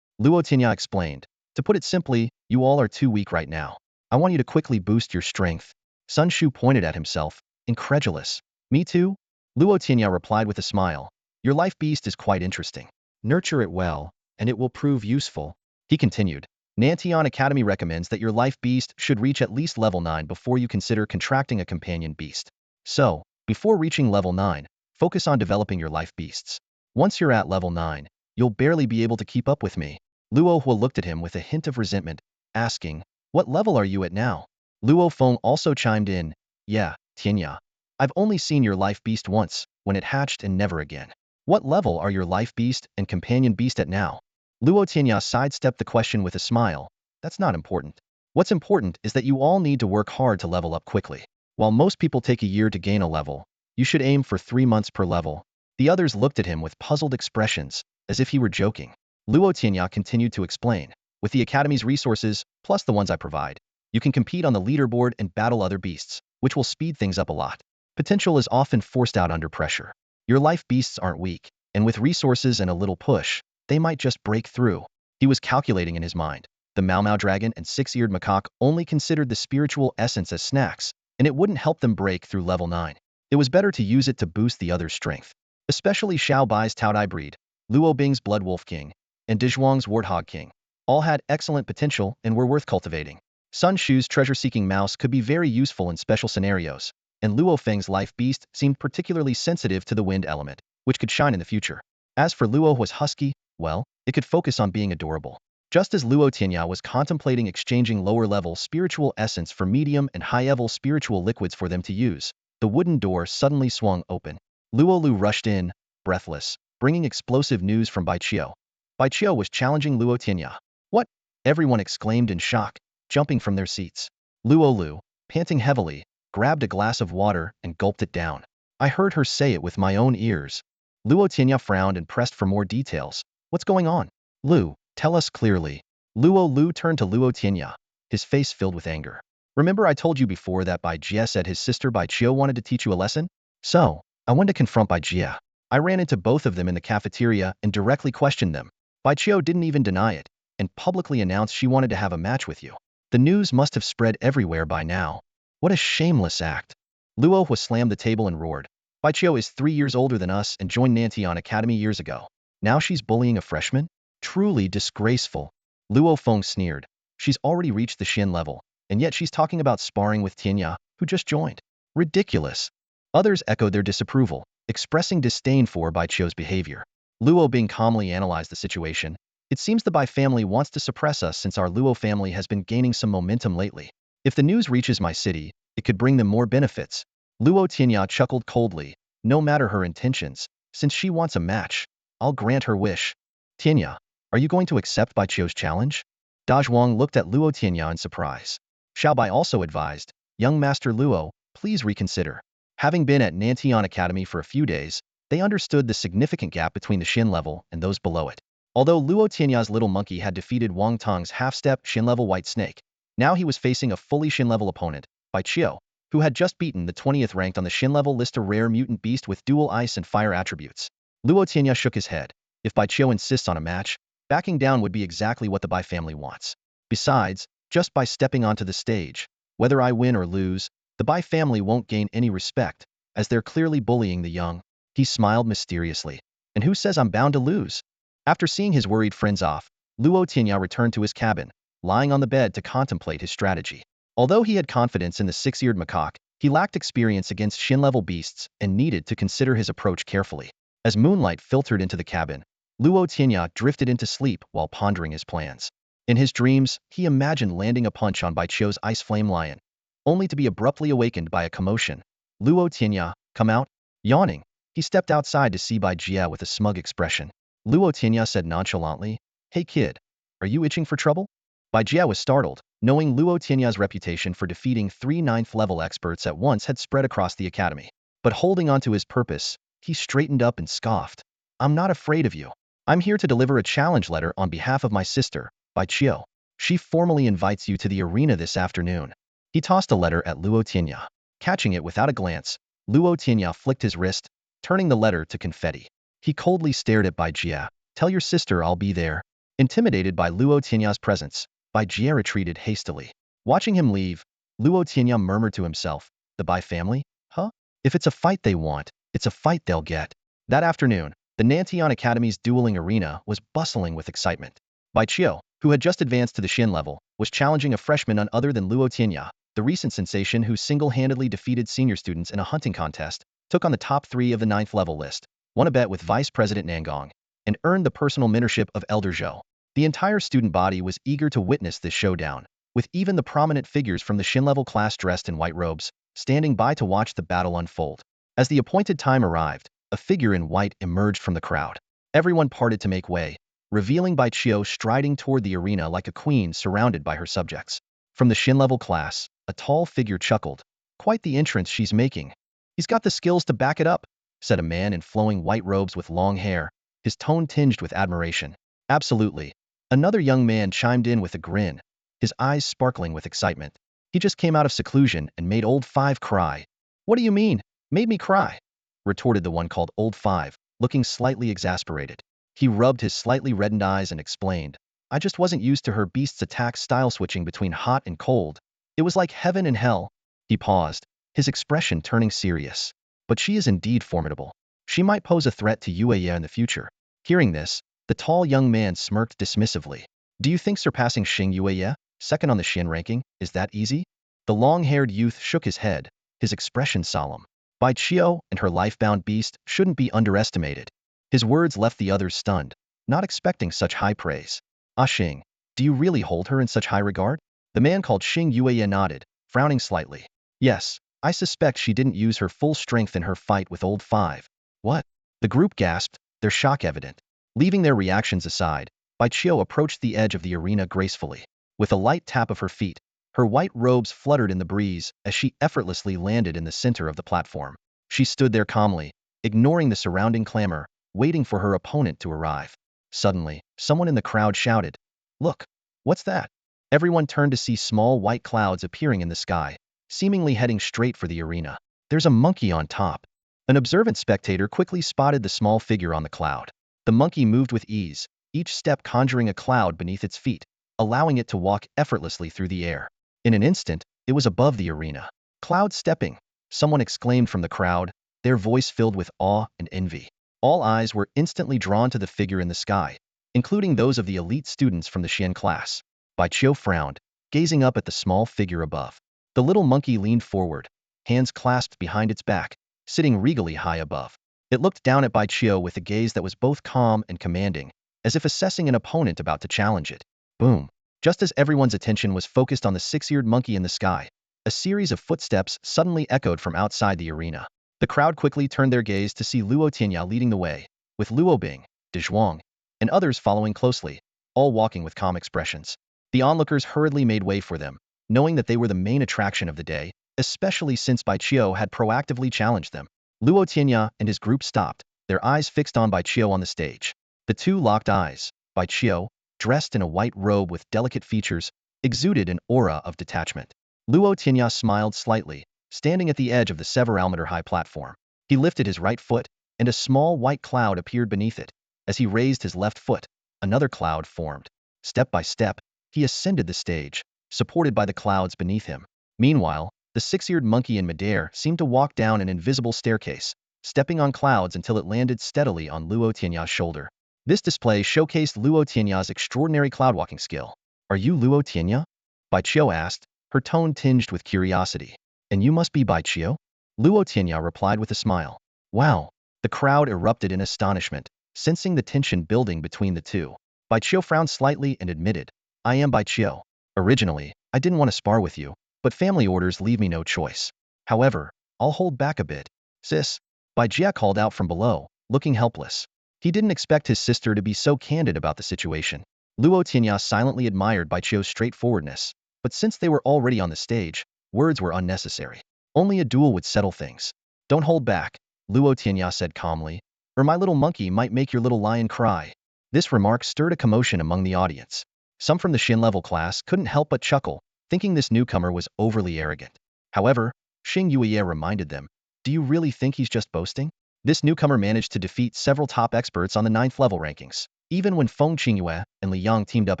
Luo Tianya explained, to put it simply, you all are too weak right now. I want you to quickly boost your strength. Sun Shu pointed at himself, incredulous. Me too? Luo Tianya replied with a smile. Your life beast is quite interesting. Nurture it well, and it will prove useful. He continued. Nantian Academy recommends that your life beast should reach at least level 9 before you consider contracting a companion beast. So, before reaching level 9, focus on developing your life beasts. Once you're at level 9, you'll barely be able to keep up with me. Luo Hu looked at him with a hint of resentment, asking, what level are you at now? Luo Feng also chimed in, yeah, Tianya. I've only seen your life beast once, when it hatched and never again. What level are your life beast and companion beast at now? Luo Tianya sidestepped the question with a smile. That's not important. What's important is that you all need to work hard to level up quickly. While most people take a year to gain a level, you should aim for 3 months per level. The others looked at him with puzzled expressions, as if he were joking. Luo Tianya continued to explain. With the Academy's resources, plus the ones I provide, you can compete on the leaderboard and battle other beasts, which will speed things up a lot. Potential is often forced out under pressure. Your life beasts aren't weak, and with resources and a little push, they might just break through. He was calculating in his mind. The Mao Dragon and Six-Eared Macaque only considered the spiritual essence as snacks, and it wouldn't help them break through level 9. It was better to use it to boost the other's strength. Especially Xiao Bai's Taodai breed, Luo Bing's Blood Wolf King, and De Zhuang's Warthog King. All had excellent potential and were worth cultivating. Sun Shu's treasure-seeking mouse could be very useful in special scenarios, and Luo Feng's life beast seemed particularly sensitive to the wind element, which could shine in the future. As for Luo Hu's husky, well, it could focus on being adorable. Just as Luo Tianya was contemplating exchanging lower-level spiritual essence for medium and high-level spiritual liquids for them to use, the wooden door suddenly swung open. Luo Lu rushed in, breathless, bringing explosive news from Bai Qiu. Bai Qiu was challenging Luo Tianya. What? Everyone exclaimed in shock, jumping from their seats. Luo Lu, panting heavily, grabbed a glass of water and gulped it down. I heard her say it with my own ears. Luo Tianya frowned and pressed for more details. What's going on? Lu, tell us clearly. Luo Lu turned to Luo Tianya, his face filled with anger. Remember I told you before that Bai Jie said his sister Bai Qiu wanted to teach you a lesson? So, I went to confront Bai Jie. I ran into both of them in the cafeteria and directly questioned them. Bai Qiu didn't even deny it, and publicly announced she wanted to have a match with you. The news must have spread everywhere by now. What a shameless act. Luo Hu slammed the table and roared. Bai Qiu is 3 years older than us and joined Nantian Academy years ago. Now she's bullying a freshman? Truly disgraceful. Luo Feng sneered. She's already reached the Xin level, and yet she's talking about sparring with Tianya, who just joined. Ridiculous. Others echoed their disapproval, expressing disdain for Bai Qiu's behavior. Luo Bing calmly analyzed the situation. It seems the Bai family wants to suppress us since our Luo family has been gaining some momentum lately. If the news reaches my city, it could bring them more benefits. Luo Tianya chuckled coldly. No matter her intentions, since she wants a match, I'll grant her wish. Tianya, are you going to accept Bai Qiu's challenge? Da Zhuang looked at Luo Tianya in surprise. Xiaobai also advised, young Master Luo, please reconsider. Having been at Nantian Academy for a few days, they understood the significant gap between the Xin level and those below it. Although Luo Tianya's little monkey had defeated Wang Tong's half-step Xin level white snake, now he was facing a fully Xin level opponent, Bai Qiu, who had just beaten the 20th ranked on the Xin level list a rare mutant beast with dual ice and fire attributes. Luo Tianya shook his head. If Bai Qiu insists on a match, backing down would be exactly what the Bai family wants. Besides, just by stepping onto the stage, whether I win or lose, the Bai family won't gain any respect, as they're clearly bullying the young. He smiled mysteriously. And who says I'm bound to lose? After seeing his worried friends off, Luo Tianya returned to his cabin, lying on the bed to contemplate his strategy. Although he had confidence in the Six-Eared Macaque, he lacked experience against Shin-level beasts and needed to consider his approach carefully. As moonlight filtered into the cabin, Luo Tianya drifted into sleep while pondering his plans. In his dreams, he imagined landing a punch on Baichio's ice flame lion, only to be abruptly awakened by a commotion. Luo Tianya, come out? Yawning, he stepped outside to see Bai Jia with a smug expression. Luo Tianya said nonchalantly, "Hey kid, are you itching for trouble?" Bai Jia was startled, knowing Luo Tianya's reputation for defeating 3 ninth-level experts at once had spread across the academy. But holding on to his purpose, he straightened up and scoffed. "I'm not afraid of you. I'm here to deliver a challenge letter on behalf of my sister, Bai Chio. She formally invites you to the arena this afternoon." He tossed a letter at Luo Tianya. Catching it without a glance, Luo Tianya flicked his wrist, turning the letter to confetti. He coldly stared at Bai Jia. "Tell your sister I'll be there." Intimidated by Luo Tianya's presence, Bai Jia retreated hastily. Watching him leave, Luo Tianya murmured to himself, "The Bai family? Huh? If it's a fight they want, it's a fight they'll get." That afternoon, the Nantian Academy's dueling arena was bustling with excitement. Bai Chio, who had just advanced to the Shin level, was challenging a freshman none other than Luo Tianya, the recent sensation who single-handedly defeated senior students in a hunting contest, took on the top 3 of the 9th level list, won a bet with Vice President Nangong, and earned the personal mentorship of Elder Zhou. The entire student body was eager to witness this showdown, with even the prominent figures from the Shin-level class dressed in white robes, standing by to watch the battle unfold. As the appointed time arrived, a figure in white emerged from the crowd. Everyone parted to make way, revealing Bai Chio striding toward the arena like a queen surrounded by her subjects. From the Shin-level class, a tall figure chuckled. "Quite the entrance she's making. He's got the skills to back it up," said a man in flowing white robes with long hair, his tone tinged with admiration. "Absolutely." Another young man chimed in with a grin, his eyes sparkling with excitement. "He just came out of seclusion and made Old Five cry." "What do you mean, made me cry?" retorted the one called Old Five, looking slightly exasperated. He rubbed his slightly reddened eyes and explained, "I just wasn't used to her beast's attack style switching between hot and cold. It was like heaven and hell." He paused, his expression turning serious. "But she is indeed formidable. She might pose a threat to Yueya in the future." Hearing this, the tall young man smirked dismissively. "Do you think surpassing Xing Yueya, second on the Shin ranking, is that easy?" The long-haired youth shook his head, his expression solemn. "Bai Chio and her life-bound beast shouldn't be underestimated." His words left the others stunned, not expecting such high praise. "Ah Xing, do you really hold her in such high regard?" The man called Xing Yueya nodded, frowning slightly. "Yes, I suspect she didn't use her full strength in her fight with Old Five." "What?" The group gasped, their shock evident. Leaving their reactions aside, Bai Chio approached the edge of the arena gracefully. With a light tap of her feet, her white robes fluttered in the breeze as she effortlessly landed in the center of the platform. She stood there calmly, ignoring the surrounding clamor, waiting for her opponent to arrive. Suddenly, someone in the crowd shouted, "Look! What's that?" Everyone turned to see small white clouds appearing in the sky, seemingly heading straight for the arena. "There's a monkey on top." An observant spectator quickly spotted the small figure on the cloud. The monkey moved with ease, each step conjuring a cloud beneath its feet, allowing it to walk effortlessly through the air. In an instant, it was above the arena. "Cloud stepping!" someone exclaimed from the crowd, their voice filled with awe and envy. All eyes were instantly drawn to the figure in the sky, including those of the elite students from the Xian class. Bai Chio frowned, gazing up at the small figure above. The little monkey leaned forward, hands clasped behind its back, sitting regally high above. It looked down at Bai Chio with a gaze that was both calm and commanding, as if assessing an opponent about to challenge it. Boom! Just as everyone's attention was focused on the six-eared monkey in the sky, a series of footsteps suddenly echoed from outside the arena. The crowd quickly turned their gaze to see Luo Tianya leading the way, with Luo Bing, De Zhuang, and others following closely, all walking with calm expressions. The onlookers hurriedly made way for them, knowing that they were the main attraction of the day, especially since Bai Chio had proactively challenged them. Luo Tianya and his group stopped, their eyes fixed on Bai Chio on the stage. The two locked eyes. Bai Chio, dressed in a white robe with delicate features, exuded an aura of detachment. Luo Tianya smiled slightly, standing at the edge of the several-meter-high platform. He lifted his right foot, and a small white cloud appeared beneath it. As he raised his left foot, another cloud formed. Step by step, he ascended the stage, supported by the clouds beneath him. Meanwhile, the six-eared monkey in midair seemed to walk down an invisible staircase, stepping on clouds until it landed steadily on Luo Tianya's shoulder. This display showcased Luo Tianya's extraordinary cloud-walking skill. "Are you Luo Tianya?" Bai Chio asked, her tone tinged with curiosity. And you must be Bai Qiu? Luo Tianya replied with a smile. Wow. The crowd erupted in astonishment, sensing the tension building between the two. Bai Qiu frowned slightly and admitted, I am Bai Qiu. Originally, I didn't want to spar with you, but family orders leave me no choice. However, I'll hold back a bit. Sis, Bai Jia called out from below, looking helpless. He didn't expect his sister to be so candid about the situation. Luo Tianya silently admired Bai Qiu's straightforwardness, but since they were already on the stage, words were unnecessary. Only a duel would settle things. Don't hold back, Luo Tianya said calmly, or my little monkey might make your little lion cry. This remark stirred a commotion among the audience. Some from the Xin level class couldn't help but chuckle, thinking this newcomer was overly arrogant. However, Xing Yuye reminded them, do you really think he's just boasting? This newcomer managed to defeat several top experts on the 9th level rankings, even when Feng Qingyue and Li Yang teamed up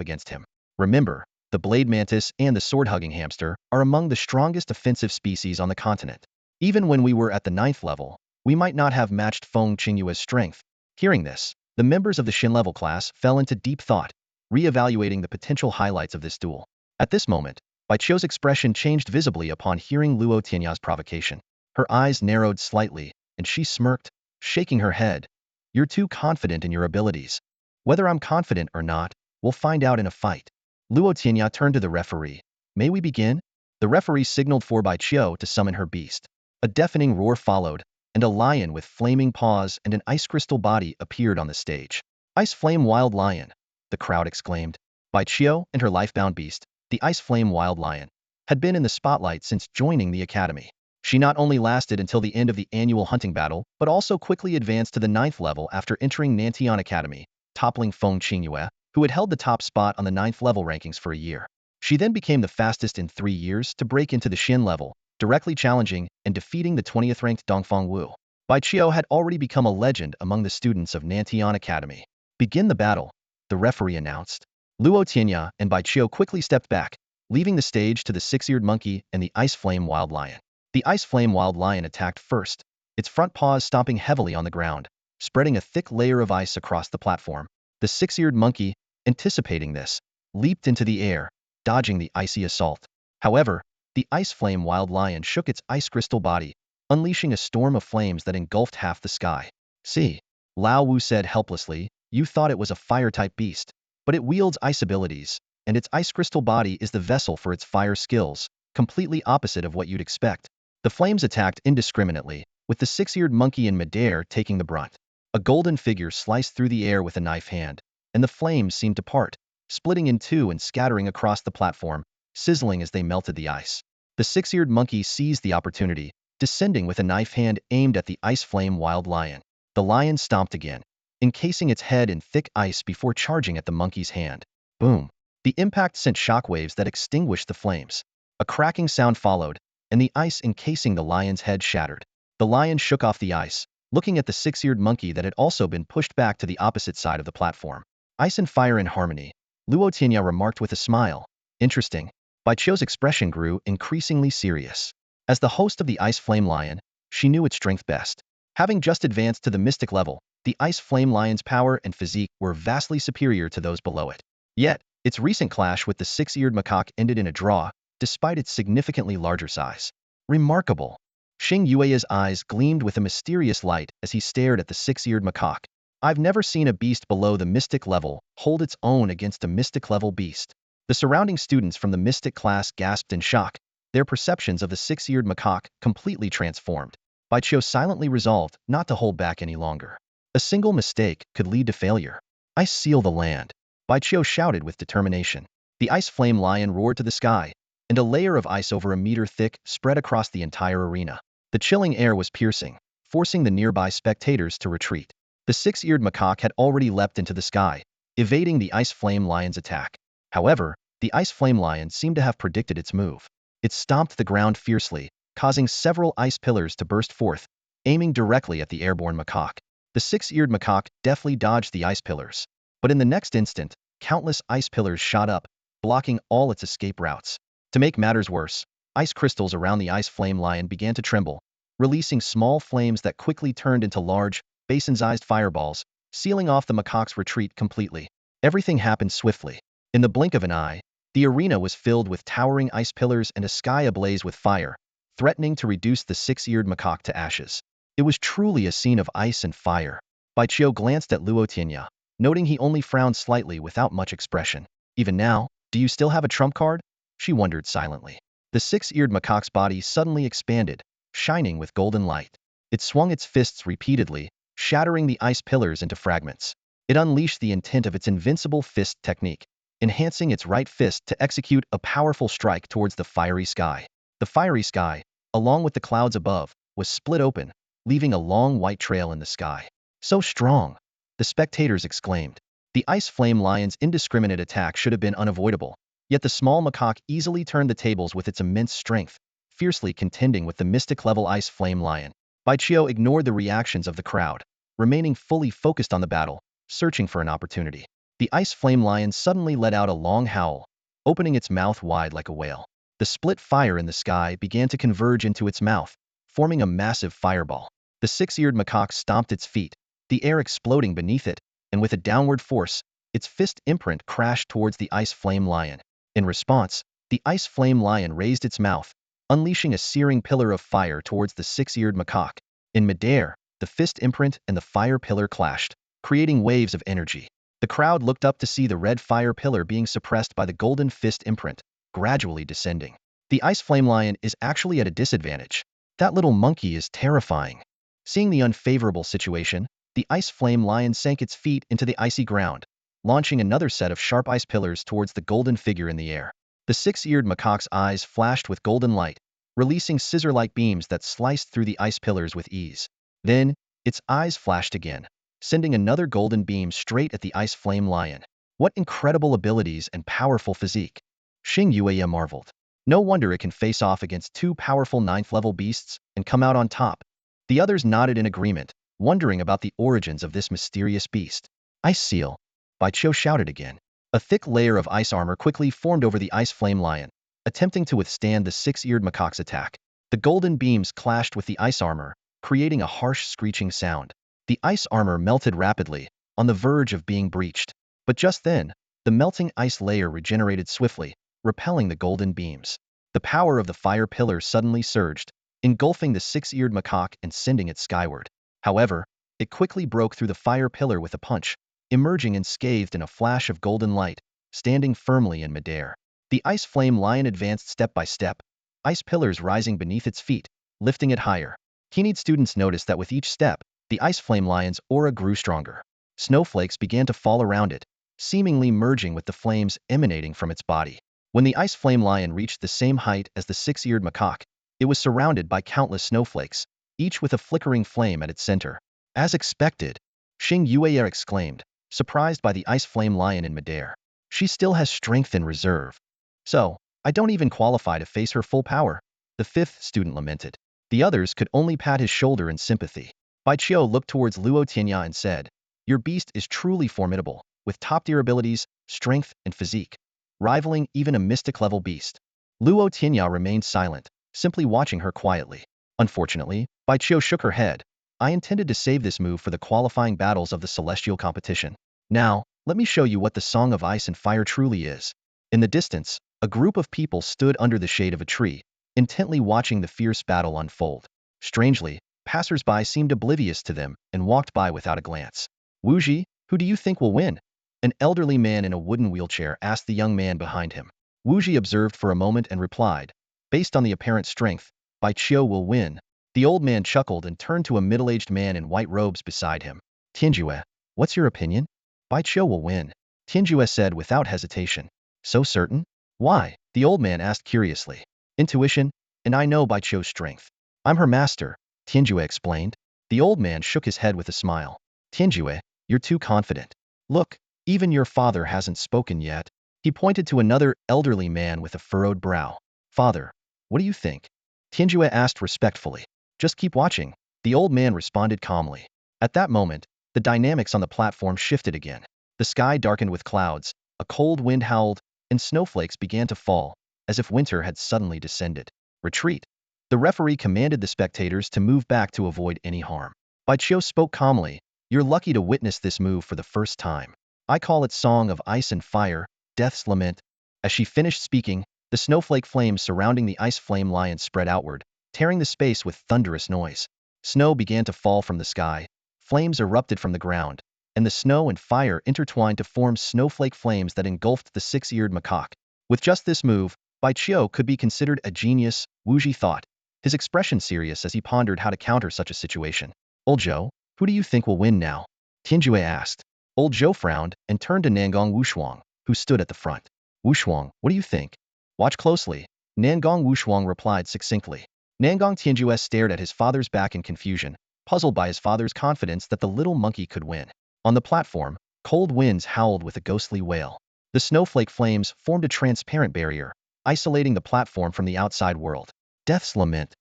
against him. Remember, the blade mantis and the sword-hugging hamster are among the strongest offensive species on the continent. Even when we were at the 9th level, we might not have matched Feng Qingyue's strength. Hearing this, the members of the Xin level class fell into deep thought, re-evaluating the potential highlights of this duel. At this moment, Bai Qiu's expression changed visibly upon hearing Luo Tianya's provocation. Her eyes narrowed slightly, and she smirked, shaking her head. You're too confident in your abilities. Whether I'm confident or not, we'll find out in a fight. Luo Tianya turned to the referee. May we begin? The referee signaled for Bai Qiu to summon her beast. A deafening roar followed, and a lion with flaming paws and an ice crystal body appeared on the stage. Ice Flame Wild Lion, the crowd exclaimed. Bai Qiu and her lifebound beast, the Ice Flame Wild Lion, had been in the spotlight since joining the academy. She not only lasted until the end of the annual hunting battle, but also quickly advanced to the 9th level after entering Nantian Academy, toppling Feng Qingyue, who had held the top spot on the 9th level rankings for a year. She then became the fastest in 3 years to break into the Xin level, directly challenging and defeating the 20th ranked Dongfang Wu. Bai Qiu had already become a legend among the students of Nantian Academy. Begin the battle, the referee announced. Luo Tianya and Bai Qiu quickly stepped back, leaving the stage to the Six-Eared Monkey and the Ice Flame Wild Lion. The Ice Flame Wild Lion attacked first, its front paws stomping heavily on the ground, spreading a thick layer of ice across the platform. The Six-Eared Monkey, anticipating this, leaped into the air, dodging the icy assault. However, the Ice Flame Wild Lion shook its ice crystal body, unleashing a storm of flames that engulfed half the sky. See, Lao Wu said helplessly, you thought it was a fire-type beast, but it wields ice abilities, and its ice crystal body is the vessel for its fire skills, completely opposite of what you'd expect. The flames attacked indiscriminately, with the Six-Eared Monkey in midair taking the brunt. A golden figure sliced through the air with a knife hand, and the flames seemed to part, splitting in two and scattering across the platform, sizzling as they melted the ice. The Six-Eared Monkey seized the opportunity, descending with a knife hand aimed at the Ice Flame Wild Lion. The lion stomped again, encasing its head in thick ice before charging at the monkey's hand. Boom! The impact sent shockwaves that extinguished the flames. A cracking sound followed, and the ice encasing the lion's head shattered. The lion shook off the ice, looking at the Six-Eared Monkey that had also been pushed back to the opposite side of the platform. Ice and fire in harmony, Luo Tianya remarked with a smile. Interesting. Bai Qiu's expression grew increasingly serious. As the host of the Ice Flame Lion, she knew its strength best. Having just advanced to the mystic level, the Ice Flame Lion's power and physique were vastly superior to those below it. Yet, its recent clash with the Six-Eared Macaque ended in a draw, despite its significantly larger size. Remarkable. Xing Yue's eyes gleamed with a mysterious light as he stared at the Six-Eared Macaque. I've never seen a beast below the mystic level hold its own against a mystic level beast. The surrounding students from the mystic class gasped in shock, their perceptions of the Six-Eared Macaque completely transformed. Bai Qiu silently resolved not to hold back any longer. A single mistake could lead to failure. I seal the land, Bai Qiu shouted with determination. The Ice Flame Lion roared to the sky, and a layer of ice over a meter thick spread across the entire arena. The chilling air was piercing, forcing the nearby spectators to retreat. The Six-Eared Macaque had already leapt into the sky, evading the Ice Flame Lion's attack. However, the Ice Flame Lion seemed to have predicted its move. It stomped the ground fiercely, causing several ice pillars to burst forth, aiming directly at the airborne macaque. The Six-Eared Macaque deftly dodged the ice pillars, but in the next instant, countless ice pillars shot up, blocking all its escape routes. To make matters worse, ice crystals around the Ice Flame Lion began to tremble, releasing small flames that quickly turned into large, basin-sized fireballs, sealing off the macaque's retreat completely. Everything happened swiftly. In the blink of an eye, The arena was filled with towering ice pillars and a sky ablaze with fire, threatening to reduce the six-eared macaque to ashes. It was truly a scene of ice and fire. Baiqiu glanced at Luo Tianya, noting he only frowned slightly without much expression. Even now, do you still have a trump card? She wondered silently. The six-eared macaque's body suddenly expanded, shining with golden light. It swung its fists repeatedly, shattering the ice pillars into fragments. It unleashed the intent of its invincible fist technique, enhancing its right fist to execute a powerful strike towards the fiery sky. The fiery sky, along with the clouds above, was split open, leaving a long white trail in the sky. So strong! The spectators exclaimed. The ice flame lion's indiscriminate attack should have been unavoidable, yet the small macaque easily turned the tables with its immense strength, fiercely contending with the mystic-level ice flame lion. Baiqiu ignored the reactions of the crowd, remaining fully focused on the battle, searching for an opportunity. The ice flame lion suddenly let out a long howl, opening its mouth wide like a whale. The split fire in the sky began to converge into its mouth, forming a massive fireball. The six-eared macaque stomped its feet, the air exploding beneath it, and with a downward force, its fist imprint crashed towards the ice flame lion. In response, the ice flame lion raised its mouth, unleashing a searing pillar of fire towards the six-eared macaque. In midair, the fist imprint and the fire pillar clashed, creating waves of energy. The crowd looked up to see the red fire pillar being suppressed by the golden fist imprint, gradually descending. The ice flame lion is actually at a disadvantage. That little monkey is terrifying. Seeing the unfavorable situation, the ice flame lion sank its feet into the icy ground, launching another set of sharp ice pillars towards the golden figure in the air. The six-eared macaque's eyes flashed with golden light, releasing scissor-like beams that sliced through the ice pillars with ease. Then, its eyes flashed again, sending another golden beam straight at the ice flame lion. What incredible abilities and powerful physique! Xing Yueya marveled. No wonder it can face off against two powerful 9th-level beasts and come out on top. The others nodded in agreement, wondering about the origins of this mysterious beast. Ice seal! Baiqiu shouted again. A thick layer of ice armor quickly formed over the ice flame lion, attempting to withstand the six-eared macaque's attack. The golden beams clashed with the ice armor, creating a harsh screeching sound. The ice armor melted rapidly, on the verge of being breached. But just then, the melting ice layer regenerated swiftly, repelling the golden beams. The power of the fire pillar suddenly surged, engulfing the six-eared macaque and sending it skyward. However, it quickly broke through the fire pillar with a punch, emerging unscathed in a flash of golden light, standing firmly in midair. The ice flame lion advanced step by step, ice pillars rising beneath its feet, lifting it higher. Keen students noticed that with each step, the ice flame lion's aura grew stronger. Snowflakes began to fall around it, seemingly merging with the flames emanating from its body. When the ice flame lion reached the same height as the six-eared macaque, it was surrounded by countless snowflakes, each with a flickering flame at its center. As expected, Xing Yueya exclaimed, surprised by the ice flame lion in midair. She still has strength in reserve. So, I don't even qualify to face her full power, the fifth student lamented. The others could only pat his shoulder in sympathy. Baiqiu looked towards Luo Tianya and said, "Your beast is truly formidable, with top-tier abilities, strength, and physique, rivaling even a mystic-level beast." Luo Tianya remained silent, simply watching her quietly. Unfortunately, Baiqiu shook her head. "I intended to save this move for the qualifying battles of the celestial competition. Now, let me show you what the Song of Ice and Fire truly is." In the distance, a group of people stood under the shade of a tree, intently watching the fierce battle unfold. Strangely, passers-by seemed oblivious to them and walked by without a glance. "Wuji, who do you think will win?" An elderly man in a wooden wheelchair asked the young man behind him. Wuji observed for a moment and replied, "Based on the apparent strength, Baiqiu will win." The old man chuckled and turned to a middle-aged man in white robes beside him. "Tianjue, what's your opinion?" "Baiqiu will win," Tianjue said without hesitation. "So certain? Why?" the old man asked curiously. "Intuition, and I know Baiqiu's strength. I'm her master," Tianjue explained. The old man shook his head with a smile. "Tianjue, you're too confident. Look, even your father hasn't spoken yet." He pointed to another elderly man with a furrowed brow. "Father, what do you think?" Tianjue asked respectfully. "Just keep watching," the old man responded calmly. At that moment, the dynamics on the platform shifted again. The sky darkened with clouds, a cold wind howled, and snowflakes began to fall, as if winter had suddenly descended. "Retreat." The referee commanded the spectators to move back to avoid any harm. Baiqiu spoke calmly, "You're lucky to witness this move for the first time. I call it Song of Ice and Fire, Death's Lament." As she finished speaking, the snowflake flames surrounding the ice flame lion spread outward, tearing the space with thunderous noise. Snow began to fall from the sky, flames erupted from the ground, and the snow and fire intertwined to form snowflake flames that engulfed the six-eared macaque. With just this move, Baiqiu could be considered a genius, Wu Ji thought, his expression serious as he pondered how to counter such a situation. Old Zhou, who do you think will win now? Tianjue asked. Old Zhou frowned and turned to Nangong Wushuang, who stood at the front. Wushuang, what do you think? Watch closely, Nangong Wushuang replied succinctly. Nangong Tianjue stared at his father's back in confusion, puzzled by his father's confidence that the little monkey could win. On the platform, cold winds howled with a ghostly wail. The snowflake flames formed a transparent barrier, isolating the platform from the outside world. Death's lament,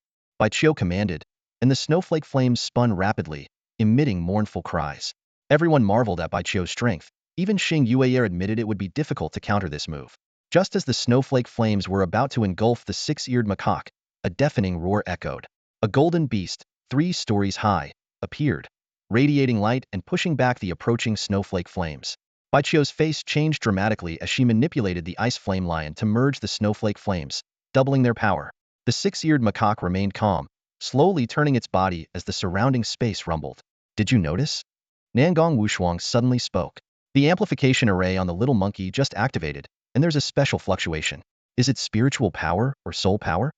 Baiqiu commanded, and the snowflake flames spun rapidly, emitting mournful cries. Everyone marveled at Baiqiu's strength. Even Xing Yue'er admitted it would be difficult to counter this move. Just as the snowflake flames were about to engulf the six-eared macaque, a deafening roar echoed. A golden beast, 3 stories high, appeared, radiating light and pushing back the approaching snowflake flames. Baiqiu's face changed dramatically as she manipulated the ice flame lion to merge the snowflake flames, doubling their power. The six-eared macaque remained calm, slowly turning its body as the surrounding space rumbled. Did you notice? Nangong Wushuang suddenly spoke. The amplification array on the little monkey just activated, and there's a special fluctuation. Is it spiritual power or soul power?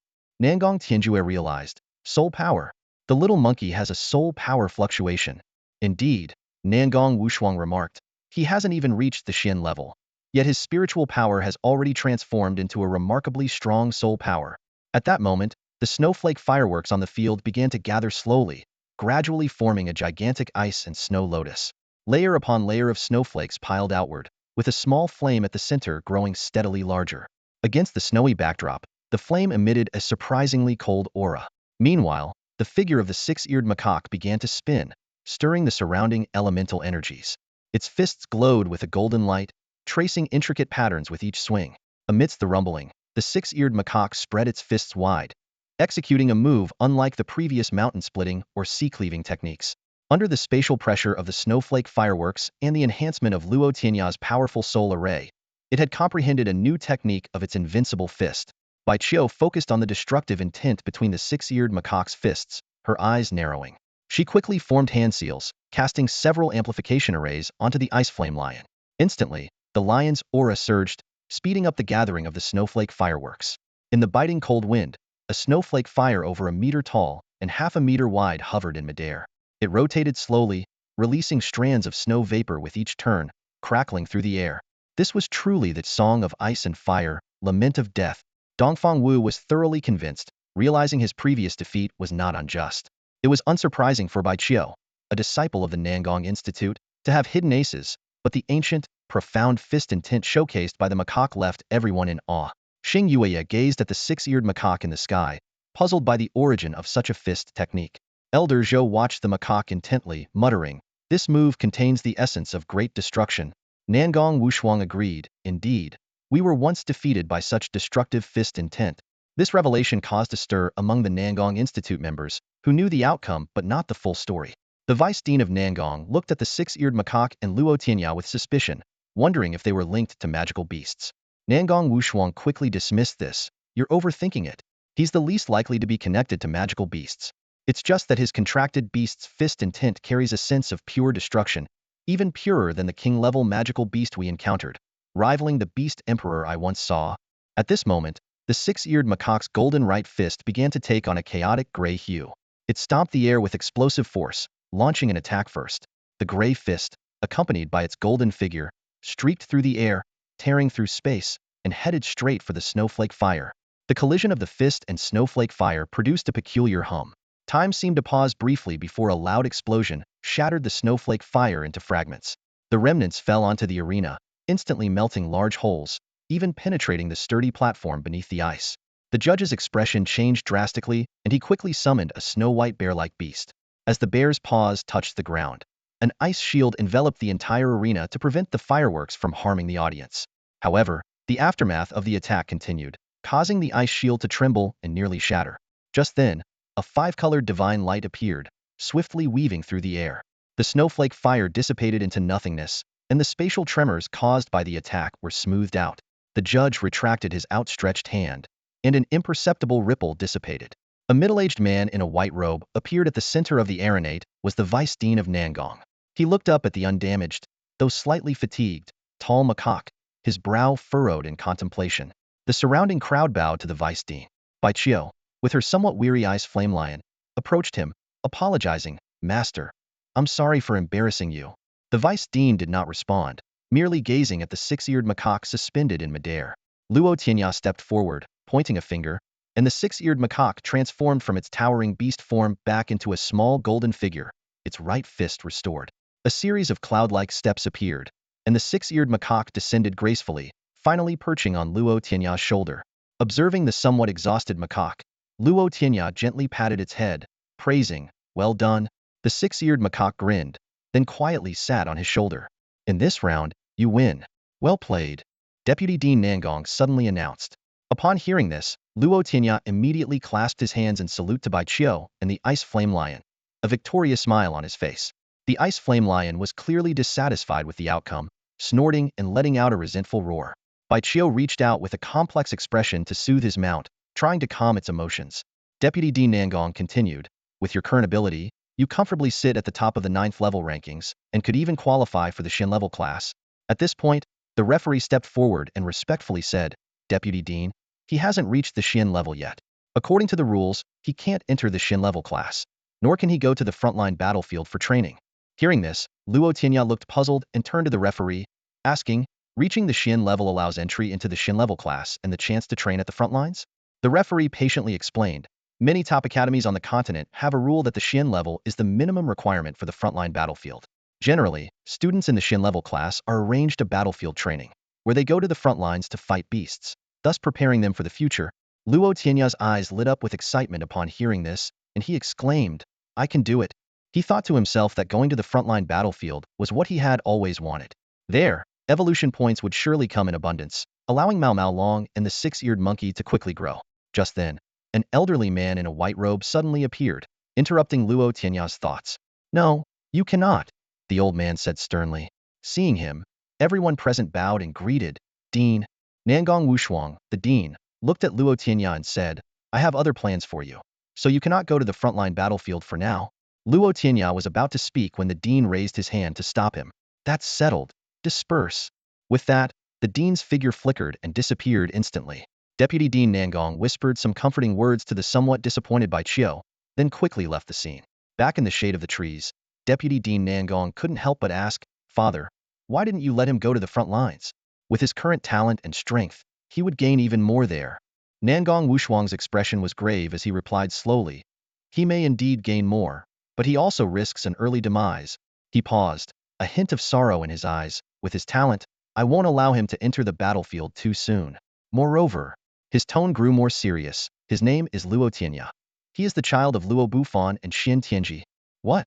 Nangong Tianjue realized. Soul power. The little monkey has a soul power fluctuation. Indeed, Nangong Wushuang remarked. He hasn't even reached the Xin level. Yet his spiritual power has already transformed into a remarkably strong soul power. At that moment, the snowflake fireworks on the field began to gather slowly, gradually forming a gigantic ice and snow lotus. Layer upon layer of snowflakes piled outward, with a small flame at the center growing steadily larger. Against the snowy backdrop, the flame emitted a surprisingly cold aura. Meanwhile, the figure of the six-eared macaque began to spin, stirring the surrounding elemental energies. Its fists glowed with a golden light, tracing intricate patterns with each swing. Amidst the rumbling, the six-eared macaque spread its fists wide, executing a move unlike the previous mountain-splitting or sea-cleaving techniques. Under the spatial pressure of the snowflake fireworks and the enhancement of Luo Tianya's powerful soul array, it had comprehended a new technique of its invincible fist. Baiqiu focused on the destructive intent between the six-eared macaque's fists, her eyes narrowing. She quickly formed hand seals, casting several amplification arrays onto the ice flame lion. Instantly, the lion's aura surged, speeding up the gathering of the snowflake fireworks. In the biting cold wind, a snowflake fire over a meter tall and half a meter wide hovered in midair. It rotated slowly, releasing strands of snow vapor with each turn, crackling through the air. This was truly the song of ice and fire, lament of death. Dongfang Wu was thoroughly convinced, realizing his previous defeat was not unjust. It was unsurprising for Baiqiu, a disciple of the Nangong Institute, to have hidden aces, but the ancient, profound fist intent showcased by the macaque left everyone in awe. Xing Yueya gazed at the six-eared macaque in the sky, puzzled by the origin of such a fist technique. Elder Zhou watched the macaque intently, muttering, "This move contains the essence of great destruction." Nangong Wushuang agreed, "Indeed, we were once defeated by such destructive fist intent." This revelation caused a stir among the Nangong Institute members, who knew the outcome but not the full story. The vice dean of Nangong looked at the six-eared macaque and Luo Tianya with suspicion, wondering if they were linked to magical beasts. Nangong Wushuang quickly dismissed this. "You're overthinking it. He's the least likely to be connected to magical beasts. It's just that his contracted beast's fist intent carries a sense of pure destruction, even purer than the king-level magical beast we encountered, rivaling the beast emperor I once saw." At this moment, the six-eared macaque's golden right fist began to take on a chaotic gray hue. It stomped the air with explosive force, launching an attack first. The gray fist, accompanied by its golden figure, streaked through the air, tearing through space, and headed straight for the snowflake fire. The collision of the fist and snowflake fire produced a peculiar hum. Time seemed to pause briefly before a loud explosion shattered the snowflake fire into fragments. The remnants fell onto the arena, instantly melting large holes, even penetrating the sturdy platform beneath the ice. The judge's expression changed drastically, and he quickly summoned a snow-white bear-like beast. As the bear's paws touched the ground, an ice shield enveloped the entire arena to prevent the fireworks from harming the audience. However, the aftermath of the attack continued, causing the ice shield to tremble and nearly shatter. Just then, a five-colored divine light appeared, swiftly weaving through the air. The snowflake fire dissipated into nothingness, and the spatial tremors caused by the attack were smoothed out. The judge retracted his outstretched hand, and an imperceptible ripple dissipated. A middle-aged man in a white robe appeared at the center of the arenate, was the vice dean of Nangong. He looked up at the undamaged, though slightly fatigued, tall macaque, his brow furrowed in contemplation. The surrounding crowd bowed to the vice dean. Bai Qiu, with her somewhat weary eyes flame lion, approached him, apologizing, "Master, I'm sorry for embarrassing you." The vice dean did not respond, merely gazing at the six-eared macaque suspended in midair. Luo Tianya stepped forward, pointing a finger, and the six-eared macaque transformed from its towering beast form back into a small golden figure, its right fist restored. A series of cloud-like steps appeared, and the six-eared macaque descended gracefully, finally perching on Luo Tianya's shoulder. Observing the somewhat exhausted macaque, Luo Tianya gently patted its head, praising, "Well done." The six-eared macaque grinned, then quietly sat on his shoulder. "In this round, you win. Well played," Deputy Dean Nangong suddenly announced. Upon hearing this, Luo Tianya immediately clasped his hands in salute to Bai Qiu and the Ice Flame Lion, a victorious smile on his face. The Ice Flame Lion was clearly dissatisfied with the outcome, snorting and letting out a resentful roar. Bai Qiu reached out with a complex expression to soothe his mount, trying to calm its emotions. Deputy Dean Nangong continued, "With your current ability, you comfortably sit at the top of the 9th level rankings, and could even qualify for the Xin level class." At this point, the referee stepped forward and respectfully said, "Deputy Dean, he hasn't reached the Xin level yet. According to the rules, he can't enter the Xin level class, nor can he go to the frontline battlefield for training." Hearing this, Luo Tianya looked puzzled and turned to the referee, asking, "Reaching the Xin level allows entry into the Xin level class and the chance to train at the front lines?" The referee patiently explained, "Many top academies on the continent have a rule that the Xin level is the minimum requirement for the frontline battlefield. Generally, students in the Xin level class are arranged to battlefield training, where they go to the front lines to fight beasts, thus preparing them for the future." Luo Tianya's eyes lit up with excitement upon hearing this, and he exclaimed, "I can do it." He thought to himself that going to the frontline battlefield was what he had always wanted. There, evolution points would surely come in abundance, allowing Mao Mao Long and the six-eared monkey to quickly grow. Just then, an elderly man in a white robe suddenly appeared, interrupting Luo Tianya's thoughts. "No, you cannot," the old man said sternly. Seeing him, everyone present bowed and greeted. "Dean." Nangong Wushuang, the dean, looked at Luo Tianya and said, "I have other plans for you, so you cannot go to the frontline battlefield for now." Luo Tianya was about to speak when the dean raised his hand to stop him. "That's settled. Disperse." With that, the dean's figure flickered and disappeared instantly. Deputy Dean Nangong whispered some comforting words to the somewhat disappointed Bai Qiu, then quickly left the scene. Back in the shade of the trees, Deputy Dean Nangong couldn't help but ask, "Father, why didn't you let him go to the front lines? With his current talent and strength, he would gain even more there." Nangong Wushuang's expression was grave as he replied slowly, "He may indeed gain more, but he also risks an early demise." He paused, a hint of sorrow in his eyes. "With his talent, I won't allow him to enter the battlefield too soon. Moreover," his tone grew more serious, "his name is Luo Tianya. He is the child of Luo Bufan and Xian Tianji." "What?"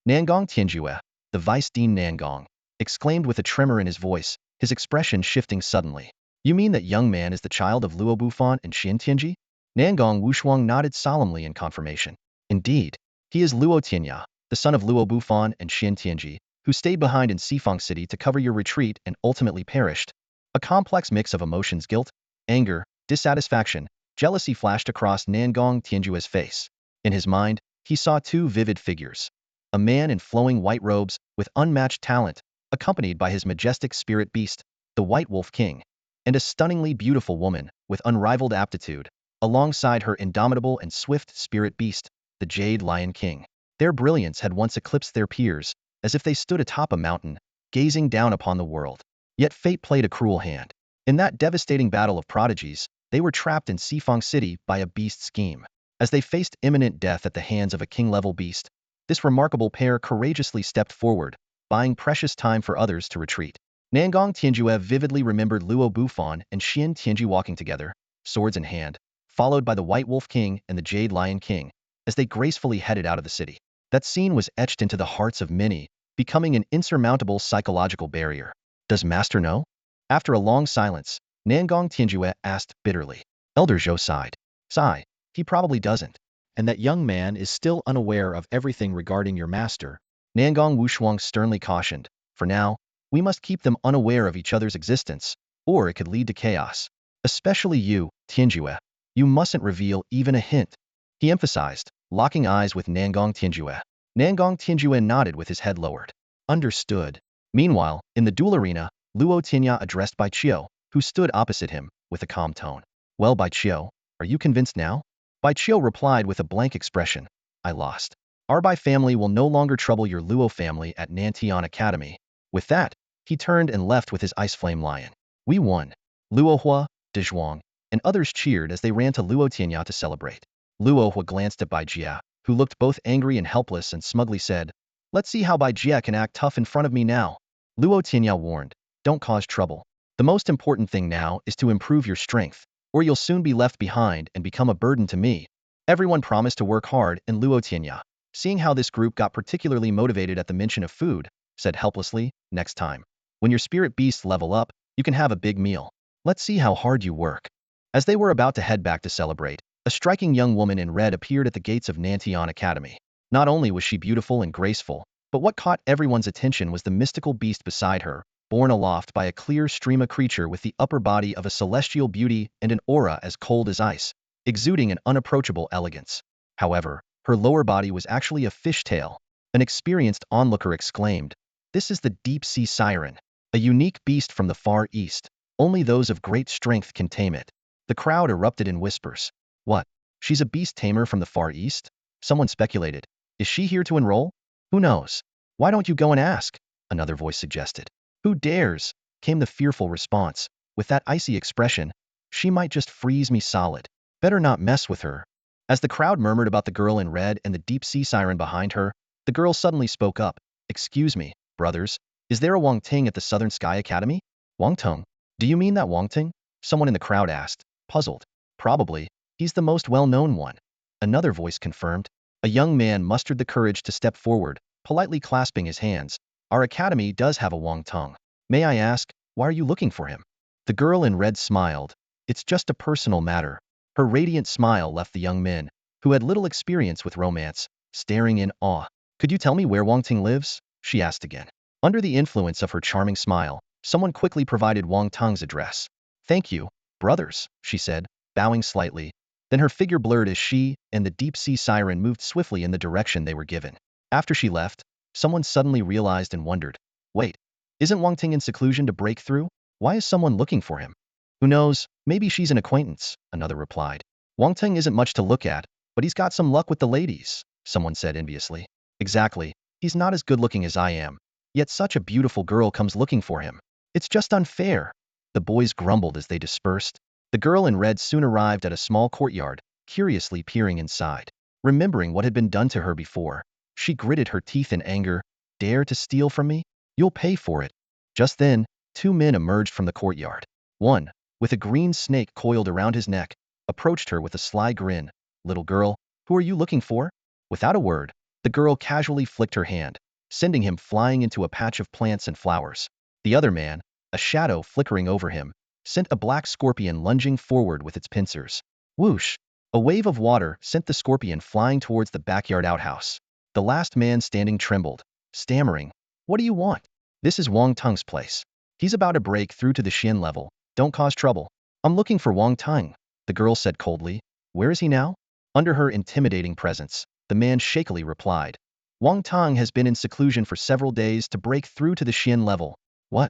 Nangong Tianjue, the Vice Dean Nangong, exclaimed with a tremor in his voice, his expression shifting suddenly. "You mean that young man is the child of Luo Bufan and Xian Tianji?" Nangong Wushuang nodded solemnly in confirmation. "Indeed, he is Luo Tianya, the son of Luo Bufan and Xian Tianji, who stayed behind in Sifang City to cover your retreat and ultimately perished." A complex mix of emotions, guilt, anger, dissatisfaction, jealousy flashed across Nangong Tianjue's face. In his mind, he saw two vivid figures. A man in flowing white robes, with unmatched talent, accompanied by his majestic spirit beast, the White Wolf King, and a stunningly beautiful woman, with unrivaled aptitude, alongside her indomitable and swift spirit beast, the Jade Lion King. Their brilliance had once eclipsed their peers, as if they stood atop a mountain, gazing down upon the world. Yet fate played a cruel hand. In that devastating battle of prodigies, they were trapped in Sifang City by a beast scheme. As they faced imminent death at the hands of a king-level beast, this remarkable pair courageously stepped forward, buying precious time for others to retreat. Nangong Tianjue vividly remembered Luo Bufan and Xian Tianji walking together, swords in hand, followed by the White Wolf King and the Jade Lion King, as they gracefully headed out of the city. That scene was etched into the hearts of many, becoming an insurmountable psychological barrier. "Does Master know?" After a long silence, Nangong Tianjue asked bitterly. Elder Zhou sighed. "Sigh, he probably doesn't. And that young man is still unaware of everything regarding your master," Nangong Wushuang sternly cautioned. "For now, we must keep them unaware of each other's existence, or it could lead to chaos. Especially you, Tianjue. You mustn't reveal even a hint. He emphasized, locking eyes with Nangong Tianjue. Nangong Tianjue nodded with his head lowered. Understood. Meanwhile, in the duel arena, Luo Tianya addressed Bai Qiu, who stood opposite him, with a calm tone. Well, Bai Qiu, are you convinced now? Bai Qiu replied with a blank expression. I lost. Our Bai family will no longer trouble your Luo family at Nantian Academy. With that, he turned and left with his ice flame lion. We won. Luo Hua, Dezhuang, and others cheered as they ran to Luo Tianya to celebrate. Luo Hua glanced at Bai Jia, who looked both angry and helpless and smugly said, Let's see how Bai Jia can act tough in front of me now. Luo Tianya warned, Don't cause trouble. The most important thing now is to improve your strength, or you'll soon be left behind and become a burden to me. Everyone promised to work hard, and Luo Tianya, seeing how this group got particularly motivated at the mention of food, said helplessly, Next time, when your spirit beasts level up, you can have a big meal. Let's see how hard you work. As they were about to head back to celebrate, a striking young woman in red appeared at the gates of Nantian Academy. Not only was she beautiful and graceful, but what caught everyone's attention was the mystical beast beside her, borne aloft by a clear stream of creature with the upper body of a celestial beauty and an aura as cold as ice, exuding an unapproachable elegance. However, her lower body was actually a fishtail. An experienced onlooker exclaimed, This is the deep-sea siren, a unique beast from the Far East. Only those of great strength can tame it. The crowd erupted in whispers. What? She's a beast tamer from the Far East? Someone speculated. Is she here to enroll? Who knows? Why don't you go and ask? Another voice suggested. Who dares? Came the fearful response. With that icy expression, she might just freeze me solid. Better not mess with her. As the crowd murmured about the girl in red and the deep-sea siren behind her, the girl suddenly spoke up. Excuse me, brothers, is there a Wang Ting at the Southern Sky Academy? Wang Tong? Do you mean that Wang Ting? Someone in the crowd asked, puzzled. Probably. He's the most well-known one. Another voice confirmed. A young man mustered the courage to step forward, politely clasping his hands. Our academy does have a Wang Tong. May I ask, why are you looking for him? The girl in red smiled. It's just a personal matter. Her radiant smile left the young men, who had little experience with romance, staring in awe. Could you tell me where Wang Ting lives? She asked again. Under the influence of her charming smile, someone quickly provided Wang Tong's address. Thank you, brothers, she said, bowing slightly. Then her figure blurred as she and the deep-sea siren moved swiftly in the direction they were given. After she left, someone suddenly realized and wondered. Wait, isn't Wang Ting in seclusion to break through? Why is someone looking for him? Who knows, maybe she's an acquaintance, another replied. Wang Ting isn't much to look at, but he's got some luck with the ladies, someone said enviously. Exactly, he's not as good-looking as I am. Yet such a beautiful girl comes looking for him. It's just unfair. The boys grumbled as they dispersed. The girl in red soon arrived at a small courtyard, curiously peering inside. Remembering what had been done to her before, she gritted her teeth in anger. Dare to steal from me? You'll pay for it. Just then, two men emerged from the courtyard. One, with a green snake coiled around his neck, approached her with a sly grin. Little girl, who are you looking for? Without a word, the girl casually flicked her hand, sending him flying into a patch of plants and flowers. The other man, a shadow flickering over him, sent a black scorpion lunging forward with its pincers. Whoosh! A wave of water sent the scorpion flying towards the backyard outhouse. The last man standing trembled, stammering, What do you want? This is Wang Tung's place. He's about to break through to the Xian level. Don't cause trouble. I'm looking for Wang Tung, the girl said coldly. Where is he now? Under her intimidating presence, the man shakily replied. Wang Tung has been in seclusion for several days to break through to the Xian level. What?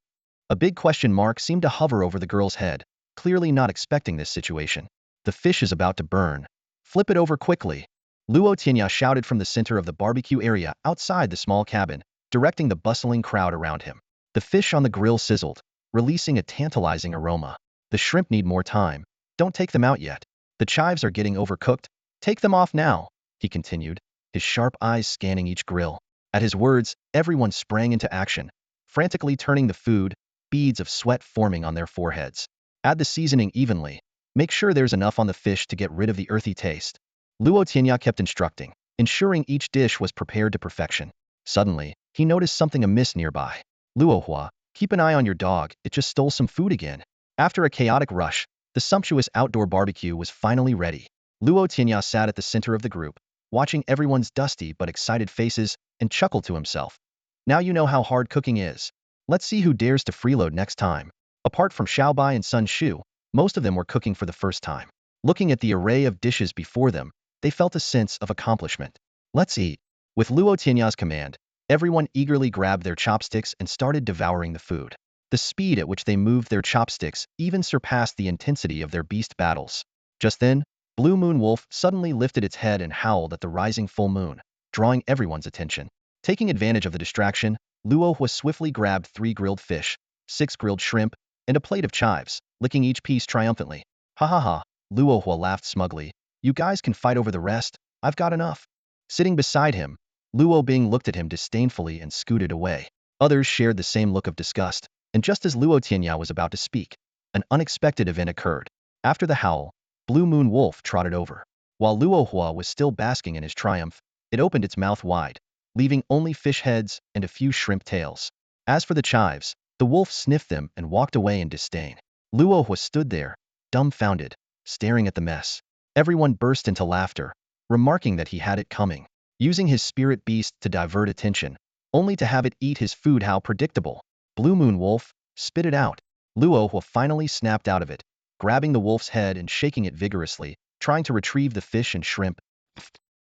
A big question mark seemed to hover over the girl's head, clearly not expecting this situation. The fish is about to burn. Flip it over quickly. Luo Tianya shouted from the center of the barbecue area outside the small cabin, directing the bustling crowd around him. The fish on the grill sizzled, releasing a tantalizing aroma. The shrimp need more time. Don't take them out yet. The chives are getting overcooked. Take them off now, he continued, his sharp eyes scanning each grill. At his words, everyone sprang into action, frantically turning the food, beads of sweat forming on their foreheads. Add the seasoning evenly. Make sure there's enough on the fish to get rid of the earthy taste. Luo Tianya kept instructing, ensuring each dish was prepared to perfection. Suddenly, he noticed something amiss nearby. Luo Hua, keep an eye on your dog, it just stole some food again. After a chaotic rush, the sumptuous outdoor barbecue was finally ready. Luo Tianya sat at the center of the group, watching everyone's dusty but excited faces, and chuckled to himself. Now you know how hard cooking is. Let's see who dares to freeload next time. Apart from Xiaobai and Sun Shu, most of them were cooking for the first time. Looking at the array of dishes before them, they felt a sense of accomplishment. Let's eat. With Luo Tianya's command, everyone eagerly grabbed their chopsticks and started devouring the food. The speed at which they moved their chopsticks even surpassed the intensity of their beast battles. Just then, Blue Moon Wolf suddenly lifted its head and howled at the rising full moon, drawing everyone's attention. Taking advantage of the distraction, Luo Hua swiftly grabbed 3 grilled fish, 6 grilled shrimp, and a plate of chives, licking each piece triumphantly. Ha ha ha, Luo Hua laughed smugly. You guys can fight over the rest, I've got enough. Sitting beside him, Luo Bing looked at him disdainfully and scooted away. Others shared the same look of disgust, and just as Luo Tianya was about to speak, an unexpected event occurred. After the howl, Blue Moon Wolf trotted over. While Luo Hua was still basking in his triumph, it opened its mouth wide, leaving only fish heads and a few shrimp tails. As for the chives, the wolf sniffed them and walked away in disdain. Luo Hua stood there, dumbfounded, staring at the mess. Everyone burst into laughter, remarking that he had it coming. Using his spirit beast to divert attention, only to have it eat his food. How predictable. Blue Moon Wolf, spit it out. Luo Hua finally snapped out of it, grabbing the wolf's head and shaking it vigorously, trying to retrieve the fish and shrimp.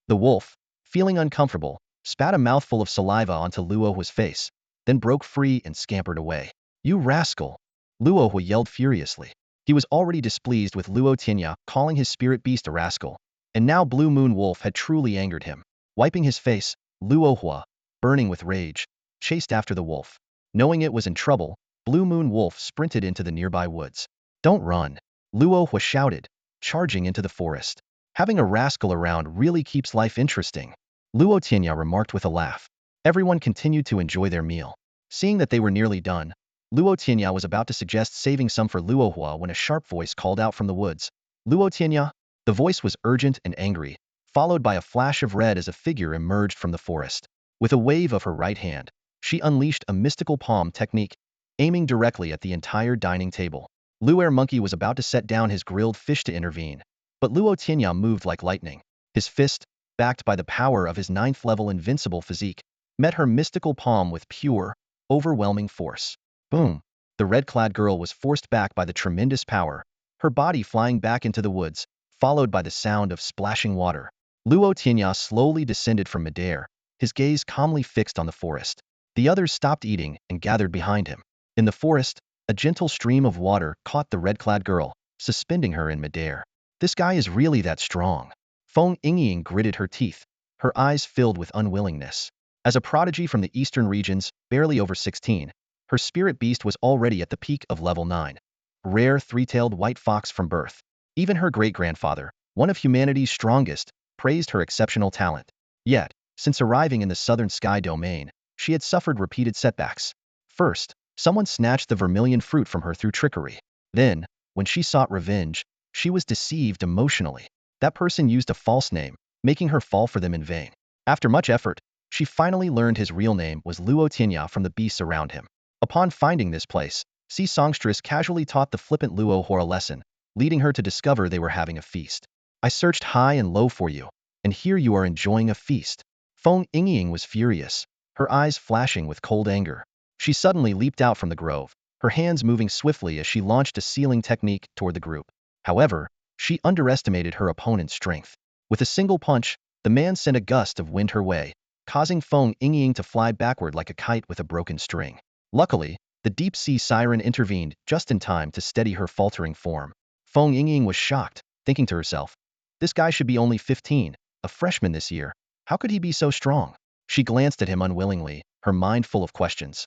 The wolf, feeling uncomfortable, spat a mouthful of saliva onto Luo Hua's face, then broke free and scampered away. You rascal! Luo Hua yelled furiously. He was already displeased with Luo Tianya calling his spirit beast a rascal, and now Blue Moon Wolf had truly angered him. Wiping his face, Luo Hua, burning with rage, chased after the wolf. Knowing it was in trouble, Blue Moon Wolf sprinted into the nearby woods. Don't run! Luo Hua shouted, charging into the forest. Having a rascal around really keeps life interesting, Luo Tianya remarked with a laugh. Everyone continued to enjoy their meal. Seeing that they were nearly done, Luo Tianya was about to suggest saving some for Luo Hua when a sharp voice called out from the woods. Luo Tianya? The voice was urgent and angry, followed by a flash of red as a figure emerged from the forest. With a wave of her right hand, she unleashed a mystical palm technique, aiming directly at the entire dining table. Luo Monkey was about to set down his grilled fish to intervene, but Luo Tianya moved like lightning. His fist, backed by the power of his 9th-level invincible physique, met her mystical palm with pure, overwhelming force. Boom! The red-clad girl was forced back by the tremendous power, her body flying back into the woods, followed by the sound of splashing water. Luo Tianya slowly descended from midair, his gaze calmly fixed on the forest. The others stopped eating and gathered behind him. In the forest, a gentle stream of water caught the red-clad girl, suspending her in midair. This guy is really that strong. Feng Yingying gritted her teeth, her eyes filled with unwillingness. As a prodigy from the eastern regions, barely over 16, her spirit beast was already at the peak of level 9. Rare 3-tailed white fox from birth. Even her great-grandfather, one of humanity's strongest, praised her exceptional talent. Yet, since arriving in the southern sky domain, she had suffered repeated setbacks. First, someone snatched the vermilion fruit from her through trickery. Then, when she sought revenge, she was deceived emotionally. That person used a false name, making her fall for them in vain. After much effort, she finally learned his real name was Luo Tianya from the beasts around him. Upon finding this place, Si Songstress casually taught the flippant Luo Hua a lesson, leading her to discover they were having a feast. I searched high and low for you, and here you are enjoying a feast. Feng Yingying was furious, her eyes flashing with cold anger. She suddenly leaped out from the grove, her hands moving swiftly as she launched a sealing technique toward the group. However, she underestimated her opponent's strength. With a single punch, the man sent a gust of wind her way, causing Feng Yingying to fly backward like a kite with a broken string. Luckily, the deep-sea siren intervened just in time to steady her faltering form. Feng Yingying was shocked, thinking to herself, this guy should be only 15, a freshman this year. How could he be so strong? She glanced at him unwillingly, her mind full of questions.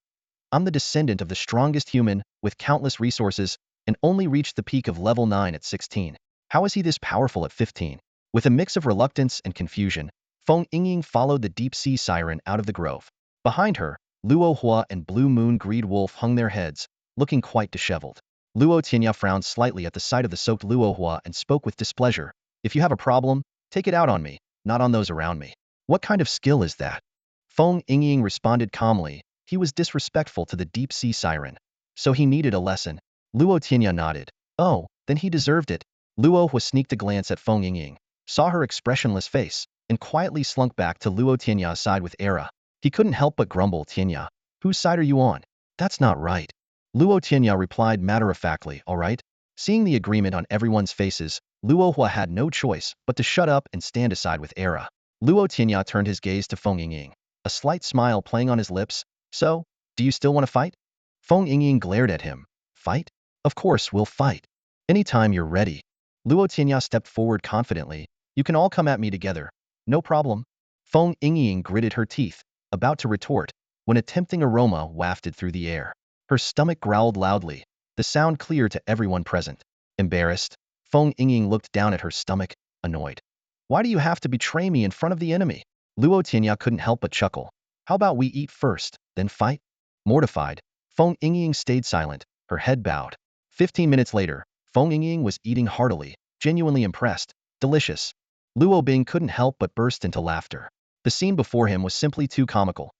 I'm the descendant of the strongest human, with countless resources, and only reached the peak of level 9 at 16. How is he this powerful at 15? With a mix of reluctance and confusion, Feng Yingying followed the deep-sea siren out of the grove. Behind her, Luo Hua and Blue Moon Greed Wolf hung their heads, looking quite disheveled. Luo Tianya frowned slightly at the sight of the soaked Luo Hua and spoke with displeasure. If you have a problem, take it out on me, not on those around me. What kind of skill is that? Feng Yingying responded calmly. He was disrespectful to the deep-sea siren, so he needed a lesson. Luo Tianya nodded. Oh, then he deserved it. Luo Hua sneaked a glance at Feng Yingying, saw her expressionless face, and quietly slunk back to Luo Tianya's side with Era. He couldn't help but grumble, Tianya, whose side are you on? That's not right. Luo Tianya replied matter-of-factly, all right. Seeing the agreement on everyone's faces, Luo Hua had no choice but to shut up and stand aside with Era. Luo Tianya turned his gaze to Feng Yingying, a slight smile playing on his lips. So, do you still want to fight? Feng Yingying glared at him. Fight? Of course we'll fight. Anytime you're ready. Luo Tianya stepped forward confidently. You can all come at me together. No problem. Feng Yingying gritted her teeth, about to retort, when a tempting aroma wafted through the air. Her stomach growled loudly, the sound clear to everyone present. Embarrassed, Feng Yingying looked down at her stomach, annoyed. Why do you have to betray me in front of the enemy? Luo Tianya couldn't help but chuckle. How about we eat first, then fight? Mortified, Feng Yingying stayed silent, her head bowed. 15 minutes later, Feng Yingying was eating heartily, genuinely impressed. Delicious. Luo Bing couldn't help but burst into laughter. The scene before him was simply too comical.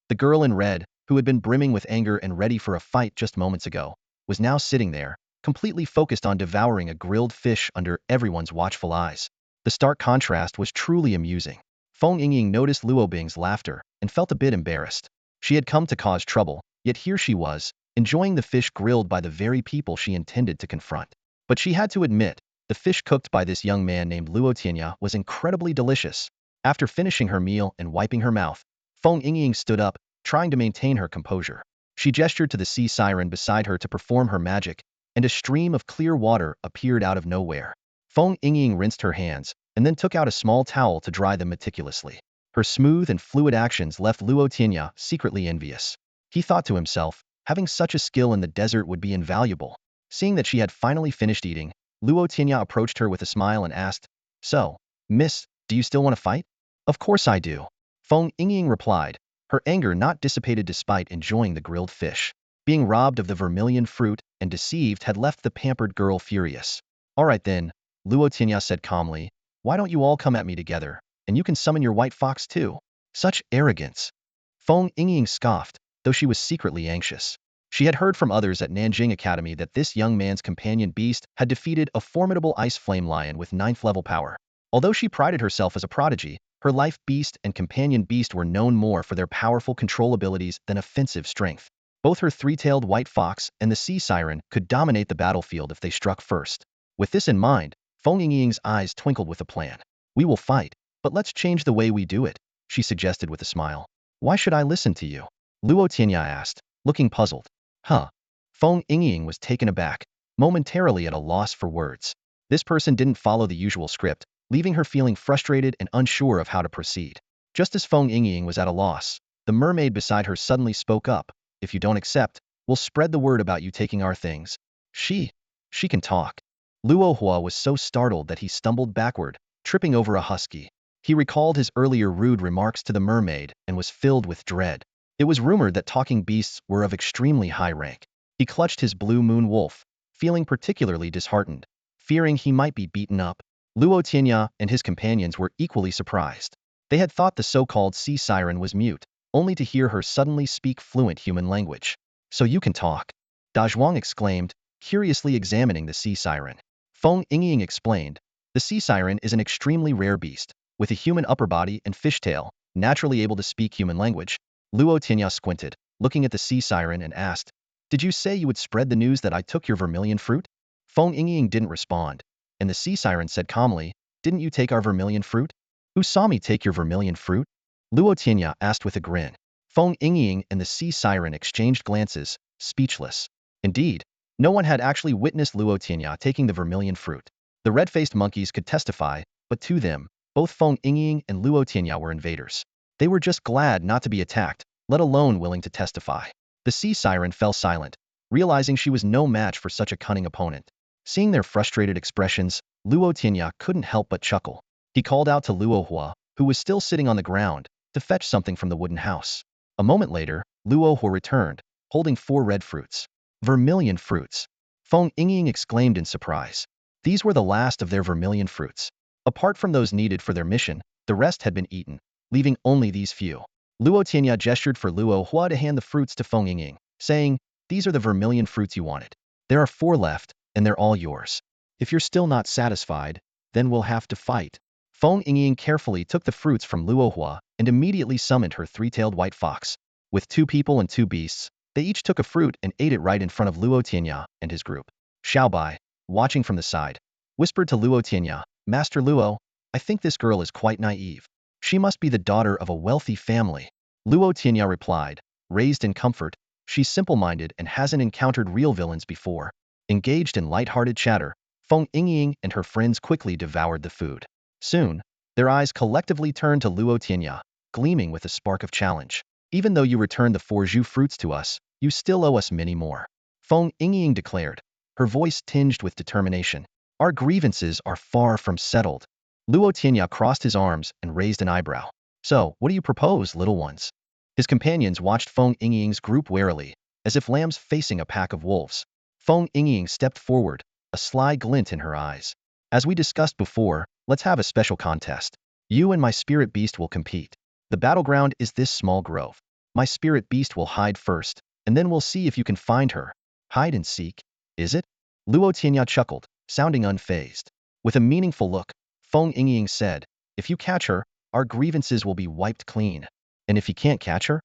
The girl in red, who had been brimming with anger and ready for a fight just moments ago, was now sitting there, completely focused on devouring a grilled fish under everyone's watchful eyes. The stark contrast was truly amusing. Feng Yingying noticed Luo Bing's laughter and felt a bit embarrassed. She had come to cause trouble, yet here she was, enjoying the fish grilled by the very people she intended to confront. But she had to admit, the fish cooked by this young man named Luo Tianya was incredibly delicious. After finishing her meal and wiping her mouth, Feng Yingying stood up, trying to maintain her composure. She gestured to the sea siren beside her to perform her magic, and a stream of clear water appeared out of nowhere. Feng Yingying rinsed her hands, and then took out a small towel to dry them meticulously. Her smooth and fluid actions left Luo Tianya secretly envious. He thought to himself, having such a skill in the desert would be invaluable. Seeing that she had finally finished eating, Luo Tianya approached her with a smile and asked, So, miss, do you still want to fight? Of course I do. Feng Yingying replied, her anger not dissipated despite enjoying the grilled fish. Being robbed of the vermilion fruit and deceived had left the pampered girl furious. All right then, Luo Tianya said calmly, why don't you all come at me together, and you can summon your white fox too? Such arrogance. Feng Yingying scoffed, though she was secretly anxious. She had heard from others at Nanjing Academy that this young man's companion beast had defeated a formidable ice flame lion with 9th level power. Although she prided herself as a prodigy, her life beast and companion beast were known more for their powerful control abilities than offensive strength. Both her three-tailed white fox and the sea siren could dominate the battlefield if they struck first. With this in mind, Feng Yingying's eyes twinkled with a plan. We will fight, but let's change the way we do it, she suggested with a smile. Why should I listen to you? Luo Tianya asked, looking puzzled. Huh. Feng Yingying was taken aback, momentarily at a loss for words. This person didn't follow the usual script, leaving her feeling frustrated and unsure of how to proceed. Just as Feng Yingying was at a loss, the mermaid beside her suddenly spoke up. If you don't accept, we'll spread the word about you taking our things. She can talk. Luo Hua was so startled that he stumbled backward, tripping over a husky. He recalled his earlier rude remarks to the mermaid and was filled with dread. It was rumored that talking beasts were of extremely high rank. He clutched his blue moon wolf, feeling particularly disheartened, fearing he might be beaten up. Luo Tianya and his companions were equally surprised. They had thought the so-called sea siren was mute, only to hear her suddenly speak fluent human language. So you can talk. Dazhuang exclaimed, curiously examining the sea siren. Feng Yingying explained, the sea siren is an extremely rare beast, with a human upper body and fishtail, naturally able to speak human language. Luo Tianya squinted, looking at the sea siren and asked, did you say you would spread the news that I took your vermilion fruit? Feng Yingying didn't respond, and the sea siren said calmly, didn't you take our vermilion fruit? Who saw me take your vermilion fruit? Luo Tianya asked with a grin. Feng Yingying and the sea siren exchanged glances, speechless. Indeed, no one had actually witnessed Luo Tianya taking the vermilion fruit. The red-faced monkeys could testify, but to them, both Feng Yingying and Luo Tianya were invaders. They were just glad not to be attacked, let alone willing to testify. The sea siren fell silent, realizing she was no match for such a cunning opponent. Seeing their frustrated expressions, Luo Tianya couldn't help but chuckle. He called out to Luo Hua, who was still sitting on the ground, to fetch something from the wooden house. A moment later, Luo Hua returned, holding 4 red fruits. Vermilion fruits. Feng Yingying exclaimed in surprise. These were the last of their vermilion fruits. Apart from those needed for their mission, the rest had been eaten, leaving only these few. Luo Tianya gestured for Luo Hua to hand the fruits to Feng Yingying, saying, these are the vermilion fruits you wanted. There are 4 left, and they're all yours. If you're still not satisfied, then we'll have to fight. Feng Yingying carefully took the fruits from Luo Hua and immediately summoned her 3-tailed white fox. With 2 people and 2 beasts, They each took a fruit and ate it right in front of Luo Tianya and his group. Xiaobai, watching from the side, whispered to Luo Tianya, Master Luo, I think this girl is quite naive. She must be the daughter of a wealthy family. Luo Tianya replied, raised in comfort, she's simple-minded and hasn't encountered real villains before. Engaged in light-hearted chatter, Feng Yingying and her friends quickly devoured the food. Soon, their eyes collectively turned to Luo Tianya, gleaming with a spark of challenge. Even though you returned the 4 Zhu fruits to us, you still owe us many more. Feng Yingying declared, her voice tinged with determination. Our grievances are far from settled. Luo Tianya crossed his arms and raised an eyebrow. So, what do you propose, little ones? His companions watched Feng Yingying's group warily, as if lambs facing a pack of wolves. Feng Yingying stepped forward, a sly glint in her eyes. As we discussed before, let's have a special contest. You and my spirit beast will compete. The battleground is this small grove. My spirit beast will hide first, and then we'll see if you can find her. Hide and seek, is it? Luo Tianya chuckled, sounding unfazed. With a meaningful look, Feng Yingying said, if you catch her, our grievances will be wiped clean. And if you can't catch her?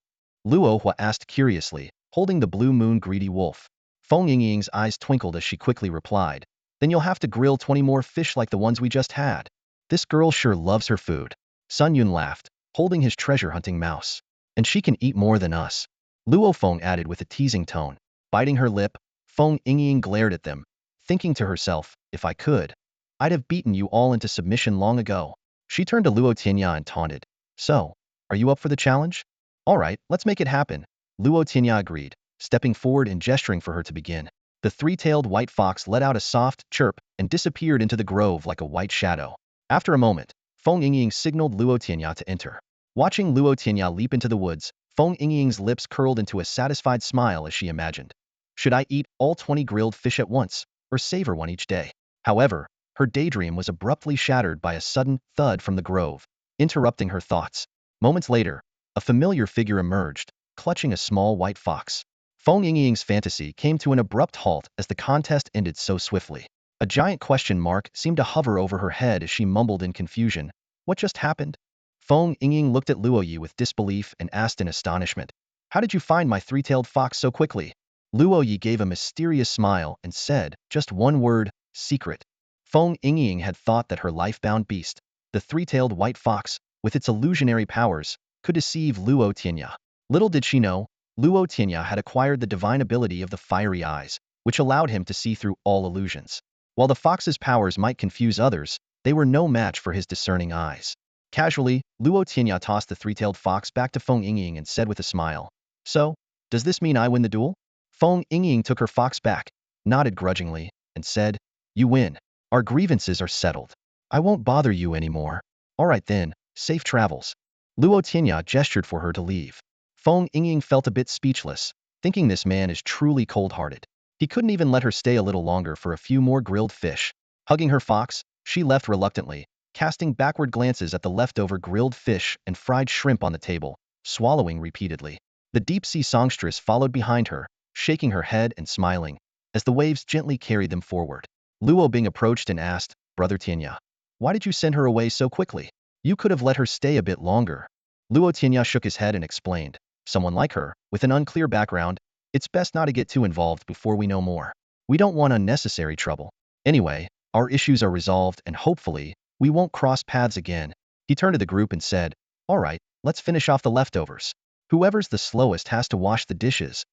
Luo Hua asked curiously, holding the blue moon greedy wolf. Feng Yingying's eyes twinkled as she quickly replied, then you'll have to grill 20 more fish like the ones we just had. This girl sure loves her food. Sun Yun laughed, holding his treasure-hunting mouse. And she can eat more than us. Luo Feng added with a teasing tone. Biting her lip, Feng Yingying glared at them, thinking to herself, if I could, I'd have beaten you all into submission long ago. She turned to Luo Tianya and taunted. So, are you up for the challenge? All right, let's make it happen. Luo Tianya agreed, stepping forward and gesturing for her to begin. The 3-tailed white fox let out a soft chirp and disappeared into the grove like a white shadow. After a moment, Feng Yingying signaled Luo Tianya to enter. Watching Luo Tianya leap into the woods, Feng Yingying's lips curled into a satisfied smile as she imagined. Should I eat all 20 grilled fish at once, or savor one each day? However, her daydream was abruptly shattered by a sudden thud from the grove, interrupting her thoughts. Moments later, a familiar figure emerged, clutching a small white fox. Feng Yingying's fantasy came to an abrupt halt as the contest ended so swiftly. A giant question mark seemed to hover over her head as she mumbled in confusion. What just happened? Feng Yingying looked at Luo Yi with disbelief and asked in astonishment. How did you find my 3-tailed fox so quickly? Luo Yi gave a mysterious smile and said, just one word, secret. Feng Yingying had thought that her life-bound beast, the 3-tailed white fox, with its illusionary powers, could deceive Luo Tianya. Little did she know, Luo Tianya had acquired the divine ability of the fiery eyes, which allowed him to see through all illusions. While the fox's powers might confuse others, they were no match for his discerning eyes. Casually, Luo Tianya tossed the 3-tailed fox back to Feng Yingying and said with a smile, so, does this mean I win the duel? Feng Yingying took her fox back, nodded grudgingly, and said, you win. Our grievances are settled. I won't bother you anymore. All right then, safe travels. Luo Tianya gestured for her to leave. Feng Yingying felt a bit speechless, thinking this man is truly cold-hearted. He couldn't even let her stay a little longer for a few more grilled fish. Hugging her fox, she left reluctantly, casting backward glances at the leftover grilled fish and fried shrimp on the table, swallowing repeatedly. The deep-sea songstress followed behind her, shaking her head and smiling, as the waves gently carried them forward. Luo Bing approached and asked, Brother Tianya, why did you send her away so quickly? You could have let her stay a bit longer. Luo Tianya shook his head and explained, someone like her, with an unclear background, it's best not to get too involved before we know more. We don't want unnecessary trouble. Anyway, our issues are resolved and hopefully, we won't cross paths again. He turned to the group and said, all right, let's finish off the leftovers. Whoever's the slowest has to wash the dishes.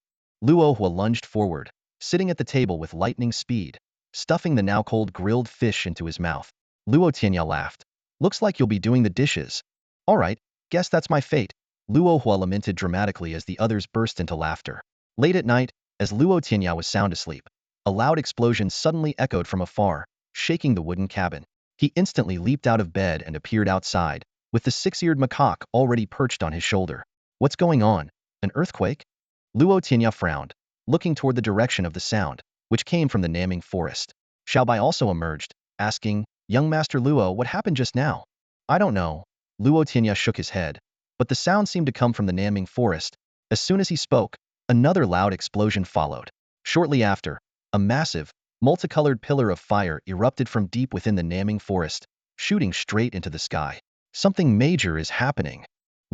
Luo Hua lunged forward, sitting at the table with lightning speed, stuffing the now cold grilled fish into his mouth. Luo Tianya laughed. Looks like you'll be doing the dishes. All right, guess that's my fate. Luo Hua lamented dramatically as the others burst into laughter. Late at night, as Luo Tianya was sound asleep, a loud explosion suddenly echoed from afar, shaking the wooden cabin. He instantly leaped out of bed and appeared outside, with the 6-Eared Macaque already perched on his shoulder. What's going on? An earthquake? Luo Tianya frowned, looking toward the direction of the sound, which came from the Naming forest. Xiaobai also emerged, asking, young Master Luo, what happened just now? I don't know. Luo Tianya shook his head, but the sound seemed to come from the Naming forest. As soon as he spoke, another loud explosion followed. Shortly after, a massive, multicolored pillar of fire erupted from deep within the Naming forest, shooting straight into the sky. Something major is happening.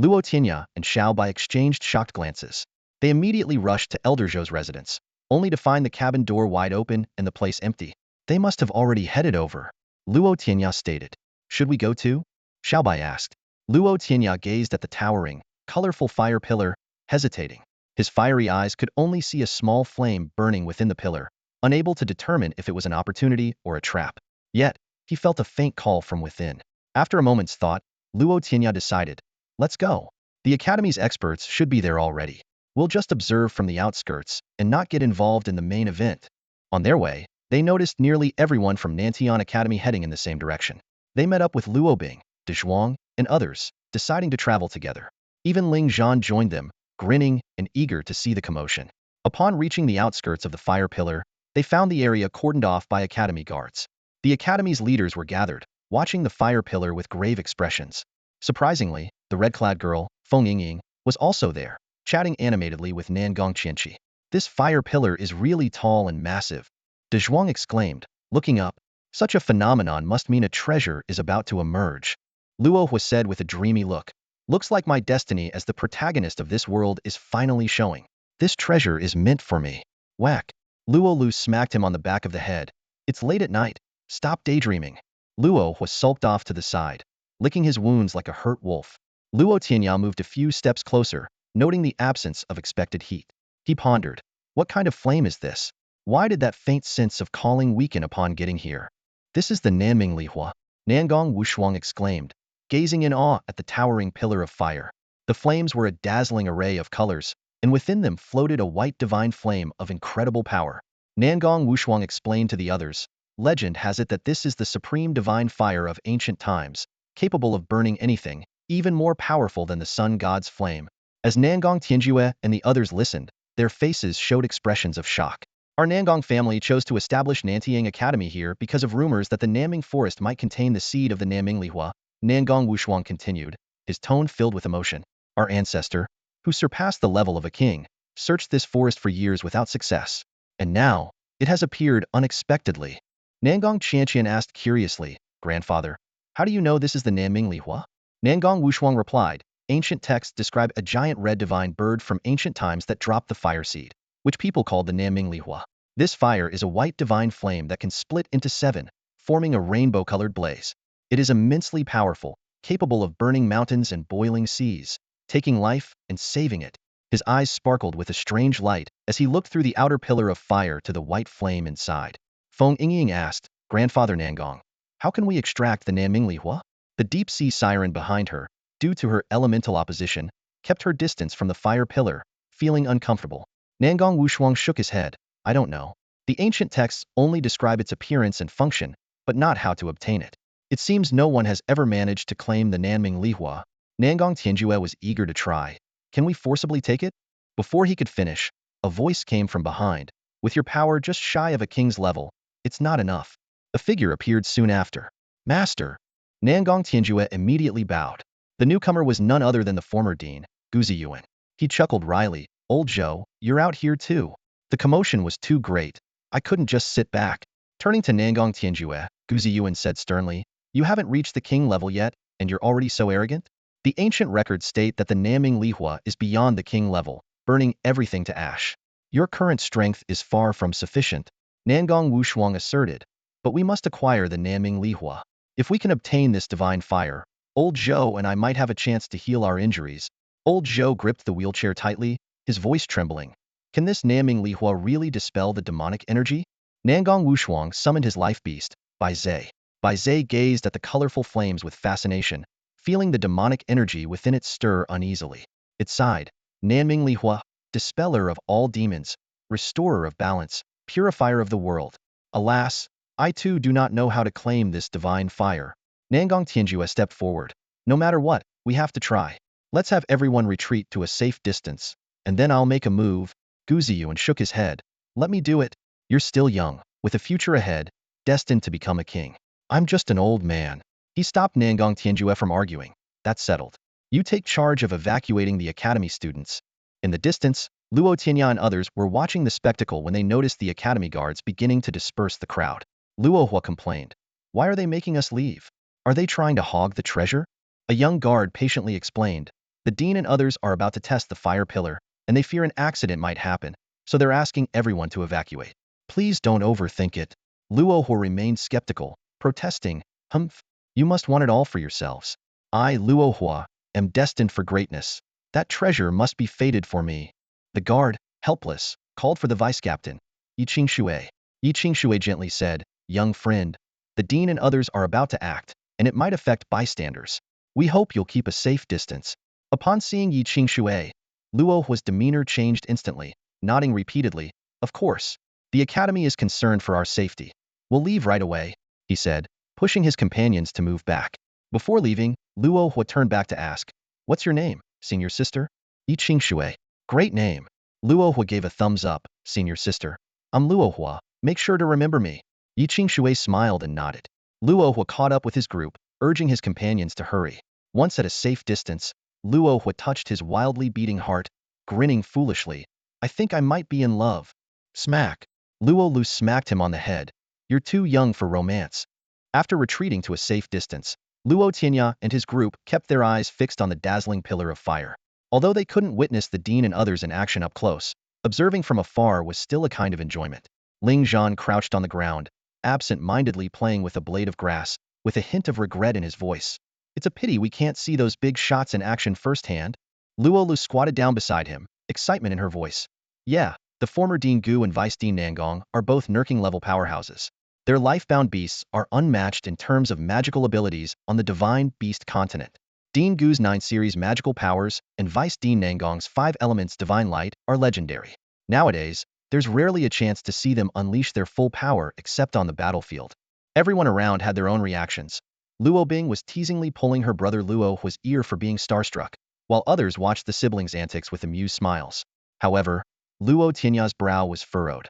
Luo Tianya and Xiaobai exchanged shocked glances. They immediately rushed to Elder Zhou's residence, only to find the cabin door wide open and the place empty. They must have already headed over, Luo Tianya stated. Should we go too? Xiaobai asked. Luo Tianya gazed at the towering, colorful fire pillar, hesitating. His fiery eyes could only see a small flame burning within the pillar, unable to determine if it was an opportunity or a trap. Yet, he felt a faint call from within. After a moment's thought, Luo Tianya decided, let's go. The Academy's experts should be there already. We'll just observe from the outskirts and not get involved in the main event. On their way, they noticed nearly everyone from Nantian Academy heading in the same direction. They met up with Luo Bing, De Zhuang, and others, deciding to travel together. Even Ling Zhan joined them, grinning and eager to see the commotion. Upon reaching the outskirts of the fire pillar, they found the area cordoned off by Academy guards. The Academy's leaders were gathered, watching the fire pillar with grave expressions. Surprisingly, the red-clad girl, Feng Yingying, was also there, chatting animatedly with Nangong Qianqi. This fire pillar is really tall and massive, De Zhuang exclaimed, looking up. Such a phenomenon must mean a treasure is about to emerge. Luo Hua said with a dreamy look. Looks like my destiny as the protagonist of this world is finally showing. This treasure is meant for me. Whack. Luo Lu smacked him on the back of the head. It's late at night. Stop daydreaming. Luo Hua sulked off to the side, licking his wounds like a hurt wolf. Luo Tianya moved a few steps closer, noting the absence of expected heat. He pondered. What kind of flame is this? Why did that faint sense of calling weaken upon getting here? This is the Nanming Lihua, Nangong Wushuang exclaimed, gazing in awe at the towering pillar of fire. The flames were a dazzling array of colors, and within them floated a white divine flame of incredible power. Nangong Wushuang explained to the others, legend has it that this is the supreme divine fire of ancient times, capable of burning anything, even more powerful than the sun god's flame. As Nangong Tianjue and the others listened, their faces showed expressions of shock. Our Nangong family chose to establish Nantiang Academy here because of rumors that the Nanming forest might contain the seed of the Nanming Lihua, Nangong Wushuang continued, his tone filled with emotion. Our ancestor, who surpassed the level of a king, searched this forest for years without success. And now, it has appeared unexpectedly. Nangong Qianqian asked curiously, Grandfather, how do you know this is the Nanming Lihua? Nangong Wushuang replied, ancient texts describe a giant red divine bird from ancient times that dropped the fire seed, which people called the Nanming Lihua. This fire is a white divine flame that can split into 7, forming a rainbow-colored blaze. It is immensely powerful, capable of burning mountains and boiling seas, taking life and saving it. His eyes sparkled with a strange light as he looked through the outer pillar of fire to the white flame inside. Feng Yingying asked, Grandfather Nangong, how can we extract the Nanming Lihua? The deep-sea siren behind her, due to her elemental opposition, kept her distance from the fire pillar, feeling uncomfortable. Nangong Wushuang shook his head. I don't know. The ancient texts only describe its appearance and function, but not how to obtain it. It seems no one has ever managed to claim the Nanming Lihua. Nangong Tianjue was eager to try. Can we forcibly take it? Before he could finish, a voice came from behind. With your power just shy of a king's level, it's not enough. A figure appeared soon after. Master. Nangong Tianjue immediately bowed. The newcomer was none other than the former dean, Gu Ziyuan. He chuckled wryly. Old Zhou, you're out here too. The commotion was too great. I couldn't just sit back. Turning to Nangong Tianjue, Gu Ziyuan said sternly, you haven't reached the king level yet, and you're already so arrogant? The ancient records state that the Nanming Lihua is beyond the king level, burning everything to ash. Your current strength is far from sufficient, Nangong Wushuang asserted, but we must acquire the Nanming Lihua. If we can obtain this divine fire, Old Zhou and I might have a chance to heal our injuries. Old Zhou gripped the wheelchair tightly, his voice trembling. Can this Nanming Lihua really dispel the demonic energy? Nangong Wushuang summoned his life beast, Bai Zai. Bai Zai gazed at the colorful flames with fascination, feeling the demonic energy within it stir uneasily. It sighed, Nanming Lihua, dispeller of all demons, restorer of balance, purifier of the world. Alas, I too do not know how to claim this divine fire. Nangong Tianjue stepped forward. No matter what, we have to try. Let's have everyone retreat to a safe distance, and then I'll make a move. Gu Ziyuan shook his head. Let me do it. You're still young, with a future ahead, destined to become a king. I'm just an old man. He stopped Nangong Tianjue from arguing. That's settled. You take charge of evacuating the academy students. In the distance, Luo Tianya and others were watching the spectacle when they noticed the academy guards beginning to disperse the crowd. Luo Hua complained. Why are they making us leave? Are they trying to hog the treasure? A young guard patiently explained. The dean and others are about to test the fire pillar, and they fear an accident might happen, so they're asking everyone to evacuate. Please don't overthink it. Luo Hua remained skeptical, protesting, Humph, you must want it all for yourselves. I, Luo Hua, am destined for greatness. That treasure must be fated for me. The guard, helpless, called for the vice-captain. Yi Qingshui. Yi Qingshui gently said, young friend, the dean and others are about to act, and it might affect bystanders. We hope you'll keep a safe distance. Upon seeing Yi Qingshui, Luo Hua's demeanor changed instantly, nodding repeatedly. Of course, the academy is concerned for our safety. We'll leave right away, he said, pushing his companions to move back. Before leaving, Luo Hua turned back to ask, what's your name, senior sister? Yi Qingshui. Great name. Luo Hua gave a thumbs up, senior sister. I'm Luo Hua, make sure to remember me. Yi Qingshui smiled and nodded. Luo Hua caught up with his group, urging his companions to hurry. Once at a safe distance, Luo Hua touched his wildly beating heart, grinning foolishly. I think I might be in love. Smack. Luo Lu smacked him on the head. You're too young for romance. After retreating to a safe distance, Luo Tianya and his group kept their eyes fixed on the dazzling pillar of fire. Although they couldn't witness the dean and others in action up close, observing from afar was still a kind of enjoyment. Ling Zhan crouched on the ground, absent-mindedly playing with a blade of grass, with a hint of regret in his voice. It's a pity we can't see those big shots in action firsthand. Luo Lu squatted down beside him, excitement in her voice. Yeah, the former Dean Gu and Vice Dean Nangong are both Nurking-level powerhouses. Their life-bound beasts are unmatched in terms of magical abilities on the Divine Beast continent. Dean Gu's 9 series magical powers and Vice Dean Nangong's 5 elements Divine Light are legendary. Nowadays, there's rarely a chance to see them unleash their full power except on the battlefield. Everyone around had their own reactions. Luo Bing was teasingly pulling her brother Luo Hua's ear for being starstruck, while others watched the siblings' antics with amused smiles. However, Luo Tianya's brow was furrowed.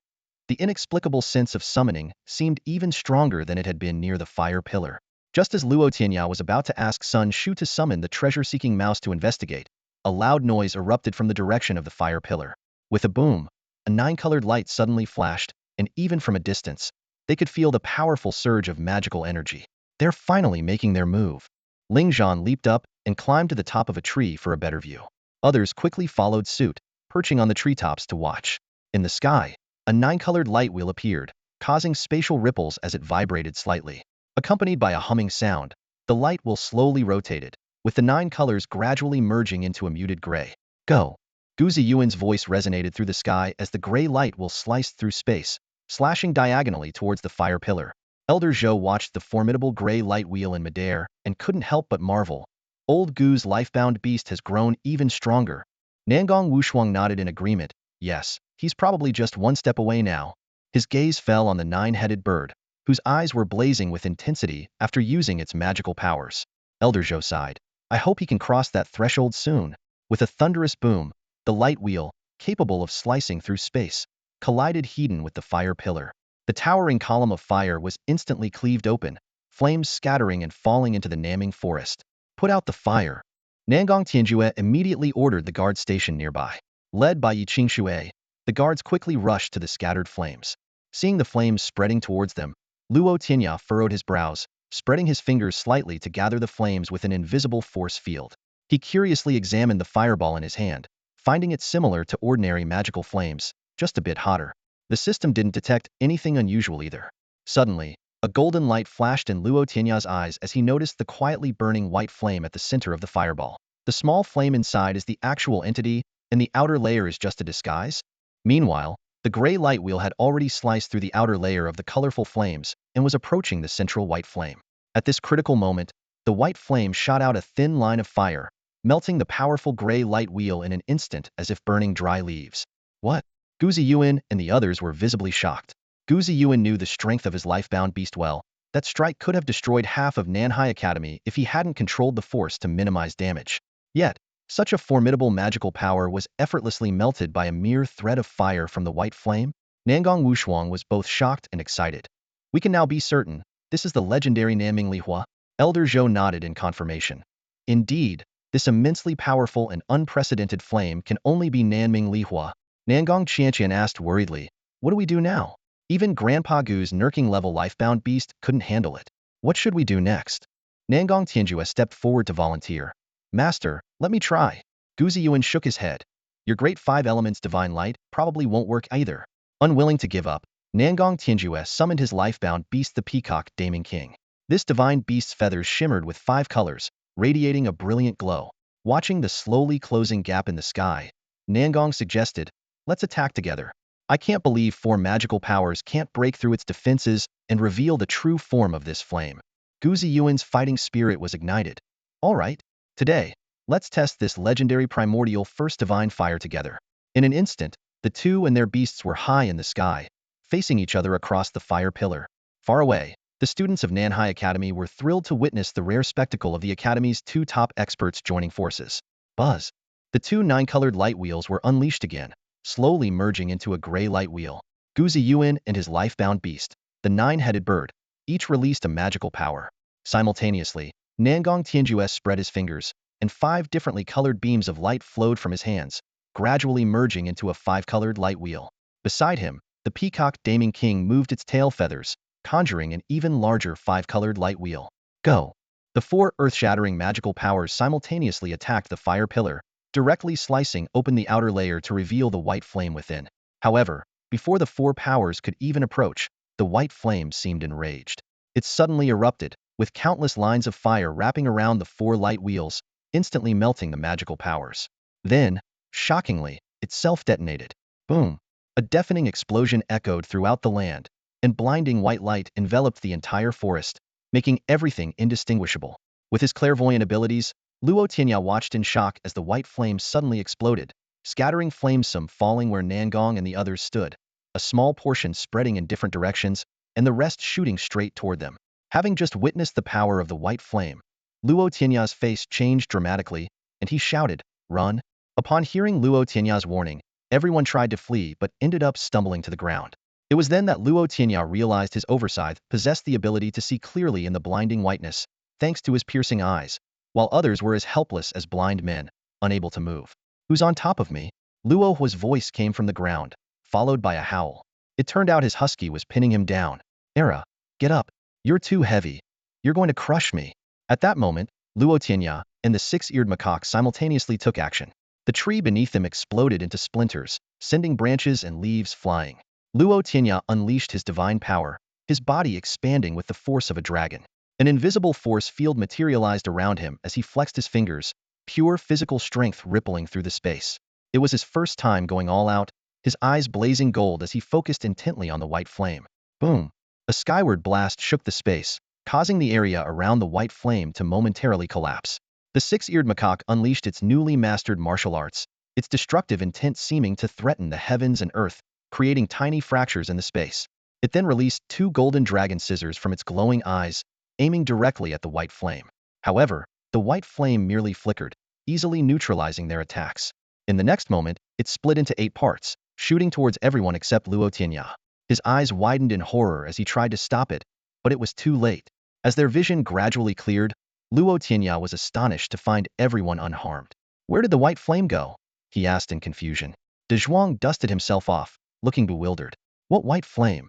The inexplicable sense of summoning seemed even stronger than it had been near the fire pillar. Just as Luo Tianya was about to ask Sun Shu to summon the treasure-seeking mouse to investigate, a loud noise erupted from the direction of the fire pillar. With a boom, a 9-colored light suddenly flashed, and even from a distance, they could feel the powerful surge of magical energy. They're finally making their move. Ling Zhan leaped up and climbed to the top of a tree for a better view. Others quickly followed suit, perching on the treetops to watch. In the sky, a 9-colored light wheel appeared, causing spatial ripples as it vibrated slightly. Accompanied by a humming sound, the light wheel slowly rotated, with the 9 colors gradually merging into a muted gray. Go! Gu Ziyuan's voice resonated through the sky as the gray light wheel sliced through space, slashing diagonally towards the fire pillar. Elder Zhou watched the formidable gray light wheel in midair and couldn't help but marvel. Old Gu's lifebound beast has grown even stronger. Nangong Wushuang nodded in agreement. Yes, he's probably just one step away now. His gaze fell on the 9-headed bird, whose eyes were blazing with intensity after using its magical powers. Elder Zhou sighed. I hope he can cross that threshold soon. With a thunderous boom, the light wheel, capable of slicing through space, collided head-on with the fire pillar. The towering column of fire was instantly cleaved open, flames scattering and falling into the Naming forest. Put out the fire. Nangong Tianjue immediately ordered the guard station nearby. Led by Yi Qingshui, the guards quickly rushed to the scattered flames. Seeing the flames spreading towards them, Luo Tianya furrowed his brows, spreading his fingers slightly to gather the flames with an invisible force field. He curiously examined the fireball in his hand, finding it similar to ordinary magical flames, just a bit hotter. The system didn't detect anything unusual either. Suddenly, a golden light flashed in Luo Tianya's eyes as he noticed the quietly burning white flame at the center of the fireball. The small flame inside is the actual entity, and the outer layer is just a disguise? Meanwhile, the gray light wheel had already sliced through the outer layer of the colorful flames and was approaching the central white flame. At this critical moment, the white flame shot out a thin line of fire, melting the powerful gray light wheel in an instant as if burning dry leaves. What? Gu Ziyuan and the others were visibly shocked. Gu Ziyuan knew the strength of his life-bound beast well. That strike could have destroyed half of Nanhai Academy if he hadn't controlled the force to minimize damage. Yet, such a formidable magical power was effortlessly melted by a mere thread of fire from the white flame. Nangong Wushuang was both shocked and excited. We can now be certain, this is the legendary Nanming Lihua. Elder Zhou nodded in confirmation. Indeed, this immensely powerful and unprecedented flame can only be Nanming Lihua. Nangong Qianqian asked worriedly, what do we do now? Even Grandpa Gu's Nurking-level life-bound beast couldn't handle it. What should we do next? Nangong Tianjue stepped forward to volunteer. Master, let me try. Gu Ziyuan shook his head. Your great 5 elements divine light probably won't work either. Unwilling to give up, Nangong Tianjue summoned his lifebound beast the peacock Daming King. This divine beast's feathers shimmered with 5 colors, radiating a brilliant glow. Watching the slowly closing gap in the sky, Nangong suggested, "Let's attack together." I can't believe 4 magical powers can't break through its defenses and reveal the true form of this flame. Gu Ziyuan's fighting spirit was ignited. All right, today, let's test this legendary primordial first divine fire together. In an instant, the two and their beasts were high in the sky, facing each other across the fire pillar. Far away, the students of Nanhai Academy were thrilled to witness the rare spectacle of the Academy's 2 top experts joining forces. Buzz! The 2 9-colored light wheels were unleashed again, slowly merging into a gray light wheel. Gu Ziyuan and his lifebound beast, the 9-headed bird, each released a magical power. Simultaneously, Nangong Tianjue spread his fingers, and 5 differently colored beams of light flowed from his hands, gradually merging into a 5-colored light wheel. Beside him, the peacock Daming King moved its tail feathers, conjuring an even larger 5-colored light wheel. Go! The 4 earth-shattering magical powers simultaneously attacked the fire pillar, directly slicing open the outer layer to reveal the white flame within. However, before the 4 powers could even approach, the white flame seemed enraged. It suddenly erupted, with countless lines of fire wrapping around the 4 light wheels, instantly melting the magical powers. Then, shockingly, it self-detonated. Boom! A deafening explosion echoed throughout the land, and blinding white light enveloped the entire forest, making everything indistinguishable. With his clairvoyant abilities, Luo Tianya watched in shock as the white flame suddenly exploded, scattering flames, some falling where Nangong and the others stood, a small portion spreading in different directions, and the rest shooting straight toward them. Having just witnessed the power of the white flame, Luo Tianya's face changed dramatically, and he shouted, "Run!" Upon hearing Luo Tianya's warning, everyone tried to flee but ended up stumbling to the ground. It was then that Luo Tianya realized his oversight possessed the ability to see clearly in the blinding whiteness, thanks to his piercing eyes, while others were as helpless as blind men, unable to move. "Who's on top of me?" Luo Hua's voice came from the ground, followed by a howl. It turned out his husky was pinning him down. "Era, get up. You're too heavy. You're going to crush me." At that moment, Luo Tianya and the Six-Eared Macaque simultaneously took action. The tree beneath them exploded into splinters, sending branches and leaves flying. Luo Tianya unleashed his divine power, his body expanding with the force of a dragon. An invisible force field materialized around him as he flexed his fingers, pure physical strength rippling through the space. It was his first time going all out, his eyes blazing gold as he focused intently on the white flame. Boom! A skyward blast shook the space, causing the area around the white flame to momentarily collapse. The Six-Eared Macaque unleashed its newly mastered martial arts, its destructive intent seeming to threaten the heavens and earth, creating tiny fractures in the space. It then released 2 golden dragon scissors from its glowing eyes, aiming directly at the white flame. However, the white flame merely flickered, easily neutralizing their attacks. In the next moment, it split into 8 parts, shooting towards everyone except Luo Tianya. His eyes widened in horror as he tried to stop it, but it was too late. As their vision gradually cleared, Luo Tianya was astonished to find everyone unharmed. "Where did the white flame go?" he asked in confusion. De Zhuang dusted himself off, looking bewildered. "What white flame?"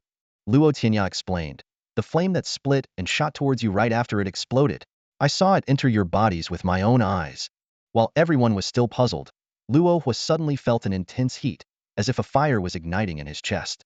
Luo Tianya explained. "The flame that split and shot towards you right after it exploded. I saw it enter your bodies with my own eyes." While everyone was still puzzled, Luo Hua suddenly felt an intense heat, as if a fire was igniting in his chest.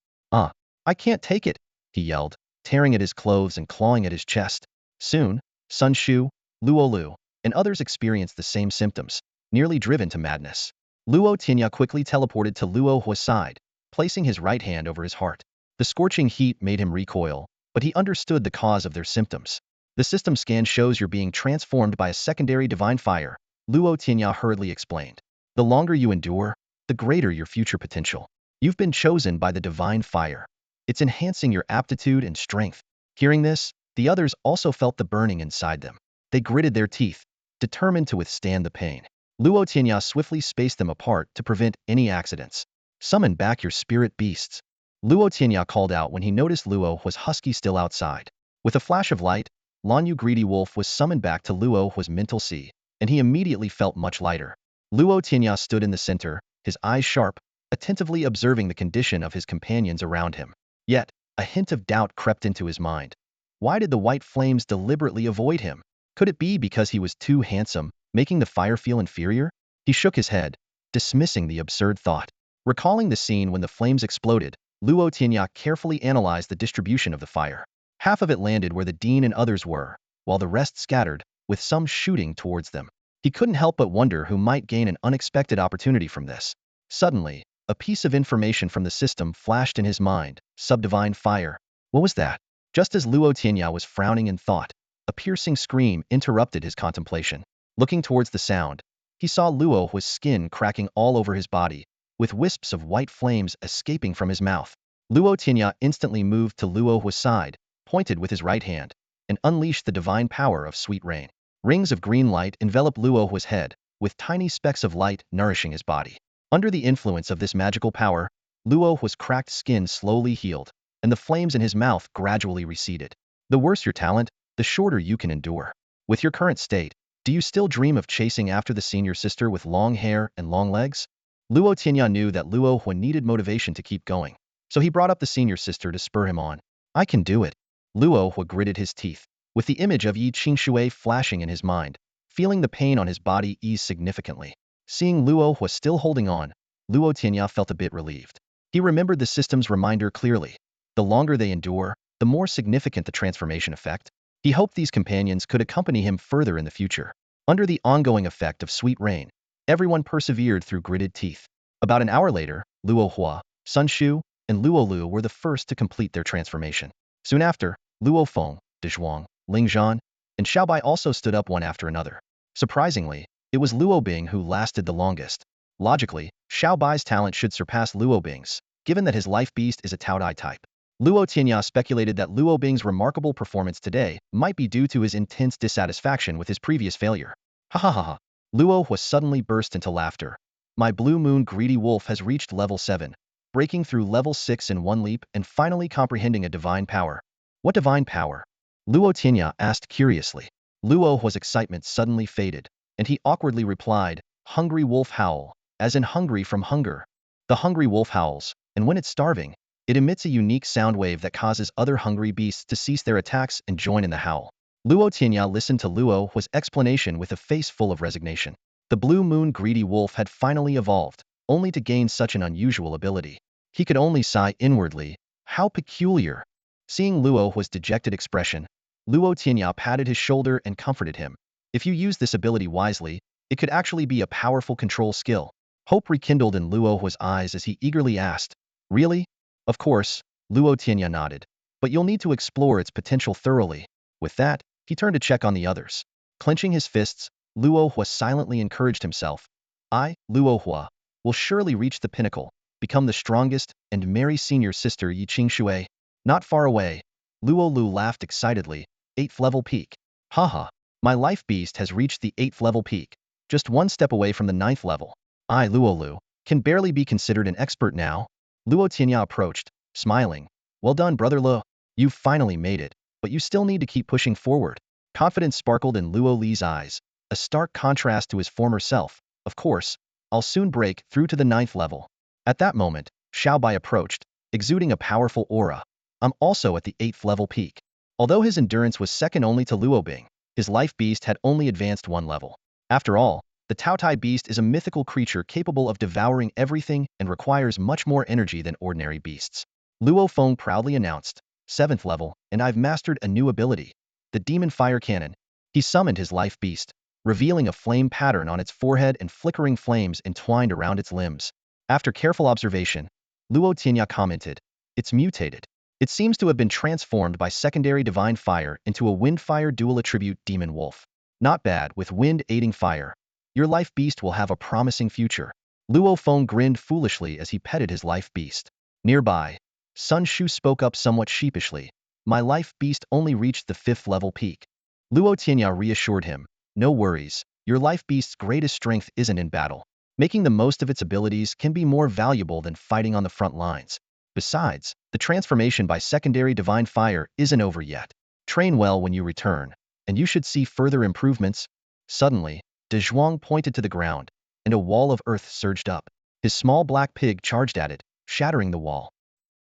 I can't take it," he yelled, tearing at his clothes and clawing at his chest. Soon, Sun Shu, Luo Lu, and others experienced the same symptoms, nearly driven to madness. Luo Tianya quickly teleported to Luo Hua's side, placing his right hand over his heart. The scorching heat made him recoil, but he understood the cause of their symptoms. "The system scan shows you're being transformed by a secondary divine fire," Luo Tianya hurriedly explained. "The longer you endure, the greater your future potential. You've been chosen by the divine fire. It's enhancing your aptitude and strength." Hearing this, the others also felt the burning inside them. They gritted their teeth, determined to withstand the pain. Luo Tianya swiftly spaced them apart to prevent any accidents. "Summon back your spirit beasts," Luo Tianya called out when he noticed Luo Hua's husky still outside. With a flash of light, Lanyu Greedy Wolf was summoned back to Luo Hua's mental sea, and he immediately felt much lighter. Luo Tianya stood in the center, his eyes sharp, attentively observing the condition of his companions around him. Yet, a hint of doubt crept into his mind. Why did the white flames deliberately avoid him? Could it be because he was too handsome, making the fire feel inferior? He shook his head, dismissing the absurd thought. Recalling the scene when the flames exploded, Luo Tianya carefully analyzed the distribution of the fire. Half of it landed where the dean and others were, while the rest scattered, with some shooting towards them. He couldn't help but wonder who might gain an unexpected opportunity from this. Suddenly, a piece of information from the system flashed in his mind: subdivine fire. What was that? Just as Luo Tianya was frowning in thought, a piercing scream interrupted his contemplation. Looking towards the sound, he saw Luo's skin cracking all over his body, with wisps of white flames escaping from his mouth. Luo Tianya instantly moved to Luo's side, pointed with his right hand, and unleashed the divine power of sweet rain. Rings of green light enveloped Luo's head, with tiny specks of light nourishing his body. Under the influence of this magical power, Luo's cracked skin slowly healed, and the flames in his mouth gradually receded. The worse your talent, the shorter you can endure. With your current state, do you still dream of chasing after the senior sister with long hair and long legs? Luo Tianya knew that Luo needed motivation to keep going, so he brought up the senior sister to spur him on. I can do it. Luo gritted his teeth, with the image of Yi Qingshui flashing in his mind. Feeling the pain on his body ease significantly. Seeing Luo still holding on, Luo Tianya felt a bit relieved. He remembered the system's reminder clearly. The longer they endure, the more significant the transformation effect. He hoped these companions could accompany him further in the future. Under the ongoing effect of sweet rain, everyone persevered through gritted teeth. About an hour later, Luo Hua, Sun Shu, and Luo Lu were the first to complete their transformation. Soon after, Luo Feng, De Zhuang, Ling Zhan, and Xiaobai also stood up one after another. Surprisingly, it was Luo Bing who lasted the longest. Logically, Xiaobai's talent should surpass Luo Bing's, given that his life beast is a Taodai type. Luo Tianya speculated that Luo Bing's remarkable performance today might be due to his intense dissatisfaction with his previous failure. Ha ha ha ha. Luo suddenly burst into laughter. My blue moon greedy wolf has reached level 7, breaking through level 6 in one leap and finally comprehending a divine power. What divine power? Luo Tianya asked curiously. Luo's excitement suddenly faded, and he awkwardly replied, hungry wolf howl, as in hungry from hunger. The hungry wolf howls, and when it's starving, it emits a unique sound wave that causes other hungry beasts to cease their attacks and join in the howl. Luo Tianya listened to Luo's explanation with a face full of resignation. The blue moon greedy wolf had finally evolved, only to gain such an unusual ability. He could only sigh inwardly. How peculiar! Seeing Luo's dejected expression, Luo Tianya patted his shoulder and comforted him. If you use this ability wisely, it could actually be a powerful control skill. Hope rekindled in Luo's eyes as he eagerly asked, really? Of course, Luo Tianya nodded, but you'll need to explore its potential thoroughly. With that, he turned to check on the others. Clenching his fists, Luo silently encouraged himself. I, Luo Hua, will surely reach the pinnacle, become the strongest, and marry senior sister Yi Qingshui. Not far away, Luo Lu laughed excitedly. 8th level peak. Haha, my life beast has reached the 8th level peak, just one step away from the 9th level. I, Luo Lu, can barely be considered an expert now. Luo Tianya approached, smiling. Well done, brother Luo. You've finally made it, but you still need to keep pushing forward. Confidence sparkled in Luo Li's eyes, a stark contrast to his former self. Of course, I'll soon break through to the 9th level. At that moment, Xiaobai approached, exuding a powerful aura. I'm also at the 8th level peak. Although his endurance was second only to Luo Bing, his life beast had only advanced one level. After all, the Taotai beast is a mythical creature capable of devouring everything and requires much more energy than ordinary beasts. Luo Feng proudly announced, 7th level, and I've mastered a new ability, the Demon Fire Cannon. He summoned his life beast, revealing a flame pattern on its forehead and flickering flames entwined around its limbs. After careful observation, Luo Tianya commented, it's mutated. It seems to have been transformed by secondary divine fire into a wind-fire dual attribute demon wolf. Not bad, with wind aiding fire. Your life beast will have a promising future. Luo Feng grinned foolishly as he petted his life beast. Nearby, Sun Shu spoke up somewhat sheepishly. My life beast only reached the 5th level peak. Luo Tianya reassured him. No worries, your life beast's greatest strength isn't in battle. Making the most of its abilities can be more valuable than fighting on the front lines. Besides, the transformation by secondary divine fire isn't over yet. Train well when you return, and you should see further improvements. Suddenly, De Zhuang pointed to the ground, and a wall of earth surged up. His small black pig charged at it, shattering the wall.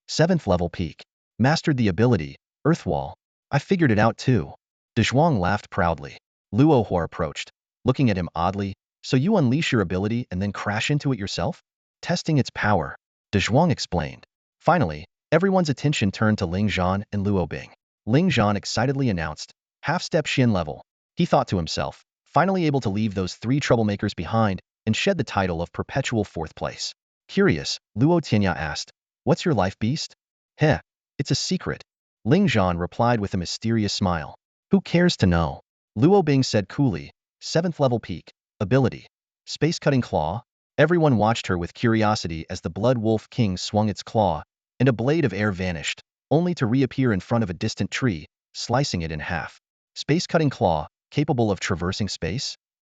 7th level peak. Mastered the ability, Earth Wall. I figured it out too. De Zhuang laughed proudly. Luo Hua approached, looking at him oddly. So you unleash your ability and then crash into it yourself? Testing its power, De Zhuang explained. Finally, everyone's attention turned to Ling Zhan and Luo Bing. Ling Zhan excitedly announced, half-step Xin level. He thought to himself, finally able to leave those three troublemakers behind and shed the title of perpetual fourth place. Curious, Luo Tianya asked, what's your life beast? Heh, it's a secret. Ling Zhan replied with a mysterious smile. Who cares to know? Luo Bing said coolly, 7th level peak, ability, space-cutting claw. Everyone watched her with curiosity as the Blood Wolf King swung its claw, and a blade of air vanished, only to reappear in front of a distant tree, slicing it in half. Space-cutting claw, capable of traversing space?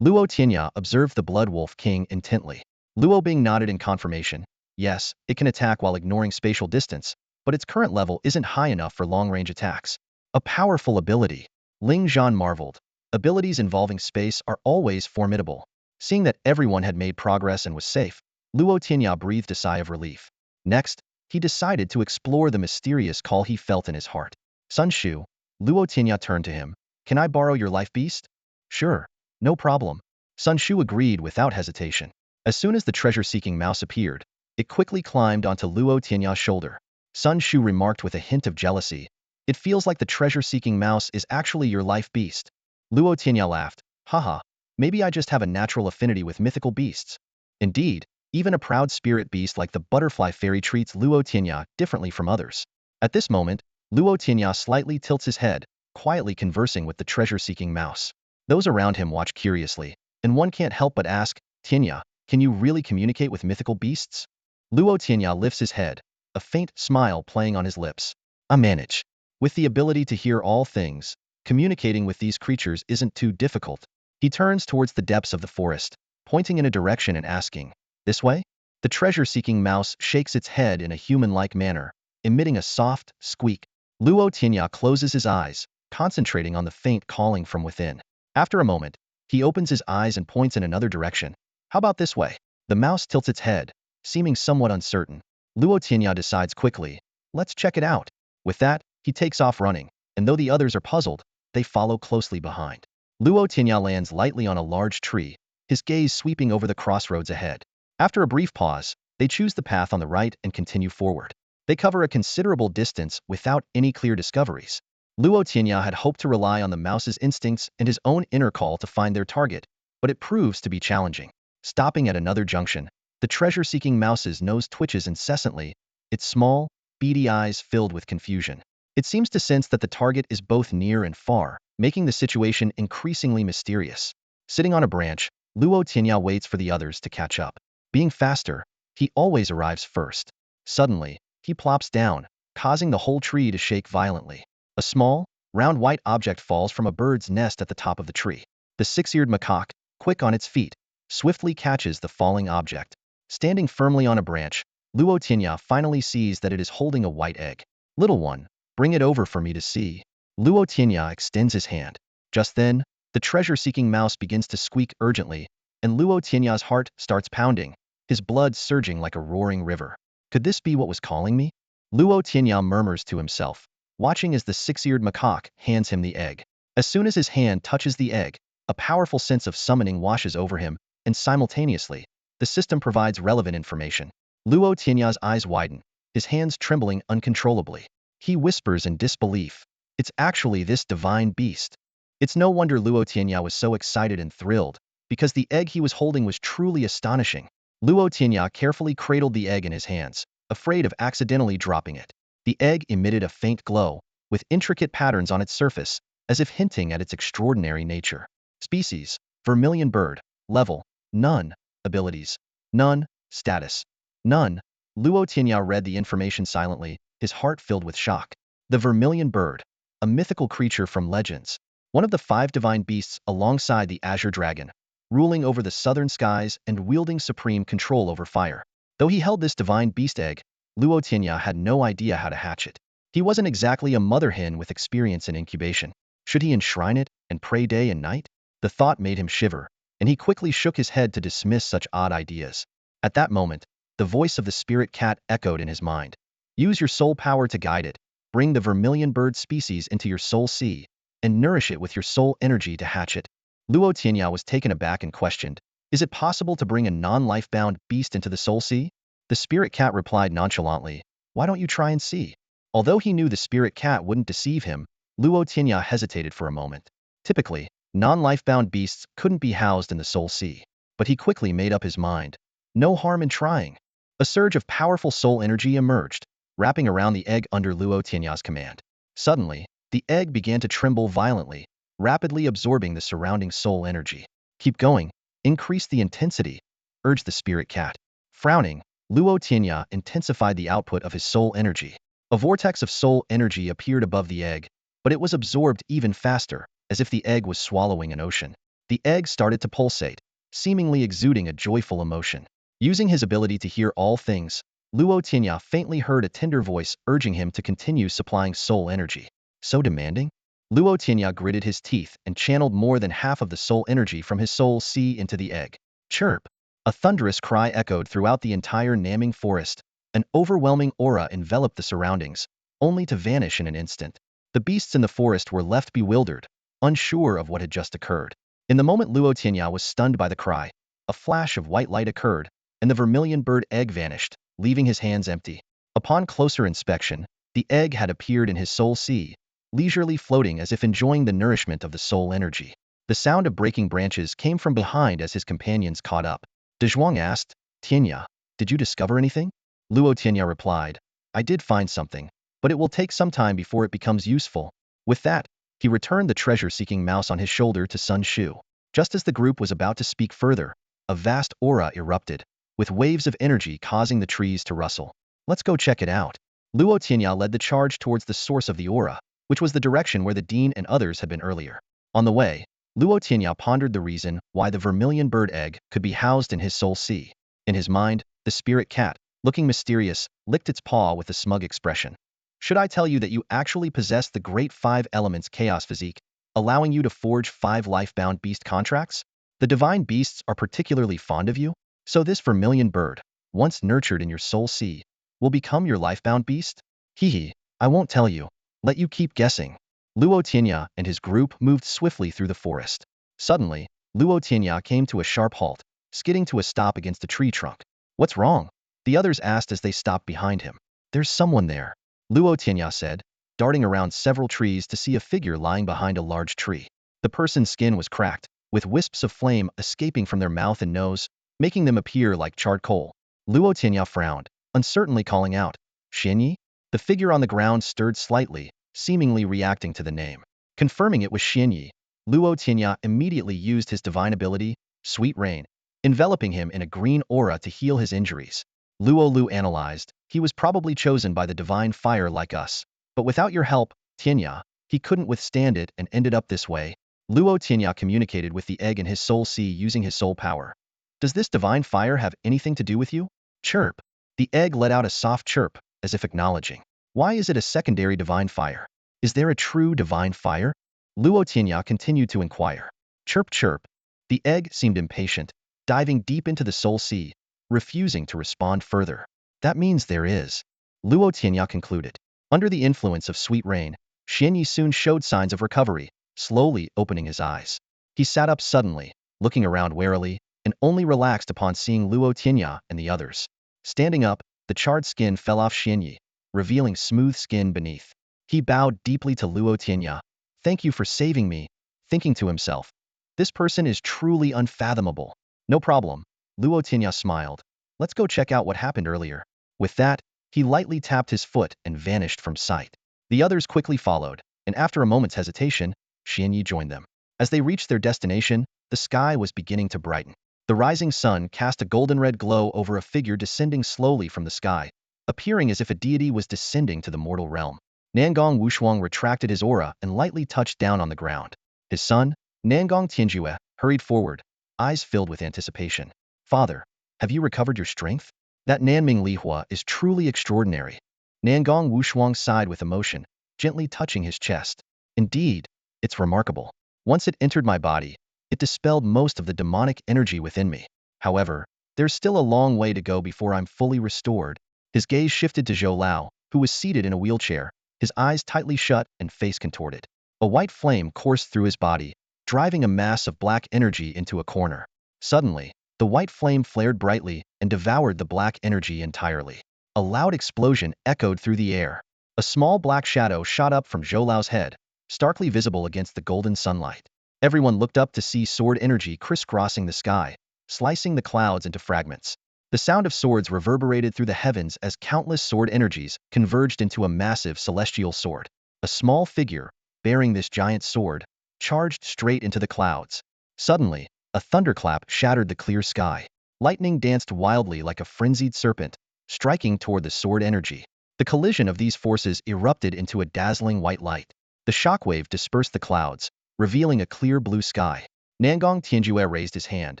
Luo Tianya observed the Blood Wolf King intently. Luo Bing nodded in confirmation. Yes, it can attack while ignoring spatial distance, but its current level isn't high enough for long-range attacks. A powerful ability. Ling Zhan marveled. Abilities involving space are always formidable. Seeing that everyone had made progress and was safe, Luo Tianya breathed a sigh of relief. Next, he decided to explore the mysterious call he felt in his heart. Sun Shu, Luo Tianya turned to him. Can I borrow your life beast? Sure, no problem. Sun Shu agreed without hesitation. As soon as the treasure-seeking mouse appeared, it quickly climbed onto Luo Tianya's shoulder. Sun Shu remarked with a hint of jealousy. It feels like the treasure-seeking mouse is actually your life beast. Luo Tianya laughed. Haha, maybe I just have a natural affinity with mythical beasts. Indeed, even a proud spirit beast like the butterfly fairy treats Luo Tianya differently from others. At this moment, Luo Tianya slightly tilts his head, quietly conversing with the treasure-seeking mouse. Those around him watch curiously, and one can't help but ask, Tianya, can you really communicate with mythical beasts? Luo Tianya lifts his head, a faint smile playing on his lips. I manage. With the ability to hear all things, communicating with these creatures isn't too difficult. He turns towards the depths of the forest, pointing in a direction and asking, this way? The treasure-seeking mouse shakes its head in a human-like manner, emitting a soft squeak. Luo Tianya closes his eyes, concentrating on the faint calling from within. After a moment, he opens his eyes and points in another direction. How about this way? The mouse tilts its head, seeming somewhat uncertain. Luo Tianya decides quickly, let's check it out. With that, he takes off running, and though the others are puzzled, they follow closely behind. Luo Tianya lands lightly on a large tree, his gaze sweeping over the crossroads ahead. After a brief pause, they choose the path on the right and continue forward. They cover a considerable distance without any clear discoveries. Luo Tianya had hoped to rely on the mouse's instincts and his own inner call to find their target, but it proves to be challenging. Stopping at another junction, the treasure-seeking mouse's nose twitches incessantly, its small, beady eyes filled with confusion. It seems to sense that the target is both near and far, making the situation increasingly mysterious. Sitting on a branch, Luo Tianya waits for the others to catch up. Being faster, he always arrives first. Suddenly, he plops down, causing the whole tree to shake violently. A small, round white object falls from a bird's nest at the top of the tree. The six-eared macaque, quick on its feet, swiftly catches the falling object. Standing firmly on a branch, Luo Tianya finally sees that it is holding a white egg. Little one, bring it over for me to see. Luo Tianya extends his hand. Just then, the treasure-seeking mouse begins to squeak urgently, and Luo Tianya's heart starts pounding, his blood surging like a roaring river. Could this be what was calling me? Luo Tianya murmurs to himself, watching as the six-eared macaque hands him the egg. As soon as his hand touches the egg, a powerful sense of summoning washes over him, and simultaneously, the system provides relevant information. Luo Tianya's eyes widen, his hands trembling uncontrollably. He whispers in disbelief, it's actually this divine beast. It's no wonder Luo Tianya was so excited and thrilled, because the egg he was holding was truly astonishing. Luo Tianya carefully cradled the egg in his hands, afraid of accidentally dropping it. The egg emitted a faint glow, with intricate patterns on its surface, as if hinting at its extraordinary nature. Species, Vermilion Bird. Level, none. Abilities, none. Status, none. Luo Tianya read the information silently, his heart filled with shock. The Vermilion Bird, a mythical creature from legends, one of the 5 divine beasts alongside the Azure Dragon, ruling over the southern skies and wielding supreme control over fire. Though he held this divine beast egg, Luo Tianya had no idea how to hatch it. He wasn't exactly a mother hen with experience in incubation. Should he enshrine it and pray day and night? The thought made him shiver, and he quickly shook his head to dismiss such odd ideas. At that moment, the voice of the spirit cat echoed in his mind. Use your soul power to guide it. Bring the Vermilion Bird species into your soul sea, and nourish it with your soul energy to hatch it. Luo Tianya was taken aback and questioned, Is it possible to bring a non-life-bound beast into the Soul Sea? The spirit cat replied nonchalantly, why don't you try and see? Although he knew the spirit cat wouldn't deceive him, Luo Tianya hesitated for a moment. Typically, non-life-bound beasts couldn't be housed in the Soul Sea. But he quickly made up his mind. No harm in trying. A surge of powerful soul energy emerged, wrapping around the egg under Luo Tianya's command. Suddenly, the egg began to tremble violently, rapidly absorbing the surrounding soul energy. Keep going. Increase the intensity, urged the spirit cat. Frowning, Luo Tianya intensified the output of his soul energy. A vortex of soul energy appeared above the egg, but it was absorbed even faster, as if the egg was swallowing an ocean. The egg started to pulsate, seemingly exuding a joyful emotion. Using his ability to hear all things, Luo Tianya faintly heard a tender voice urging him to continue supplying soul energy. So demanding? Luo Tianya gritted his teeth and channeled more than half of the soul energy from his soul sea into the egg. Chirp! A thunderous cry echoed throughout the entire Naming forest. An overwhelming aura enveloped the surroundings, only to vanish in an instant. The beasts in the forest were left bewildered, unsure of what had just occurred. In the moment Luo Tianya was stunned by the cry, a flash of white light occurred, and the Vermilion Bird egg vanished, leaving his hands empty. Upon closer inspection, the egg had appeared in his soul sea, leisurely floating as if enjoying the nourishment of the soul energy. The sound of breaking branches came from behind as his companions caught up. Dezhuang asked, Tianya, did you discover anything? Luo Tianya replied, I did find something, but it will take some time before it becomes useful. With that, he returned the treasure-seeking mouse on his shoulder to Sun Shu. Just as the group was about to speak further, a vast aura erupted, with waves of energy causing the trees to rustle. Let's go check it out. Luo Tianya led the charge towards the source of the aura, which was the direction where the dean and others had been earlier. On the way, Luo Tianya pondered the reason why the Vermilion Bird egg could be housed in his soul sea. In his mind, the spirit cat, looking mysterious, licked its paw with a smug expression. Should I tell you that you actually possess the great 5 elements chaos physique, allowing you to forge 5 life-bound beast contracts? The divine beasts are particularly fond of you, so this Vermilion Bird, once nurtured in your soul sea, will become your life-bound beast? Hee, I won't tell you. Let you keep guessing. Luo Tianya and his group moved swiftly through the forest. Suddenly, Luo Tianya came to a sharp halt, skidding to a stop against a tree trunk. What's wrong? The others asked as they stopped behind him. There's someone there, Luo Tianya said, darting around several trees to see a figure lying behind a large tree. The person's skin was cracked, with wisps of flame escaping from their mouth and nose, making them appear like charred coal. Luo Tianya frowned, uncertainly calling out, Xianyi? The figure on the ground stirred slightly, seemingly reacting to the name. Confirming it was Xianyi, Luo Tianya immediately used his divine ability, Sweet Rain, enveloping him in a green aura to heal his injuries. Luo Lu analyzed, he was probably chosen by the divine fire like us. But without your help, Tianya, he couldn't withstand it and ended up this way. Luo Tianya communicated with the egg in his soul sea using his soul power. Does this divine fire have anything to do with you? Chirp. The egg let out a soft chirp, as if acknowledging. Why is it a secondary divine fire? Is there a true divine fire? Luo Tianya continued to inquire. Chirp chirp. The egg seemed impatient, diving deep into the soul sea, refusing to respond further. That means there is. Luo Tianya concluded. Under the influence of Sweet Rain, Xianyi soon showed signs of recovery, slowly opening his eyes. He sat up suddenly, looking around warily, and only relaxed upon seeing Luo Tianya and the others. Standing up, the charred skin fell off Xianyi, revealing smooth skin beneath. He bowed deeply to Luo Tianya. Thank you for saving me, thinking to himself. This person is truly unfathomable. No problem. Luo Tianya smiled. Let's go check out what happened earlier. With that, he lightly tapped his foot and vanished from sight. The others quickly followed, and after a moment's hesitation, Xianyi joined them. As they reached their destination, the sky was beginning to brighten. The rising sun cast a golden-red glow over a figure descending slowly from the sky, appearing as if a deity was descending to the mortal realm. Nangong Wushuang retracted his aura and lightly touched down on the ground. His son, Nangong Tianjue, hurried forward, eyes filled with anticipation. Father, have you recovered your strength? That Nanming Lihua is truly extraordinary. Nangong Wushuang sighed with emotion, gently touching his chest. Indeed, it's remarkable. Once it entered my body, it dispelled most of the demonic energy within me. However, there's still a long way to go before I'm fully restored. His gaze shifted to Zhou Lao, who was seated in a wheelchair, his eyes tightly shut and face contorted. A white flame coursed through his body, driving a mass of black energy into a corner. Suddenly, The white flame flared brightly and devoured the black energy entirely. A loud explosion echoed through the air. A small black shadow shot up from Zhou Lao's head, starkly visible against the golden sunlight. Everyone looked up to see sword energy crisscrossing the sky, slicing the clouds into fragments. The sound of swords reverberated through the heavens as countless sword energies converged into a massive celestial sword. A small figure, bearing this giant sword, charged straight into the clouds. Suddenly, a thunderclap shattered the clear sky. Lightning danced wildly like a frenzied serpent, striking toward the sword energy. The collision of these forces erupted into a dazzling white light. The shockwave dispersed the clouds, revealing a clear blue sky. Nangong Tianjue raised his hand,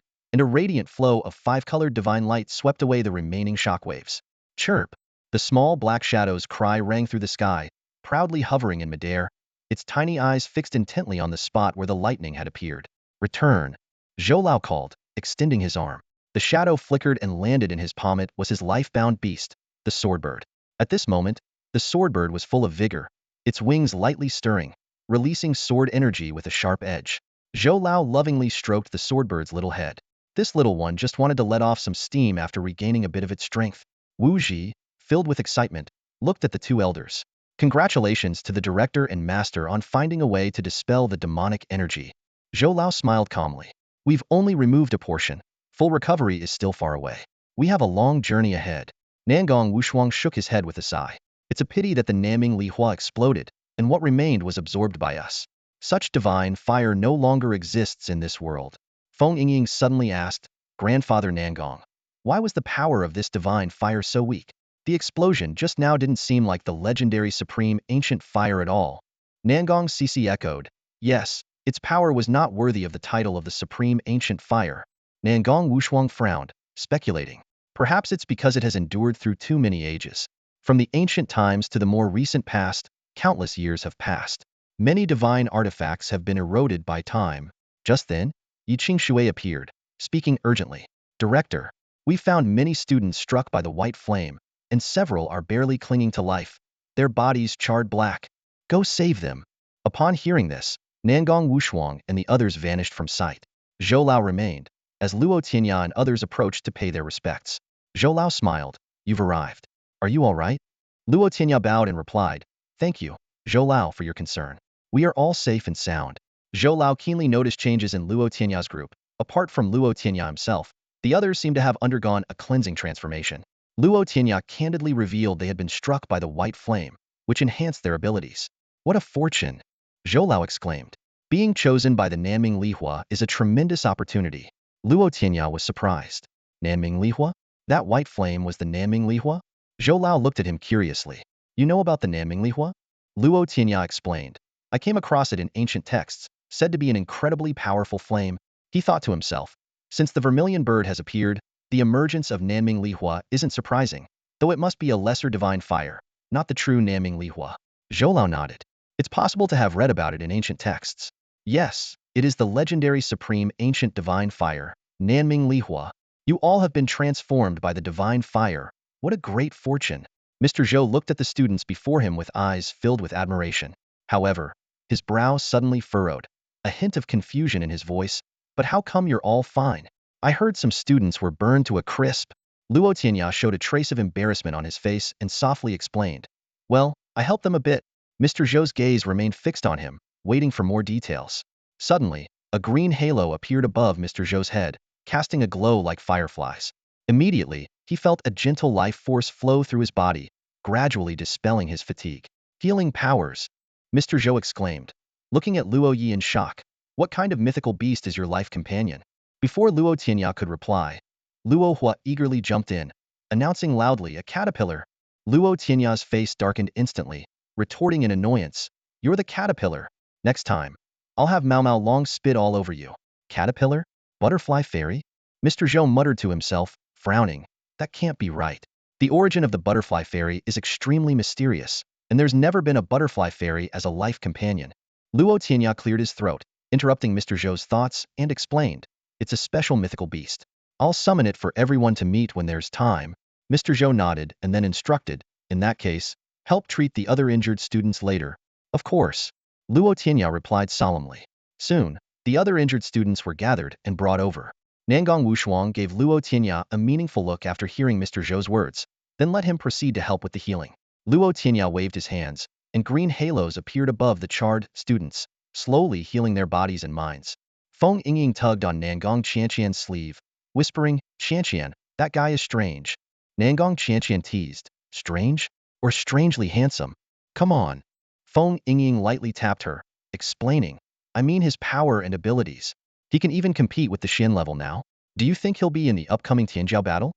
and a radiant flow of five-colored divine light swept away the remaining shockwaves. Chirp! The small black shadow's cry rang through the sky, proudly hovering in midair, its tiny eyes fixed intently on the spot where the lightning had appeared. Return! Zhou Lao called, extending his arm. The shadow flickered and landed in his palm. It was his life-bound beast, the Swordbird. At this moment, the Swordbird was full of vigor, its wings lightly stirring, releasing sword energy with a sharp edge. Zhou Lao lovingly stroked the Swordbird's little head. This little one just wanted to let off some steam after regaining a bit of its strength. Wu Ji, filled with excitement, looked at the two elders. Congratulations to the director and master on finding a way to dispel the demonic energy. Zhou Lao smiled calmly. We've only removed a portion. Full recovery is still far away. We have a long journey ahead. Nangong Wushuang shook his head with a sigh. It's a pity that the Naming Li Hua exploded, and what remained was absorbed by us. Such divine fire no longer exists in this world. Feng Yingying suddenly asked, Grandfather Nangong, why was the power of this divine fire so weak? The explosion just now didn't seem like the legendary supreme ancient fire at all. Nangong Cece echoed, yes, its power was not worthy of the title of the supreme ancient fire. Nangong Wushuang frowned, speculating. Perhaps it's because it has endured through too many ages. From the ancient times to the more recent past, countless years have passed. Many divine artifacts have been eroded by time. Just then, Yi Qingshui appeared, speaking urgently. Director, we found many students struck by the white flame, and several are barely clinging to life. Their bodies charred black. Go save them. Upon hearing this, Nangong Wushuang and the others vanished from sight. Zhou Lao remained, as Luo Tianya and others approached to pay their respects. Zhou Lao smiled. You've arrived. Are you all right? Luo Tianya bowed and replied, Thank you, Zhou Lao, for your concern. We are all safe and sound. Zhou Lao keenly noticed changes in Luo Tianya's group. Apart from Luo Tianya himself, the others seemed to have undergone a cleansing transformation. Luo Tianya candidly revealed they had been struck by the white flame, which enhanced their abilities. What a fortune! Zhou Lao exclaimed. Being chosen by the Naming Li Hua is a tremendous opportunity. Luo Tianya was surprised. Naming Li Hua? That white flame was the Naming Li Hua? Zhou Lao looked at him curiously. You know about the Naming Li Hua? Luo Tianya explained. I came across it in ancient texts, said to be an incredibly powerful flame. He thought to himself. Since the Vermilion Bird has appeared, the emergence of Naming Li Hua isn't surprising, though it must be a lesser divine fire, not the true Naming Li Hua. Zhou Lao nodded. It's possible to have read about it in ancient texts. Yes, it is the legendary supreme ancient divine fire, Naming Li Hua. You all have been transformed by the divine fire. What a great fortune. Mr. Zhou looked at the students before him with eyes filled with admiration. However, his brow suddenly furrowed, a hint of confusion in his voice. But how come you're all fine? I heard some students were burned to a crisp. Luo Tianya showed a trace of embarrassment on his face and softly explained. Well, I helped them a bit. Mr. Zhou's gaze remained fixed on him, waiting for more details. Suddenly, a green halo appeared above Mr. Zhou's head, casting a glow like fireflies. Immediately, he felt a gentle life force flow through his body, gradually dispelling his fatigue. Healing powers, Mr. Zhou exclaimed, looking at Luo Yi in shock. What kind of mythical beast is your life companion? Before Luo Tianya could reply, Luo Hua eagerly jumped in, announcing loudly, a caterpillar. Luo Tianya's face darkened instantly, retorting in annoyance. You're the caterpillar. Next time, I'll have Mao Mao Long spit all over you. Caterpillar? Butterfly fairy? Mr. Zhou muttered to himself, frowning. That can't be right. The origin of the butterfly fairy is extremely mysterious, and there's never been a butterfly fairy as a life companion. Luo Tianya cleared his throat, interrupting Mr. Zhou's thoughts, and explained. It's a special mythical beast. I'll summon it for everyone to meet when there's time. Mr. Zhou nodded and then instructed, in that case, help treat the other injured students later. Of course. Luo Tianya replied solemnly. Soon, the other injured students were gathered and brought over. Nangong Wushuang gave Luo Tianya a meaningful look after hearing Mr. Zhou's words, then let him proceed to help with the healing. Luo Tianya waved his hands, and green halos appeared above the charred students, slowly healing their bodies and minds. Feng Yingying tugged on Nangong Qianqian's sleeve, whispering, "Qianqian, that guy is strange." Nangong Qianqian teased, "Strange? Or strangely handsome? Come on." Feng Yingying lightly tapped her, explaining, "I mean his power and abilities. He can even compete with the Xin level now. Do you think he'll be in the upcoming Tianjiao battle?"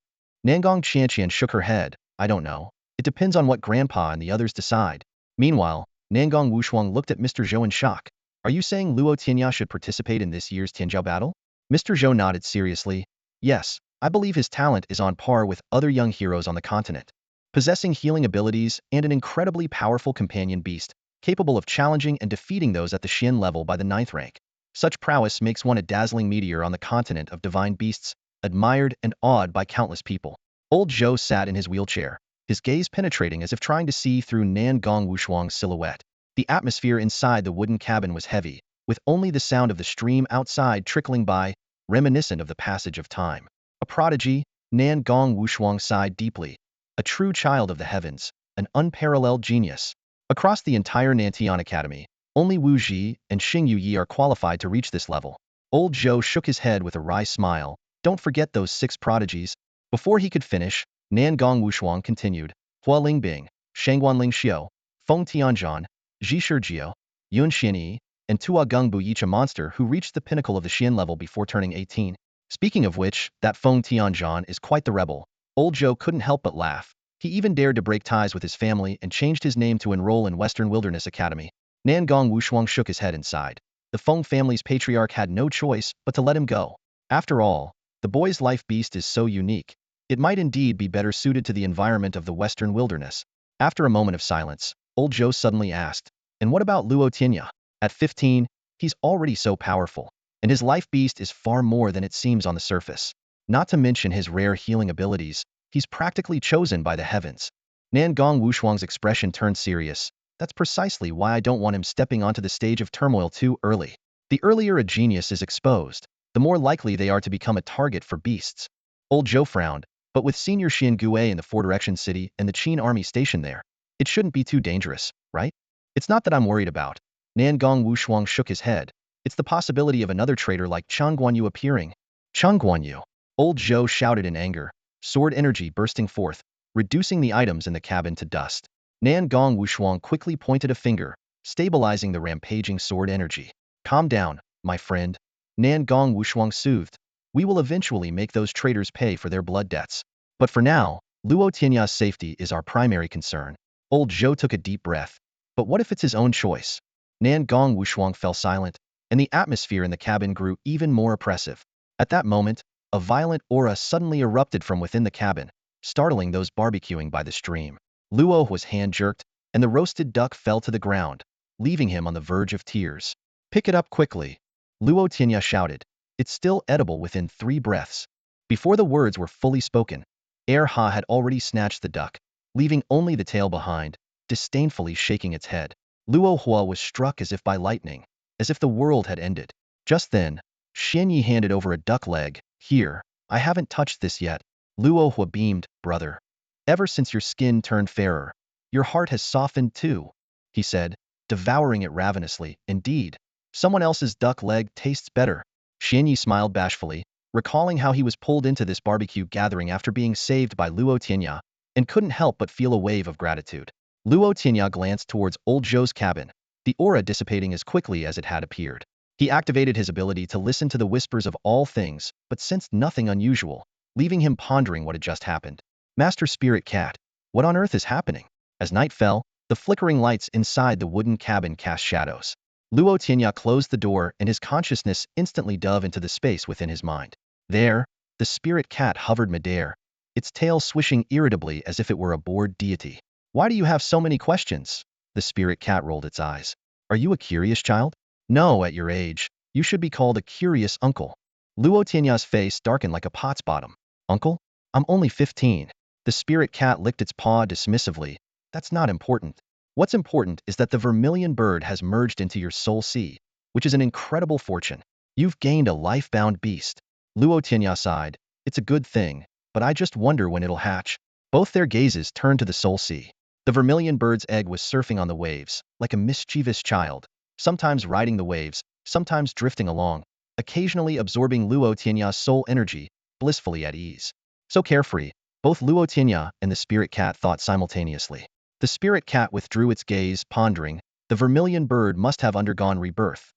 Nangong Qianqian shook her head, "I don't know. It depends on what Grandpa and the others decide." Meanwhile, Nangong Wushuang looked at Mr. Zhou in shock. "Are you saying Luo Tianya should participate in this year's Tianjiao battle?" Mr. Zhou nodded seriously. "Yes, I believe his talent is on par with other young heroes on the continent, possessing healing abilities and an incredibly powerful companion beast, capable of challenging and defeating those at the Xin level by the 9th rank. Such prowess makes one a dazzling meteor on the continent of divine beasts, admired and awed by countless people." Old Zhou sat in his wheelchair, his gaze penetrating as if trying to see through Nangong Wushuang's silhouette. The atmosphere inside the wooden cabin was heavy, with only the sound of the stream outside trickling by, reminiscent of the passage of time. A prodigy, Nangong Wushuang sighed deeply. A true child of the heavens, an unparalleled genius. Across the entire Nantian Academy, only Wu Ji and Xing Yuyi are qualified to reach this level. Old Zhou shook his head with a wry smile. "Don't forget those 6 prodigies." Before he could finish, Nangong Wushuang continued, "Hua Lingbing, Shangguanling Xiao, Feng Tianzhan, Zhi Shijio, Yun Xianyi, and Tua Gengbu, each a monster who reached the pinnacle of the Xian level before turning 18. Speaking of which, that Feng Tianzhan is quite the rebel." Old Zhou couldn't help but laugh. He even dared to break ties with his family and changed his name to enroll in Western Wilderness Academy. Nangong Wushuang shook his head and sighed. The Feng family's patriarch had no choice but to let him go. After all, the boy's life beast is so unique. It might indeed be better suited to the environment of the Western Wilderness. After a moment of silence, Old Zhou suddenly asked, "And what about Luo Tianya? At 15, he's already so powerful, and his life beast is far more than it seems on the surface. Not to mention his rare healing abilities, he's practically chosen by the heavens." Nangong Wushuang's expression turned serious. "That's precisely why I don't want him stepping onto the stage of turmoil too early. The earlier a genius is exposed, the more likely they are to become a target for beasts." Old Zhou frowned, "But with Senior Xian Gue in the Four Directions City and the Qin army stationed there, it shouldn't be too dangerous, right?" "It's not that I'm worried about." Nangong Wushuang shook his head. "It's the possibility of another traitor like Chang Guanyu appearing." "Chang Guanyu!" Old Zhou shouted in anger, sword energy bursting forth, reducing the items in the cabin to dust. Nangong Wushuang quickly pointed a finger, stabilizing the rampaging sword energy. "Calm down, my friend." Nangong Wushuang soothed. "We will eventually make those traitors pay for their blood debts. But for now, Luo Tianya's safety is our primary concern." Old Zhou took a deep breath. "But what if it's his own choice?" Nangong Wushuang fell silent, and the atmosphere in the cabin grew even more oppressive. At that moment, a violent aura suddenly erupted from within the cabin, startling those barbecuing by the stream. Luo was hand-jerked, and the roasted duck fell to the ground, leaving him on the verge of tears. "Pick it up quickly," Luo Tianya shouted. "It's still edible within 3 breaths." Before the words were fully spoken, Ha had already snatched the duck, leaving only the tail behind, disdainfully shaking its head. Luo Hua was struck as if by lightning, as if the world had ended. Just then, Xianyi handed over a duck leg. "Here, I haven't touched this yet." Luo Hua beamed, "Brother. Ever since your skin turned fairer, your heart has softened too," he said, devouring it ravenously. "Indeed, someone else's duck leg tastes better." Xianyi smiled bashfully, recalling how he was pulled into this barbecue gathering after being saved by Luo Tianya, and couldn't help but feel a wave of gratitude. Luo Tianya glanced towards Old Zhou's cabin, the aura dissipating as quickly as it had appeared. He activated his ability to listen to the whispers of all things, but sensed nothing unusual, leaving him pondering what had just happened. "Master Spirit Cat, what on earth is happening?" As night fell, the flickering lights inside the wooden cabin cast shadows. Luo Tianya closed the door and his consciousness instantly dove into the space within his mind. There, the spirit cat hovered midair, its tail swishing irritably as if it were a bored deity. "Why do you have so many questions?" The spirit cat rolled its eyes. "Are you a curious child?" "No, at your age, you should be called a curious uncle." Luo Tianya's face darkened like a pot's bottom. "Uncle? I'm only 15. The spirit cat licked its paw dismissively. "That's not important. What's important is that the Vermilion Bird has merged into your soul sea, which is an incredible fortune. You've gained a life-bound beast." Luo Tianya sighed. It's a good thing, but I just wonder when it'll hatch. Both their gazes turned to the Soul Sea. The Vermilion Bird's egg was surfing on the waves, like a mischievous child, sometimes riding the waves, sometimes drifting along, occasionally absorbing Luo Tianya's soul energy, blissfully at ease. So carefree, both Luo Tianya and the spirit cat thought simultaneously. The spirit cat withdrew its gaze, pondering. The Vermilion Bird must have undergone rebirth.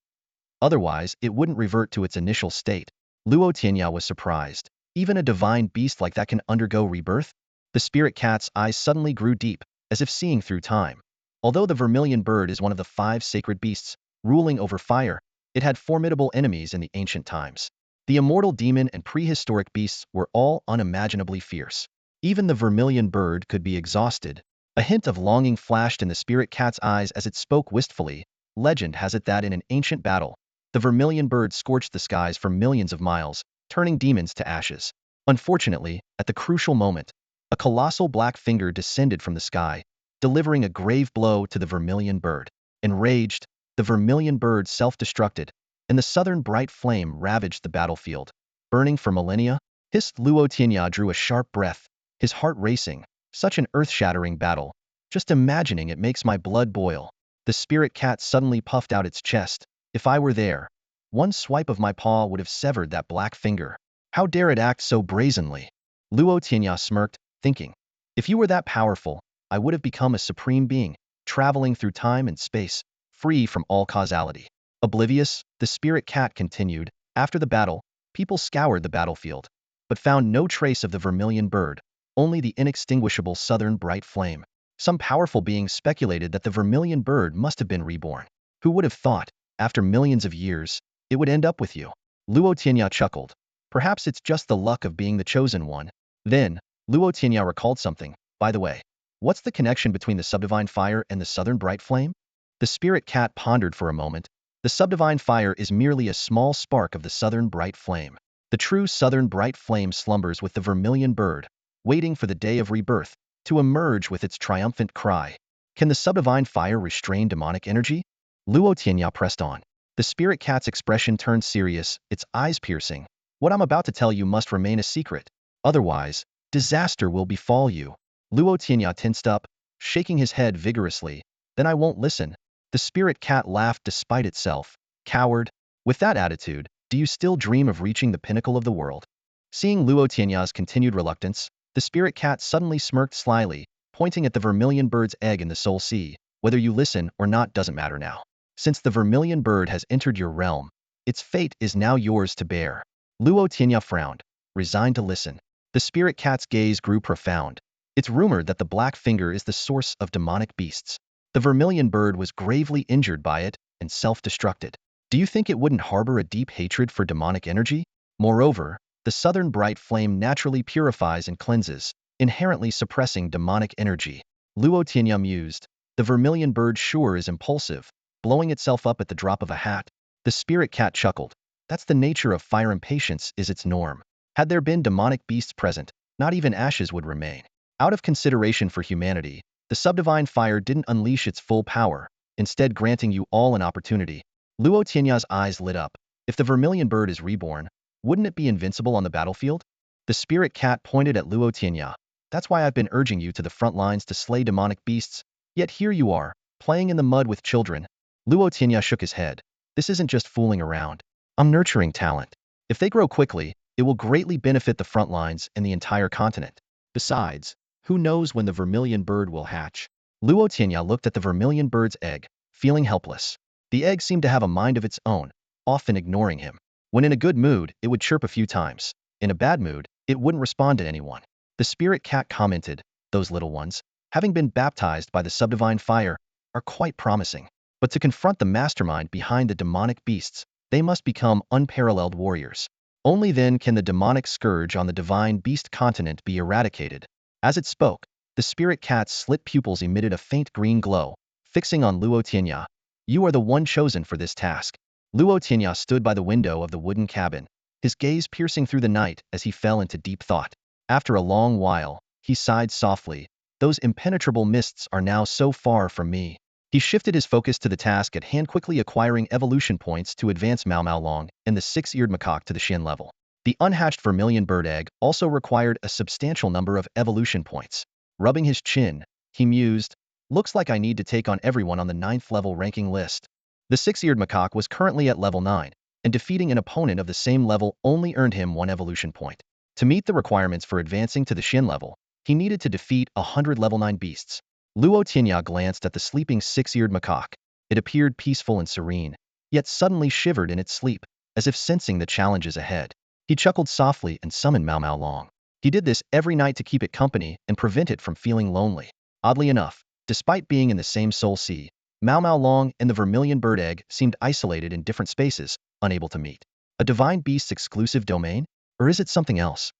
Otherwise, it wouldn't revert to its initial state. Luo Tianya was surprised. Even a divine beast like that can undergo rebirth? The spirit cat's eyes suddenly grew deep, as if seeing through time. Although the Vermilion Bird is one of the 5 sacred beasts, ruling over fire, it had formidable enemies in the ancient times. The immortal demon and prehistoric beasts were all unimaginably fierce. Even the Vermilion Bird could be exhausted. A hint of longing flashed in the spirit cat's eyes as it spoke wistfully. Legend has it that in an ancient battle, the Vermilion Bird scorched the skies for millions of miles, turning demons to ashes. Unfortunately, at the crucial moment, a colossal black finger descended from the sky, delivering a grave blow to the Vermilion Bird. Enraged, the Vermilion Bird self-destructed, and the southern bright flame ravaged the battlefield. Burning for millennia? Hissed. Luo Tianya drew a sharp breath, his heart racing. Such an earth-shattering battle. Just imagining it makes my blood boil. The spirit cat suddenly puffed out its chest. If I were there, one swipe of my paw would have severed that black finger. How dare it act so brazenly? Luo Tianya smirked, thinking, if you were that powerful, I would have become a supreme being, traveling through time and space, free from all causality. Oblivious, the spirit cat continued. After the battle, people scoured the battlefield, but found no trace of the Vermilion Bird, only the inextinguishable southern bright flame. Some powerful beings speculated that the Vermilion Bird must have been reborn. Who would have thought, after millions of years, it would end up with you? Luo Tianya chuckled. Perhaps it's just the luck of being the chosen one. Then, Luo Tianya recalled something. By the way, what's the connection between the subdivine fire and the southern bright flame? The spirit cat pondered for a moment. The subdivine fire is merely a small spark of the southern bright flame. The true southern bright flame slumbers with the Vermilion Bird, waiting for the day of rebirth, to emerge with its triumphant cry. Can the subdivine fire restrain demonic energy? Luo Tianya pressed on. The spirit cat's expression turned serious, its eyes piercing. What I'm about to tell you must remain a secret. Otherwise, disaster will befall you. Luo Tianya tensed up, shaking his head vigorously. Then I won't listen. The spirit cat laughed despite itself. Coward. With that attitude, do you still dream of reaching the pinnacle of the world? Seeing Luo Tianya's continued reluctance, the spirit cat suddenly smirked slyly, pointing at the Vermilion Bird's egg in the Soul Sea. Whether you listen or not doesn't matter now. Since the Vermilion Bird has entered your realm, its fate is now yours to bear. Luo Tianya frowned, resigned to listen. The spirit cat's gaze grew profound. It's rumored that the Black Finger is the source of demonic beasts. The Vermilion Bird was gravely injured by it and self-destructed. Do you think it wouldn't harbor a deep hatred for demonic energy? Moreover, the southern bright flame naturally purifies and cleanses, inherently suppressing demonic energy. Luo Tianya mused. The Vermilion Bird sure is impulsive, blowing itself up at the drop of a hat. The spirit cat chuckled. That's the nature of fire. Impatience is its norm. Had there been demonic beasts present, not even ashes would remain. Out of consideration for humanity, the subdivine fire didn't unleash its full power, instead granting you all an opportunity. Luo Tianya's eyes lit up. If the Vermilion Bird is reborn, wouldn't it be invincible on the battlefield? The spirit cat pointed at Luo Tianya. That's why I've been urging you to the front lines to slay demonic beasts. Yet here you are, playing in the mud with children. Luo Tianya shook his head. This isn't just fooling around. I'm nurturing talent. If they grow quickly, it will greatly benefit the front lines and the entire continent. Besides, who knows when the Vermilion Bird will hatch? Luo Tianya looked at the Vermilion Bird's egg, feeling helpless. The egg seemed to have a mind of its own, often ignoring him. When in a good mood, it would chirp a few times. In a bad mood, it wouldn't respond to anyone. The spirit cat commented, those little ones, having been baptized by the subdivine fire, are quite promising. But to confront the mastermind behind the demonic beasts, they must become unparalleled warriors. Only then can the demonic scourge on the divine beast continent be eradicated. As it spoke, the spirit cat's slit pupils emitted a faint green glow, fixing on Luo Tianya. You are the one chosen for this task. Luo Tianya stood by the window of the wooden cabin, his gaze piercing through the night as he fell into deep thought. After a long while, he sighed softly. Those impenetrable mists are now so far from me. He shifted his focus to the task at hand, quickly acquiring evolution points to advance Mau Mau Long and the Six-Eared Macaque to the Shin level. The unhatched Vermilion Bird egg also required a substantial number of evolution points. Rubbing his chin, he mused, "Looks like I need to take on everyone on the 9th level ranking list." The Six-Eared Macaque was currently at level 9, and defeating an opponent of the same level only earned him 1 evolution point. To meet the requirements for advancing to the Shin level, he needed to defeat 100 level 9 beasts. Luo Tianya glanced at the sleeping Six-Eared Macaque. It appeared peaceful and serene, yet suddenly shivered in its sleep, as if sensing the challenges ahead. He chuckled softly and summoned Mao Mao Long. He did this every night to keep it company and prevent it from feeling lonely. Oddly enough, despite being in the same soul sea, Mao Mao Long and the Vermilion Bird egg seemed isolated in different spaces, unable to meet. A divine beast's exclusive domain? Or is it something else?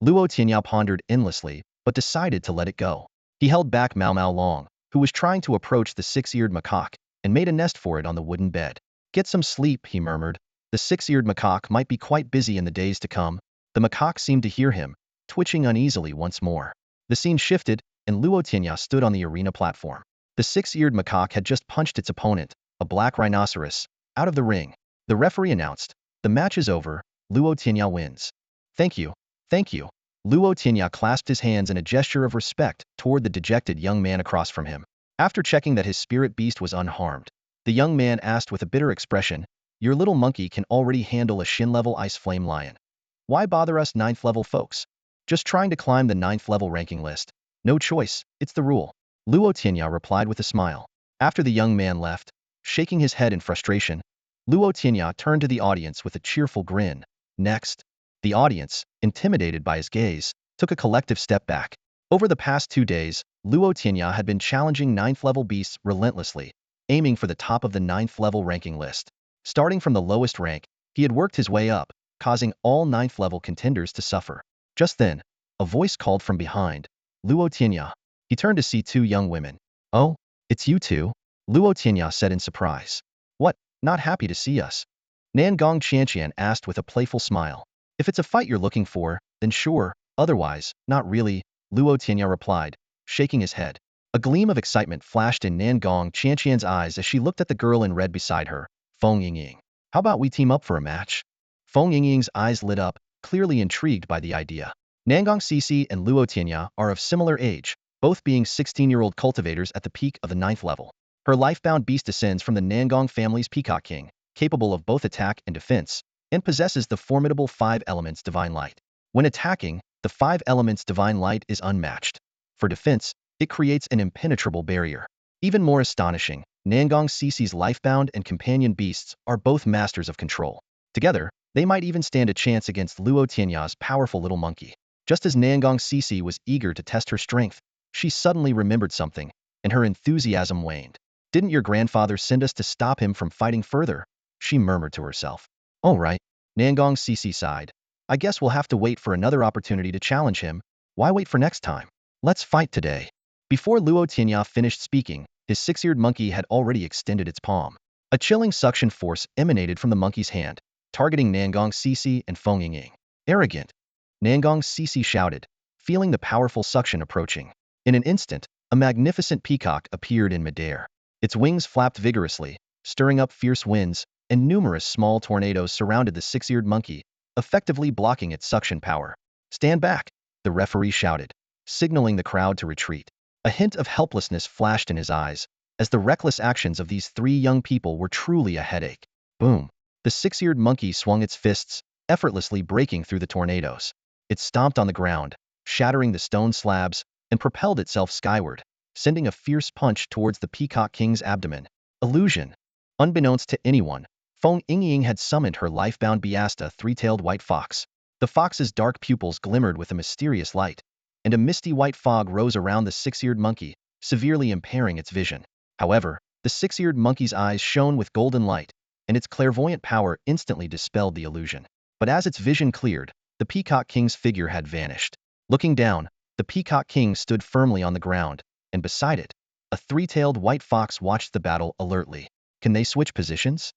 Luo Tianya pondered endlessly, but decided to let it go. He held back Mao Mao Long, who was trying to approach the Six-Eared Macaque, and made a nest for it on the wooden bed. "Get some sleep," he murmured. The Six-Eared Macaque might be quite busy in the days to come. The macaque seemed to hear him, twitching uneasily once more. The scene shifted, and Luo Tianya stood on the arena platform. The Six-Eared Macaque had just punched its opponent, a black rhinoceros, out of the ring. The referee announced, "The match is over, Luo Tianya wins." "Thank you, thank you." Luo Tianya clasped his hands in a gesture of respect toward the dejected young man across from him. After checking that his spirit beast was unharmed, the young man asked with a bitter expression, "Your little monkey can already handle a Shin-level ice flame lion. Why bother us 9th level folks? Just trying to climb the 9th level ranking list. No choice, it's the rule." Luo Tianya replied with a smile. After the young man left, shaking his head in frustration, Luo Tianya turned to the audience with a cheerful grin. "Next." The audience, intimidated by his gaze, took a collective step back. Over the past 2 days, Luo Tianya had been challenging 9th level beasts relentlessly, aiming for the top of the 9th level ranking list. Starting from the lowest rank, he had worked his way up, causing all 9th level contenders to suffer. Just then, a voice called from behind, "Luo Tianya." He turned to see 2 young women. "Oh, it's you two?" Luo Tianya said in surprise. "What, not happy to see us?" Nangong Qianqian asked with a playful smile. "If it's a fight you're looking for, then sure, otherwise, not really," Luo Tianya replied, shaking his head. A gleam of excitement flashed in Nangong Qianqian's eyes as she looked at the girl in red beside her, Feng Yingying. "How about we team up for a match?" Feng Yingying's eyes lit up, clearly intrigued by the idea. Nangong Cici and Luo Tianya are of similar age, both being 16-year-old cultivators at the peak of the 9th level. Her lifebound beast descends from the Nangong family's Peacock King, capable of both attack and defense, and possesses the formidable 5 elements divine light. When attacking, the 5 elements divine light is unmatched. For defense, it creates an impenetrable barrier. Even more astonishing, Nangong Cici's lifebound and companion beasts are both masters of control. Together, they might even stand a chance against Luo Tianya's powerful little monkey. Just as Nangong Cici was eager to test her strength, she suddenly remembered something, and her enthusiasm waned. "Didn't your grandfather send us to stop him from fighting further?" she murmured to herself. "All right," Nangong Cici sighed. "I guess we'll have to wait for another opportunity to challenge him. Why wait for next time? Let's fight today." Before Luo Tianya finished speaking, his 6-eared monkey had already extended its palm. A chilling suction force emanated from the monkey's hand, targeting Nangong Cici and Feng Yingying. "Arrogant!" Nangong Cici shouted, feeling the powerful suction approaching. In an instant, a magnificent peacock appeared in midair. Its wings flapped vigorously, stirring up fierce winds, and numerous small tornadoes surrounded the 6-eared monkey, effectively blocking its suction power. "Stand back!" the referee shouted, signaling the crowd to retreat. A hint of helplessness flashed in his eyes, as the reckless actions of these 3 young people were truly a headache. Boom! The 6-eared monkey swung its fists, effortlessly breaking through the tornadoes. It stomped on the ground, shattering the stone slabs, and propelled itself skyward, sending a fierce punch towards the Peacock King's abdomen. Illusion! Unbeknownst to anyone, Feng Yingying had summoned her lifebound Biasta 3-tailed white fox. The fox's dark pupils glimmered with a mysterious light, and a misty white fog rose around the 6-eared monkey, severely impairing its vision. However, the 6-eared monkey's eyes shone with golden light, and its clairvoyant power instantly dispelled the illusion. But as its vision cleared, the Peacock King's figure had vanished. Looking down, the Peacock King stood firmly on the ground, and beside it, a 3-tailed white fox watched the battle alertly. "Can they switch positions?"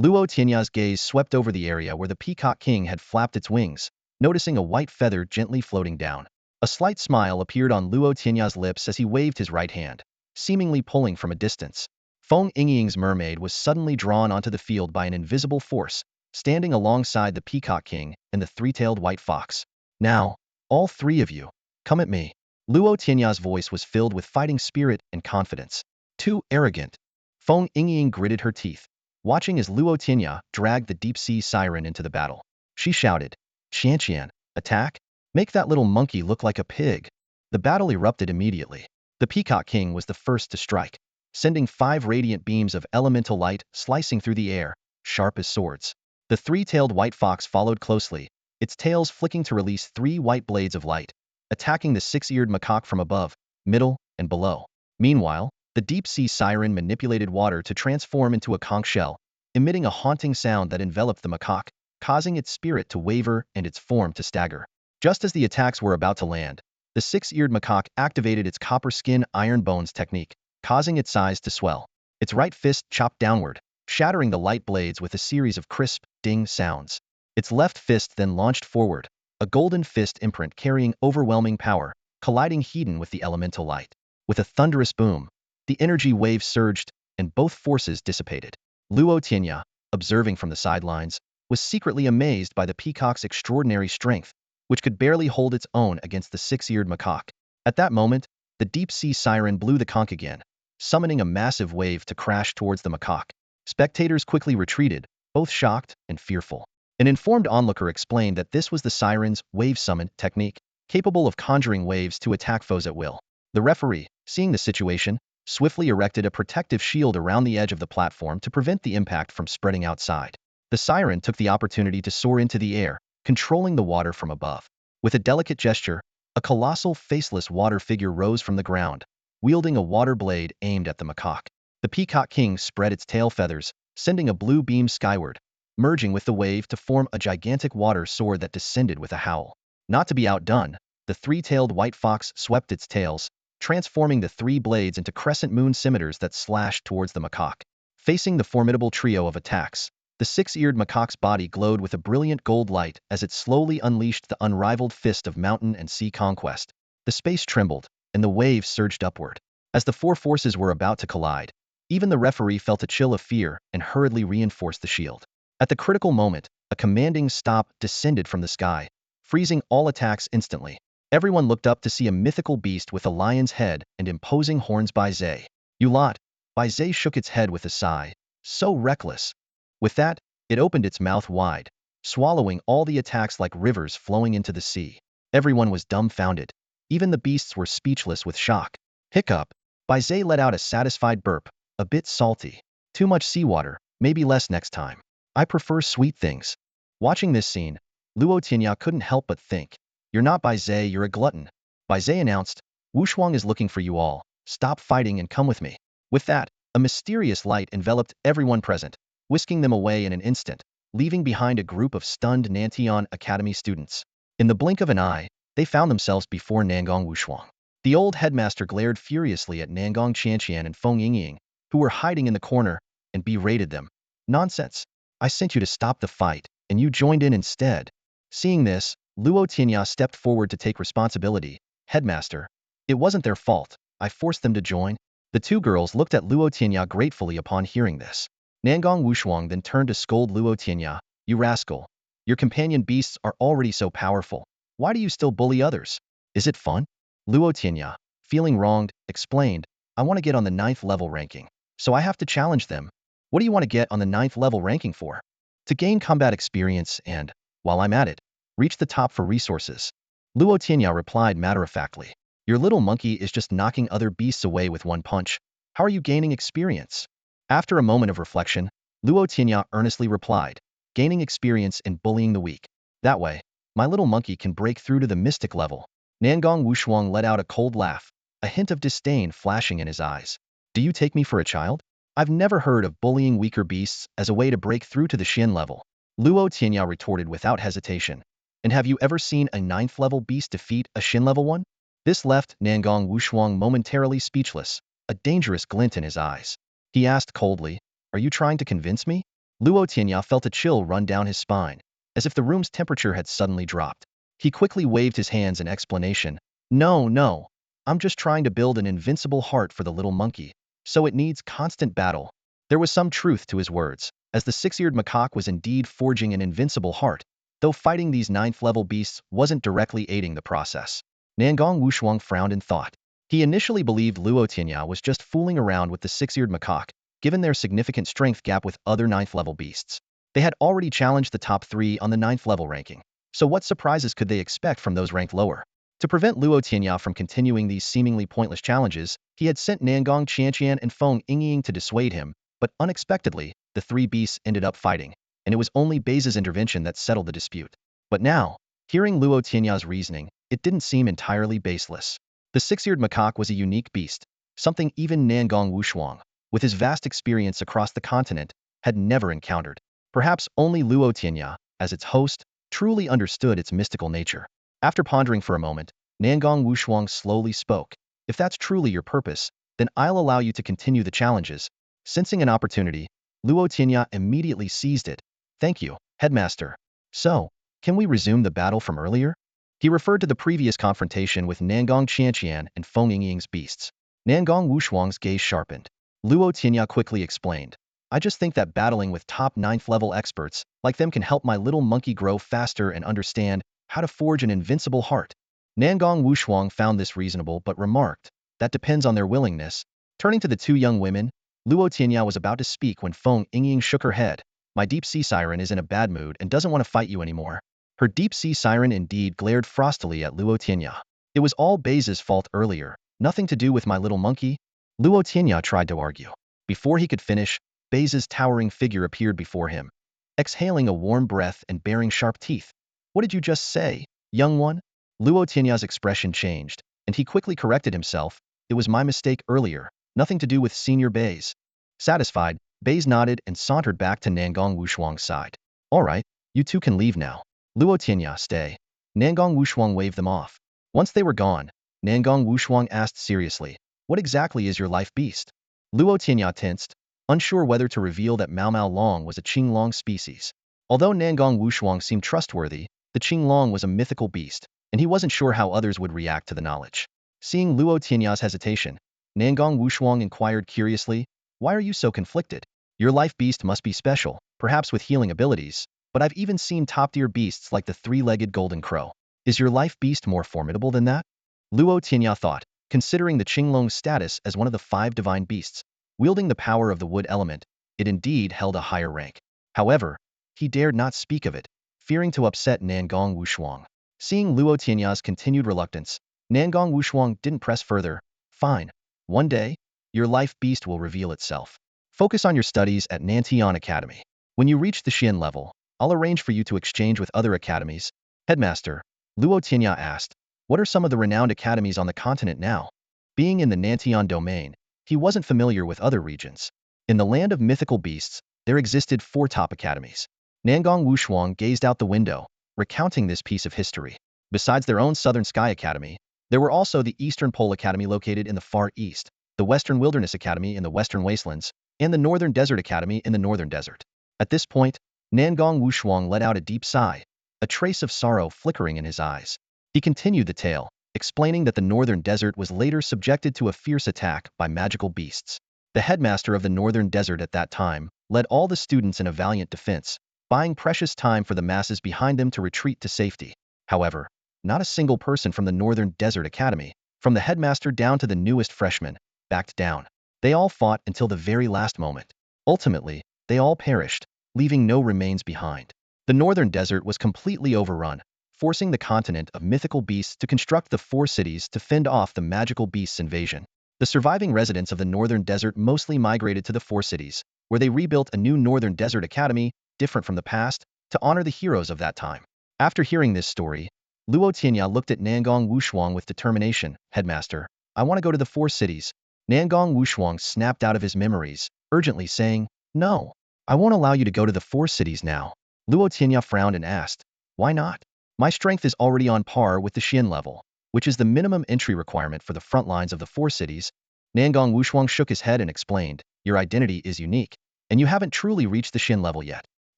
Luo Tianya's gaze swept over the area where the Peacock King had flapped its wings, noticing a white feather gently floating down. A slight smile appeared on Luo Tianya's lips as he waved his right hand, seemingly pulling from a distance. Feng Yingying's mermaid was suddenly drawn onto the field by an invisible force, standing alongside the Peacock King and the three-tailed white fox. Now, all three of you, come at me. Luo Tianya's voice was filled with fighting spirit and confidence. Too arrogant. Feng Yingying gritted her teeth, watching as Luo Tianya dragged the deep-sea siren into the battle. She shouted, Qianqian, attack? Make that little monkey look like a pig. The battle erupted immediately. The Peacock King was the first to strike, sending 5 radiant beams of elemental light slicing through the air, sharp as swords. The three-tailed white fox followed closely, its tails flicking to release 3 white blades of light, attacking the six-eared macaque from above, middle, and below. Meanwhile, the deep-sea siren manipulated water to transform into a conch shell, emitting a haunting sound that enveloped the macaque, causing its spirit to waver and its form to stagger. Just as the attacks were about to land, the six-eared macaque activated its copper skin iron bones technique, causing its size to swell. Its right fist chopped downward, shattering the light blades with a series of crisp, ding sounds. Its left fist then launched forward, a golden fist imprint carrying overwhelming power, colliding heat with the elemental light. With a thunderous boom, the energy wave surged, and both forces dissipated. Luo Tianya, observing from the sidelines, was secretly amazed by the peacock's extraordinary strength, which could barely hold its own against the six-eared macaque. At that moment, the deep-sea siren blew the conch again, summoning a massive wave to crash towards the macaque. Spectators quickly retreated, both shocked and fearful. An informed onlooker explained that this was the siren's wave summon technique, capable of conjuring waves to attack foes at will. The referee, seeing the situation, swiftly erected a protective shield around the edge of the platform to prevent the impact from spreading outside. The siren took the opportunity to soar into the air, controlling the water from above. With a delicate gesture, a colossal faceless water figure rose from the ground, wielding a water blade aimed at the macaque. The Peacock King spread its tail feathers, sending a blue beam skyward, merging with the wave to form a gigantic water sword that descended with a howl. Not to be outdone, the three-tailed white fox swept its tails, transforming the 3 blades into crescent moon scimitars that slashed towards the macaque. Facing the formidable trio of attacks, the six-eared macaque's body glowed with a brilliant gold light as it slowly unleashed the unrivaled fist of mountain and sea conquest. The space trembled, and the waves surged upward. As the 4 forces were about to collide, even the referee felt a chill of fear and hurriedly reinforced the shield. At the critical moment, a commanding stop descended from the sky, freezing all attacks instantly. Everyone looked up to see a mythical beast with a lion's head and imposing horns. Bai Zhe. You lot. Bai Zhe shook its head with a sigh. So reckless. With that, it opened its mouth wide, swallowing all the attacks like rivers flowing into the sea. Everyone was dumbfounded. Even the beasts were speechless with shock. Hiccup. Bai Zhe let out a satisfied burp, a bit salty. Too much seawater, maybe less next time. I prefer sweet things. Watching this scene, Luo Tianya couldn't help but think, you're not Bai Zhe, you're a glutton. Bai Zhe announced, Wushuang is looking for you all. Stop fighting and come with me. With that, a mysterious light enveloped everyone present, whisking them away in an instant, leaving behind a group of stunned Nantian Academy students. In the blink of an eye, they found themselves before Nangong Wushuang. The old headmaster glared furiously at Nangong Qianqian and Feng Yingying, who were hiding in the corner, and berated them. Nonsense. I sent you to stop the fight, and you joined in instead. Seeing this, Luo Tianya stepped forward to take responsibility. Headmaster, it wasn't their fault. I forced them to join. The 2 girls looked at Luo Tianya gratefully upon hearing this. Nangong Wushuang then turned to scold Luo Tianya. You rascal. Your companion beasts are already so powerful. Why do you still bully others? Is it fun? Luo Tianya, feeling wronged, explained, I want to get on the 9th level ranking, so I have to challenge them. What do you want to get on the 9th level ranking for? To gain combat experience and, while I'm at it, reach the top for resources. Luo Tianya replied matter-of-factly. Your little monkey is just knocking other beasts away with one punch. How are you gaining experience? After a moment of reflection, Luo Tianya earnestly replied, gaining experience in bullying the weak. That way, my little monkey can break through to the mystic level. Nangong Wushuang let out a cold laugh, a hint of disdain flashing in his eyes. Do you take me for a child? I've never heard of bullying weaker beasts as a way to break through to the Xin level. Luo Tianya retorted without hesitation. And have you ever seen a 9th level beast defeat a Xin level one? This left Nangong Wushuang momentarily speechless, a dangerous glint in his eyes. He asked coldly, are you trying to convince me? Luo Tianya felt a chill run down his spine, as if the room's temperature had suddenly dropped. He quickly waved his hands in explanation. No. I'm just trying to build an invincible heart for the little monkey, so it needs constant battle. There was some truth to his words, as the six-eared macaque was indeed forging an invincible heart, though fighting these ninth-level beasts wasn't directly aiding the process. Nangong Wushuang frowned in thought. He initially believed Luo Tianya was just fooling around with the six-eared macaque, given their significant strength gap with other ninth-level beasts. They had already challenged the top 3 on the ninth-level ranking, so what surprises could they expect from those ranked lower? To prevent Luo Tianya from continuing these seemingly pointless challenges, he had sent Nangong Qianqian and Feng Yingying to dissuade him, but unexpectedly, the 3 beasts ended up fighting, and it was only Bei's intervention that settled the dispute. But now, hearing Luo Tianya's reasoning, it didn't seem entirely baseless. The six-eared macaque was a unique beast, something even Nangong Wushuang, with his vast experience across the continent, had never encountered. Perhaps only Luo Tianya, as its host, truly understood its mystical nature. After pondering for a moment, Nangong Wushuang slowly spoke. If that's truly your purpose, then I'll allow you to continue the challenges. Sensing an opportunity, Luo Tianya immediately seized it. Thank you, Headmaster. So, can we resume the battle from earlier? He referred to the previous confrontation with Nangong Qianqian and Feng Yingying's beasts. Nangong Wushuang's gaze sharpened. Luo Tianya quickly explained. I just think that battling with top 9th level experts like them can help my little monkey grow faster and understand how to forge an invincible heart. Nangong Wushuang found this reasonable but remarked, that depends on their willingness. Turning to the 2 young women, Luo Tianya was about to speak when Feng Yingying shook her head. My deep sea siren is in a bad mood and doesn't want to fight you anymore. Her deep sea siren indeed glared frostily at Luo Tianya. It was all Bei's fault earlier, nothing to do with my little monkey. Luo Tianya tried to argue. Before he could finish, Bei's towering figure appeared before him, exhaling a warm breath and baring sharp teeth. What did you just say, young one? Luo Tianya's expression changed, and he quickly corrected himself. It was my mistake earlier, nothing to do with Senior Bei's. Satisfied, Bei's nodded and sauntered back to Nangong Wushuang's side. All right, you 2 can leave now. Luo Tianya, stay. Nangong Wushuang waved them off. Once they were gone, Nangong Wushuang asked seriously, what exactly is your life beast? Luo Tianya tensed, unsure whether to reveal that Mao Mao Long was a Qinglong species. Although Nangong Wushuang seemed trustworthy, the Qinglong was a mythical beast, and he wasn't sure how others would react to the knowledge. Seeing Luo Tianya's hesitation, Nangong Wushuang inquired curiously, why are you so conflicted? Your life beast must be special, perhaps with healing abilities, but I've even seen top-tier beasts like the 3-legged golden crow. Is your life beast more formidable than that? Luo Tianya thought, considering the Qinglong's status as one of the 5 divine beasts, wielding the power of the wood element, it indeed held a higher rank. However, he dared not speak of it, fearing to upset Nangong Wushuang. Seeing Luo Tianya's continued reluctance, Nangong Wushuang didn't press further. Fine. One day, your life beast will reveal itself. Focus on your studies at Nantian Academy. When you reach the Xian level, I'll arrange for you to exchange with other academies. Headmaster, Luo Tianya asked, what are some of the renowned academies on the continent now? Being in the Nantian domain, he wasn't familiar with other regions. In the land of mythical beasts, there existed 4 top academies. Nangong Wushuang gazed out the window, recounting this piece of history. Besides their own Southern Sky Academy, there were also the Eastern Pole Academy located in the Far East, the Western Wilderness Academy in the Western Wastelands, and the Northern Desert Academy in the Northern Desert. At this point, Nangong Wushuang let out a deep sigh, a trace of sorrow flickering in his eyes. He continued the tale, explaining that the Northern Desert was later subjected to a fierce attack by magical beasts. The headmaster of the Northern Desert at that time led all the students in a valiant defense, buying precious time for the masses behind them to retreat to safety. However, not a single person from the Northern Desert Academy, from the headmaster down to the newest freshman, backed down. They all fought until the very last moment. Ultimately, they all perished, leaving no remains behind. The Northern Desert was completely overrun, forcing the continent of mythical beasts to construct the 4 cities to fend off the magical beasts' invasion. The surviving residents of the Northern Desert mostly migrated to the 4 cities, where they rebuilt a new Northern Desert Academy, different from the past, to honor the heroes of that time. After hearing this story, Luo Tianya looked at Nangong Wushuang with determination. Headmaster, I want to go to the 4 cities. Nangong Wushuang snapped out of his memories, urgently saying, no, I won't allow you to go to the 4 cities now. Luo Tianya frowned and asked, why not? My strength is already on par with the Xian level, which is the minimum entry requirement for the front lines of the 4 cities. Nangong Wushuang shook his head and explained, your identity is unique, and you haven't truly reached the Xian level yet.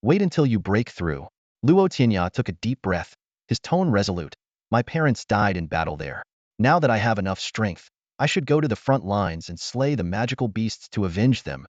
Wait until you break through. Luo Tianya took a deep breath, his tone resolute. My parents died in battle there. Now that I have enough strength, I should go to the front lines and slay the magical beasts to avenge them.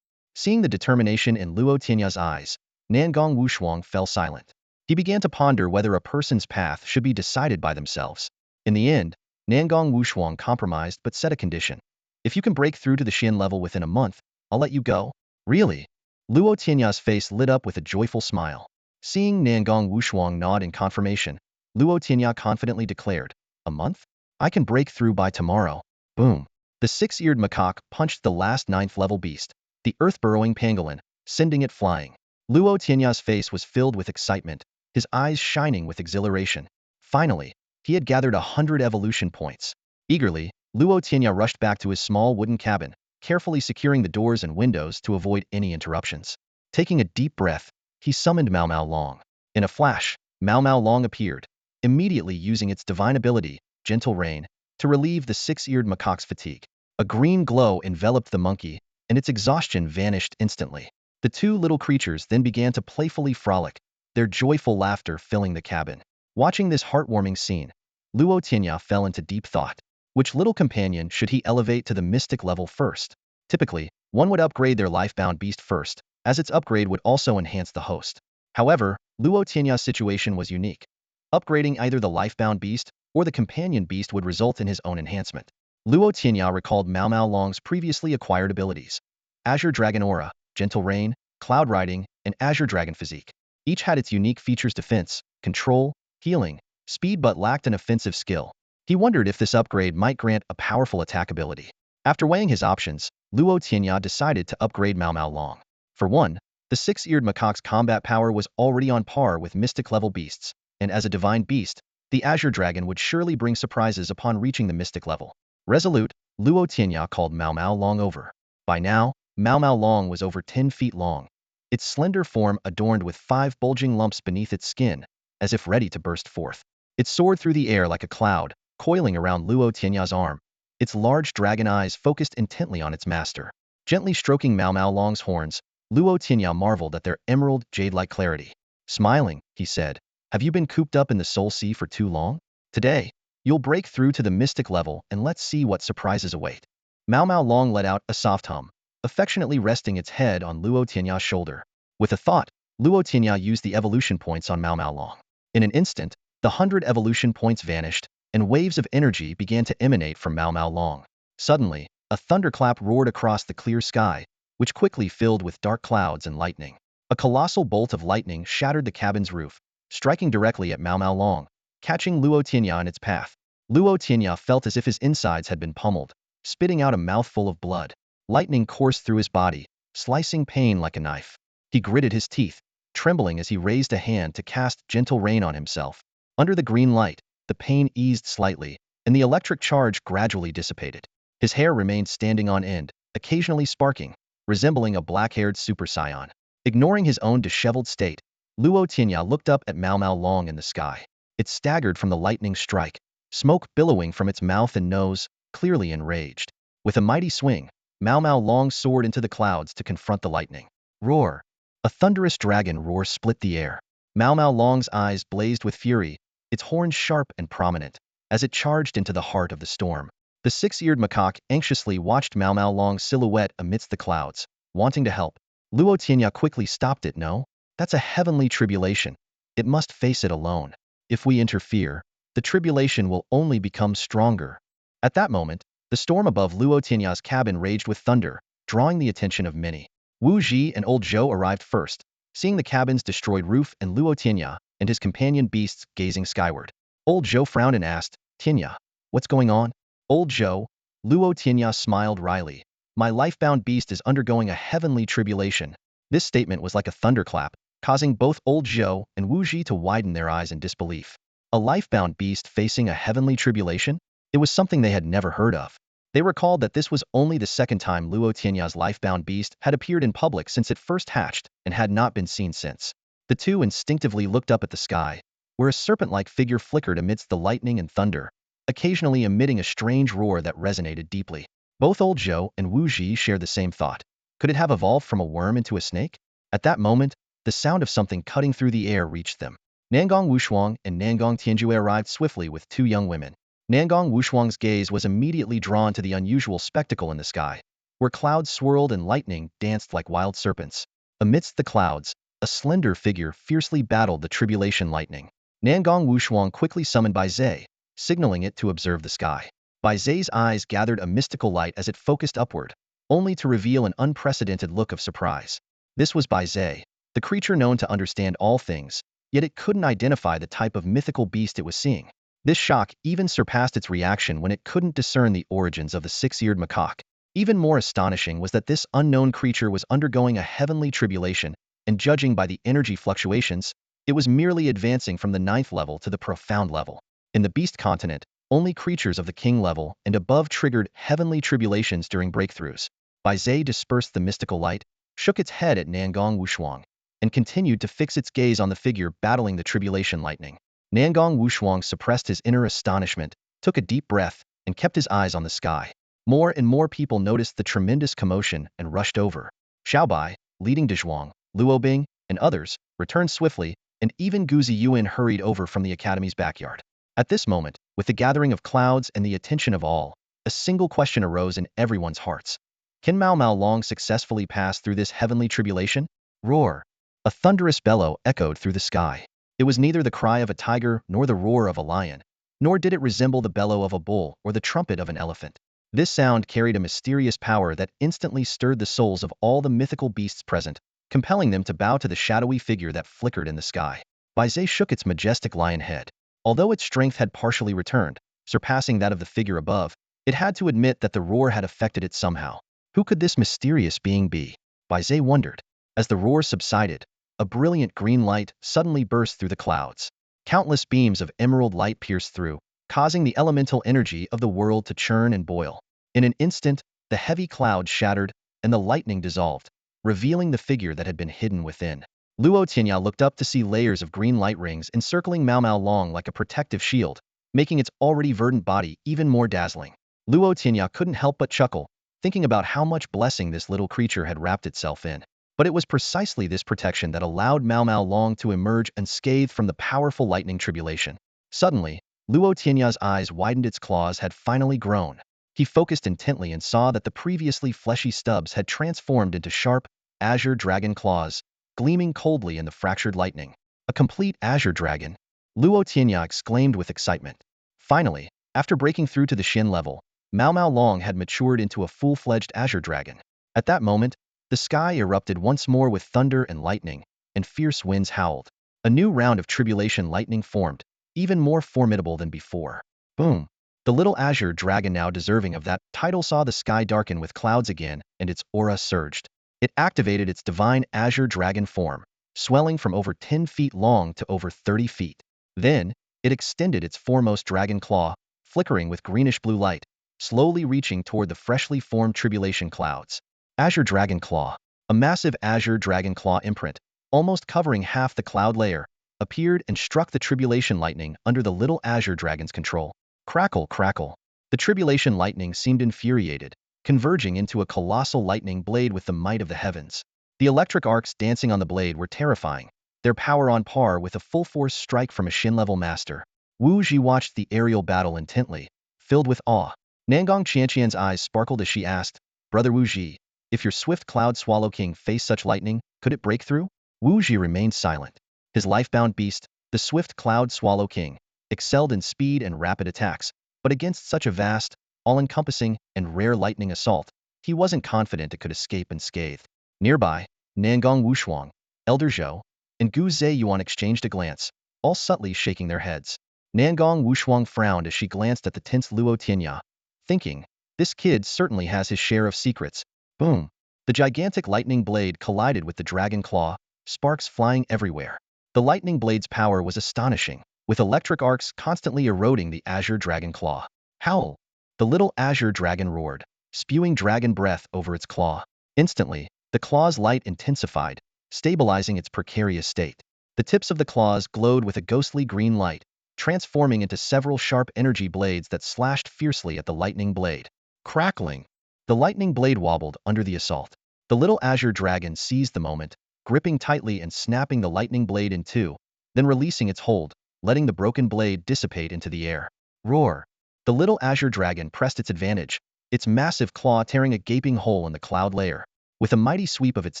Seeing the determination in Luo Tianya's eyes, Nangong Wushuang fell silent. He began to ponder whether a person's path should be decided by themselves. In the end, Nangong Wushuang compromised but set a condition. If you can break through to the Xian level within a month, I'll let you go. Really? Luo Tianya's face lit up with a joyful smile. Seeing Nangong Wushuang nod in confirmation, Luo Tianya confidently declared, "A month? I can break through by tomorrow." Boom. The six-eared macaque punched the last ninth-level beast, the earth-burrowing pangolin, sending it flying. Luo Tianya's face was filled with excitement, his eyes shining with exhilaration. Finally, he had gathered 100 evolution points. Eagerly, Luo Tianya rushed back to his small wooden cabin, carefully securing the doors and windows to avoid any interruptions. Taking a deep breath, he summoned Mao Mao Long. In a flash, Mao Mao Long appeared, immediately using its divine ability, Gentle Rain, to relieve the six-eared macaque's fatigue. A green glow enveloped the monkey, and its exhaustion vanished instantly. The two little creatures then began to playfully frolic, their joyful laughter filling the cabin. Watching this heartwarming scene, Luo Tianya fell into deep thought. Which little companion should he elevate to the mystic level first? Typically, one would upgrade their life-bound beast first, as its upgrade would also enhance the host. However, Luo Tianya's situation was unique. Upgrading either the life-bound beast or the companion beast would result in his own enhancement. Luo Tianya recalled Mao Mao Long's previously acquired abilities: Azure Dragon Aura, Gentle Rain, Cloud Riding, and Azure Dragon Physique. Each had its unique features: defense, control, healing, speed, but lacked an offensive skill. He wondered if this upgrade might grant a powerful attack ability. After weighing his options, Luo Tianya decided to upgrade Mao Mao Long. For one, the six-eared macaque's combat power was already on par with mystic-level beasts, and as a divine beast, the Azure Dragon would surely bring surprises upon reaching the mystic level. Resolute, Luo Tianya called Mao Mao Long over. By now, Mao Mao Long was over 10 feet long, its slender form adorned with 5 bulging lumps beneath its skin, as if ready to burst forth. It soared through the air like a cloud, coiling around Luo Tianya's arm, its large dragon eyes focused intently on its master. Gently stroking Mao Mao Long's horns, Luo Tianya marveled at their emerald, jade-like clarity. Smiling, he said, "Have you been cooped up in the Soul Sea for too long? Today, you'll break through to the mystic level and let's see what surprises await." Mao Mao Long let out a soft hum, affectionately resting its head on Luo Tianya's shoulder. With a thought, Luo Tianya used the evolution points on Mao Mao Long. In an instant, the 100 evolution points vanished, and waves of energy began to emanate from Mao Mao Long. Suddenly, a thunderclap roared across the clear sky, which quickly filled with dark clouds and lightning. A colossal bolt of lightning shattered the cabin's roof, striking directly at Mao Mao Long, catching Luo Tianya in its path. Luo Tianya felt as if his insides had been pummeled, spitting out a mouthful of blood. Lightning coursed through his body, slicing pain like a knife. He gritted his teeth, trembling as he raised a hand to cast Gentle Rain on himself. Under the green light, the pain eased slightly, and the electric charge gradually dissipated. His hair remained standing on end, occasionally sparking, resembling a black-haired super scion. Ignoring his own disheveled state, Luo Tianya looked up at Mao Mao Long in the sky. It staggered from the lightning strike, smoke billowing from its mouth and nose, clearly enraged. With a mighty swing, Mao Mao Long soared into the clouds to confront the lightning. Roar! A thunderous dragon roar split the air. Mao Mao Long's eyes blazed with fury, its horns sharp and prominent, as it charged into the heart of the storm. The six-eared macaque anxiously watched Mao Mao Long's silhouette amidst the clouds, wanting to help. Luo Tianya quickly stopped it. "No, that's a heavenly tribulation. It must face it alone. If we interfere, the tribulation will only become stronger." At that moment, the storm above Luo Tianya's cabin raged with thunder, drawing the attention of many. Wu Ji and Old Zhou arrived first, seeing the cabin's destroyed roof and Luo Tianya and his companion beasts gazing skyward. Old Zhou frowned and asked, "Tianya, what's going on?" "Old Zhou," Luo Tianya smiled wryly, "my life-bound beast is undergoing a heavenly tribulation." This statement was like a thunderclap, causing both Old Zhou and Wu Ji to widen their eyes in disbelief. A life-bound beast facing a heavenly tribulation? It was something they had never heard of. They recalled that this was only the second time Luo Tianya's life-bound beast had appeared in public since it first hatched, and had not been seen since. The two instinctively looked up at the sky, where a serpent-like figure flickered amidst the lightning and thunder, occasionally emitting a strange roar that resonated deeply. Both Old Zhou and Wu Ji shared the same thought. Could it have evolved from a worm into a snake? At that moment, the sound of something cutting through the air reached them. Nangong Wushuang and Nangong Tianjue arrived swiftly with 2 young women. Nangong Wushuang's gaze was immediately drawn to the unusual spectacle in the sky. where clouds swirled and lightning danced like wild serpents. Amidst the clouds, a slender figure fiercely battled the tribulation lightning. Nangong Wushuang quickly summoned Bai Zhe, signaling it to observe the sky. Bai Zhe's eyes gathered a mystical light as it focused upward, only to reveal an unprecedented look of surprise. This was Bai Zhe, the creature known to understand all things, yet it couldn't identify the type of mythical beast it was seeing. This shock even surpassed its reaction when it couldn't discern the origins of the Six-Eared Macaque. Even more astonishing was that this unknown creature was undergoing a heavenly tribulation, and judging by the energy fluctuations, it was merely advancing from the 9th level to the profound level. In the beast continent, only creatures of the king level and above triggered heavenly tribulations during breakthroughs. Bai Zhe dispersed the mystical light, shook its head at Nangong Wushuang, and continued to fix its gaze on the figure battling the tribulation lightning. Nangong Wushuang suppressed his inner astonishment, took a deep breath, and kept his eyes on the sky. More and more people noticed the tremendous commotion and rushed over. Xiaobai, leading Dezhuang, Luo Bing, and others, returned swiftly, and even Gu Ziyuan hurried over from the academy's backyard. At this moment, with the gathering of clouds and the attention of all, a single question arose in everyone's hearts. Can Mao Mao Long successfully pass through this heavenly tribulation? Roar! A thunderous bellow echoed through the sky. It was neither the cry of a tiger nor the roar of a lion, nor did it resemble the bellow of a bull or the trumpet of an elephant. This sound carried a mysterious power that instantly stirred the souls of all the mythical beasts present, compelling them to bow to the shadowy figure that flickered in the sky. Bai Zhe shook its majestic lion head. Although its strength had partially returned, surpassing that of the figure above, it had to admit that the roar had affected it somehow. Who could this mysterious being be? Bai Zhe wondered. As the roar subsided, a brilliant green light suddenly burst through the clouds. Countless beams of emerald light pierced through, causing the elemental energy of the world to churn and boil. In an instant, the heavy clouds shattered, and the lightning dissolved, revealing the figure that had been hidden within. Luo Tianya looked up to see layers of green light rings encircling Mao Mao Long like a protective shield, making its already verdant body even more dazzling. Luo Tianya couldn't help but chuckle, thinking about how much blessing this little creature had wrapped itself in. But it was precisely this protection that allowed Mao Mao Long to emerge unscathed from the powerful lightning tribulation. Suddenly, Luo Tianya's eyes widened. Its claws had finally grown. He focused intently and saw that the previously fleshy stubs had transformed into sharp, Azure Dragon claws, gleaming coldly in the fractured lightning. A complete Azure Dragon, Luo Tianya exclaimed with excitement. Finally, after breaking through to the Shin level, Mao Mao Long had matured into a full-fledged Azure Dragon. At that moment, the sky erupted once more with thunder and lightning, and fierce winds howled. A new round of tribulation lightning formed, even more formidable than before. Boom! The little Azure Dragon, now deserving of that title, saw the sky darken with clouds again, and its aura surged. It activated its divine Azure Dragon form, swelling from over 10 feet long to over 30 feet. Then, it extended its foremost dragon claw, flickering with greenish-blue light, slowly reaching toward the freshly formed tribulation clouds. Azure Dragon Claw. A massive Azure Dragon Claw imprint, almost covering half the cloud layer, appeared and struck the tribulation lightning under the little Azure Dragon's control. Crackle, crackle. The tribulation lightning seemed infuriated, converging into a colossal lightning blade with the might of the heavens. The electric arcs dancing on the blade were terrifying, their power on par with a full-force strike from a Shin-level master. Wu Ji watched the aerial battle intently, filled with awe. Nangong Qianqian's eyes sparkled as she asked, "Brother Wu Ji, if your swift Cloud Swallow King faced such lightning, could it break through?" Wu Ji remained silent. His life-bound beast, the swift Cloud Swallow King, excelled in speed and rapid attacks, but against such a vast, all-encompassing, and rare lightning assault, he wasn't confident it could escape unscathed. Nearby, Nangong Wushuang, Elder Zhou, and Gu Ziyuan exchanged a glance, all subtly shaking their heads. Nangong Wushuang frowned as she glanced at the tense Luo Tianya, thinking, this kid certainly has his share of secrets. Boom! The gigantic lightning blade collided with the dragon claw, sparks flying everywhere. The lightning blade's power was astonishing, with electric arcs constantly eroding the Azure Dragon claw. Howl! The little Azure Dragon roared, spewing dragon breath over its claw. Instantly, the claw's light intensified, stabilizing its precarious state. The tips of the claws glowed with a ghostly green light, transforming into several sharp energy blades that slashed fiercely at the lightning blade. Crackling! The lightning blade wobbled under the assault. The little Azure Dragon seized the moment, gripping tightly and snapping the lightning blade in two, then releasing its hold, letting the broken blade dissipate into the air. Roar! The little Azure Dragon pressed its advantage, its massive claw tearing a gaping hole in the cloud layer. With a mighty sweep of its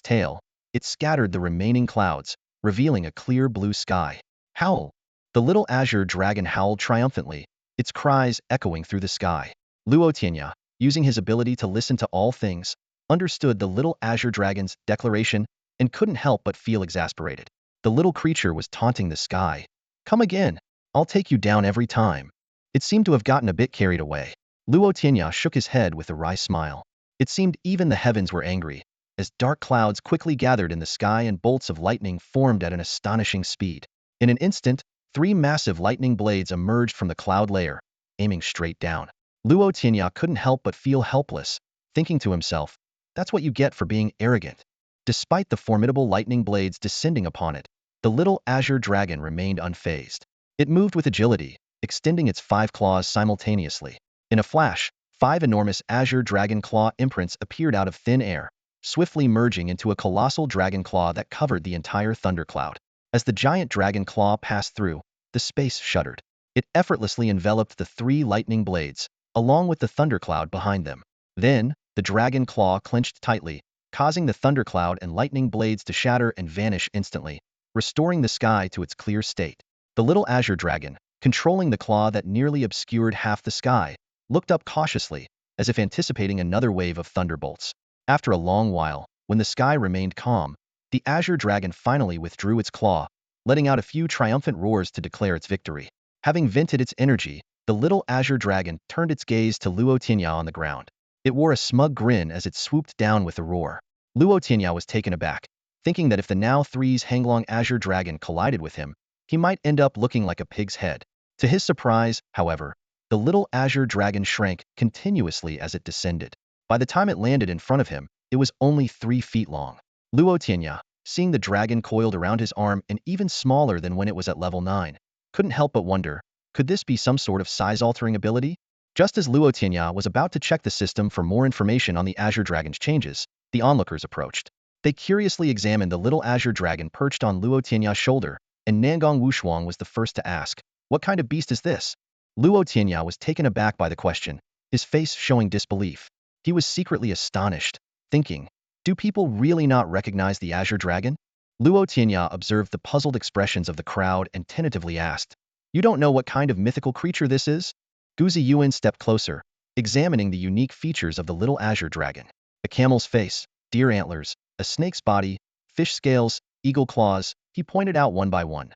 tail, it scattered the remaining clouds, revealing a clear blue sky. Howl! The little Azure Dragon howled triumphantly, its cries echoing through the sky. Luo Tianya, using his ability to listen to all things, understood the little Azure Dragon's declaration and couldn't help but feel exasperated. The little creature was taunting the sky. Come again. I'll take you down every time. It seemed to have gotten a bit carried away. Luo Tianya shook his head with a wry smile. It seemed even the heavens were angry, as dark clouds quickly gathered in the sky and bolts of lightning formed at an astonishing speed. In an instant, 3 massive lightning blades emerged from the cloud layer, aiming straight down. Luo Tianya couldn't help but feel helpless, thinking to himself, that's what you get for being arrogant. Despite the formidable lightning blades descending upon it, the little Azure Dragon remained unfazed. It moved with agility, extending its 5 claws simultaneously. In a flash, 5 enormous Azure Dragon claw imprints appeared out of thin air, swiftly merging into a colossal dragon claw that covered the entire thundercloud. As the giant dragon claw passed through, the space shuddered. It effortlessly enveloped the 3 lightning blades, along with the thundercloud behind them. Then, the dragon claw clenched tightly, causing the thundercloud and lightning blades to shatter and vanish instantly, restoring the sky to its clear state. The little Azure Dragon, controlling the claw that nearly obscured half the sky, looked up cautiously, as if anticipating another wave of thunderbolts. After a long while, when the sky remained calm, the Azure Dragon finally withdrew its claw, letting out a few triumphant roars to declare its victory. Having vented its energy, the little Azure Dragon turned its gaze to Luo Tianya on the ground. It wore a smug grin as it swooped down with a roar. Luo Tianya was taken aback, thinking that if the now 3's Hanglong Azure Dragon collided with him, he might end up looking like a pig's head. To his surprise, however, the little Azure Dragon shrank continuously as it descended. By the time it landed in front of him, it was only 3 feet long. Luo Tianya, seeing the dragon coiled around his arm and even smaller than when it was at level 9, couldn't help but wonder, could this be some sort of size-altering ability? Just as Luo Tianya was about to check the system for more information on the Azure Dragon's changes, the onlookers approached. They curiously examined the little Azure Dragon perched on Luo Tianya's shoulder, and Nangong Wushuang was the first to ask, "What kind of beast is this?" Luo Tianya was taken aback by the question, his face showing disbelief. He was secretly astonished, thinking, do people really not recognize the Azure Dragon? Luo Tianya observed the puzzled expressions of the crowd and tentatively asked, "You don't know what kind of mythical creature this is?" Guzi Yuan stepped closer, examining the unique features of the little Azure Dragon. A camel's face, deer antlers, a snake's body, fish scales, eagle claws, he pointed out one by one.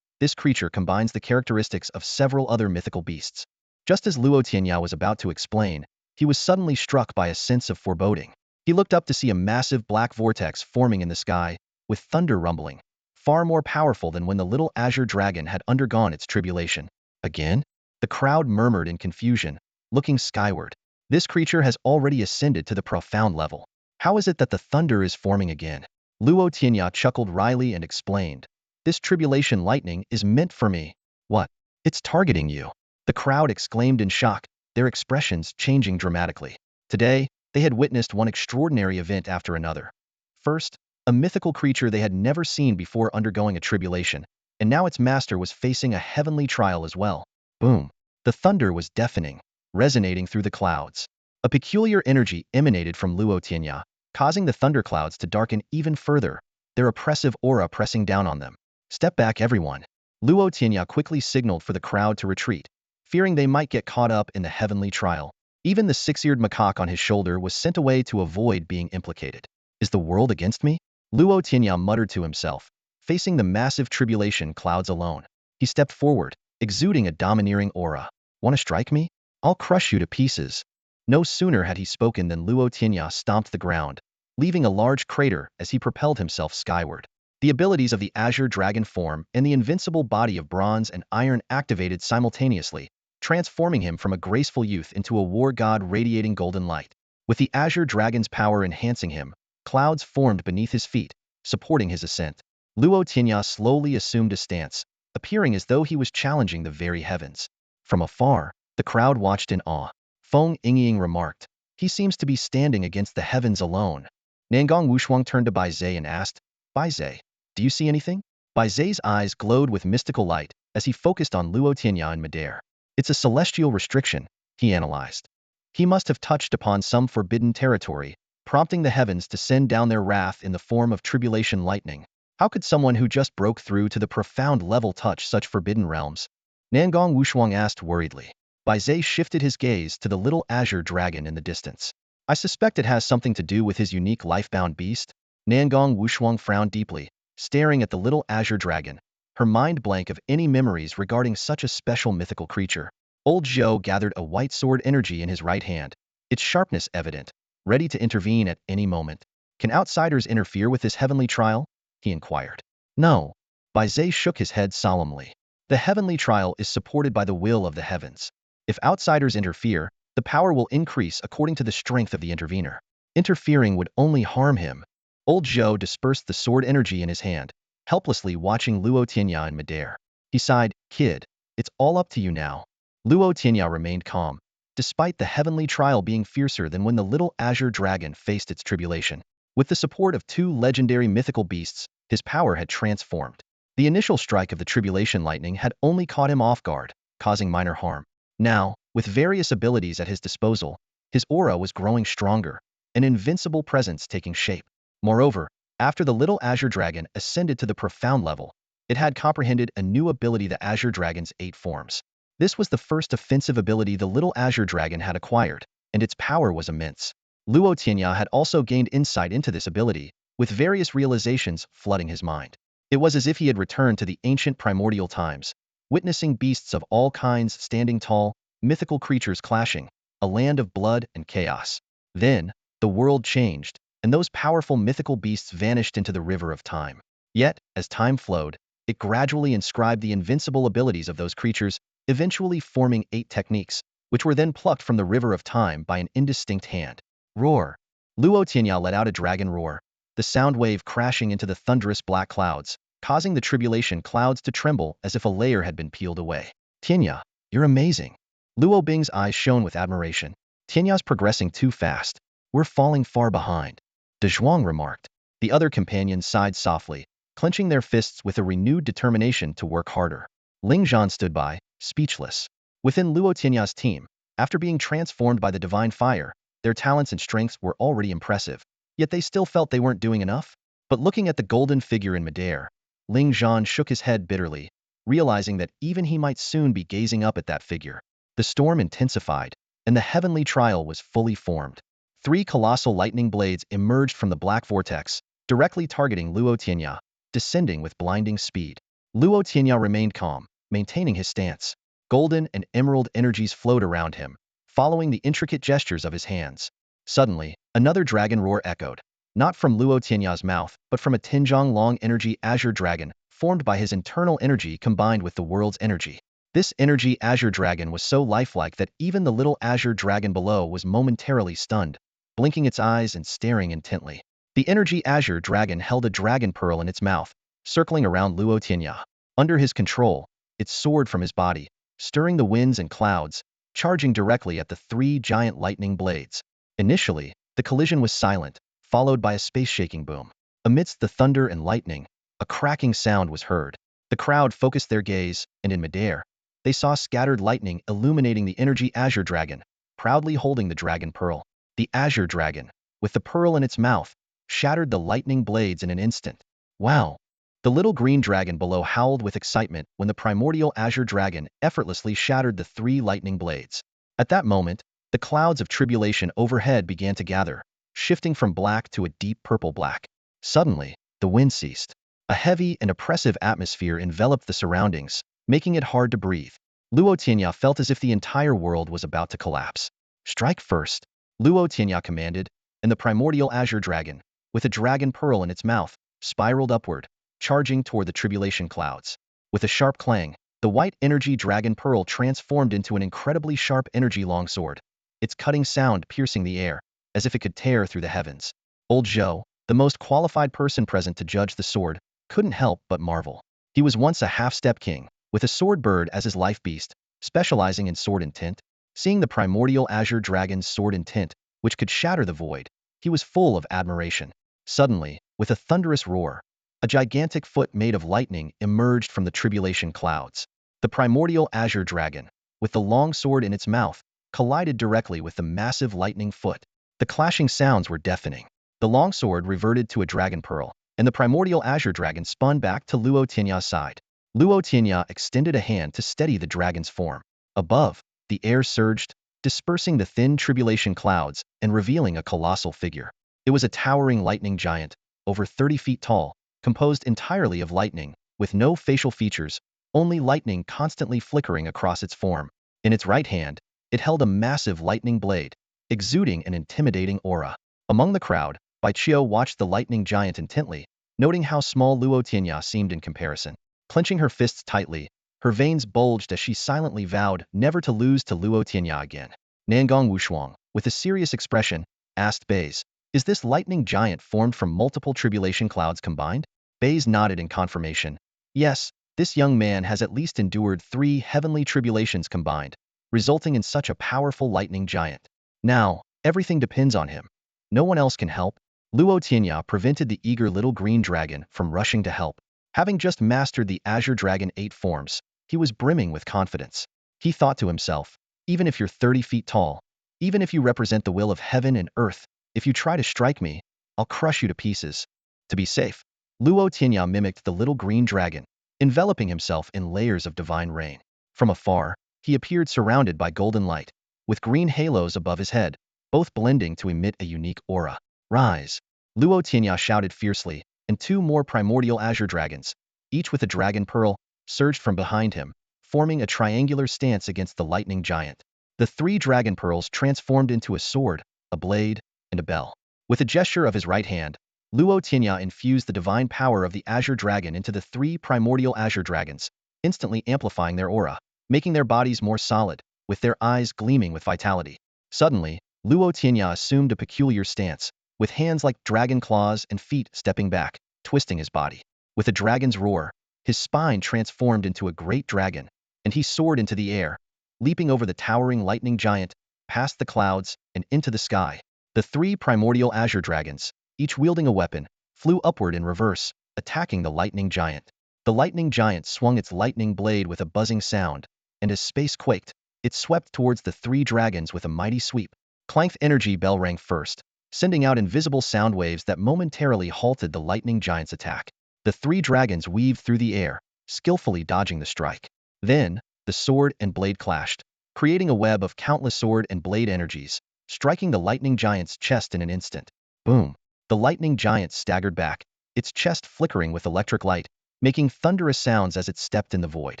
This creature combines the characteristics of several other mythical beasts. Just as Luo Tianya was about to explain, he was suddenly struck by a sense of foreboding. He looked up to see a massive black vortex forming in the sky, with thunder rumbling, far more powerful than when the little Azure Dragon had undergone its tribulation. Again? The crowd murmured in confusion, looking skyward. This creature has already ascended to the profound level. How is it that the thunder is forming again? Luo Tianya chuckled wryly and explained, "This tribulation lightning is meant for me." "What? It's targeting you?" The crowd exclaimed in shock, their expressions changing dramatically. Today, they had witnessed one extraordinary event after another. First, a mythical creature they had never seen before undergoing a tribulation, and now its master was facing a heavenly trial as well. Boom! The thunder was deafening, resonating through the clouds. A peculiar energy emanated from Luo Tianya, causing the thunderclouds to darken even further, their oppressive aura pressing down on them. "Step back, everyone." Luo Tianya quickly signaled for the crowd to retreat, fearing they might get caught up in the heavenly trial. Even the Six-Eared Macaque on his shoulder was sent away to avoid being implicated. "Is the world against me?" Luo Tianya muttered to himself, facing the massive tribulation clouds alone. He stepped forward, exuding a domineering aura. "Want to strike me? I'll crush you to pieces." No sooner had he spoken than Luo Tianya stomped the ground, leaving a large crater as he propelled himself skyward. The abilities of the Azure Dragon form and the invincible body of bronze and iron activated simultaneously, transforming him from a graceful youth into a war god radiating golden light. With the Azure Dragon's power enhancing him, clouds formed beneath his feet, supporting his ascent. Luo Tianya slowly assumed a stance, appearing as though he was challenging the very heavens. From afar, the crowd watched in awe. Feng Yingying remarked, "He seems to be standing against the heavens alone." Nangong Wushuang turned to Bai Zhe and asked, "Bai Zhe, do you see anything?" Bai Zhe's eyes glowed with mystical light as he focused on Luo Tianya in midair. "It's a celestial restriction," he analyzed. He must have touched upon some forbidden territory, prompting the heavens to send down their wrath in the form of tribulation lightning. How could someone who just broke through to the profound level touch such forbidden realms? Nangong Wushuang asked worriedly. Bai Zhe shifted his gaze to the little Azure Dragon in the distance. I suspect it has something to do with his unique life-bound beast. Nangong Wushuang frowned deeply, staring at the little Azure Dragon, her mind blank of any memories regarding such a special mythical creature. Old Zhou gathered a white sword energy in his right hand, its sharpness evident, ready to intervene at any moment. Can outsiders interfere with this heavenly trial? He inquired. No. Bai Zhe shook his head solemnly. The heavenly trial is supported by the will of the heavens. If outsiders interfere, the power will increase according to the strength of the intervener. Interfering would only harm him. Old Zhou dispersed the sword energy in his hand, helplessly watching Luo Tianya in midair. He sighed, Kid, it's all up to you now. Luo Tianya remained calm, despite the heavenly trial being fiercer than when the little Azure Dragon faced its tribulation. With the support of two legendary mythical beasts, his power had transformed. The initial strike of the tribulation lightning had only caught him off guard, causing minor harm. Now, with various abilities at his disposal, his aura was growing stronger, an invincible presence taking shape. Moreover, after the little Azure Dragon ascended to the profound level, it had comprehended a new ability, the Azure Dragon's 8 forms. This was the first offensive ability the little Azure Dragon had acquired, and its power was immense. Luo Tianya had also gained insight into this ability, with various realizations flooding his mind. It was as if he had returned to the ancient primordial times, witnessing beasts of all kinds standing tall, mythical creatures clashing, a land of blood and chaos. Then, the world changed, and those powerful mythical beasts vanished into the river of time. Yet, as time flowed, it gradually inscribed the invincible abilities of those creatures, eventually forming 8 techniques, which were then plucked from the river of time by an indistinct hand. Roar! Luo Tianya let out a dragon roar, the sound wave crashing into the thunderous black clouds, causing the tribulation clouds to tremble as if a layer had been peeled away. Tianya, you're amazing. Luo Bing's eyes shone with admiration. Tianya's progressing too fast. We're falling far behind. De Zhuang remarked. The other companions sighed softly, clenching their fists with a renewed determination to work harder. Ling Zhan stood by, speechless. Within Luo Tianya's team, after being transformed by the divine fire, their talents and strengths were already impressive, yet they still felt they weren't doing enough. But looking at the golden figure in midair, Ling Zhan shook his head bitterly, realizing that even he might soon be gazing up at that figure. The storm intensified, and the heavenly trial was fully formed. 3 colossal lightning blades emerged from the black vortex, directly targeting Luo Tianya, descending with blinding speed. Luo Tianya remained calm, maintaining his stance. Golden and emerald energies flowed around him, following the intricate gestures of his hands. Suddenly, another dragon roar echoed, not from Luo Tianya's mouth, but from a Tinjiang long energy Azure Dragon, formed by his internal energy combined with the world's energy. This energy Azure Dragon was so lifelike that even the little Azure Dragon below was momentarily stunned, blinking its eyes and staring intently. The energy Azure Dragon held a dragon pearl in its mouth, circling around Luo Tianya. Under his control, it soared from his body, stirring the winds and clouds, charging directly at the 3 giant lightning blades. Initially, the collision was silent, followed by a space-shaking boom. Amidst the thunder and lightning, a cracking sound was heard. The crowd focused their gaze, and in midair, they saw scattered lightning illuminating the energy Azure Dragon, proudly holding the dragon pearl. The Azure Dragon, with the pearl in its mouth, shattered the lightning blades in an instant. Wow! The little green dragon below howled with excitement when the primordial Azure Dragon effortlessly shattered the 3 lightning blades. At that moment, the clouds of tribulation overhead began to gather, shifting from black to a deep purple black. Suddenly, the wind ceased. A heavy and oppressive atmosphere enveloped the surroundings, making it hard to breathe. Luo Tianya felt as if the entire world was about to collapse. Strike first, Luo Tianya commanded, and the primordial Azure Dragon, with a dragon pearl in its mouth, spiraled upward, charging toward the tribulation clouds. With a sharp clang, the white energy dragon pearl transformed into an incredibly sharp energy longsword, its cutting sound piercing the air, as if it could tear through the heavens. Old Zhou, the most qualified person present to judge the sword, couldn't help but marvel. He was once a half-step king, with a Swordbird as his life beast, specializing in sword intent. Seeing the primordial Azure Dragon's sword intent, which could shatter the void, he was full of admiration. Suddenly, with a thunderous roar, a gigantic foot made of lightning emerged from the tribulation clouds. The primordial Azure Dragon, with the long sword in its mouth, collided directly with the massive lightning foot. The clashing sounds were deafening. The longsword reverted to a dragon pearl, and the primordial Azure Dragon spun back to Luo Tianya's side. Luo Tianya extended a hand to steady the dragon's form. Above, the air surged, dispersing the thin tribulation clouds and revealing a colossal figure. It was a towering lightning giant, over 30 feet tall, composed entirely of lightning, with no facial features, only lightning constantly flickering across its form. In its right hand, it held a massive lightning blade, exuding an intimidating aura. Among the crowd, Bai Qiu watched the lightning giant intently, noting how small Luo Tianya seemed in comparison. Clenching her fists tightly, her veins bulged as she silently vowed never to lose to Luo Tianya again. Nangong Wushuang, with a serious expression, asked Baze, "Is this lightning giant formed from multiple tribulation clouds combined?" Baze nodded in confirmation. "Yes, this young man has at least endured 3 heavenly tribulations combined, resulting in such a powerful lightning giant. Now, everything depends on him. No one else can help." Luo Tianya prevented the eager little green dragon from rushing to help. Having just mastered the Azure Dragon 8 forms, he was brimming with confidence. He thought to himself, even if you're 30 feet tall, even if you represent the will of heaven and earth, if you try to strike me, I'll crush you to pieces. To be safe, Luo Tianya mimicked the little green dragon, enveloping himself in layers of divine rain. From afar, he appeared surrounded by golden light, with green halos above his head, both blending to emit a unique aura. "Rise!" Luo Tianya shouted fiercely, and 2 more primordial Azure Dragons, each with a dragon pearl, surged from behind him, forming a triangular stance against the lightning giant. The 3 dragon pearls transformed into a sword, a blade, and a bell. With a gesture of his right hand, Luo Tianya infused the divine power of the Azure Dragon into the 3 primordial Azure Dragons, instantly amplifying their aura, making their bodies more solid, with their eyes gleaming with vitality. Suddenly, Luo Tianya assumed a peculiar stance, with hands like dragon claws and feet stepping back, twisting his body. With a dragon's roar, his spine transformed into a great dragon, and he soared into the air, leaping over the towering lightning giant, past the clouds, and into the sky. The 3 primordial Azure Dragons, each wielding a weapon, flew upward in reverse, attacking the lightning giant. The lightning giant swung its lightning blade with a buzzing sound, and as space quaked, it swept towards the 3 dragons with a mighty sweep. Clank's energy bell rang first, sending out invisible sound waves that momentarily halted the lightning giant's attack. The 3 dragons weaved through the air, skillfully dodging the strike. Then, the sword and blade clashed, creating a web of countless sword and blade energies, striking the lightning giant's chest in an instant. Boom! The lightning giant staggered back, its chest flickering with electric light, making thunderous sounds as it stepped in the void.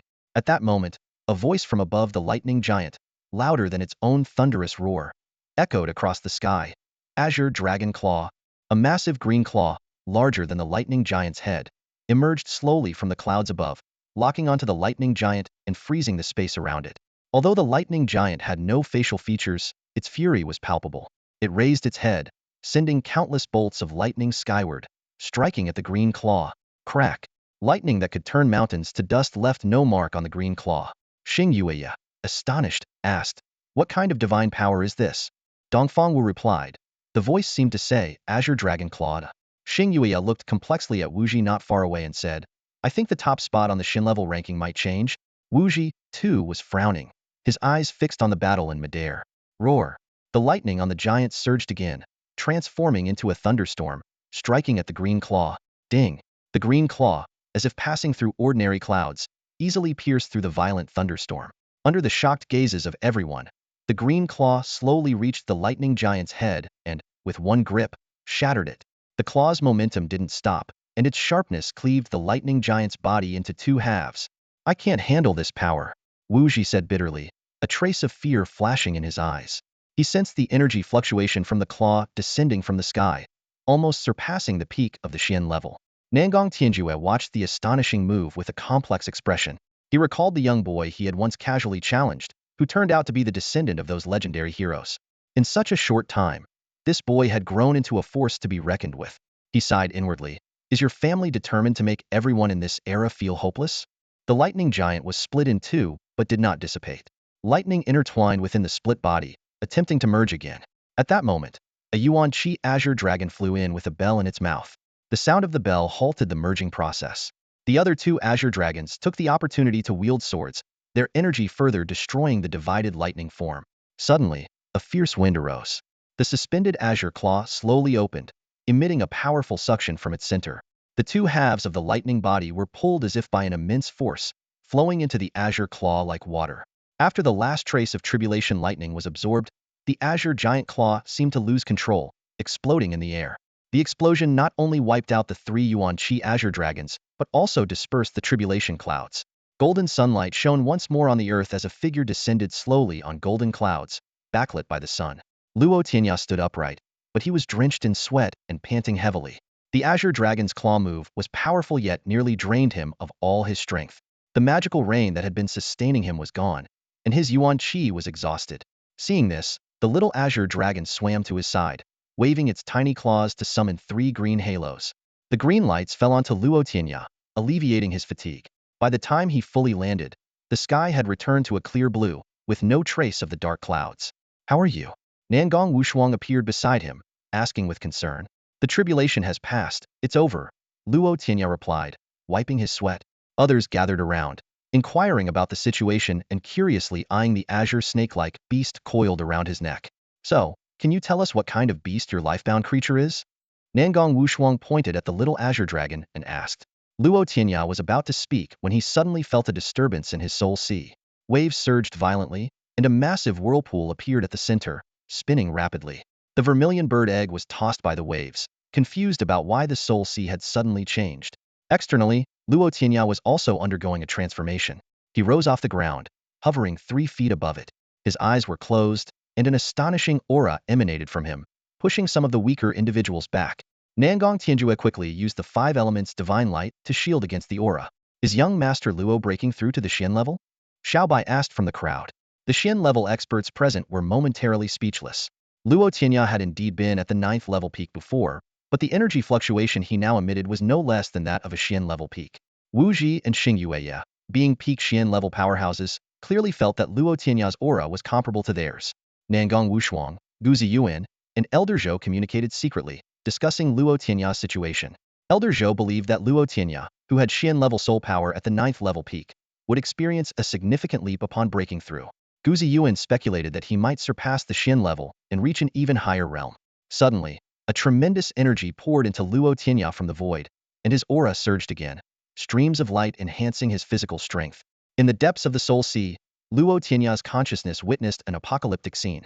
At that moment, a voice from above the lightning giant, louder than its own thunderous roar, echoed across the sky. Azure Dragon Claw, a massive green claw, larger than the lightning giant's head, emerged slowly from the clouds above, locking onto the lightning giant and freezing the space around it. Although the lightning giant had no facial features, its fury was palpable. It raised its head, sending countless bolts of lightning skyward, striking at the green claw. Crack! Lightning that could turn mountains to dust left no mark on the green claw. Xing Yueya, astonished, asked, "What kind of divine power is this?" Dongfang Wu replied. The voice seemed to say, "Azure Dragon Claw." Xing Yueya looked complexly at Wuji not far away and said, "I think the top spot on the Xin level ranking might change." Wuji, too, was frowning, his eyes fixed on the battle in midair. Roar! The lightning on the giant surged again, transforming into a thunderstorm, striking at the green claw. Ding! The green claw, as if passing through ordinary clouds, easily pierced through the violent thunderstorm. Under the shocked gazes of everyone, the green claw slowly reached the lightning giant's head and, with one grip, shattered it. The claw's momentum didn't stop, and its sharpness cleaved the lightning giant's body into 2 halves. "I can't handle this power," Wuji said bitterly, a trace of fear flashing in his eyes. He sensed the energy fluctuation from the claw descending from the sky, almost surpassing the peak of the Xian level. Nangong Tianjue watched the astonishing move with a complex expression. He recalled the young boy he had once casually challenged, who turned out to be the descendant of those legendary heroes. In such a short time, this boy had grown into a force to be reckoned with. He sighed inwardly. "Is your family determined to make everyone in this era feel hopeless?" The lightning giant was split in 2, but did not dissipate. Lightning intertwined within the split body, attempting to merge again. At that moment, a Yuan Qi Azure Dragon flew in with a bell in its mouth. The sound of the bell halted the merging process. The other 2 Azure Dragons took the opportunity to wield swords, their energy further destroying the divided lightning form. Suddenly, a fierce wind arose. The suspended azure claw slowly opened, emitting a powerful suction from its center. The two halves of the lightning body were pulled as if by an immense force, flowing into the azure claw like water. After the last trace of tribulation lightning was absorbed, the azure giant claw seemed to lose control, exploding in the air. The explosion not only wiped out the 3 Yuan Qi Azure Dragons, but also dispersed the tribulation clouds. Golden sunlight shone once more on the earth as a figure descended slowly on golden clouds, backlit by the sun. Luo Tianya stood upright, but he was drenched in sweat and panting heavily. The Azure Dragon's claw move was powerful yet nearly drained him of all his strength. The magical rain that had been sustaining him was gone, and his Yuan Qi was exhausted. Seeing this, the little Azure Dragon swam to his side, waving its tiny claws to summon 3 green halos. The green lights fell onto Luo Tianya, alleviating his fatigue. By the time he fully landed, the sky had returned to a clear blue, with no trace of the dark clouds. "How are you?" Nangong Wushuang appeared beside him, asking with concern. "The tribulation has passed, it's over," Luo Tianya replied, wiping his sweat. Others gathered around, inquiring about the situation and curiously eyeing the azure snake-like beast coiled around his neck. "So, can you tell us what kind of beast your lifebound creature is?" Nangong Wushuang pointed at the little azure dragon and asked. Luo Tianya was about to speak when he suddenly felt a disturbance in his soul sea. Waves surged violently, and a massive whirlpool appeared at the center, spinning rapidly. The Vermilion Bird egg was tossed by the waves, confused about why the soul sea had suddenly changed. Externally, Luo Tianya was also undergoing a transformation. He rose off the ground, hovering 3 feet above it. His eyes were closed, and an astonishing aura emanated from him, pushing some of the weaker individuals back. Nangong Tianjue quickly used the 5 elements divine light to shield against the aura. Is young Master Luo breaking through to the Xian level? Xiaobai asked from the crowd. The Xian level experts present were momentarily speechless. Luo Tianya had indeed been at the 9th level peak before, but the energy fluctuation he now emitted was no less than that of a Xian level peak. Wu Ji and Xing Yueya, being peak Xian level powerhouses, clearly felt that Luo Tianya's aura was comparable to theirs. Nangong Wushuang, Guzi Yuan, and Elder Zhou communicated secretly, discussing Luo Tianya's situation. Elder Zhou believed that Luo Tianya, who had Xian level soul power at the 9th level peak, would experience a significant leap upon breaking through. Guzi Yuan speculated that he might surpass the Xian level and reach an even higher realm. Suddenly, a tremendous energy poured into Luo Tianya from the void, and his aura surged again, streams of light enhancing his physical strength. In the depths of the soul sea, Luo Tianya's consciousness witnessed an apocalyptic scene.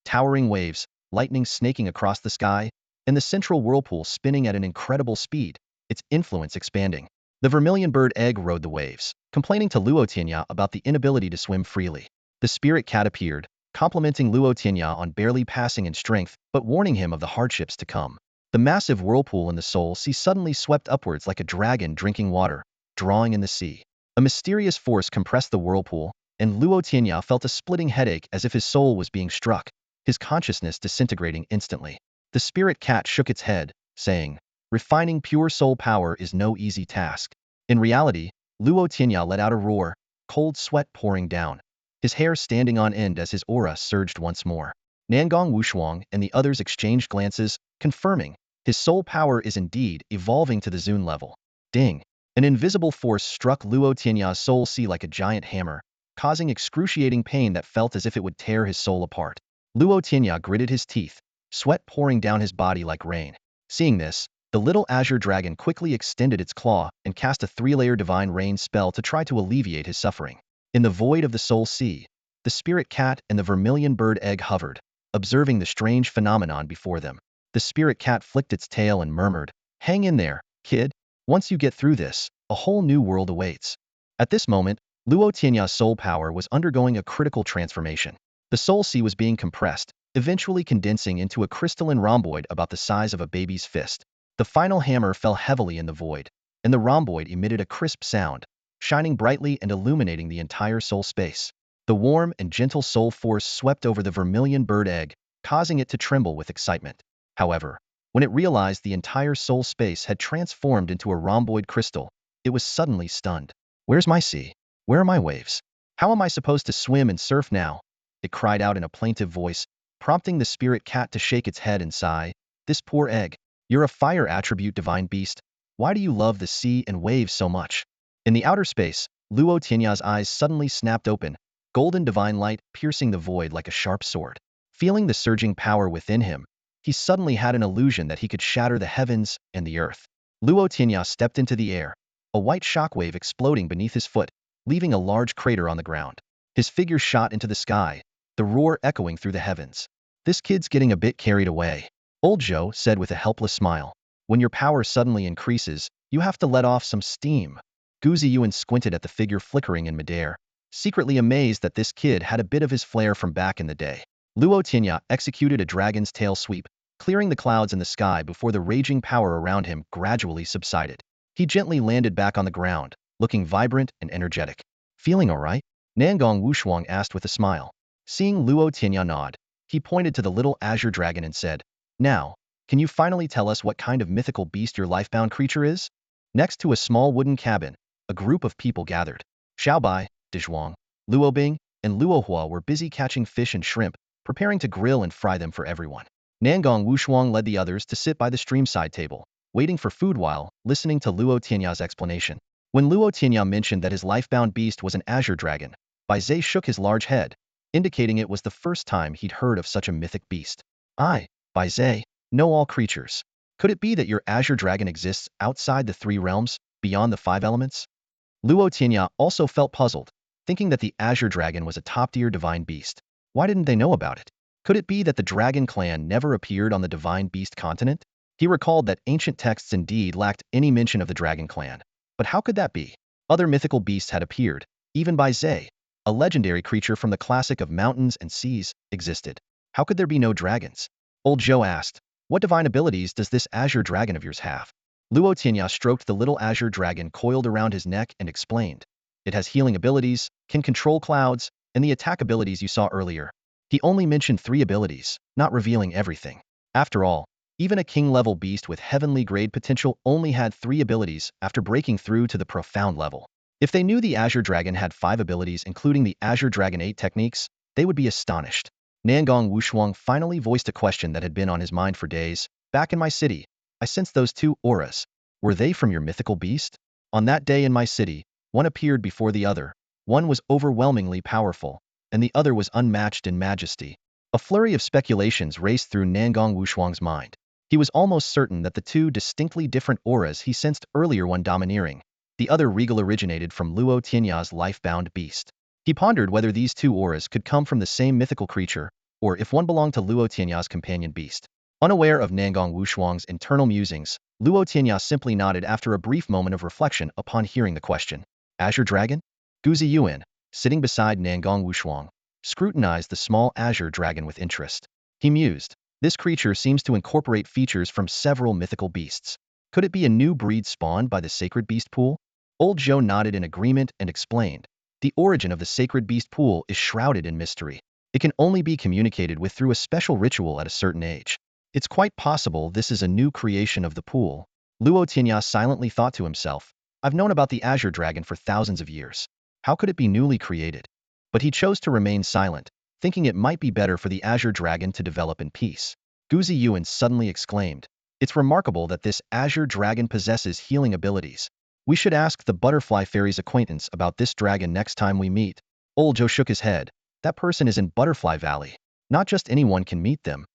Towering waves, lightning snaking across the sky, and the central whirlpool spinning at an incredible speed, its influence expanding. The Vermilion Bird egg rode the waves, complaining to Luo Tianya about the inability to swim freely. The spirit cat appeared, complimenting Luo Tianya on barely passing in strength, but warning him of the hardships to come. The massive whirlpool in the soul sea suddenly swept upwards like a dragon drinking water, drawing in the sea. A mysterious force compressed the whirlpool, and Luo Tianya felt a splitting headache as if his soul was being struck, his consciousness disintegrating instantly. The spirit cat shook its head, saying, "Refining pure soul power is no easy task." In reality, Luo Tianya let out a roar, cold sweat pouring down, his hair standing on end as his aura surged once more. Nangong Wushuang and the others exchanged glances, confirming, his soul power is indeed evolving to the Zun level. Ding! An invisible force struck Luo Tianya's soul sea like a giant hammer, causing excruciating pain that felt as if it would tear his soul apart. Luo Tianya gritted his teeth, sweat pouring down his body like rain. Seeing this, the little Azure Dragon quickly extended its claw and cast a 3-layer divine rain spell to try to alleviate his suffering. In the void of the soul sea, the spirit cat and the Vermilion Bird egg hovered, observing the strange phenomenon before them. The spirit cat flicked its tail and murmured, "Hang in there, kid. Once you get through this, a whole new world awaits." At this moment, Luo Tianya's soul power was undergoing a critical transformation. The soul sea was being compressed, eventually condensing into a crystalline rhomboid about the size of a baby's fist. The final hammer fell heavily in the void, and the rhomboid emitted a crisp sound, shining brightly and illuminating the entire soul space. The warm and gentle soul force swept over the Vermilion Bird egg, causing it to tremble with excitement. However, when it realized the entire soul space had transformed into a rhomboid crystal, it was suddenly stunned. "Where's my sea? Where are my waves? How am I supposed to swim and surf now?" It cried out in a plaintive voice, prompting the spirit cat to shake its head and sigh. "This poor egg. You're a fire attribute divine beast. Why do you love the sea and waves so much?" In the outer space, Luo Tianya's eyes suddenly snapped open, golden divine light piercing the void like a sharp sword. Feeling the surging power within him, he suddenly had an illusion that he could shatter the heavens and the earth. Luo Tianya stepped into the air, a white shockwave exploding beneath his foot, leaving a large crater on the ground. His figure shot into the sky, the roar echoing through the heavens. This kid's getting a bit carried away, old Joe said with a helpless smile. When your power suddenly increases, you have to let off some steam. Guzi Yuan squinted at the figure flickering in midair, secretly amazed that this kid had a bit of his flair from back in the day. Luo Tianya executed a dragon's tail sweep, clearing the clouds in the sky before the raging power around him gradually subsided. He gently landed back on the ground, looking vibrant and energetic. Feeling alright? Nangong Wushuang asked with a smile. Seeing Luo Tianya nod, he pointed to the little Azure Dragon and said, "Now, can you finally tell us what kind of mythical beast your lifebound creature is?" Next to a small wooden cabin, a group of people gathered. Xiaobai, Dizhuang, Luobing, and Luohua were busy catching fish and shrimp, preparing to grill and fry them for everyone. Nangong Wushuang led the others to sit by the streamside table, waiting for food while listening to Luo Tianya's explanation. When Luo Tianya mentioned that his lifebound beast was an Azure Dragon, Bai Zhe shook his large head, indicating it was the first time he'd heard of such a mythic beast. I, Bai Zhe, know all creatures. Could it be that your Azure Dragon exists outside the 3 realms, beyond the 5 elements? Luo Tianya also felt puzzled, thinking that the Azure Dragon was a top-tier divine beast. Why didn't they know about it? Could it be that the Dragon clan never appeared on the divine beast continent? He recalled that ancient texts indeed lacked any mention of the Dragon clan. But how could that be? Other mythical beasts had appeared, even Bai Zhe, a legendary creature from the classic of mountains and seas, existed. How could there be no dragons? Old Joe asked, "What divine abilities does this Azure Dragon of yours have?" Luo Tianya stroked the little Azure Dragon coiled around his neck and explained, "It has healing abilities, can control clouds, and the attack abilities you saw earlier." He only mentioned 3 abilities, not revealing everything. After all, even a king-level beast with heavenly grade potential only had 3 abilities after breaking through to the profound level. If they knew the Azure Dragon had 5 abilities including the Azure Dragon 8 techniques, they would be astonished. Nangong Wushuang finally voiced a question that had been on his mind for days. "Back in my city, I sensed those 2 auras. Were they from your mythical beast?" "On that day in my city, one appeared before the other. One was overwhelmingly powerful, and the other was unmatched in majesty." A flurry of speculations raced through Nangong Wushuang's mind. He was almost certain that the 2 distinctly different auras he sensed earlier, one domineering, the other regal, originated from Luo Tianya's lifebound beast. He pondered whether these 2 auras could come from the same mythical creature, or if one belonged to Luo Tianya's companion beast. Unaware of Nangong Wushuang's internal musings, Luo Tianya simply nodded after a brief moment of reflection upon hearing the question. "Azure Dragon?" Guzi Yuan, sitting beside Nangong Wushuang, scrutinized the small Azure Dragon with interest. He mused, "This creature seems to incorporate features from several mythical beasts. Could it be a new breed spawned by the sacred beast pool?" Old Joe nodded in agreement and explained, "The origin of the sacred beast pool is shrouded in mystery. It can only be communicated with through a special ritual at a certain age. It's quite possible this is a new creation of the pool." Luo Tianya silently thought to himself, "I've known about the Azure Dragon for thousands of years. How could it be newly created?" But he chose to remain silent, thinking it might be better for the Azure Dragon to develop in peace. Guzi Yuan suddenly exclaimed, "It's remarkable that this Azure Dragon possesses healing abilities. We should ask the Butterfly Fairy's acquaintance about this dragon next time we meet." Old Joe shook his head. "That person is in Butterfly Valley. Not just anyone can meet them."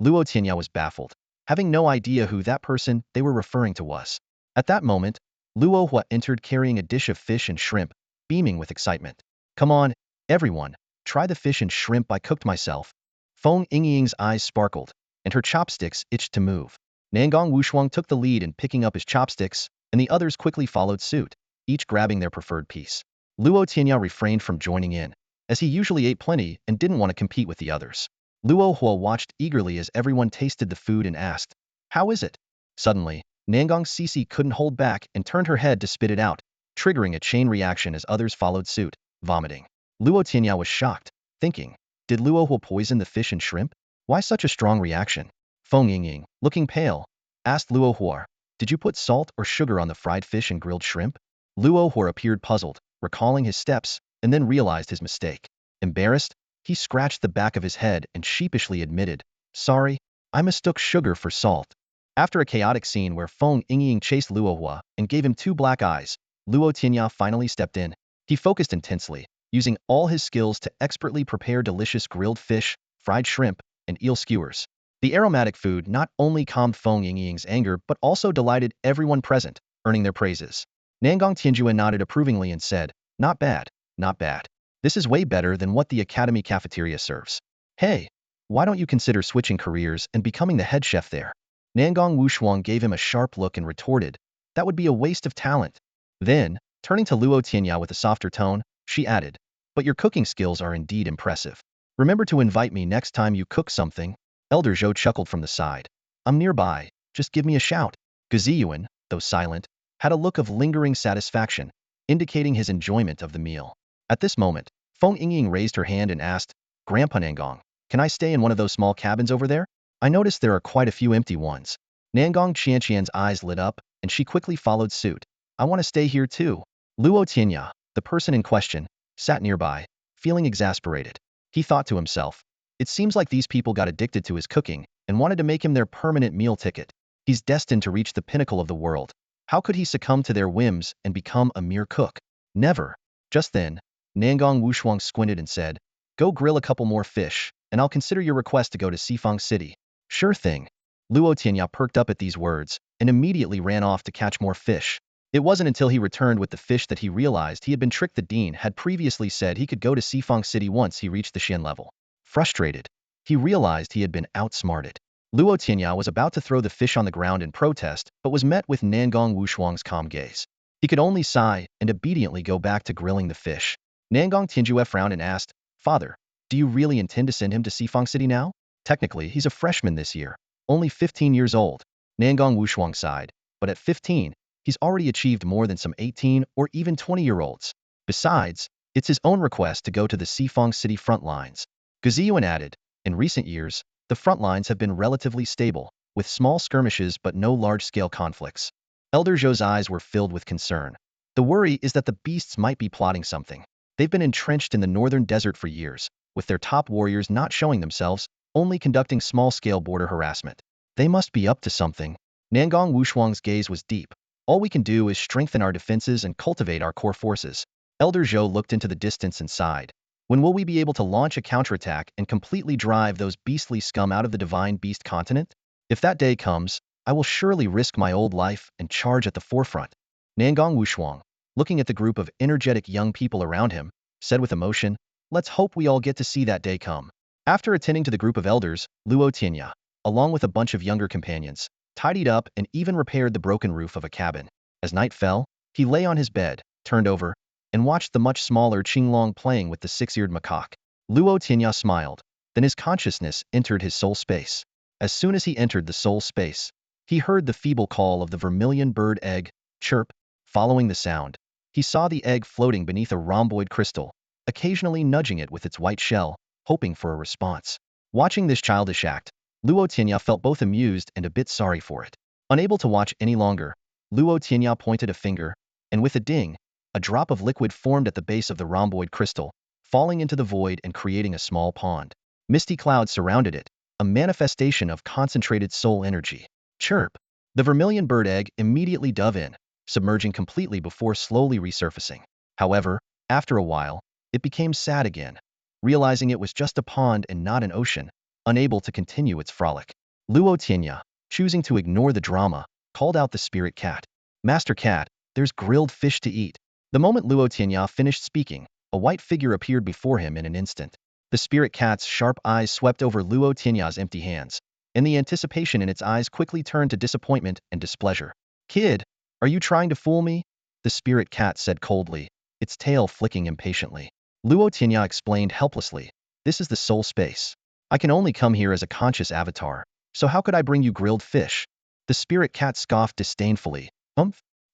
Luo Tianya was baffled, having no idea who that person they were referring to was. At that moment, Luo Hua entered carrying a dish of fish and shrimp, beaming with excitement. "Come on, everyone, try the fish and shrimp I cooked myself." Feng Yingying's eyes sparkled, and her chopsticks itched to move. Nangong Wushuang took the lead in picking up his chopsticks, and the others quickly followed suit, each grabbing their preferred piece. Luo Tianya refrained from joining in, as he usually ate plenty and didn't want to compete with the others. Luo Hua watched eagerly as everyone tasted the food and asked, "How is it?" Suddenly, Nangong Sisi couldn't hold back and turned her head to spit it out, triggering a chain reaction as others followed suit, vomiting. Luo Tianya was shocked, thinking, did Luo Hua poison the fish and shrimp? Why such a strong reaction? Feng Yingying, looking pale, asked Luo Hua, "Did you put salt or sugar on the fried fish and grilled shrimp?" Luo Hua appeared puzzled, recalling his steps, and then realized his mistake. Embarrassed, he scratched the back of his head and sheepishly admitted, "Sorry, I mistook sugar for salt." After a chaotic scene where Feng Yingying chased Luo Hua and gave him 2 black eyes, Luo Tianya finally stepped in. He focused intensely, using all his skills to expertly prepare delicious grilled fish, fried shrimp, and eel skewers. The aromatic food not only calmed Feng Yingying's anger but also delighted everyone present, earning their praises. Nangong Tianjue nodded approvingly and said, "Not bad, not bad. This is way better than what the academy cafeteria serves. Hey, why don't you consider switching careers and becoming the head chef there?" Nangong Wushuang gave him a sharp look and retorted, "That would be a waste of talent." Then, turning to Luo Tianya with a softer tone, she added, "But your cooking skills are indeed impressive. Remember to invite me next time you cook something." Elder Zhou chuckled from the side. "I'm nearby, just give me a shout." Gaziyuan, though silent, had a look of lingering satisfaction, indicating his enjoyment of the meal. At this moment, Feng Yingying raised her hand and asked, "Grandpa Nangong, can I stay in one of those small cabins over there? I noticed there are quite a few empty ones." Nangong Qianqian's eyes lit up, and she quickly followed suit. "I want to stay here too." Luo Tianya, the person in question, sat nearby, feeling exasperated. He thought to himself, "It seems like these people got addicted to his cooking and wanted to make him their permanent meal ticket. He's destined to reach the pinnacle of the world. How could he succumb to their whims and become a mere cook? Never." Just then, Nangong Wushuang squinted and said, "Go grill a couple more fish, and I'll consider your request to go to Sifang City." "Sure thing." Luo Tianya perked up at these words and immediately ran off to catch more fish. It wasn't until he returned with the fish that he realized he had been tricked. The dean had previously said he could go to Sifang City once he reached the Xian level. Frustrated, he realized he had been outsmarted. Luo Tianya was about to throw the fish on the ground in protest, but was met with Nangong Wushuang's calm gaze. He could only sigh and obediently go back to grilling the fish. Nangong Tianjue frowned and asked, "Father, do you really intend to send him to Sifang City now? Technically, he's a freshman this year, only 15 years old." Nangong Wushuang sighed, "But at 15, he's already achieved more than some 18 or even 20-year-olds. Besides, it's his own request to go to the Sifang City front lines." Gaziyuan added, "In recent years, the front lines have been relatively stable, with small skirmishes but no large-scale conflicts." Elder Zhou's eyes were filled with concern. "The worry is that the beasts might be plotting something. They've been entrenched in the northern desert for years, with their top warriors not showing themselves, only conducting small-scale border harassment. They must be up to something." Nangong Wushuang's gaze was deep. "All we can do is strengthen our defenses and cultivate our core forces." Elder Zhou looked into the distance and sighed. "When will we be able to launch a counterattack and completely drive those beastly scum out of the divine beast continent? If that day comes, I will surely risk my old life and charge at the forefront." Nangong Wushuang, looking at the group of energetic young people around him, said with emotion, "Let's hope we all get to see that day come." After attending to the group of elders, Luo Tianya, along with a bunch of younger companions, tidied up and even repaired the broken roof of a cabin. As night fell, he lay on his bed, turned over, and watched the much smaller Qinglong playing with the six-eared macaque. Luo Tianya smiled, then his consciousness entered his soul space. As soon as he entered the soul space, he heard the feeble call of the Vermilion Bird egg, chirp. Following the sound, he saw the egg floating beneath a rhomboid crystal, occasionally nudging it with its white shell, hoping for a response. Watching this childish act, Luo Tianya felt both amused and a bit sorry for it. Unable to watch any longer, Luo Tianya pointed a finger, and with a ding, a drop of liquid formed at the base of the rhomboid crystal, falling into the void and creating a small pond. Misty clouds surrounded it, a manifestation of concentrated soul energy. Chirp! The Vermilion Bird egg immediately dove in, submerging completely before slowly resurfacing. However, after a while, it became sad again, realizing it was just a pond and not an ocean, unable to continue its frolic. Luo Tianya, choosing to ignore the drama, called out the spirit cat. "Master Cat, there's grilled fish to eat." The moment Luo Tianya finished speaking, a white figure appeared before him in an instant. The spirit cat's sharp eyes swept over Luo Tianya's empty hands, and the anticipation in its eyes quickly turned to disappointment and displeasure. "Kid, are you trying to fool me?" the spirit cat said coldly, its tail flicking impatiently. Luo Tianya explained helplessly, "This is the soul space. I can only come here as a conscious avatar, so how could I bring you grilled fish?" The spirit cat scoffed disdainfully.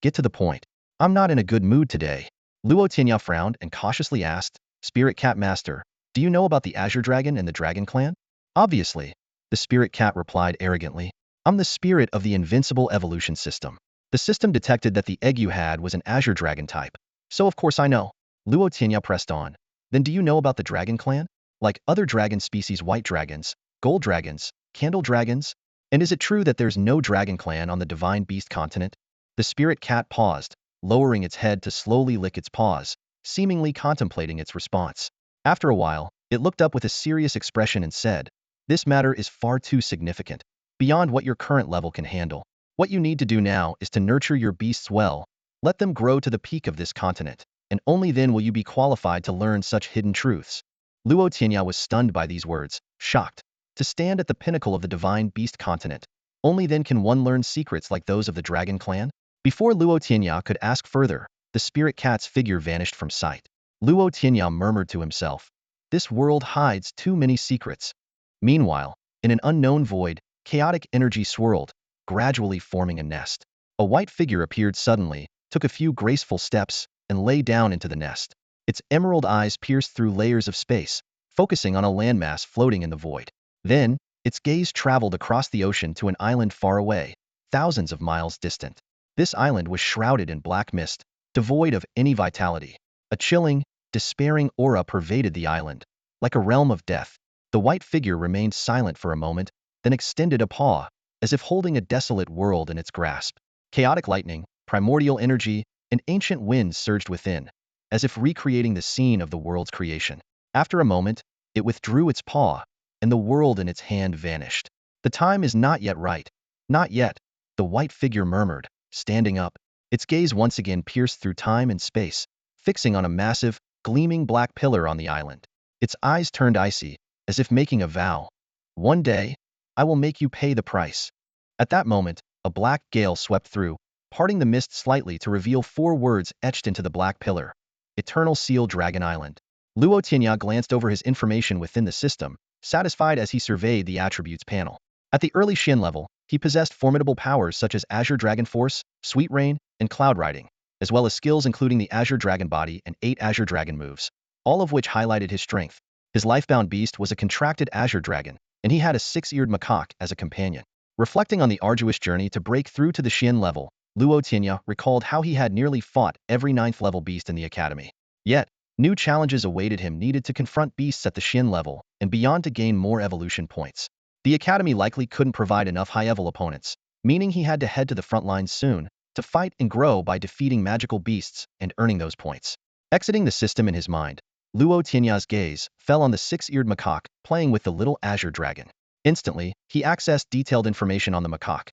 Get to the point. I'm not in a good mood today." Luo Tianya frowned and cautiously asked, "Spirit Cat Master, do you know about the Azure Dragon and the Dragon Clan?" "Obviously," the Spirit Cat replied arrogantly. "I'm the spirit of the Invincible evolution system. The system detected that the egg you had was an Azure Dragon type, so of course I know." Luo Tianya pressed on. "Then do you know about the Dragon Clan? Like other dragon species, white dragons, gold dragons, candle dragons? And is it true that there's no Dragon Clan on the Divine Beast continent?" The Spirit Cat paused, lowering its head to slowly lick its paws, seemingly contemplating its response. After a while, it looked up with a serious expression and said, "This matter is far too significant, beyond what your current level can handle. What you need to do now is to nurture your beasts well, let them grow to the peak of this continent, and only then will you be qualified to learn such hidden truths." Luo Tianya was stunned by these words, shocked. To stand at the pinnacle of the divine beast continent, only then can one learn secrets like those of the dragon clan? Before Luo Tianya could ask further, the spirit cat's figure vanished from sight. Luo Tianya murmured to himself, "This world hides too many secrets." Meanwhile, in an unknown void, chaotic energy swirled, gradually forming a nest. A white figure appeared suddenly, took a few graceful steps, and lay down into the nest. Its emerald eyes pierced through layers of space, focusing on a landmass floating in the void. Then, its gaze traveled across the ocean to an island far away, thousands of miles distant. This island was shrouded in black mist, devoid of any vitality. A chilling, despairing aura pervaded the island. Like a realm of death, the white figure remained silent for a moment, then extended a paw, as if holding a desolate world in its grasp. Chaotic lightning, primordial energy, and ancient winds surged within, as if recreating the scene of the world's creation. After a moment, it withdrew its paw, and the world in its hand vanished. "The time is not yet right. Not yet," the white figure murmured, standing up. Its gaze once again pierced through time and space, fixing on a massive, gleaming black pillar on the island. Its eyes turned icy, as if making a vow. "One day, I will make you pay the price." At that moment, a black gale swept through, parting the mist slightly to reveal 4 words etched into the black pillar: Eternal Seal Dragon Island. Luo Tianya glanced over his information within the system, satisfied as he surveyed the attributes panel. At the early Shin level, he possessed formidable powers such as Azure Dragon Force, Sweet Rain, and Cloud Riding, as well as skills including the Azure Dragon Body and 8 Azure Dragon moves, all of which highlighted his strength. His lifebound beast was a contracted Azure Dragon, and he had a Six-Eared Macaque as a companion. Reflecting on the arduous journey to break through to the Shin level, Luo Tianya recalled how he had nearly fought every 9th level beast in the academy. Yet, new challenges awaited him needed to confront beasts at the Shin level and beyond to gain more evolution points. The academy likely couldn't provide enough high-level opponents, meaning he had to head to the front lines soon to fight and grow by defeating magical beasts and earning those points. Exiting the system in his mind, Luo Tianya's gaze fell on the Six-Eared Macaque playing with the little Azure Dragon. Instantly, he accessed detailed information on the macaque.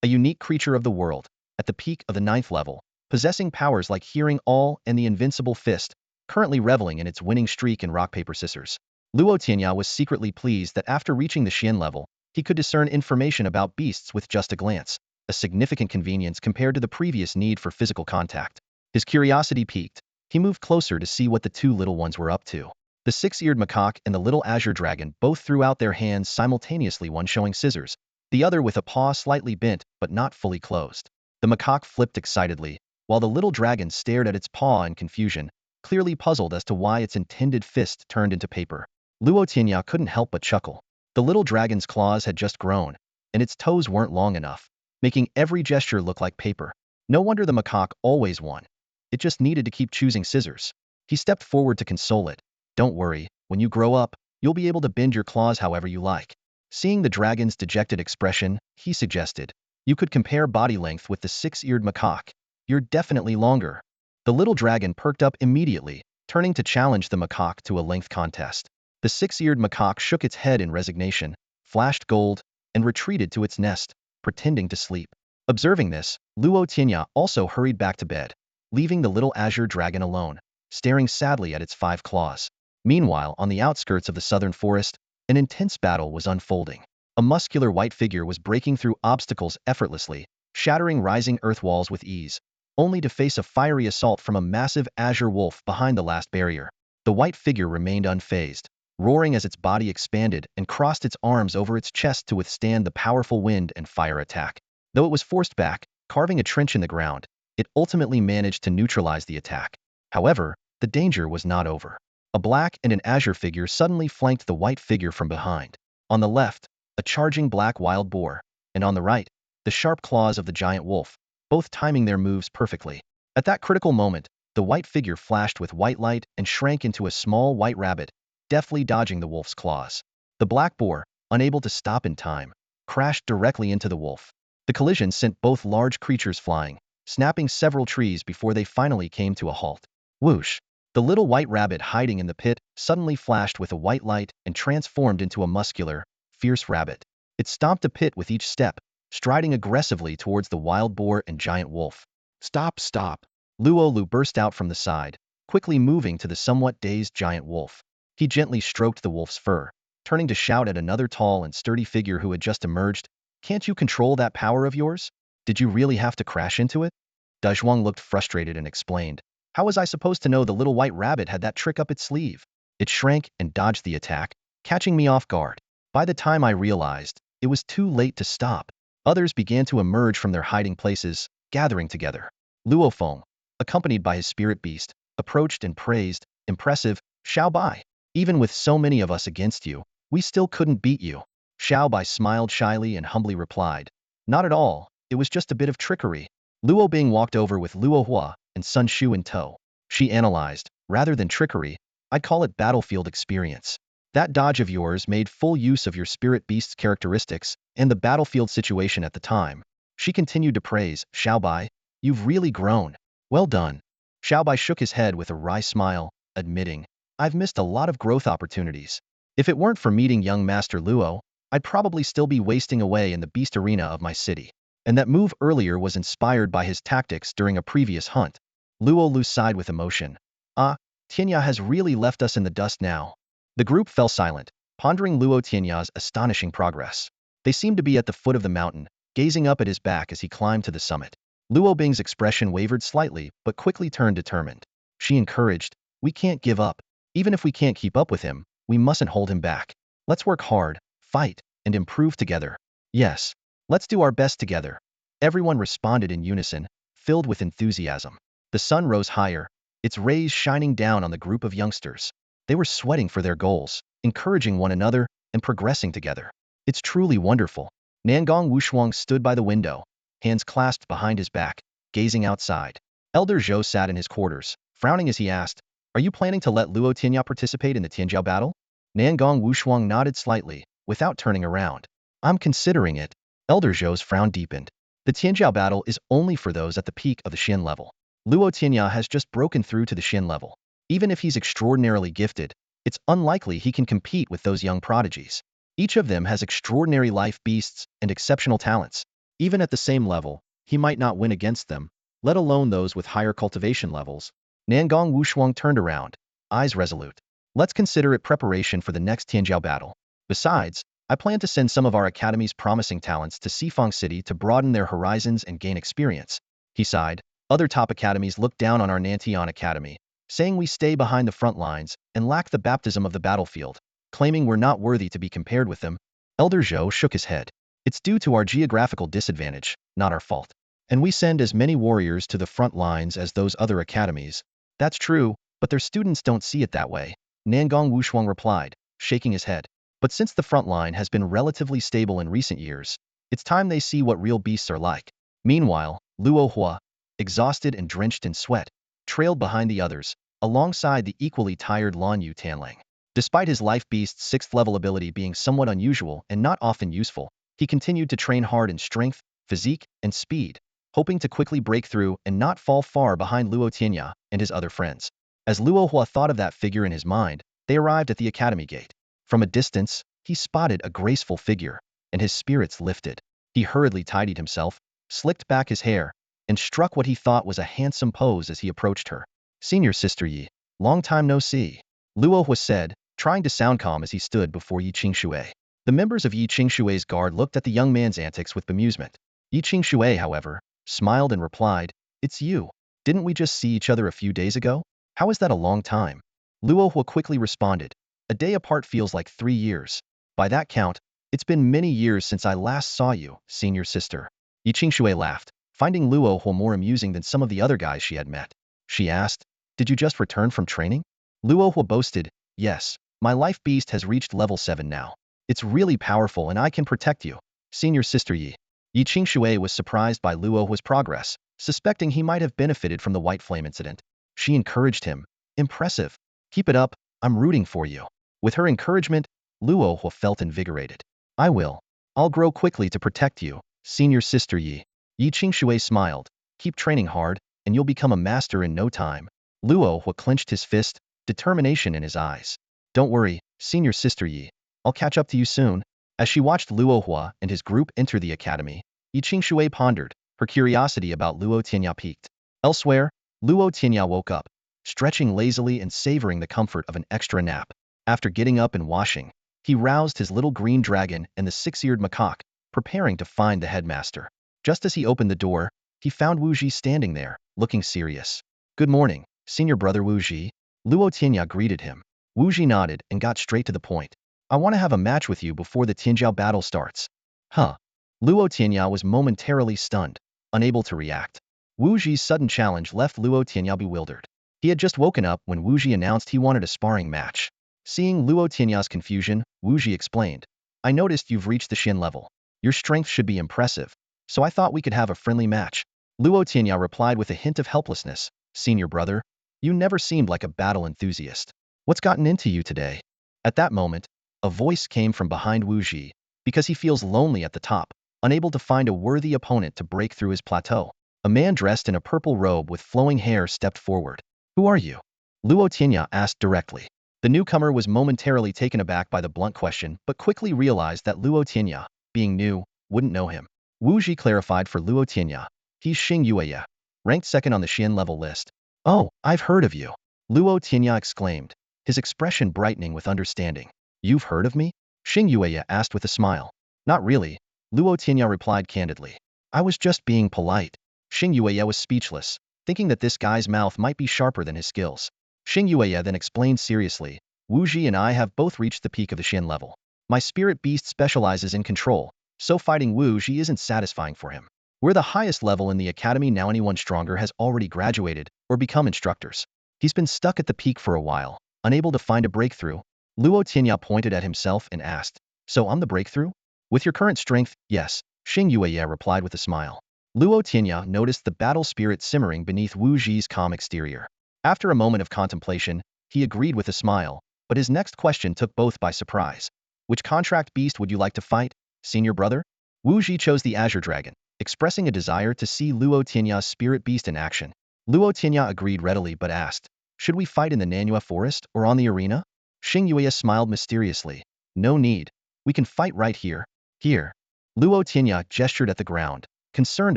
A unique creature of the world, at the peak of the 9th level, possessing powers like Hearing All and the Invincible Fist, currently reveling in its winning streak in rock, paper, scissors. Luo Tianya was secretly pleased that after reaching the Shin level, he could discern information about beasts with just a glance, a significant convenience compared to the previous need for physical contact. His curiosity piqued. He moved closer to see what the 2 little ones were up to. The Six-Eared Macaque and the little Azure Dragon both threw out their hands simultaneously, one showing scissors, the other with a paw slightly bent but not fully closed. The macaque flipped excitedly, while the little dragon stared at its paw in confusion, clearly puzzled as to why its intended fist turned into paper. Luo Tianya couldn't help but chuckle. The little dragon's claws had just grown, and its toes weren't long enough, making every gesture look like paper. No wonder the macaque always won. It just needed to keep choosing scissors. He stepped forward to console it. "Don't worry, when you grow up, you'll be able to bend your claws however you like." Seeing the dragon's dejected expression, he suggested, "You could compare body length with the Six-Eared Macaque. You're definitely longer." The little dragon perked up immediately, turning to challenge the macaque to a length contest. The Six-Eared Macaque shook its head in resignation, flashed gold, and retreated to its nest, pretending to sleep. Observing this, Luo Tianya also hurried back to bed, leaving the little Azure Dragon alone, staring sadly at its 5 claws. Meanwhile, on the outskirts of the southern forest, an intense battle was unfolding. A muscular white figure was breaking through obstacles effortlessly, shattering rising earth walls with ease, only to face a fiery assault from a massive azure wolf behind the last barrier. The white figure remained unfazed, roaring as its body expanded and crossed its arms over its chest to withstand the powerful wind and fire attack. Though it was forced back, carving a trench in the ground, it ultimately managed to neutralize the attack. However, the danger was not over. A black and an azure figure suddenly flanked the white figure from behind. On the left, a charging black wild boar, and on the right, the sharp claws of the giant wolf, both timing their moves perfectly. At that critical moment, the white figure flashed with white light and shrank into a small white rabbit, deftly dodging the wolf's claws. The black boar, unable to stop in time, crashed directly into the wolf. The collision sent both large creatures flying, snapping several trees before they finally came to a halt. Whoosh! The little white rabbit hiding in the pit suddenly flashed with a white light and transformed into a muscular, fierce rabbit. It stomped a pit with each step, striding aggressively towards the wild boar and giant wolf. Stop, stop! Luo burst out from the side, quickly moving to the somewhat dazed giant wolf. He gently stroked the wolf's fur, turning to shout at another tall and sturdy figure who had just emerged. Can't you control that power of yours? Did you really have to crash into it? Dazhuang looked frustrated and explained. How was I supposed to know the little white rabbit had that trick up its sleeve? It shrank and dodged the attack, catching me off guard. By the time I realized, it was too late to stop. Others began to emerge from their hiding places, gathering together. Luo Feng, accompanied by his spirit beast, approached and praised, impressive, Xiao Bai. Even with so many of us against you, we still couldn't beat you. Xiao Bai smiled shyly and humbly replied. Not at all, it was just a bit of trickery. Luo Bing walked over with Luo Hua and Sun Shu in tow. She analyzed, rather than trickery, I'd call it battlefield experience. That dodge of yours made full use of your spirit beast's characteristics and the battlefield situation at the time. She continued to praise, Xiao Bai, you've really grown. Well done. Xiao Bai shook his head with a wry smile, admitting, I've missed a lot of growth opportunities. If it weren't for meeting young Master Luo, I'd probably still be wasting away in the beast arena of my city. And that move earlier was inspired by his tactics during a previous hunt. Luo sighed with emotion. Tianya has really left us in the dust now. The group fell silent, pondering Luo Tianya's astonishing progress. They seemed to be at the foot of the mountain, gazing up at his back as he climbed to the summit. Luo Bing's expression wavered slightly, but quickly turned determined. She encouraged, we can't give up. Even if we can't keep up with him, we mustn't hold him back. Let's work hard, fight, and improve together. Yes, let's do our best together. Everyone responded in unison, filled with enthusiasm. The sun rose higher, its rays shining down on the group of youngsters. They were sweating for their goals, encouraging one another, and progressing together. It's truly wonderful. Nangong Wushuang stood by the window, hands clasped behind his back, gazing outside. Elder Zhou sat in his quarters, frowning as he asked, Are you planning to let Luo Tianya participate in the Tianjiao battle? Nangong Wushuang nodded slightly, without turning around. I'm considering it. Elder Zhou's frown deepened. The Tianjiao battle is only for those at the peak of the Xin level. Luo Tianya has just broken through to the Xin level. Even if he's extraordinarily gifted, it's unlikely he can compete with those young prodigies. Each of them has extraordinary life beasts and exceptional talents. Even at the same level, he might not win against them, let alone those with higher cultivation levels. Nangong Wushuang turned around, eyes resolute. Let's consider it preparation for the next Tianjiao battle. Besides, I plan to send some of our academy's promising talents to Xifang City to broaden their horizons and gain experience. He sighed. Other top academies look down on our Nantian Academy, saying we stay behind the front lines and lack the baptism of the battlefield, claiming we're not worthy to be compared with them. Elder Zhou shook his head. It's due to our geographical disadvantage, not our fault. And we send as many warriors to the front lines as those other academies. That's true, but their students don't see it that way. Nangong Wushuang replied, shaking his head. But since the front line has been relatively stable in recent years, it's time they see what real beasts are like. Meanwhile, Luo Hua, exhausted and drenched in sweat, trailed behind the others, alongside the equally tired Lan Yu Tanling. Despite his life beast's 6th level ability being somewhat unusual and not often useful, he continued to train hard in strength, physique, and speed, hoping to quickly break through and not fall far behind Luo Tianya and his other friends. As Luo Hua thought of that figure in his mind, they arrived at the academy gate. From a distance, he spotted a graceful figure, and his spirits lifted. He hurriedly tidied himself, slicked back his hair, and struck what he thought was a handsome pose as he approached her. Senior Sister Yi, long time no see. Luo Hua said, trying to sound calm as he stood before Yi Qingshui. The members of Yi Qingshui's guard looked at the young man's antics with bemusement. Yi Qingshui, however, smiled and replied, It's you. Didn't we just see each other a few days ago? How is that a long time? Luo Hua quickly responded, A day apart feels like 3 years. By that count, it's been many years since I last saw you, senior sister. Yi Qingshui laughed, finding Luo Hua more amusing than some of the other guys she had met. She asked, Did you just return from training? Luo Hua boasted, Yes, my life beast has reached level 7 now. It's really powerful and I can protect you. Senior sister Yi. Yi Qingshui was surprised by Luo Hua's progress, suspecting he might have benefited from the white flame incident. She encouraged him, Impressive. Keep it up, I'm rooting for you. With her encouragement, Luo Hua felt invigorated. I will. I'll grow quickly to protect you, senior sister Yi. Yi Qingshui smiled. Keep training hard, and you'll become a master in no time. Luo Hua clenched his fist, determination in his eyes. Don't worry, senior sister Yi. I'll catch up to you soon. As she watched Luo Hua and his group enter the academy, Yi Qingshui pondered, her curiosity about Luo Tianya peaked. Elsewhere, Luo Tianya woke up, stretching lazily and savoring the comfort of an extra nap. After getting up and washing, he roused his little green dragon and the six-eared macaque, preparing to find the headmaster. Just as he opened the door, he found Wu Ji standing there, looking serious. Good morning, senior brother Wu Ji. Luo Tianya greeted him. Wu Ji nodded and got straight to the point. I want to have a match with you before the Tianjiao battle starts. Huh? Luo Tianya was momentarily stunned, unable to react. Wu Ji's sudden challenge left Luo Tianya bewildered. He had just woken up when Wu Ji announced he wanted a sparring match. Seeing Luo Tianya's confusion, Wu Ji explained. I noticed you've reached the Xin level. Your strength should be impressive, so I thought we could have a friendly match. Luo Tianya replied with a hint of helplessness. Senior brother, you never seemed like a battle enthusiast. What's gotten into you today? At that moment, a voice came from behind Wu Ji, because he feels lonely at the top, unable to find a worthy opponent to break through his plateau. A man dressed in a purple robe with flowing hair stepped forward. Who are you? Luo Tianya asked directly. The newcomer was momentarily taken aback by the blunt question, but quickly realized that Luo Tianya, being new, wouldn't know him. Wu Ji clarified for Luo Tianya. He's Xing Yueya, ranked second on the Xian level list. Oh, I've heard of you. Luo Tianya exclaimed, his expression brightening with understanding. You've heard of me? Xing Yueya asked with a smile. Not really, Luo Tianya replied candidly. I was just being polite. Xing Yueya was speechless, thinking that this guy's mouth might be sharper than his skills. Xing Yueya then explained seriously, Wu Ji and I have both reached the peak of the Xian level. My spirit beast specializes in control, so fighting Wu Ji isn't satisfying for him. We're the highest level in the academy now. Anyone stronger has already graduated or become instructors. He's been stuck at the peak for a while, unable to find a breakthrough. Luo Tianya pointed at himself and asked, so I'm the breakthrough? With your current strength, yes, Xing Yueya replied with a smile. Luo Tianya noticed the battle spirit simmering beneath Wu Ji's calm exterior. After a moment of contemplation, he agreed with a smile, but his next question took both by surprise. Which contract beast would you like to fight, senior brother? Wu Ji chose the Azure Dragon, expressing a desire to see Luo Tianya's spirit beast in action. Luo Tianya agreed readily but asked, should we fight in the Nanyue forest or on the arena? Xing Yueya smiled mysteriously. No need. We can fight right here. Here. Luo Tianya gestured at the ground, concerned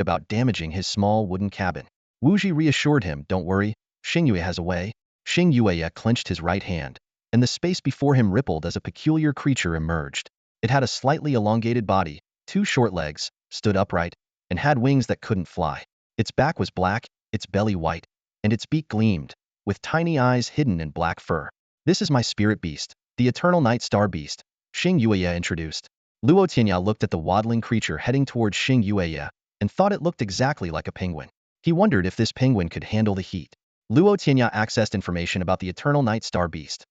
about damaging his small wooden cabin. Wu Ji reassured him, don't worry, Xing Yueya has a way. Xing Yueya clenched his right hand, and the space before him rippled as a peculiar creature emerged. It had a slightly elongated body, 2 short legs, stood upright, and had wings that couldn't fly. Its back was black, its belly white, and its beak gleamed, with tiny eyes hidden in black fur. This is my spirit beast, the eternal night star beast, Xing Yueya introduced. Luo Tianya looked at the waddling creature heading towards Xing Yueya, and thought it looked exactly like a penguin. He wondered if this penguin could handle the heat. Luo Tianya accessed information about the eternal night star beast.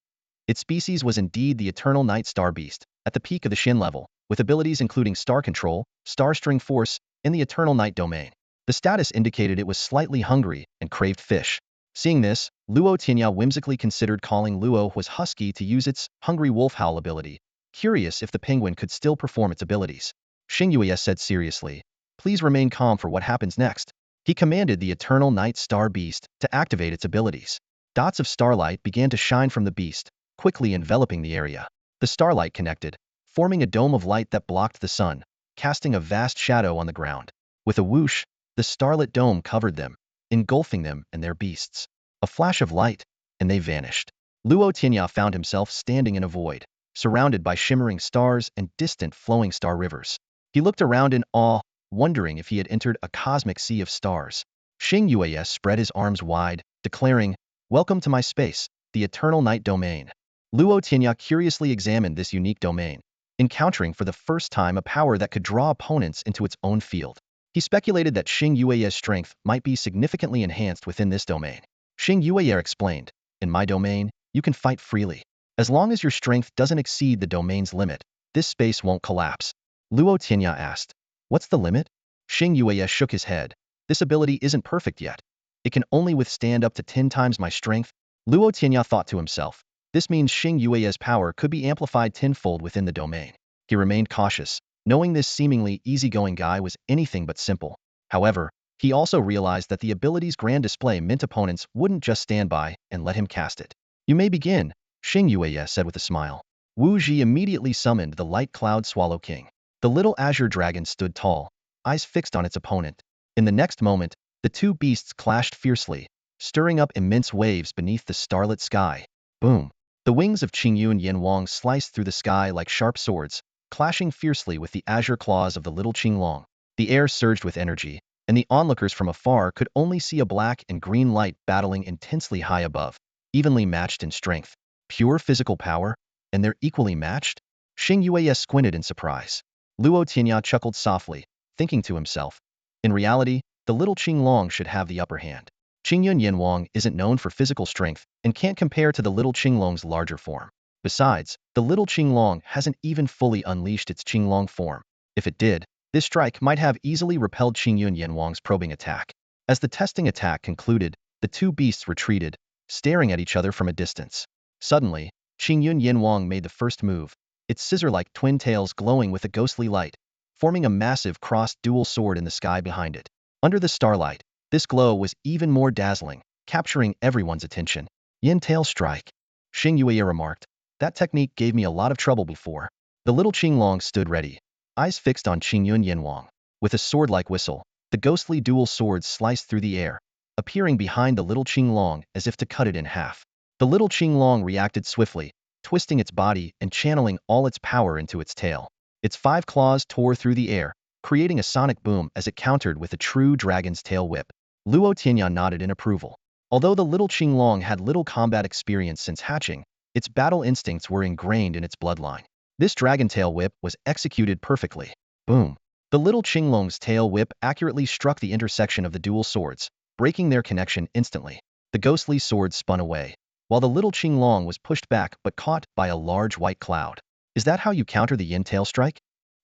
Its species was indeed the eternal night star beast, at the peak of the Xian level, with abilities including star control, star string force, and the eternal night domain. The status indicated it was slightly hungry and craved fish. Seeing this, Luo Tianya whimsically considered calling Luo Hua's husky to use its hungry wolf howl ability, curious if the penguin could still perform its abilities. Xing Yueya said seriously, please remain calm for what happens next. He commanded the eternal night star beast to activate its abilities. Dots of starlight began to shine from the beast, quickly enveloping the area. The starlight connected, forming a dome of light that blocked the sun, casting a vast shadow on the ground. With a whoosh, the starlit dome covered them, engulfing them and their beasts. A flash of light, and they vanished. Luo Tianya found himself standing in a void, surrounded by shimmering stars and distant flowing star rivers. He looked around in awe, wondering if he had entered a cosmic sea of stars. Xing Yueya spread his arms wide, declaring, welcome to my space, the eternal night domain. Luo Tianya curiously examined this unique domain, encountering for the first time a power that could draw opponents into its own field. He speculated that Xing Yueya's strength might be significantly enhanced within this domain. Xing Yueya explained, in my domain, you can fight freely. As long as your strength doesn't exceed the domain's limit, this space won't collapse. Luo Tianya asked, what's the limit? Xing Yueya shook his head. This ability isn't perfect yet. It can only withstand up to 10 times my strength. Luo Tianya thought to himself, this means Xing Yueya's power could be amplified tenfold within the domain. He remained cautious, knowing this seemingly easygoing guy was anything but simple. However, He also realized that the ability's grand display meant opponents wouldn't just stand by and let him cast it. You may begin, Xing Yueya said with a smile. Wu Ji immediately summoned the light cloud Swallow King. The little Azure Dragon stood tall, eyes fixed on its opponent. In the next moment, the two beasts clashed fiercely, stirring up immense waves beneath the starlit sky. Boom! The wings of Qingyun Yanwang sliced through the sky like sharp swords, clashing fiercely with the azure claws of the little Qinglong. The air surged with energy, and the onlookers from afar could only see a black and green light battling intensely high above, evenly matched in strength. Pure physical power? And they're equally matched? Xing Yueya squinted in surprise. Luo Tianya chuckled softly, thinking to himself. In reality, the little Qinglong should have the upper hand. Qingyun Yanwang isn't known for physical strength and can't compare to the little Qinglong's larger form. Besides, the little Qinglong hasn't even fully unleashed its Qinglong form. If it did, this strike might have easily repelled Qingyun Yanwang's probing attack. As the testing attack concluded, the two beasts retreated, staring at each other from a distance. Suddenly, Qingyun Yanwang made the first move, its scissor-like twin tails glowing with a ghostly light, forming a massive crossed dual sword in the sky behind it. Under the starlight, this glow was even more dazzling, capturing everyone's attention. Yin tail strike, Xing Yueya remarked. That technique gave me a lot of trouble before. The little Qinglong stood ready, eyes fixed on Qingyun Yanwang. With a sword-like whistle, the ghostly dual swords sliced through the air, appearing behind the little Qinglong as if to cut it in half. The little Qinglong reacted swiftly, twisting its body and channeling all its power into its tail. Its 5 claws tore through the air, creating a sonic boom as it countered with a true dragon's tail whip. Luo Tianya nodded in approval. Although the little Qinglong had little combat experience since hatching, its battle instincts were ingrained in its bloodline. This dragon tail whip was executed perfectly. Boom! The little Qinglong's tail whip accurately struck the intersection of the dual swords, breaking their connection instantly. The ghostly sword spun away, while the little Qinglong was pushed back but caught by a large white cloud. Is that how you counter the yin tail strike?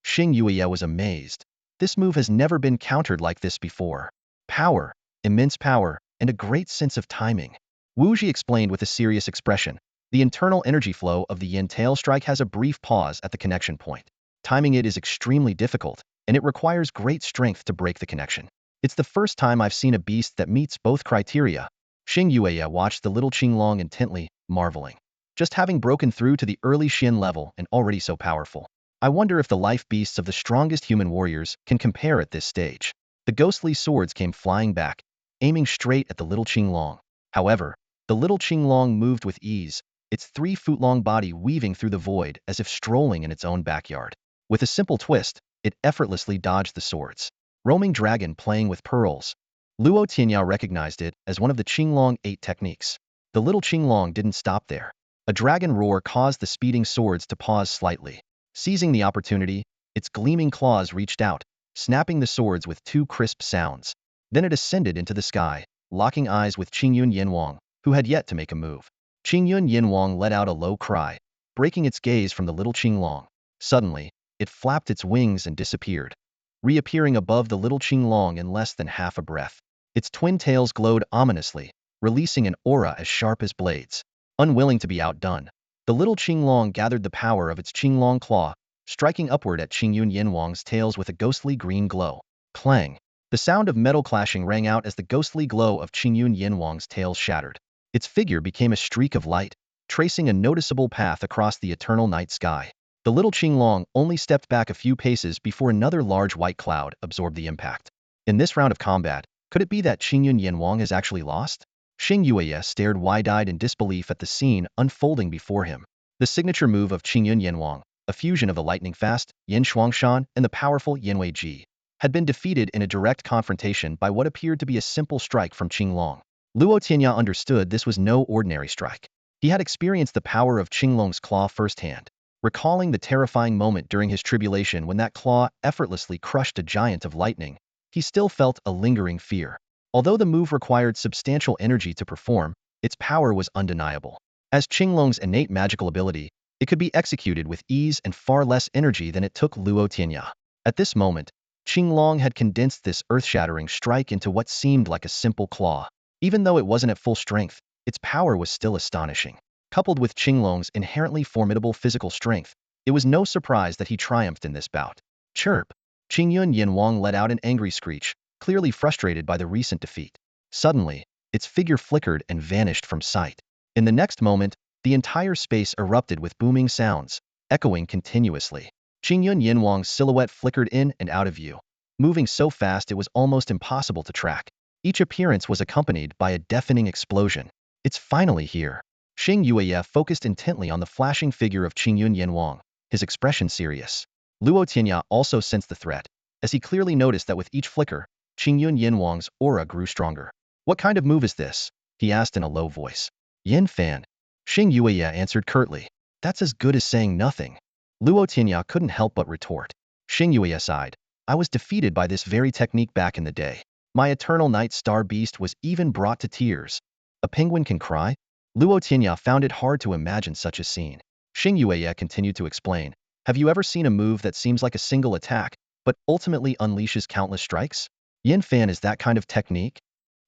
Xing Yueya was amazed. This move has never been countered like this before. Power, immense power, and a great sense of timing. Wu Ji explained with a serious expression. The internal energy flow of the yin tail strike has a brief pause at the connection point. Timing it is extremely difficult, and it requires great strength to break the connection. It's the first time I've seen a beast that meets both criteria. Xing Yueya watched the little Qinglong intently, marveling. Just having broken through to the early Xian level and already so powerful. I wonder if the life beasts of the strongest human warriors can compare at this stage. The ghostly swords came flying back, aiming straight at the little Qinglong. However, the little Qinglong moved with ease, its 3-foot-long body weaving through the void as if strolling in its own backyard. With a simple twist, it effortlessly dodged the swords. Roaming dragon playing with pearls. Luo Tianya recognized it as one of the Qinglong 8 techniques. The little Qinglong didn't stop there. A dragon roar caused the speeding swords to pause slightly. Seizing the opportunity, its gleaming claws reached out, snapping the swords with 2 crisp sounds. Then it ascended into the sky, locking eyes with Qingyun Yanwang, who had yet to make a move. Qingyun Yanwang let out a low cry, breaking its gaze from the little Qinglong. Suddenly, it flapped its wings and disappeared, reappearing above the little Qinglong in less than half a breath. Its twin tails glowed ominously, releasing an aura as sharp as blades. Unwilling to be outdone, the little Qinglong gathered the power of its Qinglong claw, striking upward at Qingyun Yanwang's tails with a ghostly green glow. Clang! The sound of metal clashing rang out as the ghostly glow of Qingyun Yanwang's tails shattered. Its figure became a streak of light, tracing a noticeable path across the eternal night sky. The little Qinglong only stepped back a few paces before another large white cloud absorbed the impact. In this round of combat, could it be that Qingyun Yanwang has actually lost? Xing Yueya stared wide-eyed in disbelief at the scene unfolding before him. The signature move of Qingyun Yanwang, a fusion of the lightning-fast Yin Shuangshan and the powerful Yin Ji, had been defeated in a direct confrontation by what appeared to be a simple strike from Qinglong. Luo Tianya understood this was no ordinary strike. He had experienced the power of Qinglong's claw firsthand, recalling the terrifying moment during his tribulation when that claw effortlessly crushed a giant of lightning. He still felt a lingering fear. Although the move required substantial energy to perform, its power was undeniable. As Qinglong's innate magical ability, it could be executed with ease and far less energy than it took Luo Tianya. At this moment, Qinglong had condensed this earth-shattering strike into what seemed like a simple claw. Even though it wasn't at full strength, its power was still astonishing. Coupled with Qinglong's inherently formidable physical strength, it was no surprise that he triumphed in this bout. Chirp! Qingyun Yanwang let out an angry screech, clearly frustrated by the recent defeat. Suddenly, its figure flickered and vanished from sight. In the next moment, the entire space erupted with booming sounds, echoing continuously. Qingyun Yinwang's silhouette flickered in and out of view, moving so fast it was almost impossible to track. Each appearance was accompanied by a deafening explosion. It's finally here. Xing Yueya focused intently on the flashing figure of Qingyun Yinwang, his expression serious. Luo Tianya also sensed the threat, as he clearly noticed that with each flicker, Qingyun Yinwang's aura grew stronger. What kind of move is this? He asked in a low voice. Yin Fan. Xing Yueya answered curtly. That's as good as saying nothing. Luo Tianya couldn't help but retort. Xing Yueya sighed. I was defeated by this very technique back in the day. My eternal night star beast was even brought to tears. A penguin can cry? Luo Tianya found it hard to imagine such a scene. Xing Yueya continued to explain. Have you ever seen a move that seems like a single attack, but ultimately unleashes countless strikes? Yin Fan is that kind of technique?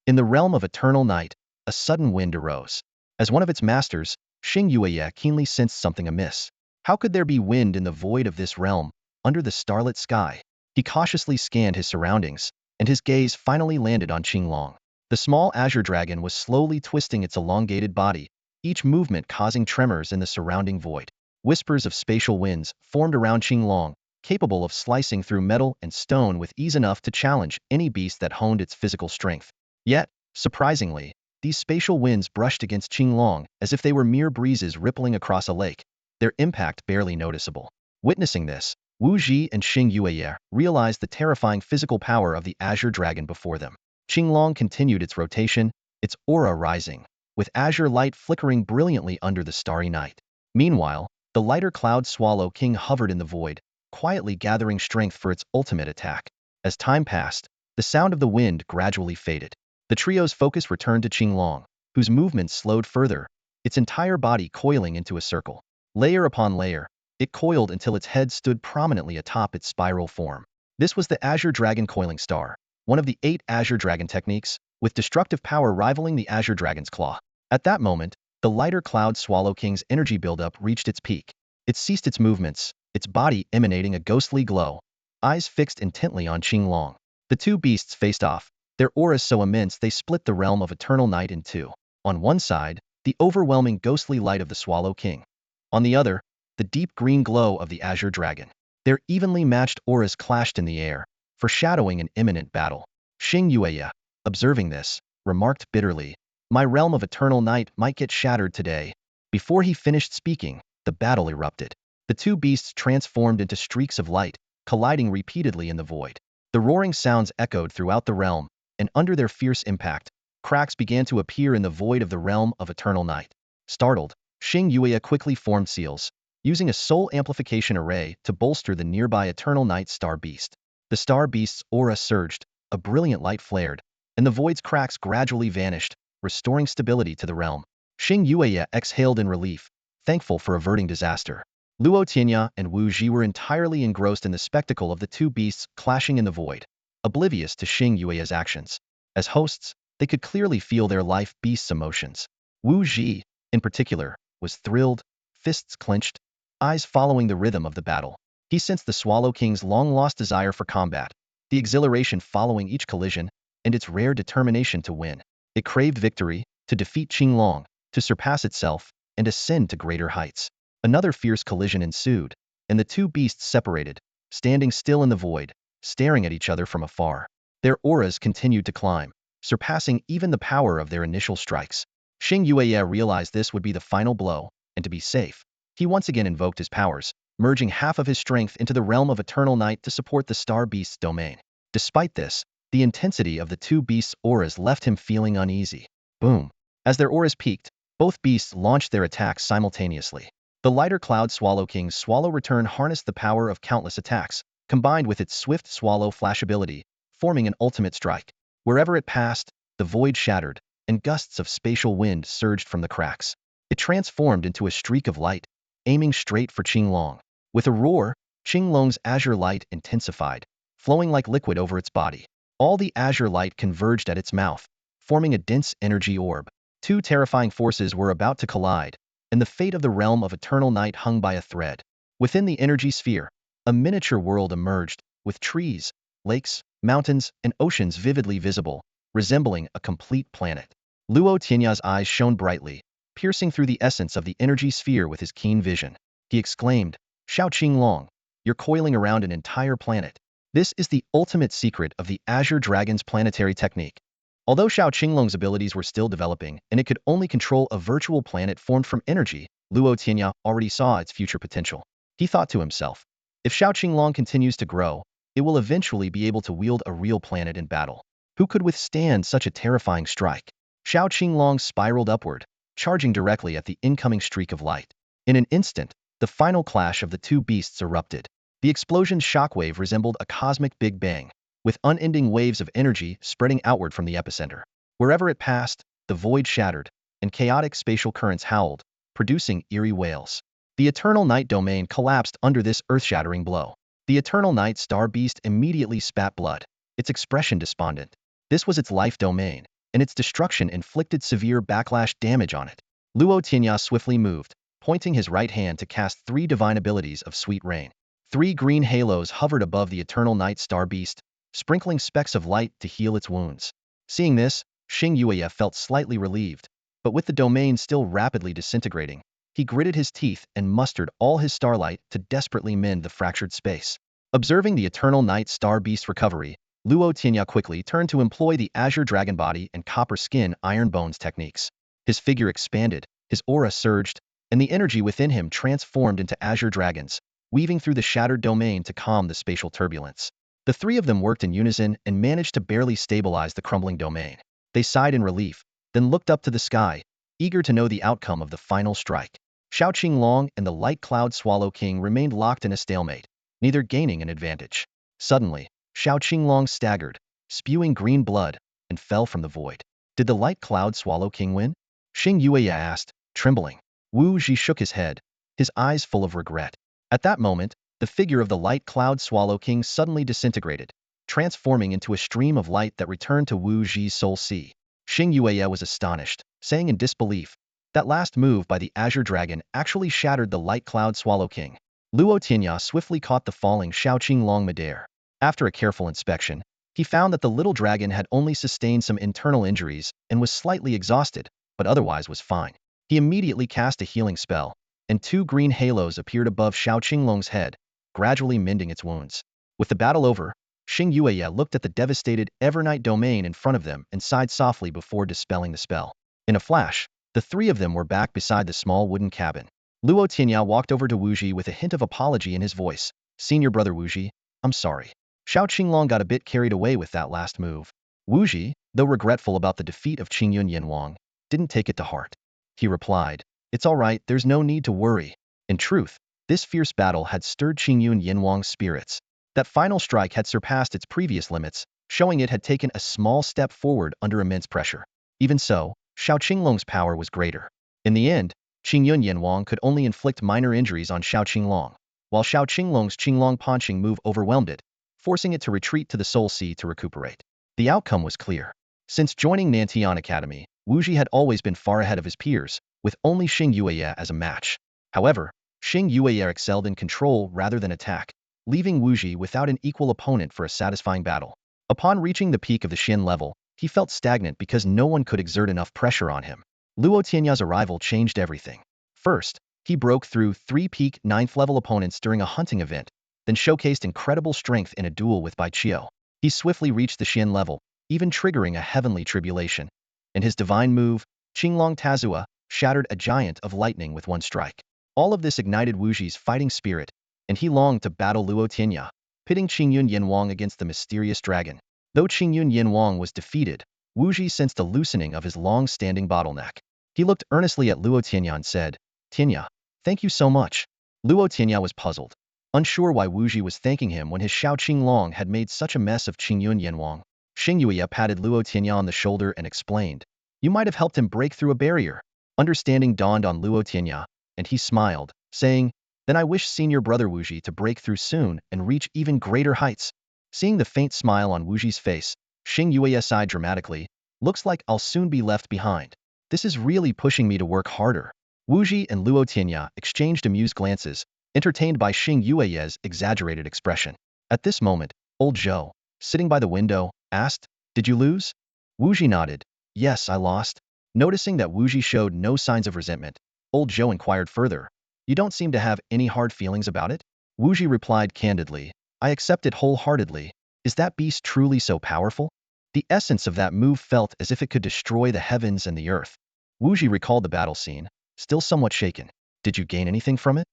In the realm of eternal night, a sudden wind arose. As one of its masters, Xing Yueya keenly sensed something amiss. How could there be wind in the void of this realm, under the starlit sky? He cautiously scanned his surroundings, and his gaze finally landed on Qinglong. The small Azure Dragon was slowly twisting its elongated body, each movement causing tremors in the surrounding void. Whispers of spatial winds formed around Qinglong, capable of slicing through metal and stone with ease enough to challenge any beast that honed its physical strength. Yet, surprisingly, these spatial winds brushed against Qinglong as if they were mere breezes rippling across a lake, their impact barely noticeable. Witnessing this, Wu Ji and Xing Yueya realized the terrifying physical power of the Azure Dragon before them. Qinglong continued its rotation, its aura rising, with azure light flickering brilliantly under the starry night. Meanwhile, the lighter cloud Swallow King hovered in the void, quietly gathering strength for its ultimate attack. As time passed, the sound of the wind gradually faded. The trio's focus returned to Qinglong, whose movements slowed further, its entire body coiling into a circle. Layer upon layer, it coiled until its head stood prominently atop its spiral form. This was the Azure Dragon Coiling Star, one of the 8 Azure Dragon techniques, with destructive power rivaling the Azure Dragon's Claw. At that moment, the lighter cloud Swallow King's energy buildup reached its peak. It ceased its movements, its body emanating a ghostly glow, eyes fixed intently on Qinglong. The two beasts faced off, their auras so immense they split the realm of eternal night in two. On one side, the overwhelming ghostly light of the Swallow King. On the other, the deep green glow of the Azure Dragon. Their evenly matched auras clashed in the air, foreshadowing an imminent battle. Xing Yueya, observing this, remarked bitterly, my realm of eternal night might get shattered today. Before he finished speaking, the battle erupted. The two beasts transformed into streaks of light, colliding repeatedly in the void. The roaring sounds echoed throughout the realm, and under their fierce impact, cracks began to appear in the void of the realm of eternal night. Startled, Xing Yueya quickly formed seals, using a soul amplification array to bolster the nearby eternal night star beast. The star beast's aura surged, a brilliant light flared, and the void's cracks gradually vanished, restoring stability to the realm. Xing Yueya exhaled in relief, thankful for averting disaster. Luo Tianya and Wu Ji were entirely engrossed in the spectacle of the two beasts clashing in the void, oblivious to Xing Yueya's actions. As hosts, they could clearly feel their life beast's emotions. Wu Ji, in particular, was thrilled, fists clenched, eyes following the rhythm of the battle. He sensed the Swallow King's long-lost desire for combat, the exhilaration following each collision, and its rare determination to win. It craved victory, to defeat Qinglong, to surpass itself, and ascend to greater heights. Another fierce collision ensued, and the two beasts separated, standing still in the void, staring at each other from afar. Their auras continued to climb, surpassing even the power of their initial strikes. Xing Yueya realized this would be the final blow, and to be safe, he once again invoked his powers, merging half of his strength into the realm of eternal night to support the star beast's domain. Despite this, the intensity of the two beasts' auras left him feeling uneasy. Boom! As their auras peaked, both beasts launched their attacks simultaneously. The lighter cloud Swallow King's Swallow Return harnessed the power of countless attacks, combined with its swift swallow flash ability, forming an ultimate strike. Wherever it passed, the void shattered, and gusts of spatial wind surged from the cracks. It transformed into a streak of light, aiming straight for Qinglong. With a roar, Qinglong's azure light intensified, flowing like liquid over its body. All the azure light converged at its mouth, forming a dense energy orb. Two terrifying forces were about to collide, and the fate of the realm of eternal night hung by a thread. Within the energy sphere, a miniature world emerged, with trees, lakes, mountains, and oceans vividly visible, resembling a complete planet. Luo Tianya's eyes shone brightly, piercing through the essence of the energy sphere with his keen vision. He exclaimed, "Xiao Qinglong, you're coiling around an entire planet. This is the ultimate secret of the Azure Dragon's planetary technique." Although Xiao Qinglong's abilities were still developing and it could only control a virtual planet formed from energy, Luo Tianya already saw its future potential. He thought to himself, if Xiao Qinglong continues to grow, it will eventually be able to wield a real planet in battle. Who could withstand such a terrifying strike? Xiao Qinglong spiraled upward, charging directly at the incoming streak of light. In an instant, the final clash of the two beasts erupted. The explosion's shockwave resembled a cosmic Big Bang, with unending waves of energy spreading outward from the epicenter. Wherever it passed, the void shattered, and chaotic spatial currents howled, producing eerie wails. The Eternal Night domain collapsed under this earth-shattering blow. The Eternal Night star beast immediately spat blood, its expression despondent. This was its life domain, and its destruction inflicted severe backlash damage on it. Luo Tianya swiftly moved, pointing his right hand to cast 3 divine abilities of Sweet Rain. 3 green halos hovered above the Eternal Night star beast, sprinkling specks of light to heal its wounds. Seeing this, Xing Yueya felt slightly relieved, but with the domain still rapidly disintegrating, he gritted his teeth and mustered all his starlight to desperately mend the fractured space. Observing the Eternal Night star beast's recovery, Luo Tianya quickly turned to employ the Azure Dragon Body and Copper Skin Iron Bones techniques. His figure expanded, his aura surged, and the energy within him transformed into Azure Dragons, weaving through the shattered domain to calm the spatial turbulence. The 3 of them worked in unison and managed to barely stabilize the crumbling domain. They sighed in relief, then looked up to the sky, eager to know the outcome of the final strike. Xiao Qinglong and the Light Cloud Swallow King remained locked in a stalemate, neither gaining an advantage. Suddenly, Xiao Qinglong staggered, spewing green blood, and fell from the void. Did the Light Cloud Swallow King win? Xing Yueya asked, trembling. Wu Ji shook his head, his eyes full of regret. At that moment, the figure of the Light Cloud Swallow King suddenly disintegrated, transforming into a stream of light that returned to Wu Ji's soul sea. Xing Yueya was astonished, saying in disbelief, that last move by the Azure Dragon actually shattered the Light Cloud Swallow King. Luo Tianya swiftly caught the falling Xiao Qinglong midair. After a careful inspection, he found that the little dragon had only sustained some internal injuries and was slightly exhausted, but otherwise was fine. He immediately cast a healing spell, and 2 green halos appeared above Xiao Qinglong's head, gradually mending its wounds. With the battle over, Xing Yueya looked at the devastated Evernight domain in front of them and sighed softly before dispelling the spell. In a flash, the 3 of them were back beside the small wooden cabin. Luo Tianya walked over to Wu Ji with a hint of apology in his voice. "Senior brother Wu Ji, I'm sorry. Xiao Qinglong got a bit carried away with that last move." Wu Ji, though regretful about the defeat of Qingyun Yanwang, didn't take it to heart. He replied, "It's all right, there's no need to worry." In truth, this fierce battle had stirred Qingyun Yanwang's spirits. That final strike had surpassed its previous limits, showing it had taken a small step forward under immense pressure. Even so, Xiao Qinglong's power was greater. In the end, Qingyun Yanwang could only inflict minor injuries on Xiao Qinglong, while Xiao Qinglong's Qinglong Ponching move overwhelmed it, forcing it to retreat to the Soul Sea to recuperate. The outcome was clear. Since joining Nantian Academy, Wu Ji had always been far ahead of his peers, with only Xing Yueya as a match. However, Xing Yueya excelled in control rather than attack, leaving Wu Ji without an equal opponent for a satisfying battle. Upon reaching the peak of the Xin level, he felt stagnant because no one could exert enough pressure on him. Luo Tianya's arrival changed everything. First, he broke through 3 peak 9th level opponents during a hunting event, then showcased incredible strength in a duel with Bai Qiu. He swiftly reached the Xin level, even triggering a heavenly tribulation. And his divine move, Qinglong Tazua, shattered a giant of lightning with one strike. All of this ignited Wu Ji's fighting spirit, and he longed to battle Luo Tianya, pitting Qingyun Yanwang against the mysterious dragon. Though Qingyun Yanwang was defeated, Wu Ji sensed a loosening of his long-standing bottleneck. He looked earnestly at Luo Tianya and said, "Tianya, thank you so much." Luo Tianya was puzzled, unsure why Wu Ji was thanking him when his Xiao Qinglong had made such a mess of Qingyun Yanwang. Xing Yueya patted Luo Tianya on the shoulder and explained, "You might have helped him break through a barrier." Understanding dawned on Luo Tianya, and he smiled, saying, "Then I wish senior brother Wu Ji to break through soon and reach even greater heights." Seeing the faint smile on Wu Ji's face, Xing Yueya sighed dramatically, "Looks like I'll soon be left behind. This is really pushing me to work harder." Wu Ji and Luo Tianya exchanged amused glances, entertained by Xing Yueya's exaggerated expression. At this moment, old Zhou, sitting by the window, asked, "Did you lose?" Wuji nodded. "Yes, I lost." Noticing that Wuji showed no signs of resentment, old Zhou inquired further, "You don't seem to have any hard feelings about it?" Wuji replied candidly, "I accept it wholeheartedly. Is that beast truly so powerful?" The essence of that move felt as if it could destroy the heavens and the earth. Wuji recalled the battle scene, still somewhat shaken. "Did you gain anything from it?"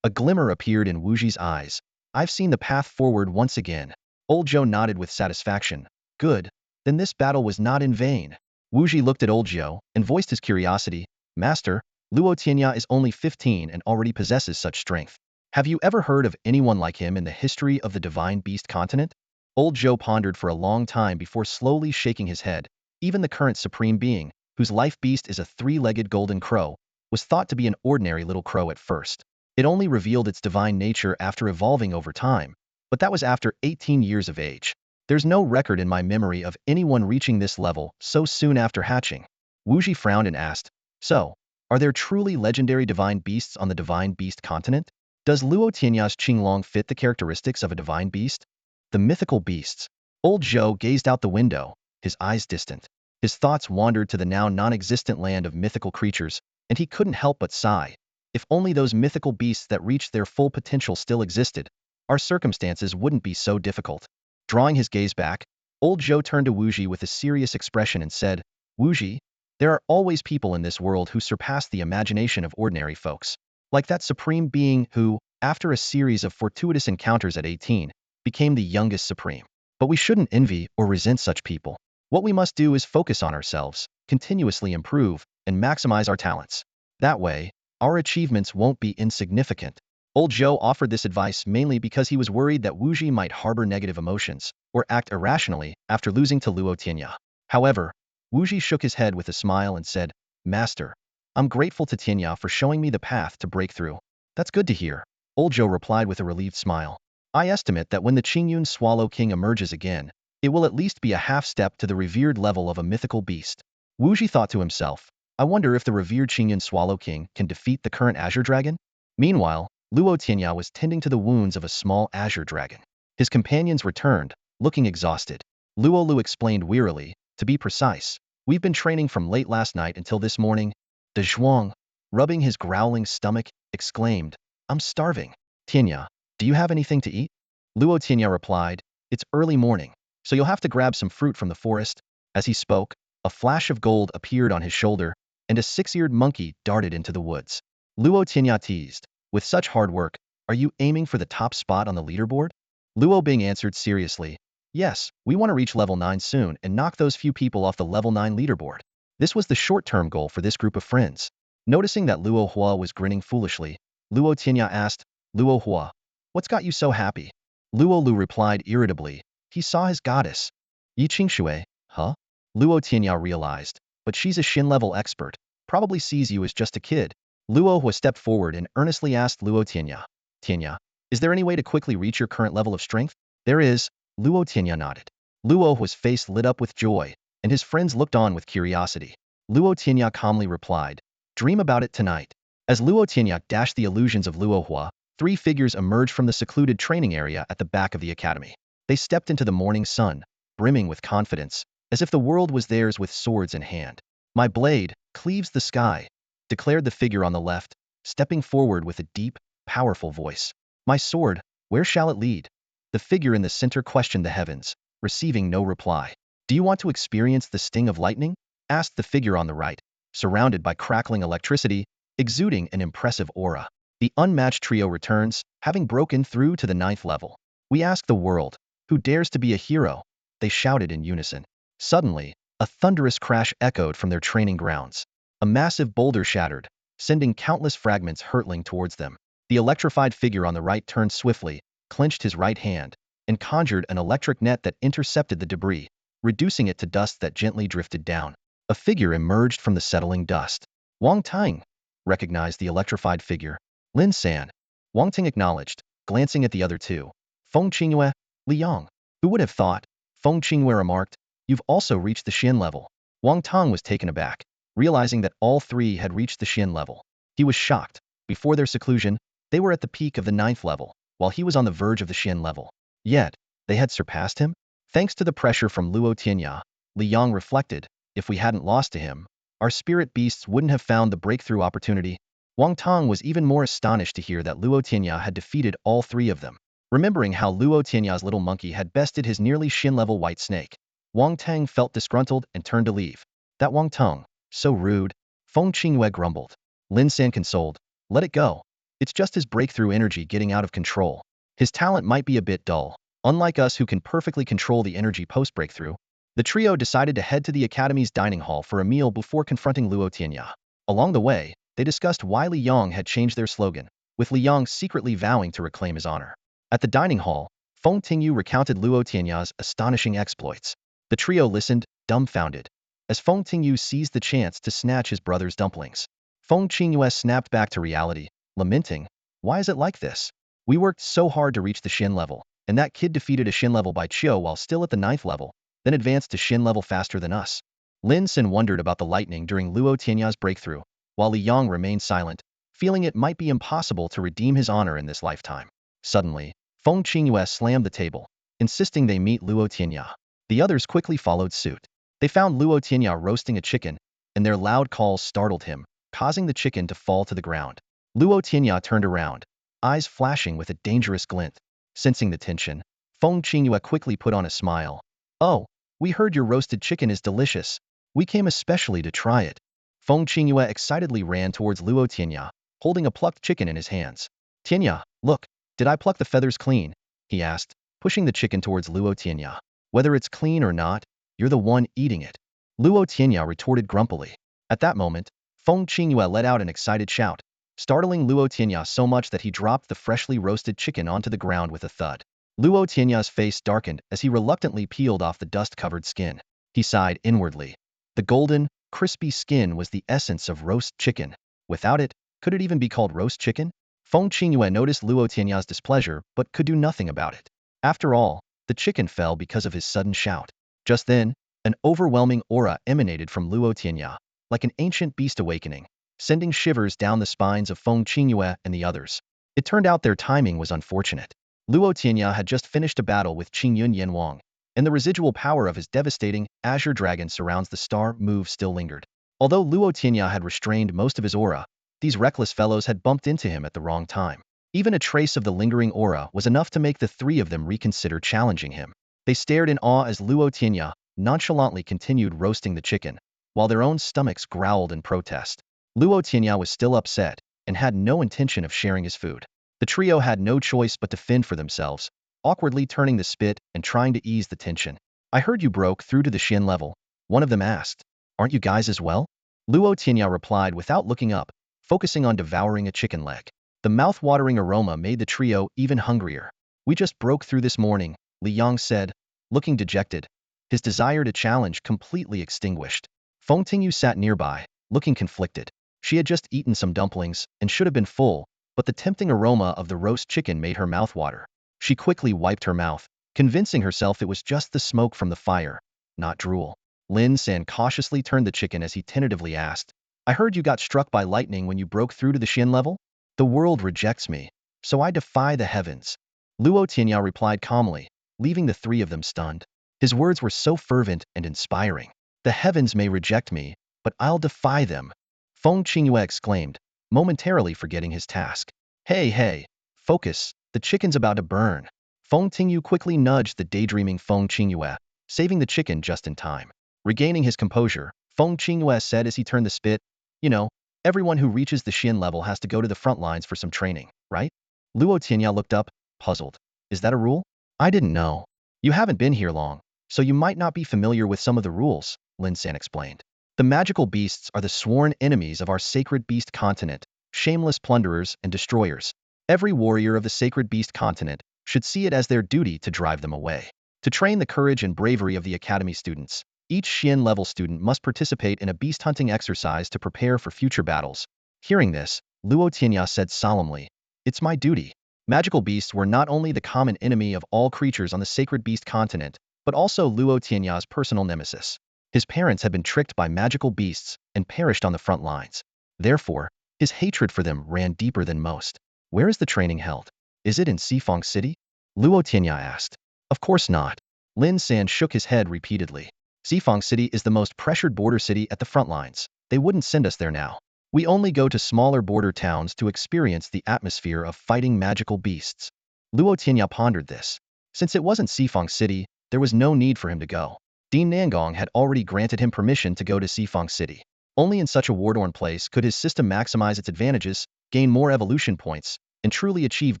A glimmer appeared in Wuji's eyes. "I've seen the path forward once again." Old Zhou nodded with satisfaction. "Good. Then this battle was not in vain." Wuji looked at Old Zhou and voiced his curiosity. "Master, Luo Tianya is only 15 and already possesses such strength. Have you ever heard of anyone like him in the history of the Divine Beast continent?" Old Zhou pondered for a long time before slowly shaking his head. Even the current supreme being, whose life beast is a three-legged golden crow, was thought to be an ordinary little crow at first. It only revealed its divine nature after evolving over time, but that was after 18 years of age. There's no record in my memory of anyone reaching this level so soon after hatching. Wuji frowned and asked, "So, are there truly legendary divine beasts on the Divine Beast continent? Does Luo Tianya's Qinglong fit the characteristics of a divine beast?" The mythical beasts. Old Zhou gazed out the window, his eyes distant. His thoughts wandered to the now non-existent land of mythical creatures, and he couldn't help but sigh. If only those mythical beasts that reached their full potential still existed, our circumstances wouldn't be so difficult. Drawing his gaze back, old Zhou turned to Wuji with a serious expression and said, "Wuji, there are always people in this world who surpass the imagination of ordinary folks. Like that supreme being who, after a series of fortuitous encounters at 18, became the youngest supreme. But we shouldn't envy or resent such people. What we must do is focus on ourselves, continuously improve, and maximize our talents. That way, our achievements won't be insignificant." Old Zhou offered this advice mainly because he was worried that Wuji might harbor negative emotions or act irrationally after losing to Luo Tianya. However, Wuji shook his head with a smile and said, "Master, I'm grateful to Tianya for showing me the path to breakthrough." "That's good to hear," Old Zhou replied with a relieved smile. "I estimate that when the Qingyun Swallow King emerges again, it will at least be a half-step to the revered level of a mythical beast." Wuji thought to himself, "I wonder if the revered Qingyun Swallow King can defeat the current Azure Dragon?" Meanwhile, Luo Tianya was tending to the wounds of a small Azure Dragon. His companions returned, looking exhausted. Luo Lu explained wearily, "To be precise, we've been training from late last night until this morning." De Zhuang, rubbing his growling stomach, exclaimed, "I'm starving." "Tianya, do you have anything to eat?" Luo Tianya replied, "It's early morning, so you'll have to grab some fruit from the forest." As he spoke, a flash of gold appeared on his shoulder, and a six-eared monkey darted into the woods. Luo Tianya teased, "With such hard work, are you aiming for the top spot on the leaderboard?" Luo Bing answered seriously, "Yes, we want to reach level 9 soon and knock those few people off the level 9 leaderboard." This was the short-term goal for this group of friends. Noticing that Luo Hua was grinning foolishly, Luo Tianya asked, "Luo Hua, what's got you so happy?" Luo Lu replied irritably, "He saw his goddess." "Yi Qingshui, huh?" Luo Tianya realized, "But she's a Shin-level expert, probably sees you as just a kid." Luo Hua stepped forward and earnestly asked Luo Tianya, "Tianya, is there any way to quickly reach your current level of strength?" "There is." Luo Tianya nodded. Luo Hua's face lit up with joy, and his friends looked on with curiosity. Luo Tianya calmly replied, "Dream about it tonight." As Luo Tianya dashed the illusions of Luo Hua, three figures emerged from the secluded training area at the back of the academy. They stepped into the morning sun, brimming with confidence, as if the world was theirs with swords in hand. "My blade cleaves the sky," declared the figure on the left, stepping forward with a deep, powerful voice. "My sword, where shall it lead?" The figure in the center questioned the heavens, receiving no reply. "Do you want to experience the sting of lightning?" asked the figure on the right, surrounded by crackling electricity, exuding an impressive aura. The unmatched trio returns, having broken through to the 9th level. "We ask the world, who dares to be a hero?" they shouted in unison. Suddenly, a thunderous crash echoed from their training grounds. A massive boulder shattered, sending countless fragments hurtling towards them. The electrified figure on the right turned swiftly, clenched his right hand, and conjured an electric net that intercepted the debris, reducing it to dust that gently drifted down. A figure emerged from the settling dust. "Wang Tang," recognized the electrified figure. "Lin San." Wang Ting acknowledged, glancing at the other two. "Feng Qingyue, Liang." "Who would have thought?" Feng Qingyue remarked. "You've also reached the Xin level." Wang Tang was taken aback, realizing that all three had reached the Xin level. He was shocked. Before their seclusion, they were at the peak of the 9th level, while he was on the verge of the Xin level. Yet, they had surpassed him? Thanks to the pressure from Luo Tianya, Liang reflected, if we hadn't lost to him, our spirit beasts wouldn't have found the breakthrough opportunity. Wang Tong was even more astonished to hear that Luo Tianya had defeated all three of them. Remembering how Luo Tianya's little monkey had bested his nearly shin-level white snake, Wang Tang felt disgruntled and turned to leave. That Wang Tong, so rude. Feng Qingyue grumbled. Lin San consoled. Let it go. It's just his breakthrough energy getting out of control. His talent might be a bit dull, unlike us who can perfectly control the energy post-breakthrough. The trio decided to head to the Academy's dining hall for a meal before confronting Luo Tianya. Along the way, they discussed why Liang had changed their slogan, with Liang secretly vowing to reclaim his honor. At the dining hall, Feng Tingyu recounted Luo Tianya's astonishing exploits. The trio listened, dumbfounded, as Feng Tingyu seized the chance to snatch his brother's dumplings. Feng Qingyue snapped back to reality, lamenting, why is it like this? We worked so hard to reach the Shin level, and that kid defeated a Shin level by Chio while still at the 9th level, then advanced to Shin level faster than us. Lin Sin wondered about the lightning during Luo Tianya's breakthrough, while Li Yang remained silent, feeling it might be impossible to redeem his honor in this lifetime. Suddenly, Feng Qingyue slammed the table, insisting they meet Luo Tianya. The others quickly followed suit. They found Luo Tianya roasting a chicken, and their loud calls startled him, causing the chicken to fall to the ground. Luo Tianya turned around, eyes flashing with a dangerous glint. Sensing the tension, Feng Qingyue quickly put on a smile. Oh, we heard your roasted chicken is delicious. We came especially to try it. Feng Qingyue excitedly ran towards Luo Tianya, holding a plucked chicken in his hands. Tianya, look, did I pluck the feathers clean? He asked, pushing the chicken towards Luo Tianya. Whether it's clean or not, you're the one eating it. Luo Tianya retorted grumpily. At that moment, Feng Qingyue let out an excited shout, startling Luo Tianya so much that he dropped the freshly roasted chicken onto the ground with a thud. Luo Tianya's face darkened as he reluctantly peeled off the dust-covered skin. He sighed inwardly. The golden, crispy skin was the essence of roast chicken. Without it, could it even be called roast chicken? Feng Qingyue noticed Luo Tianya's displeasure but could do nothing about it. After all, the chicken fell because of his sudden shout. Just then, an overwhelming aura emanated from Luo Tianya, like an ancient beast awakening, sending shivers down the spines of Feng Qingyue and the others. It turned out their timing was unfortunate. Luo Tianya had just finished a battle with Qingyun Yanwang, and the residual power of his devastating Azure Dragon surrounds the star move still lingered. Although Luo Tianya had restrained most of his aura, these reckless fellows had bumped into him at the wrong time. Even a trace of the lingering aura was enough to make the three of them reconsider challenging him. They stared in awe as Luo Tianya nonchalantly continued roasting the chicken, while their own stomachs growled in protest. Luo Tianya was still upset and had no intention of sharing his food. The trio had no choice but to fend for themselves, awkwardly turning the spit and trying to ease the tension. I heard you broke through to the Shin level, one of them asked. Aren't you guys as well? Luo Tianya replied without looking up, focusing on devouring a chicken leg. The mouth-watering aroma made the trio even hungrier. We just broke through this morning, Liang said, looking dejected, his desire to challenge completely extinguished. Feng Tingyu sat nearby, looking conflicted. She had just eaten some dumplings and should have been full, but the tempting aroma of the roast chicken made her mouth water. She quickly wiped her mouth, convincing herself it was just the smoke from the fire, not drool. Lin San cautiously turned the chicken as he tentatively asked, I heard you got struck by lightning when you broke through to the Shin level? The world rejects me, so I defy the heavens. Luo Tianya replied calmly, leaving the three of them stunned. His words were so fervent and inspiring. The heavens may reject me, but I'll defy them. Feng Qingyue exclaimed, momentarily forgetting his task. Hey, focus, the chicken's about to burn. Feng Tingyu quickly nudged the daydreaming Feng Qingyue, saving the chicken just in time. Regaining his composure, Feng Qingyue said as he turned the spit, you know, everyone who reaches the Shin level has to go to the front lines for some training, right? Luo Tianya looked up, puzzled. Is that a rule? I didn't know. You haven't been here long, so you might not be familiar with some of the rules, Lin San explained. The magical beasts are the sworn enemies of our sacred beast continent, shameless plunderers and destroyers. Every warrior of the sacred beast continent should see it as their duty to drive them away. To train the courage and bravery of the academy students, each Shin level student must participate in a beast hunting exercise to prepare for future battles. Hearing this, Luo Tianya said solemnly, it's my duty. Magical beasts were not only the common enemy of all creatures on the sacred beast continent, but also Luo Tianya's personal nemesis. His parents had been tricked by magical beasts and perished on the front lines. Therefore, his hatred for them ran deeper than most. Where is the training held? Is it in Sifang City? Luo Tianya asked. Of course not. Lin San shook his head repeatedly. Xifang City is the most pressured border city at the front lines. They wouldn't send us there now. We only go to smaller border towns to experience the atmosphere of fighting magical beasts. Luo Tianya pondered this. Since it wasn't Xifang City, there was no need for him to go. Dean Nangong had already granted him permission to go to Xifang City. Only in such a war-torn place could his system maximize its advantages, gain more evolution points, and truly achieve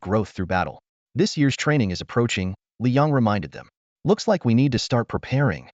growth through battle. This year's training is approaching, Li Yang reminded them. Looks like we need to start preparing.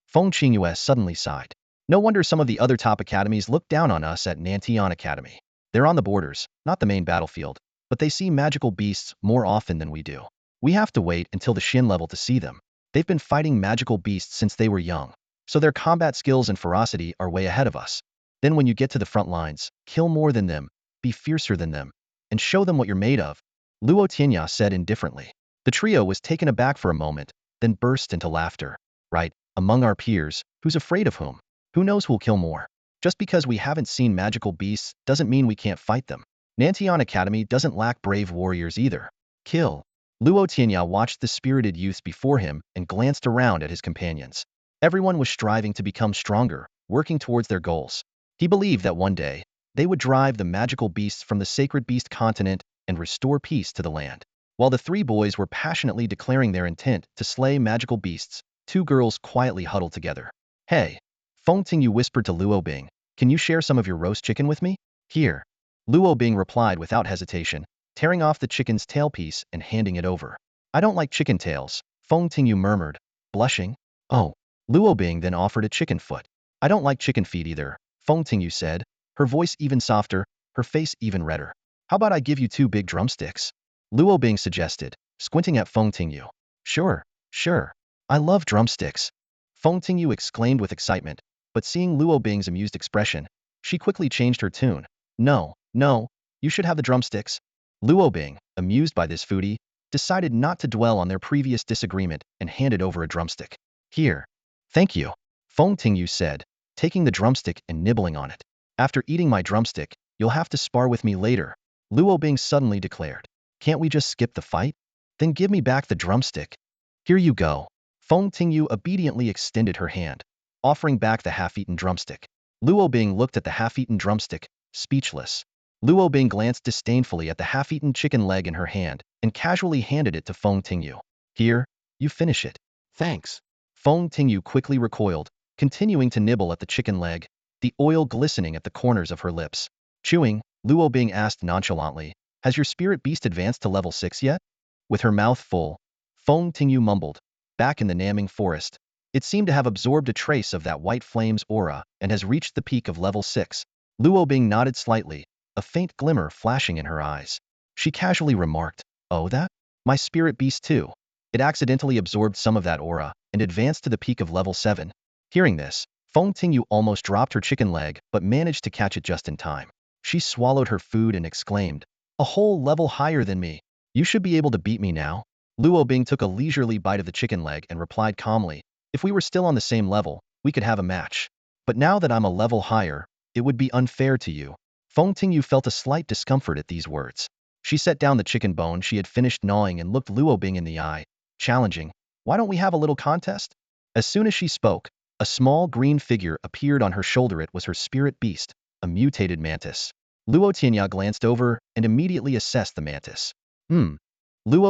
Feng Qingyue suddenly sighed. No wonder some of the other top academies look down on us at Nantian Academy. They're on the borders, not the main battlefield, but they see magical beasts more often than we do. We have to wait until the Xin level to see them. They've been fighting magical beasts since they were young, so their combat skills and ferocity are way ahead of us. Then when you get to the front lines, kill more than them, be fiercer than them, and show them what you're made of, Luo Tianya said indifferently. The trio was taken aback for a moment, then burst into laughter. Right, among our peers, who's afraid of whom? Who knows who'll kill more? Just because we haven't seen magical beasts doesn't mean we can't fight them. Nantian Academy doesn't lack brave warriors either. Kill. Luo Tianya watched the spirited youths before him and glanced around at his companions. Everyone was striving to become stronger, working towards their goals. He believed that one day, they would drive the magical beasts from the sacred beast continent and restore peace to the land. While the three boys were passionately declaring their intent to slay magical beasts, two girls quietly huddled together. Hey, Feng Tingyu whispered to Luo Bing, can you share some of your roast chicken with me? Here. Luo Bing replied without hesitation, tearing off the chicken's tailpiece and handing it over. I don't like chicken tails, Feng Tingyu murmured, blushing. Oh. Luo Bing then offered a chicken foot. I don't like chicken feet either, Feng Tingyu said, her voice even softer, her face even redder. How about I give you 2 big drumsticks? Luo Bing suggested, squinting at Feng Tingyu. Sure. I love drumsticks. Feng Tingyu exclaimed with excitement, but seeing Luo Bing's amused expression, she quickly changed her tune. No, you should have the drumsticks. Luo Bing, amused by this foodie, decided not to dwell on their previous disagreement and handed over a drumstick. Here. Thank you, Feng Tingyu said, taking the drumstick and nibbling on it. After eating my drumstick, you'll have to spar with me later, Luo Bing suddenly declared. Can't we just skip the fight? Then give me back the drumstick. Here you go. Feng Tingyu obediently extended her hand, offering back the half-eaten drumstick. Luo Bing looked at the half-eaten drumstick, speechless. Luo Bing glanced disdainfully at the half-eaten chicken leg in her hand and casually handed it to Feng Tingyu. Here, you finish it. Thanks. Feng Tingyu quickly recoiled, continuing to nibble at the chicken leg, the oil glistening at the corners of her lips. Chewing, Luo Bing asked nonchalantly, has your spirit beast advanced to level 6 yet? With her mouth full, Feng Tingyu mumbled, back in the Naming Forest. It seemed to have absorbed a trace of that white flame's aura and has reached the peak of level 6. Luo Bing nodded slightly, a faint glimmer flashing in her eyes. She casually remarked, oh that? My spirit beast too. It accidentally absorbed some of that aura and advanced to the peak of level 7. Hearing this, Feng Tingyu almost dropped her chicken leg but managed to catch it just in time. She swallowed her food and exclaimed, a whole level higher than me. You should be able to beat me now. Luo Bing took a leisurely bite of the chicken leg and replied calmly, if we were still on the same level, we could have a match. But now that I'm a level higher, it would be unfair to you. Feng Tingyu felt a slight discomfort at these words. She set down the chicken bone she had finished gnawing and looked Luo Bing in the eye, challenging, why don't we have a little contest? As soon as she spoke, a small green figure appeared on her shoulder. It was her spirit beast, a mutated mantis. Luo Tianya glanced over and immediately assessed the mantis. Luo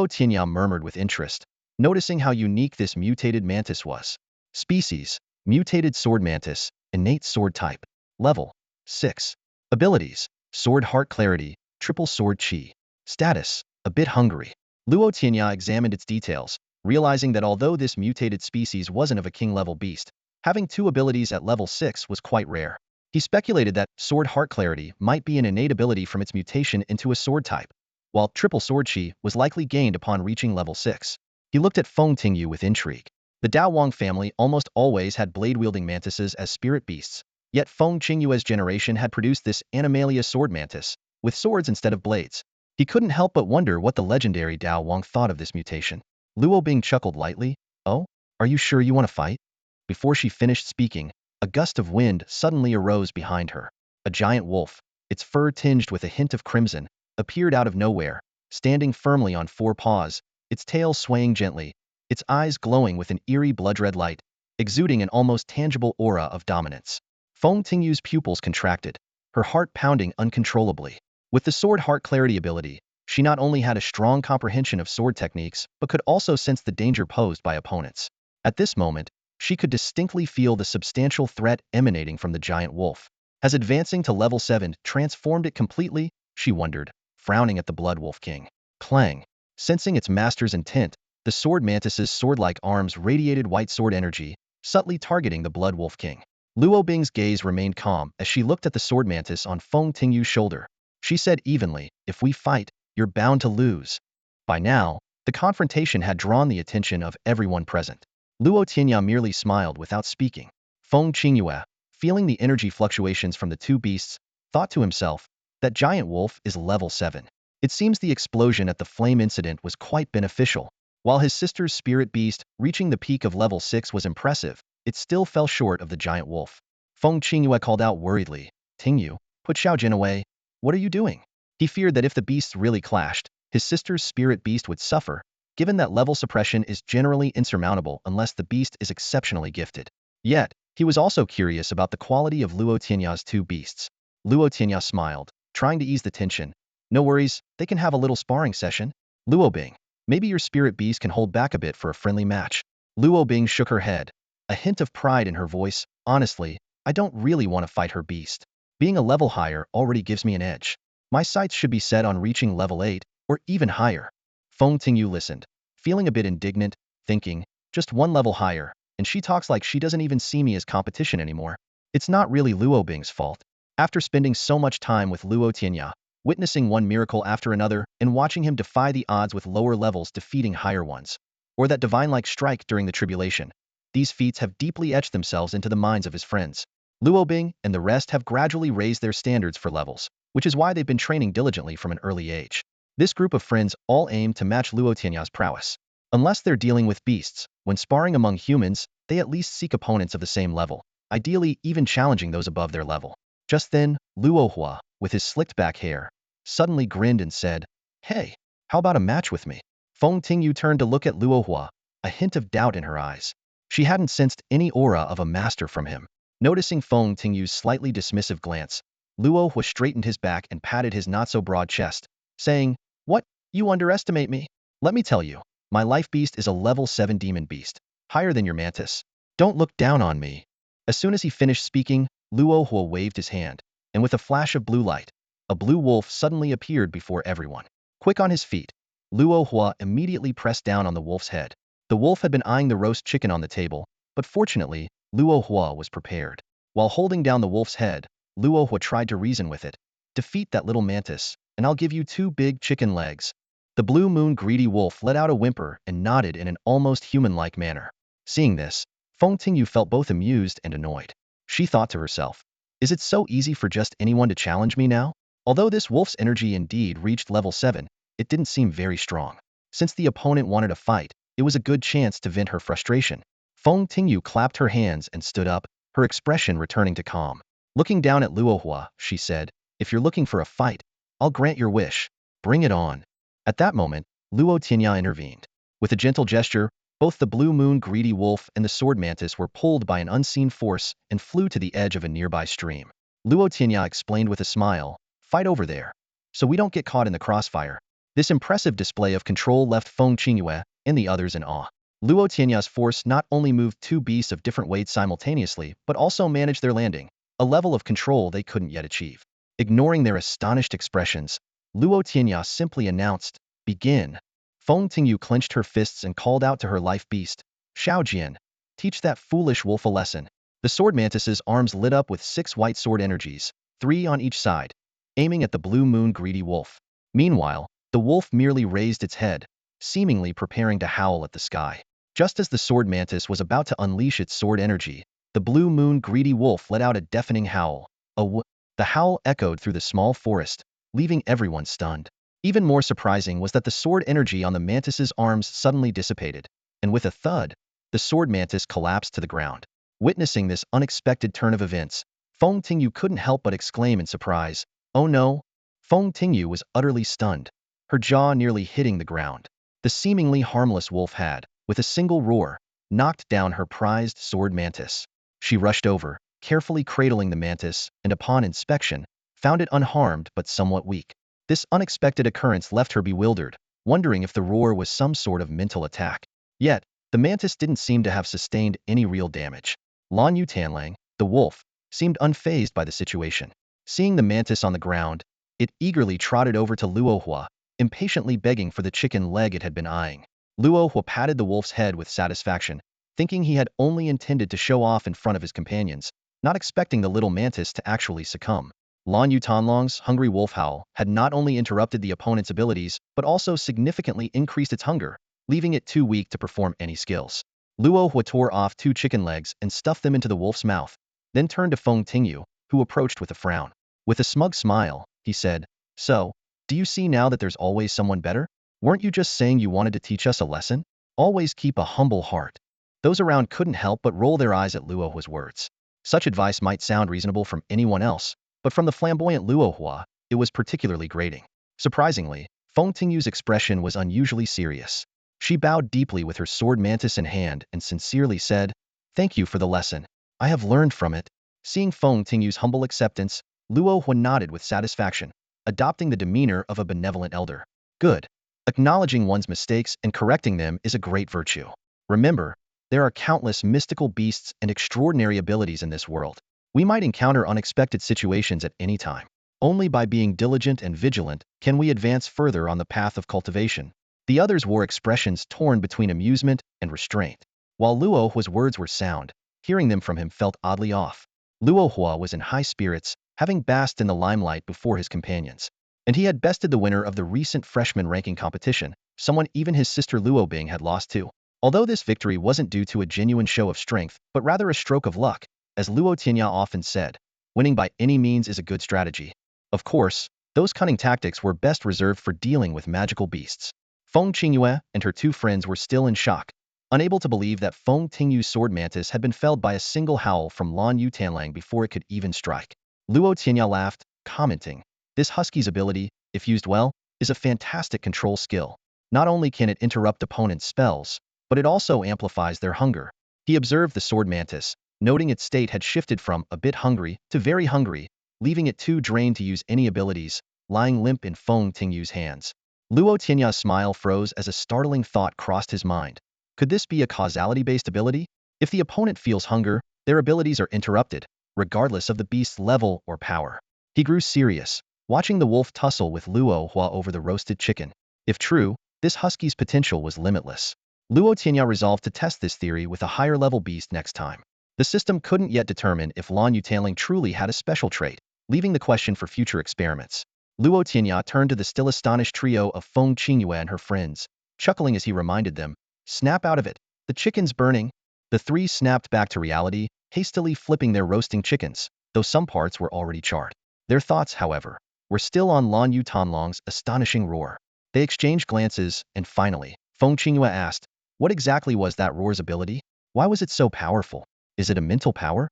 Tianya murmured with interest, noticing how unique this mutated mantis was. Species, mutated sword mantis, innate sword type. Level, 6. Abilities, sword heart clarity, triple sword chi. Status, a bit hungry. Luo Tianya examined its details, realizing that although this mutated species wasn't of a king-level beast, having 2 abilities at level 6 was quite rare. He speculated that sword heart clarity might be an innate ability from its mutation into a sword type, while triple sword chi was likely gained upon reaching level 6. He looked at Feng Tingyu with intrigue. The Dao Wang family almost always had blade-wielding mantises as spirit beasts, yet Feng Qingyue's generation had produced this Animalia sword mantis, with swords instead of blades. He couldn't help but wonder what the legendary Dao Wang thought of this mutation. Luo Bing chuckled lightly, oh, are you sure you want to fight? Before she finished speaking, a gust of wind suddenly arose behind her. A giant wolf, its fur tinged with a hint of crimson, appeared out of nowhere, standing firmly on 4 paws, its tail swaying gently, its eyes glowing with an eerie blood-red light, exuding an almost tangible aura of dominance. Feng Tingyu's pupils contracted, her heart pounding uncontrollably. With the Sword Heart Clarity ability, she not only had a strong comprehension of sword techniques, but could also sense the danger posed by opponents. At this moment, she could distinctly feel the substantial threat emanating from the giant wolf. Has advancing to level 7 transformed it completely? She wondered, frowning at the Blood Wolf King. Clang. Sensing its master's intent, the sword mantis's sword-like arms radiated white sword energy, subtly targeting the Blood Wolf King. Luo Bing's gaze remained calm as she looked at the sword mantis on Feng Tingyu's shoulder. She said evenly, "If we fight, you're bound to lose." By now, the confrontation had drawn the attention of everyone present. Luo Tianya merely smiled without speaking. Feng Qingyue, feeling the energy fluctuations from the two beasts, thought to himself, that giant wolf is level 7. It seems the explosion at the flame incident was quite beneficial. While his sister's spirit beast, reaching the peak of level 6 was impressive, it still fell short of the giant wolf. Feng Qingyue called out worriedly, "Tingyu, put Xiaojin away. What are you doing?" He feared that if the beasts really clashed, his sister's spirit beast would suffer, given that level suppression is generally insurmountable unless the beast is exceptionally gifted. Yet, he was also curious about the quality of Luo Tianya's two beasts. Luo Tianya smiled, trying to ease the tension. "No worries, they can have a little sparring session." Luo Bing, "Maybe your spirit beast can hold back a bit for a friendly match." Luo Bing shook her head, a hint of pride in her voice. "Honestly, I don't really want to fight her beast. Being a level higher already gives me an edge. My sights should be set on reaching level 8, or even higher." Feng Tingyu listened, feeling a bit indignant, thinking, just one level higher, and she talks like she doesn't even see me as competition anymore. It's not really Luo Bing's fault. After spending so much time with Luo Tianya, witnessing one miracle after another and watching him defy the odds with lower levels defeating higher ones, or that divine-like strike during the tribulation, these feats have deeply etched themselves into the minds of his friends. Luo Bing and the rest have gradually raised their standards for levels, which is why they've been training diligently from an early age. This group of friends all aim to match Luo Tianya's prowess. Unless they're dealing with beasts, when sparring among humans, they at least seek opponents of the same level, ideally even challenging those above their level. Just then, Luo Hua, with his slicked back hair, suddenly grinned and said, "Hey, how about a match with me?" Feng Tingyu turned to look at Luo Hua, a hint of doubt in her eyes. She hadn't sensed any aura of a master from him. Noticing Feng Tingyu's slightly dismissive glance, Luo Hua straightened his back and patted his not-so-broad chest, saying, "What? You underestimate me? Let me tell you, my life beast is a level 7 demon beast, higher than your mantis. Don't look down on me." As soon as he finished speaking, Luo Hua waved his hand, and with a flash of blue light, a blue wolf suddenly appeared before everyone. Quick on his feet, Luo Hua immediately pressed down on the wolf's head. The wolf had been eyeing the roast chicken on the table, but fortunately, Luo Hua was prepared. While holding down the wolf's head, Luo Hua tried to reason with it. "Defeat that little mantis, and I'll give you 2 big chicken legs." The blue moon greedy wolf let out a whimper and nodded in an almost human-like manner. Seeing this, Feng Tingyu felt both amused and annoyed. She thought to herself, "Is it so easy for just anyone to challenge me now?" Although this wolf's energy indeed reached level 7, it didn't seem very strong. Since the opponent wanted a fight, it was a good chance to vent her frustration. Feng Tingyu clapped her hands and stood up, her expression returning to calm. Looking down at Luo Hua, she said, "If you're looking for a fight, I'll grant your wish. Bring it on." At that moment, Luo Tianya intervened. With a gentle gesture, both the blue moon greedy wolf and the sword mantis were pulled by an unseen force and flew to the edge of a nearby stream. Luo Tianya explained with a smile, "Fight over there, so we don't get caught in the crossfire." This impressive display of control left Feng Qingyue and the others in awe. Luo Tianya's force not only moved two beasts of different weights simultaneously, but also managed their landing, a level of control they couldn't yet achieve. Ignoring their astonished expressions, Luo Tianya simply announced, "Begin." Feng Tingyu clenched her fists and called out to her life beast, "Xiaojian, teach that foolish wolf a lesson." The sword mantis's arms lit up with 6 white sword energies, 3 on each side, aiming at the blue moon greedy wolf. Meanwhile, the wolf merely raised its head, seemingly preparing to howl at the sky. Just as the sword mantis was about to unleash its sword energy, the blue moon greedy wolf let out a deafening howl. The howl echoed through the small forest, leaving everyone stunned. Even more surprising was that the sword energy on the mantis's arms suddenly dissipated, and with a thud, the sword mantis collapsed to the ground. Witnessing this unexpected turn of events, Feng Tingyu couldn't help but exclaim in surprise, "Oh no!" Feng Tingyu was utterly stunned, her jaw nearly hitting the ground. The seemingly harmless wolf had, with a single roar, knocked down her prized sword mantis. She rushed over, carefully cradling the mantis, and upon inspection, found it unharmed but somewhat weak. This unexpected occurrence left her bewildered, wondering if the roar was some sort of mental attack. Yet, the mantis didn't seem to have sustained any real damage. Luo Tianya, the wolf, seemed unfazed by the situation. Seeing the mantis on the ground, it eagerly trotted over to Luo, impatiently begging for the chicken leg it had been eyeing. Luo patted the wolf's head with satisfaction, thinking he had only intended to show off in front of his companions, not expecting the little mantis to actually succumb. Luo Tianyang's hungry wolf howl had not only interrupted the opponent's abilities, but also significantly increased its hunger, leaving it too weak to perform any skills. Luo tore off 2 chicken legs and stuffed them into the wolf's mouth, then turned to Feng Tingyu, who approached with a frown. With a smug smile, he said, "So, do you see now that there's always someone better? Weren't you just saying you wanted to teach us a lesson? Always keep a humble heart." Those around couldn't help but roll their eyes at Luo's words. Such advice might sound reasonable from anyone else, but from the flamboyant Luo, it was particularly grating. Surprisingly, Feng Tingyu's expression was unusually serious. She bowed deeply with her sword mantis in hand and sincerely said, "Thank you for the lesson. I have learned from it." Seeing Feng Tingyu's humble acceptance, Luo nodded with satisfaction, adopting the demeanor of a benevolent elder. Good. Acknowledging one's mistakes and correcting them is a great virtue. Remember, there are countless mystical beasts and extraordinary abilities in this world. We might encounter unexpected situations at any time. Only by being diligent and vigilant can we advance further on the path of cultivation. The others wore expressions torn between amusement and restraint. While Luo's words were sound, hearing them from him felt oddly off. Luo was in high spirits, having basked in the limelight before his companions. And he had bested the winner of the recent freshman ranking competition, someone even his sister Luo Bing had lost to. Although this victory wasn't due to a genuine show of strength, but rather a stroke of luck, as Luo Tianya often said, winning by any means is a good strategy. Of course, those cunning tactics were best reserved for dealing with magical beasts. Feng Qingyue and her 2 friends were still in shock, unable to believe that Feng Tingyu's sword mantis had been felled by a single howl from Luo Tianya before it could even strike. Luo Tianya laughed, commenting, "This husky's ability, if used well, is a fantastic control skill. Not only can it interrupt opponents' spells, but it also amplifies their hunger." He observed the sword mantis, noting its state had shifted from a bit hungry to very hungry, leaving it too drained to use any abilities, lying limp in Feng Tingyu's hands. Luo Tianya's smile froze as a startling thought crossed his mind. Could this be a causality-based ability? If the opponent feels hunger, their abilities are interrupted, regardless of the beast's level or power. He grew serious, watching the wolf tussle with Luo over the roasted chicken. If true, this husky's potential was limitless. Luo Tianya resolved to test this theory with a higher-level beast next time. The system couldn't yet determine if Luo Tianya truly had a special trait, leaving the question for future experiments. Luo Tianya turned to the still astonished trio of Feng Qingyue and her friends, chuckling as he reminded them, "Snap out of it, the chicken's burning." The 3 snapped back to reality, hastily flipping their roasting chickens, though some parts were already charred. Their thoughts, however, were still on Luo Tianyang's astonishing roar. They exchanged glances, and finally, Feng Qingyue asked, "What exactly was that roar's ability? Why was it so powerful? Is it a mental power?"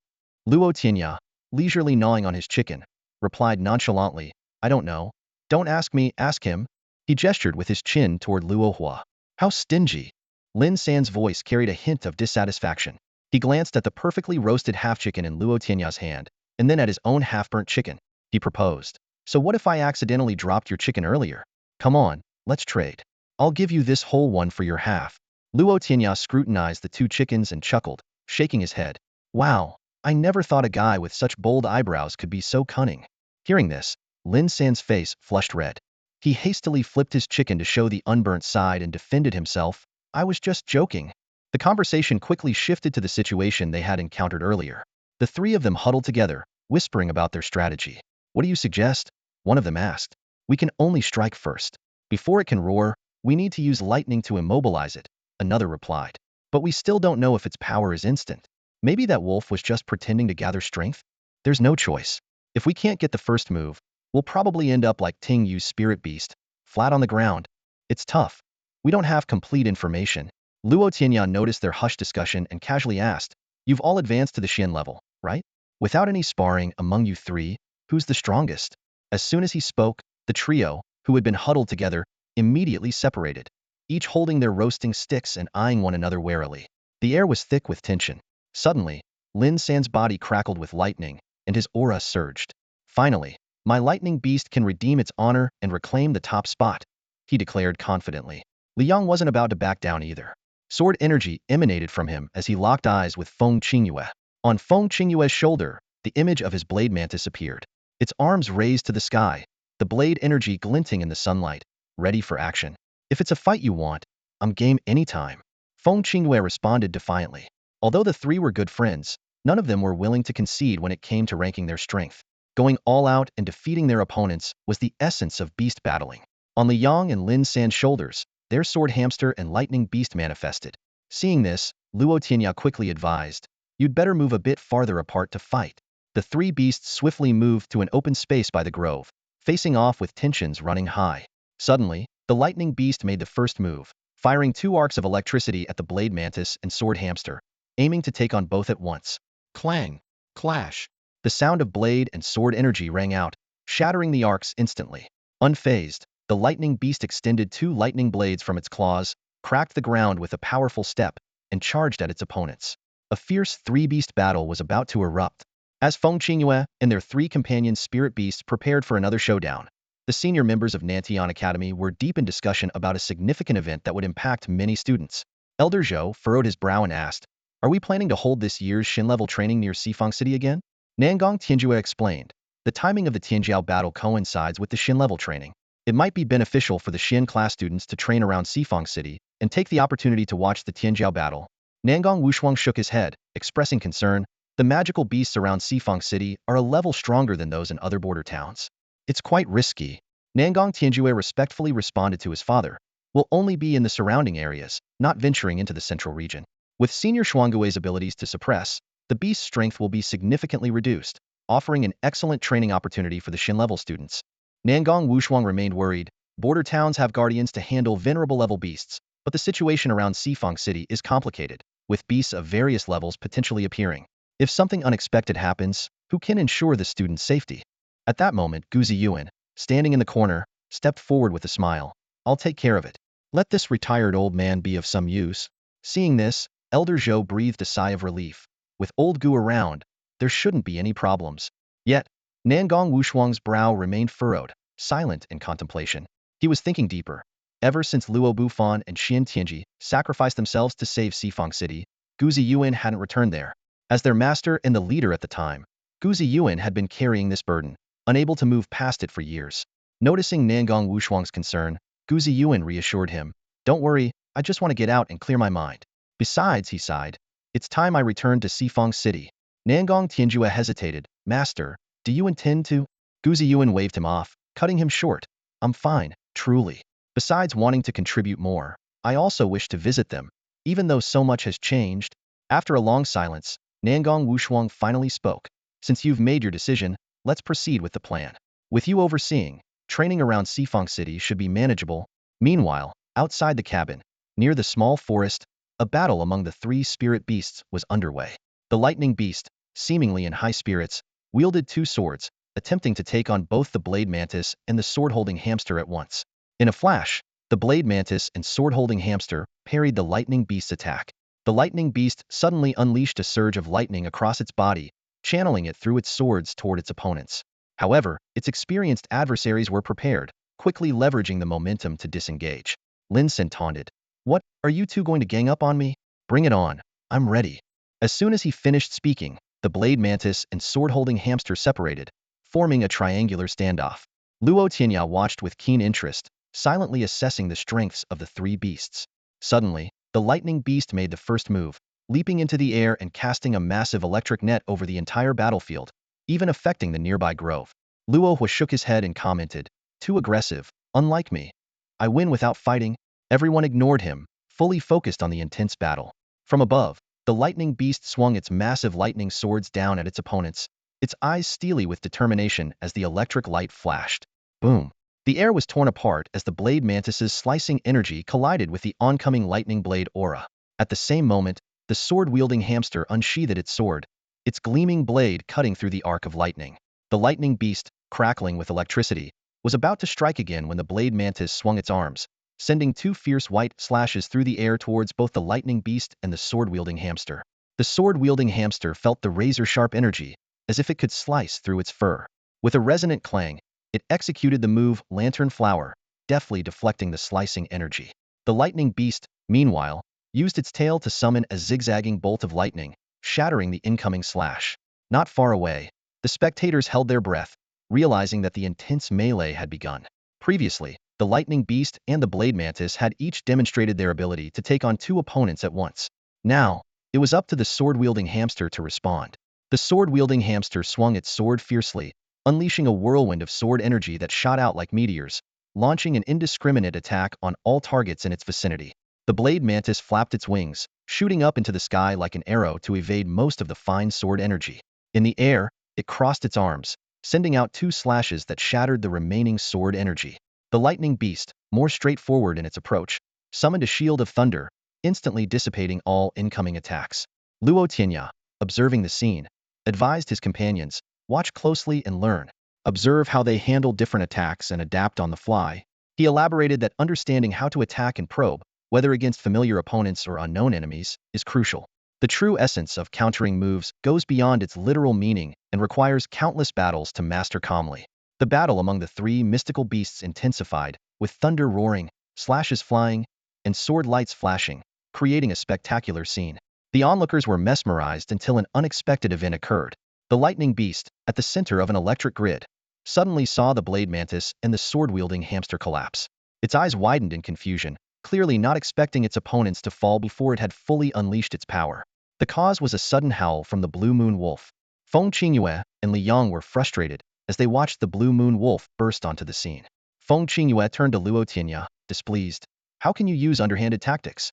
Luo Tianya, leisurely gnawing on his chicken, replied nonchalantly, "I don't know. Don't ask me, ask him." He gestured with his chin toward Luo. "How stingy." Lin San's voice carried a hint of dissatisfaction. He glanced at the perfectly roasted half-chicken in Luo Tianya's hand, and then at his own half-burnt chicken. He proposed, "So what if I accidentally dropped your chicken earlier? Come on, let's trade. I'll give you this whole one for your half." Luo Tianya scrutinized the 2 chickens and chuckled, shaking his head. "Wow, I never thought a guy with such bold eyebrows could be so cunning." Hearing this, Lin San's face flushed red. He hastily flipped his chicken to show the unburnt side and defended himself, "I was just joking." The conversation quickly shifted to the situation they had encountered earlier. The 3 of them huddled together, whispering about their strategy. "What do you suggest?" one of them asked. "We can only strike first. Before it can roar, we need to use lightning to immobilize it," another replied. "But we still don't know if its power is instant. Maybe that wolf was just pretending to gather strength?" "There's no choice. If we can't get the first move, we'll probably end up like Ting Yu's spirit beast, flat on the ground. It's tough. We don't have complete information." Luo Tianya noticed their hushed discussion and casually asked, "You've all advanced to the Xian level, right? Without any sparring among you 3, who's the strongest?" As soon as he spoke, the trio, who had been huddled together, immediately separated. each holding their roasting sticks and eyeing one another warily. The air was thick with tension. Suddenly, Lin San's body crackled with lightning, and his aura surged. Finally, my lightning beast can redeem its honor and reclaim the top spot, he declared confidently. Liang wasn't about to back down either. Sword energy emanated from him as he locked eyes with Feng Qingyue. On Feng Qingyue's shoulder, the image of his blade mantis appeared. Its arms raised to the sky, the blade energy glinting in the sunlight, ready for action. If it's a fight you want, I'm game anytime. Feng Qingyue responded defiantly. Although the three were good friends, none of them were willing to concede when it came to ranking their strength. Going all out and defeating their opponents was the essence of beast battling. On Liang and Lin San's shoulders, their sword hamster and lightning beast manifested. Seeing this, Luo Tianya quickly advised, "You'd better move a bit farther apart to fight." The three beasts swiftly moved to an open space by the grove, facing off with tensions running high. Suddenly, the lightning beast made the first move, firing two arcs of electricity at the blade mantis and sword hamster, aiming to take on both at once. Clang! Clash! The sound of blade and sword energy rang out, shattering the arcs instantly. Unfazed, the lightning beast extended two lightning blades from its claws, cracked the ground with a powerful step, and charged at its opponents. A fierce three-beast battle was about to erupt. As Feng Qingyue and their three companion spirit beasts prepared for another showdown, the senior members of Nantian Academy were deep in discussion about a significant event that would impact many students. Elder Zhou furrowed his brow and asked, "Are we planning to hold this year's Shin level training near Sifang City again?" Nangong Tianjue explained, "The timing of the Tianjiao battle coincides with the Shin level training. It might be beneficial for the Shin class students to train around Sifang City and take the opportunity to watch the Tianjiao battle." Nangong Wushuang shook his head, expressing concern. The magical beasts around Sifang City are a level stronger than those in other border towns. It's quite risky. Nangong Tianjue respectfully responded to his father. "We'll only be in the surrounding areas, not venturing into the central region. With Senior Shuanggui's abilities to suppress, the beast's strength will be significantly reduced, offering an excellent training opportunity for the Shin level students." Nangong Wushuang remained worried. Border towns have guardians to handle venerable level beasts, but the situation around Sifang City is complicated, with beasts of various levels potentially appearing. If something unexpected happens, who can ensure the student's safety? At that moment, Gu Ziyuan, standing in the corner, stepped forward with a smile. "I'll take care of it. Let this retired old man be of some use." Seeing this, Elder Zhou breathed a sigh of relief. With old Gu around, there shouldn't be any problems. Yet, Nangong Wushuang's brow remained furrowed, silent in contemplation. He was thinking deeper. Ever since Luo Bufan and Xian Tianji sacrificed themselves to save Sifang City, Gu Ziyuan hadn't returned there. As their master and the leader at the time, Gu Ziyuan had been carrying this burden, unable to move past it for years. Noticing Nangong Wushuang's concern, Gu Ziyuan reassured him, "Don't worry, I just want to get out and clear my mind. Besides," he sighed, "it's time I returned to Sifang City." Nangong Tianjue hesitated. "Master, do you intend to?" Gu Ziyuan waved him off, cutting him short. "I'm fine, truly. Besides wanting to contribute more, I also wish to visit them, even though so much has changed." After a long silence, Nangong Wushuang finally spoke. "Since you've made your decision, let's proceed with the plan. With you overseeing, training around Sifang City should be manageable." Meanwhile, outside the cabin, near the small forest, a battle among the three spirit beasts was underway. The lightning beast, seemingly in high spirits, wielded two swords, attempting to take on both the blade mantis and the sword-holding hamster at once. In a flash, the blade mantis and sword-holding hamster parried the lightning beast's attack. The lightning beast suddenly unleashed a surge of lightning across its body, channeling it through its swords toward its opponents. However, its experienced adversaries were prepared, quickly leveraging the momentum to disengage. Lin Sen taunted, "What, are you two going to gang up on me? Bring it on, I'm ready." As soon as he finished speaking, the blade mantis and sword-holding hamster separated, forming a triangular standoff. Luo Tianya watched with keen interest, silently assessing the strengths of the three beasts. Suddenly, the lightning beast made the first move, leaping into the air and casting a massive electric net over the entire battlefield, even affecting the nearby grove. Luo Hua shook his head and commented, "Too aggressive, unlike me. I win without fighting." Everyone ignored him, fully focused on the intense battle. From above, the lightning beast swung its massive lightning swords down at its opponents, its eyes steely with determination as the electric light flashed. Boom! The air was torn apart as the blade mantis's slicing energy collided with the oncoming lightning blade aura. At the same moment, the sword-wielding hamster unsheathed its sword, its gleaming blade cutting through the arc of lightning. The lightning beast, crackling with electricity, was about to strike again when the blade mantis swung its arms, sending two fierce white slashes through the air towards both the lightning beast and the sword-wielding hamster. The sword-wielding hamster felt the razor-sharp energy, as if it could slice through its fur. With a resonant clang, it executed the move Lantern Flower, deftly deflecting the slicing energy. The lightning beast, meanwhile, used its tail to summon a zigzagging bolt of lightning, shattering the incoming slash. Not far away, the spectators held their breath, realizing that the intense melee had begun. Previously, the lightning beast and the blade mantis had each demonstrated their ability to take on two opponents at once. Now, it was up to the sword-wielding hamster to respond. The sword-wielding hamster swung its sword fiercely, unleashing a whirlwind of sword energy that shot out like meteors, launching an indiscriminate attack on all targets in its vicinity. The blade mantis flapped its wings, shooting up into the sky like an arrow to evade most of the fine sword energy. In the air, it crossed its arms, sending out two slashes that shattered the remaining sword energy. The lightning beast, more straightforward in its approach, summoned a shield of thunder, instantly dissipating all incoming attacks. Luo Tianya, observing the scene, advised his companions, watch closely and learn. Observe how they handle different attacks and adapt on the fly. He elaborated that understanding how to attack and probe, whether against familiar opponents or unknown enemies, is crucial. The true essence of countering moves goes beyond its literal meaning and requires countless battles to master calmly. The battle among the three mystical beasts intensified, with thunder roaring, slashes flying, and sword lights flashing, creating a spectacular scene. The onlookers were mesmerized until an unexpected event occurred. The lightning beast, at the center of an electric grid, suddenly saw the blade mantis and the sword-wielding hamster collapse. Its eyes widened in confusion, clearly not expecting its opponents to fall before it had fully unleashed its power. The cause was a sudden howl from the Blue Moon Wolf. Feng Qingyue and Li Yang were frustrated as they watched the Blue Moon Wolf burst onto the scene. Feng Qingyue turned to Luo Tianya, displeased. How can you use underhanded tactics?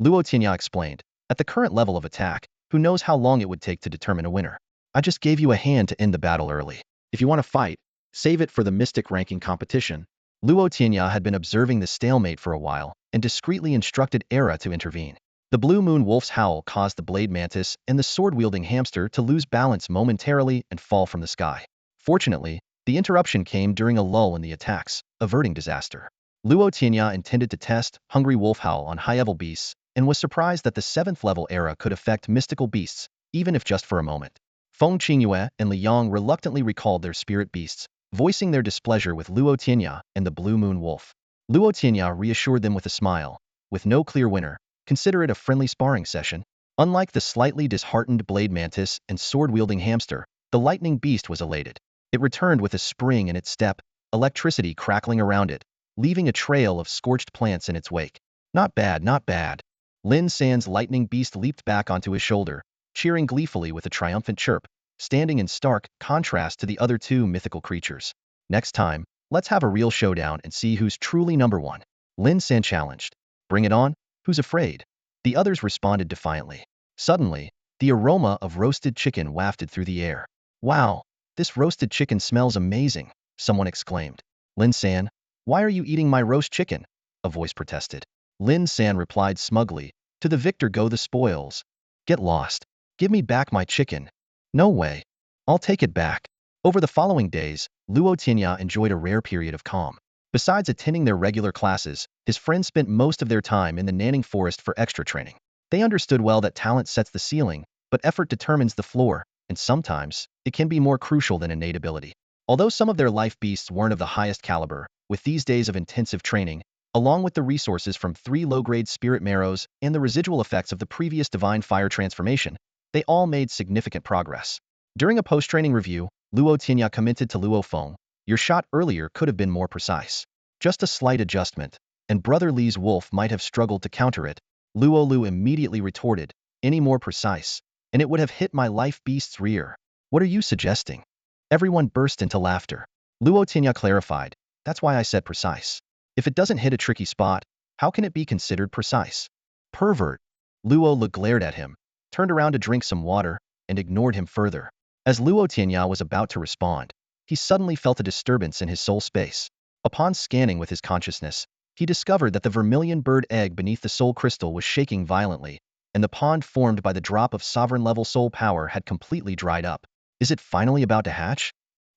Luo Tianya explained. At the current level of attack, who knows how long it would take to determine a winner? I just gave you a hand to end the battle early. If you want to fight, save it for the mystic ranking competition. Luo Tianya had been observing the stalemate for a while and discreetly instructed Era to intervene. The Blue Moon Wolf's howl caused the blade mantis and the sword-wielding hamster to lose balance momentarily and fall from the sky. Fortunately, the interruption came during a lull in the attacks, averting disaster. Luo Tianya intended to test Hungry Wolf Howl on high-level beasts and was surprised that the 7th level Era could affect mystical beasts, even if just for a moment. Feng Qingyue and Li Yang reluctantly recalled their spirit beasts, voicing their displeasure with Luo Tianya and the Blue Moon Wolf. Luo Tianya reassured them with a smile. With no clear winner, consider it a friendly sparring session. Unlike the slightly disheartened blade mantis and sword-wielding hamster, the lightning beast was elated. It returned with a spring in its step, electricity crackling around it, leaving a trail of scorched plants in its wake. Not bad, not bad. Lin San's lightning beast leaped back onto his shoulder, cheering gleefully with a triumphant chirp, standing in stark contrast to the other two mythical creatures. Next time, let's have a real showdown and see who's truly number one. Lin San challenged. Bring it on, who's afraid? The others responded defiantly. Suddenly, the aroma of roasted chicken wafted through the air. Wow, this roasted chicken smells amazing, someone exclaimed. Lin San, why are you eating my roast chicken? A voice protested. Lin San replied smugly, to the victor go the spoils. Get lost. Give me back my chicken. No way. I'll take it back. Over the following days, Luo Tianya enjoyed a rare period of calm. Besides attending their regular classes, his friends spent most of their time in the Nanning Forest for extra training. They understood well that talent sets the ceiling, but effort determines the floor, and sometimes, it can be more crucial than innate ability. Although some of their life beasts weren't of the highest caliber, with these days of intensive training, along with the resources from 3 low-grade spirit marrows and the residual effects of the previous divine fire transformation, they all made significant progress. During a post-training review, Luo Tianya commented to Luo Feng, your shot earlier could have been more precise. Just a slight adjustment, and Brother Li's wolf might have struggled to counter it. Luo Lu immediately retorted, any more precise, and it would have hit my life beast's rear. What are you suggesting? Everyone burst into laughter. Luo Tianya clarified, that's why I said precise. If it doesn't hit a tricky spot, how can it be considered precise? Pervert. Luo Lu glared at him, turned around to drink some water, and ignored him further. As Luo Tianya was about to respond, he suddenly felt a disturbance in his soul space. Upon scanning with his consciousness, he discovered that the Vermilion Bird egg beneath the soul crystal was shaking violently, and the pond formed by the drop of sovereign-level soul power had completely dried up. Is it finally about to hatch?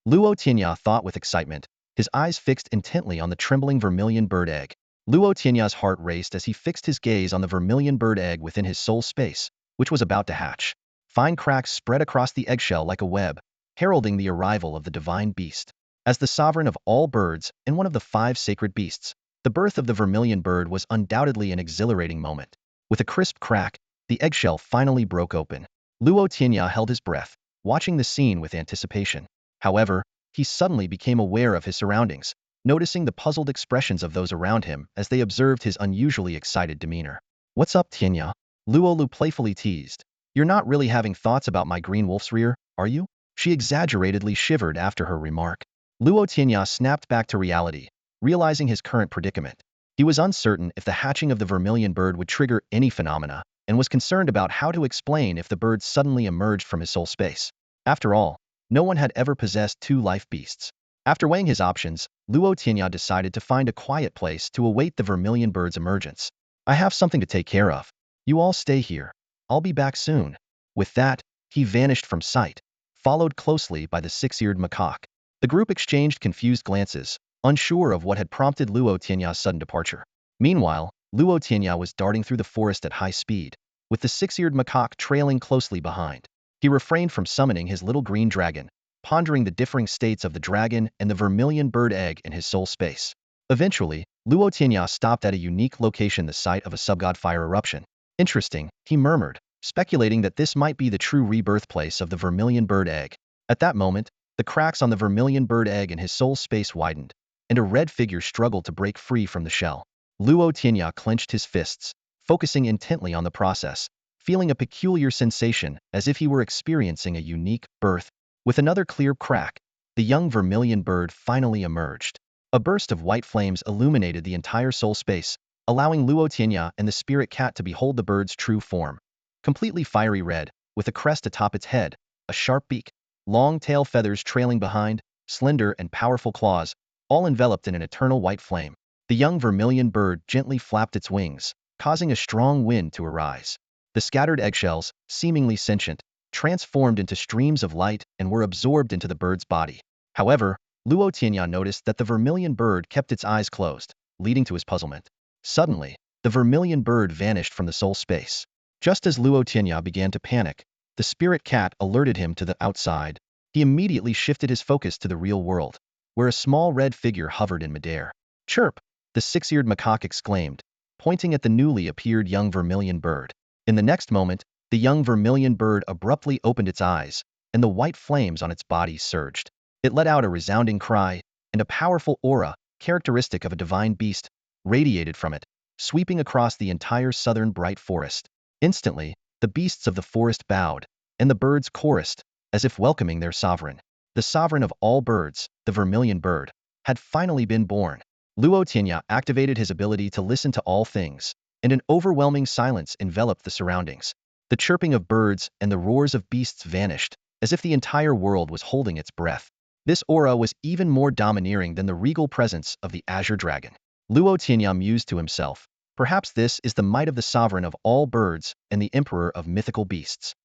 Luo Tianya thought with excitement, his eyes fixed intently on the trembling Vermilion Bird egg. Luo Tianya's heart raced as he fixed his gaze on the vermilion bird egg within his soul space, which was about to hatch. Fine cracks spread across the eggshell like a web, heralding the arrival of the divine beast. As the sovereign of all birds and one of the 5 sacred beasts, the birth of the vermilion bird was undoubtedly an exhilarating moment. With a crisp crack, the eggshell finally broke open. Luo Tianya held his breath, watching the scene with anticipation. However, he suddenly became aware of his surroundings, noticing the puzzled expressions of those around him as they observed his unusually excited demeanor. "What's up, Tianya?" Luo playfully teased. "You're not really having thoughts about my green wolf's rear, are you?" She exaggeratedly shivered after her remark. Luo Tianya snapped back to reality, realizing his current predicament. He was uncertain if the hatching of the vermilion bird would trigger any phenomena, and was concerned about how to explain if the bird suddenly emerged from his soul space. After all, no one had ever possessed 2 life beasts. After weighing his options, Luo Tianya decided to find a quiet place to await the vermilion bird's emergence. "I have something to take care of. You all stay here. I'll be back soon." With that, he vanished from sight, followed closely by the Six-Eared Macaque. The group exchanged confused glances, unsure of what had prompted Luo Tianya's sudden departure. Meanwhile, Luo Tianya was darting through the forest at high speed, with the Six-Eared Macaque trailing closely behind. He refrained from summoning his little green dragon, pondering the differing states of the dragon and the vermilion bird egg in his soul space. Eventually, Luo Tianya stopped at a unique location, the site of a subgod fire eruption. "Interesting," he murmured, speculating that this might be the true rebirth place of the vermilion bird egg. At that moment, the cracks on the vermilion bird egg in his soul space widened, and a red figure struggled to break free from the shell. Luo Tianya clenched his fists, focusing intently on the process, feeling a peculiar sensation as if he were experiencing a unique birth. With another clear crack, the young vermilion bird finally emerged. A burst of white flames illuminated the entire soul space, allowing Luo Tianya and the spirit cat to behold the bird's true form. Completely fiery red, with a crest atop its head, a sharp beak, long tail feathers trailing behind, slender and powerful claws, all enveloped in an eternal white flame. The young vermilion bird gently flapped its wings, causing a strong wind to arise. The scattered eggshells, seemingly sentient, transformed into streams of light and were absorbed into the bird's body. However, Luo Tianya noticed that the vermilion bird kept its eyes closed, leading to his puzzlement. Suddenly, the vermilion bird vanished from the soul space. Just as Luo Tianya began to panic, the spirit cat alerted him to the outside. He immediately shifted his focus to the real world, where a small red figure hovered in midair. "Chirp!" the Six-Eared Macaque exclaimed, pointing at the newly appeared young vermilion bird. In the next moment, the young vermilion bird abruptly opened its eyes, and the white flames on its body surged. It let out a resounding cry, and a powerful aura, characteristic of a divine beast, radiated from it, sweeping across the entire southern bright forest. Instantly, the beasts of the forest bowed, and the birds chorused, as if welcoming their sovereign. The sovereign of all birds, the vermilion bird, had finally been born. Luo Tianya activated his ability to listen to all things, and an overwhelming silence enveloped the surroundings. The chirping of birds and the roars of beasts vanished, as if the entire world was holding its breath. This aura was even more domineering than the regal presence of the Azure Dragon. Luo Tianya mused to himself, perhaps this is the might of the sovereign of all birds and the emperor of mythical beasts.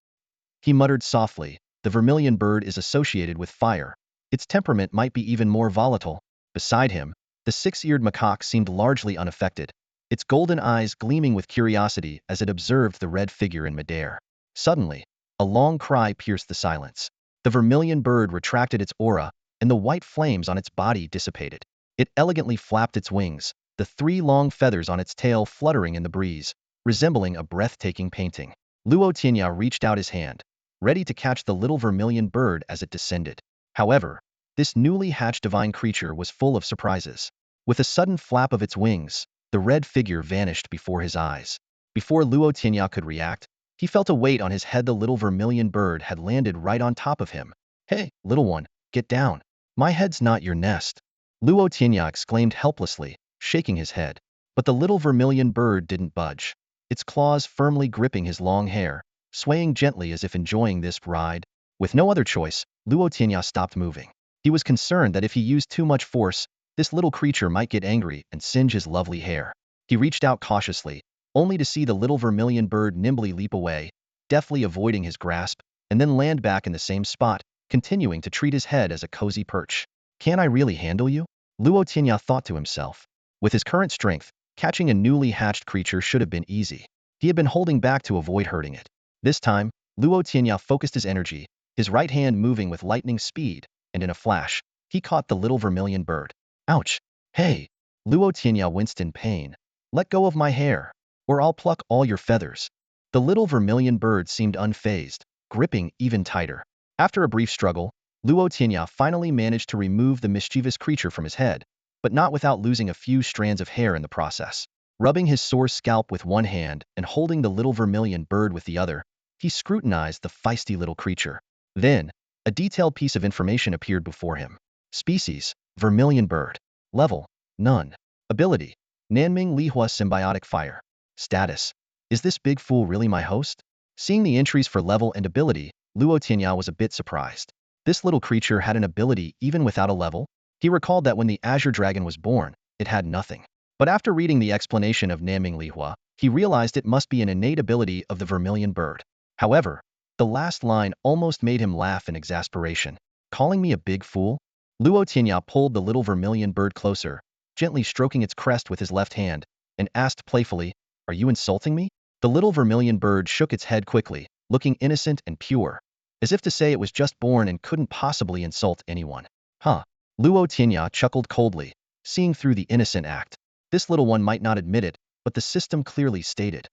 He muttered softly, the vermilion bird is associated with fire. Its temperament might be even more volatile. Beside him, the Six-Eared Macaque seemed largely unaffected, its golden eyes gleaming with curiosity as it observed the red figure in midair. Suddenly, a long cry pierced the silence. The vermilion bird retracted its aura, and the white flames on its body dissipated. It elegantly flapped its wings, the 3 long feathers on its tail fluttering in the breeze, resembling a breathtaking painting. Luo Tianya reached out his hand, ready to catch the little vermilion bird as it descended. However, this newly hatched divine creature was full of surprises. With a sudden flap of its wings, the red figure vanished before his eyes. Before Luo Tianya could react, he felt a weight on his head. The little vermilion bird had landed right on top of him. "Hey, little one, get down. My head's not your nest," Luo Tianya exclaimed helplessly, shaking his head. But the little vermilion bird didn't budge, its claws firmly gripping his long hair, swaying gently as if enjoying this ride. With no other choice, Luo Tianya stopped moving. He was concerned that if he used too much force, this little creature might get angry and singe his lovely hair. He reached out cautiously, only to see the little vermilion bird nimbly leap away, deftly avoiding his grasp, and then land back in the same spot, continuing to treat his head as a cozy perch. "Can I really handle you?" Luo Tianya thought to himself. With his current strength, Catching a newly hatched creature should have been easy. He had been holding back to avoid hurting it. This time, Luo Tianya focused his energy, his right hand moving with lightning speed, and in a flash, he caught the little vermilion bird. Ouch! Hey! Luo Tianya winced in pain. Let go of my hair, or I'll pluck all your feathers. The little vermilion bird seemed unfazed, gripping even tighter. After a brief struggle, Luo Tianya finally managed to remove the mischievous creature from his head, but not without losing a few strands of hair in the process. Rubbing his sore scalp with one hand and holding the little vermilion bird with the other, he scrutinized the feisty little creature. Then, a detailed piece of information appeared before him. Species: Vermilion Bird. Level: None. Ability: Nanming Lihua Symbiotic Fire. Status: Is this big fool really my host? Seeing the entries for level and ability, Luo Tianya was a bit surprised. This little creature had an ability even without a level? He recalled that when the Azure Dragon was born, it had nothing. But after reading the explanation of Nanming Lihua, he realized it must be an innate ability of the Vermilion Bird. However, the last line almost made him laugh in exasperation. Calling me a big fool? Luo Tianya pulled the little vermilion bird closer, gently stroking its crest with his left hand, and asked playfully, "Are you insulting me?" The little vermilion bird shook its head quickly, looking innocent and pure, as if to say it was just born and couldn't possibly insult anyone. Huh. Luo Tianya chuckled coldly, seeing through the innocent act. This little one might not admit it, but the system clearly stated.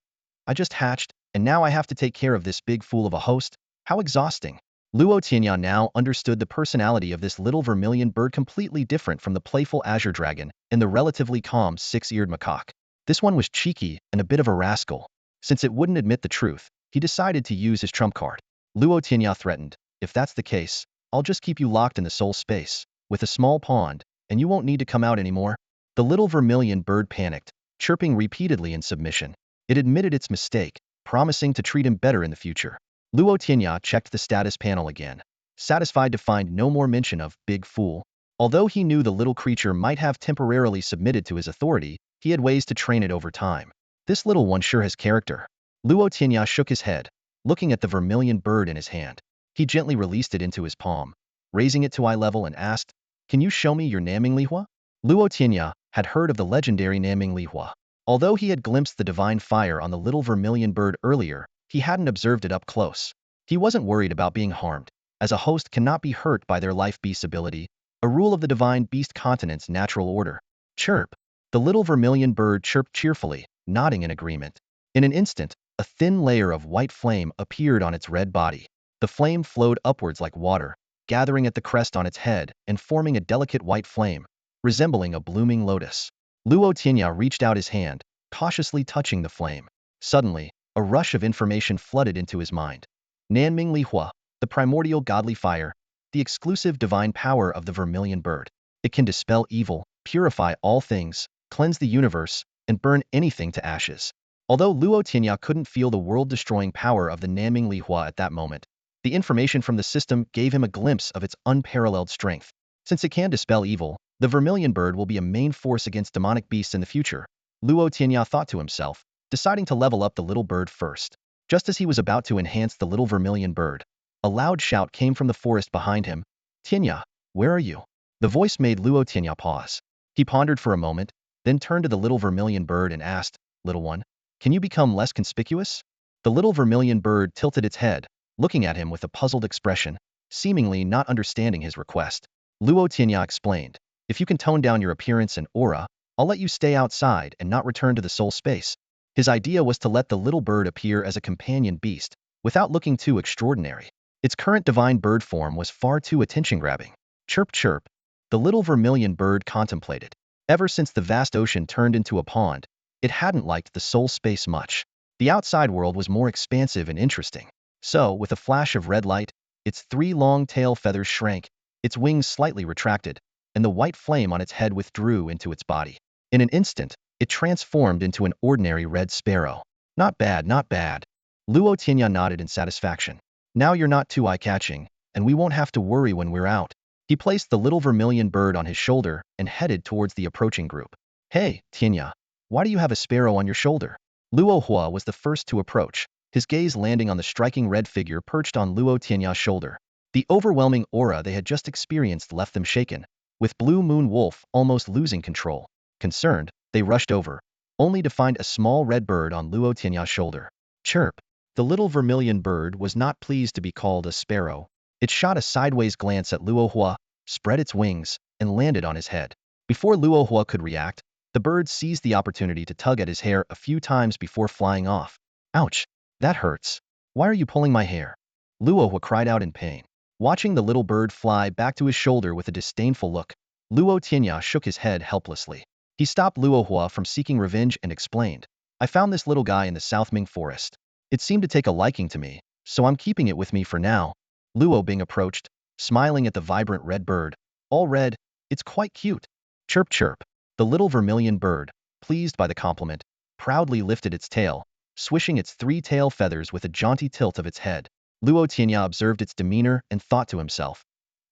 I just hatched, and now I have to take care of this big fool of a host? How exhausting. Luo Tianya now understood the personality of this little vermilion bird completely different from the playful Azure Dragon and the relatively calm Six-Eared Macaque. This one was cheeky and a bit of a rascal. Since it wouldn't admit the truth, he decided to use his trump card. Luo Tianya threatened, if that's the case, I'll just keep you locked in the soul space, with a small pond, and you won't need to come out anymore. The little vermilion bird panicked, chirping repeatedly in submission. It admitted its mistake, promising to treat him better in the future. Luo Tianya checked the status panel again, satisfied to find no more mention of big fool. Although he knew the little creature might have temporarily submitted to his authority, he had ways to train it over time. This little one sure has character. Luo Tianya shook his head, looking at the vermilion bird in his hand. He gently released it into his palm, raising it to eye level and asked, "Can you show me your Nanming Lihua?" Luo Tianya had heard of the legendary Nanming Lihua. Although he had glimpsed the divine fire on the little vermilion bird earlier, he hadn't observed it up close. He wasn't worried about being harmed, as a host cannot be hurt by their life beast's ability, a rule of the divine beast continent's natural order. Chirp! The little vermilion bird chirped cheerfully, nodding in agreement. In an instant, a thin layer of white flame appeared on its red body. The flame flowed upwards like water, gathering at the crest on its head and forming a delicate white flame, resembling a blooming lotus. Luo Tianya reached out his hand, cautiously touching the flame. Suddenly, a rush of information flooded into his mind. Nanming Lihua, the primordial godly fire, the exclusive divine power of the vermilion bird. It can dispel evil, purify all things, cleanse the universe, and burn anything to ashes. Although Luo Tianya couldn't feel the world-destroying power of the Nanming Lihua at that moment, the information from the system gave him a glimpse of its unparalleled strength. Since it can dispel evil, the vermilion bird will be a main force against demonic beasts in the future, Luo Tianya thought to himself, deciding to level up the little bird first. Just as he was about to enhance the little vermilion bird, a loud shout came from the forest behind him. "Tianya, where are you?" The voice made Luo Tianya pause. He pondered for a moment, then turned to the little vermilion bird and asked, "Little one, can you become less conspicuous?" The little vermilion bird tilted its head, looking at him with a puzzled expression, seemingly not understanding his request. Luo Tianya explained, "If you can tone down your appearance and aura, I'll let you stay outside and not return to the soul space." His idea was to let the little bird appear as a companion beast, without looking too extraordinary. Its current divine bird form was far too attention-grabbing. Chirp chirp, the little vermilion bird contemplated. Ever since the vast ocean turned into a pond, it hadn't liked the soul space much. The outside world was more expansive and interesting. So, with a flash of red light, its 3 long tail feathers shrank, its wings slightly retracted, and the white flame on its head withdrew into its body. In an instant, it transformed into an ordinary red sparrow. Not bad, not bad. Luo Tianya nodded in satisfaction. Now you're not too eye-catching, and we won't have to worry when we're out. He placed the little vermilion bird on his shoulder and headed towards the approaching group. Hey, Tianya, why do you have a sparrow on your shoulder? Luo Hua was the first to approach, his gaze landing on the striking red figure perched on Luo Tianya's shoulder. The overwhelming aura they had just experienced left them shaken, with Blue Moon Wolf almost losing control. Concerned, they rushed over. only to find a small red bird on Luo Tianya's shoulder. Chirp. The little vermilion bird was not pleased to be called a sparrow. It shot a sideways glance at Luo Hua, spread its wings, and landed on his head. Before Luo Hua could react, the bird seized the opportunity to tug at his hair a few times before flying off. Ouch! That hurts. Why are you pulling my hair? Luo Hua cried out in pain. Watching the little bird fly back to his shoulder with a disdainful look, Luo Tianya shook his head helplessly. He stopped Luo Hua from seeking revenge and explained, I found this little guy in the South Ming forest. It seemed to take a liking to me, so I'm keeping it with me for now. Luo Bing approached, smiling at the vibrant red bird. All red, it's quite cute. Chirp chirp. The little vermilion bird, pleased by the compliment, proudly lifted its tail, swishing its 3 tail feathers with a jaunty tilt of its head. Luo Tianya observed its demeanor and thought to himself,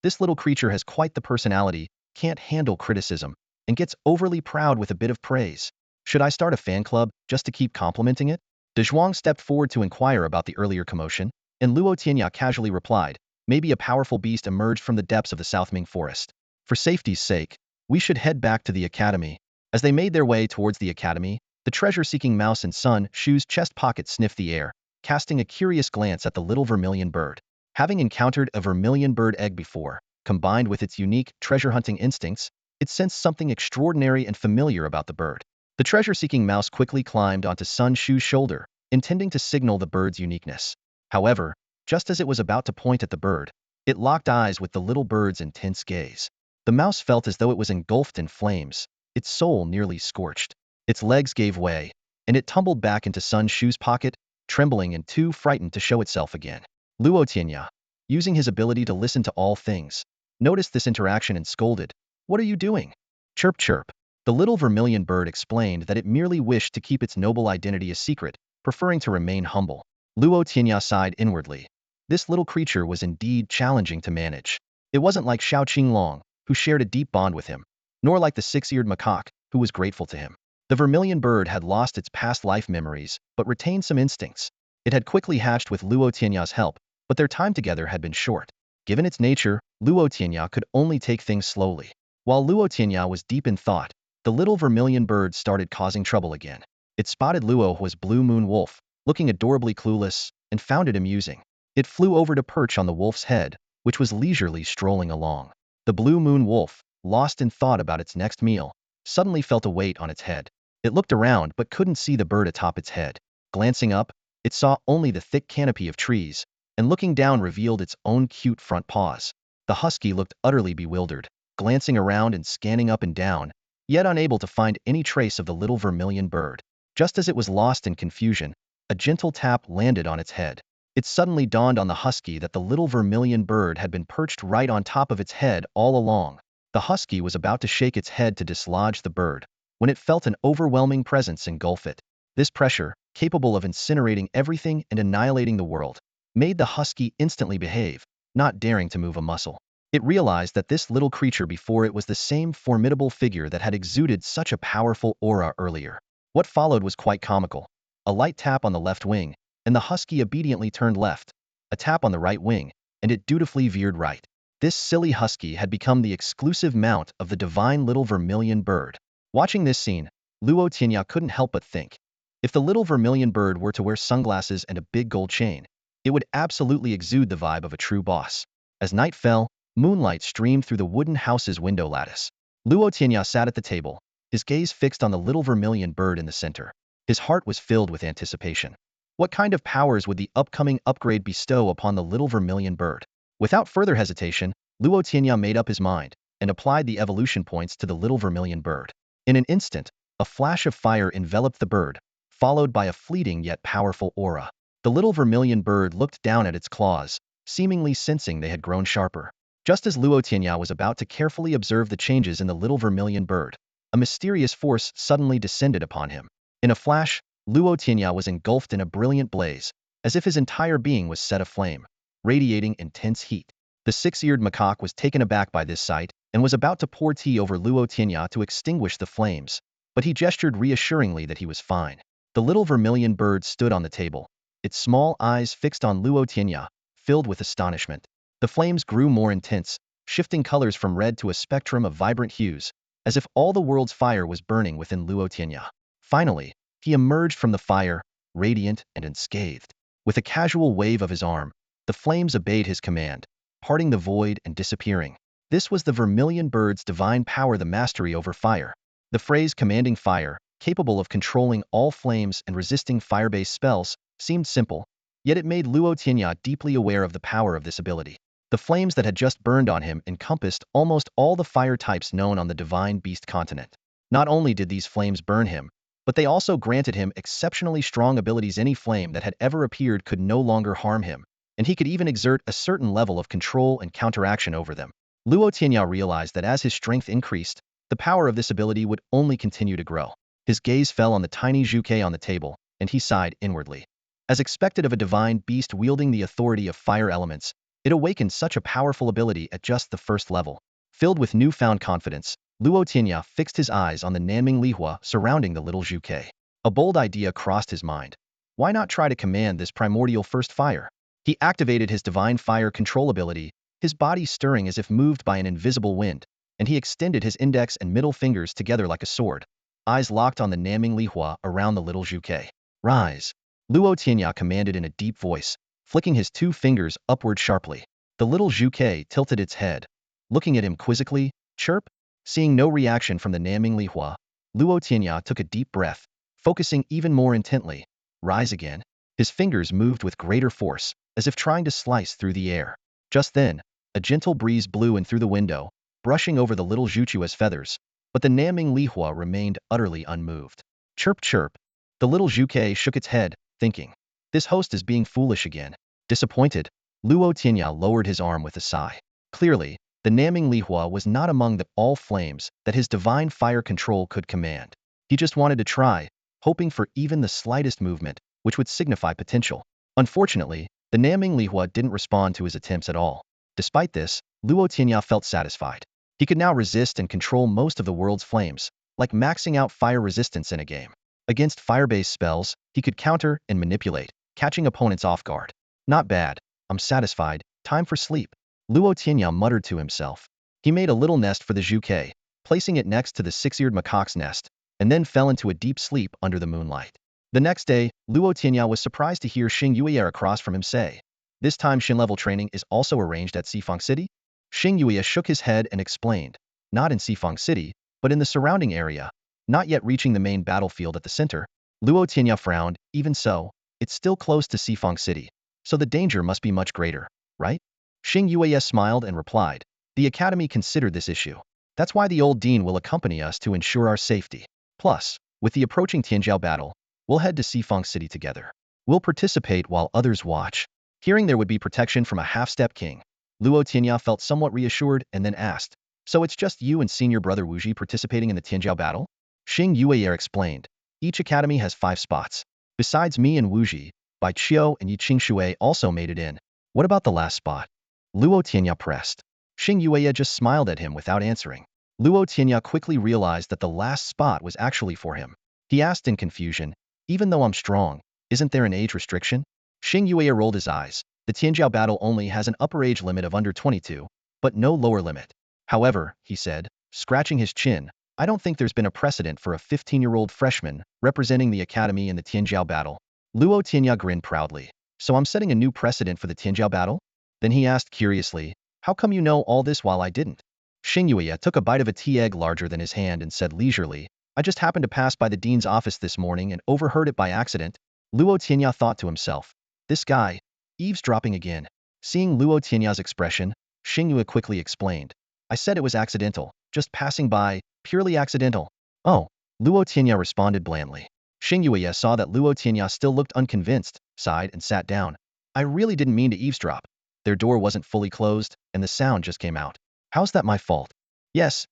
this little creature has quite the personality, can't handle criticism, and gets overly proud with a bit of praise. Should I start a fan club just to keep complimenting it? De Zhuang stepped forward to inquire about the earlier commotion, and Luo Tianya casually replied, maybe a powerful beast emerged from the depths of the South Ming forest. For safety's sake, we should head back to the academy. As they made their way towards the academy, the treasure-seeking mouse in Sun Shu's chest pocket sniffed the air, casting a curious glance at the little vermilion bird. Having encountered a vermilion bird egg before, combined with its unique treasure-hunting instincts, it sensed something extraordinary and familiar about the bird. The treasure-seeking mouse quickly climbed onto Sun Shu's shoulder, intending to signal the bird's uniqueness. However, just as it was about to point at the bird, it locked eyes with the little bird's intense gaze. The mouse felt as though it was engulfed in flames, its soul nearly scorched. Its legs gave way, and it tumbled back into Sun Shu's pocket, trembling and too frightened to show itself again. Luo Tianya, using his ability to listen to all things, noticed this interaction and scolded, what are you doing? Chirp chirp. The little vermilion bird explained that it merely wished to keep its noble identity a secret, preferring to remain humble. Luo Tianya sighed inwardly. This little creature was indeed challenging to manage. It wasn't like Xiao Qinglong, who shared a deep bond with him, nor like the Six-Eared Macaque, who was grateful to him. The vermilion bird had lost its past life memories, but retained some instincts. It had quickly hatched with Luo Tianya's help, but their time together had been short. Given its nature, Luo Tianya could only take things slowly. While Luo Tianya was deep in thought, the little vermilion bird started causing trouble again. It spotted Luo Hua's blue moon wolf, looking adorably clueless, and found it amusing. It flew over to perch on the wolf's head, which was leisurely strolling along. The blue moon wolf, lost in thought about its next meal, suddenly felt a weight on its head. It looked around but couldn't see the bird atop its head. Glancing up, it saw only the thick canopy of trees, and looking down revealed its own cute front paws. The husky looked utterly bewildered, glancing around and scanning up and down, yet unable to find any trace of the little vermilion bird. Just as it was lost in confusion, a gentle tap landed on its head. It suddenly dawned on the husky that the little vermilion bird had been perched right on top of its head all along. The husky was about to shake its head to dislodge the bird, when it felt an overwhelming presence engulf it. This pressure, capable of incinerating everything and annihilating the world, made the husky instantly behave, not daring to move a muscle. It realized that this little creature before it was the same formidable figure that had exuded such a powerful aura earlier. What followed was quite comical. A light tap on the left wing, and the husky obediently turned left. A tap on the right wing, and it dutifully veered right. This silly husky had become the exclusive mount of the divine little vermilion bird. Watching this scene, Luo Tianya couldn't help but think, if the little vermilion bird were to wear sunglasses and a big gold chain, it would absolutely exude the vibe of a true boss. As night fell, moonlight streamed through the wooden house's window lattice. Luo Tianya sat at the table, his gaze fixed on the little vermilion bird in the center. His heart was filled with anticipation. What kind of powers would the upcoming upgrade bestow upon the little vermilion bird? Without further hesitation, Luo Tianya made up his mind and applied the evolution points to the little vermilion bird. In an instant, a flash of fire enveloped the bird, followed by a fleeting yet powerful aura. The little vermilion bird looked down at its claws, seemingly sensing they had grown sharper. Just as Luo Tianya was about to carefully observe the changes in the little vermilion bird, a mysterious force suddenly descended upon him. In a flash, Luo Tianya was engulfed in a brilliant blaze, as if his entire being was set aflame, radiating intense heat. The Six-Eared Macaque was taken aback by this sight and was about to pour tea over Luo Tianya to extinguish the flames, but he gestured reassuringly that he was fine. The little vermilion bird stood on the table, its small eyes fixed on Luo Tianya, filled with astonishment. The flames grew more intense, shifting colors from red to a spectrum of vibrant hues, as if all the world's fire was burning within Luo Tianya. Finally, he emerged from the fire, radiant and unscathed. With a casual wave of his arm, the flames obeyed his command, parting the void and disappearing. This was the Vermilion Bird's divine power, the mastery over fire. The phrase commanding fire, capable of controlling all flames and resisting fire-based spells, seemed simple, yet it made Luo Tianya deeply aware of the power of this ability. The flames that had just burned on him encompassed almost all the fire types known on the divine beast continent. Not only did these flames burn him, but they also granted him exceptionally strong abilities. Any flame that had ever appeared could no longer harm him, and he could even exert a certain level of control and counteraction over them. Luo Tianya realized that as his strength increased, the power of this ability would only continue to grow. His gaze fell on the tiny Zhuke on the table, and he sighed inwardly. As expected of a divine beast wielding the authority of fire elements, it awakened such a powerful ability at just the first level. Filled with newfound confidence, Luo Tianya fixed his eyes on the Nanming Lihua surrounding the little Zhuke. A bold idea crossed his mind. Why not try to command this primordial first fire? He activated his divine fire control ability, his body stirring as if moved by an invisible wind, and he extended his index and middle fingers together like a sword. Eyes locked on the Nanming Lihua around the little Zhuke. Rise! Luo Tianya commanded in a deep voice, flicking his two fingers upward sharply. The little Zhuke tilted its head, looking at him quizzically. Chirp! Seeing no reaction from the Nanming Lihua, Luo Tianya took a deep breath, focusing even more intently. Rise again. His fingers moved with greater force, as if trying to slice through the air. Just then, a gentle breeze blew in through the window, brushing over the little Zhuchua's feathers, but the Nanming Lihua remained utterly unmoved. Chirp chirp. The little Zhuke shook its head, thinking, this host is being foolish again. Disappointed, Luo Tianya lowered his arm with a sigh. Clearly, the Nanming Lihua was not among the all flames that his divine fire control could command. He just wanted to try, hoping for even the slightest movement, which would signify potential. Unfortunately, the Nanming Lihua didn't respond to his attempts at all. Despite this, Luo Tianya felt satisfied. He could now resist and control most of the world's flames, like maxing out fire resistance in a game. Against fire-based spells, he could counter and manipulate, catching opponents off guard. Not bad. I'm satisfied. Time for sleep. Luo Tianya muttered to himself. He made a little nest for the Zhuke, placing it next to the Six-Eared Macaque's nest, and then fell into a deep sleep under the moonlight. The next day, Luo Tianya was surprised to hear Xing Yuya across from him say, this time Xin level training is also arranged at Sifang City? Xing Yuya shook his head and explained, not in Sifang City, but in the surrounding area, not yet reaching the main battlefield at the center. Luo Tianya frowned. Even so, it's still close to Sifang City, so the danger must be much greater, right? Xing Yuya smiled and replied, the academy considered this issue. That's why the old dean will accompany us to ensure our safety. Plus, with the approaching Tianjiao battle, we'll head to Sifang City together. We'll participate while others watch. Hearing there would be protection from a half-step king, Luo Tianya felt somewhat reassured and then asked, so it's just you and senior brother Wuji participating in the Tianjiao battle? Xing Yuya explained, each academy has 5 spots. Besides me and Wuji, Bai Qiu and Yi Qingshui also made it in. What about the last spot? Luo Tianya pressed. Xing Yuya just smiled at him without answering. Luo Tianya quickly realized that the last spot was actually for him. He asked in confusion, even though I'm strong, isn't there an age restriction? Xing Yuya rolled his eyes. The Tianjiao battle only has an upper age limit of under 22, but no lower limit. However, he said, scratching his chin, I don't think there's been a precedent for a 15-year-old freshman representing the academy in the Tianjiao battle. Luo Tianya grinned proudly. So I'm setting a new precedent for the Tianjiao battle? Then he asked curiously, how come you know all this while I didn't? Xing Yuya took a bite of a tea egg larger than his hand and said leisurely, I just happened to pass by the dean's office this morning and overheard it by accident. Luo Tianya thought to himself, this guy, eavesdropping again. Seeing Luo Tianya's expression, Xing Yuya quickly explained, I said it was accidental, just passing by, purely accidental. Oh, Luo Tianya responded blandly. Xing Yuya saw that Luo Tianya still looked unconvinced, sighed and sat down. I really didn't mean to eavesdrop. Their door wasn't fully closed, and the sound just came out. How's that my fault? Yes,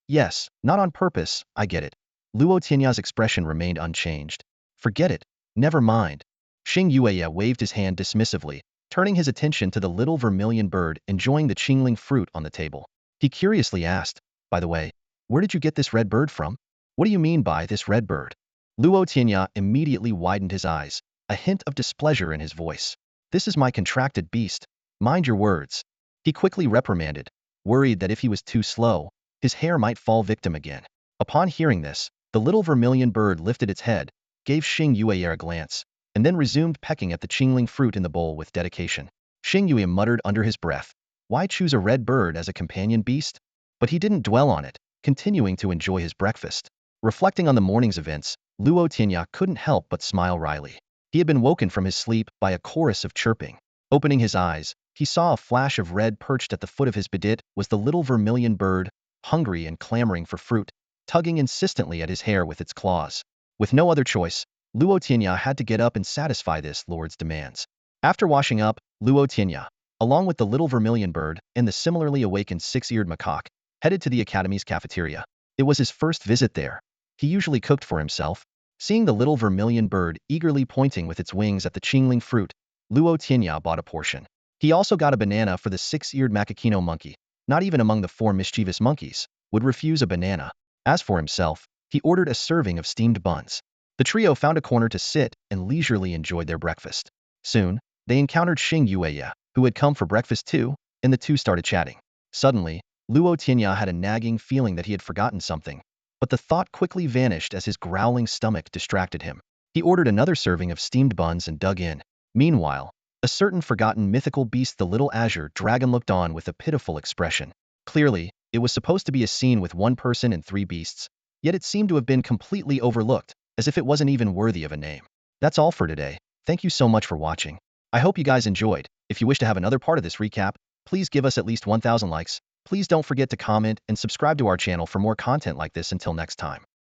not on purpose, I get it. Luo Tianya's expression remained unchanged. Forget it. Never mind. Xing Yuya waved his hand dismissively, turning his attention to the little Vermilion Bird enjoying the Qilin fruit on the table. He curiously asked, by the way, where did you get this red bird from? What do you mean by this red bird? Luo Tianya immediately widened his eyes, a hint of displeasure in his voice. This is my contracted beast. Mind your words. He quickly reprimanded, worried that if he was too slow, his hair might fall victim again. Upon hearing this, the little Vermilion Bird lifted its head, gave Xing Yue a glance, and then resumed pecking at the Qilin fruit in the bowl with dedication. Xing Yue muttered under his breath, "Why choose a red bird as a companion beast?" But he didn't dwell on it, continuing to enjoy his breakfast. Reflecting on the morning's events, Luo Tianya couldn't help but smile wryly. He had been woken from his sleep by a chorus of chirping. Opening his eyes, he saw a flash of red perched at the foot of his bed. It was the little vermilion bird, hungry and clamoring for fruit, tugging insistently at his hair with its claws. With no other choice, Luo Tianya had to get up and satisfy this lord's demands. After washing up, Luo Tianya, along with the little vermilion bird and the similarly awakened Six-Eared Macaque, headed to the academy's cafeteria. It was his first visit there. He usually cooked for himself. Seeing the little vermilion bird eagerly pointing with its wings at the Qilin fruit, Luo Tianya bought a portion. He also got a banana for the Six-Eared Macaque monkey. Not even among the 4 mischievous monkeys would refuse a banana. As for himself, he ordered a serving of steamed buns. The trio found a corner to sit and leisurely enjoyed their breakfast. Soon, they encountered Xing Yue, who had come for breakfast too, and the two started chatting. Suddenly, Luo Tianya had a nagging feeling that he had forgotten something, but the thought quickly vanished as his growling stomach distracted him. He ordered another serving of steamed buns and dug in. Meanwhile, a certain forgotten mythical beast, the little Azure Dragon, looked on with a pitiful expression. Clearly, it was supposed to be a scene with 1 person and 3 beasts, yet it seemed to have been completely overlooked, as if it wasn't even worthy of a name. That's all for today. Thank you so much for watching. I hope you guys enjoyed. If you wish to have another part of this recap, please give us at least 1,000 likes. Please don't forget to comment and subscribe to our channel for more content like this. Until next time.